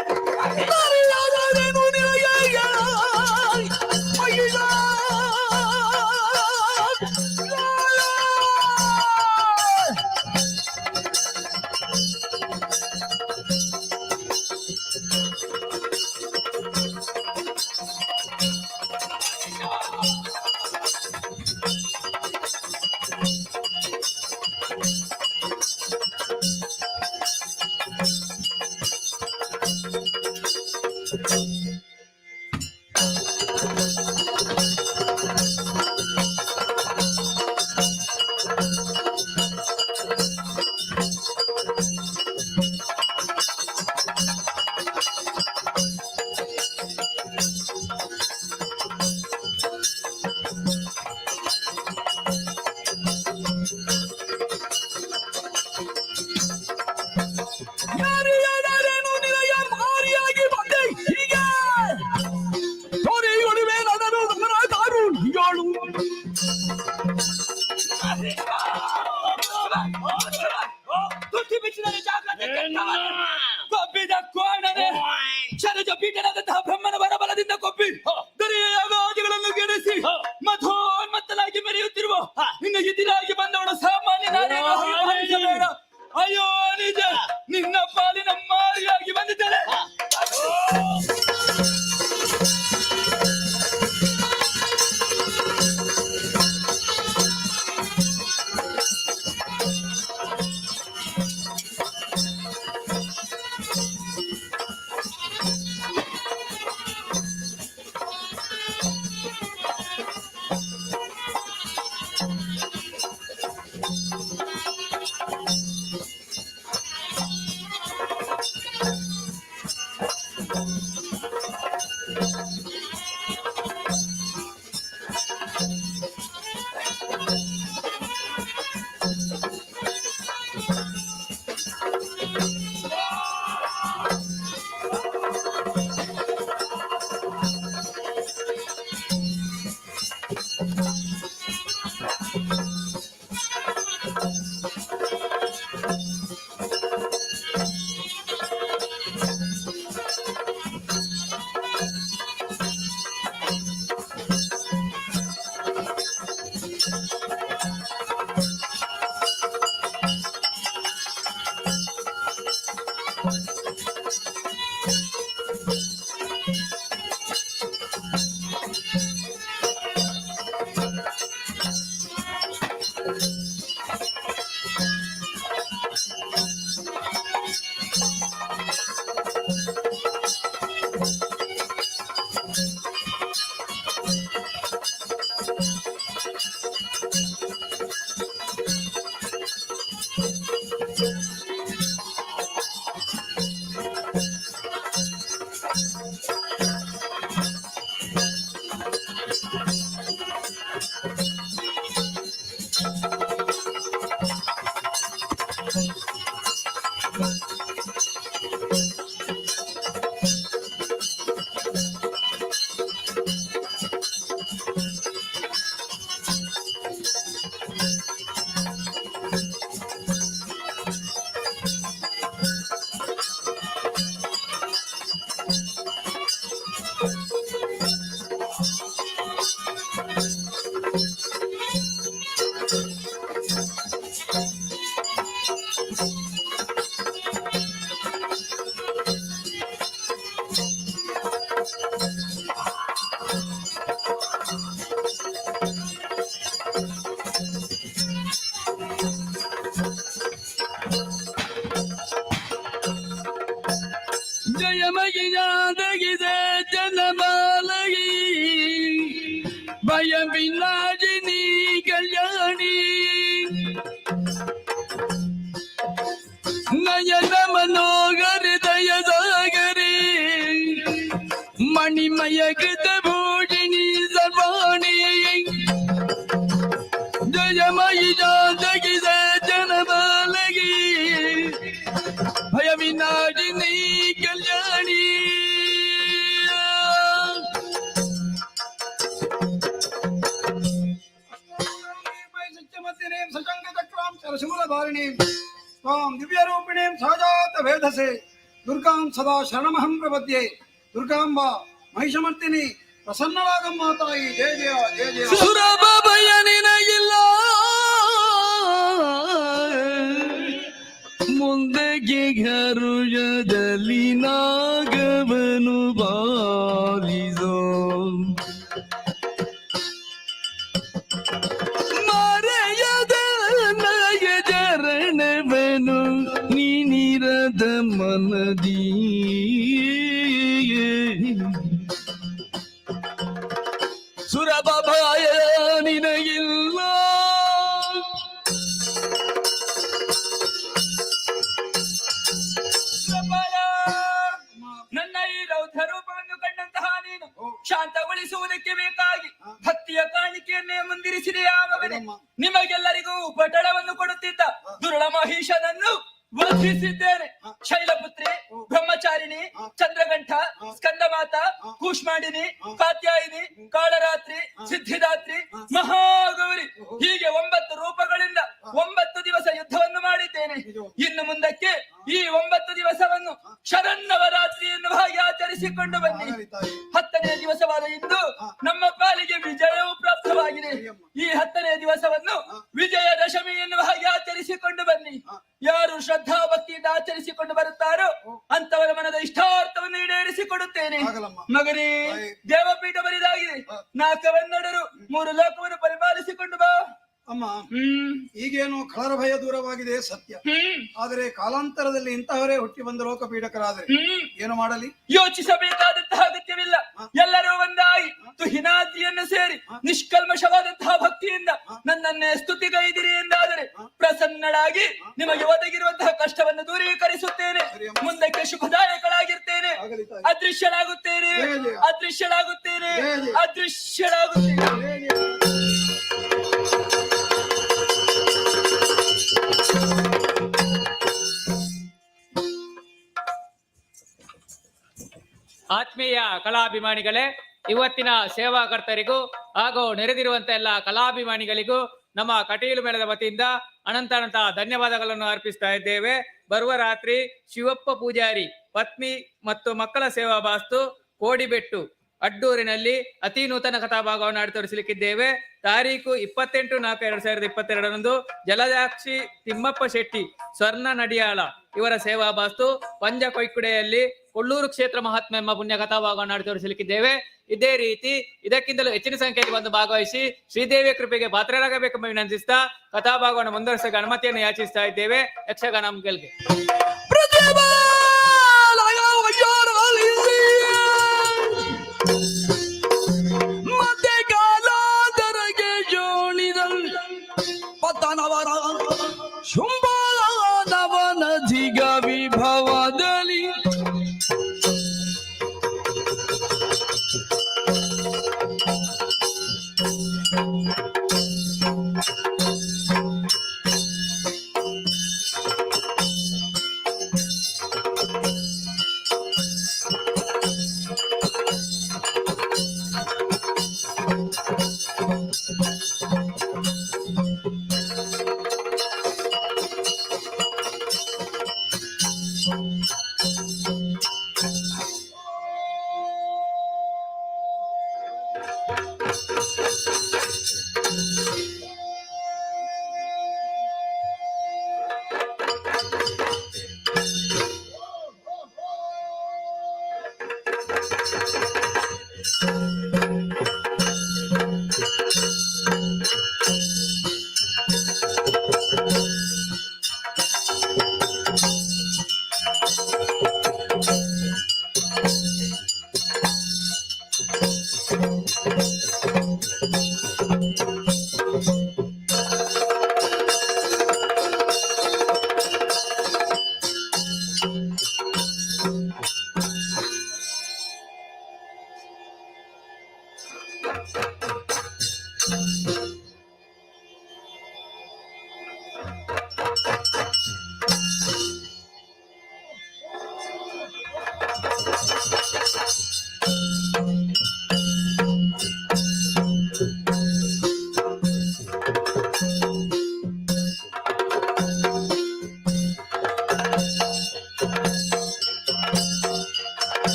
ಕೊಬ್ಬಿದ ಕೋಣನೆ ಶರಜ ಪೀಠನಾದಂತಹ ಬ್ರಹ್ಮನ ಬರಬಲದಿಂದ ಕೊಬ್ಬಿ ದರಿಯಾಗಾದಿಗಳನ್ನು ಗೆಡಿಸಿ ಮಧೋನ್ಮತ್ತನಾಗಿ ಮೆರೆಯುತ್ತಿರುವ ನಿನ್ನ ಎದುರಾಗಿ ಬಂದವಳು ಸಾಮಾನ್ಯ. ಅಯ್ಯೋ ನಿಜ, ನಿನ್ನ ಪಾಲಿನ ಮಾರಿಯಾಗಿ ಬಂದಿದ್ದೇನೆ. ಜಯಮಗಿಯಾದಗಿದೆ ಜನಮಾಲಗಿ ಭಯವಿಲ್ಲಾಜಿನಿ ಕಲ್ಯಾಣಿ ನಯನ ಮನೋಗರ ದಯದಾಗರಿ ಮಣಿಮಯ ಕೃತ ಭೋಜಿನಿ ಸರ್ವಾಣಿ ಜಯಮಗಿಯಾದಗಿದೆ ಜನಮಾಲಗಿ ಭಯವಿನಾಜಿನಿ ಕಲ್ಯಾಣಿ ಶೂಲಧಾರಿಣೀಂ ತ್ವಾಂ ದಿವ್ಯರೂಪಿಣೀಂ ಸಹಜಾತ ವೇಧಸೆ ದುರ್ಗಾಂ ಸದಾ ಶರಣಮಹಂ ಪ್ರಪದ್ಯೆ. ದುರ್ಗಾಂಬ ಮಹಿಷಮರ್ತಿನಿ ಪ್ರಸನ್ನಳಾಗಮ್ಮ ತಾಯಿ. ಜಯ ಜಯ ಜಯ ಜಯ. ಸುರಭ ಭಯ ನಿನಗಿಲ್ಲ ಮುಂದಕ್ಕೆ ಗರುಜದಲ್ಲಿ ನಾಗವನು ಬಾಲಿಸೋ ಮರೆಯದ ನಯ ಚರಣವನು ನೀನಿರದ ಮನದಿ ಸುರಭ ಭಯ ನಿನಗಿಲ್ಲ ನನ್ನ ಈ ರೌದ್ರ ರೂಪವನ್ನು ಕಂಡಂತಹ ನೀನು ಶಾಂತಗೊಳಿಸುವುದಕ್ಕೆ ಬೇಕಾಗಿ ಭಕ್ತಿಯ ಕಾಣಿಕೆಯನ್ನೇ ಮುಂದಿರಿಸಿದೆಯಾ ಮಗನೇ? ನಿಮಗೆಲ್ಲರಿಗೂ ಪಟಳವನ್ನು ಕೊಡುತ್ತಿದ್ದ ದುರುಳ ಮಹಿಷನನ್ನು ವಧಿಸಿದ್ದೇನೆ. ಶೈಲಪುತ್ರಿ, ಬ್ರಹ್ಮಚಾರಿಣಿ, ಚಂದ್ರಗಂಠ, ಸ್ಕಂದಮಾತ, ಕೂಷ್ಮಾಂಡಿನಿ, ಕಾತ್ಯಾಯಿನಿ, ಕಾಳರಾತ್ರಿ, ಸಿದ್ಧಿದಾತ್ರಿ, ಮಹಾಗೌರಿ ಹೀಗೆ 9 ರೂಪಗಳಿಂದ 9 ದಿವಸ ಯುದ್ಧವನ್ನು ಮಾಡಿದ್ದೇನೆ. ಇನ್ನು ಮುಂದಕ್ಕೆ ಈ 9 ದಿವಸವನ್ನು ಶರನ್ನವರಾತ್ರಿ ಎನ್ನುವ ಹಾಗೆ ಆಚರಿಸಿಕೊಂಡು ಬನ್ನಿ. 10ನೇ ದಿವಸವಾದ ಇಂದು ನಮ್ಮ ಪಾಲಿಗೆ ವಿಜಯವು ಪ್ರಾಪ್ತವಾಗಿದೆ. ಈ 10ನೇ ದಿವಸವನ್ನು ವಿಜಯದಶಮಿ ಎನ್ನುವ ಹಾಗೆ ಆಚರಿಸಿಕೊಂಡು ಬನ್ನಿ. ಯಾರು ಶ್ರದ್ಧಾ ಭಕ್ತಿಯಿಂದ ಆಚರಿಸಿಕೊಂಡು ಬರುತ್ತಾರೋ ಅಂತವರ ಮನದ ಇಷ್ಟಾರ್ಥವನ್ನು ಈಡೇರಿಸಿಕೊಡುತ್ತೇನೆ. ಮಗನೇ, ದೇವಪೀಠ ಬರಿದಾಗಿದೆ. 4 ಕನ್ನಡರು 3 ಲೋಕವನ್ನು ಪರಿಪಾಲಿಸಿಕೊಂಡು ಬಾ. ಅಮ್ಮ, ಈಗೇನು ಕಳರ ಭಯ ದೂರವಾಗಿದೆ ಸತ್ಯ. ಆದರೆ ಕಾಲಾಂತರದಲ್ಲಿ ಇಂತಹವರೇ ಹುಟ್ಟಿ ಬಂದ ಲೋಕಪೀಡಕರಾದರೆ ಏನು ಮಾಡಲಿ? ಯೋಚಿಸಬೇಕಾದಂತಹ ಅಗತ್ಯವಿಲ್ಲ. ಎಲ್ಲರೂ ಒಂದಾಗಿ ತುಹಿನಾದ್ರಿಯನ್ನು ಸೇರಿ ನಿಷ್ಕಲ್ಮಶವಾದಂತಹ ಭಕ್ತಿಯಿಂದ ನನ್ನನ್ನೇ ಸ್ತುತಿಗೈದಿರಿ ಎಂದಾದರೆ ಪ್ರಸನ್ನಳಾಗಿ ನಿಮಗೆ ಒದಗಿರುವಂತಹ ಕಷ್ಟವನ್ನು ದೂರೀಕರಿಸುತ್ತೇನೆ. ಮುಂದಕ್ಕೆ ಶುಭದಾಯಕಳಾಗಿರ್ತೇನೆ. ಅದೃಶ್ಯಳಾಗುತ್ತೇನೆ, ಅದೃಶ್ಯಳಾಗುತ್ತೇನೆ, ಅದೃಶ್ಯಳಾಗುತ್ತೇನೆ. ಆತ್ಮೀಯ ಕಲಾಭಿಮಾನಿಗಳೇ, ಇವತ್ತಿನ ಸೇವಾಕರ್ತರಿಗೂ ಹಾಗೂ ನೆರೆದಿರುವಂತ ಎಲ್ಲ ಕಲಾಭಿಮಾನಿಗಳಿಗೂ ನಮ್ಮ ಕಟೀಲು ಮೇಳದ ವತಿಯಿಂದ ಅನಂತ ಧನ್ಯವಾದಗಳನ್ನು ಅರ್ಪಿಸ್ತಾ ಇದ್ದೇವೆ. ಬರುವ ರಾತ್ರಿ ಶಿವಪ್ಪ ಪೂಜಾರಿ ಪತ್ನಿ ಮತ್ತು ಮಕ್ಕಳ ಸೇವಾ ಬಾಸ್ತು ಕೋಡಿಬೆಟ್ಟು ಅಡ್ಡೂರಿನಲ್ಲಿ ಅತಿ ನೂತನ ಕಥಾಭಾಗವನ್ನು ಆಡಿ ತೋರಿಸಲಿಕ್ಕಿದ್ದೇವೆ. ತಾರೀಕು 28/4/2022 ಜಲಜಾಕ್ಷಿ ತಿಮ್ಮಪ್ಪ ಶೆಟ್ಟಿ ಸ್ವರ್ಣ ನಡಿಯಾಳ ಇವರ ಸೇವಾ ಬಾಸ್ತು ಪಂಜ ಕೊಯ್ಕುಡೆಯಲ್ಲಿ ಕೊಳ್ಳೂರು ಕ್ಷೇತ್ರ ಮಹಾತ್ಮ ಎಂಬ ಪುಣ್ಯ ಕಥಾಭಾಗವನ್ನು ಆಡಿ ತೋರಿಸಲಿಕ್ಕಿದ್ದೇವೆ. ಇದೇ ರೀತಿ ಇದಕ್ಕಿಂತಲೂ ಹೆಚ್ಚಿನ ಸಂಖ್ಯೆಯಲ್ಲಿ ಬಂದು ಭಾಗವಹಿಸಿ ಶ್ರೀದೇವಿಯ ಕೃಪೆಗೆ ಪಾತ್ರರಾಗಬೇಕೆಂಬ ವಿನಂತಿಸ್ತಾ ಕಥಾಭಾಗವನ್ನು ಮುಂದುವರಿಸಲು ಅನುಮತಿಯನ್ನು ಯಾಚಿಸ್ತಾ ಇದ್ದೇವೆ. ಯಕ್ಷಗಾನ ಗೆಲ್ಗೆ ಮತ್ತೆ ಕಾಲಾದರಗೆ ಜೋಣಿದಲ್ ಪತನವರ ಶುಂಭನವನ ಧಿಗ ವಿಭವದಲ್ಲಿ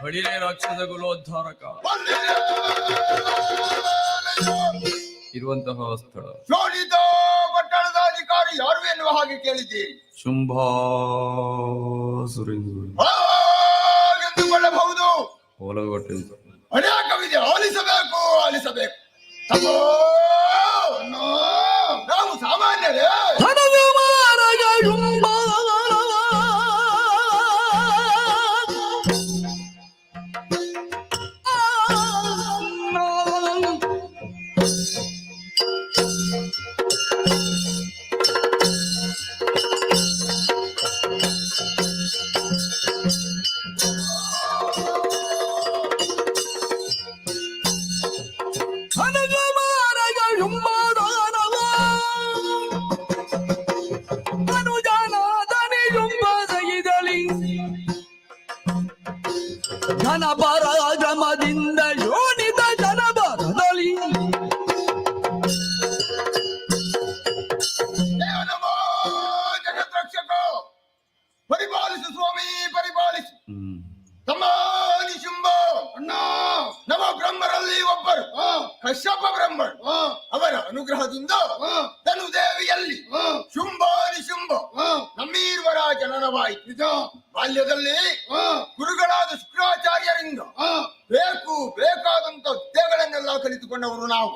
ಬಳಿರೆ ರಾಕ್ಷಸ ಕುಲೋದ್ಧಾರಕ ಇರುವಂತಹ ಸ್ಥಳ. ಶೋಣಿತ ಪಟ್ಟಣದ ಅಧಿಕಾರಿ ಯಾರು ಎನ್ನುವ ಹಾಗೆ ಕೇಳಿದ್ದೀರಿ. ಶುಂಭಾಸುರೇಂದ್ರ ಎಂದುಕೊಳ್ಳಬಹುದು. ಒಳಗೊಟ್ಟೆ ಅನೇಕವಿದೆ, ಆಲಿಸಬೇಕು ಆಲಿಸಬೇಕು. ತಗೋ, ನಾವು ಸಾಮಾನ್ಯರೇ. ಜನಪರಾಗಮದಿಂದ ಯೋನಿತ ಜನಪರದಲ್ಲಿ ಜಗತ್ರಕ್ಷಕ ಪರಿಪಾಲಿಸು ಸ್ವಾಮಿ, ಪರಿಪಾಲಿಸು. ತಮ್ಮ ನಿಶುಂಭ ಅಣ್ಣ ನಮ್ಮ ಬ್ರಹ್ಮರಲ್ಲಿ ಒಬ್ಬರು ಕಶ್ಯಪ ಬ್ರಹ್ಮರು. ಅವರ ಅನುಗ್ರಹದಿಂದ ಧನುದೇವಿಯಲ್ಲಿ ಶುಂಭ ನಿಶುಂಭ ನಮ್ಮೀರ್ವರ ಜನನವಾಯಿತು. ಬಾಲ್ಯದಲ್ಲಿ ಗುರುಗಳಾದ ಶುಕ್ರಾಚಾರ್ಯರಿಂದ ಬೇಕಾದಂತ ವಿದ್ಯೆಗಳನ್ನೆಲ್ಲ ಕಲಿತುಕೊಂಡವರು ನಾವು.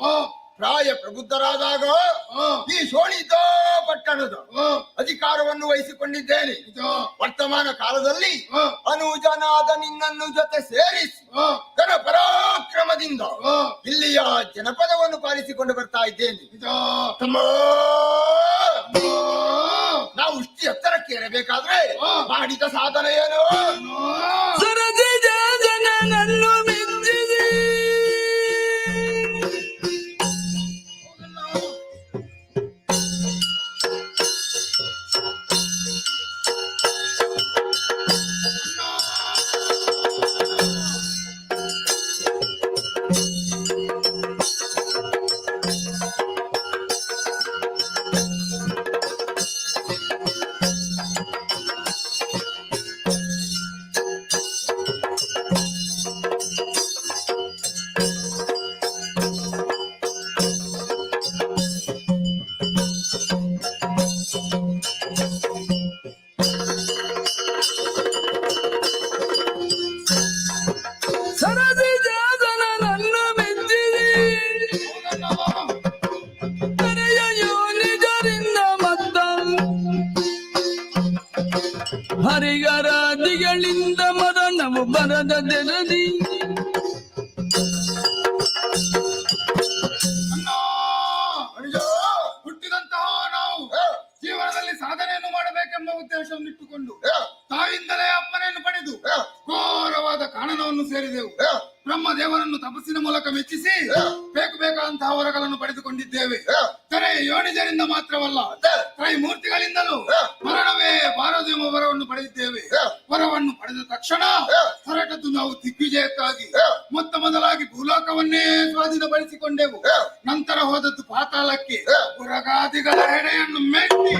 ಪ್ರಾಯ ಪ್ರಬುದ್ಧರಾದಾಗ ಈ ಶೋಣಿತ ಪಟ್ಟಣದ ಅಧಿಕಾರವನ್ನು ವಹಿಸಿಕೊಂಡಿದ್ದೇನೆ. ವರ್ತಮಾನ ಕಾಲದಲ್ಲಿ ಅನುಜನಾದ ನಿನ್ನನ್ನು ಜೊತೆ ಸೇರಿಸಿ ಘನ ಪರಾಕ್ರಮದಿಂದ ಇಲ್ಲಿಯ ಜನಪದವನ್ನು ಪಾಲಿಸಿಕೊಂಡು ಬರ್ತಾ ಇದ್ದೇನೆ. ನಾವು ಇಷ್ಟು ಎತ್ತರಕ್ಕೆ ಏರಬೇಕಾದ್ರೆ ಮಾಡಿದ ಸಾಧನೆ ಏನು? ಹರಿಗರಾದಿಗಳಿಂದ ಮರಣವು ಬರದ ತೆರದಿ ಹುಟ್ಟಿದಂತಹ ನಾವು ಜೀವನದಲ್ಲಿ ಸಾಧನೆಯನ್ನು ಮಾಡಬೇಕೆಂಬ ಉದ್ದೇಶವನ್ನು ಇಟ್ಟುಕೊಂಡು ತಾಯಿಂದಲೇ ಅಪ್ಪನೆಯನ್ನು ಪಡೆದು ಘೋರವಾದ ಕಾನನವನ್ನು ಸೇರಿದೆವು. ಬ್ರಹ್ಮದೇವನನ್ನು ತಪಸ್ಸಿನ ಮೂಲಕ ಮೆಚ್ಚಿಸಿ ಬೇಕಾದಂತಹ ವರಗಳನ್ನು ಪಡೆದುಕೊಂಡಿದ್ದೇವೆ. ತರ ಯೋನಿಜರಿಂದ ಮಾತ್ರವಲ್ಲ, ತ್ರೈಮೂರ್ತಿಗಳಿಂದಲೂ ಮರಣವೇ ಬಾರದೆಂಬ ವರವನ್ನು ಪಡೆದಿದ್ದೇವೆ. ವರವನ್ನು ಪಡೆದ ತಕ್ಷಣ ಹೊರಟದ್ದು ನಾವು ದಿಗ್ವಿಜಯಕ್ಕಾಗಿ. ಮೊದಲಾಗಿ ಭೂಲೋಕವನ್ನೇ ಸ್ವಾಧೀನಪಡಿಸಿಕೊಂಡೆವು. ನಂತರ ಹೋದದ್ದು ಪಾತಾಳಕ್ಕೆ. ಪುರಗಾದಿಗಳ ಹೆಡೆಯನ್ನು ಮೆಟ್ಟಿ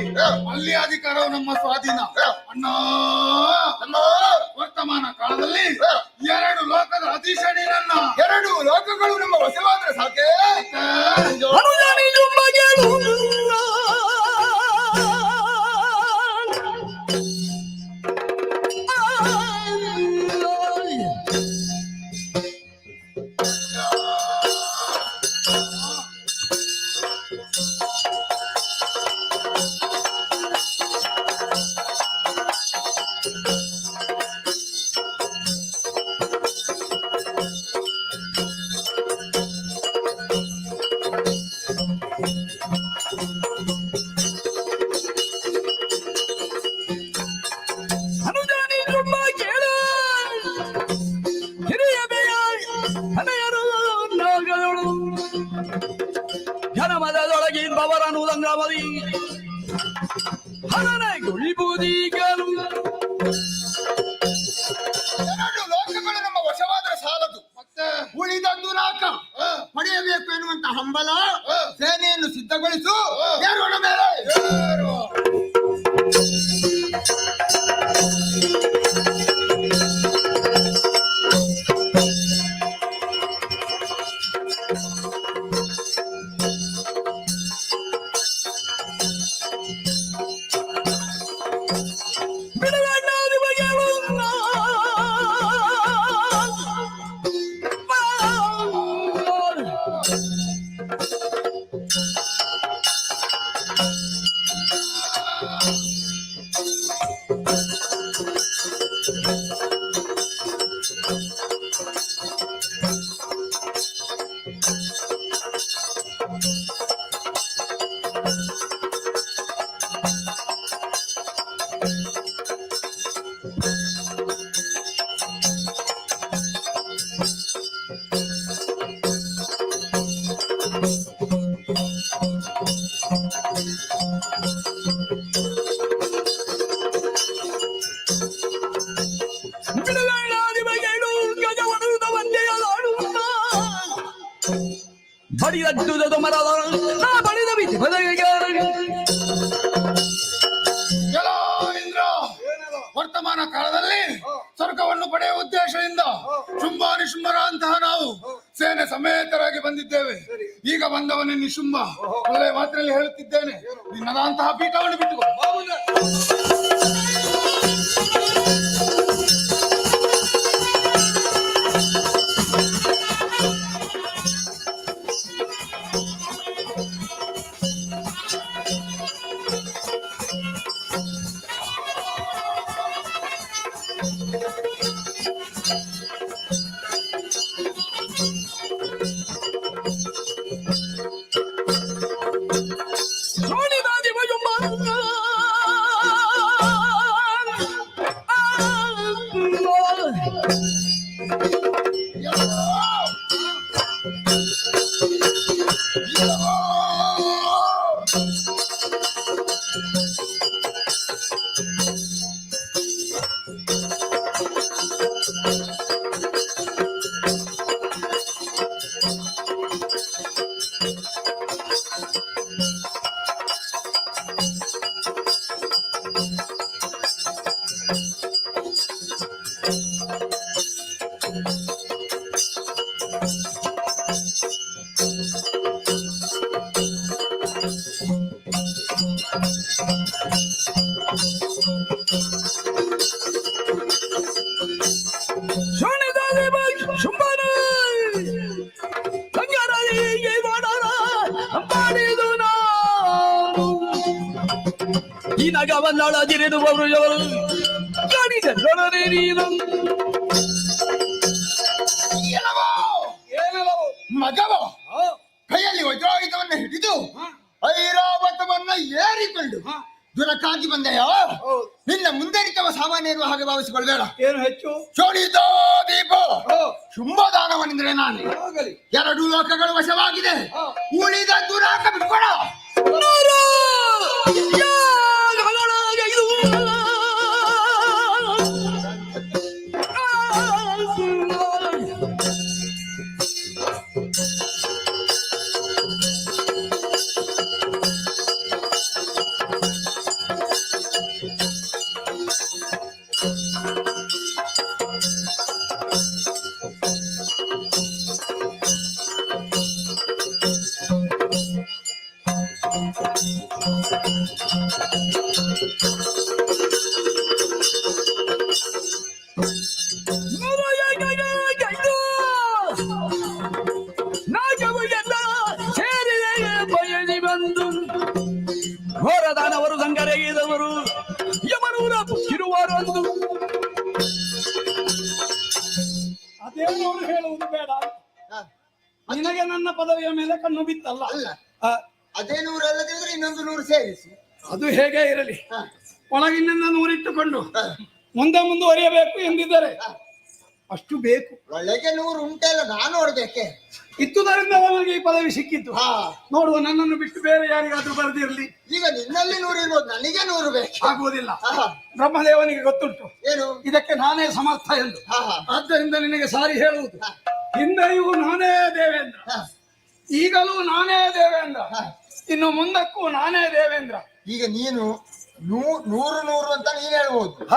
ಅಲ್ಲಿ ಅಧಿಕಾರವು ನಮ್ಮ ಸ್ವಾಧೀನ. ಅಣ್ಣ ಅನುಜಾನಿ ತುಂಬ ಕೇಳು ಹಿರಿಯ ಬೇಯ ಹನೆಯರು ನಾಗಗಳು ಜನಮದದೊಳಗಿಂಬವರನು ಸಂಗ್ರಾಮದಿ ಹರನೆ ಗುಳಿಬೂದಿಗರು ಎರಡು ಲೋಕಗಳು ನಮ್ಮ ವಶವಾದರೆ ಸಾಲದು, ಮತ್ತೆ ಉಳಿದದ್ದು ನಾಕ ಪಡೆಯಬೇಕು ಎನ್ನುವಂತ ಹಂಬಲ. ಸೇನೆಯನ್ನು ಸಿದ್ಧಗೊಳಿಸು, ಏರೋಣ ಮೇಲೆ. ಬಿಡುಗಣ್ಣಾದಿ ಬಗೆಗಳು ಬಿಡುಗಣ್ಣಾದಿ ಬಗೆಗಳು ಗಜವಣದ ಒಂದೆಯಲಾಡುತ್ತ ಬಡಿದದ್ದು ಮರದ ಬಡಿದ ಬಿಸಿ ಎಲ್ಲೋ ಇಂದ್ರ, ವರ್ತಮಾನ ಕಾಲದಲ್ಲಿ ಸ್ವರ್ಗವನ್ನು ಪಡೆಯುವ ಉದ್ದೇಶದಿಂದ ಶುಂಭ ನಿಶುಂಭರ ಅಂತಹ ನಾವು ಸೇನೆ ಸಮೇತರಾಗಿ ಬಂದಿದ್ದೇವೆ. ಈಗ ಬಂದವನೇ ನಿಶುಂಭ. ಒಳ್ಳೆ ಮಾತಿನಲ್ಲಿ ಹೇಳುತ್ತಿದ್ದೇನೆ, ನಿನ್ನದಂತಹ ಪೀಠವನ್ನು ಬಿಟ್ಟುಕೋ. ಸೋಣಿದಾದಿ ಮಜುಮ್ಮ ಶುಂಭನ ಸಂಗರಿಗೆ ಮಾಡೋಣ ಮಾಡಿದು ನಾನು ಈ ನಗ ಬಂದಾಳ ಜಿರಿದು ಅವರು ಕಾಣಿಸೊಡನೆ ನೀನು ಮಗವ ಕೈಯಲ್ಲಿ ವಜ್ರಾಯುಧವನ್ನು ಹಿಡಿದು ಐರಾವತವನ್ನ ಏರಿಕೊಂಡು ದುರಕ್ಕಾಗಿ ಬಂದೆಯೋ? ನಿನ್ನ ಮುಂದರಿತವ ಸಾಮಾನ್ಯ ಇರುವ ಹಾಗೆ ಭಾವಿಸಿಕೊಳ್ಳಬೇಡ. ಏನು ಹೆಚ್ಚು ಶೋಣಿತ ದೀಪ ಶುಂಭದಾನವನೆಂದರೆ ನಾನು. ಎರಡು ಲೋಕಗಳು ವಶವಾಗಿದೆ, ಉಳಿದ ದುರಾಕ ಬಿಟ್ಕೊಡ. ಘೋರದಾನವರು ಸಂಗರೆಗಿದವರು ಯಮನೂರ ಇರುವರು ಅಂದು ಅದೇನು ಅವರು ಹೇಳುವುದು ಬೇಡ. ಹ. ನಿನಗೆ ನನ್ನ ಪದವಿಯ ಮೇಲೆ ಕಣ್ಣು ಬಿತ್ತಲ್ಲ. ಅಲ್ಲ ಆ, ಅದೇ 100 ಅಲ್ಲದಿದ್ರೆ ಇನ್ನೊಂದು 100 ಸೇರಿಸಿ. ಅದು ಹೇಗೆ ಇರಲಿ, ಹ. ಒಳಗಿನಿಂದ 100 ಇಟ್ಟುಕೊಂಡು ಹ. ಮುಂದುವರಿಯಬೇಕು ಎಂದಿದ್ದಾರೆ. ಅಷ್ಟು ಬೇಕು. ಒಳಗೆ 100 ಉಂಟಲ್ಲ, ನಾನು ನೋಡ್ಬೇಕೆ. ಇದ್ದುದರಿಂದ ನಮಗೆ ಈ ಪದವಿ ಸಿಕ್ಕಿತ್ತು. ಹಾ, ನೋಡುವ, ನನ್ನನ್ನು ಬಿಟ್ಟು ಬೇರೆ ಯಾರಿಗಾದ್ರೂ ಬರೆದಿರಲಿ. ಈಗ ನಿನ್ನಲ್ಲಿ 100 ಇರ್ಬೋದು, ನನಗೆ 100 ಬೇಕು. ಆಗುವುದಿಲ್ಲ. ಹ. ಬ್ರಹ್ಮದೇವನಿಗೆ ಗೊತ್ತುಂಟು ಏನು? ಇದಕ್ಕೆ ನಾನೇ ಸಮರ್ಥ ಎಂದು. ಹ, ಹ. ಆದ್ದರಿಂದ ನಿನಗೆ ಸಾರಿ ಹೇಳುವುದು, ಹ. ಹಿಂದೆಯೂ ನಾನೇ ದೇವೇಂದ್ರ, ಹ. ಈಗಲೂ ನಾನೇ ದೇವೇಂದ್ರ, ಹ. ಇನ್ನು ಮುಂದಕ್ಕೂ ನಾನೇ ದೇವೇಂದ್ರ. ಈಗ ನೀನು 100 ಅಂತ ನೀನ್ ಹೇಳ್ಬೋದು. ಹ,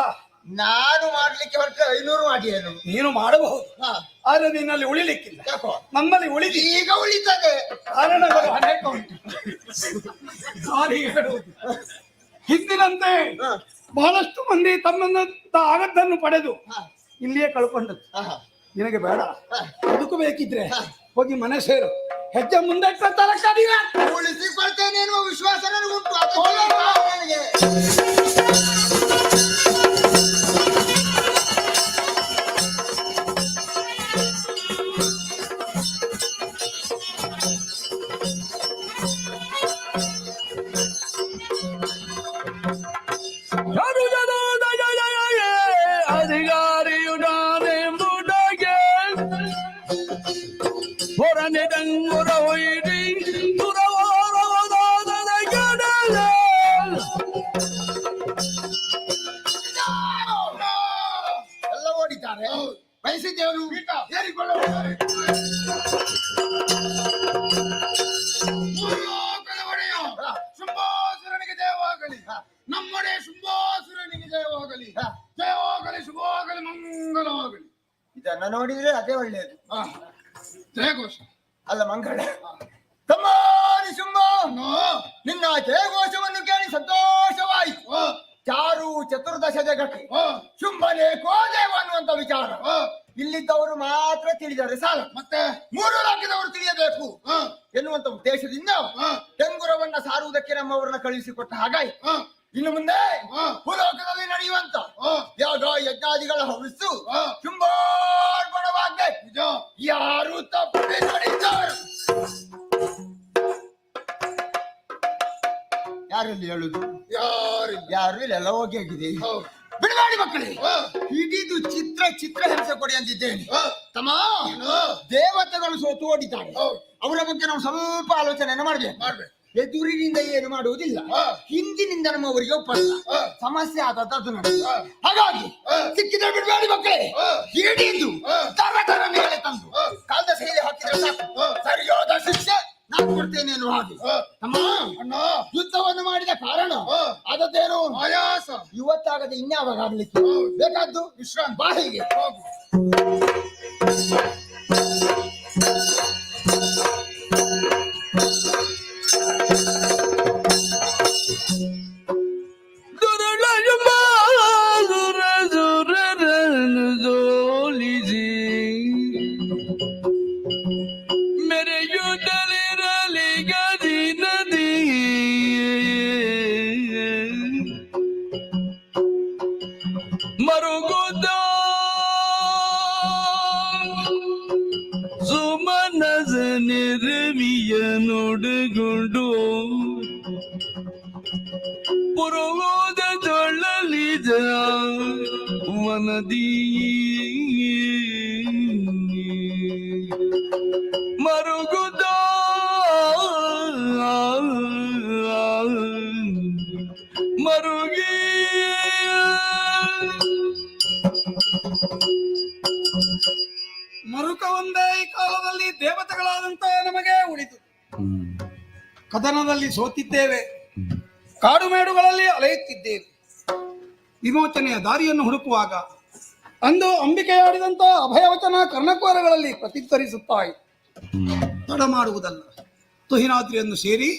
ನಾನು ಮಾಡ್ಲಿಕ್ಕೆ ಹೊರಟ್ರೆ 500 ಮಾಡಿಯೇನು? ನೀನು ಮಾಡಬಹುದು, ಹ. ಆದ್ರೆ ನಿನ್ನಲ್ಲಿ ಉಳಿಲಿಕ್ಕಿಲ್ಲ. ಯಾಕೋ? ನನ್ನಲ್ಲಿ ಉಳಿದಿ. ಈಗ ಉಳಿತದೆ. ಕಾರಣಗಳು ಅನೇಕ ಉಂಟು. ಸಾರಿ ಹೇಳುವುದು, ಹಿಂದಿನಂತೆ ಹ. ಬಹಳಷ್ಟು ಮಂದಿ ತಮ್ಮನ್ನ ಆಗದ್ದನ್ನು ಪಡೆದು ಹ. ಇಲ್ಲಿಯೇ ಕಳ್ಕೊಂಡದ್ದು. ಹ. ನಿನಗೆ ಬೇಡ. ಹ. ಬದುಕಬೇಕಿದ್ರೆ ಹೋಗಿ ಮನೆ ಸೇರು, ಹೆಜ್ಜೆ ಮುಂದೆ ತರಕಾರಿ ಉಳಿಸಿಕೊಳ್ತೇನೆ ಎನ್ನುವ ವಿಶ್ವಾಸ ನನಗುಂಟು. ಅದು ನನಗೆ ಅಧಿಕಾರಿಯು ನಾನೆಂಬುದಾಗೆ ಹೊರನೆ ಡಂಗುರ ಹೊಯ್ದಿ ದುರವಾರವಾದ ಗಡಲ ಎಲ್ಲ ಓಡಿದ್ದಾರೆ. ಬಯಸಿದ್ದೇವನು ಸೇರಿಕೊಳ್ಳುತ್ತಾರೆ. ಶುಂಭಾಸುರನಿಗೆ ಜಯವಾಗಲಿ, ನಮ್ಮಡೆ ಶುಂಭಾಸುರನಿಗೆ ಜಯವಾಗಲಿ, ಜಯವಾಗಲಿ, ಶುಭವಾಗಲಿ, ಮಂಗಲವಾಗಲಿ. ಇದನ್ನ ನೋಡಿದ್ರೆ ಅದೇ ಒಳ್ಳೆಯದು. ಜಯಘೋಷ ಅಲ್ಲ, ಮಂಗಳ. ತಮ್ಮಾರಿ ಶುಂಭ, ನಿನ್ನ ಜಯಘೋಷವನ್ನು ಕೇಳಿ ಸಂತೋಷವಾಯಿತು. ಚಾರು ಚತುರ್ದಶ ಜಗಕ್ಕೆ ಶುಂಭನೇ ಕೋದೇವ ಅನ್ನುವಂತ ವಿಚಾರ ಇಲ್ಲಿದ್ದವರು ಮಾತ್ರ ತಿಳಿದರೆ ಸಾಲ, ಮತ್ತೆ 3 ರಾಜ್ಯದವರು ತಿಳಿಯಬೇಕು ಎನ್ನುವಂತ ಉದ್ದೇಶದಿಂದ ಡಂಗುರವನ್ನ ಸಾರುವುದಕ್ಕೆ ನಮ್ಮವರನ್ನ ಕಳುಹಿಸಿಕೊಟ್ಟ ಹಾಗಾಯಿತು. ಇನ್ನು ಮುಂದೆ ಭೂಲೋಕದಲ್ಲಿ ನಡೆಯುವಂತ ಯಾಗ ಯಜ್ಞಾದಿಗಳ ಹವಿಸ್ಸು ಶುಂಭಾರ್ಪಣವಾಗಬೇಕು. ಯಾರು ತಪ್ಪದೆ ನಡೆಯುತ್ತಾರೆ? ಯಾರಲ್ಲಿ ಹೇಳುದು? ಯಾರು ಇಲ್ಲೆಲ್ಲ ಹೋಗಿ ಆಗಿದೆ. ಬಿಡಬೇಡಿ ಮಕ್ಕಳೇ, ಹಿಡಿದು ಚಿತ್ರ ಹಿಂಸೆ ಕೊಡಿ ಅಂತಿದ್ದೇನೆ. ತಮ್ಮ, ದೇವತೆಗಳು ಸೋತು ಓಡಿದ್ದಾರೆ. ಅವರ ಬಗ್ಗೆ ನಾವು ಸ್ವಲ್ಪ ಆಲೋಚನೆಯನ್ನು ಮಾಡ್ಬೇಕು. ಎದುರಿನಿಂದ ಏನು ಮಾಡುವುದಿಲ್ಲ, ಹಿಂದಿನಿಂದ ನಮ್ಮವರಿಗೆ ಒಪ್ಪಲ್ಲ. ಸಮಸ್ಯೆ ಆದದ್ದು ನಡೆಯುತ್ತೆ. ಹಾಗಾಗಿ ಸಿಕ್ಕಿದ್ರೆ ಬಿಡಬೇಡಿ ಮಕ್ಕಳೇ, ಹಿಡಿದು ತರ ಮೇಲೆ ತಂದು ಕಾಲದ ಸೇರಿ ಹಾಕಿದ್ರೆ ಸಾಕು, ಸರಿಯಾದ ಶಿಕ್ಷೆ ನಾನು ಕೊಡ್ತೇನೆ ಎನ್ನುವ ಹಾಗೆ. ಅಮ್ಮ, ಯುದ್ಧವನ್ನು ಮಾಡಿದ ಕಾರಣ ಆದದ್ದೇನು? ಆಯಾಸ. ಇವತ್ತಾಗದೆ ಇನ್ಯಾವಾಗ ಆಗ್ಲಿಕ್ಕೆ ಬೇಕಾದ್ದು ವಿಶ್ರಾಂತಿ. ಬಾಯಿಗೆ ಮರುಗುದ ಸುಮನಸ ನಿರ್ವಿಯ ನುಡುಗುಂಡು ಪುರುಗೋದ ತೊಳಲಿದ ವನದಿ ಮರುಗುದ ಮರುಗಿ ಮರುಕ ಒಂದೇ ಈ ಕಾಲದಲ್ಲಿ ದೇವತೆಗಳಾದಂತ ನಮಗೆ ಉಳಿತು. ಕದನದಲ್ಲಿ ಸೋತಿದ್ದೇವೆ, ಕಾಡು ಮೇಡುಗಳಲ್ಲಿ ಅಲೆಯುತ್ತಿದ್ದೇವೆ. ವಿಮೋಚನೆಯ ದಾರಿಯನ್ನು ಹುಡುಕುವಾಗ ಅಂದು ಅಂಬಿಕೆಯಾಡಿದಂತ ಅಭಯವಚನ ಕರ್ಣಕೋರಗಳಲ್ಲಿ ಪ್ರತಿಧ್ವನಿಸುತ್ತಾ ಇತ್ತು. ತಡ ಮಾಡುವುದಲ್ಲ, ತುಹಿನಾದ್ರಿಯನ್ನು ಸೇರಿ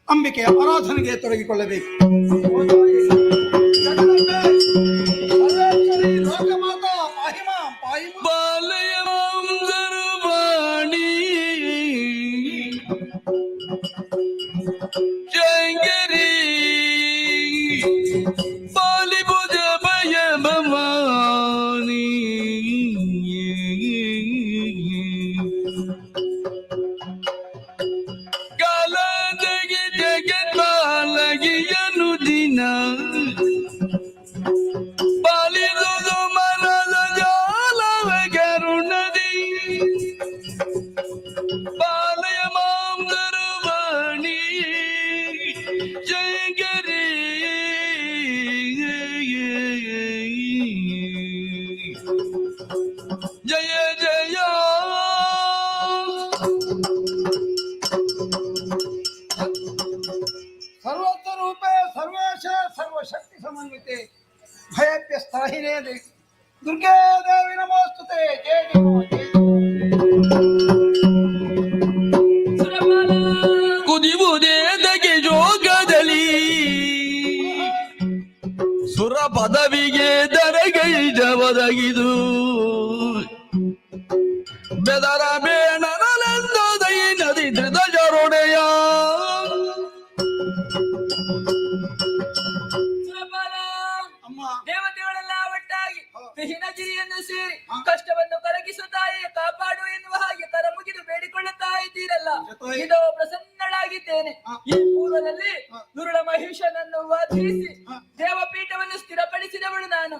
ಅಂಬಿಕೆಯ ಆರಾಧನೆಗೆ ತೊಡಗಿಕೊಳ್ಳಬೇಕು. ಲೋಕಮಾತಾ ಪಾಹಿಮಾ ಪಾಹಿಮಾ ಬಾಲಯ ವಾಣಿ ಜಂಗರಿ ಬಾಲಿಭುಜ ಭಯ ಭವಾನಿ ದೇವಿ ದುರ್ಗೇ ದೇವಿ ನಮೋಸ್ತುತೆ ಜಯ ಕುದಿಯುವುದೇದಗೆ ಜೋಗದಲ್ಲಿ ಸುರ ಪದವಿಗೆ ದರಗೈ ಜವದಗಿದು ಬೆದರ ಬೇಣನಲೆಂದೈ ನದಿ ಧೃತಜರೊಡೆಯ ದೇವತೆಗಳೆಲ್ಲ ಒಟ್ಟಾಗಿ ಹಿನಗಿರಿಯನ್ನು ಸೇರಿ ಕಷ್ಟವನ್ನು ಕರಗಿಸುತ್ತಾಯಿ ಕಾಪಾಡು ಎನ್ನುವ ಹಾಗೆ ಕರ ಮುಗಿದು ಬೇಡಿಕೊಳ್ಳುತ್ತಾ ಇದ್ದೀರಲ್ಲ ಇದೋ ಪ್ರಸನ್ನಳಾಗಿದ್ದೇನೆ. ಈ ಪೂರ್ವದಲ್ಲಿ ದುರುಳ ಮಹಿಷನನ್ನು ವಧಿಸಿ ದೇವಪೀಠವನ್ನು ಸ್ಥಿರಪಡಿಸಿದವಳು ನಾನು.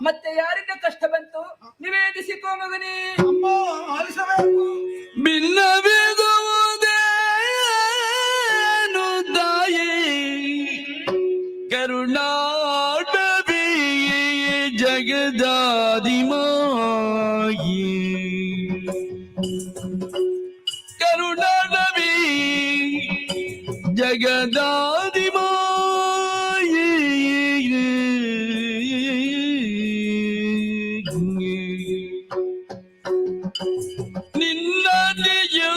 ಮತ್ತೆ ಯಾರಿಂದ ಕಷ್ಟ ಬಂತು ನಿವೇದಿಸಿಕೋ ಮಗನೇ. ಭಿನ್ನವೇಗುವುದೇನು ತಾಯಿ ಕರುಣಾಟವಿ ಜಗದಾದಿಮಾಯಿ ಕರುಣಾಟವಿ ಜಗದಾದಿಮಾಯಿ ನಿನ್ನದೆಯು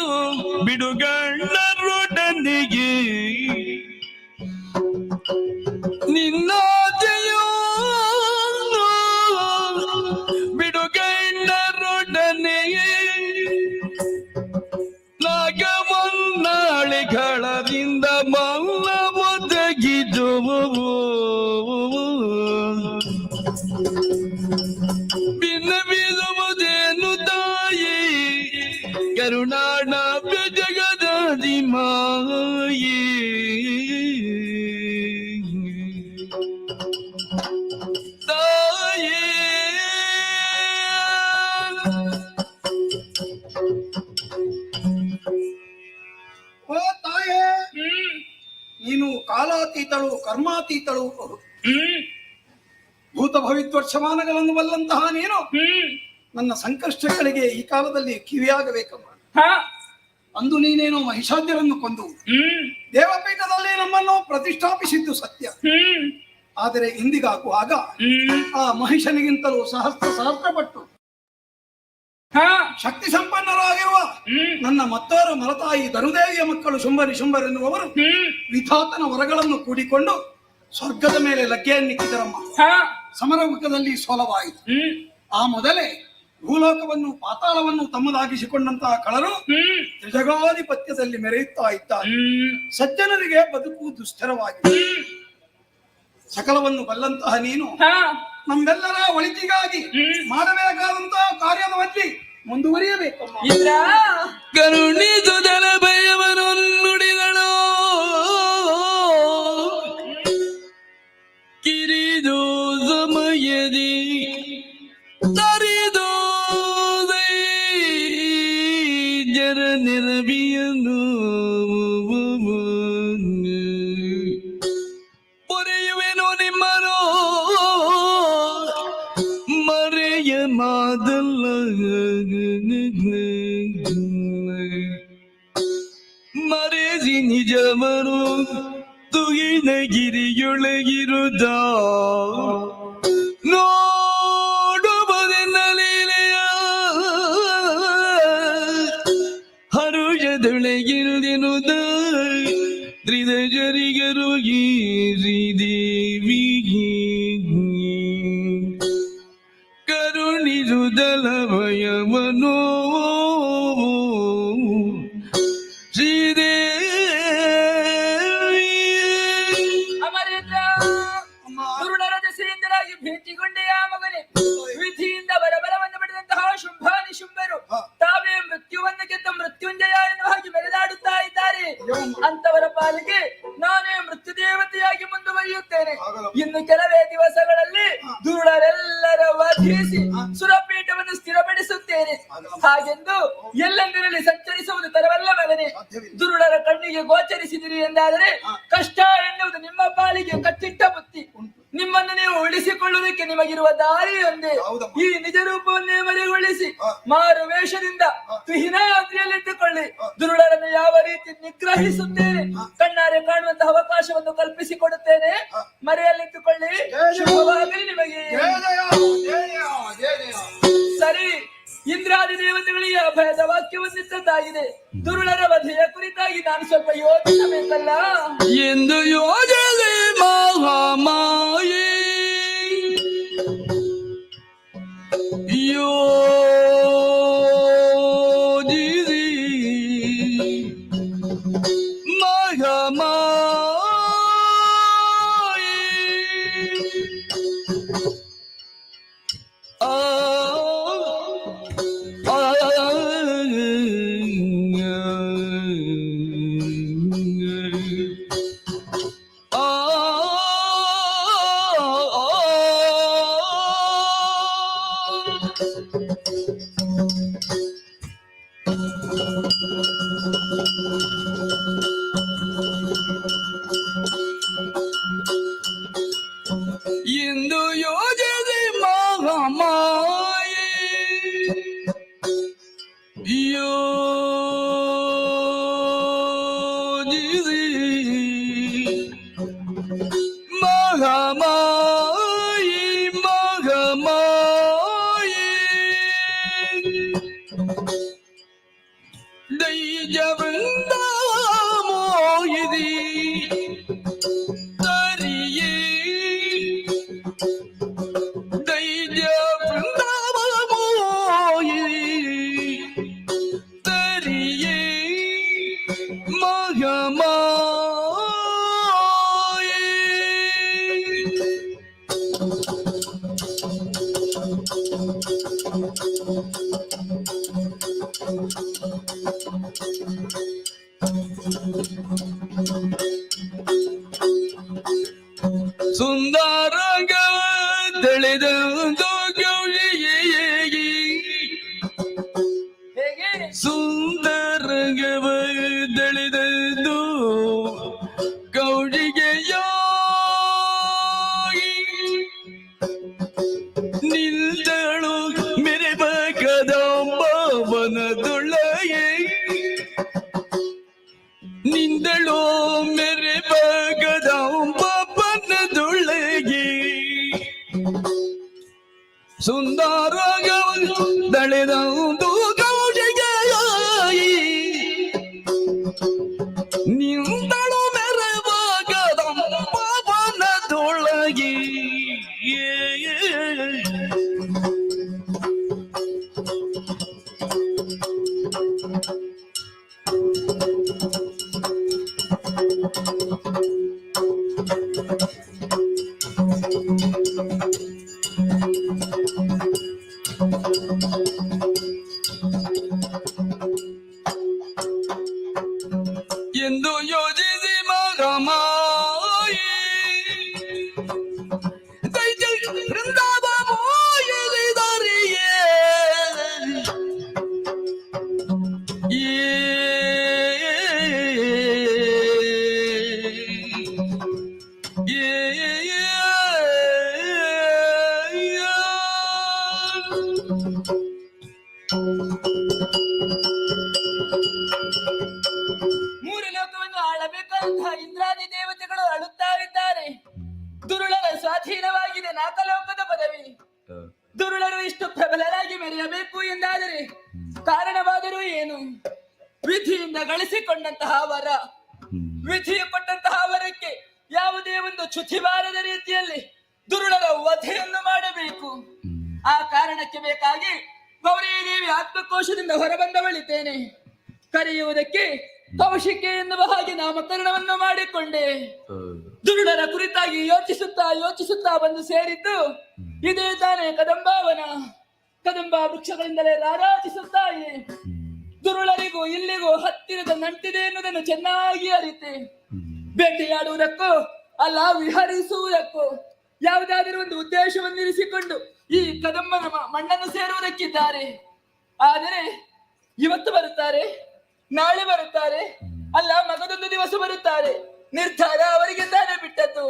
ಬಿಡುಗಣ್ಣರೊಡನೆಗೆ ನಿನ್ನದೆಯು ಬಿಡುಗಣ್ಣರೊಡನೆಗೆ ನಾಗಮನ್ನಾಳಿಗಳದಿಂದ ಮಲ್ಲ ಒದಗಿದು ಭಿನ್ನ ಬೀಳುವುದೇನು ತಾಯಿ ಕರುಣಾಣ ಜಗದಾದಿ ಮಾಯಿ ತಾಯಿ ಓ ತಾಯೇ ನೀನು ಕಾಲಾತೀತಳು ಕರ್ಮಾತೀತಳು ಭೂತ ಭವಿತ್ವರ್ಷಮಾನಗಳನ್ನು ಬಲ್ಲಂತಹ ನೀನು ನನ್ನ ಸಂಕಷ್ಟಗಳಿಗೆ ಈ ಕಾಲದಲ್ಲಿ ಕಿವಿಯಾಗಬೇಕಮ್ಮ. ಅಂದು ನೀನೇನೋ ಮಹಿಷಾದ್ಯರನ್ನು ಕೊಂದು ದೇವಪೀಠದಲ್ಲಿ ನಮ್ಮನ್ನು ಪ್ರತಿಷ್ಠಾಪಿಸಿದ್ದು ಸತ್ಯ. ಆದರೆ ಇಂದಿಗಾಗುವಾಗ ಆ ಮಹಿಷನಿಗಿಂತಲೂ ಸಹಸ್ರ ಪಟ್ಟು ಶಕ್ತಿ ಸಂಪನ್ನರಾಗಿರುವ ನನ್ನ ಮತ್ತೋರ ಮಲತಾಯಿ ಧನುದೇವಿಯ ಮಕ್ಕಳು ಶುಂಭರೆನ್ನುವವರು ವಿಧಾತನ ವರಗಳನ್ನು ಕೂಡಿಕೊಂಡು ಸ್ವರ್ಗದ ಮೇಲೆ ಲಗ್ಗೆಯನ್ನಿಕ್ಕಿದರಮ್ಮ. ಸಮರಮುಖದಲ್ಲಿ ಸೋಲವಾಯಿತು. ಆ ಮೊದಲೇ ಭೂಲೋಕವನ್ನು ಪಾತಾಳವನ್ನು ತಮ್ಮದಾಗಿಸಿಕೊಂಡಂತಹ ಕಳರು ತ್ರಿಜಗಾಧಿಪತ್ಯದಲ್ಲಿ ಮೆರೆಯುತ್ತಾ ಇದ್ದಾರೆ. ಸಜ್ಜನರಿಗೆ ಬದುಕು ದುಸ್ಥಿರವಾಗಿದೆ. ಸಕಲವನ್ನು ಬಲ್ಲಂತಹ ನೀನು ನಮ್ಮೆಲ್ಲರ ಒಳಿತಿಗಾಗಿ ಮಾಡಬೇಕಾದಂತಹ ಕಾರ್ಯದಲ್ಲಿ ಮುಂದುವರಿಯಬೇಕಮ್ಮ. ಕರುಣಿಸುದರ ಭಯವನ್ನು ನುಡಿದಳು ಕಿರಿದು ಸಮಯದಿ ತರಿದು ಜರ ನಿರಬಿಯನ್ನು ಪೊರೆಯುವೆನು ನಿಮ್ಮನು ಮರೆಯ ಮಾದಲ್ಲ ಮರೆಸಿ ನಿಜವರು ತುಗಿನಗಿರಿಯೊಳಗಿರುದ ನೋಡುವುದೆನ್ನಲೀಲೆಯ ಹರುಷದೊಳಗಿರುದಿನುದ ತ್ರಿದಜರಿಗರು ಈ ಶ್ರೀದೇವಿಗೆ ಕರುಣಿಸುದಲ ಭಯವನೋ ಭೀತಿಗೊಂಡೆಯ ಮಗನೇ. ವಿಧಿಯಿಂದ ಬರಬಲವನ್ನು ಪಡೆದಂತಹ ಶುಂಭಾನಿ ಶುಂಭರು ತಾವೇ ಮೃತ್ಯುವನ್ನು ಗೆದ್ದ ಮೃತ್ಯುಂಜಯ ಎನ್ನುವ ಹಾಗೆ ಮೆರೆದಾಡುತ್ತಾ ಇದ್ದಾರೆ. ಅಂತವರ ಪಾಲಿಗೆ ನಾನೇ ಮೃತ್ಯು ದೇವತೆಯಾಗಿ ಮುಂದುವರಿಯುತ್ತೇನೆ. ಇನ್ನು ಕೆಲವೇ ದಿವಸಗಳಲ್ಲಿ ದುರುಳರೆಲ್ಲರ ವಧಿಸಿ ಸುರಪೀಠವನ್ನು ಸ್ಥಿರಪಡಿಸುತ್ತೇನೆ. ಹಾಗೆಂದು ಎಲ್ಲೆಂದಿರಲಿ ಸಂಚರಿಸುವುದು ತರವಲ್ಲ ಮಗನೇ. ದುರುಳರ ಕಣ್ಣಿಗೆ ಗೋಚರಿಸಿದಿರಿ ಎಂದಾದರೆ ಕಷ್ಟ ಎನ್ನುವುದು ನಿಮ್ಮ ಪಾಲಿಗೆ ಕಚ್ಚಿಟ್ಟ ಬುತ್ತಿ. ನಿಮ್ಮನ್ನು ನೀವು ಉಳಿಸಿಕೊಳ್ಳುವುದಕ್ಕೆ ನಿಮಗಿರುವ ದಾರಿ ಒಂದೇ. ಈ ನಿಜ ರೂಪವನ್ನೇ ಮರೆಗೊಳಿಸಿ ಮಾರು ವೇಷದಿಂದ ತುಹಿನಾದ್ರಿಯಲ್ಲಿಟ್ಟುಕೊಳ್ಳಿ. ದುರುಳರನ್ನು ಯಾವ ರೀತಿ ನಿಗ್ರಹಿಸುತ್ತೇನೆ ಕಣ್ಣಾರೆ ಕಾಣುವಂತಹ ಅವಕಾಶವನ್ನು ಕಲ್ಪಿಸಿಕೊಡುತ್ತೇನೆ. ಮರೆಯಲ್ಲಿಟ್ಟುಕೊಳ್ಳಿ. ಶುಭವಾಗಲಿ ನಿಮಗೆ. ಸರಿ, ಇಂದ್ರಾದಿ ದೇವತೆಗಳಿಗೆ ಅಭಯದ ವಾಕ್ಯವನ್ನಿಟ್ಟದ್ದಾಗಿದೆ. ದುರುಳರ ವಧೆಯ ಕುರಿತಾಗಿ ನಾನು ಸ್ವಲ್ಪ ಯೋಚಿಸಬೇಕಲ್ಲ ಎಂದು ಯೋಜನೆ ಮಹಾಮಾಯೆ ಯೋಜಿಸಿ ಮಹಾಮಾಯೆ ಎಂದು ಯೋಜನೆ ಮಹಾಮಾಯೆ ಯೋಜಿಸಿ ಮಹಾಮಾಯೆ ಮಹಾಮಾಯೆ ದೈಜ ವೃಂದ ಮೋಹಿದಿ ತರಿಯೇ ದೈಜ ವೃಂದಾವ ಮೋಹಿದಿ ತರಿಯೇ ಮಹಾಮಾಯೆ ಸುಂದರಂಗ ತಿಳಿದಂದು ಗೌರಿಯೇಗಿ ಹೇಗೆ ಸುಂದರಂಗವ ತಿಳಿದಂದು ಗೌರಿಗೆಯಾಗಿ ನಿಲ್ದಳು ಮೆರೆಬ ಕದಂಬವನದೊಳಗೆ ನಿಂದಳು ಮೆರೆಬ ಕದಂಬವನದೊಳಗೆ ಸುಂದರ ದಳೆದಂದು ಗೌರಿಗೆಯಾಗಿ ನಿಂದಳು ಮೆರೆಬ ಕದಂಬವನದೊಳಗೆ ಎಂದು ಯೋಜಿಸಿ ಮಗಮಾಯಿ ದೈಜ ವೃಂದಾವ ಮೋಯಲಿದರಿಯೇ ಮೂರು ಲೋಕವನ್ನು ಆಳಬೇಕಾದಂತಹ ಇಂದ್ರಾದಿ ದೇವತೆಗಳು ಅಳುತ್ತಾರಿದ್ದಾರೆ. ದುರುಳರ ಸ್ವಾಧೀನವಾಗಿದೆ ನಾಕಲೋಕದ ಪದವಿ. ದುರುಳರು ಇಷ್ಟು ಪ್ರಬಲರಾಗಿ ಮೆರೆಯಬೇಕು ಎಂದಾದರೆ ಕಾರಣವಾದರೂ ಏನು? ವಿಧಿಯಿಂದ ಗಳಿಸಿಕೊಂಡಂತಹ ವರ, ವಿಧಿಯು ಕೊಟ್ಟಂತಹ ವರಕ್ಕೆ ಯಾವುದೇ ಒಂದು ಚ್ಯುತಿ ಬಾರದ ರೀತಿಯಲ್ಲಿ ದುರುಳರ ವಧೆಯನ್ನು ಮಾಡಬೇಕು. ಆ ಕಾರಣಕ್ಕೆ ಬೇಕಾಗಿ ಗೌರೀದೇವಿ ಆತ್ಮಕೋಶದಿಂದ ಹೊರಬಂದವಳಿದ್ದೇನೆ. ಕರೆಯುವುದಕ್ಕೆ ಕೌಶಿಕೆ ಎನ್ನುವ ಹಾಗೆ ನಾಮಕರಣವನ್ನು ಮಾಡಿಕೊಂಡೆ. ದುರುಳರ ಕುರಿತಾಗಿ ಯೋಚಿಸುತ್ತಾ ಯೋಚಿಸುತ್ತಾ ಬಂದು ಸೇರಿದ್ದು ಇದೇ ತಾನೇ ಕದಂಬಾವನ. ಕದಂಬ ವೃಕ್ಷಗಳಿಂದಲೇ ರಾರಾಜಿಸುತ್ತಾ ಇದೆ. ದುರುಳರಿಗೂ ಇಲ್ಲಿಗೂ ಹತ್ತಿರದ ನಂಟಿದೆ ಎನ್ನುವುದನ್ನು ಚೆನ್ನಾಗಿ ಅರಿತೆ. ಬೇಟೆಯಾಡುವುದಕ್ಕೂ ಅಲ್ಲ ವಿಹರಿಸುವುದಕ್ಕೂ ಯಾವುದಾದರೂ ಒಂದು ಉದ್ದೇಶವನ್ನಿರಿಸಿಕೊಂಡು ಈ ಕದಂಬನ ಮಣ್ಣನ್ನು ಸೇರುವುದಕ್ಕಿದ್ದಾರೆ. ಆದರೆ ಇವತ್ತು ಬರುತ್ತಾರೆ, ನಾಳೆ ಬರುತ್ತಾರೆ, ಅಲ್ಲ ಮಗದೊಂದು ದಿವಸ ಬರುತ್ತಾರೆ, ನಿರ್ಧಾರ ಅವರಿಗೆ ತಾನೇ ಬಿಟ್ಟದ್ದು.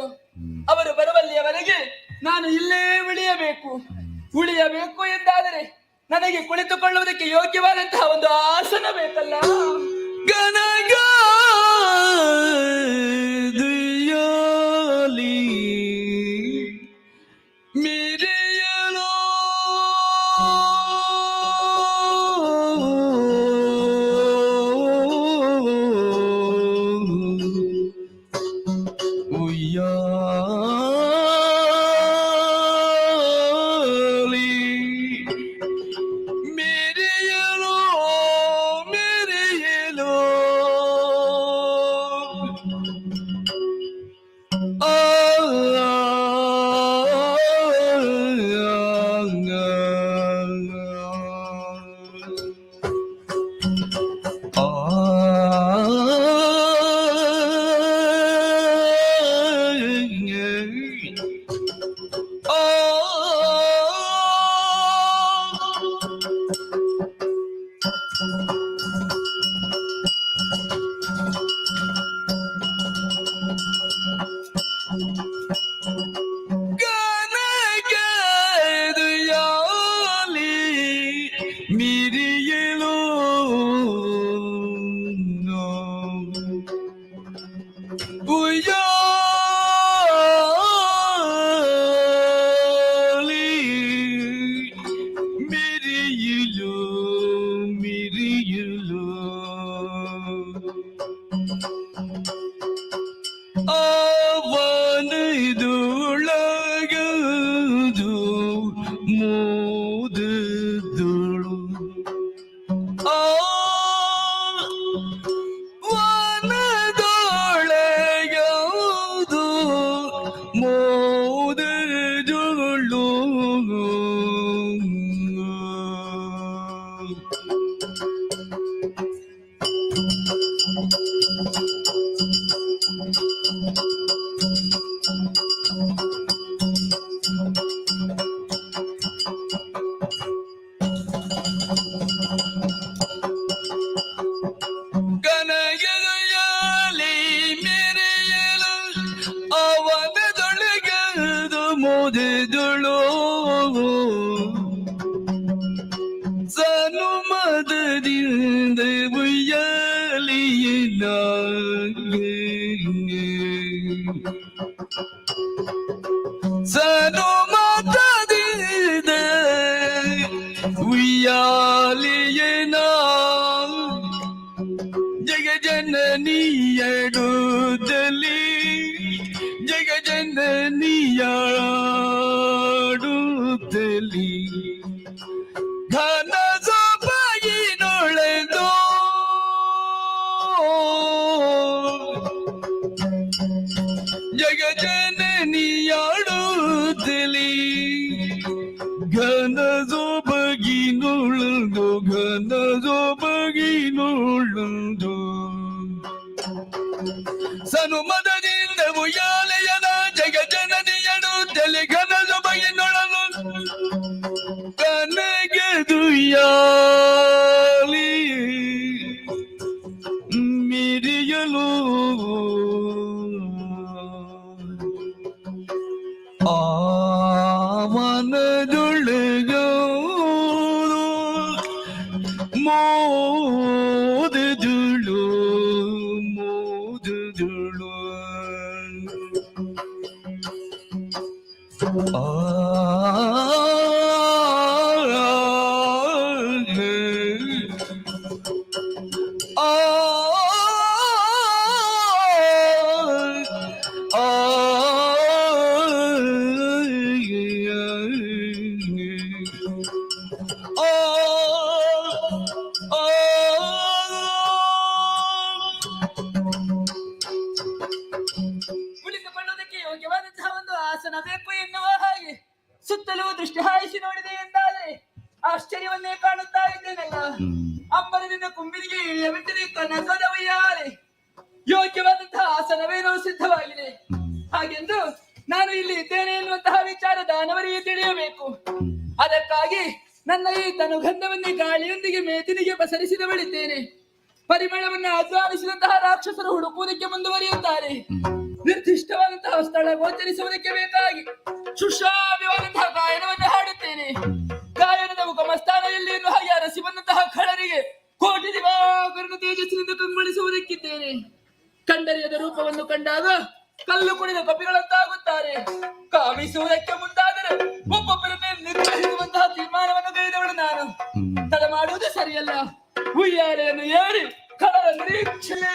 ಅವರು ಬರುವಲ್ಲಿಯವರೆಗೆ ನಾನು ಇಲ್ಲೇ ಉಳಿಯಬೇಕು ಎಂದಾದರೆ ನನಗೆ ಕುಳಿತುಕೊಳ್ಳುವುದಕ್ಕೆ ಯೋಗ್ಯವಾದಂತಹ ಒಂದು ಆಸನ ಬೇಕಲ್ಲ. ಸನುಮದದಿಂದ ಉಯ್ಯಾಲೆಯನ ಜಗಜನನಿಯಡು ತಲೆ ಘನದ ಬಗೆನೊಳನು ಕನಗದುಯ್ಯಾಲಿ ಮಿರಿಯಲು ಆವನದೊಳಗ ಮೋದದುಳು ಕುಳಿತುಕೊಳ್ಳುವುದಕ್ಕೆ ಯೋಗ್ಯವಾದಂತಹ ಒಂದು ಆಸನ ಬೇಕು ಎನ್ನುವ ಹಾಗೆ ಸುತ್ತಲೂ ದೃಷ್ಟಿ ಹಾಯಿಸಿ ನೋಡಿದೆ ಎಂದಾದರೆ ಆಶ್ಚರ್ಯವನ್ನೇ ಕಾಣುತ್ತಾ ಇದ್ದೇನಲ್ಲ. ಅಂಬರದಿಂದ ಕುಂಬಿನಿಗೆ ಇಳಿಯಬಿಟ್ಟರೆ ಕನಕದ ಉಯ್ಯಾಲೆ ಯೋಗ್ಯವಾದಂತಹ ಆಸನವೇನೋ ಸಿದ್ಧವಾಗಿದೆ. ಹಾಗೆಂದು ನಾನು ಇಲ್ಲಿ ಇದ್ದೇನೆ ಎನ್ನುವಂತಹ ವಿಚಾರ ದಾನವರಿಗೆ ತಿಳಿಯಬೇಕು. ಅದಕ್ಕಾಗಿ ನನ್ನ ಈ ತನುಗಂಧವನ್ನೇ ಗಾಳಿಯೊಂದಿಗೆ ಮೇದಿನಿಗೆ ಪಸರಿಸಿದ ಬಳಿದ್ದೇನೆ. ಪರಿಮಳವನ್ನು ಆಹ್ವಾನಿಸಿದಂತಹ ರಾಕ್ಷಸರು ಹುಡುಕುವುದಕ್ಕೆ ಮುಂದುವರಿಯುತ್ತಾರೆ. ನಿರ್ದಿಷ್ಟವಾದಂತಹ ಸ್ಥಳ ಗೋಚರಿಸುವುದಕ್ಕೆ ಬೇಕಾಗಿ ಸುಶ್ರಾವ್ಯವಾದಂತಹ ಗಾಯನವನ್ನು ಹಾಡುತ್ತೇನೆ. ಗಾಯನದ ಮುಖಮಸ್ಥಾನದಲ್ಲಿ ಎನ್ನುವ ಹಾಗೆ ಅರಸಿ ಬಂದಂತಹ ಖಳರಿಗೆ ಕೋಟಿ ದಿವಾಕರನ ತೇಜಸ್ಸಿನಿಂದ ಕಂಗೊಳಿಸುವುದಕ್ಕಿದ್ದೇನೆ. ಕಂಡರಿಯದ ರೂಪವನ್ನು ಕಂಡಾಗ ಕಲ್ಲು ಕುಣಿದ ಕಪಿಗಳಂತಾಗುತ್ತಾರೆ. ಕಾಮಿಸುವುದಕ್ಕೆ ಮುಂದಾದರೆ ಒಬ್ಬೊಬ್ಬರನ್ನೇ ನಿರ್ವಹಿಸುವಂತಹ ತೀರ್ಮಾನವನ್ನು ಕೈದವಳು ನಾನು. ತಡ ಮಾಡುವುದು ಸರಿಯಲ್ಲ. ಉಯ್ಯಾಲೆಯನ್ನು ಏರಿ ಕಡಲ ನಿರೀಕ್ಷಣೆ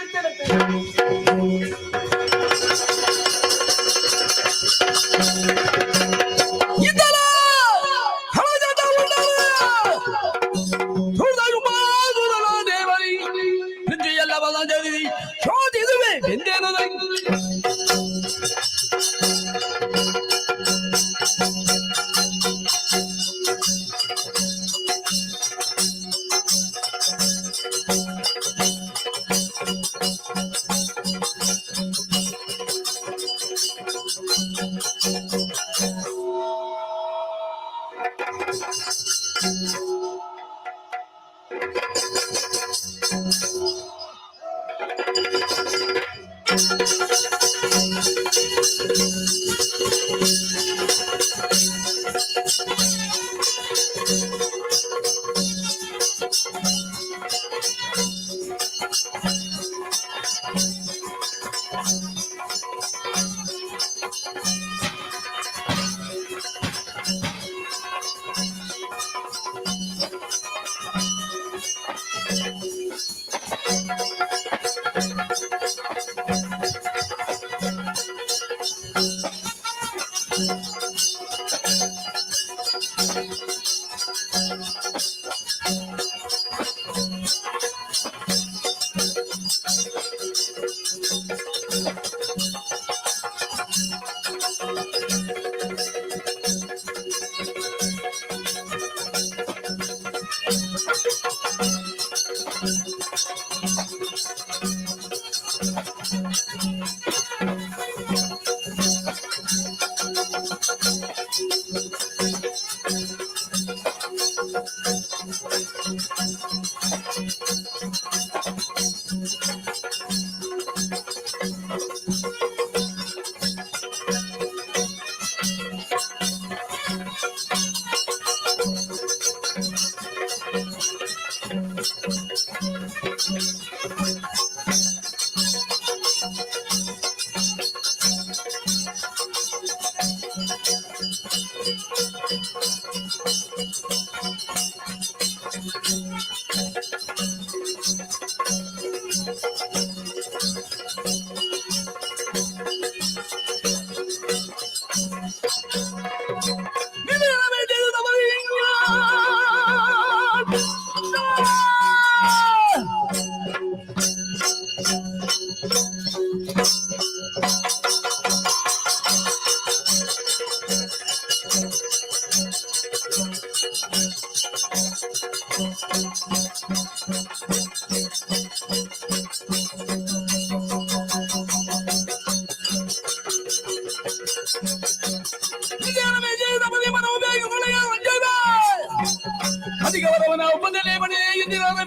ಅಧಿಕಾರವನ ಒಬ್ಬಂದಲೇ ಮನೆ ಎಂದಿರಾದ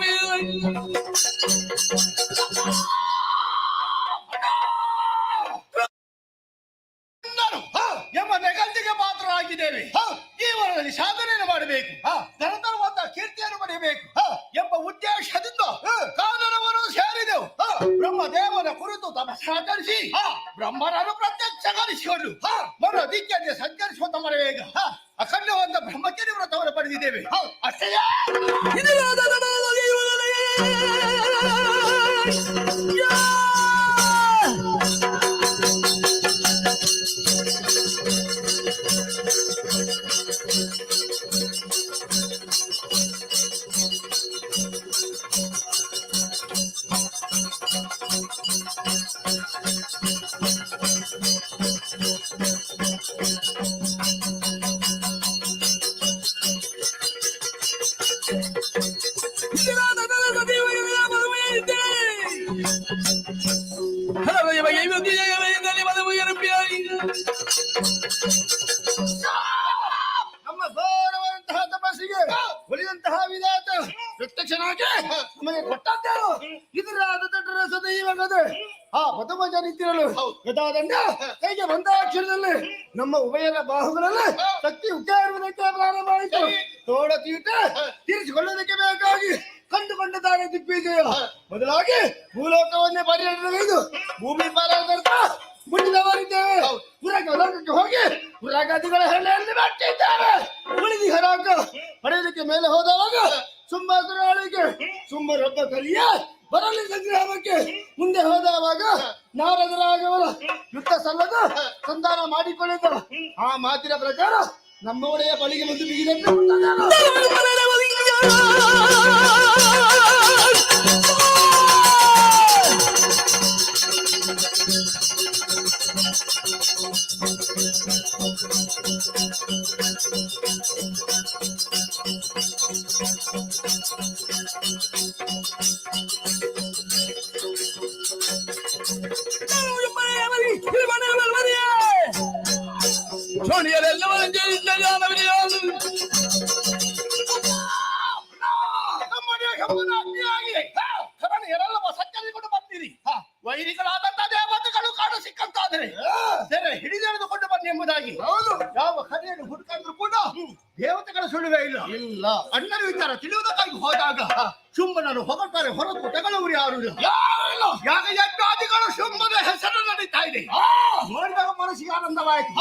ಎಂಬ ನೆಗಲ್ದಿಗೆ ಪಾತ್ರರಾಗಿದ್ದೇವೆ. ಈ ವರದಲ್ಲಿ ಸಾಧನೆಯನ್ನು ಮಾಡಬೇಕು, ಧನಧರ್ಮದ ಕೀರ್ತಿಯನ್ನು ಪಡೆಯಬೇಕು ಎಂಬ ಉದ್ದೇಶದಿಂದ ಕಾನನವನ್ನು ಸೇರಿದೆವು. ಬ್ರಹ್ಮದೇವನ ಕುರಿತು ತಪಸ್ಸಾಚರಿಸಿ ಬ್ರಹ್ಮನನ್ನು ಪ್ರತ್ಯಕ್ಷಗೊಳಿಸಿಕೊಂಡು ಮನ ದಿಕ್ಕಲ್ಲಿ ಸಂಚರಿಸುವಂತ ಮರವೇಗ ಅಖಂಡವಾದ ಬ್ರಹ್ಮಚರ್ಯ ವ್ರತವನ್ನು ಪಡೆದಿದ್ದೇವೆ. ಅಷ್ಟೇ ನಮ್ಮ ಘೋರವಾದಂತಹ ತಪಸ್ಸಿಗೆ ಉಳಿದಂತಹ ವಿಧಾತ ಪ್ರತ್ಯಕ್ಷನಾಗಿ ನಮಗೆ ಕೊಟ್ಟದ್ದೇನು ಇದರಾದ ದೊಡ್ಡ ಸದೈವಗದೆ ಆ ಪ್ರಥಮ ಜನಿತಿರಲು ಗದಾದಂಡ ಕೈಗೆ ಬಂದಾಕ್ಷರದಲ್ಲಿ ನಮ್ಮ ಉಭಯರ ಬಾಹುಗಳಲ್ಲಿ ಶಕ್ತಿ ಉಗ್ಗಾರುವುದಕ್ಕೆ ಪ್ರಾರಂಭವಾಯಿತು. ತೋಳ ತೀಟ ತೀರಿಸಿಕೊಳ್ಳುವುದಕ್ಕೆ ಬೇಕಾಗಿ ಕಂಡುಕೊಂಡದಾರೆ ದಿಗ್ವಿಜಯ. ಮೊದಲಾಗಿ ಭೂಲೋಕವನ್ನೇ ಪರ್ಯಟನೆಗೈದು ಭೂಮಿ ಪಾರಾರ್ಥ ಮುಂದಿನವರಿದ್ದೇವೆ. ಪುರಕ್ಕೆ ಹೋಗಿ ಪುರಾಗಾದಿಗಳ ಹೆಣ್ಣೆಯಲ್ಲಿ ಬಿಟ್ಟಿದ್ದೇವೆ. ಉಳಿದಿ ಹರಾಕ ಪಡೆಯಲಿಕ್ಕೆ ಮೇಲೆ ಹೋದವಾಗ ಸುಂಬಾಸುರ ಆಳಿಗೆ ಸುಂಬರೊಬ್ಬ ಕಲಿಯ ಬರಲಿ ಸಂಗ್ರಾಮಕ್ಕೆ ಮುಂದೆ ಹೋದವಾಗ ನಾರದರಾಗವರ ಯುದ್ಧ ಸಲ್ಲದ ಸಂಧಾನ ಮಾಡಿಕೊಳ್ಳಿದ್ದ ಆ ಮಾತಿನ ಪ್ರಕಾರ ನಮ್ಮ ಒಡೆಯ ಬಳಿಗೆ ಬಂದು ಬಿಗಿದಂತೆ ಸಜ್ಜನಿಕೊಂಡು ಬರ್ತೀರಿ. ವೈರಿಗಳಾದಂತ ದೇವತೆಗಳು ಕಾಡು ಸಿಕ್ಕಂತಾದ್ರೆ ಹಿಡಿದೆಳೆದುಕೊಂಡು ಬನ್ನಿ ಎಂಬುದಾಗಿ ಯಾವ ಕರೆಯನ್ನು ಹುಡುಕಂದ್ರು ಕೂಡ ದೇವತೆಗಳ ಸುಳಿವೇ ಇಲ್ಲ. ಅಣ್ಣನ ವಿಚಾರ ತಿಳಿಯುವುದಕ್ಕಾಗಿ ಹೋದಾಗ ಶುಂಭನನ್ನು ಹೊಗಳ್ತಾರೆ ಹೊರತು ತಗೊಳ್ಳುವರು ಯಾರು ಇಲ್ಲ. ಯಾಗ ಯಜ್ಞಾದಿಗಳು ಶುಂಭನ ಹೆಸರು ನಡೀತಾ ಇದೆ. ನೋಡಿದಾಗ ಮನಸ್ಸಿಗೆ ಆನಂದವಾಯಿತು.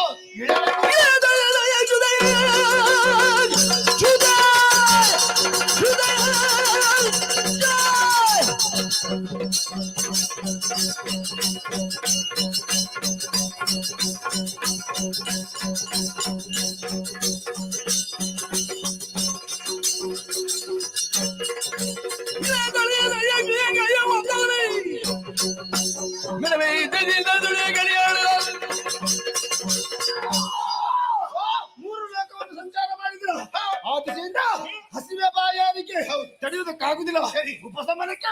ಮೂರು ಲೋಕವನ್ನು ಸಂಚಾರ ಮಾಡಿದ್ರು. ಆ ದಿಸೆಯಿಂದ ಹಸಿವೆ ಬಾಯಾರಿಕೆ ತಡೆಯುವುದಕ್ಕಾಗುದಿಲ್ಲ. ಉಪಶಮನಕ್ಕೆ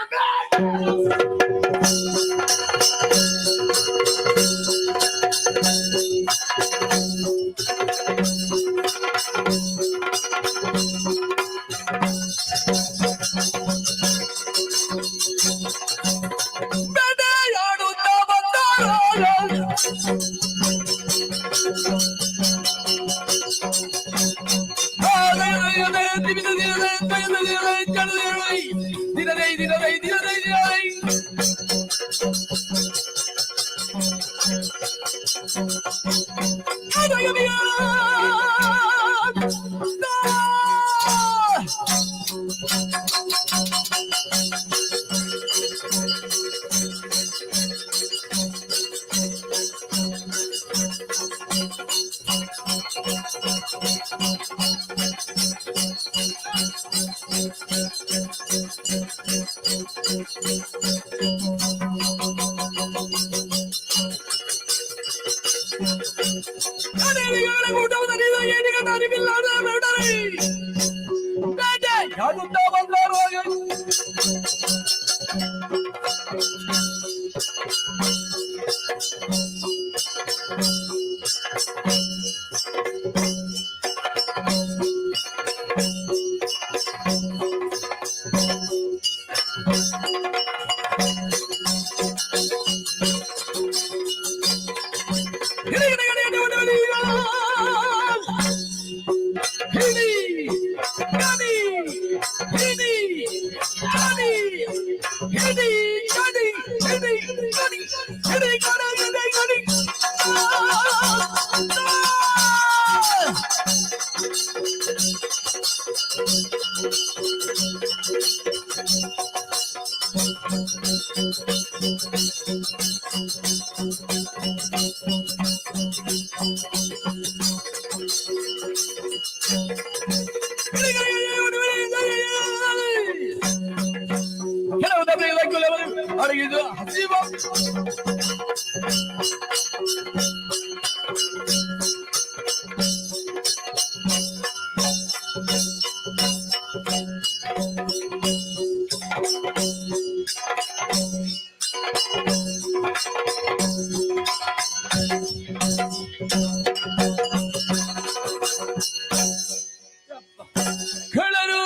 खेळरू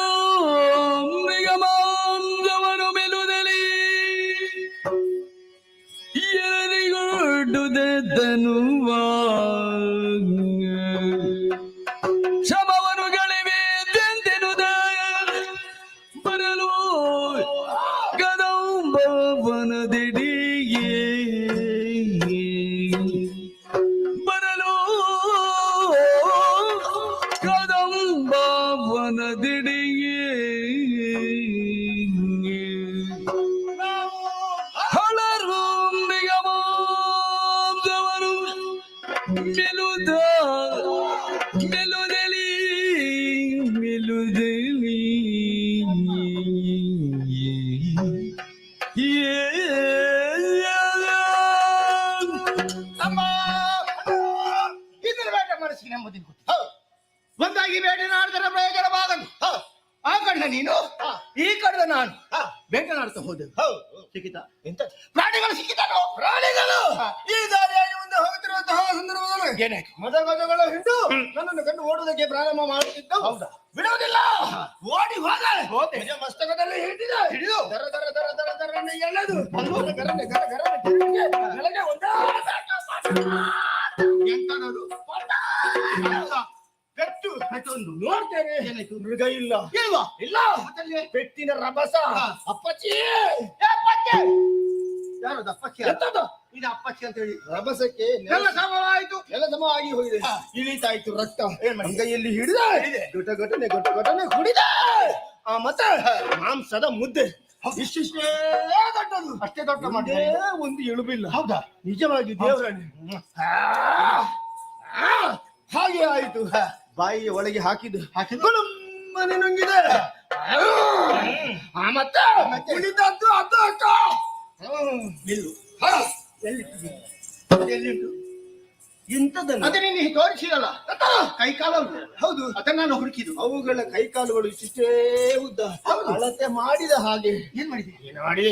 ಮೆಲುದ ಮೆಲುದಲಿ ಮೆಲುದಲಿ ಅಮ್ಮ ಇದರ ಬೇಟ ಮನಸ್ಸಿಗೆ ನೆಮ್ಮದಿ ಕೊಟ್ಟು ಒಂದಾಗಿ ಬೇಟೆನಾಡಿದರೆ ಪ್ರಯೋಜನವಾಗದು ಆ ಕಂಡ ನೀನು ಈ ಕಡೆ ನಾನು ಬೇಟೆನಾಡ್ತಾ ಹೋದೆ ಸಿಕ್ಕಿತ ಎಂತ ಪ್ರಾಣಿಗಳು ಸಿಕ್ಕಿತಾನೋ ಪ್ರಾಣಿಗಳು ಈ ದಾರಿಯಾಗಿ ಮುಂದೆ ಹೋಗುತ್ತಿರುವಂತಹ ಸಂದರ್ಭದಲ್ಲಿ ಏನಾಯ್ತು ಮದಗಜಗಳು ಹಿಡಿದು ನನ್ನನ್ನು ಕಂಡು ಓಡುವುದಕ್ಕೆ ಪ್ರಾರಂಭ ಮಾಡುತ್ತಿದ್ದವು ಹೌದಾ ಬಿಡುವುದಿಲ್ಲ ಓಡಿ ಹೋದೆ ಮಸ್ತಕದಲ್ಲಿ ಹಿಡಿದು ದರ ದರ ದರ ದರ ದರ ಎಳೆದು ಗರನೆ ಗರ ಗರನೆ ಕೆಳಗೆ ಎಂತನದು ಪೆಟ್ಟು ಪೆಟ್ಟೊಂದು ನೋಡ್ತೇನೆ ಏನಾಯ್ತು ಮೃಗ ಇಲ್ಲ ಇಲ್ವಾ ಇಲ್ಲ ಪೆಟ್ಟಿನ ರಭಸ ಅಪ್ಪಚ್ಚಿ ಯಾರದು ಅಪ್ಪಚ್ಚಿ ಎಂತದ್ದು ಇದು ಅಪ್ಪಚ್ಚಿ ಅಂತ ಹೇಳಿ ರಭಸಕ್ಕೆ ಎಲ್ಲ ಸಮವಾಯಿತು ಎಲ್ಲ ಸಮವಾಗಿ ಹೋಗಿದೆ ಇಳಿತಾಯ್ತು ರಕ್ತ ಅಂಗೈಯಲ್ಲಿ ಹಿಡಿದ ಘಟ ಘಟನೆ ಘಟ ಘಟನೆ ಕುಡಿದ ಮತ್ತೆ ಮಾಂಸದ ಮುದ್ದೆ ಇಷ್ಟಿಷ್ಟೇ ದೊಡ್ಡದು ಅಷ್ಟೇ ದೊಡ್ಡ ಮಾಡಿ ಒಂದು ಎಳುಬಿಲ್ಲ ಹೌದಾ ನಿಜವಾಗಿ ದೇವರನ್ನು ಹಾಗೆ ಆಯಿತು ಬಾಯಿಯ ಒಳಗೆ ಹಾಕಿದ್ದು ಮನೆ ನುಂಗಿದೆ ಮತ್ತೆ ಕುಳಿತದ್ದು ಅದು ನಿಲ್ಲು ಎಲ್ಲಿಂಟು ಇಂಥದನ್ನು ಅದೇ ನೀನು ತೋರಿಸಿರಲ್ಲ ಕೈಕಾಲು ಹೌದು ಅದನ್ನ ನಾನು ಹುಡುಕಿದ್ದು ಅವುಗಳ ಕೈಕಾಲುಗಳು ಇಷ್ಟೇ ಉದ್ದ ಅಳತೆ ಮಾಡಿದ ಹಾಗೆ ಏನ್ ಮಾಡಿದೆ ಏನು ಮಾಡಿ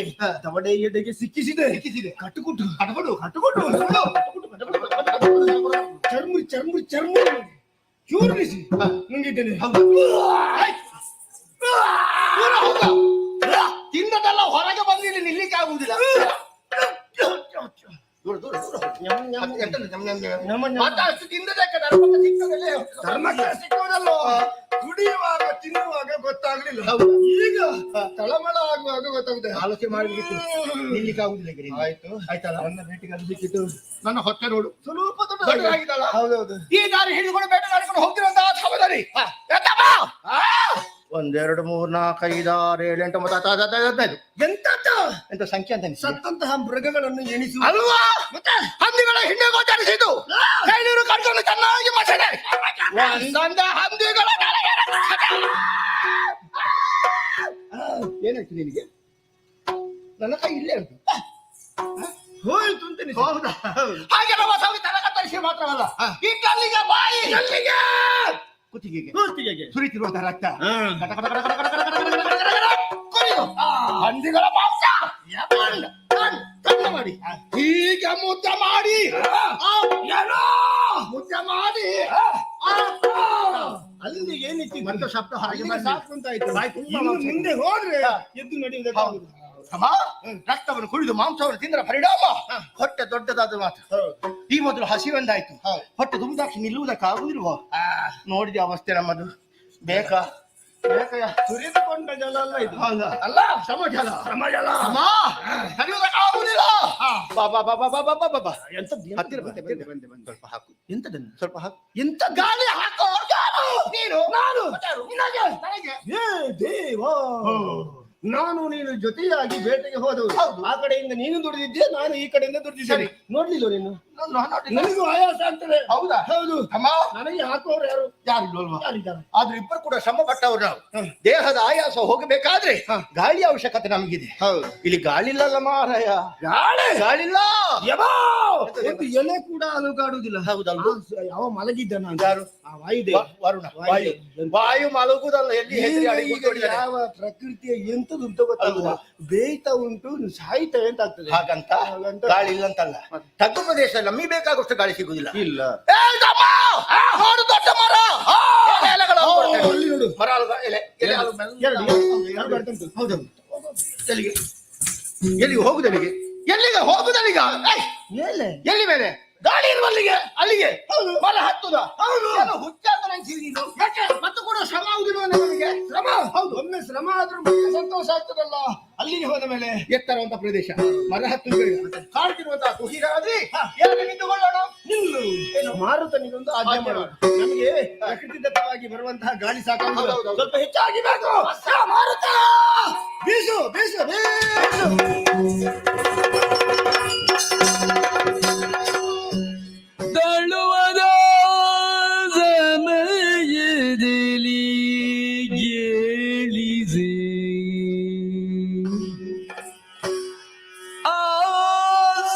ತವಡೆ ಎಡೆಗೆ ಸಿಕ್ಕಿಸಿದೆ ಕಟ್ಟುಕೊಟ್ಟು ಚರ್ಮ ಚೂರ್ಣಿಸಿ ನುಂಗಿದ್ದೇನೆ ತಿನ್ನದೆಲ್ಲ ಹೊರಗೆ ಬಂದು ಇಲ್ಲಿ ನಿಲ್ಲಿಕ್ಕೆ ಆಗುವುದಿಲ್ಲ ಅಷ್ಟು ತಿನ್ನದಕ್ಕೆ ಧರ್ಮಕ್ಕೆ ಸಿಕ್ಕುವುದಲ್ಲೋ ಕುಡಿಯುವಾಗ ತಿನ್ನುವಾಗ ಗೊತ್ತಾಗ್ಲಿಲ್ಲ ಈಗ ತಳಮಳ ಆಗುವಾಗ ಗೊತ್ತಾಗುತ್ತೆ ಆಲೋಚನೆ ಮಾಡಲಿಕ್ಕೆ ನಿಲ್ಲಿಕ್ಕೆ ಆಗುದಿಲ್ಲ ಆಯ್ತು ಆಯ್ತಲ್ಲ ನನ್ನ ಭೇಟಿಗೆ ಅದು ಸಿಕ್ಕಿತ್ತು ನನ್ನ ಹೊಟ್ಟೆ ನೋಡು ಸ್ವಲ್ಪ ದೊಡ್ಡದಾಗಿದ್ದಲ್ಲ ಹೌದೌದು ಈ ದಾರಿ ಹಿಡಿದುಕೊಂಡು ಬೇಟೆಗಾಡಿಕೊಂಡು ಹೋಗ್ತಿರುವಂತಹ ಸಮಯದಲ್ಲಿ ಒಂದೆರಡು 3 4 5 6 7 8 9 10 ಎಂತ ಸಂಖ್ಯೆ ಅಂತ ಸತ್ತಂತಹ ಮೃಗಗಳನ್ನು ಎಣಿಸಿ ಅಲ್ವಾ ಮತ್ತೆ ಹಂದಿಗಳ ಹಿಂದೆ ಗೋಚರಿಸಿದ್ದು ಕೈನೀರು ಕಡ್ಕೊಂಡು ಚೆನ್ನಾಗಿ ಮಸಡೆ ಒಂದೊಂದ ಹಂದಿಗಳ ಏನಾಯ್ತು ನಿನಗೆ ನನ್ನ ಕೈ ಇಲ್ಲೇ ಉಂಟು ಹೋಯ್ತು ಅಂತ ಹೌದಾ ಹಾಗೆ ನಮ್ಮ ಸ್ವಾಮಿ ತರಕತ್ತರಿಸಿ ಮಾತ್ರವಲ್ಲ ಈ ಕಲ್ಲಿಗೆ ಬಾಯಿ ಕುತ್ತಿಗೆಗೆ ಸುರಿತಿರುವಂತಹ ರಕ್ತ ಹಂದಿಗಳ ಮಾಂಸ ಮಾಡಿ ಹೀಗೆ ಮುದ್ದೆ ಮಾಡಿ ಅಲ್ಲಿಗೆ ಏನಿತ್ತು ಮತ್ತೆ ಶಬ್ದ ಹಾಗೆ ಸಾಕು ಮುಂದೆ ಹೋದ್ರೆ ಎದ್ದು ನಡೆಯುವುದಕ್ಕೆ ರಕ್ತವನ್ನು ಕುಡಿದು ಮಾಂಸವನ್ನು ತಿಂದರ ಪರಿಣಾಮ ಹೊಟ್ಟೆ ದೊಡ್ಡದಾದ ಮಾತ್ರ ಈ ಮೊದಲು ಹಸಿವೆಂದಾಯ್ತು ಹೊಟ್ಟೆ ತುಂಬದಾಕ್ಷಿ ನಿಲ್ಲುವುದಕ್ಕಾಗುದಿಲ್ವ ನೋಡಿದ ಅವಸ್ಥೆ ನಮ್ಮದು ಬೇಕಾ ಸುರಿದುಕೊಂಡ ಜಲ ಅಲ್ಲ ಇದು ಅಲ್ಲ ಸಮಜಲ ಕರೆಯುವುದಕ್ಕಾಗುವುದಿಲ್ಲ ಹತ್ತಿರ ಸ್ವಲ್ಪ ಹಾಕು ಎಂತದನ್ನು ಸ್ವಲ್ಪ ಹಾಕು ಎಂತ ಗಾಳಿ ಹಾಕೋ ನೀನು ನಾನು ನೀನು ಜೊತೆಯಾಗಿ ಬೇಟೆಗೆ ಹೋದವರು ಆ ಕಡೆಯಿಂದ ನೀನು ದುಡಿದಿದ್ದೆ ನಾನು ಈ ಕಡೆಯಿಂದ ದುಡಿದಿದ್ದೇನೆ ನೋಡ್ಲಿಲ್ಲ ನೀನು ನನಗೂ ಆಯಾಸ ಆಗ್ತದೆ ಹೌದಾ ಹೌದು ಅಮ್ಮ ನನಗೆ ಹಾಕುವವರು ಯಾರಿಲ್ವಲ್ವಾ ಆದ್ರೆ ಇಬ್ಬರು ಕೂಡ ಶ್ರಮ ಪಟ್ಟವ್ರು ನಾವು ದೇಹದ ಆಯಾಸ ಹೋಗಬೇಕಾದ್ರೆ ಗಾಳಿ ಅವಶ್ಯಕತೆ ನಮಗಿದೆ ಇಲ್ಲಿ ಗಾಳಿ ಇಲ್ಲಲ್ಲ ಮಾರಾಯ ಗಾಳಿಲ್ಲ ಎಲೆ ಕೂಡ ಅಲುಗಾಡುವುದಿಲ್ಲ ಹೌದಲ್ಲ ಯಾವ ಮಲಗಿದ್ದ ನಾನು ಯಾರು ವಾಯುದೇವ ವರುಣ ವಾಯು ಮಲಗುವುದಲ್ಲ ಎಲ್ಲಿ ಯಾವ ಪ್ರಕೃತಿಯ ಎಂತದ್ದು ಅಂತ ಗೊತ್ತಾಗುದ ಬೇಯ್ತಾ ಉಂಟು ಸಾಯ್ತವೆ ಅಂತ ಆಗ್ತದೆ ಹಾಗಂತ ಗಾಳಿ ಇಲ್ಲ ಅಂತಲ್ಲ ತಗ್ಗು ಪ್ರದೇಶ ನಮಗೆ ಬೇಕಾಗುವಷ್ಟು ಗಾಳಿ ಸಿಗುದಿಲ್ಲ ಇಲ್ಲ ದೊಡ್ಡ ಮರ ಎಲ್ಲಿಗೆ ಹೋಗುದಲ್ಲಿಗೆ ಎಲ್ಲಿಗೆ ಹೋಗುದಲ್ಲಿಗ ಎಲ್ಲಿ ಮೇಲೆ ಗಾಳಿ ಇರುವಲ್ಲಿಗೆ ಅಲ್ಲಿಗೆ ಮರ ಹತ್ತುದ ಹುಚ್ಚಾತ ಯಾಕೆ ಮತ್ತು ಕೂಡ ಶ್ರಮ ಆಗುದಿಲ್ಲ ನಮಗೆ ಶ್ರಮ ಹೌದು ಒಮ್ಮೆ ಶ್ರಮ ಆದ್ರೂ ಮತ್ತೆ ಸಂತೋಷ ಆಗ್ತದಲ್ಲ ಅಲ್ಲಿಗೆ ಹೋದ ಮೇಲೆ ಎತ್ತರವಂತ ಪ್ರದೇಶ ಮರ ಹತ್ತು ಕಾಡ್ತಿರುವಂತಹ ತುಹಿರಾದ್ರಿ ಯಾಕೆ ನಿಂತುಕೊಳ್ಳೋಣ ನಿಲ್ಲು ಮಾರುತನಿಗೊಂದು ಆಜ್ಞೆ ಮಾಡೋಣ ನಮಗೆ ಪ್ರಕೃತಿದತ್ತವಾಗಿ ಬರುವಂತಹ ಗಾಳಿ ಸಾಕಾಗ ಸ್ವಲ್ಪ ಹೆಚ್ಚಾಗಿ ಬೇಕು ಮಾರುತ ಬೀಸು ಬೀಸು ಬೀಸು ತಳ್ಳುವದ ಸಮಯದಲ್ಲಿ ಗೆಳಿಸೆ ಆ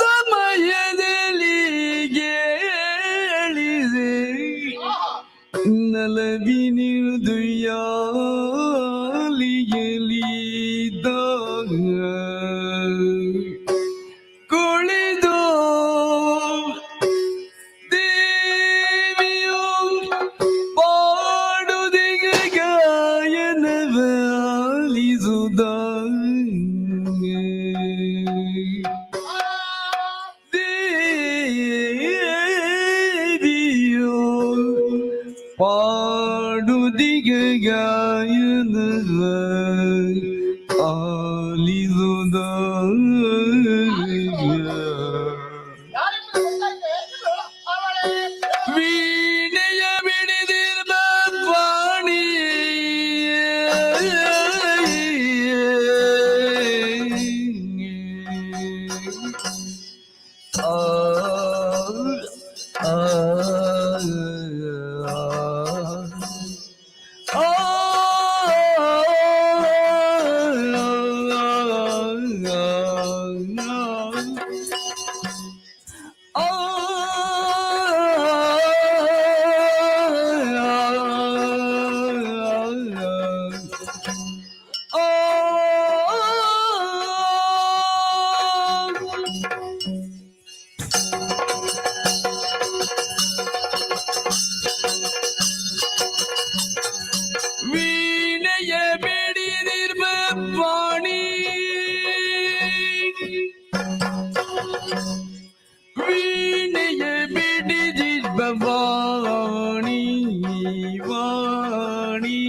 ಸಮಯದಲ್ಲಿ ಗೆಳಿಸೆ ನಲವಿನಿದು ಯಾಲಿಯಲಿದ್ದಾಗ ಕುಳಿದು ದೇವಿಯು ಪಾಡುದಿಗ ಗಾಯನವ ಆಲಿಸುದ ದೇವಿಯು ಪಾಡುದಿಗ ಗಾಯನವ ಆಲಿಸುದ ವೀಣೆಯ ಬಿಡಿದಿರ್ಬ ವಾಣಿ ಆ ಆ ವೀಣೆಯ ಬಿಡಿದಿರ್ಬ ವಾಣಿ ವೀಣೆಯ ಬಿಡಿದಿರ್ಬ ವಾಣಿ ವಾಣಿ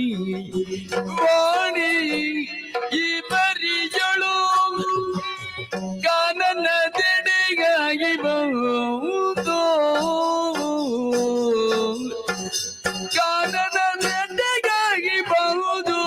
ವಾಣಿ ಈ ಬರಿಯಳು ಗಾನನ ತೆಡೆಗಾಗಿ ಬಹುದು ಗಾನನ ತೆಡೆಗಾಗಿ ಬಹುದು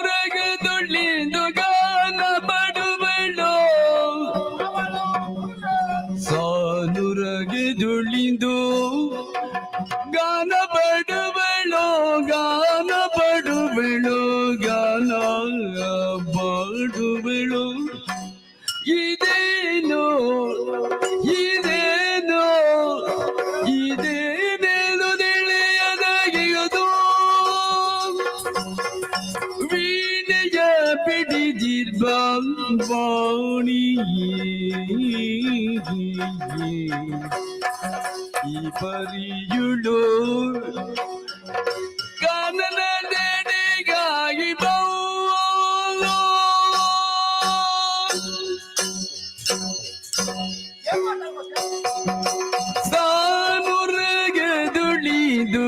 ಸಾನುರಗದೊಳ್ಳಿಂದು ಗಾನ ಬಡುವಳು ಸಾನುರಗದೊಳ್ಳಿಂದು ಗಾನ ಬಡುವಳು ಗಾನ ಬಡುವಳು ಗಾನ ಬಡುವಳು ಇದೇನೋ ಇದೇನೋ ಇದೇನೇನು ತಿಳಿಯದಾಗಿಯದು ವೀಣೆಯ ಬಿಡಿದಿರ್ಬ ವಾಣಿ ಈ ಪರಿಯುಳು ಗಾನನ ನೆಡೆಗಾಗಿ ಬಹುದು ಸಾನುರಗದುಳಿದು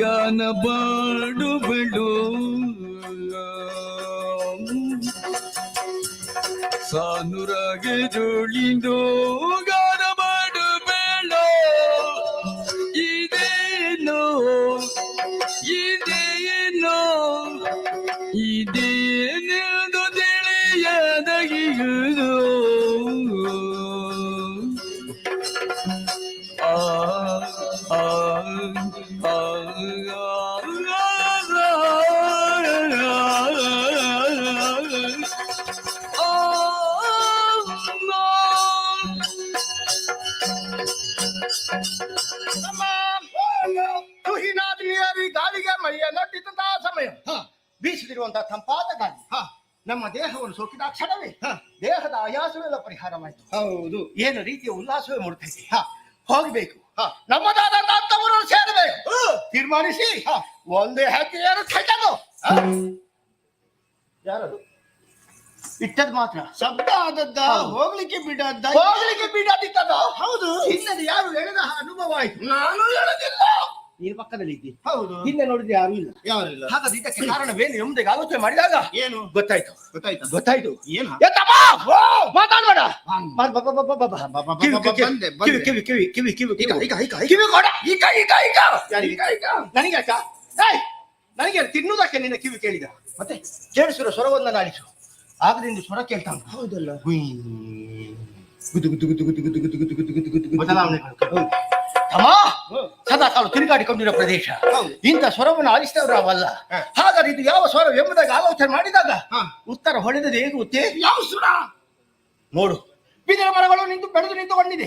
ಗಾನ ಬಾಡುವಳು ಸಾನುರಗದುಳಿದು ಗಾನ ಬಾಡುವಳು ಇದೇನೋ ಇದೇನೋ ಇದೇನೆಂದು ತಿಳಿಯದಗಿಯುವುದು ಆ ಆ ಆ ತುಹಿನಾದ್ರಿಯರಿ ಗಾಳಿಗೆ ಮೈಯ ನಟ್ಟಿದ್ದಂತಹ ಸಮಯ ಬೀಸುತ್ತಿರುವಂತಹ ತಂಪಾದ ಗಾಳಿ ನಮ್ಮ ದೇಹವನ್ನು ಸೋಕಿದ ಕ್ಷಣವೇ ದೇಹದ ಆಯಾಸವೆಲ್ಲ ಪರಿಹಾರವಾಯಿತು. ಹೌದು. ಏನು ರೀತಿಯ ಉಲ್ಲಾಸವೇ ಮೂಡ್ತೈತೆ. ಹೋಗ್ಬೇಕು, ನಮ್ಮದಾದಂತ ಅಂತವರನ್ನು ಸೇರಬೇಕು ತೀರ್ಮಾನಿಸಿ ಒಂದೇ ಹಾಕಿ ಯಾರದು ಇಟ್ಟದ್ ಮಾತ್ರ ಶಬ್ದ ಆದದ್ದ ಹೋಗ್ಲಿಕ್ಕೆ ಬಿಡದ್ದ ಹೋಗ್ಲಿಕ್ಕೆ ಬಿಡದಿತ್ತದ. ಹೌದು. ಹಿಂದೆ ಯಾರು ಹೇಳಿದ ಅನುಭವ ಆಯ್ತು. ನಾನು ಹೇಳದಿಲ್ಲ. ನೀನು ಪಕ್ಕದಲ್ಲಿ ಇದ್ದಿ. ಹೌದು. ಹಿಂದೆ ನೋಡಿದ್ರೆ ಯಾರು ಇಲ್ಲ. ಯಾರಿಲ್ಲ. ಹಾಗಾದ್ರೆ ಇದಕ್ಕೆ ಕಾರಣವೇನು ಎಂಬುದಾಗಿ ಆಲೋಚನೆ ಮಾಡಿದಾಗ ಏನು ಗೊತ್ತಾಯ್ತು. ಏನು ಮಾತಾಡ್ಬೇಡ. ನನಗೆ ತಿನ್ನುವುದಕ್ಕೆ ನಿನ್ನ ಕಿವಿ ಕೇಳಿದ ಮತ್ತೆ ಕೇಳಿಸಿರೋ ಸ್ವರವನ್ನ ನಾಡಿಸು. ಆಗದಿಂದ ಸ್ವರ ಕೇಳ್ತಾನ. ಹೌದಲ್ಲ. ಸದಾ ಕಾಲ ತಿರುಗಾಡಿಕೊಂಡಿರೋ ಪ್ರದೇಶ. ಇಂಥ ಸ್ವರವನ್ನು ಆಲಿಸಿದವರು ಅವಲ್ಲ. ಹಾಗಾದ್ರೆ ಇದು ಯಾವ ಸ್ವರ ಎಂಬುದಾಗಿ ಆಲೋಚನೆ ಮಾಡಿದಾಗ ಉತ್ತರ ಹೊಳೆದದು ಹೇಗೆ ಗೊತ್ತೇ? ಯಾವ ಸುರ ನೋಡು, ಬಿದಿರ ಮರಗಳು ಬೆಳೆದು ನಿಂತುಕೊಂಡಿದೆ.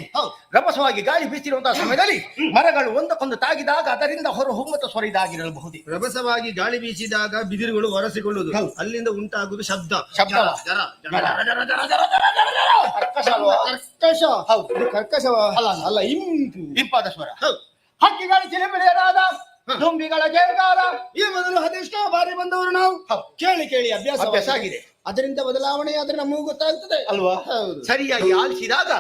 ರಭಸವಾಗಿ ಗಾಳಿ ಬೀಸಿರುವಂತಹ ಸಮಯದಲ್ಲಿ ಮರಗಳು ಒಂದಕ್ಕೊಂದು ತಾಗಿದಾಗ ಅದರಿಂದ ಹೊರ ಹೊಮ್ಮತ ಸ್ವರ ಇದಾಗಿರಬಹುದು. ರಭಸವಾಗಿ ಗಾಳಿ ಬೀಸಿದಾಗ ಬಿದಿರುಗಳು ಒರಸಿಕೊಳ್ಳುವುದು, ಅಲ್ಲಿಂದ ಉಂಟಾಗುವುದು ಶಬ್ದ. ಕರ್ಕಶ ಅಲ್ಲ, ಇಂಪಾದ ಸ್ವರ. ಹಕ್ಕಿಗಳ ಚಿಲಿಪಿಲಿಯರಾದ ದುಂಬಿಗಳ ಜೇಂಕಾರ ಈ ಮೊದಲು ಅದೆಷ್ಟೋ ಬಾರಿ ಬಂದವರು ನಾವು ಕೇಳಿ ಅಭ್ಯಾಸ ಆಗಿದೆ. ಅದರಿಂದ ಬದಲಾವಣೆ ಆದ್ರೆ ನಮಗೂ ಗೊತ್ತಾಗ್ತದೆ ಅಲ್ವಾ? ಹೌದು. ಸರಿಯಾಗಿ ಆಲಿಸಿದಾಗ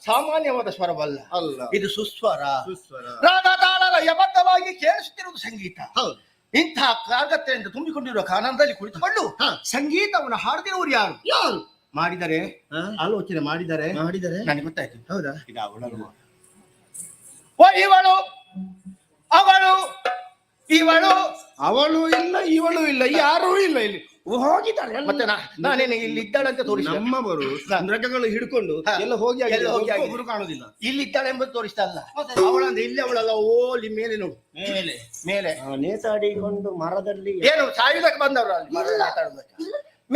ಸಾಮಾನ್ಯವಾದ ಸ್ವರವಲ್ಲ, ಅಲ್ಲ, ಇದು ಸುಸ್ವರ. ಸುಸ್ವರ. ರಾಗ ತಾಳ ಲಯಬದ್ಧವಾಗಿ ಕೇಳಿಸುತ್ತಿರುವುದು ಸಂಗೀತ. ಹೌದು. ಇಂತಹ ಕಾರ್ಗತ್ತೆಯಿಂದ ತುಂಬಿಕೊಂಡಿರುವ ಕಾನನದಲ್ಲಿ ಕುಳಿತುಕೊಂಡು ಸಂಗೀತವನ್ನು ಹಾಡದಿರುವರು ಯಾರು ಮಾಡಿದರೆ ಆಲೋಚನೆ ಮಾಡಿದರೆ ನನಗೆ ಗೊತ್ತಾಯ್ತು. ಹೌದಾ? ಇವಳು ಅವಳು ಇವಳು ಅವಳು ಇಲ್ಲ, ಇವಳು ಇಲ್ಲ, ಯಾರೂ ಇಲ್ಲ ಇಲ್ಲಿ ಹೋಗಿದ್ದಾರೆ. ಮತ್ತೆ ನಾನೇನು ಇಲ್ಲಿ ಇದ್ದಾಳಂತ ತೋರಿಸ ನಮ್ಮವರು ಮೃಗಗಳು ಹಿಡ್ಕೊಂಡು ಎಲ್ಲ ಹೋಗಿ ಒಬ್ಬರು ಕಾಣುದಿಲ್ಲ. ಇಲ್ಲಿ ಇದ್ದಾಳೆ ಎಂಬುದು ತೋರಿಸ್ತಾ ಅಲ್ಲ. ಅವಳಂದ್ರೆ ಇಲ್ಲಿ ಅವಳಲ್ಲ, ಓಲಿ ಮೇಲೆ ನೋಡು, ಮೇಲೆ ನೇತಾಡಿಕೊಂಡು ಮರದಲ್ಲಿ ಏನು ಸಾಯುವುದಕ್ಕೆ ಬಂದವರು ಅಲ್ಲಿ ಮಾತಾಡುವುದಕ್ಕೆ.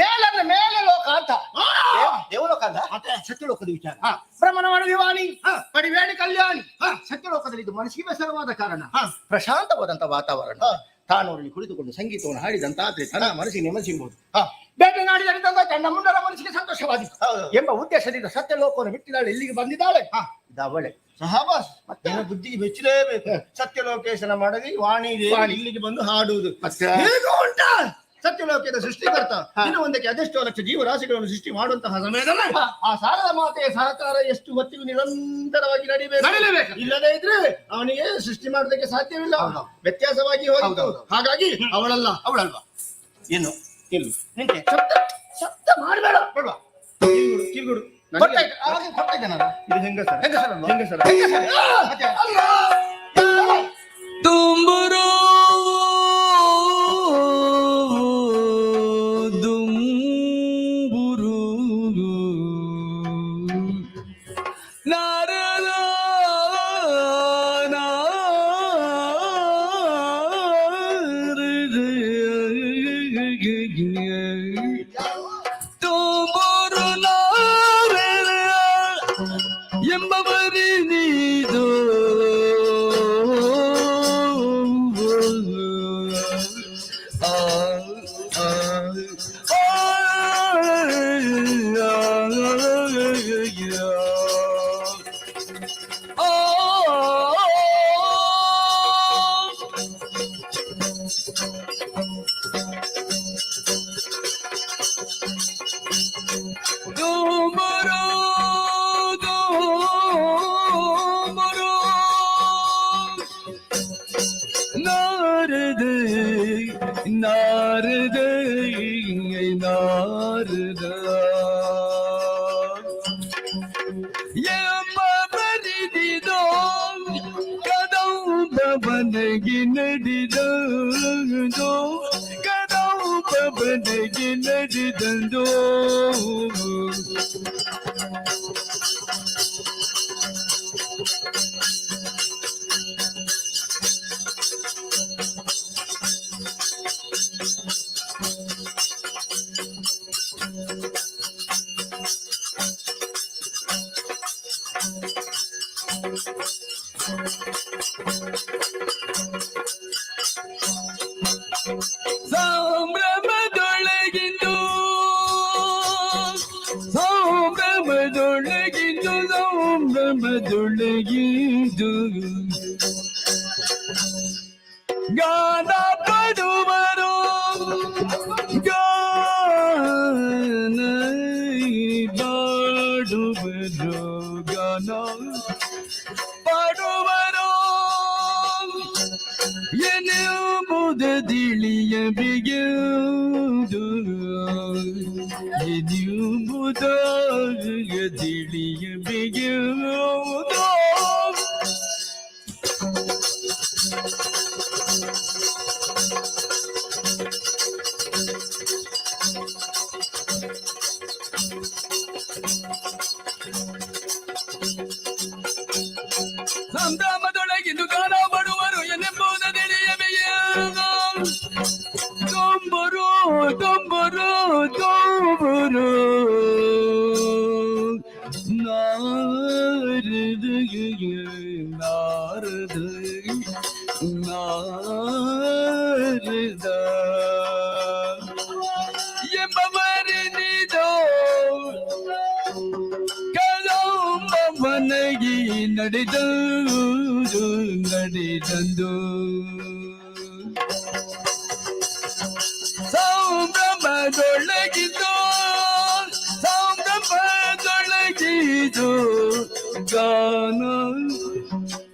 ಮೇಲಂದ್ರೆ ಮೇಲೆ ಲೋಕ ಅಂತ, ದೇವಲೋಕ ಅಂತ ಸತ್ಯಲೋಕದ ವಿಚಾರ. ಬ್ರಹ್ಮನ ವಿವಾಣಿ ಪಡಿವೇಣಿ ಕಲ್ಯಾಣಿ. ಸತ್ಯಲೋಕದಲ್ಲಿ ಇದು ಮನಸ್ಸಿಗೆ ಬೇಸರವಾದ ಕಾರಣ ಪ್ರಶಾಂತವಾದಂತ ವಾತಾವರಣ. ತಾನೂರಲ್ಲಿ ಕುಳಿತುಕೊಂಡು ಸಂಗೀತವನ್ನು ಹಾಡಿದಂತಾದ್ರೆ ತನ್ನ ಮನಸ್ಸಿಗೆ ನೆಮ್ಮದಿಬಹುದು. ಬೇಟೆ ನಾಡಿದಂತ ತನ್ನ ಮುಂಡರ ಮನಸ್ಸಿಗೆ ಸಂತೋಷವಾದಿತ್ತು ಎಂಬ ಉದ್ದೇಶದಿಂದ ಸತ್ಯಲೋಕವನ್ನು ಬಿಟ್ಟಿದ್ದಾಳೆ. ಇಲ್ಲಿಗೆ ಬಂದಿದ್ದಾಳೆ ಅವಳೆ ಸಹವಾಸ. ಮತ್ತೆ ಬುದ್ಧಿಗೆ ಬೆಚ್ಚಲೇಬೇಕು. ಸತ್ಯಲೋಕೇಶನ ಮಾಡಲಿ ವಾಣಿ ಇಲ್ಲಿಗೆ ಬಂದು ಹಾಡುವುದು ಹೇಗೂ ಉಂಟಾ? ಸತ್ಯಲೋಕದ ಸೃಷ್ಟಿಕರ್ತ ಇನ್ನು ಒಂದಕ್ಕೆ ಅದೆಷ್ಟೋ ಲಕ್ಷ ಜೀವರಾಶಿಗಳನ್ನು ಸೃಷ್ಟಿ ಮಾಡುವಂತಹ ಸಮಯದಲ್ಲಿ ಆ ಸಾರದ ಮಾತೆಯ ಸಹಕಾರ ಎಷ್ಟು ಹೊತ್ತಿಗೂ ನಿರಂತರವಾಗಿ ನಡೀಬೇಕು. ಇಲ್ಲದೇ ಇದ್ರೆ ಅವನಿಗೆ ಸೃಷ್ಟಿ ಮಾಡೋದಕ್ಕೆ ಸಾಧ್ಯವಿಲ್ಲ. ವ್ಯತ್ಯಾಸವಾಗಿ ಹೋಗಿತ್ತು. ಹಾಗಾಗಿ ಅವಳಲ್ವಾ ಏನು ಇಲ್ಲ ನಿಂತೆ ಶಬ್ದ ಮಾಡಬೇಡ. ಕಿವಿಗುಡು ಕೊಡ್ತಾ ನಾನು. ಇದು ಹೆಂಗಸರ ತುಂಬುರು ಎಂಬವರಿ ನೀದು ನಡೆದಂದೋ ಕದವು ಪವನಗೆ ನಡೆದಂದೋ ಸಂಭ್ರಮದೊಳಗಿಂದು ಗಾನ ಪಡುವರು ಗಾನ ಪಾಡುವರು ಗಾನ ಪಾಡುವರು ಎನ್ನುವುದು ತಿಳಿಯಬೇಕೆಂದು ಎನ್ನುವುದು ತಿಳಿಯಬೇಕೆಂದು ಸಂಭ್ರಮದೊಳಗಿಂದು ಗಾನ ಮಾಡುವರು ಎನ್ನೆಂಬುದ ತಿಳಿಯಬೇಕೆಂದು ತುಂಬರು ತುಂಬರು ತುಂಬರು ನಾರದ ನಾರದ ನಾರದ ಎಂಬವರಿನಿದೋ ಕಲಂಬವನಗಿ ನಡೆದು ನಡೆದಂದು ಸಂಭ್ರಮದೊಳಗಿದ್ದು ಸಂಭ್ರಮದೊಳಗಿದ್ದು ಗಾನ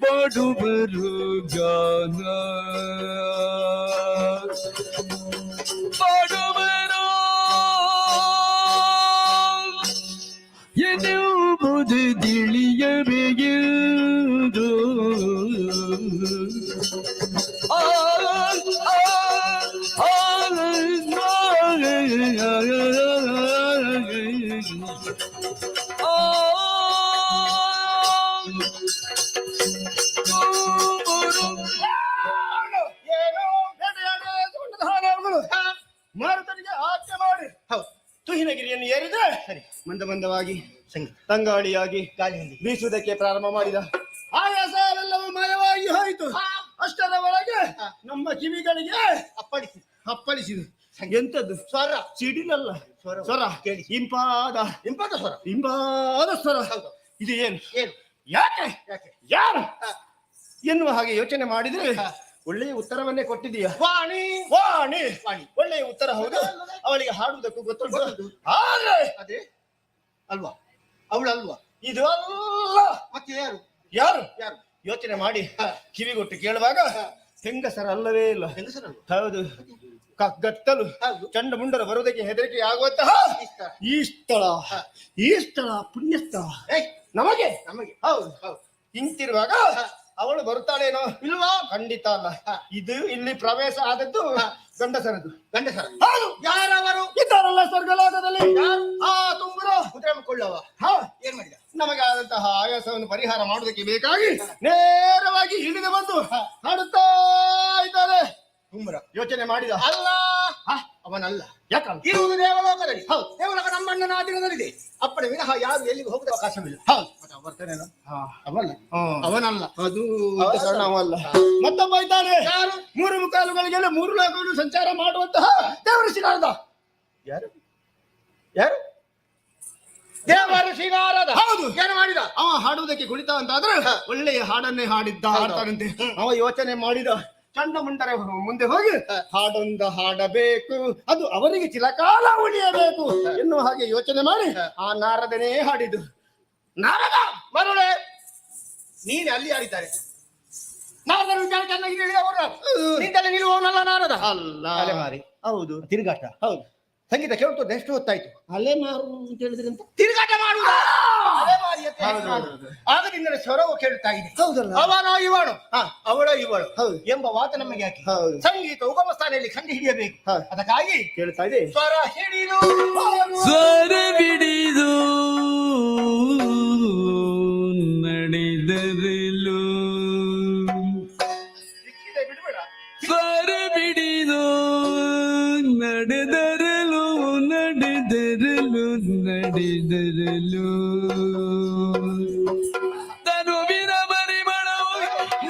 ಪಾಡುವರು ಗಾನ ಪಾಡುವರು ಎನ್ನುವುದು ತಿಳಿಯಬೇಕೆಂದು ಮಾರುತನಿಗೆ ಆಜ್ಞೆ ಮಾಡಿ ತುಹಿನಗಿರಿಯನ್ನು ಏರಿದ ಮಂದ ಮಂದವಾಗಿ ತಂಗಾಳಿಯಾಗಿ ಬೀಸುವುದಕ್ಕೆ ಪ್ರಾರಂಭ ಮಾಡಿದ ಆಯಾಸವೆಲ್ಲವೂ ಮಾಯವಾಗಿ ಹೋಯಿತು. ಅಷ್ಟರ ಒಳಗೆ ನಮ್ಮ ಕಿವಿಗಳಿಗೆ ಅಪ್ಪಳಿಸಿದು ಎಂತದ್ದು ಸ್ವರ, ಸಿಡಿಲಲ್ಲ ಸ್ವರ, ಕೇಳಿ ಇಂಪಾದ ಇಂಪಾದ ಸ್ವರ, ಇಂಪಾದ ಸ್ವರ. ಇದು ಏನು ಯಾಕೆ ಯಾರು ಎನ್ನುವ ಹಾಗೆ ಯೋಚನೆ ಮಾಡಿದ್ರೆ ಒಳ್ಳೆಯ ಉತ್ತರವನ್ನೇ ಕೊಟ್ಟಿದೀಯ. ವಾಣಿ ವಾಣಿ ವಾಣಿ ಒಳ್ಳೆಯ ಉತ್ತರ. ಹೌದು, ಅವಳಿಗೆ ಹಾಡುವುದಕ್ಕೂ ಗೊತ್ತುಂಟು. ಅದೇ ಅಲ್ವಾ, ಅವಳಲ್ವಾ? ಇದು ಅಲ್ಲ, ಮತ್ತೆ ಯಾರು ಯಾರು ಯಾರು ಯೋಚನೆ ಮಾಡಿ ಕಿವಿಗೊಟ್ಟು ಕೇಳುವಾಗ ಹೆಂಗಸರ ಅಲ್ಲವೇ ಇಲ್ಲ. ಹೌದು, ಕಗ್ಗತ್ತಲು ಚಂಡ ಮುಂಡರ ಬರುವುದಕ್ಕೆ ಹೆದರಿಕೆ ಆಗುವಂತಹ ಈ ಸ್ಥಳ, ಈ ಸ್ಥಳ ಪುಣ್ಯಸ್ಥಳ ನಮಗೆ ನಮಗೆ. ಹೌದು ಹೌದು, ಹಿಂತಿರುವಾಗ ಅವಳು ಬರುತ್ತಾಳೇನೋ ಇಲ್ವಾ? ಖಂಡಿತ ಅಲ್ಲ. ಇದು ಇಲ್ಲಿ ಪ್ರವೇಶ ಆದದ್ದು ಗಂಡಸರದು. ಗಂಡಸರ ಹೌದು. ಯಾರವರು ಇದ್ದಾರಲ್ಲ ಸ್ವರ್ಗಲೋಕದಲ್ಲಿ, ತುಂಬರು ಕುದುರೆಕೊಳ್ಳವ. ಏನ್ ಮಾಡಿದ? ನಮಗೆ ಆದಂತಹ ಆಯಾಸವನ್ನು ಪರಿಹಾರ ಮಾಡುವುದಕ್ಕೆ ಬೇಕಾಗಿ ನೇರವಾಗಿ ಇಳಿದು ಬಂದು ಹಾಡುತ್ತಾ ಇದ್ದಾರೆ. ಕುಂಬರ ಯೋಚನೆ ಮಾಡಿದ. ಅಲ್ಲ, ಅವನಲ್ಲ. ಯಾಕಂತ ಇರುವುದು ದೇವಲೋಕದಲ್ಲಿ. ಹೌದು, ದೇವಲೋಕ ನಮ್ಮಣ್ಣನ ಆಧೀನದಲ್ಲಿದೆ. ಅಪ್ಪಣೆ ವಿನಃ ಯಾರು ಎಲ್ಲಿಗೆ ಹೋಗುವ ಅವಕಾಶವಿಲ್ಲ. ಹೌದು, ಬರ್ತೇನೇನು? ಅವಲ್ಲ, ಅವನಲ್ಲ. ಅದು ಅವಲ್ಲ. ಮತ್ತೊಬ್ಬ ಇದ್ದಾನೆ. ಯಾರು? ಮೂರು ಮುಖಾಲುಗಳಿಗೆಲ್ಲ ಮೂರು ಲೋಕವನ್ನು ಸಂಚಾರ ಮಾಡುವಂತಹ ದೇವಋಷಿ ನಾರದ. ಯಾರು ಯಾರು? ದೇವಋಷಿ ನಾರದ. ಹೌದು. ಏನು ಮಾಡಿದ? ಅವ ಹಾಡುವುದಕ್ಕೆ ಕುಳಿತ ಅಂತಾದ್ರೆ ಒಳ್ಳೆಯ ಹಾಡನ್ನೇ ಹಾಡ್ತಾನಂತೆ. ಅವ ಯೋಚನೆ ಮಾಡಿದ, ಚಂಡಮುಂಡರ ಮುಂದೆ ಹೋಗಿ ಹಾಡೊಂದು ಹಾಡಬೇಕು, ಅದು ಅವರಿಗೆ ಚಿರಕಾಲ ಉಳಿಯಬೇಕು ಎನ್ನುವ ಹಾಗೆ ಯೋಚನೆ ಮಾಡಿ ಆ ನಾರದನೇ ಹಾಡಿದ್ದು. ನಾರದ ಮರುಳೆ ನೀನೆ ಅಲ್ಲಿ ಯಾರಿದ್ದಾರೆ? ನಾರದರ ವಿಚಾರ ಚೆನ್ನಾಗಿ ಹೇಳಿದವರು ನಿಂತಲ್ಲಿ ನಿಲ್ಲುವವನಲ್ಲ ನಾರದ. ಅಲ್ಲ, ಅಲೆಮಾರಿ. ಹೌದು, ತಿರುಗಾಟ. ಹೌದು, ಸಂಗೀತ ಕೇಳ್ತದೆ. ಎಷ್ಟು ಹೊತ್ತಾಯ್ತು? ಅಲೆಮಾರು ಅಂತ ಹೇಳಿದ್ರೆ ಅಂತ ತಿರುಗಾಟ ಮಾಡುವ ಆಗದಿಂದಲೇ ಸ್ವರವು ಕೇಳ್ತಾ ಇದೆ. ಅವನ ಇವಳು, ಅವಳ ಇವಳು ಎಂಬ ವಾತ ನಮಗೆ ಯಾಕೆ? ಸಂಗೀತ ಉಗಮ ಸ್ಥಾನದಲ್ಲಿ ಕಂಡು ಹಿಡಿಯಬೇಕು. ಅದಕ್ಕಾಗಿ ಕೇಳ್ತಾ ಇದೆ. ಸ್ವರ ಹಿಡಿದು ಸ್ವರ ಬಿಡಿದು ನಡೆದರಲು, ಸ್ವರ ಬಿಡಿದು ನಡೆದರಲು ನಡೆದರಲು ನಡೆದರಲು ತನುವಿನ ಪರಿಮಳವು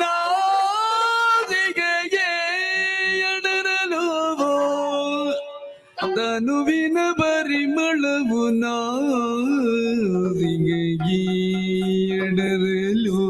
ನಾಸಿಗೆಗೆ ಎಡರಲು, ತನುವಿನ ಪರಿಮಳವು ನಾಸಿಗೆಗೆ ಎಡರಲು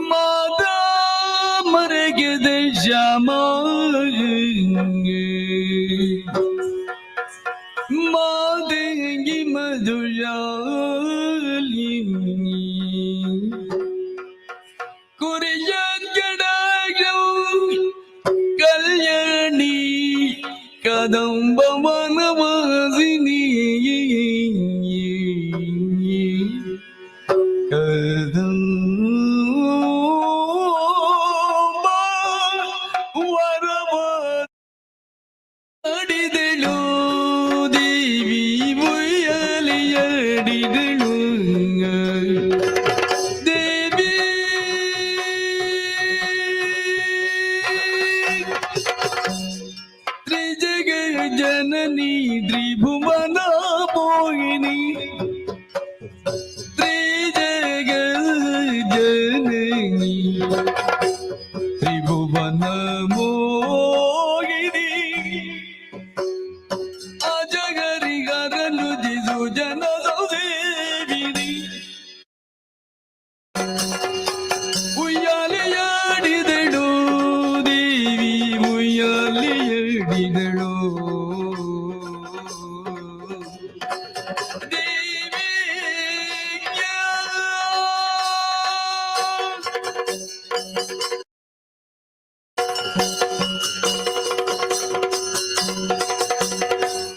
ಮಾತಾ ಮರಗೆದ ಶ್ಯಾಮಾಂಗೆ ಮಾದೇಗಿ ಮಧುಜಾಲಿನಿ ಕುರಿಯಗಡಗೌ ಕಲ್ಯಾಣಿ ಕದಂಬ ವನವಾಸಿನಿ ಕದಂಬ ವರವಾಡಿದಳು ದೇವಿ ಮುಯ್ಯಲಿಯಡಿದಳು ದೇವಿ ತ್ರಿಜಗ ಜನನಿ ತ್ರಿಭುವನ ಮೋಹಿನಿ ತ್ರಿಜಗ ಜನನಿ ತ್ರಿಭುವನ ಮೋಹಿನಿ ಅಜಗರಿಗರಲು ಜಿಸು ಜನ ಸೌದೇವಿನಿ ಉಯ್ಯಾಲೆಯಾಡಿದಳು ದೇವಿ ಉಯ್ಯಾಲೆಯಾಡಿದಳು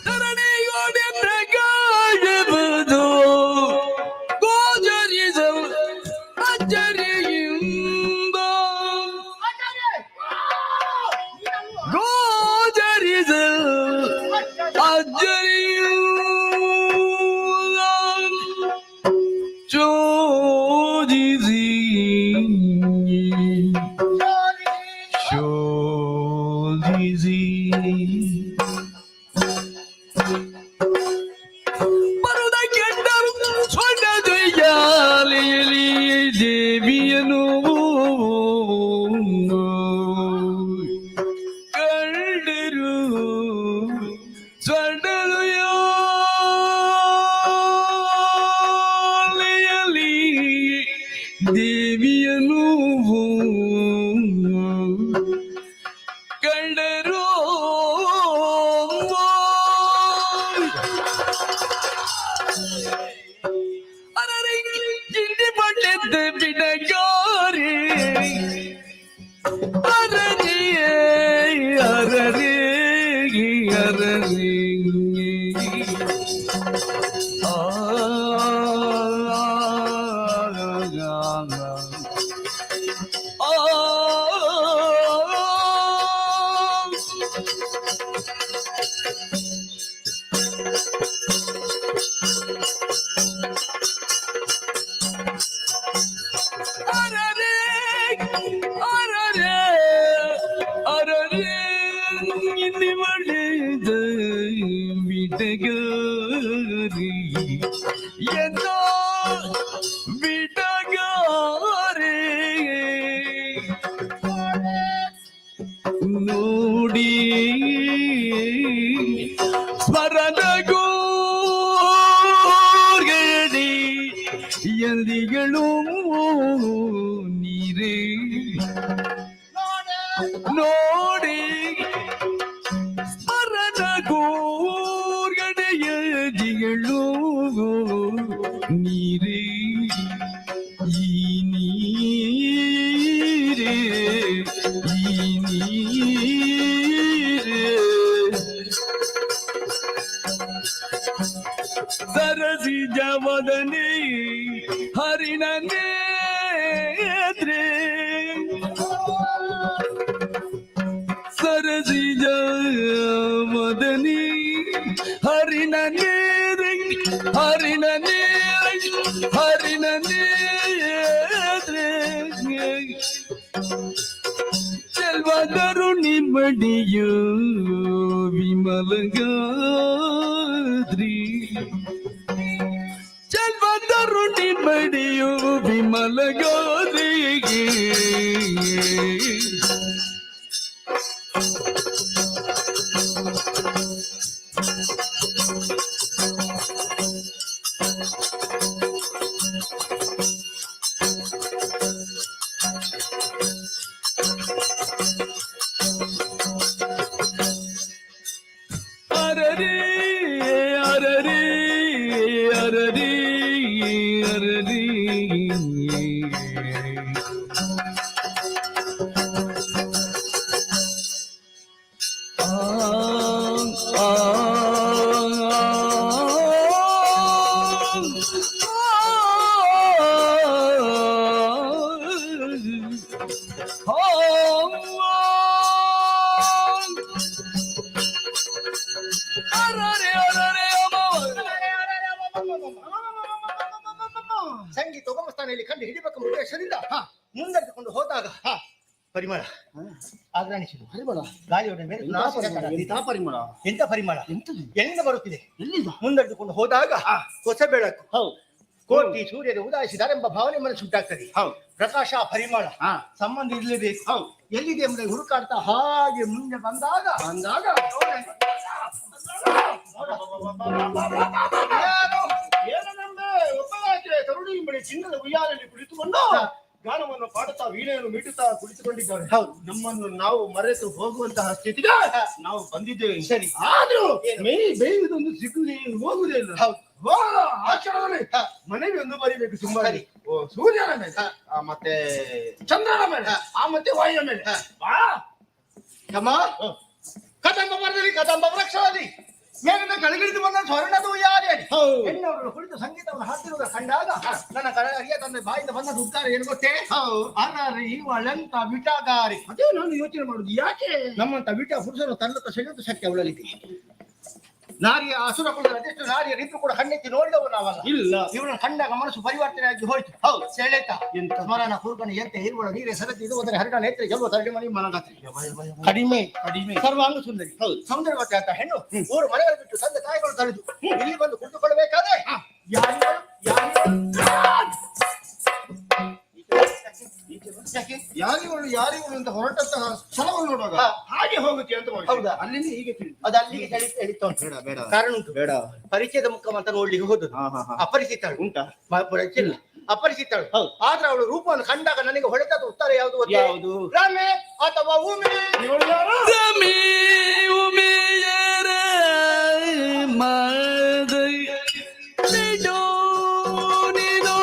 ಧರಣಿಗೋಡೆ ಪ್ರಕಾಶವದು ಗೋಚರಿಸಲು ಅಚ್ಚರಿಯಿಂದ ಗೋಚರಿಸಲು ಅಚ್ಚರಿಯಿಂದ ಚೋದಿಸಿ ಶೋಧಿಸಿ ಬರುದ ಕೆಟ್ಟರು ಸ್ವರ್ಣದೊಯ್ಯಾಲೆಯಲ್ಲಿ ದೇವಿಯನು ಕಂಡರು ಸ್ವರ್ಣದೊಯ್ಯಾಲೆಯಲ್ಲಿ ದೇವಿಯನು ಕಂಡರು ಅರರೆ ಗಿಂಡಿ ಪಟ್ಟೆದ್ದ ಬಿಡಗಾರೆ ಅರರೆ ಅರರೆ ಅರರೆ ಆ ಅರರೆ ಅರರೆ ಅರರೆ ಇಲ್ಲಿ ಒಳ್ಳೆದ ಬಿಟಗಾರಿ ಎಂದ ಬಿಟಗಾರೆ ನೋಡಿ ಸ್ಮರಣ ಗೋರ್ಗಡಿ ಎಂದಿಗಳು ನೀರೇ ನೋಡಿ ಸ್ಮರಣ ಗೋರ್ಗಡೆಯ ಜಿಗಳು ನೀರೇ ಈ ನೀರೇ ಈ ನೀರೇ ಸರಸಿ ಜವದನೆ ಹರಿಣ ನೇತ್ರೆ ಸರಸಿ ಜವದನೆ ಹರಿಣ ನೇರೆ ಹರಿಣ ನೇರೆ ಹರಿಣ ನೇತ್ರೆ ಚೆಲ್ವದರು ನಿಮ್ಮಡಿಯೋ ವಿಮಲಗಾದ್ರಿ ಚೆಲ್ವದರು ನಿಮ್ಮಡಿಯೋ ವಿಮಲಗಾದ್ರಿಗೆ ಅರರಿ ಅರರಿ ಅರರಿ ಅರರಿ ಸಂಗೀತ ಉಗಮಸ್ಥಾನೆಯಲ್ಲಿ ಕಂಡು ಹಿಡಿಬೇಕು ಉದ್ದೇಶದಿಂದ ಮುಂದೆಕೊಂಡು ಹೋದಾಗ ಪರಿಮಳ ಆಗ್ರಾಣಿಸಿತು. ಪರಿಮಳ ಗಾಳಿಯೊಡ ಮೇಲೆ ಪರಿಮಳ. ಎಂತ ಪರಿಮಳ? ಎಲ್ಲಿಂದ ಬರುತ್ತಿದೆ? ಎಲ್ಲಿಂದ? ಮುಂದೆಕೊಂಡು ಹೋದಾಗ ಹೊಸ ಬೆಳಕು, ಕೋಟಿ ಸೂರ್ಯನ ಉದಾಯಿಸಿದಾರೆಂಬ ಭಾವನೆ ಮನಸ್ಸುಂಟಾಗ್ತದೆ. ಪ್ರಕಾಶ ಪರಿಮಳ ಸಂಬಂಧ ಇರಲೇಬೇಕು. ಎಲ್ಲಿದೆ ಎಂಬುದಾಗಿ ಹುಡುಕಾಡ್ತಾ ಹಾಗೆ ಮುಂದೆ ಬಂದಾಗ ತರುಣಿ ಬಳಿ ಚಿನ್ನದ ಉಯ್ಯಾಲೆಯಲ್ಲಿ ಕುಳಿತುಕೊಂಡು ಗಾನವನ್ನು ಪಾಡುತ್ತಾ ವೀಣೆಯನ್ನು ಮೀಟುತ್ತಾ ಕುಳಿತುಕೊಂಡಿದ್ದಾರೆ. ನಮ್ಮನ್ನು ನಾವು ಮರೆತು ಹೋಗುವಂತಹ ಸ್ಥಿತಿಗೆ ನಾವು ಬಂದಿದ್ದೇವೆ. ಸರಿ, ಆದ್ರೂ ಬೇಯುವುದೊಂದು ಸಿಗುವುದೇ ಹೋಗುವುದೇ ಇಲ್ಲ. ಮನೆಗೆ ಒಂದು ಬರಿಬೇಕು ಸುಮ್ಮನೆ. ಸೂರ್ಯನ ಮೇಲೆ, ಮತ್ತೆ ಚಂದ್ರನ ಮೇಲೆ, ಮತ್ತೆ ವಾಯುವಿನ ಮೇಲೆ. ಕದಂಬ ಮರದಲ್ಲಿ, ಕದಂಬ ವೃಕ್ಷದಲ್ಲಿ ಮೇಲಿಂದ ಕೆಳಗಿಳಿದು ಬಂದ ಸ್ವರ್ಣದ ಉಯ್ಯಾಲೆ ಹೆಣ್ಣವರು ಕುಳಿತು ಸಂಗೀತವನ್ನು ಹಾಡ್ತಿರುವುದನ್ನು ಕಂಡಾಗ ನನ್ನ ಅರಿಯ ತಂದೆ ಬಾಯಿಂದ ಬಂದ ಉತ್ತರ ಏನು ಗೊತ್ತೇ? ಅರ್ರಿ ಇವಳೆಂತ ವಿಟಾಗಾರಿ. ಅದೇ ನಾನು ಯೋಚನೆ ಮಾಡುದು, ಯಾಕೆ ನಮ್ಮಂತ ವಿಟ ಪುರುಷರು ತನ್ನತ್ತ ಸೆಳೆದು ಶಕ್ತಿ ಅವಳಲ್ಲಿದೆ. ನಾರಿಯ ಅಸುರ ಕುಲದ ಅದೆಷ್ಟು ನಾರಿಯರಿದ್ರು ಕೂಡ ಕಣ್ಣೆತ್ತಿ ನೋಡಿದವು ನಾವಲ್ಲ. ಇಲ್ಲ, ಇವರನ್ನು ಕಂಡಾಗ ಮನಸ್ಸು ಪರಿವರ್ತನೆ ಆಗಿ ಹೋಯ್ತು. ಹೌದು, ಸೆಳೆತ ಸ್ಮರಣ ಕುರುಕನ ಎಂತೆ ಇರುವಳ ನೀರೇ ಸರತಿ ಇದು ಹೋದರೆ ಹರಡ ನೇತ್ರ ಗೆಲ್ಲುವ ತರಡಿ ಮನೆ ಮನಗಾತ್ರಿ ಕಡಿಮೆ ಸರ್ವಾಂಗ ಸುಂದರಿ ಸೌಂದರ್ಯವತೆ ಅಂತ ಹೆಣ್ಣು ಊರು ಮನೆಗಳು ಬಿಟ್ಟು ತಂದೆ ತಾಯಿಗಳು ತಳೆದು ಇಲ್ಲಿ ಬಂದು ಕುಳಿತುಕೊಳ್ಳಬೇಕಾದ್ರೆ ಯಾರಿಗೂ ಅಂತ ಹೊರಟಂತಹ ಸ್ಥಳವನ್ನು ನೋಡುವಾಗ ಹಾಗೆ ಹೋಗುತ್ತೆ ಅಂತ. ಹೌದಾ? ಅಲ್ಲಿಂದ ಹೀಗೆ ಅದು ಅಲ್ಲಿಗೆ ಹೇಳಿತ್ತು ಅಂತ ಬೇಡ ಕಾರಣ ಉಂಟು. ಬೇಡ, ಪರಿಚಯದ ಮುಖ ಅಂತ ನೋಡ್ಲಿಕ್ಕೆ ಹೋದದ್ದು. ಅಪರಿಚಿತಳು ಉಂಟಾ? ಇಲ್ಲ, ಅಪರಿಚಿತಳು. ಆದ್ರೆ ಅವಳು ರೂಪವನ್ನು ಕಂಡಾಗ ನನಗೆ ಹೊಳೆತದ ಉತ್ತರ ಯಾವುದು? ಯಾವುದು? ರಮೆ ಅಥವಾ ಉಮೆ? ರಮೆ ಉಮೆಯರ ಮದೈ ನಿಡೋ ನಿಡೋ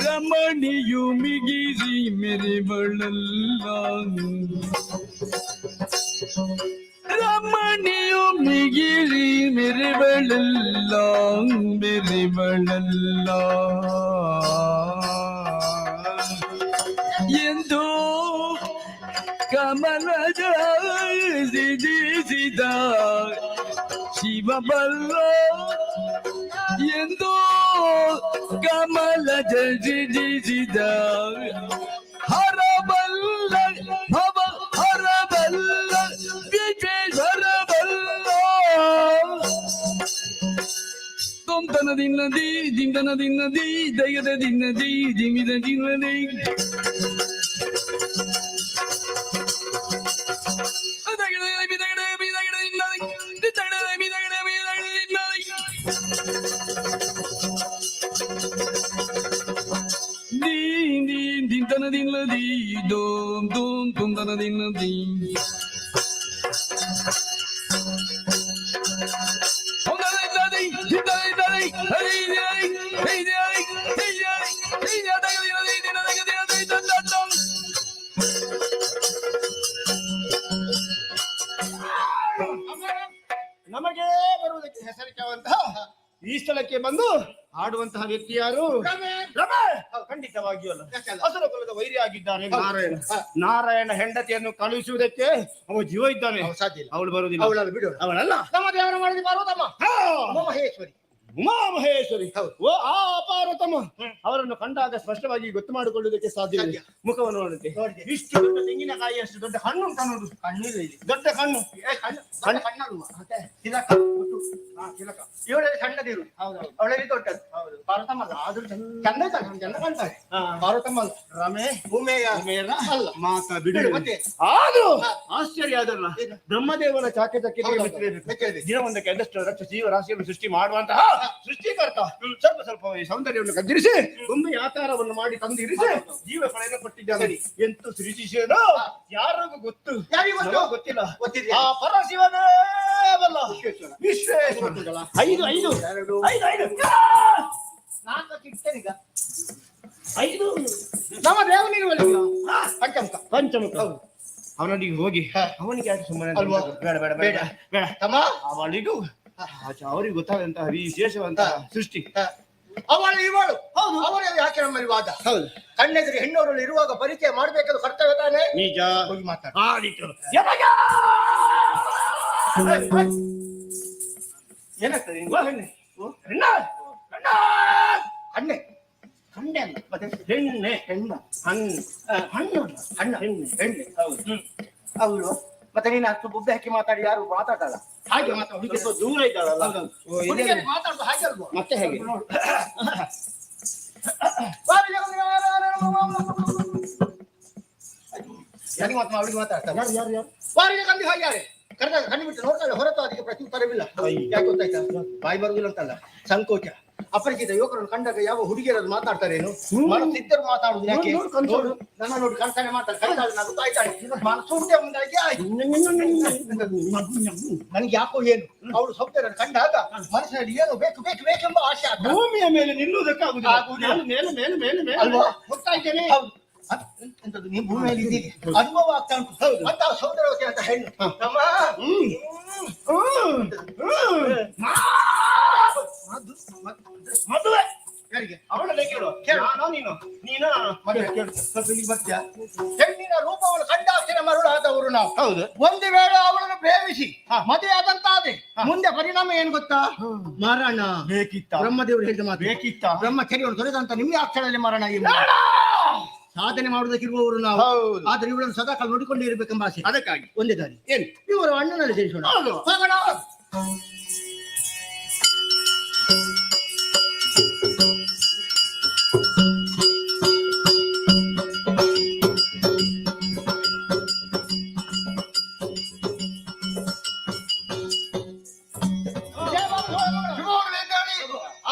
ರಮಣಿಯು ಮಿಗಿರಿ ಮೇರೆ ಬಳ್ಳಲ್ಲ, ರಮಣಿಯು ಮಿಗಿರಿ ಮೇರೆ ಬಳ್ಳಲ್ಲ, ಮೇರೆ ಬಳ್ಳಲ್ಲ ಎಂದು ಕಮಲದ ಸಿದಿಸಿದ ಶಿವಬಲ್ಲ ಎಂದು ಕಮಲದ ಸಿದಿಸಿದ ಹರಬಲ್ಲ ಭವ ಹರಬಲ್ಲ ವಿಜೇಶ್ವರ ಬಲ್ಲ ದಿಂದನ ದಿನ್ನದಿ ದಿಂದನ ದಿನ್ನದಿ ದೈಗದ ದಿನ್ನದಿ ದಿಮಿದ ದಿನ್ನದಿ ದಿಂದನ ದಿನ್ನದಿ ದೋಮ್ ದೋಮ್ ತುಂದನ ದಿನ್ನದಿ ನಮಗೆ ಬರುವುದಕ್ಕೆ ಹೆಸರಿಸುವಂತಹ ಈ ಸ್ಥಳಕ್ಕೆ ಬಂದು ಆಡುವಂತಹ ವ್ಯಕ್ತಿ ಯಾರು? ರಮೆ. ಖಂಡಿತವಾಗಿಯೂ ಅಲ್ಲ. ಅಸುರ ಕುಲದ ವೈರಿ ಆಗಿದ್ದಾನೆ ನಾರಾಯಣ. ನಾರಾಯಣ ಹೆಂಡತಿಯನ್ನು ಕಳುಹಿಸುವುದಕ್ಕೆ ಅವ ಜೀವ ಇದ್ದಾನೆ. ಸಾಧ್ಯ ಇಲ್ಲ. ಅವಳು ಬರುವುದಿಲ್ಲ. ಅವಳಲ್ಲ ಬಿಡು. ಅವಳಲ್ಲ ನಮ್ಮ ದೇವರ ಮಾಡಿದ ಪಾರ್ವತಮ್ಮ ಮಹೇಶ್ವರಿ. ಉಮಾಮಹೇಶ್ವರಿ. ಓ ಆ ಪಾರ್ವತಮ್ಮ ಅವರನ್ನು ಕಂಡಾಗ ಸ್ಪಷ್ಟವಾಗಿ ಗೊತ್ತು ಮಾಡಿಕೊಳ್ಳುವುದಕ್ಕೆ ಸಾಧ್ಯ ಇಲ್ಲ. ಮುಖವನ್ನು ನೋಡುತ್ತೆ. ಇಷ್ಟು ದೊಡ್ಡ ತೆಂಗಿನಕಾಯಿ ಅಷ್ಟು ದೊಡ್ಡ ಹಣ್ಣು ಅಂತ ನೋಡು. ಕಣ್ಣಿಲ್ಲ ಇಲ್ಲಿ. ದೊಡ್ಡ ಕಣ್ಣು. ಕಣ್ಣಲ್ವಾ? ಇವಳಲ್ಲಿ ಸಣ್ಣದಿರು. ಅವಳಲ್ಲಿ ದೊಡ್ಡದು. ಪಾರ್ವತಮ್ಮ ಅಲ್ಲ ಆದ್ರೂ ಚಂದ ಚಂದ ಕಾಣ್ತಾರೆ. ಪಾರ್ವತಮ್ಮ ಅಲ್ಲ. ರಮೆ ಉಮೇಯ ಅಲ್ಲ. ಮಾತಾ ಬಿಡು. ಮತ್ತೆ ಆದ್ರೂ ಆಶ್ಚರ್ಯ ಅದಲ್ಲ. ಬ್ರಹ್ಮದೇವನ ಚಾಕಚಕ್ಯತೆಗೆ ದಿನವೊಂದಕ್ಕೆ ಅದಷ್ಟು ರಕ್ಷ ಜೀವರಾಶಿಯನ್ನು ಸೃಷ್ಟಿ ಮಾಡುವಂತಹ ಸೃಷ್ಟಿಕರ್ತ ಸ್ವಲ್ಪ ಸೌಂದರ್ಯವನ್ನು ಕದ್ದಿರಿಸಿ ಒಮ್ಮೆ ಆಕಾರವನ್ನು ಮಾಡಿ ತಂದಿರಿಸಿ ಜೀವ ಫಲವನ್ನು ಕೊಟ್ಟಿದ್ದಾನೆ. ಎಂತೂ ಸೃಷ್ಟಿಸಿದ ಯಾರಿಗೂ ಗೊತ್ತು? ಗೊತ್ತಿಲ್ಲ. ಆ ಪರಶಿವನೇ ಬಲ್ಲ. ವಿಶ್ವೇಶ್ವರ. ಐದು ಐದು ಐದು ಐದು ಐದು ನಮ್ಮ ದೇವನಿರುವಲ್ಲ. ಪಂಚಮುಖ. ಪಂಚಮುಖ. ಅವನೊಂದಿಗೆ ಹೋಗಿ ಅವನಿಗೆ ಯಾಕೆ ಸುಮ್ಮನೆ ಬೇಡ ಬೇಡ ಬೇಡ ಬೇಡ ತಮ್ಮ ಅವಳಿಗೂ ಅವರಿಗೆ ಗೊತ್ತಾದಂತಹ ವಿಶೇಷವಂತಹ ಸೃಷ್ಟಿ ಅವಳು ಇವಳು. ಹೌದು ಅವರೇ ಯಾಕೆ ನಮ್ಮಲ್ಲಿ ವಾದ? ಹೌದು ಕಣ್ಣೆದುರು ಹೆಣ್ಣವರಲ್ಲಿ ಇರುವಾಗ ಪರಿಚಯ ಮಾಡ್ಬೇಕಾದ ಕರ್ತವ್ಯ ತಾನೆ. ನಿಜ. ಹೋಗಿ ಮಾತಾಡ. ಏನಾಗ್ತದೆ ಹಣ್ಣೆ ಹಣ್ಣೆ ಅಲ್ಲ ಮತ್ತೆ ಹೆಣ್ಣೆ ಹೆಣ್ಣ ಹಣ್ಣು ಹಣ್ಣು ಹಣ್ಣ ಹೆಣ್ಣೆ ಹೆಣ್ಣೆ. ಹೌದು ಅವಳು ಮತ್ತೆ ನೀನು ಅಷ್ಟು ಬುದ್ಧಿ ಹಾಕಿ ಮಾತಾಡಿ ಯಾರು ಮಾತಾಡಲ್ಲ. ಹಾಗೆ ಮಾತಾಡ ದೂರ ಇದ್ದಾಳಲ್ಲ ಮಾತಾಡುದು ಹಾಗೆ ಅಲ್ವಾ? ಮತ್ತೆ ಹೇಗೆ ಯಾರಿಗೆ ಮಾತ್ರ ಅವಳಿಗೆ ಮಾತಾಡ್ತಾರೆ. ಯಾರು ಯಾರು ಯಾರು ವಾರಿಗೆ ಕಂಡು ಹಾಗೆ ಯಾರೇ ಕರೆದಾಗ ಕಣ್ಣು ಬಿಟ್ಟು ನೋಡ್ತಾಳೆ ಹೊರತು ಅದಕ್ಕೆ ಪ್ರತ್ಯುತ್ತರವಿಲ್ಲ. ಯಾಕೆ ಗೊತ್ತಾಯ್ತಾ? ಬಾಯಿ ಬರುವುದಿಲ್ಲ ಅಂತಲ್ಲ, ಸಂಕೋಚ. ಅಪರಿಚಿತ ಯುವಕರನ್ನು ಕಂಡಾಗ ಯಾವ ಹುಡುಗಿಯರನ್ನು ಮಾತಾಡ್ತಾರೇನು? ಮನಸ್ಸಿದ್ದರು ಮಾತಾಡುದು ಯಾಕೆ? ನನ್ನ ನೋಡಿ ಕಣ್ತಾನೆ ಮಾತಾಡ್ತಾರೆ. ನಾನು ಕಾಯ್ತಾಳೆ ಮನಸ್ಸುಂಟೆ ಮುಂದಾಗಿ ಆಯ್ತು. ನನಗೆ ಯಾಕೋ ಏನು ಅವಳು ಸೌಂದರ್ಯ ಕಂಡಾಗ ಮನಸ್ಸಿನಲ್ಲಿ ಏನು ಬೇಕು ಬೇಕು ಬೇಕೆಂಬ ಆಶೆ ಆಗ್ತದೆ. ಭೂಮಿಯ ಮೇಲೆ ನಿಲ್ಲುವುದಕ್ಕಾಗುದಿಲ್ಲ. ಮೇಲೆ ಮೇಲೆ ಮೇಲೆ ಮೇಲೆ ಅಲ್ವಾ? ಗೊತ್ತಾಯ್ತೇನೆ. ಎಂತದ್ದು ನೀವು ಭೂಮಿಯಲ್ಲಿ ಇದ್ದೀರಿ ಅನುಭವ ಆಗ್ತಾ ಉಂಟು. ಅಂತ ಸೌಂದರ್ಯವತಿ ಅಂತ ಹೆಣ್ಣು ನಮ್ಮ ಮದುವೆ ಯಾರಿಗೆ? ಅವಳನ್ನೇ ಕೇಳುವ. ನೀನು ನೀನು ಬರ್ತೀಯ? ಹೆಣ್ಣಿನ ರೂಪವನ್ನು ಕಂಡಾಕ್ಷಣ ಮರುಳಾದವರು ನಾವು. ಹೌದು. ಒಂದು ವೇಳೆ ಅವಳನ್ನು ಪ್ರೇಮಿಸಿ ಮದುವೆ ಆದಂತಾದ್ರೆ ಮುಂದೆ ಪರಿಣಾಮ ಏನು ಗೊತ್ತಾ? ಮರಣ. ಬೇಕಿತ್ತ? ಬ್ರಹ್ಮದೇವರು ಹೇಳಿದ ಮಾತು ಬೇಕಿತ್ತ? ಬ್ರಹ್ಮಚರ್ಯವನ್ನು ತೊರೆದಂತ ನಿಮ್ಗೆ ಆ ಕ್ಷಣದಲ್ಲಿ ಮರಣ. ಸಾಧನೆ ಮಾಡುವುದಕ್ಕಿರುವವರು ನಾವು. ಆದ್ರೆ ಇವಳನ್ನು ಸದಾಕಾಲ ನೋಡಿಕೊಂಡೇ ಇರಬೇಕೆಂಬ ಆಸೆ. ಅದಕ್ಕಾಗಿ ಒಂದೇ ದಾರಿ ಏನು, ಇವರು ಅಣ್ಣನಲ್ಲಿ ಸೇರಿಸೋಣ.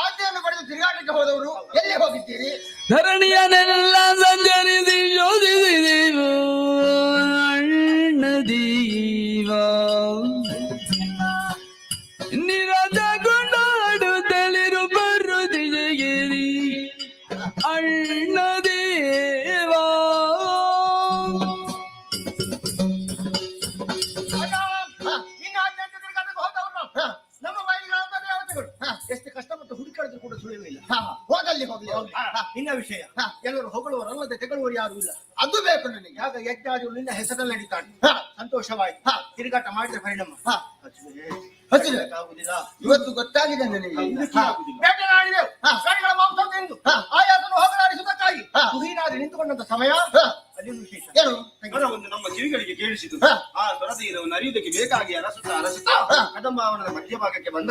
ಆಜ್ಞೆಯನ್ನು ಪಡೆದು ತಿರುಗಾಟಕ್ಕೆ ಹೋದವರು ಎಲ್ಲಿ ಹೋಗಿದ್ದೀರಿ? ಧರಣಿಯನ್ನೆಲ್ಲ ಸಂಚರಿಸಿ ಶೋಧಿಸಿದೆವು ಅಣ್ಣದೀವ ನಿರಜಗೊಂಡಾಡು ತಳಿರು ಬರುತ್ತಿಗೆರಿ ಅಣ್ಣದೇವ. ನಮ್ಮ ಬಾಯಿಗೆ ಎಷ್ಟು ಕಷ್ಟಪಟ್ಟು ಹುಡುಕಾಡಿದ್ರು ಕೂಡ ಸುಳಿವಿಲ್ಲ. ಹೋಗಲ್ಲಿ ಹೋಗ್ಲಿ ಹೋಗ್ಲಿ. ನಿನ್ನ ವಿಷಯ ಎಲ್ಲರೂ ಹೊಗಳುವರಲ್ಲದೆ ತೆಗಳುವರು ಯಾರು ಇಲ್ಲ. ಅದು ಬೇಕು ನನಗೆ. ಆಗ ಯಜ್ಞಾದಿಗಳು ನಿನ್ನ ಹೆಸರಲ್ಲಿ ನಡೀತಾನೆ. ಸಂತೋಷವಾಯ್ತು. ತಿರುಗಾಟ ಮಾಡಿದ ಪರಿಣಾಮ ಆಗುದಿಲ್ಲ. ಇವತ್ತು ಗೊತ್ತಾಗಿದೆ ನನಗೆ. ಬೇಟೆಯಾಡಿದೆವು ಪ್ರಾಣಿಗಳ ಮಾಂಸ ತಿಂದು ಆಯಾಸನ್ನು ಹೋಗಲಾಡಿಸುವುದಕ್ಕಾಗಿ ಕುಹೀನಾದಿ ನಿಂತುಕೊಂಡಂತ ಸಮಯ ಅಲ್ಲಿ ವಿಶೇಷ ಏನು ಒಂದು ನಮ್ಮ ಕಿವಿಗಳಿಗೆ ಕೇಳಿಸಿತು. ಆ ಸ್ವರತೀರವನ್ನು ಅರಿಯುವುದಕ್ಕೆ ಬೇಕಾಗಿ ಅರಸುತ್ತಾ ಅರಸುತ್ತಾ ಕದಂಬಾವನದ ಮಧ್ಯಭಾಗಕ್ಕೆ ಬಂದ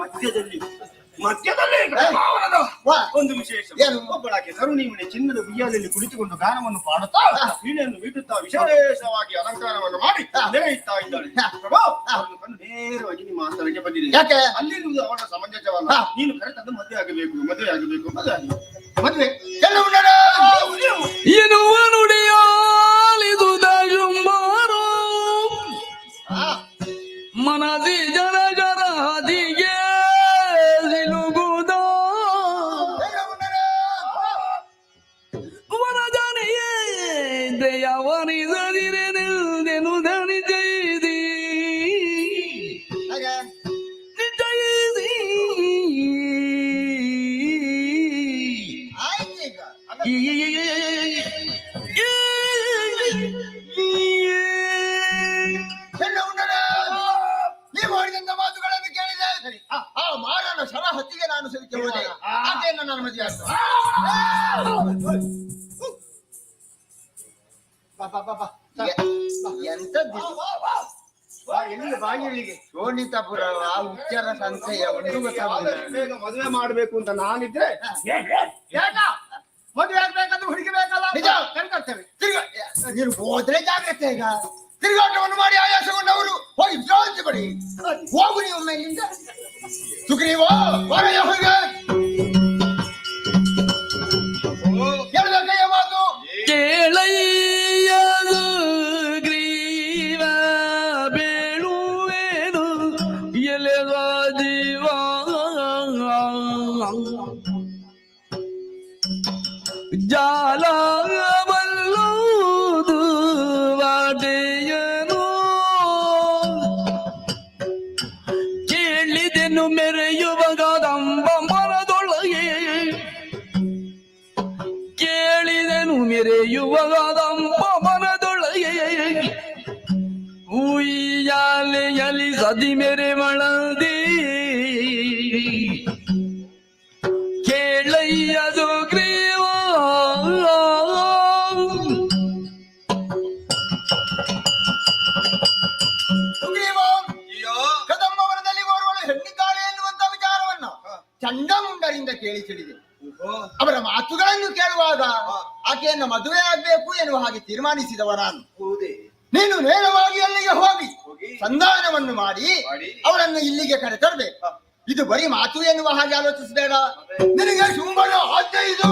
ಮಧ್ಯದಲ್ಲಿ ಮಧ್ಯದಲ್ಲಿ ಭಾವನದ ಒಂದು ವಿಶೇಷ. ಒಬ್ಬಳಾಕೆ ತರುಣಿಮಣಿ ಚಿನ್ನದ ಉಯ್ಯಾಲೆಯಲ್ಲಿ ಕುಳಿತುಕೊಂಡು ಗಾನವನ್ನು ಪಾಡುತ್ತಾ ವೀಣೆಯನ್ನು ಮೀಟುತ್ತಾ ವಿಶೇಷವಾಗಿ ಅಲಂಕಾರವನ್ನು ಮಾಡಿ ನೆರೆಯುತ್ತಾ ಇದ್ದಾಳೆ. ಪ್ರಭು, ಅವಳನ್ನು ಕಂಡು ನೇರವಾಗಿ ನಿಮ್ಮ ಆಸ್ಥಾನಕ್ಕೆ ಬಂದಿದೆ. ಯಾಕೆ? ಅಲ್ಲಿರುವುದು ಅವಳ ಸಮಂಜಸವಲ್ಲ. ನೀನು ಕರೆತದ್ದು ಮದುವೆ ಆಗಬೇಕು, ಮದುವೆ ಆಗಬೇಕು, ಮದುವೆ ಎನ್ನುವ ನುಡಿಯಾಲಿದುದ ಶುಂಭಾರೋ ಮನದಿ ಜನ ಜರಾದಿಗೆ ಸಿಲುಗುದ ವರದನೆಯೇ ದಯವನಿಸದಿರೆ ನಿಲ್ದೆನು ದಣಿ ಜೈದಿ ಜೈದಿ ನೀವು ಹೇಳಿದಂತ ಮಾತುಗಳನ್ನು ಕೇಳಿದೆ. ಸರಿ, ಆ ಮಾರನ ಶವ ಹತ್ತಿಗೆ ನಾನು ಸಲಿಕೆ ಹೋದೆ. ಆಕೆಯನ್ನು ನಾನು ಮದುವೆ ಆಗ್ತೇನೆ. ಎಂತದ್ದು ಎಲ್ಲಿ ಬಾಗಿಲಿಗೆ ಶೋಣಿತಾಪುರ ಆ ಉಚ್ಚಾರ ಸಂಸ್ಥೆಯ ಒಂದು ಗೊತ್ತಾಗುದಿಲ್ಲ. ಮದುವೆ ಮಾಡಬೇಕು ಅಂತ ನಾನಿದ್ರೆ ಮದುವೆ ಆಗ್ಬೇಕಂದ್ರೆ ಹುಡುಗಿ ಬೇಕಲ್ಲ. ನಿಜ ಕರ್ಕೊಳ್ತೇವೆ. ನೀನು ಹೋದ್ರೆ ಜಾಗ್ರತೆ. ಈಗ ತಿರುಗಾಟವನ್ನು ಮಾಡಿ ಆಯಾಸಗೊಂಡವರು ಹೋಗಿ ವಿಶ್ರಾಂತಿ ಪಡಿ. ಹೋಗು ನೀವು ಮೇಲಿಂದ. ಸುಗ್ರೀವ ಹೊರೆಯ ಹೊರಗೆ ಹೇಳಿದ ಕೈಯ ಮಾತು ಕೇಳಯ್ಯದು ಗ್ರೀವ ಬೇಳುವೇನು ಎಲೆದ ಜೀವ ಜಾಲ ಬಲ್ಲುದು ವಾಡೆಯನು ಕೇಳಿದೆನು ಮೆರೆಯುವ ಗದಂಬ ಮರದೊಳಗೆ ಕೇಳಿದೆನು ಮೆರೆಯುವ ಗದಂಬ ಮರದೊಳಗೆ ಉಯ್ಯಾಲೆಯಲ್ಲಿ ಸದಿ ಮೆರೆ ಮಳದಿ ಕೇಳಯ್ಯದು ಗ್ರೀವ ಕದಂಬವನದಲ್ಲಿ ಓರ್ವಳು ಹೆಣ್ಣಿದ್ದಾಳೆ ಎನ್ನುವಂತ ವಿಚಾರವನ್ನು ಚಂಡಮುಂಡರಿಂದ ಕೇಳಿ ತಿಳಿದೆ. ಅವರ ಮಾತುಗಳನ್ನು ಕೇಳುವಾಗ ಆಕೆಯನ್ನು ಮದುವೆ ಆಗ್ಬೇಕು ಎನ್ನುವ ಹಾಗೆ ತೀರ್ಮಾನಿಸಿದವ ನಾನು. ನೀನು ನೇರವಾಗಿ ಅಲ್ಲಿಗೆ ಹೋಗಿ ಸಂಧಾನವನ್ನು ಮಾಡಿ ಅವಳನ್ನು ಇಲ್ಲಿಗೆ ಕರೆ ತರಬೇಕು. ಇದು ಬರೀ ಮಾತು ಎನ್ನುವ ಹಾಗೆ ಆಲೋಚಿಸಬೇಡ. ನಿನಗೆ ಶುಂಭನ ಆಜ್ಞೆ ಇದು.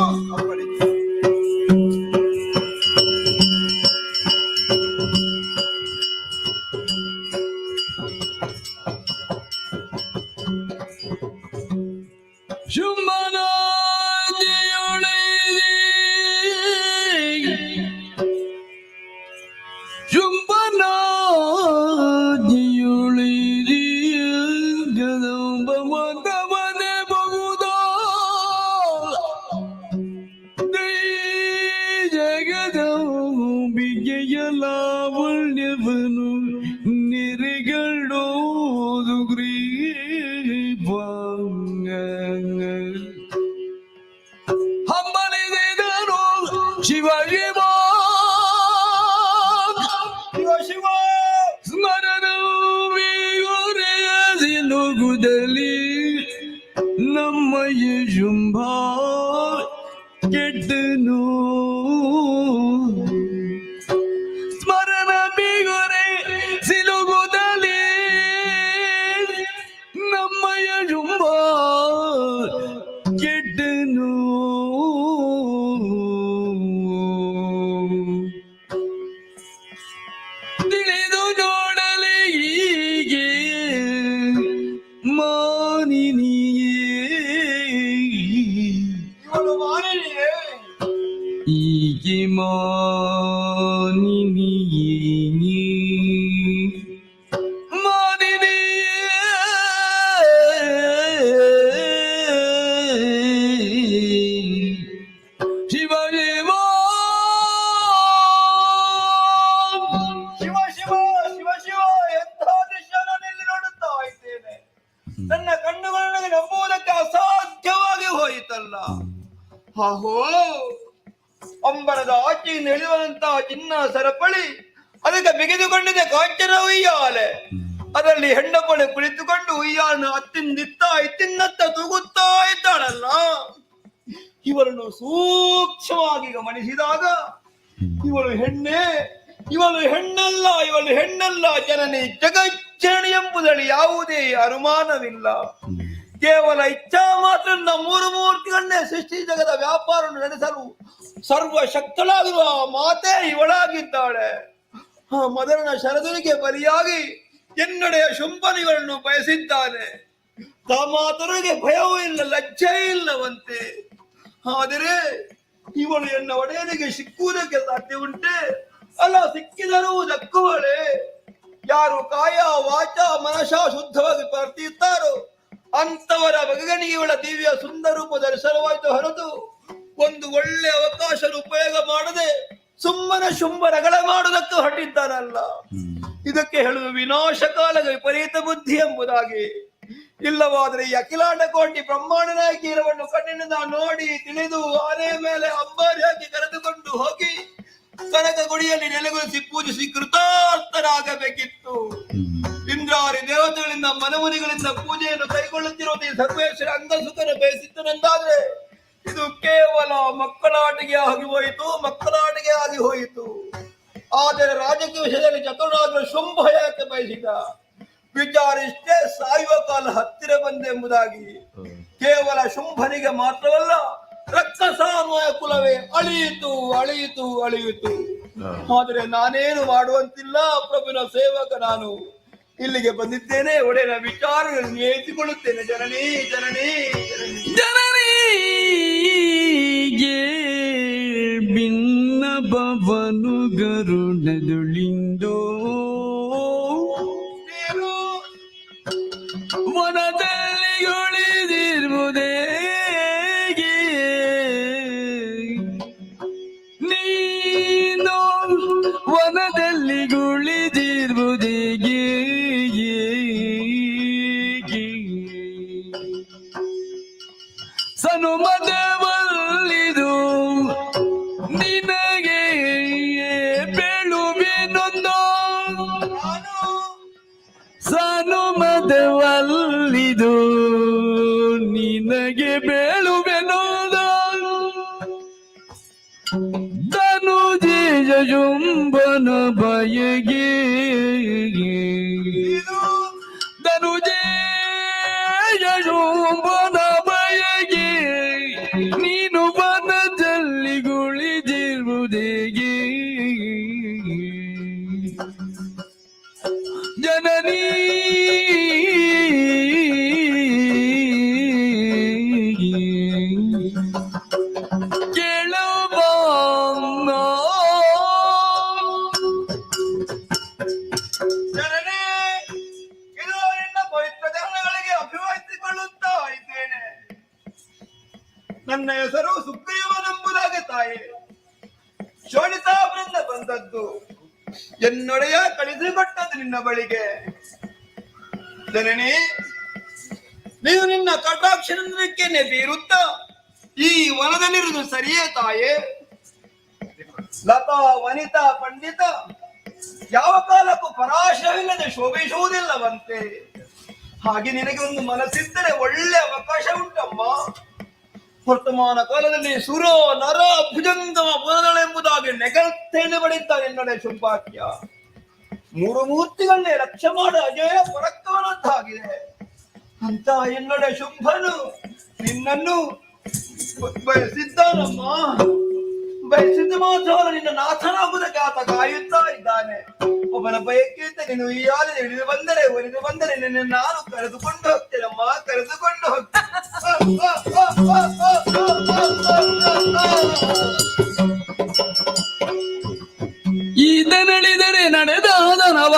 ಲಾವಣ್ಯವನು ನೆರೆಗಳೋದು ಗ್ರೀವ ಹಂಬಲಿಸಿದನು ಶಿವ ಶಿವ ಶಿವ ಸ್ಮರಣವಿಗುರೆಯಸಿಲುಗುದಲಿ ನಮ್ಮಯ ಶುಂಭ ಕೆಟ್ಟನು ಸ್ಮರಣ ಬಿಗುರೆ ಸಿಲುಗುದಲಿ ನಮ್ಮಯ ಶುಂಭ ಕೆಟ್ಟನು ತಿಳಿದು ನೋಡಲಿ ಹೀಗೆ ಹೀಗೆ ಶಿವ ಶಿವ ಶಿವ ಶಿವ ಶಿವ ಶಿವ ಎಂಥ ದೃಶ್ಯ ನಾನೆಲ್ಲಿ ನೋಡುತ್ತಾ ಇದ್ದೇನೆ. ನನ್ನ ಕಣ್ಣುಗಳು ನನಗೆ ನಂಬುವುದಕ್ಕೆ ಅಸಾಧ್ಯವಾಗಿ ಹೋಯಿತಲ್ಲ. ಅಹೋ, ಅಂಬರದ ಆಚೆಯಿಂದ ಇಳಿಯುವಂತಹ ಚಿನ್ನ ಸರಪಳಿ ಅದಕ್ಕೆ ಬಿಗಿದುಕೊಂಡಿದೆ ಕಾಂಚನ ಉಯ್ಯಾಲೆ. ಅದರಲ್ಲಿ ಹೆಣ್ಣಪ್ಪಳೆ ಕುಳಿತುಕೊಂಡು ಉಯ್ಯಾನ ಇತ್ತಿನ್ನತ್ತ ತೂಗುತ್ತಾ ಇದ್ದಾಳಲ್ಲ. ಇವಳನ್ನು ಸೂಕ್ಷ್ಮವಾಗಿ ಗಮನಿಸಿದಾಗ ಇವಳು ಹೆಣ್ಣಲ್ಲ ಜನನಿ ಜಗಜ್ಜನನಿ ಎಂಬುದರಲ್ಲಿ ಯಾವುದೇ ಅನುಮಾನವಿಲ್ಲ. ಕೇವಲ ಇಚ್ಛಾ ಮಾತ್ರ ಮೂರು ಮೂರ್ತಿಗಳನ್ನೇ ಸೃಷ್ಟಿ ಜಗದ ವ್ಯಾಪಾರವನ್ನು ನಡೆಸಲು ಸರ್ವಶಕ್ತಳಾಗಿರುವ ಮಾತೆ ಇವಳಾಗಿದ್ದಾಳೆ. ಮದರನ ಶರದುನಿಗೆ ಬಲಿಯಾಗಿ ಎನ್ನಡೆಯ ಶುಂಭನಿಗಳನ್ನು ಬಯಸಿದ್ದಾನೆ. ಮಾತರಿಗೆ ಭಯವೂ ಇಲ್ಲ, ಲಜ್ಜೆ ಇಲ್ಲವಂತೆ. ಆದರೆ ಇವಳು ಎನ್ನ ಒಡೆಯನಿಗೆ ಸಿಕ್ಕುವುದಕ್ಕೆ ಸಾಧ್ಯ ಉಂಟೆ? ಅಲ್ಲ, ಸಿಕ್ಕಿದರೂ ದಕ್ಕುವಳೆ. ಯಾರು ಕಾಯ ವಾಚ ಮನಶ ಶುದ್ಧವಾಗಿ ಪ್ರವರ್ತಿಸುತ್ತಾರೋ ಅಂತವರ ಬಗೆಗನಿಗೆ ಇವಳ ದಿವ್ಯ ಸುಂದರ ರೂಪ ದರ್ಶನವಾಯಿತು ಹೊರತು ಒಂದು ಒಳ್ಳೆ ಅವಕಾಶ ಉಪಯೋಗ ಮಾಡದೆ ಸುಮ್ಮನೆ ಶುಂಭರಗಳ ಮಾಡುವುದಕ್ಕೆ ಹೊರಟಿದ್ದಾನಲ್ಲ. ಇದಕ್ಕೆ ಹೇಳುವ ವಿನಾಶಕಾಲದ ವಿಪರೀತ ಬುದ್ಧಿ ಎಂಬುದಾಗಿ. ಇಲ್ಲವಾದರೆ ಈ ಅಖಿಲಾಂಡ ಕೋಟಿ ಬ್ರಹ್ಮಾಂಡ ನಾಯಕಿ ಇರವನ್ನು ಕಣ್ಣಿನಿಂದ ನೋಡಿ ತಿಳಿದು ಆನೆ ಮೇಲೆ ಅಂಬಾರಿ ಹಾಕಿ ಕರೆದುಕೊಂಡು ಹೋಗಿ ಕನಕ ಗುಡಿಯಲ್ಲಿ ನೆಲೆಗೊಳಿಸಿ ಪೂಜಿಸಿ ಕೃತಾರ್ಥರಾಗಬೇಕಿತ್ತು. ಇಂದ್ರಾರಿ ದೇವತೆಗಳಿಂದ ಮನಮುನಿಗಳಿಂದ ಪೂಜೆಯನ್ನು ಕೈಗೊಳ್ಳುತ್ತಿರುವುದು ಈ ಸರ್ವೇಶ್ವರ ಅಂಗಸುಖನ ಬಯಸಿದ್ದನೆಂದಾದ್ರೆ ಇದು ಕೇವಲ ಮಕ್ಕಳಾಟಿಗೆ ಆಗಿ ಹೋಯಿತು. ಆದರೆ ರಾಜಕೀಯ ವಿಷಯದಲ್ಲಿ ಚತುರನಾದ ಶುಂಭ ಯಾಕೆ ಬಯಸಿದ? ವಿಚಾರ ಇಷ್ಟೇ, ಸಾಯುವ ಕಾಲ ಹತ್ತಿರ ಬಂದೆಂಬುದಾಗಿ. ಕೇವಲ ಶುಂಭನಿಗೆ ಮಾತ್ರವಲ್ಲ, ರಕ್ಕಸಾನ್ವಯ ಕುಲವೇ ಅಳಿಯಿತು. ಆದರೆ ನಾನೇನು ಮಾಡುವಂತಿಲ್ಲ, ಪ್ರಭುವಿನ ಸೇವಕ ನಾನು. ಇಲ್ಲಿಗೆ ಬಂದಿದ್ದೇನೆ, ಒಡೆಯನ ವಿಚಾರಗಳನ್ನು ನೇತಿಕೊಳ್ಳುತ್ತೇನೆ. ಜನನಿ ಭಿನ್ನ ಭವನು ಗರುಡದುಳಿಂದೋ ವನದಲ್ಲಿ ಉಳಿದಿರುವುದೇ ನೀನು ವನದಲ್ಲಿ ಗುಳಿದಿರುವುದೇ ಸನುಮದವಲ್ಲಿದು ನಿನಗೆ ಬೇಳುವೆನೊಂದು ಸನುಮದವಲ್ಲಿದು ನಿನಗೆ ಬೇಳುವೆನೊಂದು ಧನುಜೇಯ ಜುಂಬನ ಬಯಗೆ ಧನುಜೇಯ ಜುಂಬನ ಬಯಗೆ ನೀನು ವನದಲ್ಲಿ ಗುಳಿದಿರುವುದೇಗೆ ಜನನೀ ಕೇಳುವ ಅಭಿವಹಿಸಿಕೊಳ್ಳುತ್ತಾ ಇದ್ದೇನೆ. ನನ್ನ ಹೆಸರು ಸುಗ್ರೀವನೆಂಬುದಾಗಿ ತಾಯಿ ಶೋಣಿತಾಪುರದಿಂದ ಬಂದದ್ದು. ಎನ್ನೊಡೆಯ ಕಳಿಸಿಕೊಟ್ಟದ್ದು ನಿನ್ನ ಬಳಿಗೆ. ಜನನಿ, ನೀನು ನಿನ್ನ ಕಟಾಕ್ಷರಕ್ಕೆ ಬೀರುತ್ತ ಈ ವನದಲ್ಲಿರುವುದು ಸರಿಯೇ ತಾಯೇ? ಲತಾ ವನಿತಾ ಪಂಡಿತ ಯಾವ ಕಾಲಕ್ಕೂ ಪರಾಶರವಿಲ್ಲದೆ ಶೋಭಿಸುವುದಿಲ್ಲವಂತೆ. ಹಾಗೆ ನಿನಗೆ ಒಂದು ಮನಸ್ಸಿದ್ದರೆ ಒಳ್ಳೆ ಅವಕಾಶ ಉಂಟಮ್ಮ. ವರ್ತಮಾನ ಕಾಲದಲ್ಲಿ ಸುರ ನರ ಭುಜಂಗಮ ಪುರದಳೆಂಬುದಾಗಿ ನೆಗಲ್ತೇನೆ ಬಡಿದ್ದಾರೆ ಎನ್ನಡೆ ಶುಂಭಾಕ್ಯ. ಮೂರು ಮೂರ್ತಿಗಳನ್ನೇ ಲಕ್ಷ್ಯ ಮಾಡ ಅಜಯ ಪರಕ್ಕವನದ್ದಾಗಿದೆ ಅಂತ ಎನ್ನಡೆ ಶುಂಭನು ನಿನ್ನನ್ನು ಬಯಸಿದ್ದಾನಮ್ಮ. ಬಯಸಿದ್ದ ಮಾತ್ರವಲ್ಲ, ನಿನ್ನ ನಾಥನಾಗುವುದಕ್ಕೆ ಆತ ಕಾಯುತ್ತಾ ಇದ್ದಾನೆ. ಒಬ್ಬನ ಬಯಕೆ ನೀನು ಈ ಯಾಲೆ ಹಿಡಿದು ಬಂದರೆ ನಿನ್ನ ನಾನು ಕರೆದುಕೊಂಡು ಹೋಗ್ತೇನಮ್ಮ, ಕರೆದುಕೊಂಡು ಹೋಗ್ತೇನೆ. ಈತನಳಿದರೆ ನಡೆದಾದನವ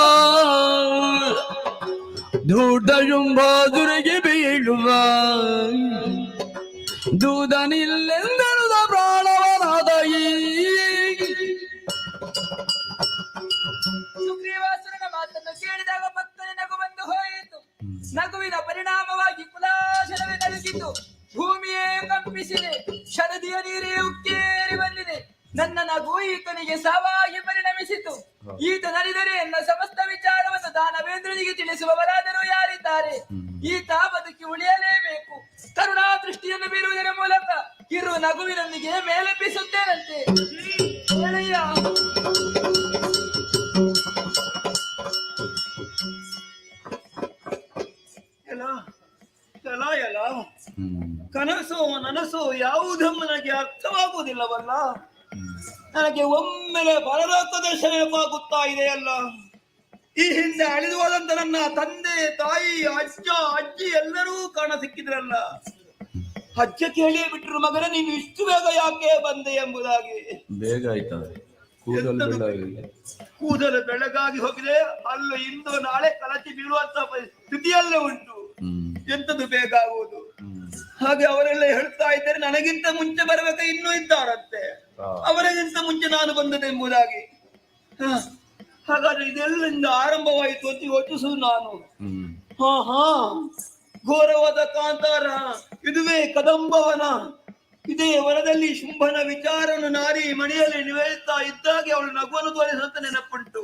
ದೊಡ್ಡ ಶುಂಭಾಸುರಿಗೆ ಬೀಳುವ ದೂದನಿಲ್ಲೆಂದರುದ ಪ್ರಾಣವನಾದ ಸುಗ್ರೀವಾಸುರನ ಮಾತನ್ನು ಕೇಳಿದಾಗ ಭಕ್ತನ ನಗು ಬಂದು ಹೋಯಿತು. ನಗುವಿನ ಪರಿಣಾಮವಾಗಿ ಕುಲಾಶನವೇ ನಡುಗಿತು. ಭೂಮಿಯೇ ಕಂಪಿಸಿದೆ, ಶರದಿಯ ನೀರೇ ಉಕ್ಕೇರಿ ಬಂದಿದೆ. ನನ್ನ ನಗು ಈತನಿಗೆ ಸಾವಾಗಿ ಪರಿಣಮಿಸಿತು. ಈತ ನಲಿದರೆ ಎನ್ನ ಸಮಸ್ತ ವಿಚಾರವನ್ನು ದಾನವೇಂದ್ರನಿಗೆ ತಿಳಿಸುವವರಾದರೂ ಯಾರಿದ್ದಾರೆ? ಈತ ಬದುಕಿ ಉಳಿಯಲೇಬೇಕು. ಕರುಣಾ ದೃಷ್ಟಿಯನ್ನು ಬೀರುವುದರ ಮೂಲಕ ಕಿರು ನಗುವಿನೊಂದಿಗೆ ಮೇಲೆಬ್ಬಿಸುತ್ತೇನಂತೆ. ಹೇಳಯ್ಯ. ಕನಸು ನನಸು ಯಾವುದನ್ನು ನನಗೆ ಅರ್ಥವಾಗುವುದಿಲ್ಲವಲ್ಲ. ನನಗೆ ಒಮ್ಮೆಲೆ ಪರಲೋಕ ದರ್ಶನವಾಗುತ್ತಾ ಇದೆಯಲ್ಲ. ಈ ಹಿಂದೆ ಅಳಿದು ಹೋದಂತ ನನ್ನ ತಂದೆ ತಾಯಿ ಅಜ್ಜ ಅಜ್ಜಿ ಎಲ್ಲರೂ ಕಾಣ ಸಿಕ್ಕಿದ್ರಲ್ಲ. ಅಜ್ಜ ಕೇಳಿಯೇ ಬಿಟ್ಟರು, ಮಗನ ನೀನು ಇಷ್ಟು ಬೇಗ ಯಾಕೆ ಬಂದೆ ಎಂಬುದಾಗಿ. ಬೇಗ ಆಯ್ತದೆ, ಕೂದಲು ಬೆಳಗಾಗಿ ಹೋಗಿದೆ, ಅಲ್ಲೂ ಇಂದು ನಾಳೆ ಕಲಚಿ ಬೀಳುವಂತ ಸ್ಥಿತಿಯಲ್ಲೇ ಉಂಟು. ಎಂತದ್ದು ಬೇಕಾಗುವುದು. ಹಾಗೆ ಅವರೆಲ್ಲ ಹೇಳ್ತಾ ಇದ್ದಾರೆ, ನನಗಿಂತ ಮುಂಚೆ ಬರಬೇಕ ಇನ್ನೂ ಇದ್ದಾರಂತೆ, ಅವರಿಗಿಂತ ಮುಂಚೆ ನಾನು ಬಂದದೆಂಬುದಾಗಿ. ಹಾಗಾದ್ರೆ ಇದೆಲ್ಲಿಂದ ಆರಂಭವಾಯಿತು ಅಂತ ಯೋಚಿಸುವುದು ನಾನು. ಹಾ ಘೋರವಾದ ಕಾಂತಾರ, ಇದುವೇ ಕದಂಬವನ. ಇದೇ ವನದಲ್ಲಿ ಶುಂಭನ ವಿಚಾರನು ನಾರಿ ಮಣಿಯಲ್ಲಿ ನಿವೇದಿಸ್ತಾ ಇದ್ದಾಗೆ ಅವಳು ನಗುವನ್ನು ತೋರಿಸುವಂತ ನೆನಪುಂಟು.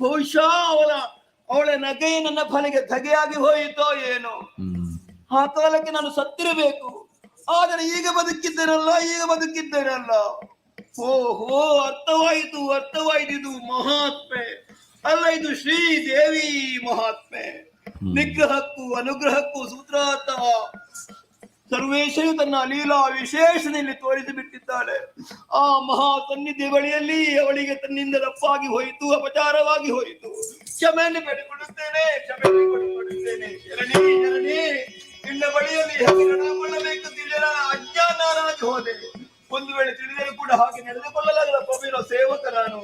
ಬಹುಶಃ ಅವಳ ನಗೆ ನನ್ನ ಫಲಿಗೆ ಧಗೆಯಾಗಿ ಹೋಯಿತೋ ಏನೋ. ಆ ಕಾಲಕ್ಕೆ ನಾನು ಸತ್ತಿರಬೇಕು. ಆದರೆ ಈಗ ಬದುಕಿದ್ದೇನಲ್ಲ. ಓಹೋ, ಅರ್ಥವಾಯಿತು ಇದು ಮಹಾತ್ಮೆ ಅಲ್ಲ, ಇದು ಶ್ರೀದೇವಿ ಮಹಾತ್ಮೆ. ನಿಗ್ರಹಕ್ಕೂ ಅನುಗ್ರಹಕ್ಕೂ ಸೂತ್ರಾರ್ಥ ಸರ್ವೇಶನು ತನ್ನ ಲೀಲಾ ವಿಶೇಷದಲ್ಲಿ ತೋರಿಸಿ ಬಿಟ್ಟಿದ್ದಾಳೆ. ಆ ಮಹಾ ಸನ್ನಿಧಿ ಬಳಿಯಲ್ಲಿ ಅವಳಿಗೆ ತನ್ನಿಂದ ತಪ್ಪಾಗಿ ಹೋಯಿತು, ಅಪಚಾರವಾಗಿ ಹೋಯಿತು. ಕ್ಷಮೆಯನ್ನು ಬೇಡಿಕೊಳ್ಳುತ್ತೇನೆ. ಜನನಿ ನಿನ್ನ ಬಳಿಯಲ್ಲಿ ನಡೆದುಕೊಳ್ಳಬೇಕು ತಿಳಿಯಲ ಅಜ್ಞಾನಾಗಿ ಹೋದೆ. ಒಂದು ವೇಳೆ ತಿಳಿದರೂ ಕೂಡ ಹಾಗೆ ನಡೆದುಕೊಳ್ಳಲಾಗದ ಪ್ರವೀಣ ಸೇವಕ ನಾನು.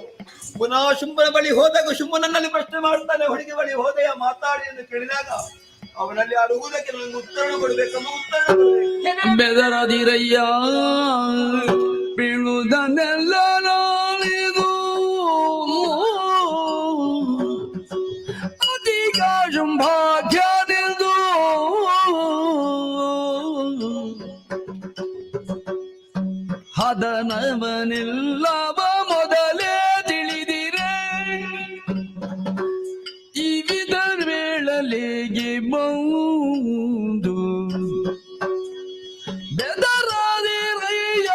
ಪುನಃ ಶುಂಭನ ಬಳಿ ಹೋದಾಗ ಶುಂಭನನ್ನಲ್ಲಿ ಪ್ರಶ್ನೆ ಮಾಡ್ತಾನೆ, ಹುಡುಗಿ ಬಳಿ ಹೋದೆಯ ಮಾತಾಡಿ ಎಂದು ಕೇಳಿದಾಗ ಅವನಲ್ಲಿ ಅಡುವುದಕ್ಕೆ ನನಗೆ ಉತ್ತರ ಕೊಡಬೇಕಮ್ಮ, ಉತ್ತರ ಬೆದರದಿರಯ್ಯ ಬೀಳುವುದನ್ನೆಲ್ಲ ನಾಳಿದು ಅಧಿಕ ಶುಂಭಾಖ್ಯಾನಿದು ಹದನವನೆಲ್ಲವ ಮೊದಲೇ ತಿಳಿದಿರೆ ಈ ವಿಧರ್ ವೇಳಲೆಗೆ ಬಂದು ಬೆದರಾದಿರಯ್ಯ.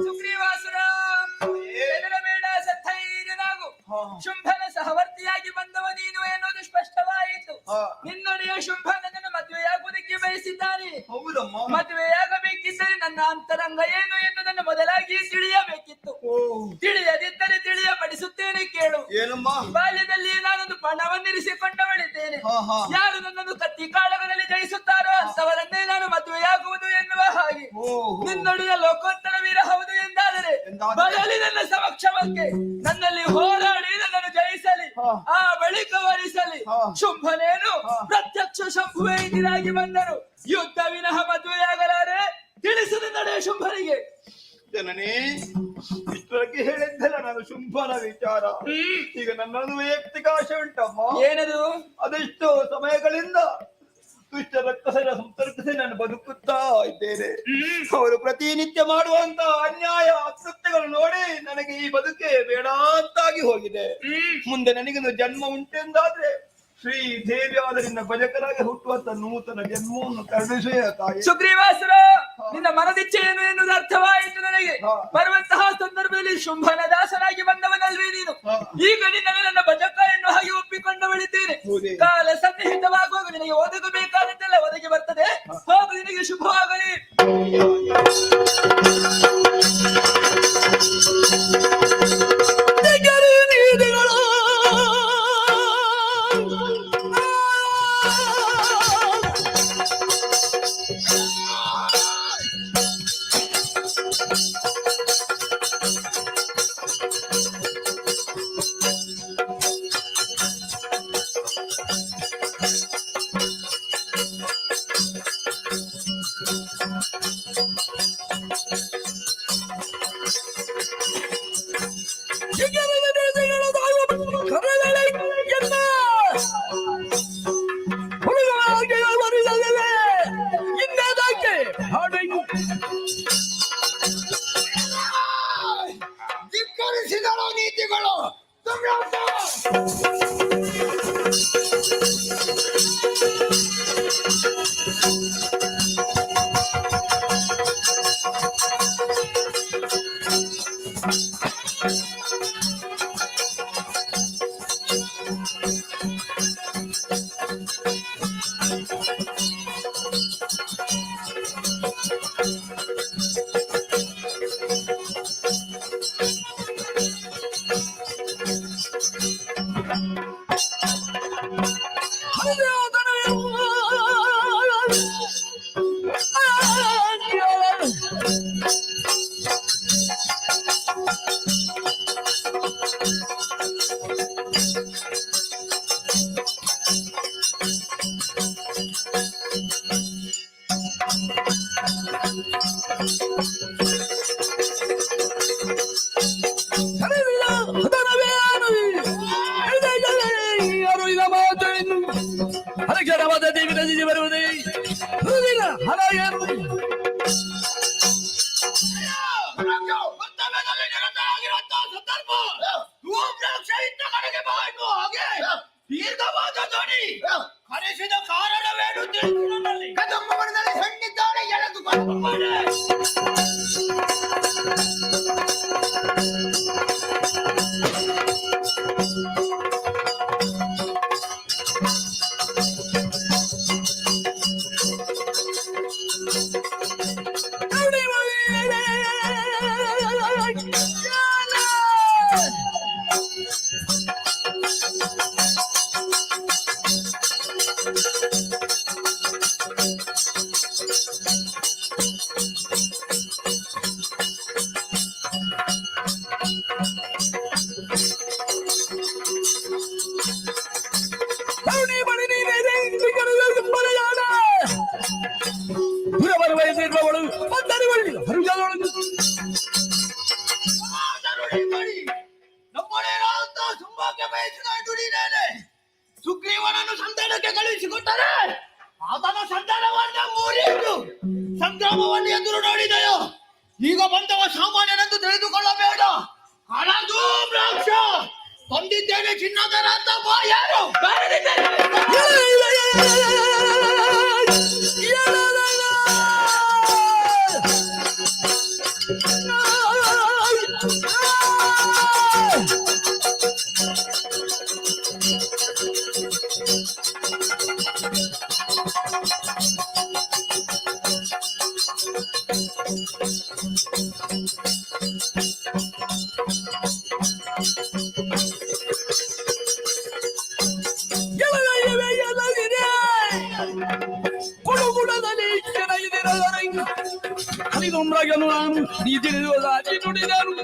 ಸುಗ್ರೀವಾಸುರ, ಹೆದರಬೇಡ, ಸಧೈರ್ಯನಾಗು. ಶುಂಭನ ಸಹವರ್ತಿಯಾಗಿ ಬಂದವ ನೀನು ಎನ್ನುವುದು ಸ್ಪಷ್ಟವಾಯಿತು. ನಿನ್ನೊಡೆಯ ಶುಂಭನನ್ನು ಮದುವೆಯಾಗುವುದಕ್ಕೆ ಬಯಸಿದ್ದಾನೆ. ಮದುವೆಯಾಗಬೇಕಿದ್ದರೆ ನನ್ನ ಅಂತರಂಗ ಏನು ಎನ್ನುವುದನ್ನು ಮೊದಲಾಗಿ ತಿಳಿಯಬೇಕಿತ್ತು. ತಿಳಿಯದಿದ್ದರೆ ತಿಳಿಯಪಡಿಸುತ್ತೇನೆ, ಕೇಳು. ಬಾಲ್ಯದಲ್ಲಿ ನಾನೊಂದು ಪಣವನ್ನಿರಿಸಿಕೊಂಡವಳಿದ್ದೇನೆ. ಯಾರು ನನ್ನನ್ನು ಕತ್ತಿ ಕಾಳಗದಲ್ಲಿ ಜಯಿಸುತ್ತಾರೋ ಅಂತವರನ್ನೇ ನಾನು ಮದುವೆಯಾಗುವುದು ಎನ್ನುವ ಹಾಗೆ. ನಿನ್ನೊಡೆಯ ಲೋಕೋತ್ತರ ವೀರ ಹೌದು ಎಂದಾದರೆ ಬರಲಿ ನನ್ನ ಸಮಕ್ಷಮಕ್ಕೆ. ನನ್ನಲ್ಲಿ ಹೋರಾಡಿ ನನ್ನನ್ನು ಜಯಿಸಲಿ, ಆ ಬಳಿಕ ವರಿಸಲಿ. ಶುಂಭನೇನು ಪ್ರತ್ಯಕ್ಷ ಶಂಭುವೇ ಇಂದಿರಾಗಿ ಬಂದರು. ಯುದ್ಧ ವಿನಃ ಮದುವೆಯಾಗಲಾರೆ. ತಿಳಿಸದೆ ನಡೆ ಶುಂಭನಿಗೆ. ಜನನಿ, ಇಷ್ಟರಕ್ಕೆ ಹೇಳಿದ್ದಲ್ಲ ನಾನು ಶುಂಭನ ವಿಚಾರ. ಈಗ ನನ್ನದು ವೈಯಕ್ತಿಕ ಆಶೆ ಉಂಟಮ್ಮ. ಏನದು? ಅದೆಷ್ಟೋ ಸಮಯಗಳಿಂದ ದುಷ್ಟ ರಕ್ಕಸರ ಸಂಪರ್ಕಿಸಿ ನಾನು ಬದುಕುತ್ತಾ ಇದ್ದೇನೆ. ಅವರು ಪ್ರತಿನಿತ್ಯ ಮಾಡುವಂತ ಅನ್ಯಾಯ ಅಕೃತ್ಯಗಳು ನೋಡಿ ನನಗೆ ಈ ಬದುಕೆ ಬೇಡ ಅಂತಾಗಿ ಹೋಗಿದೆ. ಮುಂದೆ ನನಗೊಂದು ಜನ್ಮ ಉಂಟೆಂದಾದ್ರೆ ಶ್ರೀ ದೇವಿ ಆದರಿಂದ ಭಜಕರಾಗಿ ಹುಟ್ಟುವಂತ ನೂತನ ಜನ್ಮವನ್ನು ಕರುಣಿಸುವ ತಾಯಿ. ಸುಗ್ರೀವಾಸುರ, ನಿನ್ನ ಮನದಿಚ್ಛೆ ಏನು ಎನ್ನುವುದು ಅರ್ಥವಾಯಿತು ನನಗೆ. ಬರುವಂತಹ ಸಂದರ್ಭದಲ್ಲಿ ಶುಂಭನ ದಾಸನಾಗಿ ಬಂದವನಲ್ವೇ ನೀನು? ಈಗ ನಿನ್ನ ನನ್ನ ಭಜಕ ಎನ್ನುವ ಹಾಗೆ ಒಪ್ಪಿಕೊಂಡವಳಿದ್ದೇನೆ. ಕಾಲ ಸನ್ನಿಹಿತವಾಗುವಾಗ ನಿನಗೆ ಒದಗಬೇಕಾದದ್ದೆಲ್ಲ ಒದಗಿ ಬರ್ತದೆ. ಹೋಗು, ನಿನಗೆ ಶುಭವಾಗಲಿ. ದೀರ್ಘವಾದ ಧ್ವನಿ ಕರೆಸಿದ ಕಾರಣವೇನು ತಿಳಿದು ನನ್ನಲ್ಲಿ. ಕದಂಬ ವನದಲ್ಲಿ ಹೆಣ್ಣಿದ್ದಾಳೆ ಎಳೆದುಕೊಂಡು ನಮ್ಮನೇನಾದಂತ ಸಂಭಾಗ್ಯ ಬಯಸಿದ ದುಡಿನೇನೆ ಸುಗ್ರೀವನನ್ನು ಸಂಧಾನಕ್ಕೆ ಕಳುಹಿಸಿಕೊಟ್ಟರೆ ಆತನ ಸಂಧಾನವನ್ನ ಮುರಿದು ಸಂಗ್ರಾಮವನ್ನು ಎದುರು ನೋಡಿದೆಯೋ. ಈಗ ಬಂದವ ಸಾಮಾನ್ಯನೆಂದು ತಿಳಿದುಕೊಳ್ಳಬೇಡ. ಹಣದು ರಾಕ್ಷ ತಂದಿದ್ದೇನೆ ಚಿನ್ನದ ರಥ ಬಾ ಯಾರು ಅಲಿಗೊಮ್ಮರಾಗನು ನಾನು ನೀ ತಿಳಿದು ರಾಜಿ ನುಡಿದನು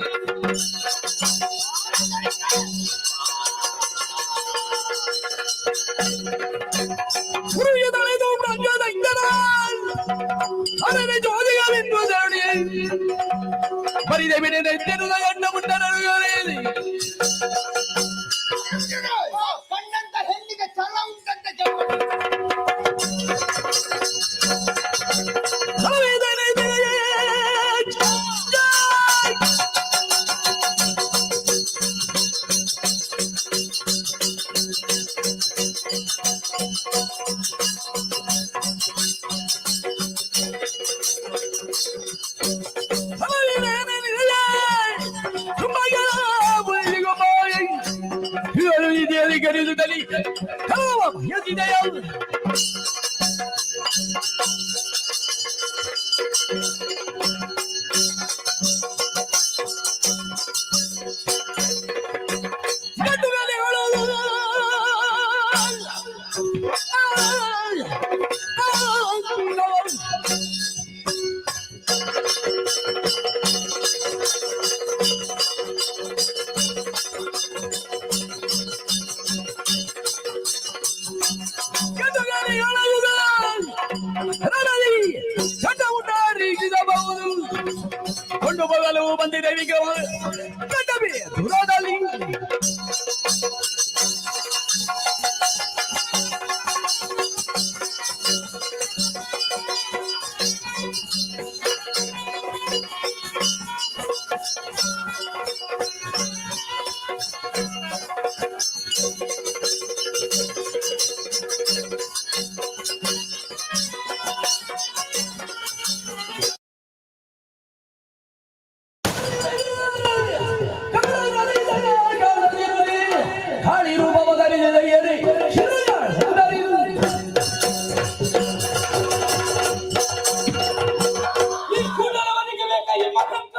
ಗುರುಯದಳೆದು ಬ್ರಹ್ಮದ ಇಂದನ ಅರನೆ ಜೋದಿಗವೆನ್ನುವ ಧರಣಿ ಬರಿದೆ ಬಿಡದೆ ತೆರುದ ಗಂಡ ಮುಟ್ಟರಳುಗಳೆಯಲ್ಲಿ ಕಣ್ಣಂತ ಹೆಣ್ಣಿಗೆ ಛಲ ಉಂಟಂತೆ ಕರೆಯುವುದಲ್ಲಿ ಭಯದಿದೆಯ ಕೊಂಡು ಹೋಗಲು ಬಂದಿದ್ದೇವಿಗೆ ಕಟ್ಟಬಿ ದೂರದಲ್ಲಿ ಈ ಕೂಡಲವನಿಗೆ ಬೇಕಾ ಈ ಮಗಂತ?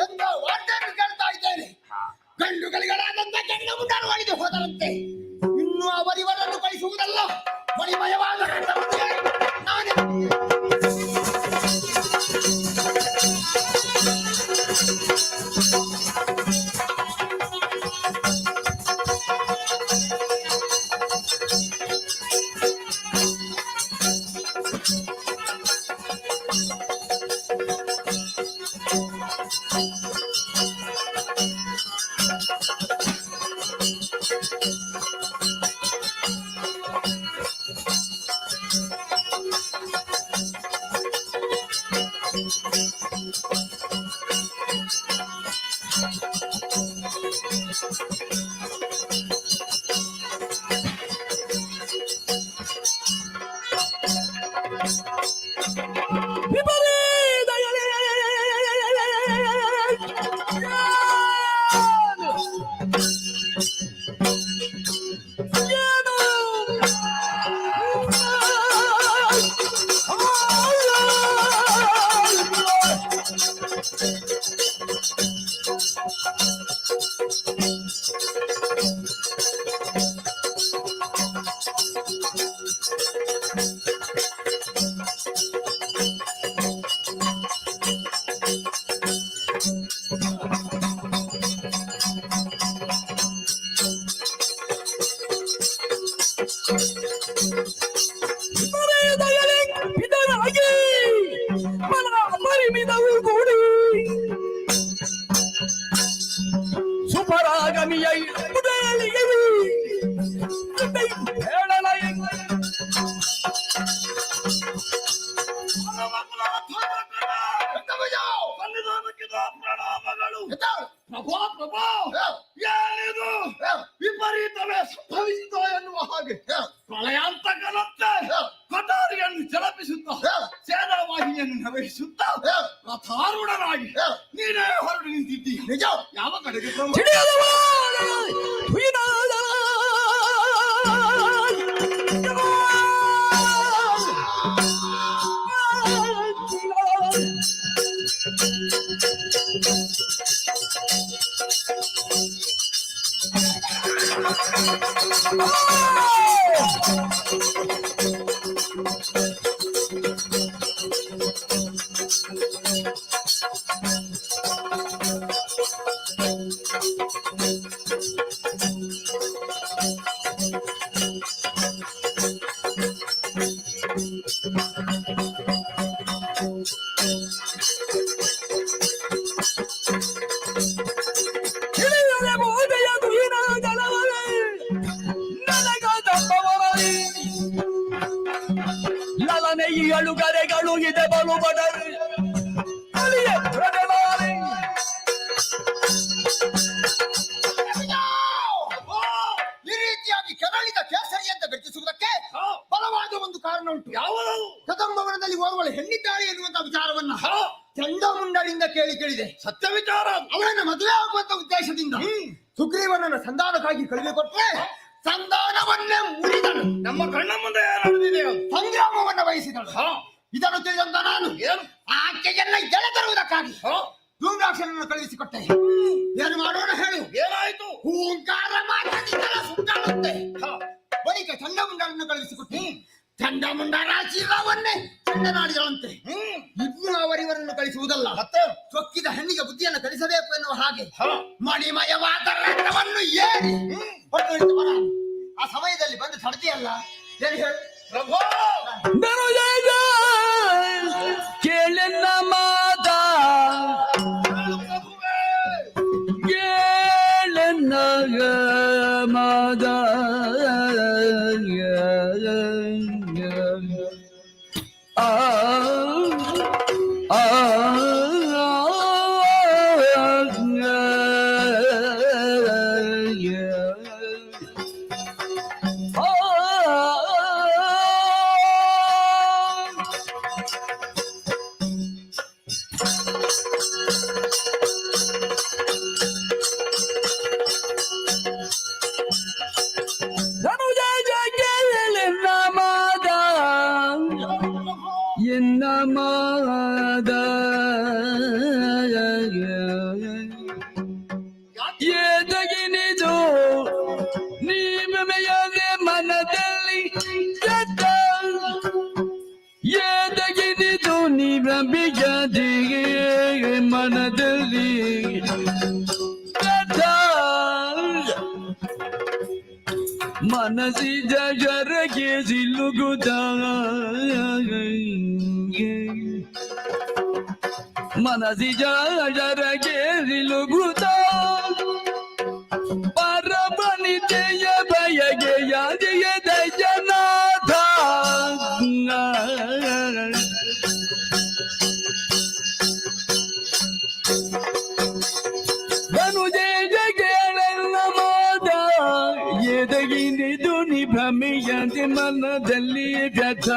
ಎಂತ ವಾರ್ತೆಯನ್ನು ಕೇಳ್ತಾ ಇದ್ದೇನೆ. ಗಂಡುಗಳಿಗಳಾದಂತ ಗಂಡು ಮುಂಡಾರು ಒಳಿದು ಹೋದರಂತೆ. ಇನ್ನು ಅವರಿವರನ್ನು ಕಳಿಸುವುದಲ್ಲ, ಮಣಿಮಯವಾದ ನಾನೇ ಇದರಾಗಿ ಮನ ಪರಿಮಿತವು ಕೂಡಿ ಸುಪರಾಗಮಿಯ ಪ್ರಣಾಮಗಳು. ಪ್ರಭೋ ಪ್ರಭೋ, ಏನಿದು ವಿಪರೀತವೇ ಸಂಭವಿಸಿತು ಎನ್ನುವ ಹಾಗೆ ಪ್ರಳಯಾಂತಕನಂತೆ ಕಟಾರಿಯನ್ನು ಜಲಪಿಸುತ್ತಾ ಸೇನಾವಾಹಿನಿಯನ್ನು ನವಹಿಸುತ್ತಾ ರಥಾರೂಢನಾಗಿ ನೀನೇ ಹೊರಡು ನಿಂತಿದ್ದೀಯ. ನಿಜ ಯಾವ ಕಡೆಗೆ ಪ್ರಭು? ಲಲನೆಗಳು ಗರೆಗಳು ಇದೆ ಬಲು ಬಡರು ಈ ರೀತಿಯಾಗಿ ಕೆರಳಿದ ಕೇಸರಿ ಅಂತ ಗರ್ಜಿಸುವುದಕ್ಕೆ ಬಲವಾದ ಒಂದು ಕಾರಣ ಉಂಟು. ಯಾವುದು? ಕದಂಬವನದಲ್ಲಿ ಓರ್ವಳು ಹೆಣ್ಣಿದ್ದಾಳೆ ಎನ್ನುವಂತ ವಿಚಾರವನ್ನ ಚಂಡಮುಂಡರಿಂದ ಕೇಳಿದೆ. ಸತ್ಯ ವಿಚಾರ. ಅವಳನ್ನ ಮದುವೆ ಆಗುವಂತ ಉದ್ದೇಶದಿಂದ ಸುಗ್ರೀವನನ್ನ ಸಂಧಾನಕ್ಕಾಗಿ ಕಳುಹಿಕೊಟ್ರೆ ಸಂಧಾನವನ್ನೇ ಮುರಿದನು. ನಮ್ಮ ಕಣ್ಣ ಮುಂದೆ ನಡೆದಿದೆ. ಸಂಗ್ರಾಮವನ್ನ ವಹಿಸಿದಳು. ಇದನ್ನು ತಿಳಿದಂತ ನಾನು ಆಕೆಯನ್ನ ಎಳೆತರುವುದಕ್ಕಾಗಿ ಧೂಮ್ರಾಕ್ಷನನ್ನು ಕಳುಹಿಸಿಕೊಟ್ಟೆ. ಏನು ಮಾಡೋಣ ಹೇಳು? ಏನಾಯ್ತು? ಹೂಂಕಾರ ಮಾತ್ರದಿಂದಲೇ ಸುತ್ತಾಡುತ್ತೆ. ಬಳಿಕ ಚಂಡಮುಂಡನನ್ನು ಕಳುಹಿಸಿಕೊಟ್ಟೆ. ಚಂಡಮುಂಡ ರಾಶಿವನ್ನೇ ಚಂಡನಾಡಿದಳಂತೆ. ಇನ್ನು ಅವರಿವರನ್ನು ಕಳಿಸುವುದಲ್ಲ, ಮತ್ತೆ ಸೊಕ್ಕಿದ ಹೆಣ್ಣಿಗೆ ಬುದ್ಧಿಯನ್ನು ಕಲಿಸಬೇಕು ಎನ್ನುವ ಹಾಗೆ ಮಣಿಮಯವಾದ ರಕ್ತವನ್ನು ಏರಿ ಹೊರಟು ಬರ. ಆ ಸಮಯದಲ್ಲಿ ಬಂದು ತಡೆದಿಯಲ್ಲ, ಏನು ಹೇಳು? ಪ್ರಭೋ, ಕೇಳೆನ್ನ ಮಾತ ಕೇಳೆನ್ನ ಮಾದ ಆ ಆ ಮಾದ ಎದಗಿನಿದು ನೀಮೆಯದೆ ಮನದಲ್ಲಿ ಎದಗಿನಿದು ನೀವೆಂಬಿಗದಿಗೆ ಮನದಲ್ಲಿ ಮನಸಿ ಜರಗೆ ಸಿಲುಗುದ ಮನಸಿ ಜರಗೆ ಸಿಲುಗುದ ಪರಬನಿತೆಯ ಬಯಗೆ ಯಾದಿಯ ದಯನಾಥ ಎದಗಿನಿದು ನಿಭ್ರಮೆಯದೆ ಮನದಲ್ಲಿ ವ್ಯಥ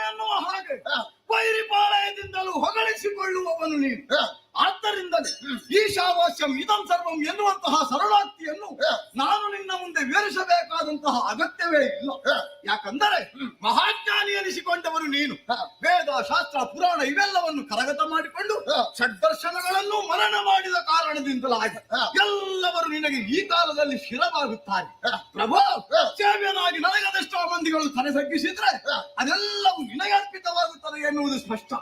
ಎನ್ನುವ ಹಾಗೆ ವೈರಿಪಾಳಯದಿಂದಲೂ ಹೊಗಳಿಸಿಕೊಳ್ಳುವವನು ನೀನು. ಆದ್ದರಿಂದಲೇ ಈಶಾವಾಸ್ಯಂ ಇದಂ ಸರ್ವಂ ಎನ್ನುವಂತಹ ಸರಳಾಕ್ತಿಯನ್ನು ನಾನು ನಿನ್ನ ಮುಂದೆ ವಿವರಿಸಬೇಕಾದಂತಹ ಅಗತ್ಯವೇ ಇಲ್ಲ. ಯಾಕಂದರೆ ಮಹಾಜ್ಞಾನಿ ಎನಿಸಿಕೊಂಡವರು ನೀನು. ವೇದ ಶಾಸ್ತ್ರ ಪುರಾಣ ಇವೆಲ್ಲವನ್ನು ಕರಗತ ಮಾಡಿಕೊಂಡು ಷಡ್ದರ್ಶನಗಳನ್ನು ಮರಣ ಮಾಡಿದ ಕಾರಣದಿಂದಲಾಗಿ ಎಲ್ಲವರು ನಿನಗೆ ಈ ಕಾಲದಲ್ಲಿ ಶಿರವಾಗುತ್ತಾರೆ. ಪ್ರಭು, ಸೇವ್ಯನಾಗಿ ನನಗದೆಷ್ಟೋ ಮಂದಿಗಳು ತಲೆ ತಗ್ಗಿಸಿದ್ರೆ ಅದೆಲ್ಲವೂ ನಿನಗೆ ಅರ್ಪಿತವಾಗುತ್ತದೆ ಎನ್ನುವುದು ಸ್ಪಷ್ಟ.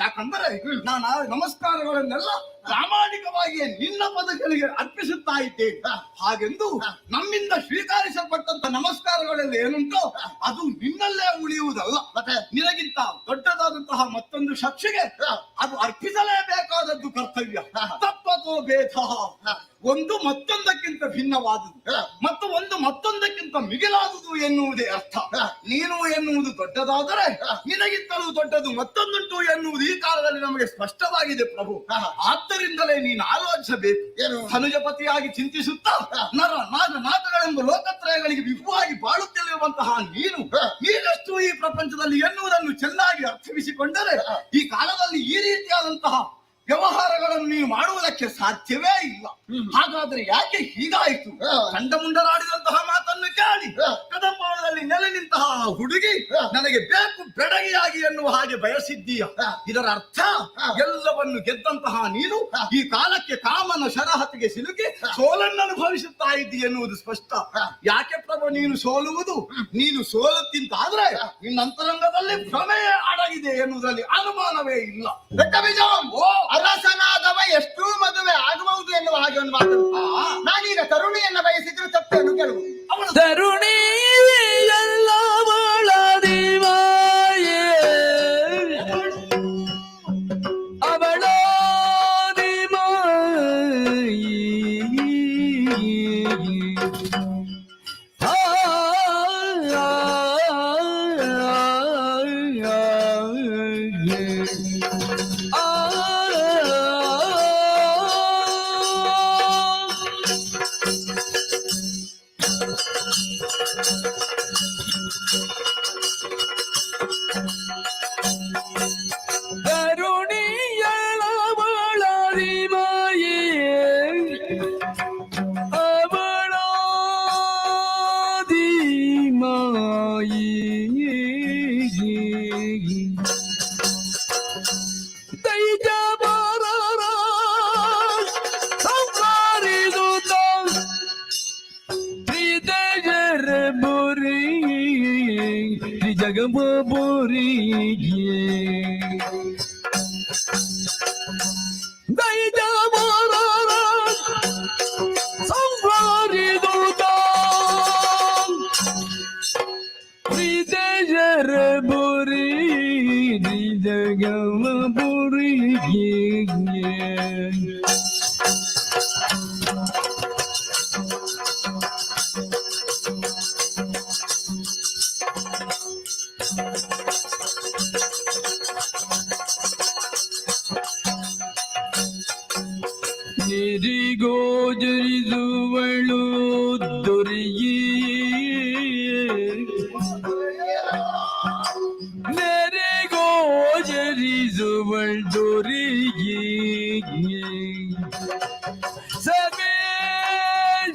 ಯಾಕಂದರೆ ನಾನು ಆ ನಮಸ್ಕಾರಗಳನ್ನೆಲ್ಲ ಪ್ರಾಮಾಣಿಕವಾಗಿ ನಿನ್ನ ಪದಗಳಿಗೆ ಅರ್ಪಿಸುತ್ತಾ ಇದ್ದೇನೆ. ಹಾಗೆಂದು ನಮ್ಮಿಂದ ಸ್ವೀಕರಿಸಲ್ಪಟ್ಟಂತ ನಮಸ್ಕಾರಗಳಲ್ಲಿ ಏನುಂಟೋ ಅದು ನಿನ್ನಲ್ಲೇ ಉಳಿಯುವುದಲ್ಲ. ಮತ್ತೆ ನಿನಗಿಂತ ದೊಡ್ಡದಾದಂತಹ ಮತ್ತೊಂದು ಶಕ್ತಿಗೆ ಅದು ಅರ್ಪಿಸಲೇಬೇಕಾದದ್ದು ಕರ್ತವ್ಯ. ತಪ್ಪತೋ ಭೇದ, ಒಂದು ಮತ್ತೊಂದಕ್ಕಿಂತ ಭಿನ್ನವಾದುದು ಮತ್ತು ಒಂದು ಮತ್ತೊಂದಕ್ಕಿಂತ ಮಿಗಿಲಾದುದು ಎನ್ನುವುದೇ ಅರ್ಥ. ನೀನು ಎನ್ನುವುದು ದೊಡ್ಡದಾದರೆ ನಿನಗಿಂತಲೂ ದೊಡ್ಡದು ಮತ್ತೊಂದುಂಟು ಎನ್ನುವುದು ಈ ಕಾಲದಲ್ಲಿ ನಮಗೆ ಸ್ಪಷ್ಟವಾಗಿದೆ ಪ್ರಭು. ಆದ್ದರಿಂದಲೇ ನೀನು ಆಲೋಚಿಸಬೇಕು. ಧನುಜಪತಿಯಾಗಿ ಚಿಂತಿಸುತ್ತಾ ನರ ನಾಗ ನಾಟಗಳೆಂಬ ಲೋಕತ್ರಯಗಳಿಗೆ ವಿಪುವಾಗಿ ಬಾಳುತ್ತಿರುವಂತಹ ನೀನಷ್ಟು ಈ ಪ್ರಪಂಚದಲ್ಲಿ ಎನ್ನುವುದನ್ನು ಚೆನ್ನಾಗಿ ಅರ್ಥವಿಸಿಕೊಂಡರೆ ಈ ಕಾಲದಲ್ಲಿ ಈ ರೀತಿಯಾದಂತಹ ವ್ಯವಹಾರಗಳನ್ನು ನೀವು ಮಾಡುವುದಕ್ಕೆ ಸಾಧ್ಯವೇ ಇಲ್ಲ. ಹಾಗಾದ್ರೆ ಯಾಕೆ ಹೀಗಾಯಿತು? ಕಂಡ ಮುಂಡರಾಡಿದಂತಹ ಮಾತನ್ನು ಕೇಳಿ ಕದಂಬವನದಲ್ಲಿ ನೆಲೆ ನಿಂತಹ ಹುಡುಗಿ ನನಗೆ ಬೇಕು ಬೆಡಗಿಯಾಗಿ ಎನ್ನುವ ಹಾಗೆ ಬಯಸಿದ್ದೀಯ. ಇದರ ಅರ್ಥ ಎಲ್ಲವನ್ನು ಗೆದ್ದಂತಹ ನೀನು ಈ ಕಾಲಕ್ಕೆ ಕಾಮನ ಶರಹತಿಗೆ ಸಿಲುಕಿ ಸೋಲನ್ನು ಅನುಭವಿಸುತ್ತಾ ಇದ್ದೀಯ ಎನ್ನುವುದು ಸ್ಪಷ್ಟ. ಯಾಕೆ ಪ್ರಭು ನೀನು ಸೋಲುವುದು? ನೀನು ಸೋಲುತ್ತಿಂತಾದ್ರೆ ನಿನ್ನ ಅಂತರಂಗದಲ್ಲಿ ಭ್ರಮೆಯೇ ಅಡಗಿದೆ ಎನ್ನುವುದರಲ್ಲಿ ಅನುಮಾನವೇ ಇಲ್ಲ. ಅರಸನಾದವ ಎಷ್ಟು ಮದುವೆ ಆಗಬಹುದು ಎನ್ನುವ ಹಾಗೆ ಒಂದು ಮಾತು. ನಾನೀಗ ತರುಣಿಯನ್ನ ಬಯಸಿದ್ರೆ ತಪ್ಪೇನು ಕೇಳುವುದು? ತರುಣಿ ಗೋಜರಿಸುವಳು ದೊರೆಯೇ ನೆರೆ ಗೋಜರಿಸುವಳು ದೊರೆಯೇ ಸಭೆ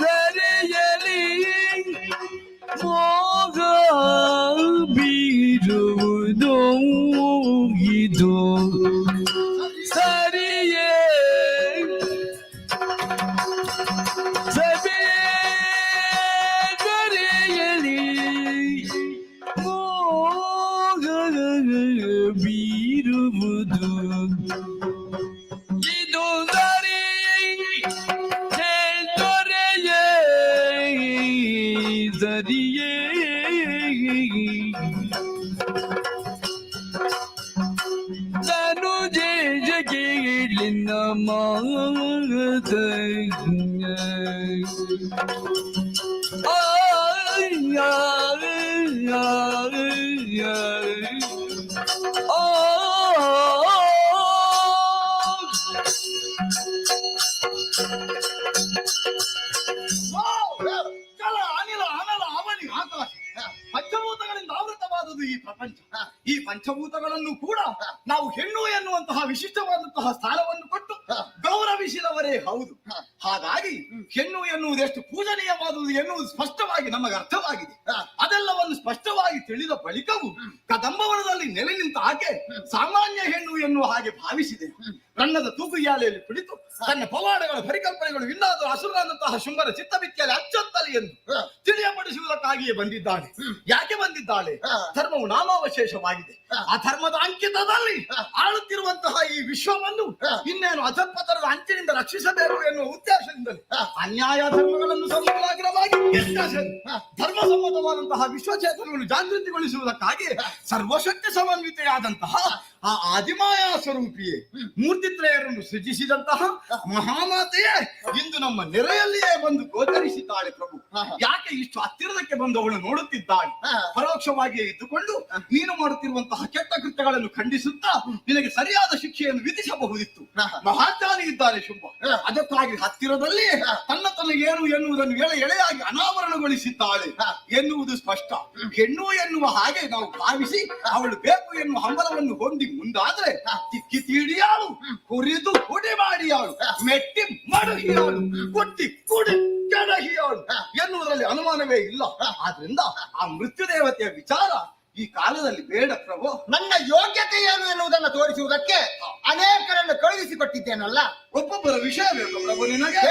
ಧರೆಯಲಿ ಮೋಗ ಬೀರುವುದೋ ಇದು ಸರಿಯೇ ಸಭೆ ಧರೆಯಲಿ ಮೋಗ ಬೀರುವುದು ಇದು ದೊರೆಯೇ ಸರಿಯೇ ನಾನು ಜಗೇಳಿನ ಮಾತ ಜಲ ಅನಿಲ ಅನಲ ಅವನಿ ಆಕಾಶ ಪಂಚಭೂತಗಳಿಂದ ಆವೃತವಾದುದು ಈ ಪ್ರಪಂಚ. ಈ ಪಂಚಭೂತಗಳನ್ನು ಕೂಡ ನಾವು ಹೆಣ್ಣು ಎನ್ನುವಂತಹ ವಿಶಿಷ್ಟವಾದಂತಹ ಸ್ಥಾನವನ್ನು ಕೊಟ್ಟು ಭಾವಿಸಿದವರೇ ಹೌದು. ಹಾಗಾಗಿ ಹೆಣ್ಣು ಎನ್ನುವುದು ಎಷ್ಟು ಪೂಜನೀಯವಾದುದು ಎನ್ನುವುದು ಸ್ಪಷ್ಟವಾಗಿ ನಮಗೆ ಅರ್ಥವಾಗಿದೆ. ಅದೆಲ್ಲವನ್ನು ಸ್ಪಷ್ಟವಾಗಿ ತಿಳಿದ ಬಳಿಕವೂ ಕದಂಬವನದಲ್ಲಿ ನೆಲೆ ನಿಂತ ಆಕೆ ಸಾಮಾನ್ಯ ಹೆಣ್ಣು ಎನ್ನುವ ಹಾಗೆ ಭಾವಿಸಿದೆ. ಕಣ್ಣದ ತೂಗುಯಾಲೆಯಲ್ಲಿ ಕುಳಿತು ತನ್ನ ಪವಾಡಗಳ ಪರಿಕಲ್ಪನೆಗಳು ಇನ್ನಾದರೂ ಅಸುರನಾದಂತಹ ಶುಂಭರ ಚಿತ್ತವಿದ್ಯೆಯಲ್ಲಿ ಅಚ್ಚೊತ್ತಲಿ ಎಂದು ತಿಳಿಯಪಡಿಸುವುದಕ್ಕಾಗಿಯೇ ಬಂದಿದ್ದಾಳೆ. ಯಾಕೆ ಬಂದಿದ್ದಾಳೆ? ಧರ್ಮವು ನಾಮಾವಶೇಷವಾಗಿದೆ. ಆ ಧರ್ಮದ ಅಂಕಿತದಲ್ಲಿ ಆಳುತ್ತಿರುವಂತಹ ಈ ವಿಶ್ವವನ್ನು ಇನ್ನೇನು ಅಧಪತರದ ಅಂಚಿನಿಂದ ರಕ್ಷಿಸಬೇಕು ಎನ್ನುವ ಉದ್ದೇಶದಿಂದಲೇ ಅನ್ಯಾಯ ಧರ್ಮಗಳನ್ನು ಸಮೂಲವಾಗಿ ಧರ್ಮ ಸಮ್ಮತವಾದಂತಹ ವಿಶ್ವಚೇತನವನ್ನು ಜಾಗೃತಿಗೊಳಿಸುವುದಕ್ಕಾಗಿ ಸರ್ವಶಕ್ತಿ ಸಮನ್ವಿತೆಯಾದಂತಹ ಆ ಆದಿಮಾಯಾ ಸ್ವರೂಪಿಯೇ ಮೂರ್ತಿತ್ರಯರನ್ನು ಸೃಜಿಸಿದಂತಹ ಮಹಾಮಾತೆಯೇ ಇಂದು ನಮ್ಮ ನೆರೆಯಲ್ಲಿಯೇ ಬಂದು ಗೋಚರಿಸಿದ್ದಾಳೆ. ಪ್ರಭು, ಯಾಕೆ ಇಷ್ಟು ಹತ್ತಿರದಕ್ಕೆ ಬಂದು ಅವಳು ನೋಡುತ್ತಿದ್ದಾಳೆ? ಪರೋಕ್ಷವಾಗಿಯೇ ಇದ್ದುಕೊಂಡು ನೀನು ಮಾಡುತ್ತಿರುವಂತಹ ಕೆಟ್ಟ ಕೃತ್ಯಗಳನ್ನು ಖಂಡಿಸುತ್ತಾ ನಿನಗೆ ಸರಿಯಾದ ಶಿಕ್ಷೆಯನ್ನು ವಿಧಿಸಬಹುದಿತ್ತು. ಮಹಾಜ್ಞಾನಿ ಇದ್ದಾನೆ ಶುಂಭ. ಅದಕ್ಕಾಗಿ ಹತ್ತಿರದಲ್ಲಿ ತನ್ನ ಏನು ಎನ್ನುವುದನ್ನು ಎಳೆಯಾಗಿ ಅನಾವರಣಗೊಳಿಸಿದ್ದಾಳೆ ಎನ್ನುವುದು ಸ್ಪಷ್ಟ. ಹೆಣ್ಣು ಎನ್ನುವ ಹಾಗೆ ನಾವು ಭಾವಿಸಿ ಅವಳು ಬೇಕು ಎನ್ನುವ ಹಂಬಲವನ್ನು ಹೊಂದಿ ಮುಂದಾದ್ರೆ ತಿಕ್ಕಿ ತೀಡಿಯಾಳು, ಕುರಿದು ಕುಡಿ ಮಾಡಿಯಾಳು, ಮೆಟ್ಟಿ ಮಡಗಿಯಾಳು, ಕೊಟ್ಟಿ ಕುಡಿ ಕೆಡಹಿಯಾಳು ಎನ್ನುವುದರಲ್ಲಿ ಅನುಮಾನವೇ ಇಲ್ಲ. ಆದ್ರಿಂದ ಆ ಮೃತ್ಯು ದೇವತೆಯ ವಿಚಾರ ಈ ಕಾಲದಲ್ಲಿ ಬೇಡ ಪ್ರಭು. ನನ್ನ ಯೋಗ್ಯತೆ ಏನು ಎನ್ನುವುದನ್ನು ತೋರಿಸುವುದಕ್ಕೆ ಅನೇಕರನ್ನು ಕಳುಹಿಸಿಕೊಟ್ಟಿದ್ದೇನಲ್ಲ. ಒಬ್ಬೊಬ್ಬರ ವಿಷಯ ಬೇಕು ಪ್ರಭು ನಿನಗೆ.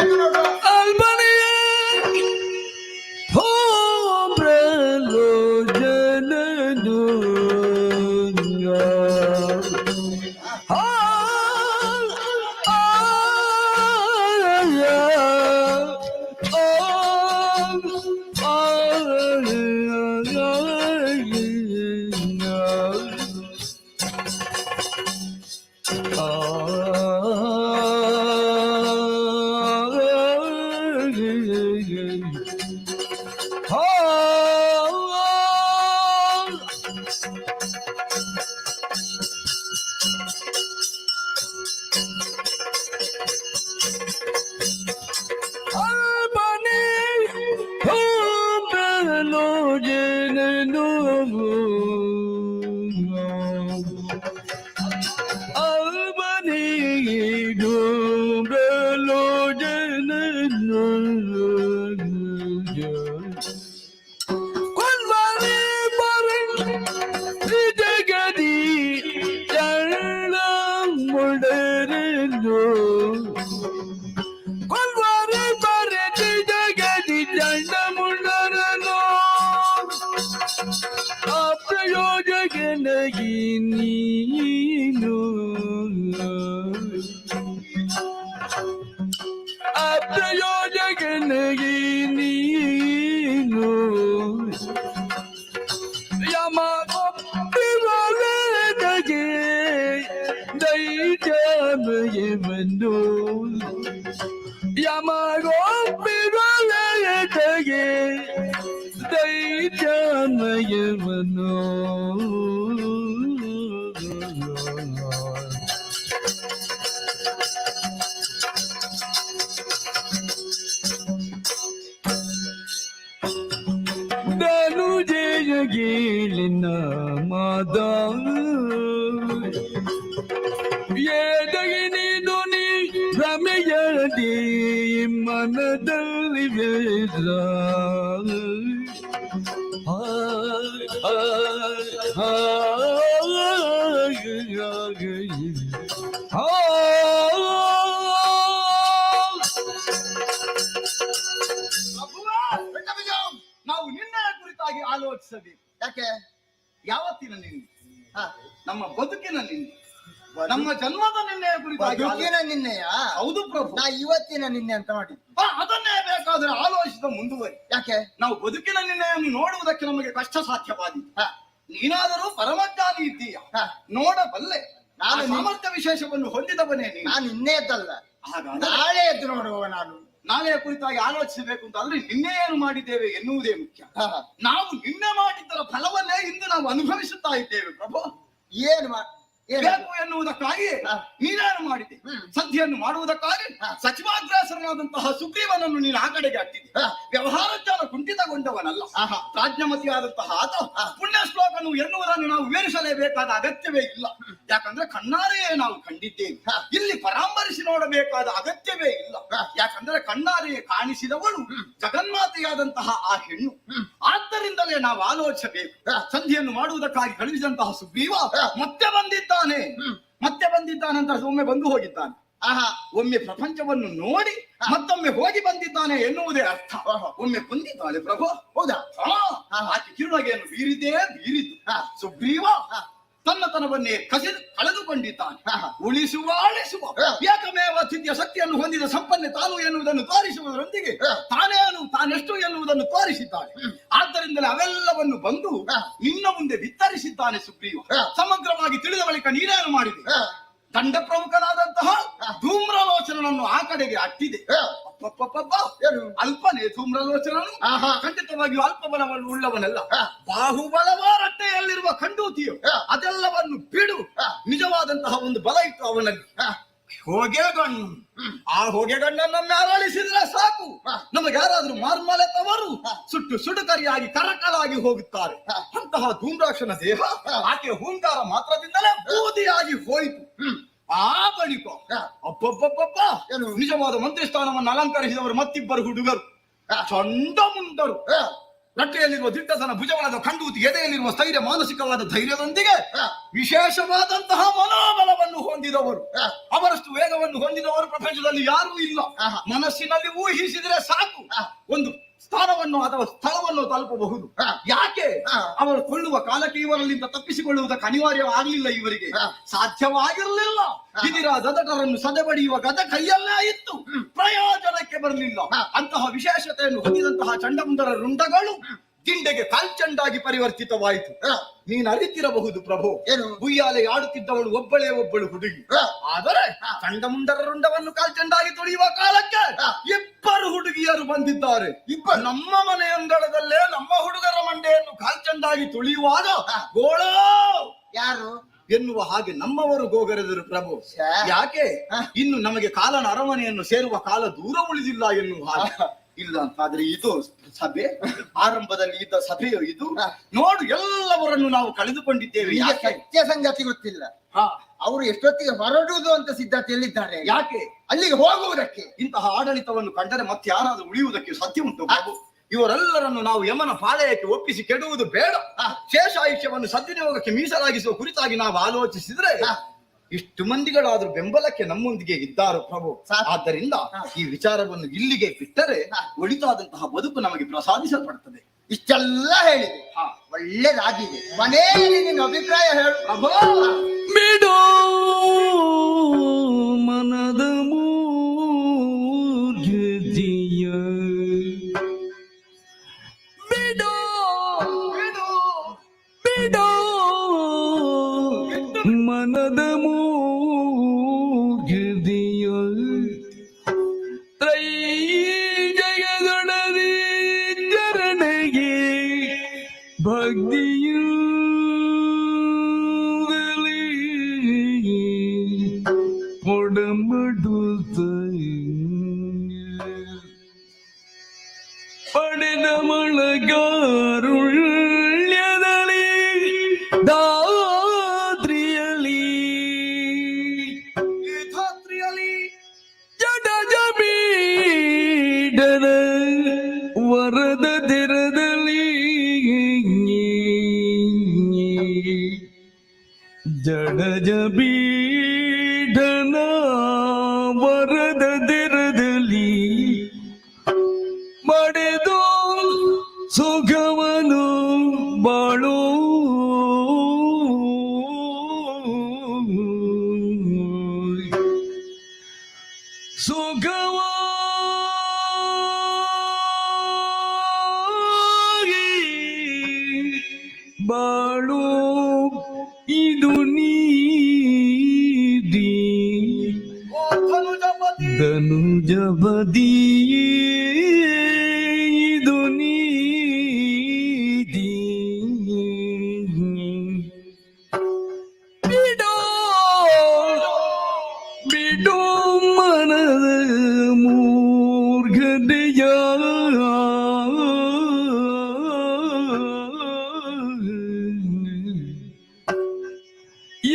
ಮನದಲ್ಲಿ ವೇದ ನಾವು ನಿನ್ನೆಯ ಕುರಿತಾಗಿ ಆಲೋಚಿಸಬೇಕು. ಯಾಕೆ? ಯಾವತ್ತಿನ ನಿನ್ನೆ? ನಮ್ಮ ಬದುಕಿನ ನಿನ್ನೆ, ನಮ್ಮ ಜನ್ಮದ ನಿನ್ನೆಯ ಕುರಿತಾಗಿ. ಬದುಕಿನ ನಿನ್ನೆಯ? ಹೌದು ಪ್ರಭು. ನಾ ಇವತ್ತಿನ ನಿನ್ನೆ ಅಂತ ಮಾಡಿ ಅದನ್ನೇ ಬೇಕಾದ್ರೆ ಆಲೋಚಿಸಿದ ಮುಂದುವರಿ. ಯಾಕೆ? ನಾವು ಬದುಕಿನ ನಿನ್ನೆಯನ್ನು ನೋಡುವುದಕ್ಕೆ ನಮಗೆ ಕಷ್ಟ ಸಾಧ್ಯವಾದೀತು. ನೀನಾದರೂ ಪರಮಜ್ಞಾನಿ ಇದ್ದೀಯ, ನೋಡಬಲ್ಲೆ. ನಾನು ಸಾಮರ್ಥ್ಯ ವಿಶೇಷವನ್ನು ಹೊಂದಿದವನೇ ನೀನು. ನಾನು ನಿನ್ನೆದ್ದಲ್ಲ, ನಾಳೆ ಎದ್ದು ನೋಡುವ. ನಾನು ನಾಳೆಯ ಕುರಿತಾಗಿ ಆಲೋಚಿಸಬೇಕು ಅಂತ ಅಂದ್ರೆ ನಿನ್ನೆ ಏನು ಮಾಡಿದ್ದೇವೆ ಎನ್ನುವುದೇ ಮುಖ್ಯ. ನಾವು ನಿನ್ನೆ ಮಾಡಿದ್ದರ ಫಲವನ್ನೇ ಇಂದು ನಾವು ಅನುಭವಿಸುತ್ತಾ ಇದ್ದೇವೆ ಪ್ರಭು. ಏನು ಬೇಕು ಎನ್ನುವುದಕ್ಕಾಗಿ ನೀನೇನು ಮಾಡಿದೆ? ಸಂಧಿಯನ್ನು ಮಾಡುವುದಕ್ಕಾಗಿ ಸಚಿವಾಗ್ರಾಸನಾದಂತಹ ಸುಗ್ರೀವನನ್ನು ನೀನು ಆ ಕಡೆಗೆ ಹಾಕ್ತಿದ್ದೆ. ವ್ಯವಹಾರಜ್ಞಾನ ಕುಂಠಿತಗೊಂಡವನಲ್ಲ, ಪ್ರಾಜ್ಞಮತಿಯಾದಂತಹ ಆತ ಪುಣ್ಯ ಶ್ಲೋಕನು ಎನ್ನುವುದನ್ನು ನಾವು ವಿವರಿಸಲೇಬೇಕಾದ ಅಗತ್ಯವೇ ಇಲ್ಲ. ಯಾಕಂದ್ರೆ ಕಣ್ಣಾರೆಯೇ ನಾವು ಕಂಡಿದ್ದೇವೆ. ಇಲ್ಲಿ ಪರಾಮರಿಸಿ ನೋಡಬೇಕಾದ ಅಗತ್ಯವೇ ಇಲ್ಲ. ಯಾಕಂದ್ರೆ ಕಣ್ಣಾರೆಯೇ ಕಾಣಿಸಿದವಳು ಜಗನ್ಮಾತೆಯಾದಂತಹ ಆ ಹೆಣ್ಣು. ಆದ್ದರಿಂದಲೇ ನಾವು ಆಲೋಚಿಸಬೇಕು. ಸಂಧಿಯನ್ನು ಮಾಡುವುದಕ್ಕಾಗಿ ಕಳುಹಿಸಿದಂತಹ ಸುಗ್ರೀವ ಮತ್ತೆ ಬಂದಿದ್ದಾನೆ. ಮತ್ತೆ ಬಂದಿದ್ದಾನಂತ ಒಮ್ಮೆ ಬಂದು ಹೋಗಿದ್ದಾನೆ. ಒಮ್ಮೆ ಪ್ರಪಂಚವನ್ನು ನೋಡಿ ಮತ್ತೊಮ್ಮೆ ಹೋಗಿ ಬಂದಿದ್ದಾನೆ ಎನ್ನುವುದೇ ಅರ್ಥ. ಒಮ್ಮೆ ಬಂದಿದ್ದಾಳೆ ಪ್ರಭು. ಹೌದಾ? ಆಕೆ ಕಿರುನಗೆಯನ್ನು ಬೀರಿದ್ದು ಸುಗ್ರೀವ ತನ್ನತನವನ್ನೇ ಕಳೆದುಕೊಂಡಿದ್ದಾನೆ. ಉಳಿಸುವ ಏಕಮೇವ ಸ್ಥಿತಿಯ ಶಕ್ತಿಯನ್ನು ಹೊಂದಿದ ಸಂಪನ್ನೆ ತಾನು ಎನ್ನುವುದನ್ನು ತೋರಿಸುವುದರೊಂದಿಗೆ ತಾನೆಷ್ಟು ಎನ್ನುವುದನ್ನು ತೋರಿಸಿದ್ದಾನೆ. ಆದ್ದರಿಂದಲೇ ಅವೆಲ್ಲವನ್ನು ಬಂದು ನಿನ್ನ ಮುಂದೆ ವಿತರಿಸಿದ್ದಾನೆ ಸುಗ್ರೀವ. ಸಮಗ್ರವಾಗಿ ತಿಳಿದ ಬಳಿಕ ನೀನೇನು ಮಾಡಿದೆ? ದಂಡ ಪ್ರಮುಖನಾದಂತಹ ಧೂಮ್ರಲೋಚನನ್ನು ಆ ಕಡೆಗೆ ಅಟ್ಟಿದೆ. ಅಲ್ಪನೇ ಧೂಮ್ರಲೋಚನನು ಖಂಡಿತವಾಗಿಯೂ ಅಲ್ಪ ಬಲವನ್ನು ಉಳ್ಳವನಲ್ಲ. ಬಾಹುಬಲವ ರಟ್ಟೆಯಲ್ಲಿರುವ ಖಂಡೂತಿಯು ಅದೆಲ್ಲವನ್ನು ಬಿಡು. ನಿಜವಾದಂತಹ ಒಂದು ಬಲ ಇತ್ತು ಅವನಲ್ಲಿ. ಹೊಗೆಗಣ್ಣು. ಆ ಹೊಗೆಗಣ್ಣನ್ನು ಅರಳಿಸಿದ್ರೆ ಸಾಕು, ನಮಗೆ ಯಾರಾದ್ರೂ ಮಾರ್ಮಲೆತವರು ಸುಟ್ಟು ಸುಡುಕರಿಯಾಗಿ ಕರಕಲಾಗಿ ಹೋಗುತ್ತಾರೆ. ಅಂತಹ ಧೂಮ್ರಾಕ್ಷನ ದೇಹ ಆಕೆ ಹೂಂಕಾರ ಮಾತ್ರದಿಂದಲೇ ಬೂದಿಯಾಗಿ ಹೋಯಿತು. ಆ ಬಳಿಕ ಅಪ್ಪಪ್ಪಪ್ಪ ನಿಜವಾದ ಮಂತ್ರಿ ಸ್ಥಾನವನ್ನು ಅಲಂಕರಿಸಿದವರು ಮತ್ತಿಬ್ಬರು ಹುಡುಗರು ಚಂಡ ಮುಂದರು. ರಟ್ಟೆಯಲ್ಲಿರುವ ದಿಟ್ಟತನ, ಭುಜವಾದ ಖಂಡೂತಿ, ಎದೆಯಲ್ಲಿರುವ ಸ್ಥೈರ್ಯ, ಮಾನಸಿಕವಾದ ಧೈರ್ಯದೊಂದಿಗೆ ವಿಶೇಷವಾದಂತಹ ಮನೋಬಲವನ್ನು ಹೊಂದಿದವರು. ಅವರಷ್ಟು ವೇಗವನ್ನು ಹೊಂದಿದವರು ಪ್ರಪಂಚದಲ್ಲಿ ಯಾರೂ ಇಲ್ಲ. ಮನಸ್ಸಿನಲ್ಲಿ ಊಹಿಸಿದರೆ ಸಾಕು ಒಂದು ಸ್ಥಾನವನ್ನು ಅಥವಾ ಸ್ಥಳವನ್ನು ತಲುಪಬಹುದು. ಯಾಕೆ? ಅವರು ಕೊಳ್ಳುವ ಕಾಲಕ್ಕೆ ಇವರಲ್ಲಿಂದ ತಪ್ಪಿಸಿಕೊಳ್ಳುವುದಕ್ಕೆ ಅನಿವಾರ್ಯವಾಗಲಿಲ್ಲ. ಇವರಿಗೆ ಸಾಧ್ಯವಾಗಿರಲಿಲ್ಲ. ಇದಿರ ದದಟರನ್ನು ಸದೆಬಡಿಯುವ ಗದ ಕೈಯಲ್ಲೇ ಇತ್ತು, ಪ್ರಯೋಜನಕ್ಕೆ ಬರಲಿಲ್ಲ. ಅಂತಹ ವಿಶೇಷತೆಯನ್ನು ಹೊಂದಿದಂತಹ ಚಂಡಮುಂಡರ ರುಂಡಗಳು ದಿಂಡೆಗೆ ಕಾಲ್ಚಂಡಾಗಿ ಪರಿವರ್ತಿತವಾಯಿತು. ನೀನು ಅರಿತಿರಬಹುದು ಪ್ರಭು, ಉಯ್ಯಾಲೆ ಆಡುತ್ತಿದ್ದವಳು ಒಬ್ಬಳು ಹುಡುಗಿ. ಆದರೆ ಚಂಡಮುಂಡರ ರುಂಡವನ್ನು ಕಾಲ್ಚಂಡಾಗಿ ತುಳಿಯುವ ಕಾಲಕ್ಕೆ ಇಬ್ಬರು ಹುಡುಗಿಯರು ಬಂದಿದ್ದಾರೆ. ನಮ್ಮ ಮನೆಯಂಗಳದಲ್ಲೇ ನಮ್ಮ ಹುಡುಗರ ಮಂಡೆಯನ್ನು ಕಾಲ್ಚಂಡಾಗಿ ತುಳಿಯುವಾಗ ಗೋಳೋ ಯಾರು ಎನ್ನುವ ಹಾಗೆ ನಮ್ಮವರು ಗೋಗರೆದರು ಪ್ರಭು. ಯಾಕೆ? ಇನ್ನು ನಮಗೆ ಕಾಲನ ಅರಮನೆಯನ್ನು ಸೇರುವ ಕಾಲ ದೂರ ಉಳಿದಿಲ್ಲ ಎನ್ನುವ ಹಾಗೆ. ಇಲ್ಲ ಅಂತಾದ್ರೆ ಇದು ಸಭೆ, ಆರಂಭದಲ್ಲಿ ಇದ್ದ ಸಭೆಯು ಇದು. ನೋಡು, ಎಲ್ಲವರನ್ನು ನಾವು ಕಳೆದುಕೊಂಡಿದ್ದೇವೆ. ಸತ್ಯ ಸಂಗತಿ ಗೊತ್ತಿಲ್ಲ. ಅವರು ಎಷ್ಟೊತ್ತಿಗೆ ಹೊರಡುವುದು ಅಂತ ಸಿದ್ಧತೆಯಲ್ಲಿದ್ದಾರೆ. ಯಾಕೆ? ಅಲ್ಲಿಗೆ ಹೋಗುವುದಕ್ಕೆ. ಇಂತಹ ಆಡಳಿತವನ್ನು ಕಂಡರೆ ಮತ್ತೆ ಯಾರಾದ್ರೂ ಉಳಿಯುವುದಕ್ಕೆ ಸಾಧ್ಯ ಉಂಟು ಪ್ರಭು? ಇವರೆಲ್ಲರನ್ನು ನಾವು ಯಮನ ಪಾಳೆಯಕ್ಕೆ ಒಪ್ಪಿಸಿ ಕೆಡುವುದು ಬೇಡ. ಶೇಷಾಯುಷ್ಯವನ್ನು ಸದ್ವಿನಿಯೋಗಕ್ಕೆ ಮೀಸಲಾಗಿಸುವ ಕುರಿತಾಗಿ ನಾವು ಆಲೋಚಿಸಿದ್ರೆ ಇಷ್ಟು ಮಂದಿಗಳಾದ್ರೂ ಬೆಂಬಲಕ್ಕೆ ನಮ್ಮೊಂದಿಗೆ ಇದ್ದಾರೆ ಪ್ರಭು. ಆದ್ದರಿಂದ ಈ ವಿಚಾರವನ್ನು ಇಲ್ಲಿಗೆ ಬಿಟ್ಟರೆ ಒಳಿತಾದಂತಹ ಬದುಕು ನಮಗೆ ಪ್ರಸಾದಿಸಲ್ಪಡ್ತದೆ. ಇಷ್ಟೆಲ್ಲ ಹೇಳಿದೆ, ಒಳ್ಳೇದಾಗಿದೆ. ಮನೆಯಲ್ಲಿ ನಿನ್ನ ಅಭಿಪ್ರಾಯ ಹೇಳು ಪ್ರಭು. ಬಿಡೋ ಮನದ ಮೂರ್ಜೆಯ ಬಿಡೋ ಬಿಡೋ ಬಿಡೋ ಮನದ ಮೂರ್ಜೆಯ ತ್ರೈ ಜಗದೊಡನೆ ಚರಣೆಗೆ ಭಕ್ತಿಯು ಪಡೆದ ಮಳಗಾರುಳ್ಯದಲ್ಲಿ ಧಾತ್ರಿಯಲಿ ಜಡಜ ಬೀಡನ ವರದ ತೆರದಲ್ಲಿ ಜಡಜ ಬೀಡನ ವರದ ತೆರದಲ್ಲಿ ಮಡೆದು ಸುಖವನು ಬಾಳು ಸುಖವಾಗಿ ಬಾಳು ಇದು ನೀಡಿ ಧನುಜಬದಿ ಇದು ನೀಡಿ ಬಿಡೋ ಮನದ ಮೂರ್ಘನೆಯ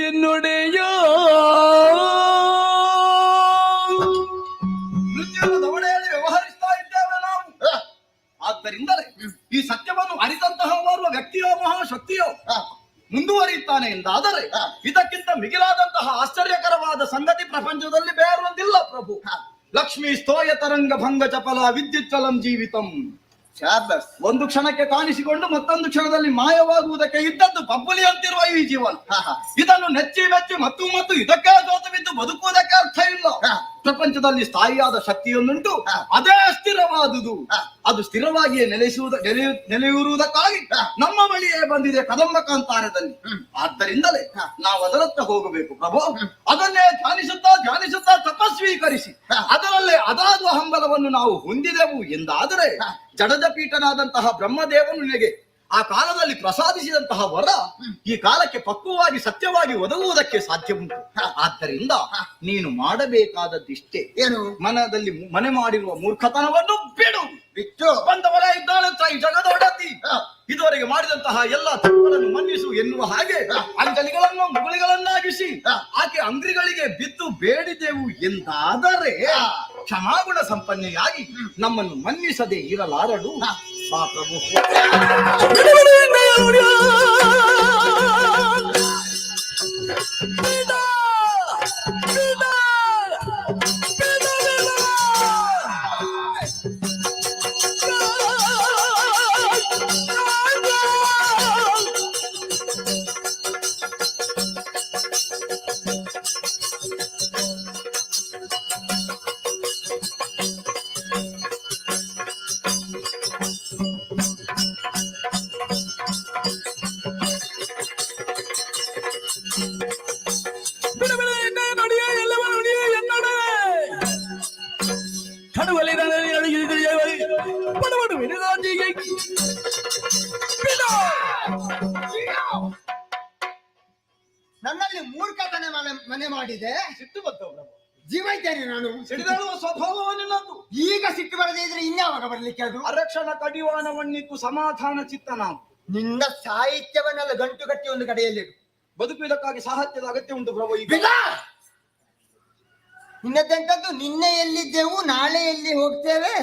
ಎನ್ನೊಡೆಯ ಮೃತ್ಯುವಿನ ದವಡೆಯಲ್ಲಿ ವ್ಯವಹರಿಸ್ತಾ ಇದ್ದೇವೆ ನಾವು. ಆದ್ದರಿಂದಲೇ ಈ ಸತ್ಯವನ್ನು ಅರಿತಂತಹ ಓರ್ವ ವ್ಯಕ್ತಿಯೋ ಮಹಾಶಕ್ತಿಯೋ ಮುಂದುವರಿಯುತ್ತಾನೆ ಎಂದಾದರೆ ಇದಕ್ಕಿಂತ ಮಿಗಿಲಾದಂತಹ ಆಶ್ಚರ್ಯಕರವಾದ ಸಂಗತಿ ಪ್ರಪಂಚದಲ್ಲಿ ಬೇರೊಂದಿಲ್ಲ ಪ್ರಭು. ಲಕ್ಷ್ಮೀ ಸ್ತೋಯ ತರಂಗ ಭಂಗ ಚಪಲ ವಿದ್ಯುತ್ ಚಲಂ ಜೀವಿತಂ. ಒಂದು ಕ್ಷಣಕ್ಕೆ ಕಾಣಿಸಿಕೊಂಡು ಮತ್ತೊಂದು ಕ್ಷಣದಲ್ಲಿ ಮಾಯವಾಗುವುದಕ್ಕೆ ಇದ್ದದ್ದು ಪಬ್ಬುಲಿ ಅಂತಿರುವ ಈ ಜೀವನ. ಇದನ್ನು ನೆಚ್ಚಿ ಮೆಚ್ಚಿ ಮತ್ತು ಇದಕ್ಕೆ ಜೋತು ಬಿದ್ದು ಬದುಕುವುದಕ್ಕೆ ಅರ್ಥ ಇಲ್ಲ. ಪ್ರಪಂಚದಲ್ಲಿ ಸ್ಥಾಯಿಯಾದ ಶಕ್ತಿಯೊಂದುಂಟು, ಅದೇ ಸ್ಥಿರವಾದುದು. ಅದು ಸ್ಥಿರವಾಗಿಯೇ ನೆಲೆಯೂರುವುದಕ್ಕಾಗಿ ನಮ್ಮ ಬಳಿಯೇ ಬಂದಿದೆ ಕದಂಬ ಕಾಂತಾರದಲ್ಲಿ. ಆದ್ದರಿಂದಲೇ ನಾವು ಅದರತ್ತ ಹೋಗಬೇಕು ಪ್ರಭು. ಅದನ್ನೇ ಧ್ಯಾನಿಸುತ್ತಾ ತಪಸ್ವೀಕರಿಸಿ ಅದರಲ್ಲೇ ಅದಾದ ಹಂಬಲವನ್ನು ನಾವು ಹೊಂದಿದೆವು ಎಂದಾದರೆ ಜಡದ ಪೀಠನಾದಂತಹ ಬ್ರಹ್ಮದೇವನು ನಿನಗೆ ಆ ಕಾಲದಲ್ಲಿ ಪ್ರಸಾದಿಸಿದಂತಹ ವರ ಈ ಕಾಲಕ್ಕೆ ಪಕ್ವವಾಗಿ ಸತ್ಯವಾಗಿ ಒದಗುವುದಕ್ಕೆ ಸಾಧ್ಯ ಉಂಟು. ಆದ್ದರಿಂದ ನೀನು ಮಾಡಬೇಕಾದದ್ದಿಷ್ಟೇ. ಏನು? ಮನದಲ್ಲಿ ಮನೆ ಮಾಡಿರುವ ಮೂರ್ಖತನವನ್ನು ಬಿಟ್ಟು ಬಂದವರ ಇದ್ದಾಳೆ ತಾಯಿ ಜಗದೊಡತಿ. ಇದುವರೆಗೆ ಮಾಡಿದಂತಹ ಎಲ್ಲ ತಪ್ಪುಗಳನ್ನು ಮನ್ನಿಸು ಎನ್ನುವ ಹಾಗೆ ಅಂಜಲಿಗಳನ್ನು ಮುಗುಳಿಗಳನ್ನಾಗಿಸಿ ಆಕೆ ಅಂಗ್ರಿಗಳಿಗೆ ಬಿದ್ದು ಬೇಡಿದೆವು ಎಂದಾದರೆ ಕ್ಷಮಾಗುಣ ಸಂಪನ್ನೆಯಾಗಿ ನಮ್ಮನ್ನು ಮನ್ನಿಸದೆ ಇರಲಾರಡು. ಬಾ ಪ್ರಭು. ನನ್ನಲ್ಲಿ ಮೂರ್ಖತನ ಮನೆ ಮಾಡಿದೆ. ಸಿಟ್ಟು ಬಂತವ್ರ ಜೀವ ಇದ್ದೇನೆ ನಾನು. ಸಿಡಿದಾಳುವ ಸ್ವಭಾವವನ್ನಿಲ್ಲದ್ದು. ಈಗ ಸಿಟ್ಟು ಬರದೇ ಇದ್ರೆ ಇನ್ಯಾವಾಗ ಬರ್ಲಿಕ್ಕೆ ಅದು? ಅರಕ್ಷಣ ಕಡಿವಾಣವನ್ನಿತ್ತು ಸಮಾಧಾನ ಚಿತ್ತ ನಾವು. ನಿನ್ನ ಸಾಹಿತ್ಯವನ್ನೆಲ್ಲ ಗಂಟು ಕಟ್ಟಿ ಒಂದು ಕಡೆಯಲ್ಲಿ ಬದುಕುವುದಕ್ಕಾಗಿ ಸಾಹಿತ್ಯದ ಅಗತ್ಯ ಉಂಟು ಪ್ರಭು. ಈಗ ನಿನ್ನದೆಂತದ್ದು? ನಿನ್ನೆ ಎಲ್ಲಿದ್ದೆವು, ನಾಳೆ ಎಲ್ಲಿ ಹೋಗ್ತೇವೆ,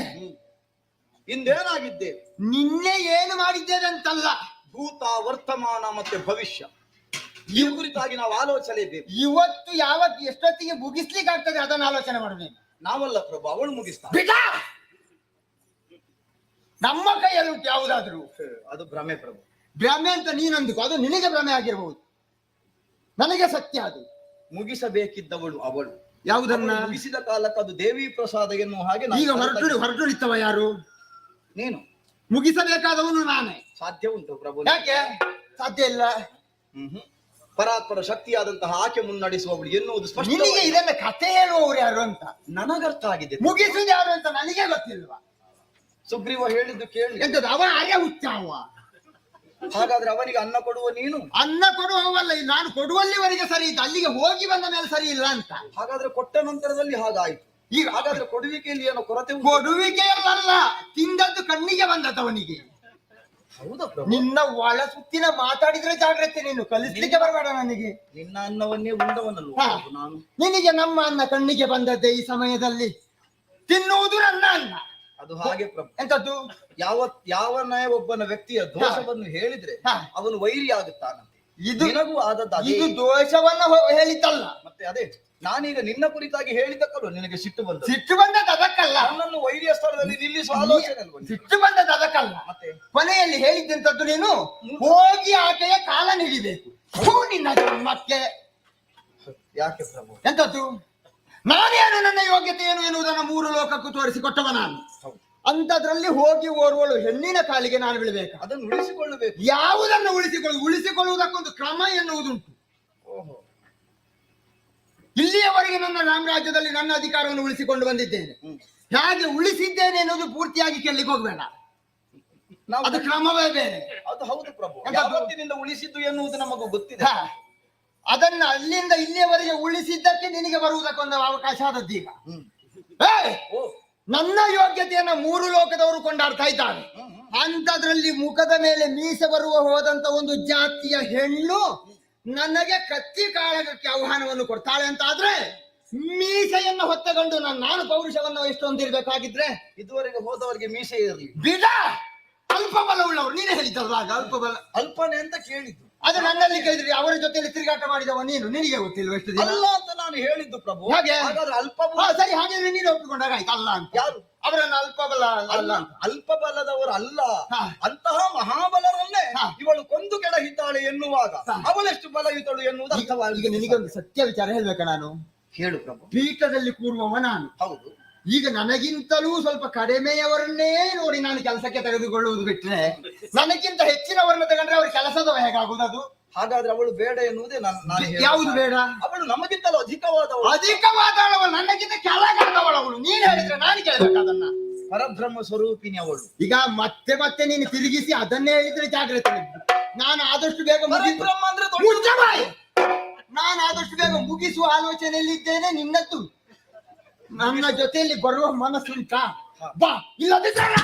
ಇಂದೇನಾಗಿದ್ದೇವೆ, ನಿನ್ನೆ ಏನು ಮಾಡಿದ್ದೇವೆ ಅಂತಲ್ಲ, ಭೂತ ವರ್ತಮಾನ ಮತ್ತೆ ಭವಿಷ್ಯ ಈ ಕುರಿತಾಗಿ ನಾವು ಆಲೋಚನೆ ಬೇಕು. ಇವತ್ತು ಯಾವತ್ತು ಎಷ್ಟೊತ್ತಿಗೆ ಮುಗಿಸ್ಲಿಕ್ಕೆ ಆಗ್ತದೆ ಅದನ್ನು ಆಲೋಚನೆ ಮಾಡಬೇಕು. ನಾವಲ್ಲ ಪ್ರಭು, ಅವಳು ಮುಗಿಸ್ತಾ. ನಮ್ಮ ಕೈಯಲ್ಲಿ ಉಂಟು ಯಾವುದಾದ್ರೂ. ಅದು ಭ್ರಮೆ ಪ್ರಭು. ಭ್ರಮೆ ಅಂತ ನೀನಂದುಕೋ, ಅದು ನಿನಗೆ ಭ್ರಮೆ ಆಗಿರಬಹುದು, ನನಗೆ ಸತ್ಯ. ಅದು ಮುಗಿಸಬೇಕಿದ್ದವಳು ಅವಳು. ಯಾವುದನ್ನ ಮುಗಿಸಿದ ಕಾಲಕ್ಕೆ ಅದು ದೇವಿ ಪ್ರಸಾದ ಎನ್ನುವ ಹಾಗೆ. ಈಗ ಹೊರಟುಳಿತವ ಯಾರು? ನೀನು. ಮುಗಿಸಬೇಕಾದವನು ನಾನೇ. ಸಾಧ್ಯ ಉಂಟು ಪ್ರಭು? ಯಾಕೆ ಸಾಧ್ಯ ಇಲ್ಲ? ಪರಾತ್ಪರ ಶಕ್ತಿಯಾದಂತಹ ಆಕೆ ಮುನ್ನಡೆಸುವವಳು ಎನ್ನುವುದು ಸ್ಪಷ್ಟ. ನಿನಗೆ ಇದನ್ನ ಕಥೆ ಹೇಳುವವರು ಯಾರು ಅಂತ ನನಗರ್ಥ ಆಗಿದೆ. ಮುಗಿಸುವುದು ಯಾರು ಅಂತ ನನಗೆ ಗೊತ್ತಿಲ್ವಾ? ಸುಗ್ರೀವ ಹೇಳಿದ್ದು ಕೇಳಿ. ಎಂತದ್ದು ಅವ ಆರ್ಯ ಹುಚ್ಚ ಅವ? ಹಾಗಾದ್ರೆ ಅವನಿಗೆ ಅನ್ನ ಕೊಡುವ ನೀನು? ಅನ್ನ ಕೊಡುವವಲ್ಲ, ನಾನು ಕೊಡುವಲ್ಲಿವರೆಗೆ ಸರಿ ಇದ್ದ, ಅಲ್ಲಿಗೆ ಹೋಗಿ ಬಂದ ಮೇಲೆ ಸರಿ ಇಲ್ಲ ಅಂತ. ಹಾಗಾದ್ರೆ ಕೊಟ್ಟ ನಂತರದಲ್ಲಿ ಹಾಗಾಯ್ತು. ಈಗ ಹಾಗಾದ್ರೆ ಕೊಡುವಿಕೆಯಲ್ಲಿ ಏನೋ ಕೊರತೆ? ಕೊಡುವಿಕೆಯಲ್ಲ, ತಿಂದದ್ದು ಕಣ್ಣಿಗೆ ಬಂದವನಿಗೆ. ಹೌದಾ? ನಿನ್ನ ಒಳ ಸುತ್ತಿನ ಮಾತಾಡಿದ್ರೆ ಜಾಗ್ರತೆ, ನೀನು ಕಲಿಸ್ಲಿಕ್ಕೆ ಬರಬೇಡ ನನಗೆ. ನಿನ್ನ ಅನ್ನವನ್ನೇ ಉಂಡವನಲ್ಲ ನಾನು. ನಿನಗೆ ನಮ್ಮ ಅನ್ನ ಕಣ್ಣಿಗೆ ಬಂದದ್ದೇ ಈ ಸಮಯದಲ್ಲಿ? ತಿನ್ನುವುದು ನನ್ನ ಅನ್ನ. ಅದು ಹಾಗೆ ಪ್ರಭು. ಎಂತದ್ದು? ಯಾವನೇ ಒಬ್ಬನ ವ್ಯಕ್ತಿಯ ದೋಷವನ್ನು ಹೇಳಿದ್ರೆ ಅವನು ವೈರಿ ಆಗುತ್ತಾನಂತೆ. ನಿನಗೂ ಆದದ್ದು ಇದು ದೋಷವನ್ನ ಹೇಳಿದ್ದಲ್ಲ. ಮತ್ತೆ ಅದೇ ನಾನೀಗ ನಿನ್ನ ಕುರಿತಾಗಿ ಹೇಳಿದ್ದಕ್ಕಲ್ಲ ನಿನಗೆ ಸಿಟ್ಟು ಬಂದ. ಸಿಟ್ಟು ಬಂದದ್ದು ಅದಕ್ಕಲ್ಲ, ನನ್ನನ್ನು ವೈರಿಯ ಸ್ಥಳದಲ್ಲಿ ನಿಲ್ಲಿಸುವ ಆಲೋಚನೆ ಅಲ್ವ? ಸಿಟ್ಟು ಬಂದದ್ದು ಅದಕ್ಕಲ್ಲ. ಮತ್ತೆ ಕೊನೆಯಲ್ಲಿ ಹೇಳಿದ್ದಂತದ್ದು ನೀನು ಹೋಗಿ ಆಕೆಯ ಕಾಲ ನೀಡಿಬೇಕು. ನಿನ್ನ ಜನ್ಮಕ್ಕೆ ಯಾಕೆ ಪ್ರಭು? ಎಂತದ್ದು? ನಾನೇನು, ನನ್ನ ಯೋಗ್ಯತೆ ಏನು ಎನ್ನುವುದನ್ನು ಮೂರು ಲೋಕಕ್ಕೂ ತೋರಿಸಿಕೊಟ್ಟವ ನಾನು. ಅಂತದ್ರಲ್ಲಿ ಹೋಗಿ ಓರ್ವಳು ಹೆಣ್ಣಿನ ಕಾಲಿಗೆ ನಾನು ಬೀಳಬೇಕು. ಅದನ್ನು ಉಳಿಸಿಕೊಳ್ಳಬೇಕು. ಯಾವುದನ್ನು ಉಳಿಸಿಕೊಳ್ಳುವುದಕ್ಕೊಂದು ಕ್ರಮ ಎನ್ನುವುದುಂಟು. ಇಲ್ಲಿಯವರೆಗೆ ನನ್ನ ರಾಮರಾಜ್ಯದಲ್ಲಿ ನನ್ನ ಅಧಿಕಾರವನ್ನು ಉಳಿಸಿಕೊಂಡು ಬಂದಿದ್ದೇನೆ. ಹೇಗೆ ಉಳಿಸಿದ್ದೇನೆ ಎನ್ನುವುದು ಪೂರ್ತಿಯಾಗಿ ಕೇಳಲಿಕ್ಕೆ ಹೋಗ್ಬೇಡ, ಅದು ಕ್ರಮವೇ ಬೇರೆ. ಅದು ಹೌದು ಪ್ರಭು. ಯಾವತ್ತಿನಿಂದ ಉಳಿಸಿದ್ದು ಎನ್ನುವುದು ನಮಗೂ ಗೊತ್ತಿದೆ. ಅದನ್ನ ಅಲ್ಲಿಂದ ಇಲ್ಲಿಯವರೆಗೆ ಉಳಿಸಿದ್ದಕ್ಕೆ ನಿನಗೆ ಬರುವುದಕ್ಕೊಂದು ಅವಕಾಶ ಆದದ್ದೀಗ. ನನ್ನ ಯೋಗ್ಯತೆಯನ್ನ 3 ಲೋಕದವರು ಕೊಂಡಾಡ್ತಾ ಇದ್ದಾರೆ. ಅಂತದ್ರಲ್ಲಿ ಮುಖದ ಮೇಲೆ ಮೀಸೆ ಬರುವ ಹೋದಂತ ಒಂದು ಜಾತಿಯ ಹೆಣ್ಣು ನನಗೆ ಕತ್ತಿ ಕಾಳಗಕ್ಕೆ ಆಹ್ವಾನವನ್ನು ಕೊಡ್ತಾಳೆ ಅಂತ ಆದ್ರೆ ಮೀಸೆಯನ್ನು ಹೊತ್ತಕೊಂಡು ನಾನು ಪೌರುಷವನ್ನು ಎಷ್ಟೊಂದಿರ್ಬೇಕಾಗಿದ್ರೆ ಇದುವರೆಗೆ ಹೋದವರಿಗೆ ಮೀಸೆ ಇರಲಿ ಬಿಡ. ಅಲ್ಪಬಲ ಉಳ್ಳವರು ನೀನೇ ಹೇಳಿದ್ದಲ್ಲ ಅಲ್ಪಬಲ ಅಲ್ಪನೆ ಅಂತ ಕೇಳಿದ್ದು. ಅದು ನನ್ನಲ್ಲಿ ಕೇಳಿದ್ರಿ. ಅವರ ಜೊತೆಯಲ್ಲಿ ತಿರುಗಾಟ ಮಾಡಿದವ ನೀನು, ನಿನಗೆ ಗೊತ್ತಿಲ್ವ ಎಷ್ಟು ದಿನ ಅಲ್ಲ ಅಂತ ನಾನು ಹೇಳಿದ್ದು ಪ್ರಭು. ಹಾಗೆ ಹಾಗಾದ್ರೆ ಸರಿ, ಹಾಗಾದ್ರೆ ನೀನು ಒಪ್ಪಿಕೊಂಡಾಗ ಆಯ್ತು ಅಲ್ಲ ಅಂತ. ಯಾರು ಅವರನ್ನ ಅಲ್ಪಬಲ ಅಲ್ಲ ಅಂತ. ಅಲ್ಪಬಲದವರು ಅಲ್ಲ, ಅಂತಹ ಮಹಾಬಲರನ್ನೇ ಇವಳು ಕೊಂದು ಕೆಡಹಿದ್ದಾಳೆ ಎನ್ನುವಾಗ ಅವಳೆಷ್ಟು ಬಲಯುತಳು ಎನ್ನುವುದು ಅರ್ಥವಾಗಿ. ಈಗ ನಿನಗೊಂದು ಸತ್ಯ ವಿಚಾರ ಹೇಳ್ಬೇಕಾ ನಾನು? ಹೇಳು ಪ್ರಭು. ಪೀಠದಲ್ಲಿ ಕೂರುವವ ನಾನು. ಹೌದು. ಈಗ ನನಗಿಂತಲೂ ಸ್ವಲ್ಪ ಕಡಿಮೆಯವರನ್ನೇ ನೋಡಿ ನಾನು ಕೆಲಸಕ್ಕೆ ತೆಗೆದುಕೊಳ್ಳುವುದು ಬಿಟ್ರೆ ನನಗಿಂತ ಹೆಚ್ಚಿನವರನ್ನ ತಗೊಂಡ್ರೆ ಅವ್ರ ಕೆಲಸದವ ಹೇಗಾಗುವುದು ಅದು? ಹಾಗಾದ್ರೆ ಅವಳು ಬೇಡ ಎನ್ನುವುದೇ ಯಾವುದು ಬೇಡ? ಅವಳು ನಮಗಿಂತಲೂ ಅಧಿಕವಾದವಳು, ನನಗಿಂತ ಕೆಳಗಾದವಳು. ನೀನ್ ಹೇಳಿದ್ರೆ ನಾನು ಕೇಳಬೇಕು ಅದನ್ನ. ಪರಬ್ರಹ್ಮ ಸ್ವರೂಪಿನಿ ಅವಳು. ಈಗ ಮತ್ತೆ ಮತ್ತೆ ನೀನು ತಿರುಗಿಸಿ ಅದನ್ನೇ ಹೇಳಿದ್ರೆ ಜಾಗ್ರತೆ. ನಾನು ಆದಷ್ಟು ಬೇಗ ಪರಬ್ರಹ್ಮ ಅಂದ್ರೆ ನಾನು ಆದಷ್ಟು ಬೇಗ ಮುಗಿಸುವ ಆಲೋಚನೆಯಲ್ಲಿದ್ದೇನೆ. ನಿನ್ನದ್ದು ನನ್ನ ಜೊತೆಯಲ್ಲಿ ಬರುವ ಮನಸ್ಸುಂಟಾ? ಬಾ, ಇಲ್ಲದಿದ್ದರೆ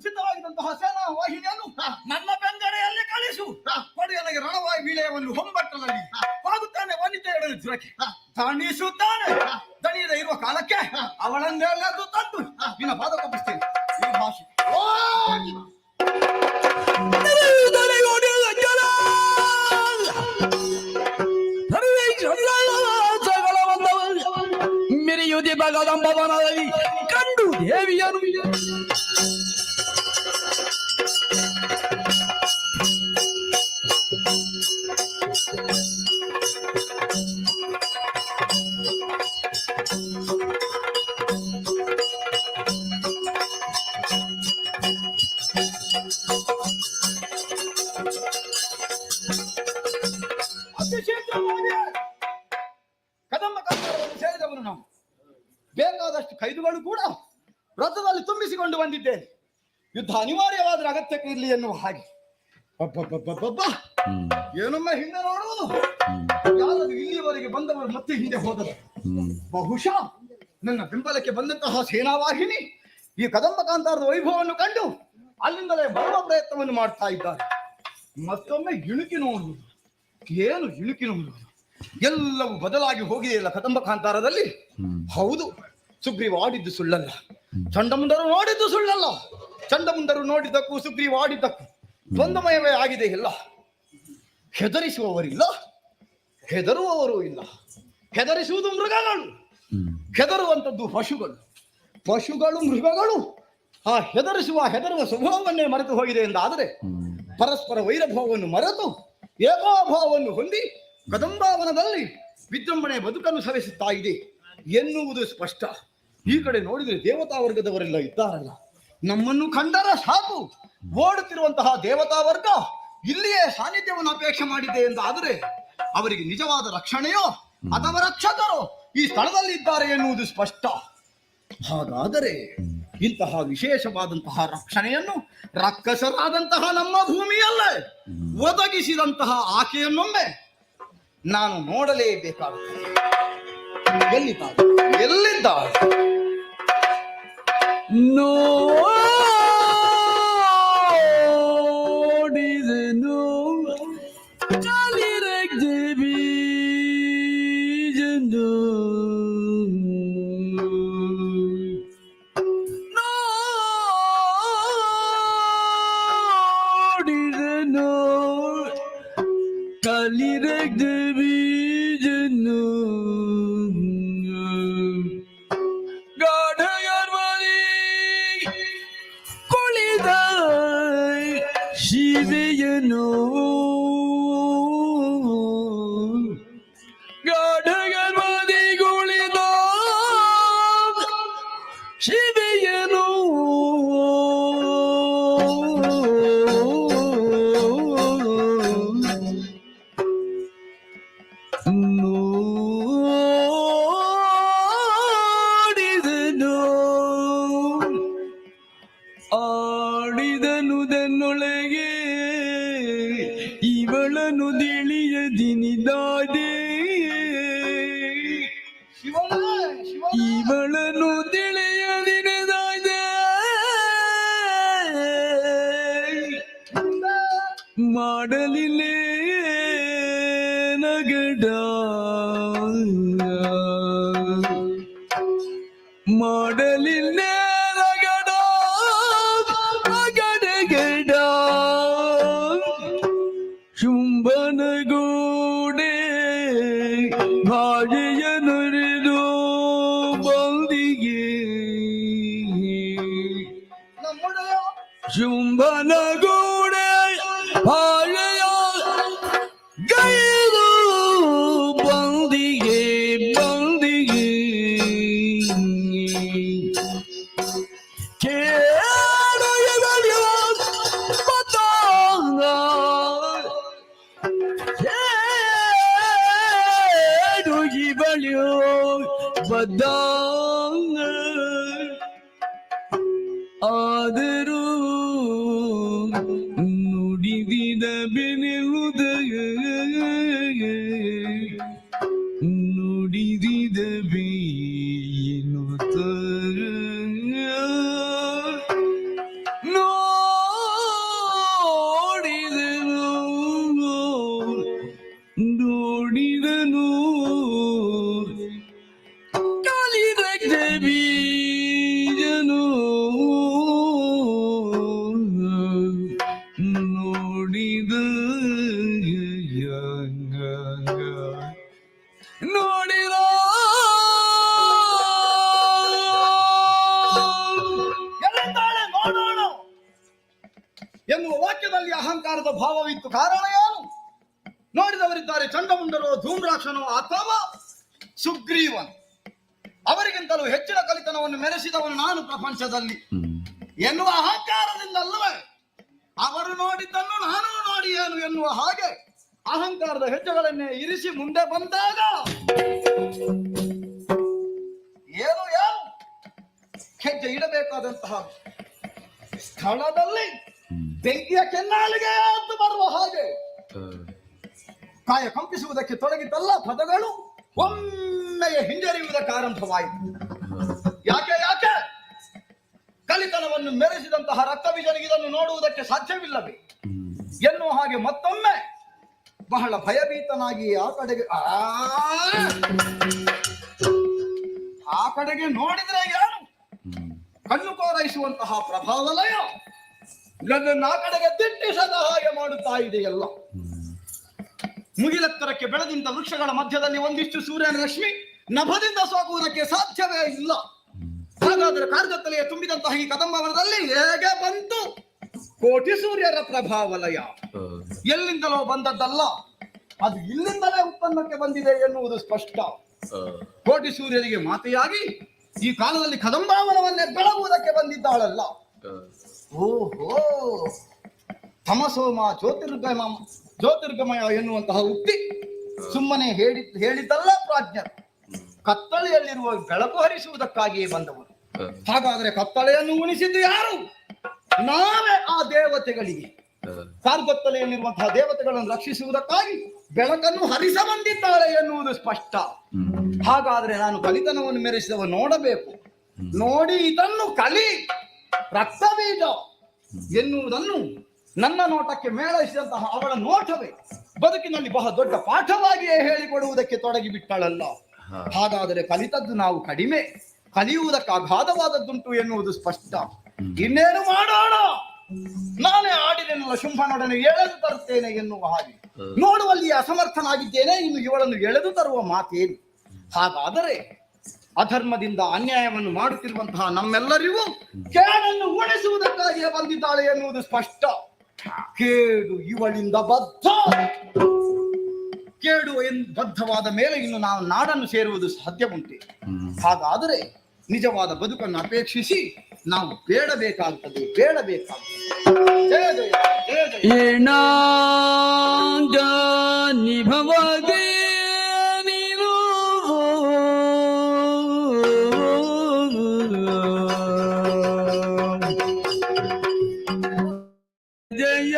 ಸಿದ್ಧವಾಗಿದ್ದಂತಹ ಸೇನಾ ವಾಹಿನಿಯನ್ನು ನನ್ನ ಬೆಂಗಡೆಯಲ್ಲಿ ಕಳಿಸು. ಪಡೆಯಲಿಗೆ ರಣವಾಯಿ ವಿಲಯವನ್ನು ಹೊಂಬಟ್ಟದಲ್ಲಿ ಹೋಗುತ್ತಾನೆ ವನಿತೆಯೊಡನೆ ಜುರಕ್ಕೆ ದಣಿಸುತ್ತಾನೆ. ದಣಿಯದೆ ಇರುವ ಕಾಲಕ್ಕೆ ಅವಳನ್ನೆಲ್ಲದು ತಂದು ನಿನ್ನ ಪಾದ ತಪ್ಪಿಸ್ತೇನೆ. ಈ ಭಾಷೆ ಮೆರೆಯುವುದೇ ಭಗವಂತನಲ್ಲಿ ಕಂಡು ದೇವಿಯನು ಕದಂಬ ಕಾಂತಾರವನ್ನು ಸೇರಿದವನು ನಾವು. ಬೇಕಾದಷ್ಟು ಕೈದುಗಳು ಕೂಡ ರಥದಲ್ಲಿ ತುಂಬಿಸಿಕೊಂಡು ಬಂದಿದ್ದೇನೆ. ಯುದ್ಧ ಅನಿವಾರ್ಯವಾದ ಅಗತ್ಯಕ್ಕೆ ಇರಲಿ ಎನ್ನುವ ಹಾಗೆ. ಏನೊಮ್ಮೆ ಹಿಂದೆ ನೋಡುವುದು, ಯಾರಾದ್ರೂ ಇಲ್ಲಿಯವರೆಗೆ ಬಂದವರು ಮತ್ತೆ ಹಿಂದೆ ಹೋದರು. ಬಹುಶಃ ನನ್ನ ಬೆಂಬಲಕ್ಕೆ ಬಂದಂತಹ ಸೇನಾವಾಹಿನಿ ಈ ಕದಂಬ ಕಾಂತಾರದ ವೈಭವವನ್ನು ಕಂಡು ಅಲ್ಲಿಂದಲೇ ಬರುವ ಪ್ರಯತ್ನವನ್ನು ಮಾಡ್ತಾ ಇದ್ದಾರೆ. ಮತ್ತೊಮ್ಮೆ ಇಣುಕಿ ನೋಡುವುದು, ಏನು ಇಣುಕಿ ನೋಡುವುದು, ಎಲ್ಲವೂ ಬದಲಾಗಿ ಹೋಗಿದೆಯಲ್ಲ ಕದಂಬ ಕಾಂತಾರದಲ್ಲಿ. ಹೌದು, ಸುಗ್ರೀವ ಆಡಿದ್ದು ಸುಳ್ಳಲ್ಲ, ಚಂಡಮುಂಡರು ನೋಡಿದ್ದು ಸುಳ್ಳಲ್ಲ. ಚಂಡಮುಂಡರು ನೋಡಿದ್ದಕ್ಕೂ ಸುಗ್ರೀವ ಆಡಿದ್ದಕ್ಕೂ ದ್ವಂದ್ವಮಯವೇ ಆಗಿದೆ. ಇಲ್ಲ, ಹೆದರಿಸುವವರಿಲ್ಲ, ಹೆದರುವವರು ಇಲ್ಲ. ಹೆದರಿಸುವುದು ಮೃಗಗಳು, ಹೆದರುವಂಥದ್ದು ಪಶುಗಳು. ಪಶುಗಳು ಮೃಗಗಳು ಆ ಹೆದರುವ ಸ್ವಭಾವವನ್ನೇ ಮರೆತು ಹೋಗಿದೆ ಎಂದಾದರೆ ಪರಸ್ಪರ ವೈರಭಾವವನ್ನು ಮರೆತು ಏಕೋಭಾವವನ್ನು ಹೊಂದಿ ಕದಂಬಾವನದಲ್ಲಿ ವಿಜೃಂಭಣೆ ಬದುಕನ್ನು ಸವೆಸುತ್ತಾ ಇದೆ ಎನ್ನುವುದು ಸ್ಪಷ್ಟ. ಈ ಕಡೆ ನೋಡಿದರೆ ದೇವತಾ ವರ್ಗದವರೆಲ್ಲ ಇದ್ದಾರಲ್ಲ, ನಮ್ಮನ್ನು ಕಂಡರ ಸಾಕು ಓಡುತ್ತಿರುವಂತಹ ದೇವತಾ ವರ್ಗ ಇಲ್ಲಿಯೇ ಸಾನ್ನಿಧ್ಯವನ್ನು ಅಪೇಕ್ಷೆ ಮಾಡಿದೆ ಎಂದಾದರೆ ಅವರಿಗೆ ನಿಜವಾದ ರಕ್ಷಣೆಯೋ ಅಥವಾ ರಕ್ಷಕರೋ ಈ ಸ್ಥಳದಲ್ಲಿ ಇದ್ದಾರೆ ಎನ್ನುವುದು ಸ್ಪಷ್ಟ. ಹಾಗಾದರೆ ಇಂತಹ ವಿಶೇಷವಾದಂತಹ ರಕ್ಷಣೆಯನ್ನು ರಕ್ಕಸರಾದಂತಹ ನಮ್ಮ ಭೂಮಿಯಲ್ಲೇ ಒದಗಿಸಿದಂತಹ ಆಕೆಯನ್ನೊಮ್ಮೆ ನಾನು ನೋಡಲೇಬೇಕಾಗುತ್ತದೆ. ಎಲ್ಲಿದ್ದಾಳೆ? ನೋಡಿದೆನು ಕಾಲಿರಗ್ದೇವಿ ಜನು ನೋಡಿದೆನು ಕಾಲಿರ ಇವಳನ್ನು ತಿಳಿಯದಿರದಾದೆ ಮಾಡಲಿಲ್ಲೇ ನಗಡ ಮಾಡಲಿಲ್ಲೇ ನಗಡ ನಗಡಗಡ ಶುಂಭನಗೂಡೆ ಭಾಜೆಯ ನುರಿದು ಬಂದಿಗೆ ಶುಂಭನಗೂಡೆ ಭಾಜೆಯ ಗೈದು ಬಂದಿಗೆ ಬಂದಿಗೆ ಕೇಳಯದಲ್ಲಿ ಪತಾಂಗ ಬಳಿಯೋ ಬದ್ದಾಂಗ ಆದರೂ ನುಡಿದಿದ ಬೆನೆಯುವುದ ನುಡಿದಿದ ಬೇನುತ್ತ ನೋಡಿದನು ಕಾಲಿದ ಬೀಜನು ನೋಡಿದ ನೋಡಿದ ಎಲ್ಲಿದ್ದಾಳೆ ನೋಡೋಣ ಎನ್ನುವ ವಾಕ್ಯದಲ್ಲಿ ಅಹಂಕಾರದ ಭಾವವಿತ್ತು. ಕಾರಣ ಏನು? ನೋಡಿದವರಿದ್ದಾರೆ ಚಂಡಮುಂಡರು, ಧೂಮ್ರಾಕ್ಷನು ಅಥವಾ ಸುಗ್ರೀವನು. ಅವರಿಗಿಂತಲೂ ಹೆಚ್ಚಿನ ಕಲಿತನವನ್ನು ಮೆರೆಸಿದವನು ನಾನು ಪ್ರಪಂಚದಲ್ಲಿ ಎನ್ನುವ ಅಹಂಕಾರದಿಂದಲ್ಲವೇ ಅವರು ನೋಡಿದ್ದನ್ನು ನಾನು ನೋಡಿಯೇನು ಎನ್ನುವ ಹಾಗೆ ಅಹಂಕಾರದ ಹೆಜ್ಜೆಗಳನ್ನೇ ಇರಿಸಿ ಮುಂದೆ ಬಂದಾಗ ಏನು ಏನು ಹೆಜ್ಜೆ ಇಡಬೇಕಾದಂತಹ ಸ್ಥಳದಲ್ಲಿ ಬೆಂಕಿಯ ಕೆನ್ನಾಲಿಗೆ ಎದ್ದು ಬರುವ ಹಾಗೆ ಕಾಯ ಕಂಪಿಸುವುದಕ್ಕೆ ತೊಡಗಿದ್ದಲ್ಲ ಪದಗಳು ಒಮ್ಮೆಯ ಹಿಂಜರಿಯುವುದಕ್ಕೆ ಆರಂಭವಾಯಿತು. ಯಾಕೆ ಯಾಕೆ ಕಲಿತನವನ್ನು ಮೆರೆಸಿದಂತಹ ರಕ್ತಬೀಜನಿಗೆ ಇದನ್ನು ನೋಡುವುದಕ್ಕೆ ಸಾಧ್ಯವಿಲ್ಲವೇ ಎನ್ನುವ ಹಾಗೆ ಮತ್ತೊಮ್ಮೆ ಬಹಳ ಭಯಭೀತನಾಗಿ ಆ ಕಡೆಗೆ ನೋಡಿದ್ರೆ ಏನು ಕಣ್ಣು ಕೋರೈಸುವಂತಹ ಪ್ರಭಾವಲಯ ನನ್ನನ್ನು ಆ ಕಡೆಗೆ ದಿಟ್ಟಿಸದ ಹಾಗೆ ಮಾಡುತ್ತಾ ಇದೆಯಲ್ಲ. ಮುಗಿಲೆತ್ತರಕ್ಕೆ ಬೆಳೆದಿಂತ ವೃಕ್ಷಗಳ ಮಧ್ಯದಲ್ಲಿ ಒಂದಿಷ್ಟು ಸೂರ್ಯನ ರಶ್ಮಿ ನಭದಿಂದ ಸೋಗುವುದಕ್ಕೆ ಸಾಧ್ಯವೇ ಇಲ್ಲ. ಹಾಗಾದರೆ ಕಾರ್ಗತ್ತಲೆಯ ತುಂಬಿದಂತಹ ಈ ಕದಂಬವನದಲ್ಲಿ ಹೇಗೆ ಬಂತು ಕೋಟಿ ಸೂರ್ಯರ ಪ್ರಭಾವಲಯ? ಎಲ್ಲಿಂದಲೋ ಬಂದದ್ದಲ್ಲ, ಅದು ಇಲ್ಲಿಂದಲೇ ಉತ್ಪನ್ನಕ್ಕೆ ಬಂದಿದೆ ಎನ್ನುವುದು ಸ್ಪಷ್ಟ. ಕೋಟಿ ಸೂರ್ಯರಿಗೆ ಮಾತೆಯಾಗಿ ಈ ಕಾಲದಲ್ಲಿ ಕದಂಬಾವನವನ್ನೇ ಬೆಳಗುವುದಕ್ಕೆ ಬಂದಿದ್ದಾಳಲ್ಲ. ಓಹೋ, ತಮಸೋಮ ಜ್ಯೋತಿರ್ಗಮಯ ಎನ್ನುವಂತಹ ಉಕ್ತಿ ಸುಮ್ಮನೆ ಹೇಳಿದ್ದಲ್ಲ ಪ್ರಾಜ್ಞರು. ಕತ್ತಲೆಯಲ್ಲಿರುವ ಬೆಳಕು ಹರಿಸುವುದಕ್ಕಾಗಿಯೇ ಬಂದವರು. ಹಾಗಾದರೆ ಕತ್ತಲೆಯನ್ನು ಉಣಿಸಿದ್ದು ಯಾರು? ನಾವೇ ಆ ದೇವತೆಗಳಿಗೆ. ಕಾರ್ಗತ್ತಲೆಯಲ್ಲಿರುವಂತಹ ದೇವತೆಗಳನ್ನು ರಕ್ಷಿಸುವುದಕ್ಕಾಗಿ ಬೆಳಕನ್ನು ಹರಿಸ ಬಂದಿದ್ದಾಳೆ ಎನ್ನುವುದು ಸ್ಪಷ್ಟ. ಹಾಗಾದ್ರೆ ನಾನು ಕಲಿತನವನ್ನು ಮೆರೆಸಿದವ ನೋಡಬೇಕು. ನೋಡಿ ಇದನ್ನು ಕಲಿ ರಕ್ತಬೀಜ ಎನ್ನುವುದನ್ನು ನನ್ನ ನೋಟಕ್ಕೆ ಮೇಳೈಸಿದಂತಹ ಅವಳ ನೋಟವೇ ಬದುಕಿನಲ್ಲಿ ಬಹಳ ದೊಡ್ಡ ಪಾಠವಾಗಿಯೇ ಹೇಳಿಕೊಡುವುದಕ್ಕೆ ತೊಡಗಿಬಿಟ್ಟಳಲ್ಲ. ಹಾಗಾದರೆ ಕಲಿತದ್ದು ನಾವು ಕಡಿಮೆ, ಕಲಿಯುವುದಕ್ಕೆ ಅಗಾಧವಾದದ್ದುಂಟು ಎನ್ನುವುದು ಸ್ಪಷ್ಟ. ಇನ್ನೇನು ಮಾಡೋಣ? ನಾನೇ ಆಡಿದೆನಲ್ಲ ಶುಂಭನೊಡನೆ ಎಳೆದು ತರುತ್ತೇನೆ ಎನ್ನುವ ಹಾಗೆ ನೋಡುವಲ್ಲಿ ಅಸಮರ್ಥನಾಗಿದ್ದೇನೆ. ಇನ್ನು ಇವಳನ್ನು ಎಳೆದು ತರುವ ಮಾತೇನು? ಹಾಗಾದರೆ ಅಧರ್ಮದಿಂದ ಅನ್ಯಾಯವನ್ನು ಮಾಡುತ್ತಿರುವಂತಹ ನಮ್ಮೆಲ್ಲರಿಗೂ ಕೇಡನ್ನು ಉಳಿಸುವುದಕ್ಕಾಗಿಯೇ ಬಂದಿದ್ದಾಳೆ ಎನ್ನುವುದು ಸ್ಪಷ್ಟ. ಕೇಡು ಇವಳಿಂದ ಬದ್ಧ. ಕೇಡು ಬದ್ಧವಾದ ಮೇಲೆ ಇನ್ನು ನಾವು ನಾಡನ್ನು ಸೇರುವುದು ಸಾಧ್ಯ ಉಂಟೆ. ಹಾಗಾದರೆ ನಿಜವಾದ ಬದುಕನ್ನು ಅಪೇಕ್ಷಿಸಿ ನಾವು ಬೇಡಬೇಕಾಗುತ್ತದೆ. ನಿಭವದೆ ನೀನು ಜಯ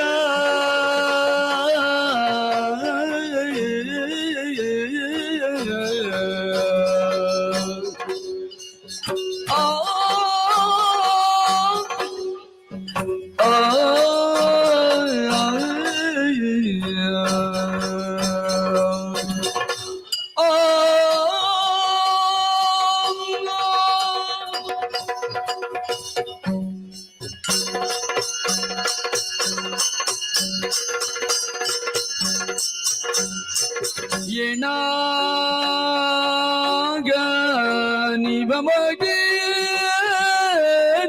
ನಿಮಗೆ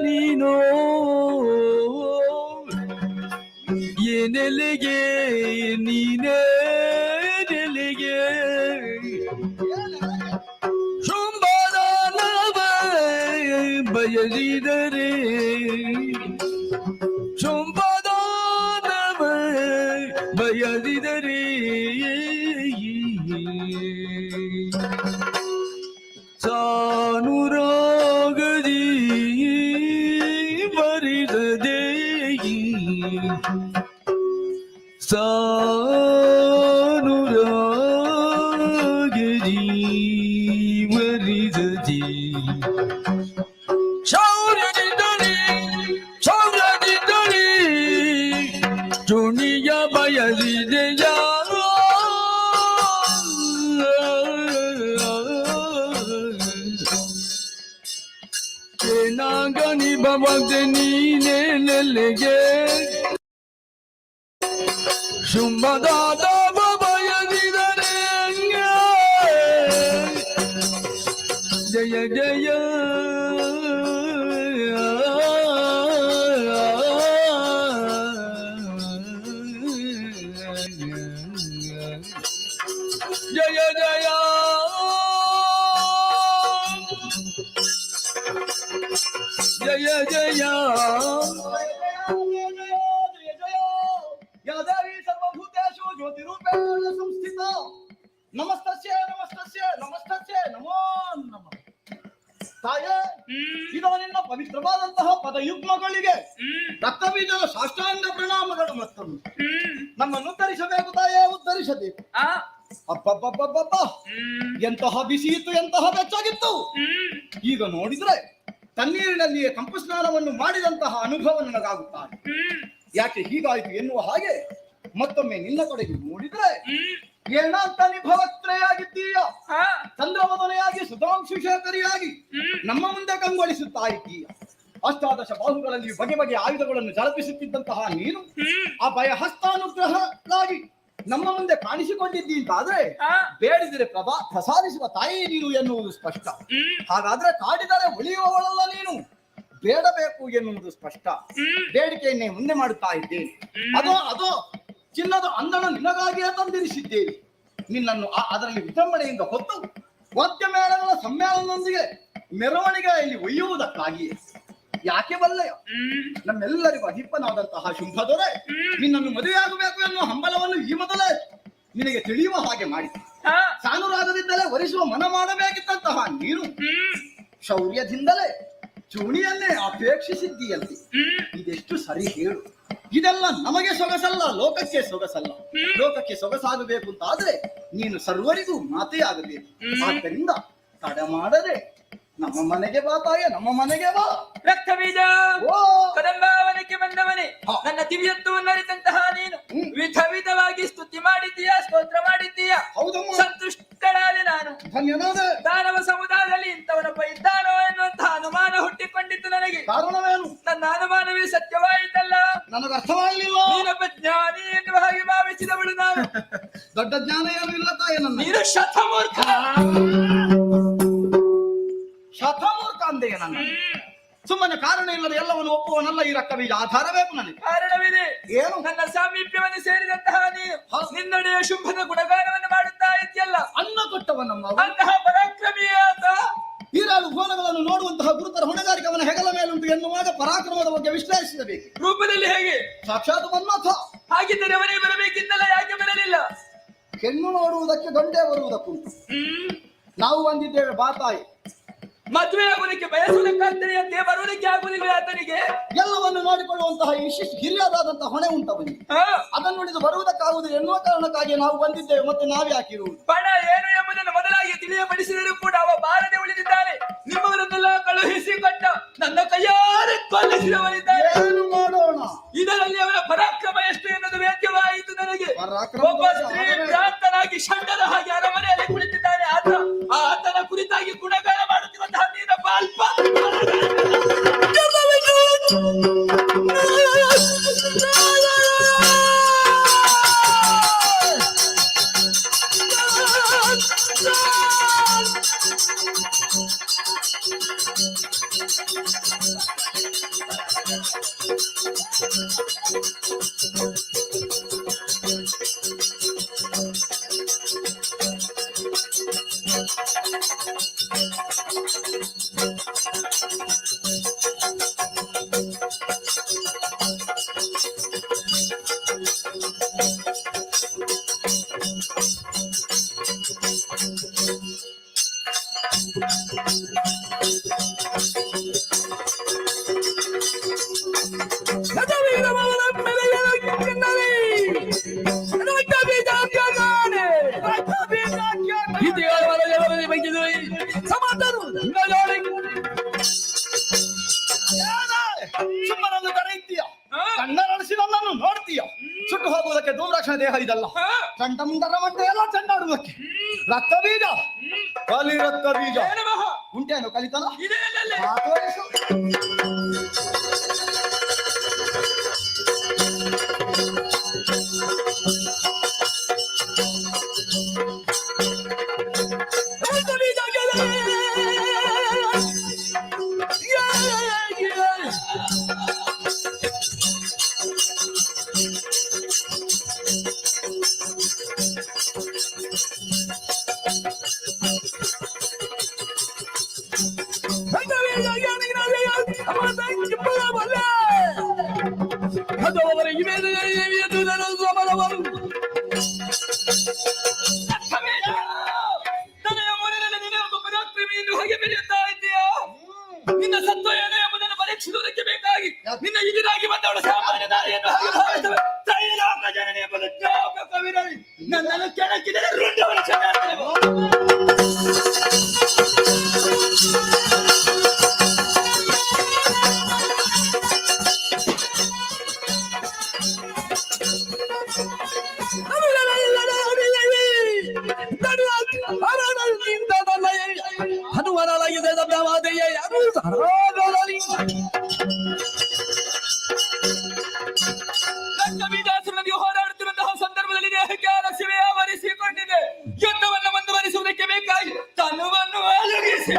ನೀನು ಏನೆಲೆಗೆ ನೀನೇ ನೆಲೆಗೆ ಶುಂಭದಾನವ ಬಯಸಿದರೆ ಶುಂಭದಾನವ ಬಯಸಿದರೆ ಸಾನುರಾಗದಿ ಬರಿಸದೆ ಸಾನುರಾಗದಿ ಬರಿಸದೆ ಶೌರ್ಯದಿದ್ದರೆ ಶೌರ್ಯದಿದ್ದರೆ ಚುಣಿಯ ಬಯಸಿದೆಯ ನಾಗನಿ ಭವದ ನೀನೆ ನೆಲೆಗೆ ಶುಂಭದಾದ ಬಯಸಿದರೆ ಜಯ ಜಯ ಜಯ ಜಯ ಜಯ ಜಯ ಯಾದೇವಿ ಸರ್ವಭೂತೇಷು ಜ್ಯೋತಿರೂಪೇಣ ಸಂಸ್ಥಿತ ನಮಸ್ತಸ್ಯ ನಮಸ್ತಸ್ಯ ನಮಸ್ತಸ್ಯ ನಮೋ ನಮಃ. ತಾಯೇ, ಇದು ನಿನ್ನ ಪವಿತ್ರವಾದಂತಹ ಪದಯುಗ್ಮಗಳಿಗೆ ರಕ್ತಬೀಜದ ಸಾಷ್ಟಾಂಗ ಪ್ರಣಾಮಗಳು ಮತ್ತೊಂದು. ನಮ್ಮನ್ನು ಉದ್ಧರಿಸಬೇಕು ತಾಯೇ, ಉದ್ಧರಿಸಬೇಕು. ಅಬ್ಬಬ್ಬಬ್ಬಬ್ಬ, ಎಂತಹ ಬಿಸಿ ಇತ್ತು, ಎಂತಹ ಬೆಚ್ಚಗಿತ್ತು. ಈಗ ನೋಡಿದ್ರೆ ತಣ್ಣೀರಿನಲ್ಲಿಯೇ ಕಂಪು ಸ್ನಾನವನ್ನು ಮಾಡಿದಂತಹ ಅನುಭವ ನನಗಾಗುತ್ತಾರೆ. ಯಾಕೆ ಹೀಗಾಯಿತು ಎನ್ನುವ ಹಾಗೆ ಮತ್ತೊಮ್ಮೆ ನಿನ್ನ ಕಡೆಗೆ ನೋಡಿದ್ರೆ ಏನಂತ ನಿಭವಕ್ರೆಯಾಗಿದ್ದೀಯ, ಚಂದ್ರವದನೆಯಾಗಿ ಸುಧಾಂಶು ಶೇಖರಿಯಾಗಿ ನಮ್ಮ ಮುಂದೆ ಕಂಗೊಳಿಸುತ್ತಾ ಇದ್ದೀಯ. ಅಷ್ಟಾದಶ ಬಾಹುಗಳಲ್ಲಿ ಬಗೆ ಬಗೆಯ ಆಯುಧಗಳನ್ನು ಜಲಪಿಸುತ್ತಿದ್ದಂತಹ ನೀನು ಅಭಯ ಹಸ್ತಾನುಗ್ರಹವಾಗಿ ನಮ್ಮ ಮುಂದೆ ಕಾಣಿಸಿಕೊಂಡಿದ್ದಿ ಅಂತಾದ್ರೆ ಬೇಡಿದರೆ ಪ್ರಸಾದಿಸುವ ತಾಯಿ ನೀನು ಎನ್ನುವುದು ಸ್ಪಷ್ಟ. ಹಾಗಾದ್ರೆ ಕಾಡಿದರೆ ಉಳಿಯುವವಳಲ್ಲ ನೀನು, ಬೇಡಬೇಕು ಎನ್ನುವುದು ಸ್ಪಷ್ಟ. ಬೇಡಿಕೆಯನ್ನೇ ಮುಂದೆ ಮಾಡುತ್ತಾ ಇದ್ದೇನೆ. ಅದೋ ಚಿನ್ನದ ಅಂದಣ ನಿನಗಾಗಿಯೇ ತಂದಿರಿಸಿದ್ದೇವೆ. ನಿನ್ನನ್ನು ಅದರಲ್ಲಿ ವಿಜೃಂಭಣೆಯಿಂದ ಹೊತ್ತು ವಾದ್ಯ ಮೇಳಗಳ ಸಮ್ಮೇಳನದೊಂದಿಗೆ ಮೆರವಣಿಗೆಯಲ್ಲಿ ಒಯ್ಯುವುದಕ್ಕಾಗಿಯೇ. ಯಾಕೆ ಬಲ್ಲೆಯ, ನಮ್ಮೆಲ್ಲರಿಗೂ ಅಧಿಪನಾದಂತಹ ಶುಂಭದೊರೆ ನಿನ್ನನ್ನು ಮದುವೆಯಾಗಬೇಕು ಎನ್ನುವ ಹಂಬಲವನ್ನು ಈ ಮೊದಲೇ ನಿನಗೆ ತಿಳಿಯುವ ಹಾಗೆ ಮಾಡಿ ಸಾನುರಾಗದಿಂದಲೇ ವರಿಸುವ ಮನ ಮಾಡಬೇಕಿದ್ದಂತಹ ನೀನು ಶೌರ್ಯದಿಂದಲೇ ಚೂಣಿಯನ್ನೇ ಅಪೇಕ್ಷಿಸಿದ್ದೀಯಂತೆ. ಇದೆಷ್ಟು ಸರಿ ಹೇಳು. ಇದೆಲ್ಲ ನಮಗೆ ಸೊಗಸಲ್ಲ, ಲೋಕಕ್ಕೆ ಸೊಗಸಲ್ಲ. ಲೋಕಕ್ಕೆ ಸೊಗಸಾಗಬೇಕು ಅಂತಾದ್ರೆ ನೀನು ಸರ್ವರಿಗೂ ಮಾತೆಯಾಗಬೇಕು. ಆದ್ದರಿಂದ ತಡ ಮಾಡದೆ ನಮ್ಮ ಮನೆಗೆ ಬಾ ತಾಯೇ, ನಮ್ಮ ಮನೆಗೆ ಬಾ. ರಕ್ತ ಬೀಜ ಕದಂಬಾವನಕ್ಕೆ ಬಂದವನೇ, ನನ್ನ ದಿವ್ಯತ್ವವನ್ನು ಅರಿತಂತಹ ನೀನು ವಿಧ ವಿಧವಾಗಿ ಸ್ತುತಿ ಮಾಡಿದ್ದೀಯ, ಸ್ತೋತ್ರ ಮಾಡಿದ್ದೀಯ. ಸಂತುಷ್ಟನಾದೆ ನಾನು. ದಾನವ ಸಮುದಾಯದಲ್ಲಿ ಇಂಥವನೊಬ್ಬ ಇದ್ದಾನೋ ಎನ್ನುವಂತಹ ಅನುಮಾನ ಹುಟ್ಟಿಕೊಂಡಿತ್ತು ನನಗೆ. ಕಾರಣವೇನು? ನನ್ನ ಅನುಮಾನವೇ ಸತ್ಯವಾಯಿತಲ್ಲ. ನನಗೆ ಅರ್ಥವಾಗಲಿಲ್ಲ. ನೀನೊಬ್ಬ ಜ್ಞಾನಿ ಎನ್ನುವ ಹಾಗೆ ಭಾವಿಸಿದವಳು ನಾನು. ದೊಡ್ಡ ಜ್ಞಾನ ಏನು ಇಲ್ಲ ತಾಯಿ. ನನ್ನ ನೀನು ಶತಮೂರ್ಖ. ಶತಮೂರ್ಖ ಅಂದೆಯ ನನ್ನ. ಸುಮ್ಮನೆ ಕಾರಣ ಇಲ್ಲದೆ ಎಲ್ಲವನ್ನು ಒಪ್ಪುವನಲ್ಲ ಈ ರಕ್ತ ಬೀಜ. ಆಧಾರ ಬೇಕು ನನಗೆ. ಕಾರಣವಿದೆ. ಏನು? ನನ್ನ ಸಾಮೀಪ್ಯವನ್ನು ಸೇರಿದಂತಹ ನೀನು ನಿನ್ನಡೆಯ ಶುಂಭದ ಗುಣಗಾನವನ್ನು ಮಾಡುತ್ತಾ ಇದೆಯಲ್ಲ. ಅನ್ನ ಕೊಟ್ಟವನಮ್ಮ. ಅಂತಹ ಪರಾಕ್ರಮಿಯಾದ ಹೀರಾಳು ಭುವನಗಳನ್ನು ನೋಡುವಂತಹ ಗುರುತರ ಹೊಣೆಗಾರಿಕೆ ಅವನ ಹೆಗಲ ಮೇಲುಂಟು ಎನ್ನುವಾಗ ಪರಾಕ್ರಮದ ಬಗ್ಗೆ ವಿಶ್ಲೇಷಿಸಬೇಕು. ರೂಪದಲ್ಲಿ ಹೇಗೆ? ಸಾಕ್ಷಾತ್ ಮನ್ಮಥ. ಹಾಗಿದ್ದರೆ ಅವನೇ ಬರಬೇಕಿದ್ದಲ್ಲ, ಯಾಕೆ ಬರಲಿಲ್ಲ? ಹೆಣ್ಣು ನೋಡುವುದಕ್ಕೆ ಗಂಡೇ ಬರುವುದಕ್ಕುಂಟು. ನಾವು ಬಂದಿದ್ದೇವೆ ಬಾ ತಾಯಿ. ಮದುವೆ ಆಗುವುದಕ್ಕೆ ಬಯಸುವುದಕ್ಕಾಗ್ತದೆ ಅಂತ ಬರುವುದಕ್ಕೆ ಆಗುವುದಿಲ್ಲ ಆತನಿಗೆ. ಎಲ್ಲವನ್ನು ನೋಡಿಕೊಳ್ಳುವಂತಹ ಹಿರಿಯದಾದಂತಹ ಹೊಣೆ ಉಂಟವನಿಗೆ. ಅದನ್ನು ನೋಡಿದು ಬರುವುದಕ್ಕಾಗುವುದಿಲ್ಲ ಎನ್ನುವ ಕಾರಣಕ್ಕಾಗಿ ನಾವು ಬಂದಿದ್ದೇವೆ. ಮತ್ತೆ ನಾವೇ ಹಾಕಿರುವುದು ಪಣ ಏನು ಎಂಬುದನ್ನು ಮೊದಲಾಗಿ ತಿಳಿಯಪಡಿಸಿದರೂ ಕೂಡ ಅವ ಬಾರದೆ ಉಳಿದಿದ್ದಾನೆ. ನಿಮ್ಮವರನ್ನೆಲ್ಲ ಕಳುಹಿಸಿ ಕೊಟ್ಟ ನನ್ನ ಕೈಯಾರೆ ಕೊಲ್ಲಿಸಿದವರಿದ್ದಾರೆ. ಏನು ಮಾಡೋಣ? ಇದರಲ್ಲಿ ಅವನ ಪರಾಕ್ರಮ ಎಷ್ಟು ಎನ್ನುವುದು ವೇದ್ಯವಾಯಿತು ನನಗೆ. ಒಬ್ಬ ಸ್ತ್ರೀ ಭ್ರಾಂತನಾಗಿ ಷಂಡದ ಹಾಗೆ ಅರಮನೆಯಲ್ಲಿ ಕುಳಿತಿದ್ದಾನೆ. ಆತನ ಕುರಿತಾಗಿ ಗುಣಗಾನ ಮಾಡುತ್ತಿರುವಂತಹ ನೀನೊಬ್ಬ ಅಲ್ಪ. ಸುಮ್ಮನನ್ನು ಕರೆಯುತ್ತೀಯ, ಕಣ್ಣರಳಿಸಿ ನನ್ನನ್ನು ನೋಡ್ತೀಯ. ಸುಟ್ಟು ಹೋಗುವುದಕ್ಕೆ ಧೂಮ್ರಾಕ್ಷಣ ದೇಹ ಇದಲ್ಲ, ಚಂಡಮುಂಡರ ಮಂಟೆ ಎಲ್ಲ ಚೆಂಡಾಡುವುದಕ್ಕೆ. ರಕ್ತ ಬೀಜ, ಕಲಿ ರಕ್ತ ಬೀಜ ಉಂಟೇನು ಕಲಿತಲ್ಲ? ನಿನ್ನ ಸತ್ವ ಏನು ಎಂಬುದನ್ನು ಪರೀಕ್ಷಿಸುವುದಕ್ಕೆ ಬೇಕಾಗಿ ನಿನ್ನ ಎದುರಾಗಿ ಬಂದವಳು ಸಾಮಾನ್ಯ ದಾರಿಯನ್ನು ಹಾಗೆ ಭಾವಿಸುತ್ತವೆ. ತ್ರೈಲೋಕ ಜನನಿ ಎಂಬುದು ಜ್ಞಾಪಕ ಕವಿರಲಿ. ನನ್ನನ್ನು ಕೆಣಕಿದರೆ ರುಂಡವನ ಚೆನ್ನಾಗಿ ಲಕ್ಷ್ಮೀದಾಸರೊಂದಿಗೆ ಹೋರಾಡುತ್ತಿರುವಂತಹ ಸಂದರ್ಭದಲ್ಲಿ ದೇಹಕ್ಕೆ ಆಲಸ್ಯವೇ ಆವರಿಸಿಕೊಂಡಿದೆ. ಯುದ್ಧವನ್ನು ಮುಂದುವರಿಸುವುದಕ್ಕೆ ಬೇಕಾಗಿ ತನುವನ್ನು ಅಲುಗಿಸಿ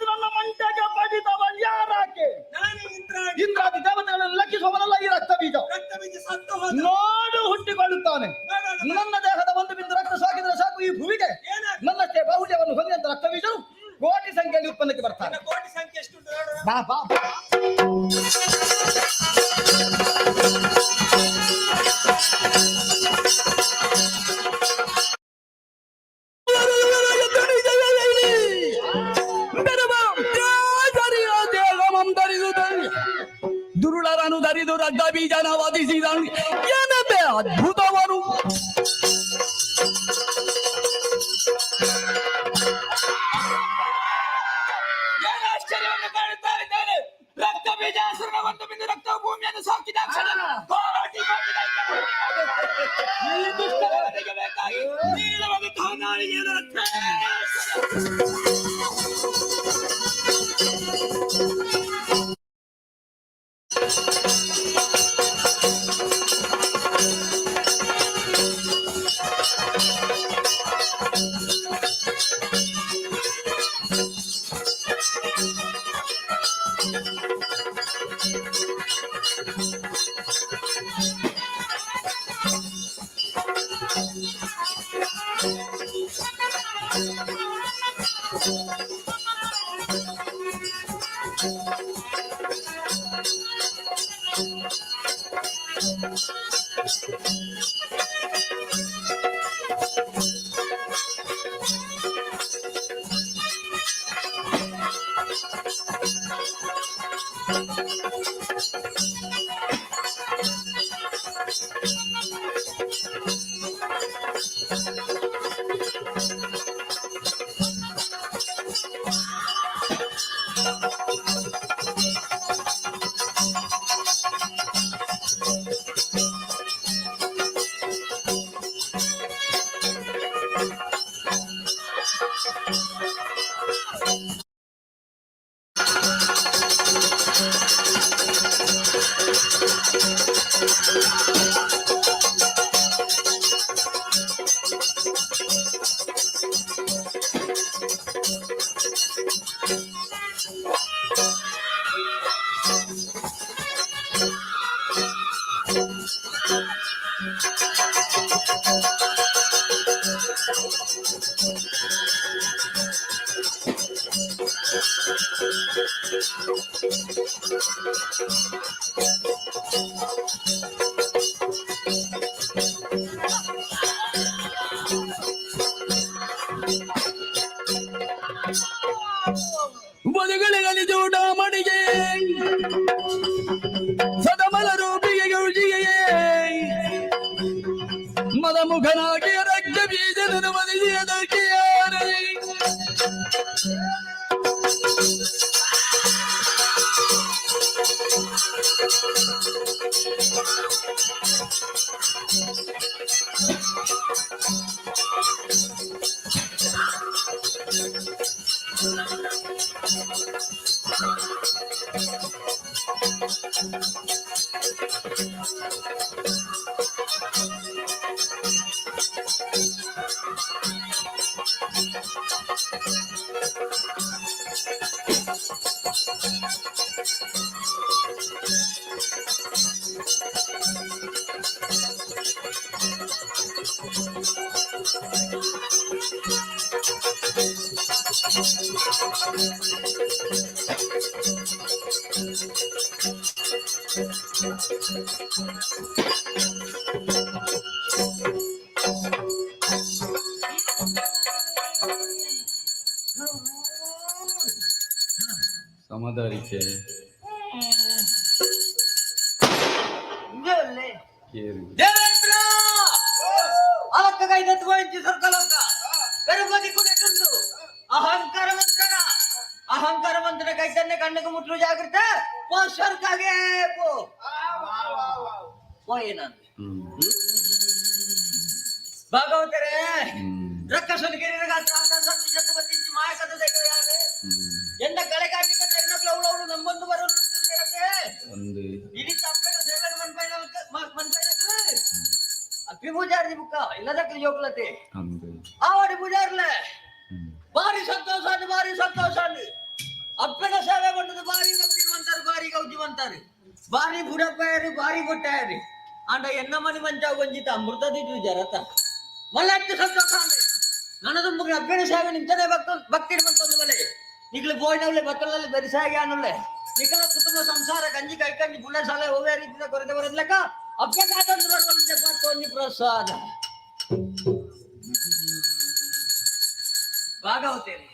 ನನ್ನ ಮಂಟಗೆ ಪಡಿತವಲ್ಯಾರಾಕೆ? ಇಂದ್ರಾದಿ ದೇವತೆಗಳನ್ನು ಲೆಕ್ಕಿಸುವವನಲ್ಲ ಈ ರಕ್ತ ಬೀಜ. ನೋಡು ಹುಟ್ಟಿಕೊಳ್ಳುತ್ತಾನೆ. ನನ್ನ ದೇಹದ ಒಂದು ಬಿಂದು ರಕ್ತ ಸಾಕಿದ್ರೆ ಸಾಕು ಈ ಭೂಮಿಗೆ. ನನ್ನಷ್ಟೇ ಬಾಹುಳ್ಯವನ್ನು ಹೊಂದಿದಂತ ರಕ್ತ ಬೀಜರು ಕೋಟಿ ಸಂಖ್ಯೆಯಲ್ಲಿ ಉತ್ಪನ್ನಕ್ಕೆ ಬರ್ತಾರೆ. ಕೋಟಿ ಸಂಖ್ಯೆ ಎಷ್ಟು ಬಾ ಬಾ ದುರುಳರನ್ನು ಧರಿದು ರಕ್ತ ಬೀಜನ ವಧಿಸಿದನು. ಏನಪ್ಪೆ ಅದ್ಭುತವನು. ಏನು ಆಶ್ಚರ್ಯವನ್ನು ಕಾಣುತ್ತಾ ಇದ್ದೇನೆ. ರಕ್ತ ಬೀಜಾಸುರನ ಒಂದು ಬಿಂದು ರಕ್ತವು ಭೂಮಿಯನ್ನು ಸಾಕಿದ ಕ್ಷಣ ಹೋರಾಟಿ ಈ ದುಷ್ಟರಿಗೆ ಬೇಕಾಗಿ ನೀಡುವಂತಹ ನಾಳಿಗೆ ಬದುಗಳಿಗಲಿ ಜೂಟ ಮಡಿಗೆ ಸದಮಲ ರೂಪಿಗೆ ಗೌಜಿಗೆ ಮದ ಮುಖನಾಗಿ ರಕ್ತ ಬೀಜದ ಮದಿಸಿಯದಕ್ಕೆ ಸಮದಾರಿಕೆ ದೇವೇಂದ್ರ ಅಲಕ್ಕ ಕೈದತ್ತು ಹೋಯ್ತು ಸರ್ಕಲಕ್ಕ ಬೆರಬದಿ ಕುಣಿಕೊಂಡು ಅಹಂಕಾರ ಮಂತ್ರನ ಅಹಂಕಾರ ಮಂತ್ರ ಕೈತನ್ನೇ ಕಣ್ಣಿಗೆ ಮುಟ್ಲು ಜಾಗ್ರತ ಪೋ ಸ್ವರ್ಗಾಗೆ ಪೋ ಏನಂದ್ರೆ ಭಾಗವತರೇ ರಕ್ಕಸನಿಗೆ ಮಾಯಕದ ಎಂದ ಕಳೆ ಕಾರ್ಮಿಕ ಅವಳು ನಮ್ಮೊಂದು ಬರೋದು ఇది తప్పేన సేవలు మన అప్పి పూజారి బుక్క ఇల్లదక్కల జోకులతే ఆవాడి పూజారులే భారీ సంతోషాన్ని అప్పెన సేవ పడ్డది భారీ భక్తి అంటారు భారీ గౌజం అంటారు భారీ బుడపోయారు భారీ కొట్టారు అంట ఎన్నమని మంచావు కొంచిత అమృత దిట్టు జరత మళ్ళీ సంతోషాన్ని నన్నదమ్ముకి అప్పెన సేవ నించనే భక్తి మంతొందులే ನಿಖಲು ಬೋಯ್ನವ್ಲೆ ಬತ್ತಲಲ್ಲಿ ಬೆರಿಸಾಗಿ ಅನ್ನುಳ್ಳೆ ನಿಖಲ ಕುಟುಂಬ ಸಂಸಾರ ಗಂಜಿ ಕೈಕಂಡಿ ಬುಳ್ಳೆ ಸಾಲೆ ಹೋಗೇ ರೀತಿಯ ಕೊರತೆ ಬರದ್ಲಕ್ಕ ಅಭ್ಯಸಾತಂದ್ರೆ ಪಾತ್ರೋನ್ನಿ ಪ್ರಸಾದ ಭಾಗವತೇರಿ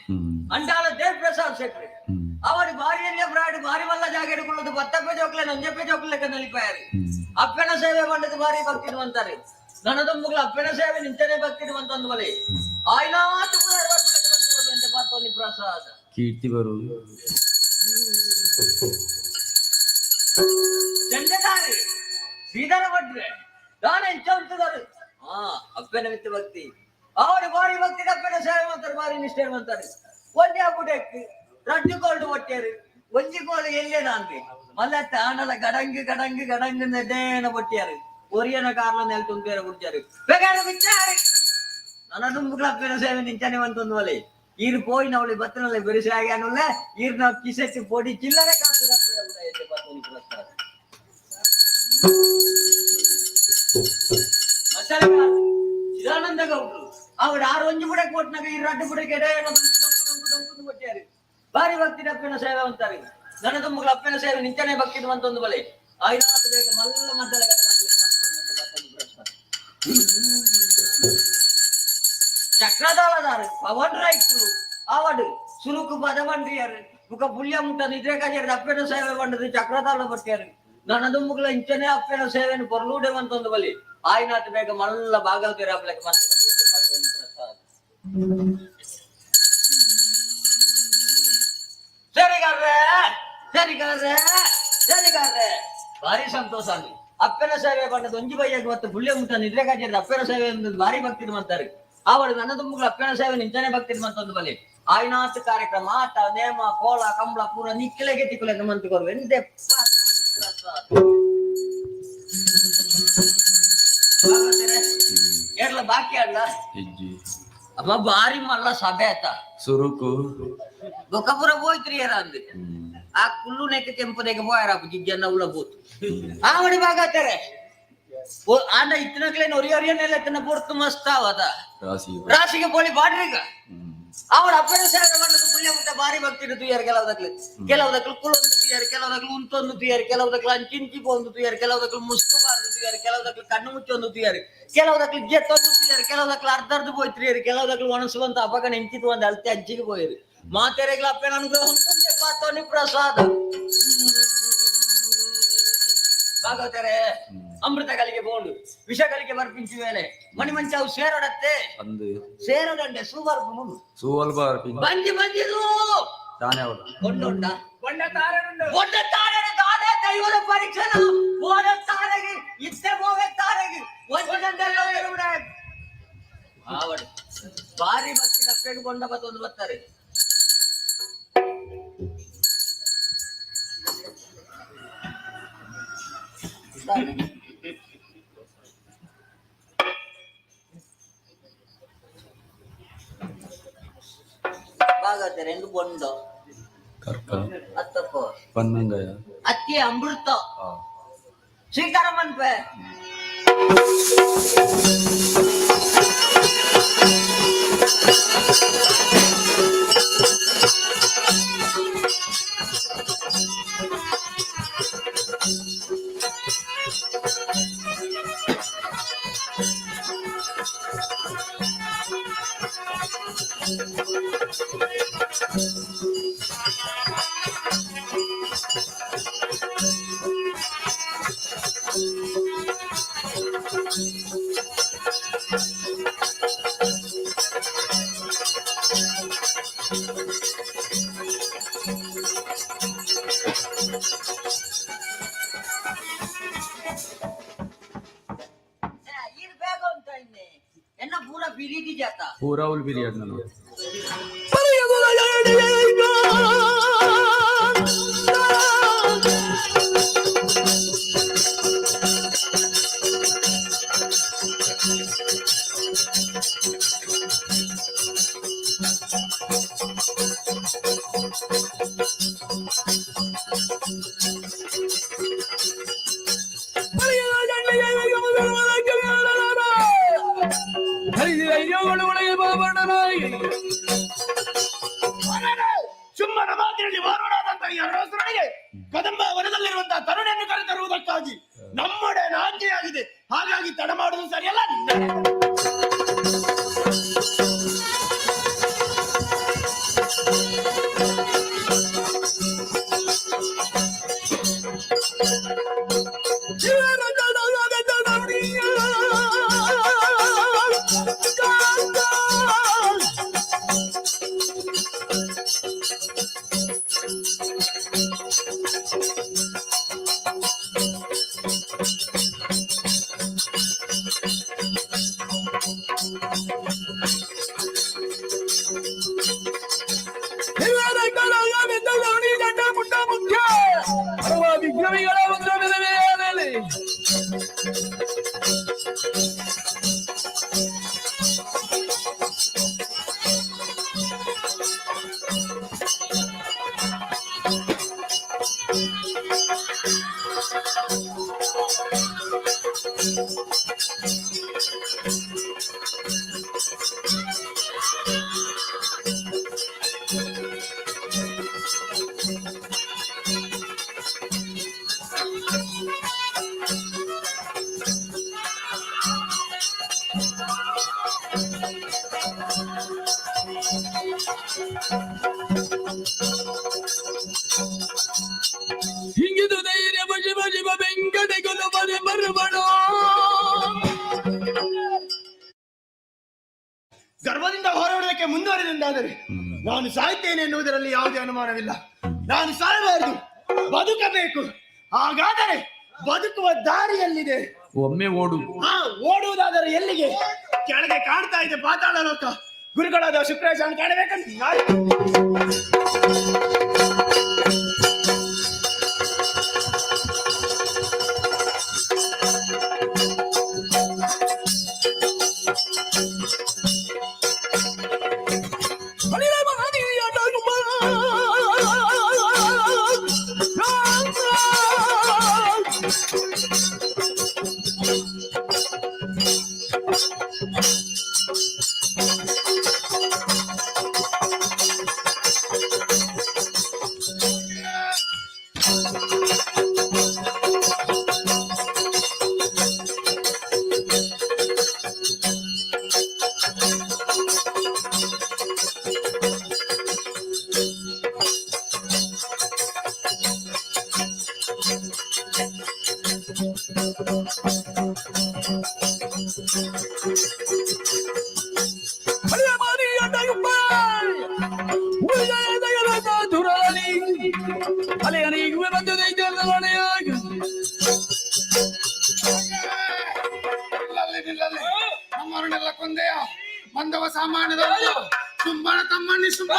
ಅಂಟಾಳ ದೇವ್ ಪ್ರಸಾದ್ ಶೆಟ್ಟಿ ಅವರಿ ಭಾರಿಯಲ್ಲೇ ಬ್ರಾಡಿ ಭಾರಿ ಮಲ್ಲ ಜಾಗ ಹಿಡ್ಕೊಳ್ಳೋದು ಬತ್ತಪ್ಪೆ ಜೋಕ್ಲೆ ನಂಜಪ್ಪೆ ಜೋಕ್ಲೆ ನಲಿಪಾರಿ ಅಪ್ಪನ ಸೇವೆ ಮಾಡದು ಭಾರಿ ಭಕ್ತಿ ಅಂತಾರೆ ನನ್ನದೊಂಬುಗಳು ಅಪ್ಪನ ಸೇವೆ ನಿಂತನೆ ಭಕ್ತಿ ಅಂತಂದು ಬಲಿ ಆಯ್ನಾತು ಪಾತ್ರೋನ್ನಿ ಪ್ರಸಾದ ಕೀರ್ತಿ ಬರುವುದು ಜಂಡದಾರಿ ಶ್ರೀಧರ ಭಟ್ರೆ ನಾನು ಹೆಚ್ಚ ಉಂಟದಾರು ಅಪ್ಪನ ಮಿತ್ತ ಭಕ್ತಿ ಅವಳು ಭಾರಿ ಭಕ್ತಿ ಅಪ್ಪನ ಸೇವೆ ಮಾಡ್ತಾರೆ ಭಾರಿ ನಿಷ್ಠೆ ಮಾಡ್ತಾರೆ ಒಂದೇ ಬುಡಕ್ಕೆ ರಡ್ಡು ಕೋಲ್ಡ್ ಒಟ್ಟಾರು ಒಂಜಿ ಕೋಲು ಎಲ್ಲೇ ನಾಂತೆ ಮಲ್ಲ ತಾಣಲ ಗಡಂಗಿ ನೆಡೇನ ಒಟ್ಟಾರು ಒರಿಯನ ಕಾರ್ಲ ನೆಲ ತುಂಬೇರ ಬಿಡ್ಚಾರು ಬೇಕಾದ ಬಿಚ್ಚಾರಿ ನನ್ನ ದುಂಬುಗಳ ಅಪ್ಪನ ಸೇವೆ ನಿಂಚನೆ ಅಂತಂದು ಒಲೆ ಈರು ಪೋಯಿನ ಅವಳಿ ಬತ್ತನಲ್ಲಿ ಬೆರೆಸಿ ಆಗಿ ಅನ್ನೋಲ್ಲ ಈರು ನಾವು ಕಿಸೆಟ್ಟು ಪೊಡಿ ಚಿಲ್ಲರೆ ಕಾಸು ಚಿದಾನಂದ ಗೌಡ್ರು ಅವಳು 6 ಬುಡಕ್ಕೆ ಕೊಟ್ಟನಾಗ ಈ ರಡ್ಡು ಬುಡಕ್ಕೆ ಕೊಟ್ಟಾರು ಭಾರಿ ಭಕ್ತಿ ಅಪ್ಪನ ಸೇವೆ ಅಂತಾರೆ ನನ್ನ ತುಂಬಗಳ ಅಪ್ಪನ ಸೇವೆ ನಿಂಚನೆ ಭಕ್ತಿ ಅಂತಂದು ಬಲೆ ಆಯ್ನಾಥ ಬೇಗ ಮಲ್ಲ ಮದ್ದಲ చక్రదాళదారు పవన్ రైతులు ఆవాడు సులుకు పదమండ్రియారు ఒక పుల్య ముట్ట నిద్ర కాజారు అప్పెన సేవ పండుది చక్రదాళ పట్టారు నన్నదుమ్ముకుల ఇంచనే అప్పెన సేవని పొరలుడేమంటుంది బలి ఆయన ಬೇಗ ಮಲ್ಲ ಭಾಗವತೇರಿ ಅಪ್ಲಕ್ಕೆ ಮತ್ತೆ ಪ್ರಸಾದ ಸರಿಗಾರ್ರೆ ಭಾರಿ ಸಂತೋಷ ಅಲ್ಲಿ ಅಪ್ಪನ ಸೇವೆ ಪಂಡದ ಒಂಜಿ ಬೈಯಾಗಿ ಮತ್ತೆ ಪುಲ್ಯ ಮುಟ್ಟ ನಿದ್ರೆ ಕಾಜಾರು ಅಪ್ಪನ ಸೇವೆ ಭಾರಿ ಭಕ್ತಿ ಅಂತಾರೆ ಆವಡು ನನ್ನ ತುಂಬುಗಳ ಅಪ್ಪನ ಸೇವೆ ನಿಂಚನೆ ಭಕ್ತಿ ಮಂತೊಂದು ಬಲಿ ಆಯ್ನಾತ್ ಕಾರ್ಯಕ್ರಮ ಆಟ ನೇಮ ಕೋಳ ಕಂಬಳ ಪೂರ ನಿಕ್ಲೆಗೆ ತಿಕ್ಕಲೆಗೆ ಮಂತು ಕೊರ್ವೆ ಎಂದೆ ಏರ್ಲ ಬಾಕಿ ಅಲ್ಲ ಅಮ್ಮ ಬಾರಿ ಮಲ್ಲ ಸಭೆ ಆತ ಸುರುಕು ಬೊಕಪುರ ಹೋಯ್ತ್ರಿ ಯಾರ ಅಂದೆ ಆ ಕುಲ್ಲು ನೆಕ್ಕೆ ಕೆಂಪನೆಗೆ ಹೋಯಾರ ಜಿಜ್ಜನ್ನ ಉಳ್ಳ ಬೋತು ಆವಡಿ ಬಾಗಾತಾರೆ ಆಂಡ ಇತ್ತಿನಕ್ಲೇನು ಒರಿಯೊರಿಯನ್ನೆಲ್ಲ ತಿನ್ನ ಪೂರ್ತು ಮಸ್ತ್ ಅವದ ರಾಶಿಗೆ ಬೋಳಿ ಬಾಡ್ರಿಗ ಅವಳ ಅಪ್ಪನ ಸೇವೆ ಮಾಡದು ಪುಣ್ಯ ಮುಟ್ಟ ಭಾರಿ ಭಕ್ತಿ ತುಯ್ಯಾರ ಕೆಲವದಕ್ಲು ಕುಳೊಂದು ತುಯ್ಯಾರ ಕೆಲವದಕ್ಲು ಉಂಟೊಂದು ತುಯ್ಯಾರ ಕೆಲವದಕ್ಲು ಅಂಚಿಂಚಿ ಒಂದು ತುಯ್ಯಾರ ಕೆಲವದಕ್ಲು ಮುಸ್ತು ಬಾರ್ದು ತುಯ್ಯಾರ ಕೆಲವದಕ್ಲು ಕಣ್ಣು ಮುಚ್ಚೊಂದು ತುಯ್ಯಾರ ಕೆಲವದಕ್ಲು ಜೆತ್ತೊಂದು ತುಯ್ಯಾರ ಮಾತಾಡ್ತಾರೆ ಕೆಲವದಕ್ಲು ಅರ್ಧ ಹೋಯ್ತ್ರಿ ಕೆಲವದಕ್ಲು ಒಣಸುವಂತ ಅಪಗ ನೆಂಚಿತು ಒಂದು ಅಲ್ತೆ ಅಜ್ಜಿಗೆ ಹೋಯ್ರಿ ಮಾತೆರೆಗ್ಲ ಅಪ್ಪ ನನ್ಗೆ ಹೊಂದೇ ಪಾತೋನಿ ಪ್ರಸಾದ ಭಾಗವತರೆ ಅಮೃತ ಕಲಿಗೆ ಬೋಂಡು ವಿಷ ಕಲಿಗೆ ಬರ್ಪಿಂಚು ಮೇಲೆ ಮಣಿ ಮಂಚ ಅವು ಸೇರೋಡತ್ತೆ ಅಂದು ಸೇರೋಡಂಡೆ ಸೂಬರ್ ಮುನು ಸೂವಲ್ಪ ಅರ್ಪಿಂಗ್ ಬಂದಿ ಬಂದಿರು ತಾನೇ ಅವಳ ಕೊಂಡೊಂಡ ಬಣ್ಣ ತಾರನುಂಡು ಒಡ್ಡ ತಾರನ ದಾದೆ ದೈವದ ಪರೀಕ್ಷಣ ಓಡ ತಾರಗಿ ಇತ್ತೆ ಹೋವೆ ತಾರಗಿ ಒಂದೆಲ್ಲ ಆವಡು ಬಾರಿ ಭಕ್ತಿ ಕಪ್ಪೆಗೆ ಕೊಂಡ ಬತ್ತೊಂದು ಬರ್ತಾರೆ ಭಾಗವತ రెండు ಬೊಂಡ ಕರ್ಕ ಅತ್ತಕ್ಕೋ ಪನ್ನಂಗಯ ಅತ್ತಿ ಅಮೃತ ಶ್ರೀಕರಮನ್ ಪೇ पूरा उल पीरियड ना ಸುಮ್ಮನ ಮಾತಿನಲ್ಲಿ ಮಾರೋಣಾದಂತ ಈ ಅರಸನಿಗೆ ಕದಂಬ ವನದಲ್ಲಿರುವಂತಹ ತರುಣಿಯನ್ನು ಕರೆತರುವುದಕ್ಕಾಗಿ ನಮ್ಮಡೆ ನಾಂದಿಯಾಗಿದೆ. ಹಾಗಾಗಿ ತಡ ಮಾಡುವುದು ಸರಿಯಲ್ಲ. ವಿಜ್ಞಾನಿಗಳ ಒಂದು ಬೆಲೆಯಲ್ಲಿ ಹಿಂಗಿದು ಧೈರ್ಯ ಬಜಿ ಬಜಿ ಬೆಂಕಟೆಗಳು ಬರೆ ಬರಬಡ ಗರ್ವದಿಂದ ಹೋರಾಡೋದಕ್ಕೆ ಮುಂದುವರೆದಂತಾದರೆ ನಾನು ಸಾಯ್ತೇನೆ ಎನ್ನುವುದರಲ್ಲಿ ಯಾವುದೇ ಅನುಮಾನವಿಲ್ಲ. ನಾನು ಸಾಯಬಾರದು, ಬದುಕಬೇಕು. ಹಾಗಾದರೆ ಬದುಕುವ ದಾರಿಯಲ್ಲಿದೆ. ಒಮ್ಮೆ ಓಡು. ಓಡುವುದಾದರೆ ಎಲ್ಲಿಗೆ? ಕೆಳಗೆ ಕಾಣ್ತಾ ಇದೆ ಪಾತಾಳ ಲೋಕ. ಗುರುಗಳಾದ ಶುಕ್ರಾಚಾರ್ಯ ಕಾಣಬೇಕಂತ ಸಾಮಾನ್ಯದ ಸುಂಬನ ತಮ್ಮಣ್ಣಿ ಸುಂಬ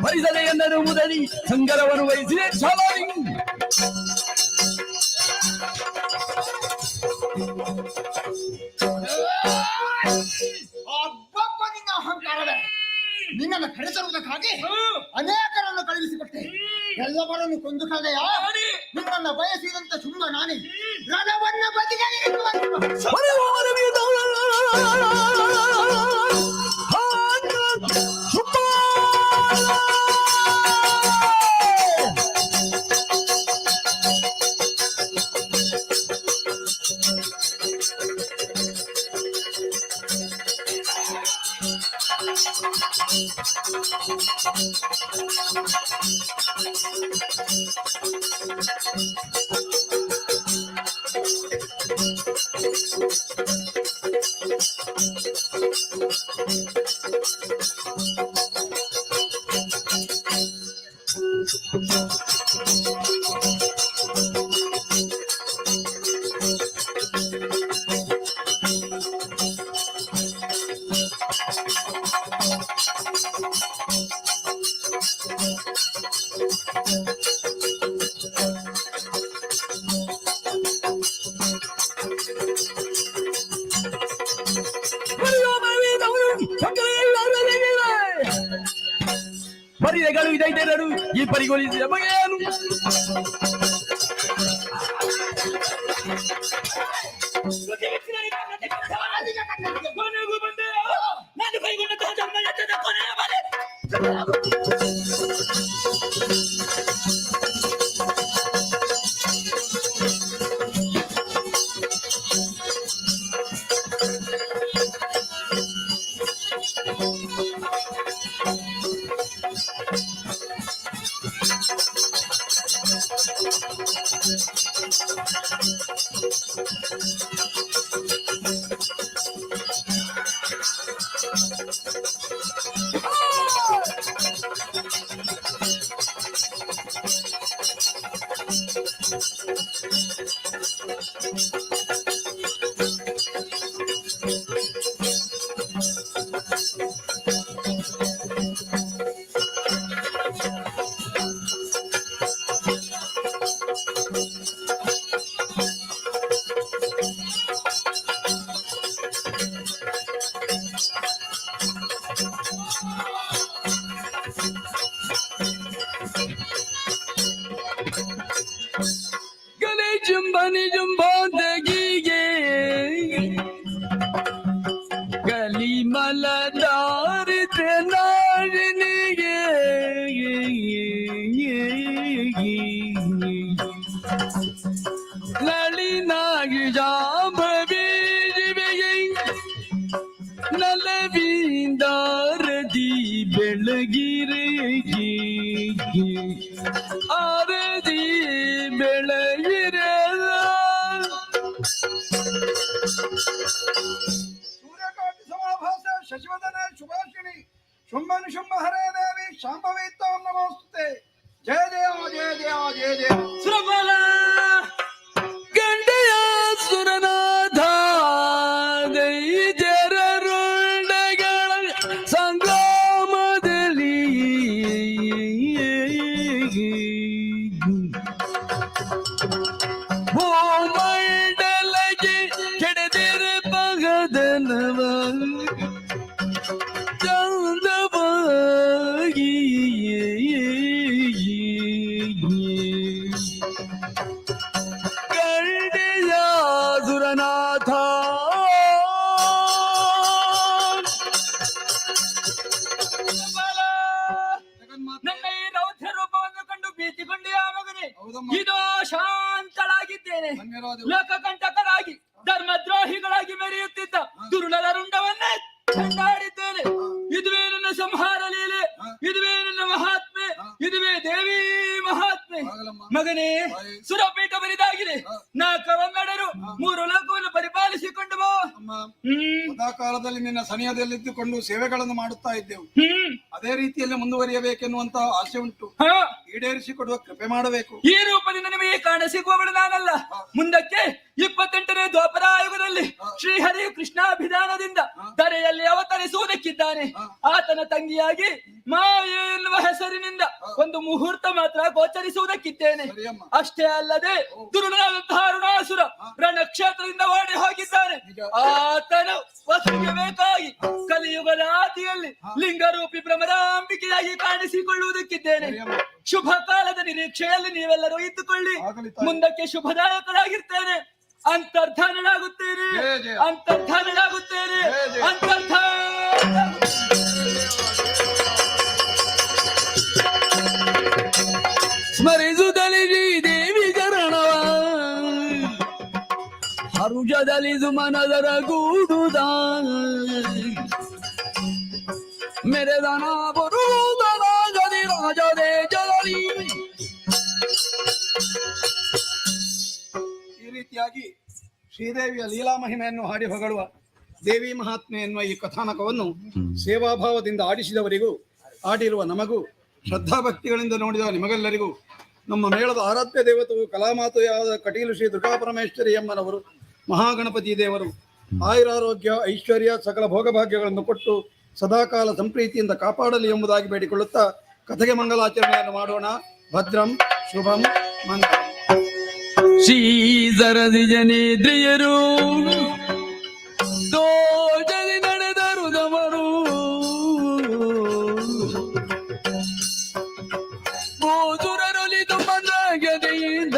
ವಹಿಸದೆ ಎಂದರು ಮುದಲಿ ಸಂಗರವನ್ನು ವಹಿಸಿದೆ ಛಲಾರಿ ನಿನ್ನ ಅಹಂಕಾರವೇ ನಿನ್ನನ್ನು ಕರೆತರುವುದಕ್ಕಾಗಿ ಅನೇಕರನ್ನು ಕಳುಹಿಸಿಕೊಟ್ಟೆ ಎಲ್ಲವರನ್ನು ಕೊಂದು ಕಳೆಯ ನಿನ್ನನ್ನು ಬಯಸಿದಂತ ತುಂಬ ನಾನೇ ರಣವನ್ನ ಬದಿಗೆ ಪರಿಗಳು ಇದೈತೆರಡು ಈ ಪರಿಗೊಳಿಸಿದ ಬಗೆಯನು ನಾನು ಕೈಗೊಂಡ ಕೊನೆಯ ಬಾರಿ ಜುಂಬನಿ ಜುಂಬೋದಗಿಗೆ ಗಲಿ ಮಲದಾರಿತೆ ನಾಡಿನಿಗೆ ಲಳಿನಾಗಿ ಜಾಂಬವೀರಿವೆಗೆ ನಲವಿಂದಾರದಿ ಬೆಳಗಿರೆಗೆ ಆರದಿ ಬೆಳೆಯಿರೆ ಸೂರ್ಯಕಾಂತಿ ಸಮಾಭಾಸ ಶಶಿವದನ ಶುಭಾಷಿಣಿ ಶುಂಭನ್ ಶುಂಭ ಹರೇ ದೇವಿ ಶಾಂಭವೀತಾಂ ನಮೋಸ್ತುತೆ. ಜಯ ಜಯ ಜಯ ಜಯ ಜಯ ಜಯ. ಸುರಬಲ ಗಂಡೆಯ ಸುರನಾಥ ಜರರುಂಡಗಳ ಸಂಗ್ರಾಮದಲ್ಲಿ ಭೂಮಂಡಲಕ್ಕೆ ಕೆಡದಿರ ಪಗದನವ ಚಂದವಾಗಿ ಗಂಡೆಯ ಸುರನಾಥ ನನ್ನ ಈ ರೌದ್ರ ರೂಪವನ್ನು ಕಂಡು ಭೀತಿಗೊಂಡೆಯ ಮಗನೇ, ಇದೋ ಶಾಂತಳಾಗಿದ್ದೇನೆ. ಲೋಕಕಂಟಕರಾಗಿ ಧರ್ಮದ್ರೋಹಿಗಳಾಗಿ ಮೆರೆಯುತ್ತಿದ್ದ ದುರುಳರ ರುಂಡವನ್ನೇ ಕೊಂಡಾಡಿದ್ದೇನೆ. ಇದುವೇ ನನ್ನ ಸಂಹಾರ ಲೀಲೆ, ಇದುವೇ ನನ್ನ ಮಹಾತ್ಮೆ, ಇದುವೇ ದೇವಿ ಮಹಾತ್ಮೆ. ಮಗನೇ, ಸುರಪೀಠ ಬರಿದಾಗಿದೆ. ನಾ ಕವನ್ನಡರು 3 ಲೋಕವನ್ನು ಪರಿಪಾಲಿಸಿಕೊಂಡು ಬಾ. ಸದಾಕಾಲದಲ್ಲಿ ನಿನ್ನ ಸನಿಹದಲ್ಲಿದ್ದುಕೊಂಡು ಸೇವೆಗಳನ್ನು ಮಾಡುತ್ತಾ ಇದ್ದೆವು. ಅದೇ ರೀತಿಯಲ್ಲಿ ಮುಂದುವರಿಯಬೇಕೆನ್ನುವಂತ ಆಸೆ ಉಂಟು. ಈಡೇರಿಸಿಕೊಡುವ ಕೃಪೆ ಮಾಡಬೇಕು. ಈ ರೂಪದಿಂದ ನಿಮಗೆ ಕಾಣ ಸಿಗುವವಳು ನಾನಲ್ಲ. ಮುಂದಕ್ಕೆ 28ನೇ ದ್ವಾಪರಾಯುಗದಲ್ಲಿ ಶ್ರೀಹರಿಯು ಕೃಷ್ಣಾಭಿಧಾನದಿಂದ ಧರೆಯಲ್ಲಿ ಅವತರಿಸುವುದಕ್ಕಿದ್ದಾನೆ. ಆತನ ತಂಗಿಯಾಗಿ ಮಾಯೆ ಎನ್ನುವ ಹೆಸರಿನಿಂದ ಒಂದು ಮುಹೂರ್ತ ಮಾತ್ರ ಗೋಚರಿಸುವುದಕ್ಕಿದ್ದೇನೆ. ಅಷ್ಟೇ ಅಲ್ಲದೆ ದುರುಳನಾದಂತಹ ಅರುಣಾಸುರ ರಣಕ್ಷೇತ್ರದಿಂದ ಓಡಿ ಹೋಗಿದ್ದಾನೆ. ಆತನ ವಸ್ತುವಿಗೆ ಬೇಕಾಗಿ ಕಲಿಯುಗದ ಆದಿಯಲ್ಲಿ ಲಿಂಗರೂಪಿ ಭ್ರಮರಾಂಬಿಕೆಯಾಗಿ ಕಾಣಿಸಿಕೊಳ್ಳುವುದಕ್ಕಿದ್ದೇನೆ. ಶುಭ ಕಾಲದ ನಿರೀಕ್ಷೆಯಲ್ಲಿ ನೀವೆಲ್ಲರೂ ಇದ್ದುಕೊಳ್ಳಿ. ಮುಂದಕ್ಕೆ ಶುಭದಾಯಕರಾಗಿರ್ತೇನೆ. ಅಂತರ್ಧಾನನಾಗುತ್ತೇನೆ, ಅಂತರ್ಧಾನನಾಗುತ್ತೇನೆ, ಸ್ಮರಿಸುತ್ತಲೇ ದೇವಿ ಚರಣವ ಹರುಷದಲ್ಲಿ ಸುಮನದರ ಗೂಡುದ ಮೆರೆದನ ಬರುವುದನ ಗದಿ ರಾಜದೇ ಜಲಲಿ. ಈ ರೀತಿಯಾಗಿ ಶ್ರೀದೇವಿಯ ಲೀಲಾ ಮಹಿಮೆಯನ್ನು ಹಾಡಿ ಹೊಗಳುವ ದೇವಿ ಮಹಾತ್ಮೆ ಎನ್ನುವ ಈ ಕಥಾನಕವನ್ನು ಸೇವಾಭಾವದಿಂದ ಆಡಿಸಿದವರಿಗೂ ಆಡಿರುವ ನಮಗೂ ಶ್ರದ್ಧಾಭಕ್ತಿಗಳಿಂದ ನೋಡಿದ ನಿಮಗೆಲ್ಲರಿಗೂ ನಮ್ಮ ಮೇಳದ ಆರಾಧ್ಯ ದೇವತೆಯು ಕಲಾಮಾತೆಯಾದ ಕಟೀಲು ಶ್ರೀ ದುರ್ಗಾಪರಮೇಶ್ವರಿ ಅಮ್ಮನವರು ಮಹಾಗಣಪತಿ ದೇವರು ಆಯುರಾರೋಗ್ಯ ಐಶ್ವರ್ಯ ಸಕಲ ಭೋಗಭಾಗ್ಯಗಳನ್ನು ಕೊಟ್ಟು ಸದಾಕಾಲ ಸಂಪ್ರೀತಿಯಿಂದ ಕಾಪಾಡಲಿ ಎಂಬುದಾಗಿ ಬೇಡಿಕೊಳ್ಳುತ್ತಾ ಕಥೆಗೆ ಮಂಗಲಾಚರಣೆಯನ್ನು ಮಾಡೋಣ. ಭದ್ರಂ ಶುಭಂ ಮಂಗಲಂ. ಶ್ರೀಧರದಿ ಜನೇಂದ್ರಿಯರು ದೋಷದಿ ನಡೆದರು ದಮರು ಗೋಸುರರೊಲಿದು ಮಂದಗದೆಯಿಂದ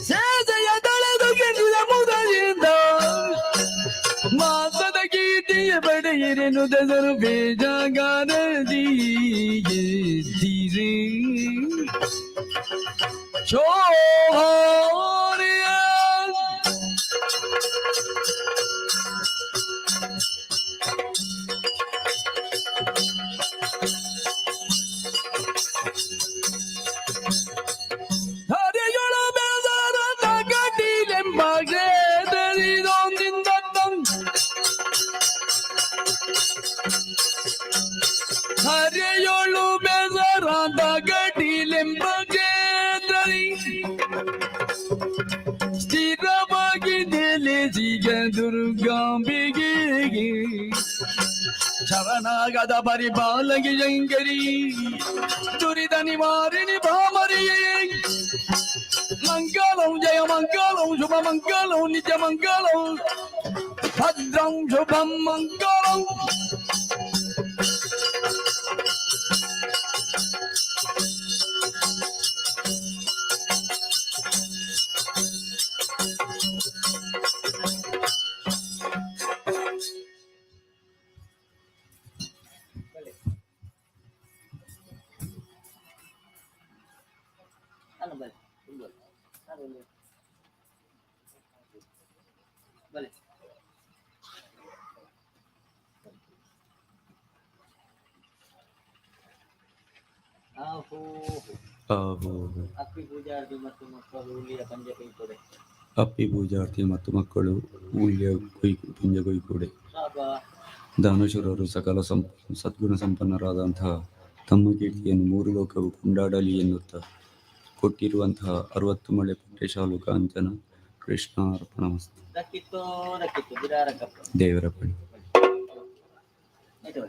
ಸೇಜೆಯ ತಳೆದು ಗೆದ್ದಿದ ಮುದದಿಂದ ಮಾಸದ ಕೀರ್ತಿಯ ಪಡೆಯಿರೆನು ದಸರು ಬೇಜಾಗಾರದಿ ತೀರೆ ಶೋಭಾರಿಯ ಹರಿಗಳು ಬೆಳೆದ ಕಟೀಲೆಂಬಗೆ ದರಿದೊಂದಿಂದ ಹರಿಯೊಳು ಬೆಸರಾದ ಕಟೀಲೆಂಬಗೆ ಸ್ಥಿರವಾಗಿ ನೆಲೆಸಿಗ ದುರ್ಗಾಂಬಿಗೆ ಶರಣಾಗದ ಪರಿಪಾಲಗಿ ಶಂಕರಿ ದುರಿತ ನಿವಾರಿಣಿ ಭಾಮರಿಯೇ ಮಂಗಲಂ ಜಯ ಮಂಗಲಂ ಶುಭ ಮಂಗಲಂ ನಿತ್ಯ ಮಂಗಲಂ ಭದ್ರಂ ಶುಭಂ ಮಂಗಲಂ. ಆಹೋ ಆಹೋ ಅಪ್ಪಿ ಪೂಜಾರ್ತಿ ಮತ್ತು ಮಕ್ಕಳು ಹುಲಿಯ ಪಂಜ ಕೈಕೊಡೆ ಅಪ್ಪಿ ಪೂಜಾರ್ತಿ ಮತ್ತು ಮಕ್ಕಳು ಹುಲಿಯ ಪಂಜ ಕೊಯ್ಕೊಡೆ ಸಾಕ ದಾನಶೂರರು ಸಕಲ ಸದ್ಗುಣ ಸಂಪನ್ನರಾದಂತಹ ತಮ್ಮ ಕೀರ್ತಿಯನ್ನು 3 ಲೋಕವು ಕೊಂಡಾಡಲಿ ಎನ್ನುತ್ತಾ ಕೊಟ್ಟಿರುವಂತಹ 60 ಮಳೆ ಪಟ್ಟೆ ಶಾಲು ಕಾಂಚನ ಕೃಷ್ಣ ಅರ್ಪಣಮಸ್ತು. ದಕ್ಕಿತ್ತು ಬಿರಾರ ಕಪ್ಪ ದೇವರ ಪಣಿ. ಆಯ್ತು.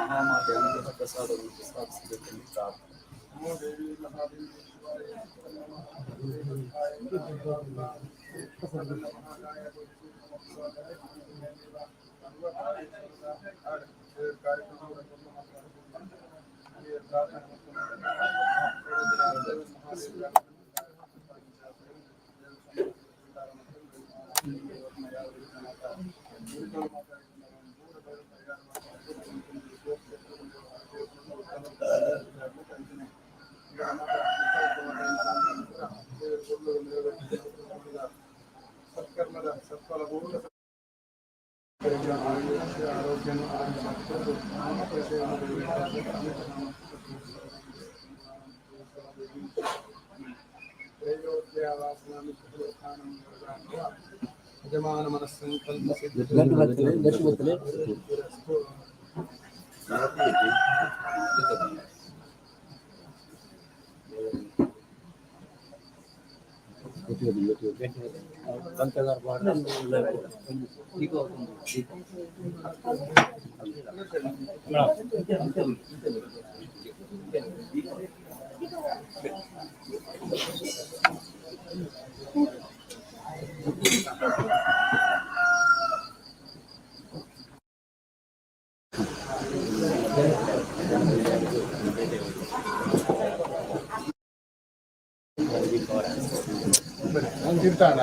ಮಹಾಮಾತೆ ಅನುಗ್ರಹ ಪ್ರಸಾದವನ್ನು ಪ್ರಸಾದಿಸಬೇಕೆಂದು ಪ್ರಾರ್ಥನೆ. ಯಜಮಾನ ಮನಸ್ಸಂಕಲ್ಪ ತಿಂತಾಣ.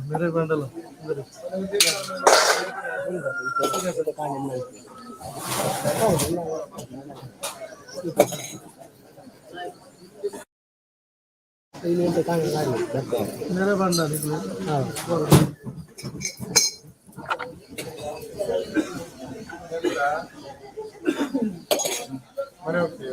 मेरे बंडल मेरे बंडल ಮನೆ ಹೋಗ್ತೀವಿ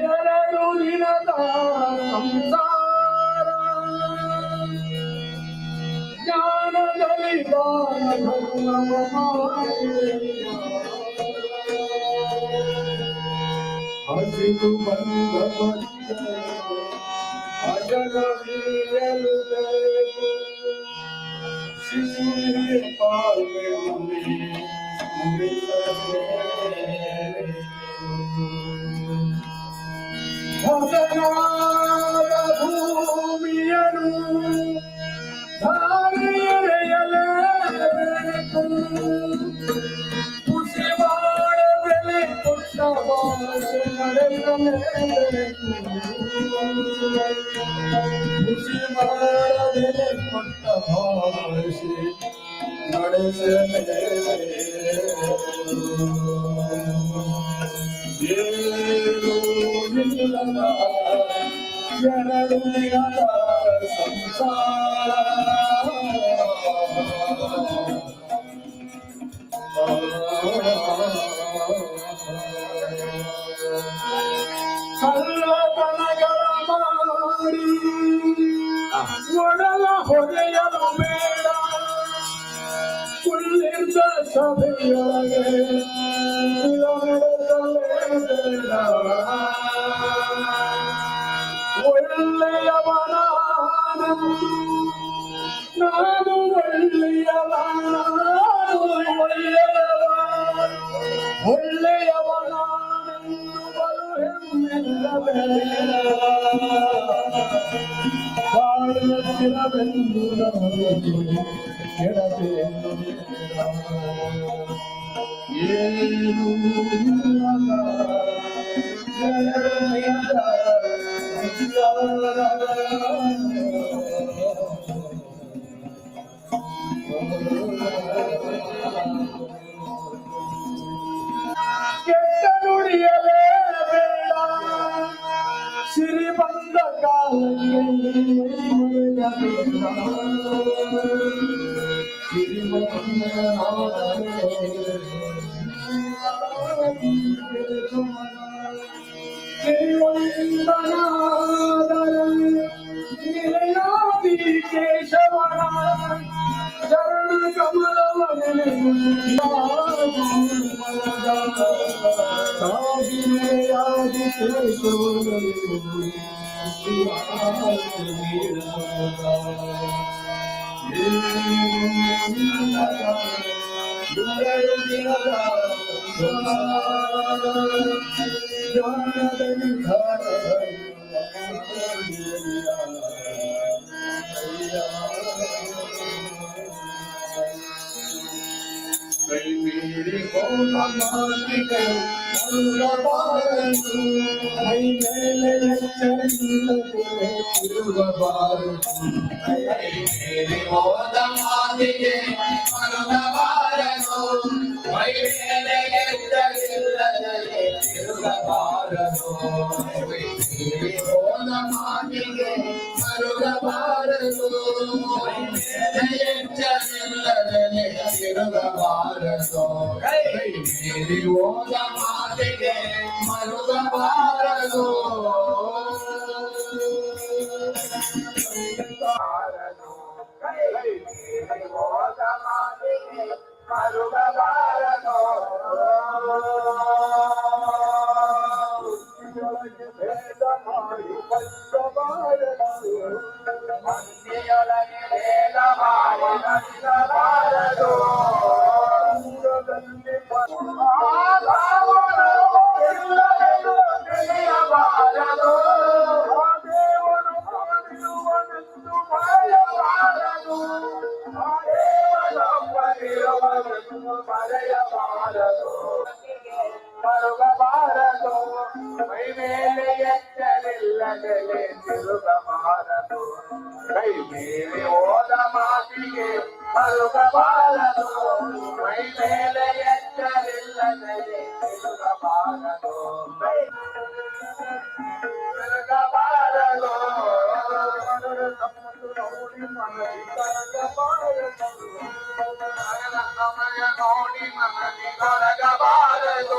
ಎರಡು ದಿನದ ಸಂಸಾರ ಜ್ಞಾನದಲ್ಲಿ ಹಸಿದು ಬಂದ ಅಜಗವೀಯಲು ಬೇಕು ಶಿಶುವಿಗೆ ಪಾಲ್ಗೆ ಭಗನಾದ ಭೂಮಿಯನು ಧಾರೆಯಲೆಯಲೇಬೇಕು ಖುಷಿ ಮಾಡ ಬೆಲೆ ಕೊಟ್ಟ ಭಾಷೆ ನಡೆಸಲೇಬೇಕು ಖುಷಿ ಮಾಡ ಬೆಲೆ ಕೊಟ್ಟ ಭಾಷೆ ನಡೆಸಲೇಬೇಕು ಎರಡು ದಿನದ ಸಂಸಾರ ಕಳ್ಳತನಗಳ ಮಾಡಿ ಒಡಲ ಹೊರೆಯಲು ಬೇಡ ಕುಳ್ಳಿದ್ದ ಸಭೆಯೊಳಗೆ ಒಳ್ಳೆಯವನ ನಾನು ಒಳ್ಳೆಯವನೆಂದು ಬಲು ಹೆಮ್ಮೆಲ್ಲಬೇಡ ಬಾಳುತ್ತಿರವೆಂದು ಕೆಡಬೇನು ಏನು ಇಲ್ಲದ ಕೆಟ್ಟ ನುಡಿಯಲೇ ಬೇಡ ಸಿರಿ ಬಂದ ಕಾಲದಲ್ಲಿ ಸಿರಿ ಬಂದ ಕೇಶವನ ಚರಣ ಕಮಲವನೆಯಾದಿ ಕೈ ಮೀರಿ ಹೋಗಿ ಕೈ ಮೇಲೆ ಹೋದ ಮಾತಿಗೆ ಮರುಗಬಾರದು ಮೈ ಮೇಲೆ ಎತ್ತಲಿಲ್ಲದೆ ತಿರುಗಬಾರದು ಹೋದ ಮಾತಿಗೆ ಮರುಗಬಾರದು ಮೈ ಮೇಲೆ ಎತ್ತಲಿಲ್ಲದೆ ತಿರುಗಬಾರದು ಕೈ ಮೀರಿ ಹೋದ ಮಾತಿಗೆ ಮರುಗಬಾರದು ಮೇಲೆ ತಿರುಗಬಾರದು ಕೈ ಮೇಲೆ ಹೋದ ಮಾತಿಗೆ ಮರುಗಬಾರದು ಮೈ ಮೇಲೆ ಎಚ್ಚರಿಲ್ಲದೆ ತಿರುಗಬಾರದು ತಿರುಗಬಾರದು ನೋಡಿ ಮನದಿ ಕೊರಗಬಾರದು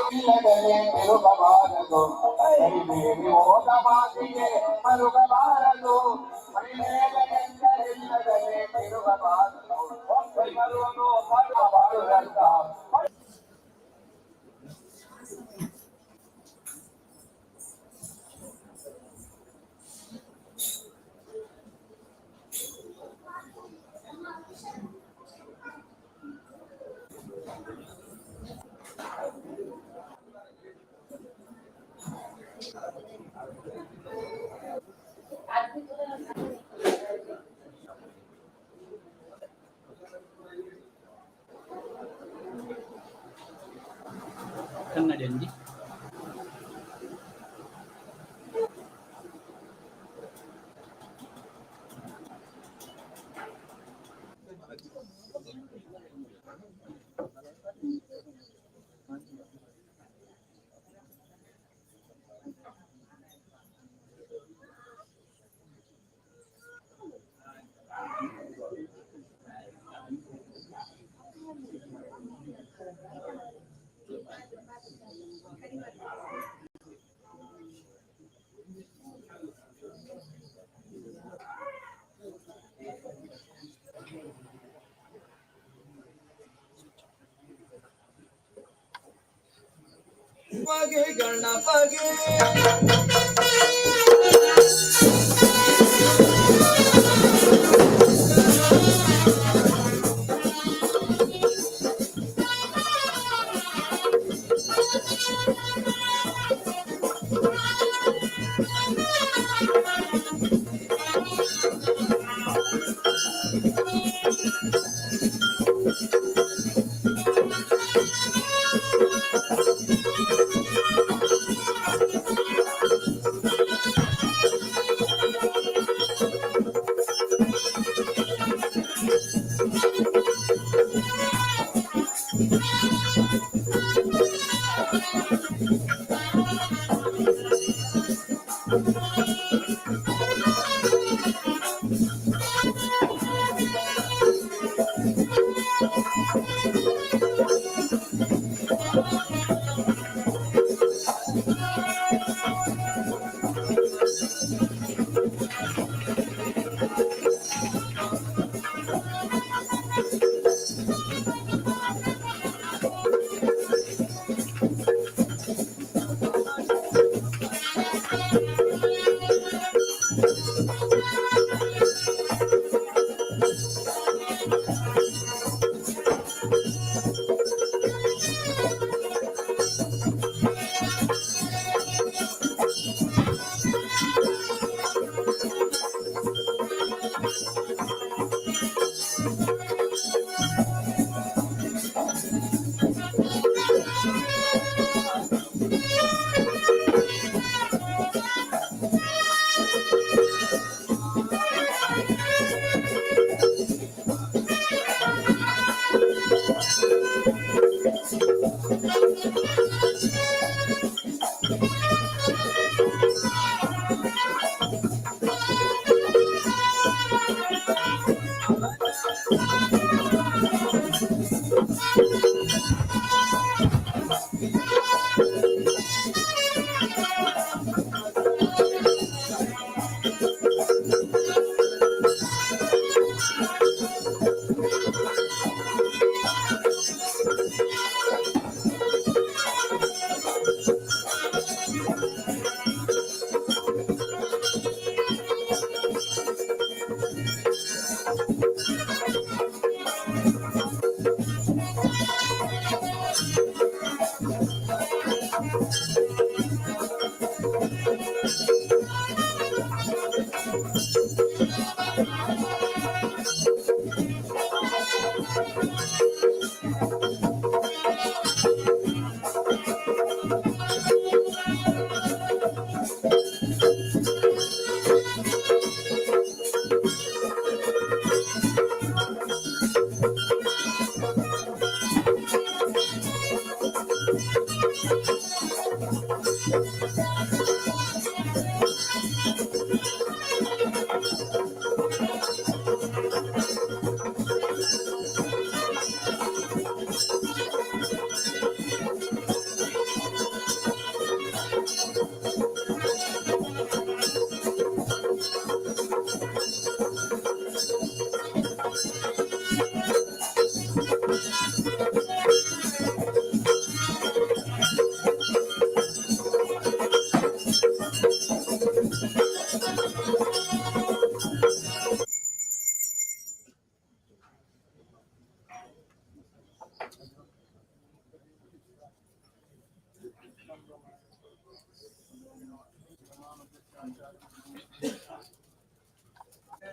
ತಿರುಗಬಾರದು ಕೈ ಮೇಲೆ ಹೋದ ಮಾತಿಗೆ ಮರುಗಬಾರದು ಮೈ ಮೇಲೆ ಎಚ್ಚರಿಲ್ಲದೆ ತಿರುಗಬಾರದು ಮರುವುದು ಮರುಗಬಾರದಂತ ಕನ್ನಡಿ ಅಂಗಿ ಗಣಪಗೆ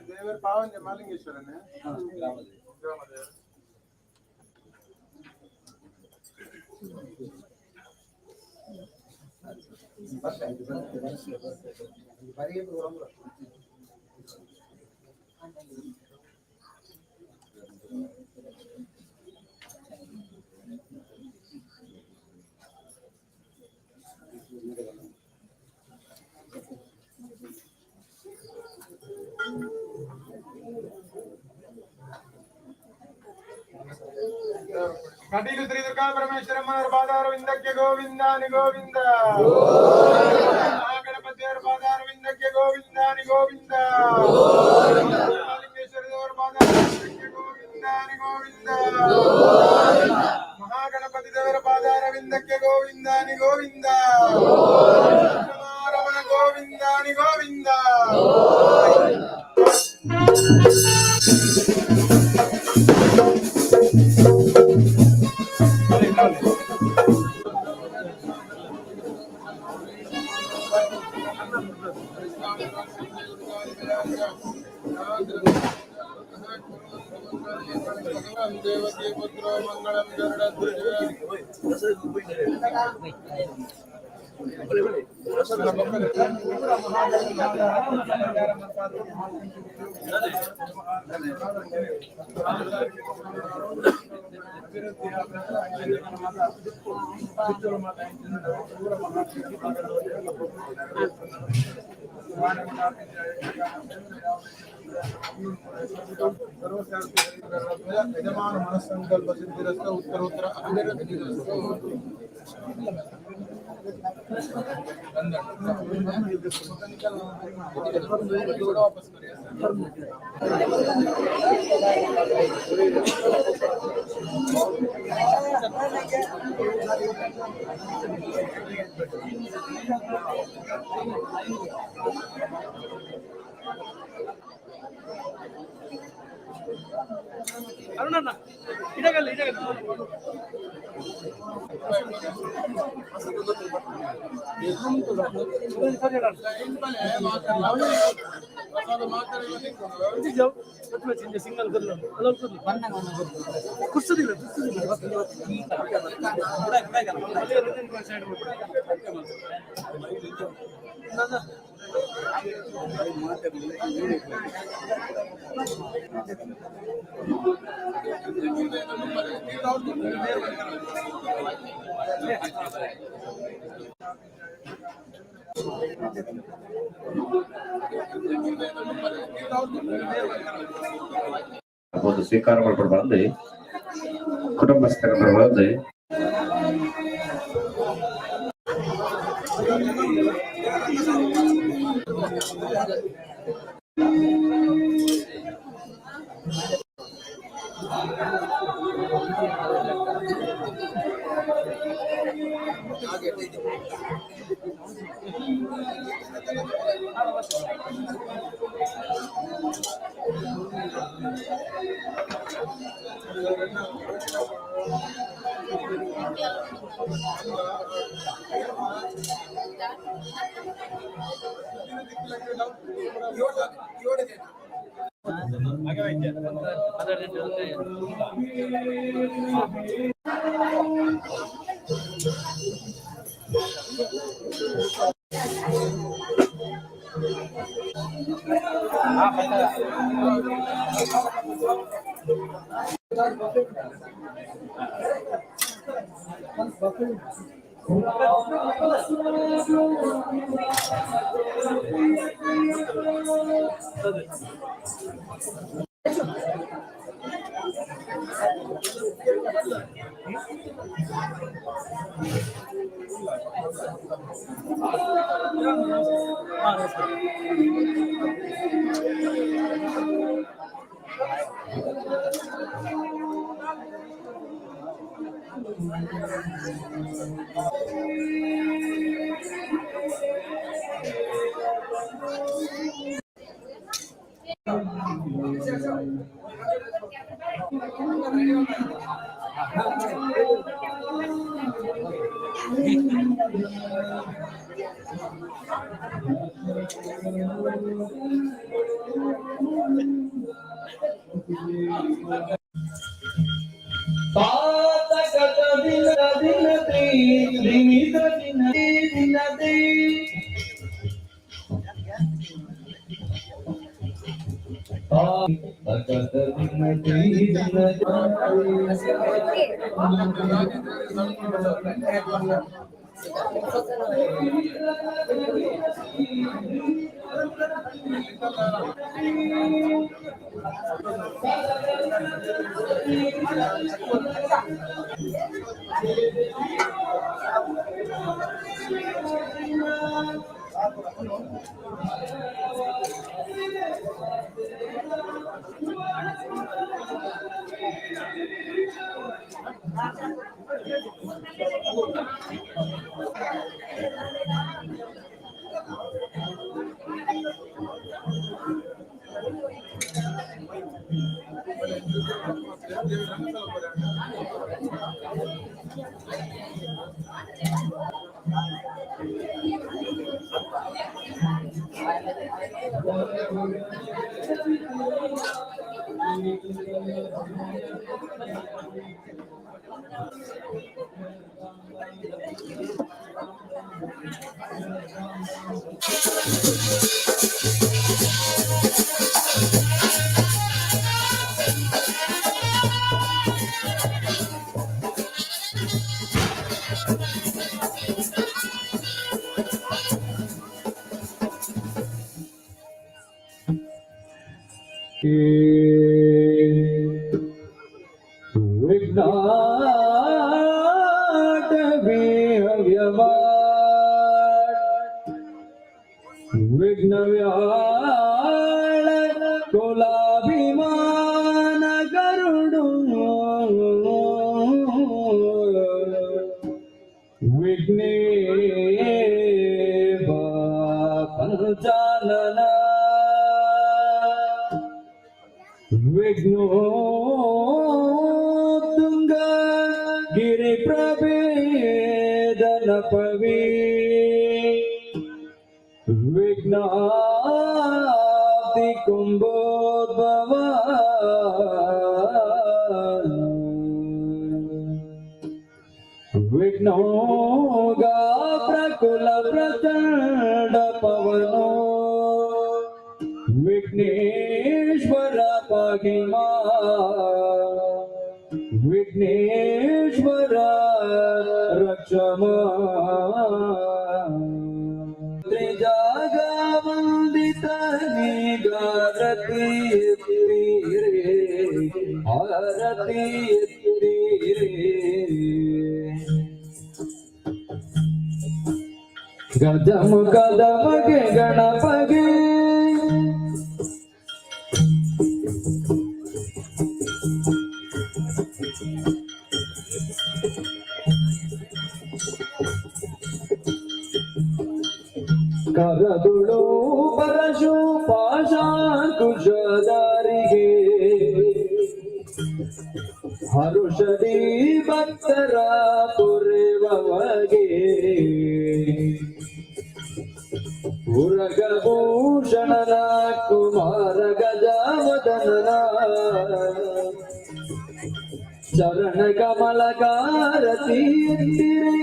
ದೇವರ ಪಾವಂಜ ಮಾಲಿಂಗೇಶ್ವರನೇ ಕಟೀಲು ಶ್ರೀ ದುರ್ಗಾ ಪರಮೇಶ್ವರಮ್ಮನವರ ಪಾದಾರವಿಂದಕ್ಕೆ ಗೋವಿಂದಾನಿ ಗೋವಿಂದ ಮಹಾಗಣಪತಿಯವರ ಪಾದಾರವಿಂದಕ್ಕೆ ಗೋವಿಂದಾನಿ ಗೋವಿಂದ ಮಹಾಲಿಂಗೇಶ್ವರ ದೇವರ ಪಾದಾರವಿಂದಕ್ಕೆ ಗೋವಿಂದಾನಿ ಗೋವಿಂದ ಮಹಾಗಣಪತಿ ದೇವರ ಪಾದಾರವಿಂದಕ್ಕೆ ಗೋವಿಂದಾನಿ ಗೋವಿಂದ ರಮಣ ಗೋವಿಂದಾನಿ ಗೋವಿಂದ. ದೇವತೆ ಪುತ್ರೋ ಮಂಗಳಂ ಗರುಡಧ್ವಜ ಯಜಮಾನ ಮನಸ್ಸಂಕಲ್ಪ ಸಿದ್ಧಿರಸ್ತ ಉತ್ತರೋತ್ತರ ಅಭಿವೃದ್ಧಿರಸ್ತು. ವಾಪಸ್ ಅರುಣಣ್ಣ ಇಡಗಲ್ಲ ಇಡಗಲ್ಲ ಸಿಂಗಲ್ ಕುರ್ಸದಿಲ್ಲ ಸ್ವೀಕಾರ ಮಾಡ್ಕೊಡ್ಬಾರ್ದು ಕುಟುಂಬಸ್ಥರ ಬರಬಾರ್ದು. ವಿಘ್ನವ್ಯಾಳ ಕುಲಾಭಿಮಾನ ಗರುಡು ವಿಘ್ನೇಶ ಪಂಚಾನನ ವಿಘ್ನೋ ತುಂಗ ಗಿರಿ ಪ್ರಭೇದನ ಪವಿ ವಿಘ್ನಾದಿ ಕುಂಭೋದ್ಭವ ವಿಘ್ನೋಗ ಪ್ರಕುಲ ಪ್ರಚಂಡ ಪವನೋ ವಿಘ್ನೇಶ್ವರ ಪಾಹಿಮಾ ವಿಘ್ನೇಶ್ವರ ರಕ್ಷಮಾ ತ್ರಿಜಾಗ ವಂದಿತ ನಿಗಾರತಿ ಎತ್ತಿರಿ ಆರತಿ ಎತ್ತಿರಿ ಗಜಮುಖದ ಬಗೆ ಗಣಪಗೆ ಕರದುಳು ಪರಶು ಪಾಶಾಂಕುಶಧಾರಿಗೆ ಹರುಷದಿ ಭಕ್ತರ ಪುರೆವಗೆ ಉರಗಭೂಷಣನ ಕುಮಾರ ಗಜವದನನ ಚರಣ ಕಮಲಕಾರತಿ ಎತ್ತಿರಿ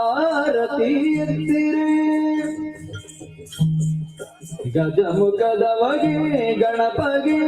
ಆರತಿ ಎತ್ತಿರಿ ಗಜಮುಖದ ಬಗೆ ಗಣಪಗೆ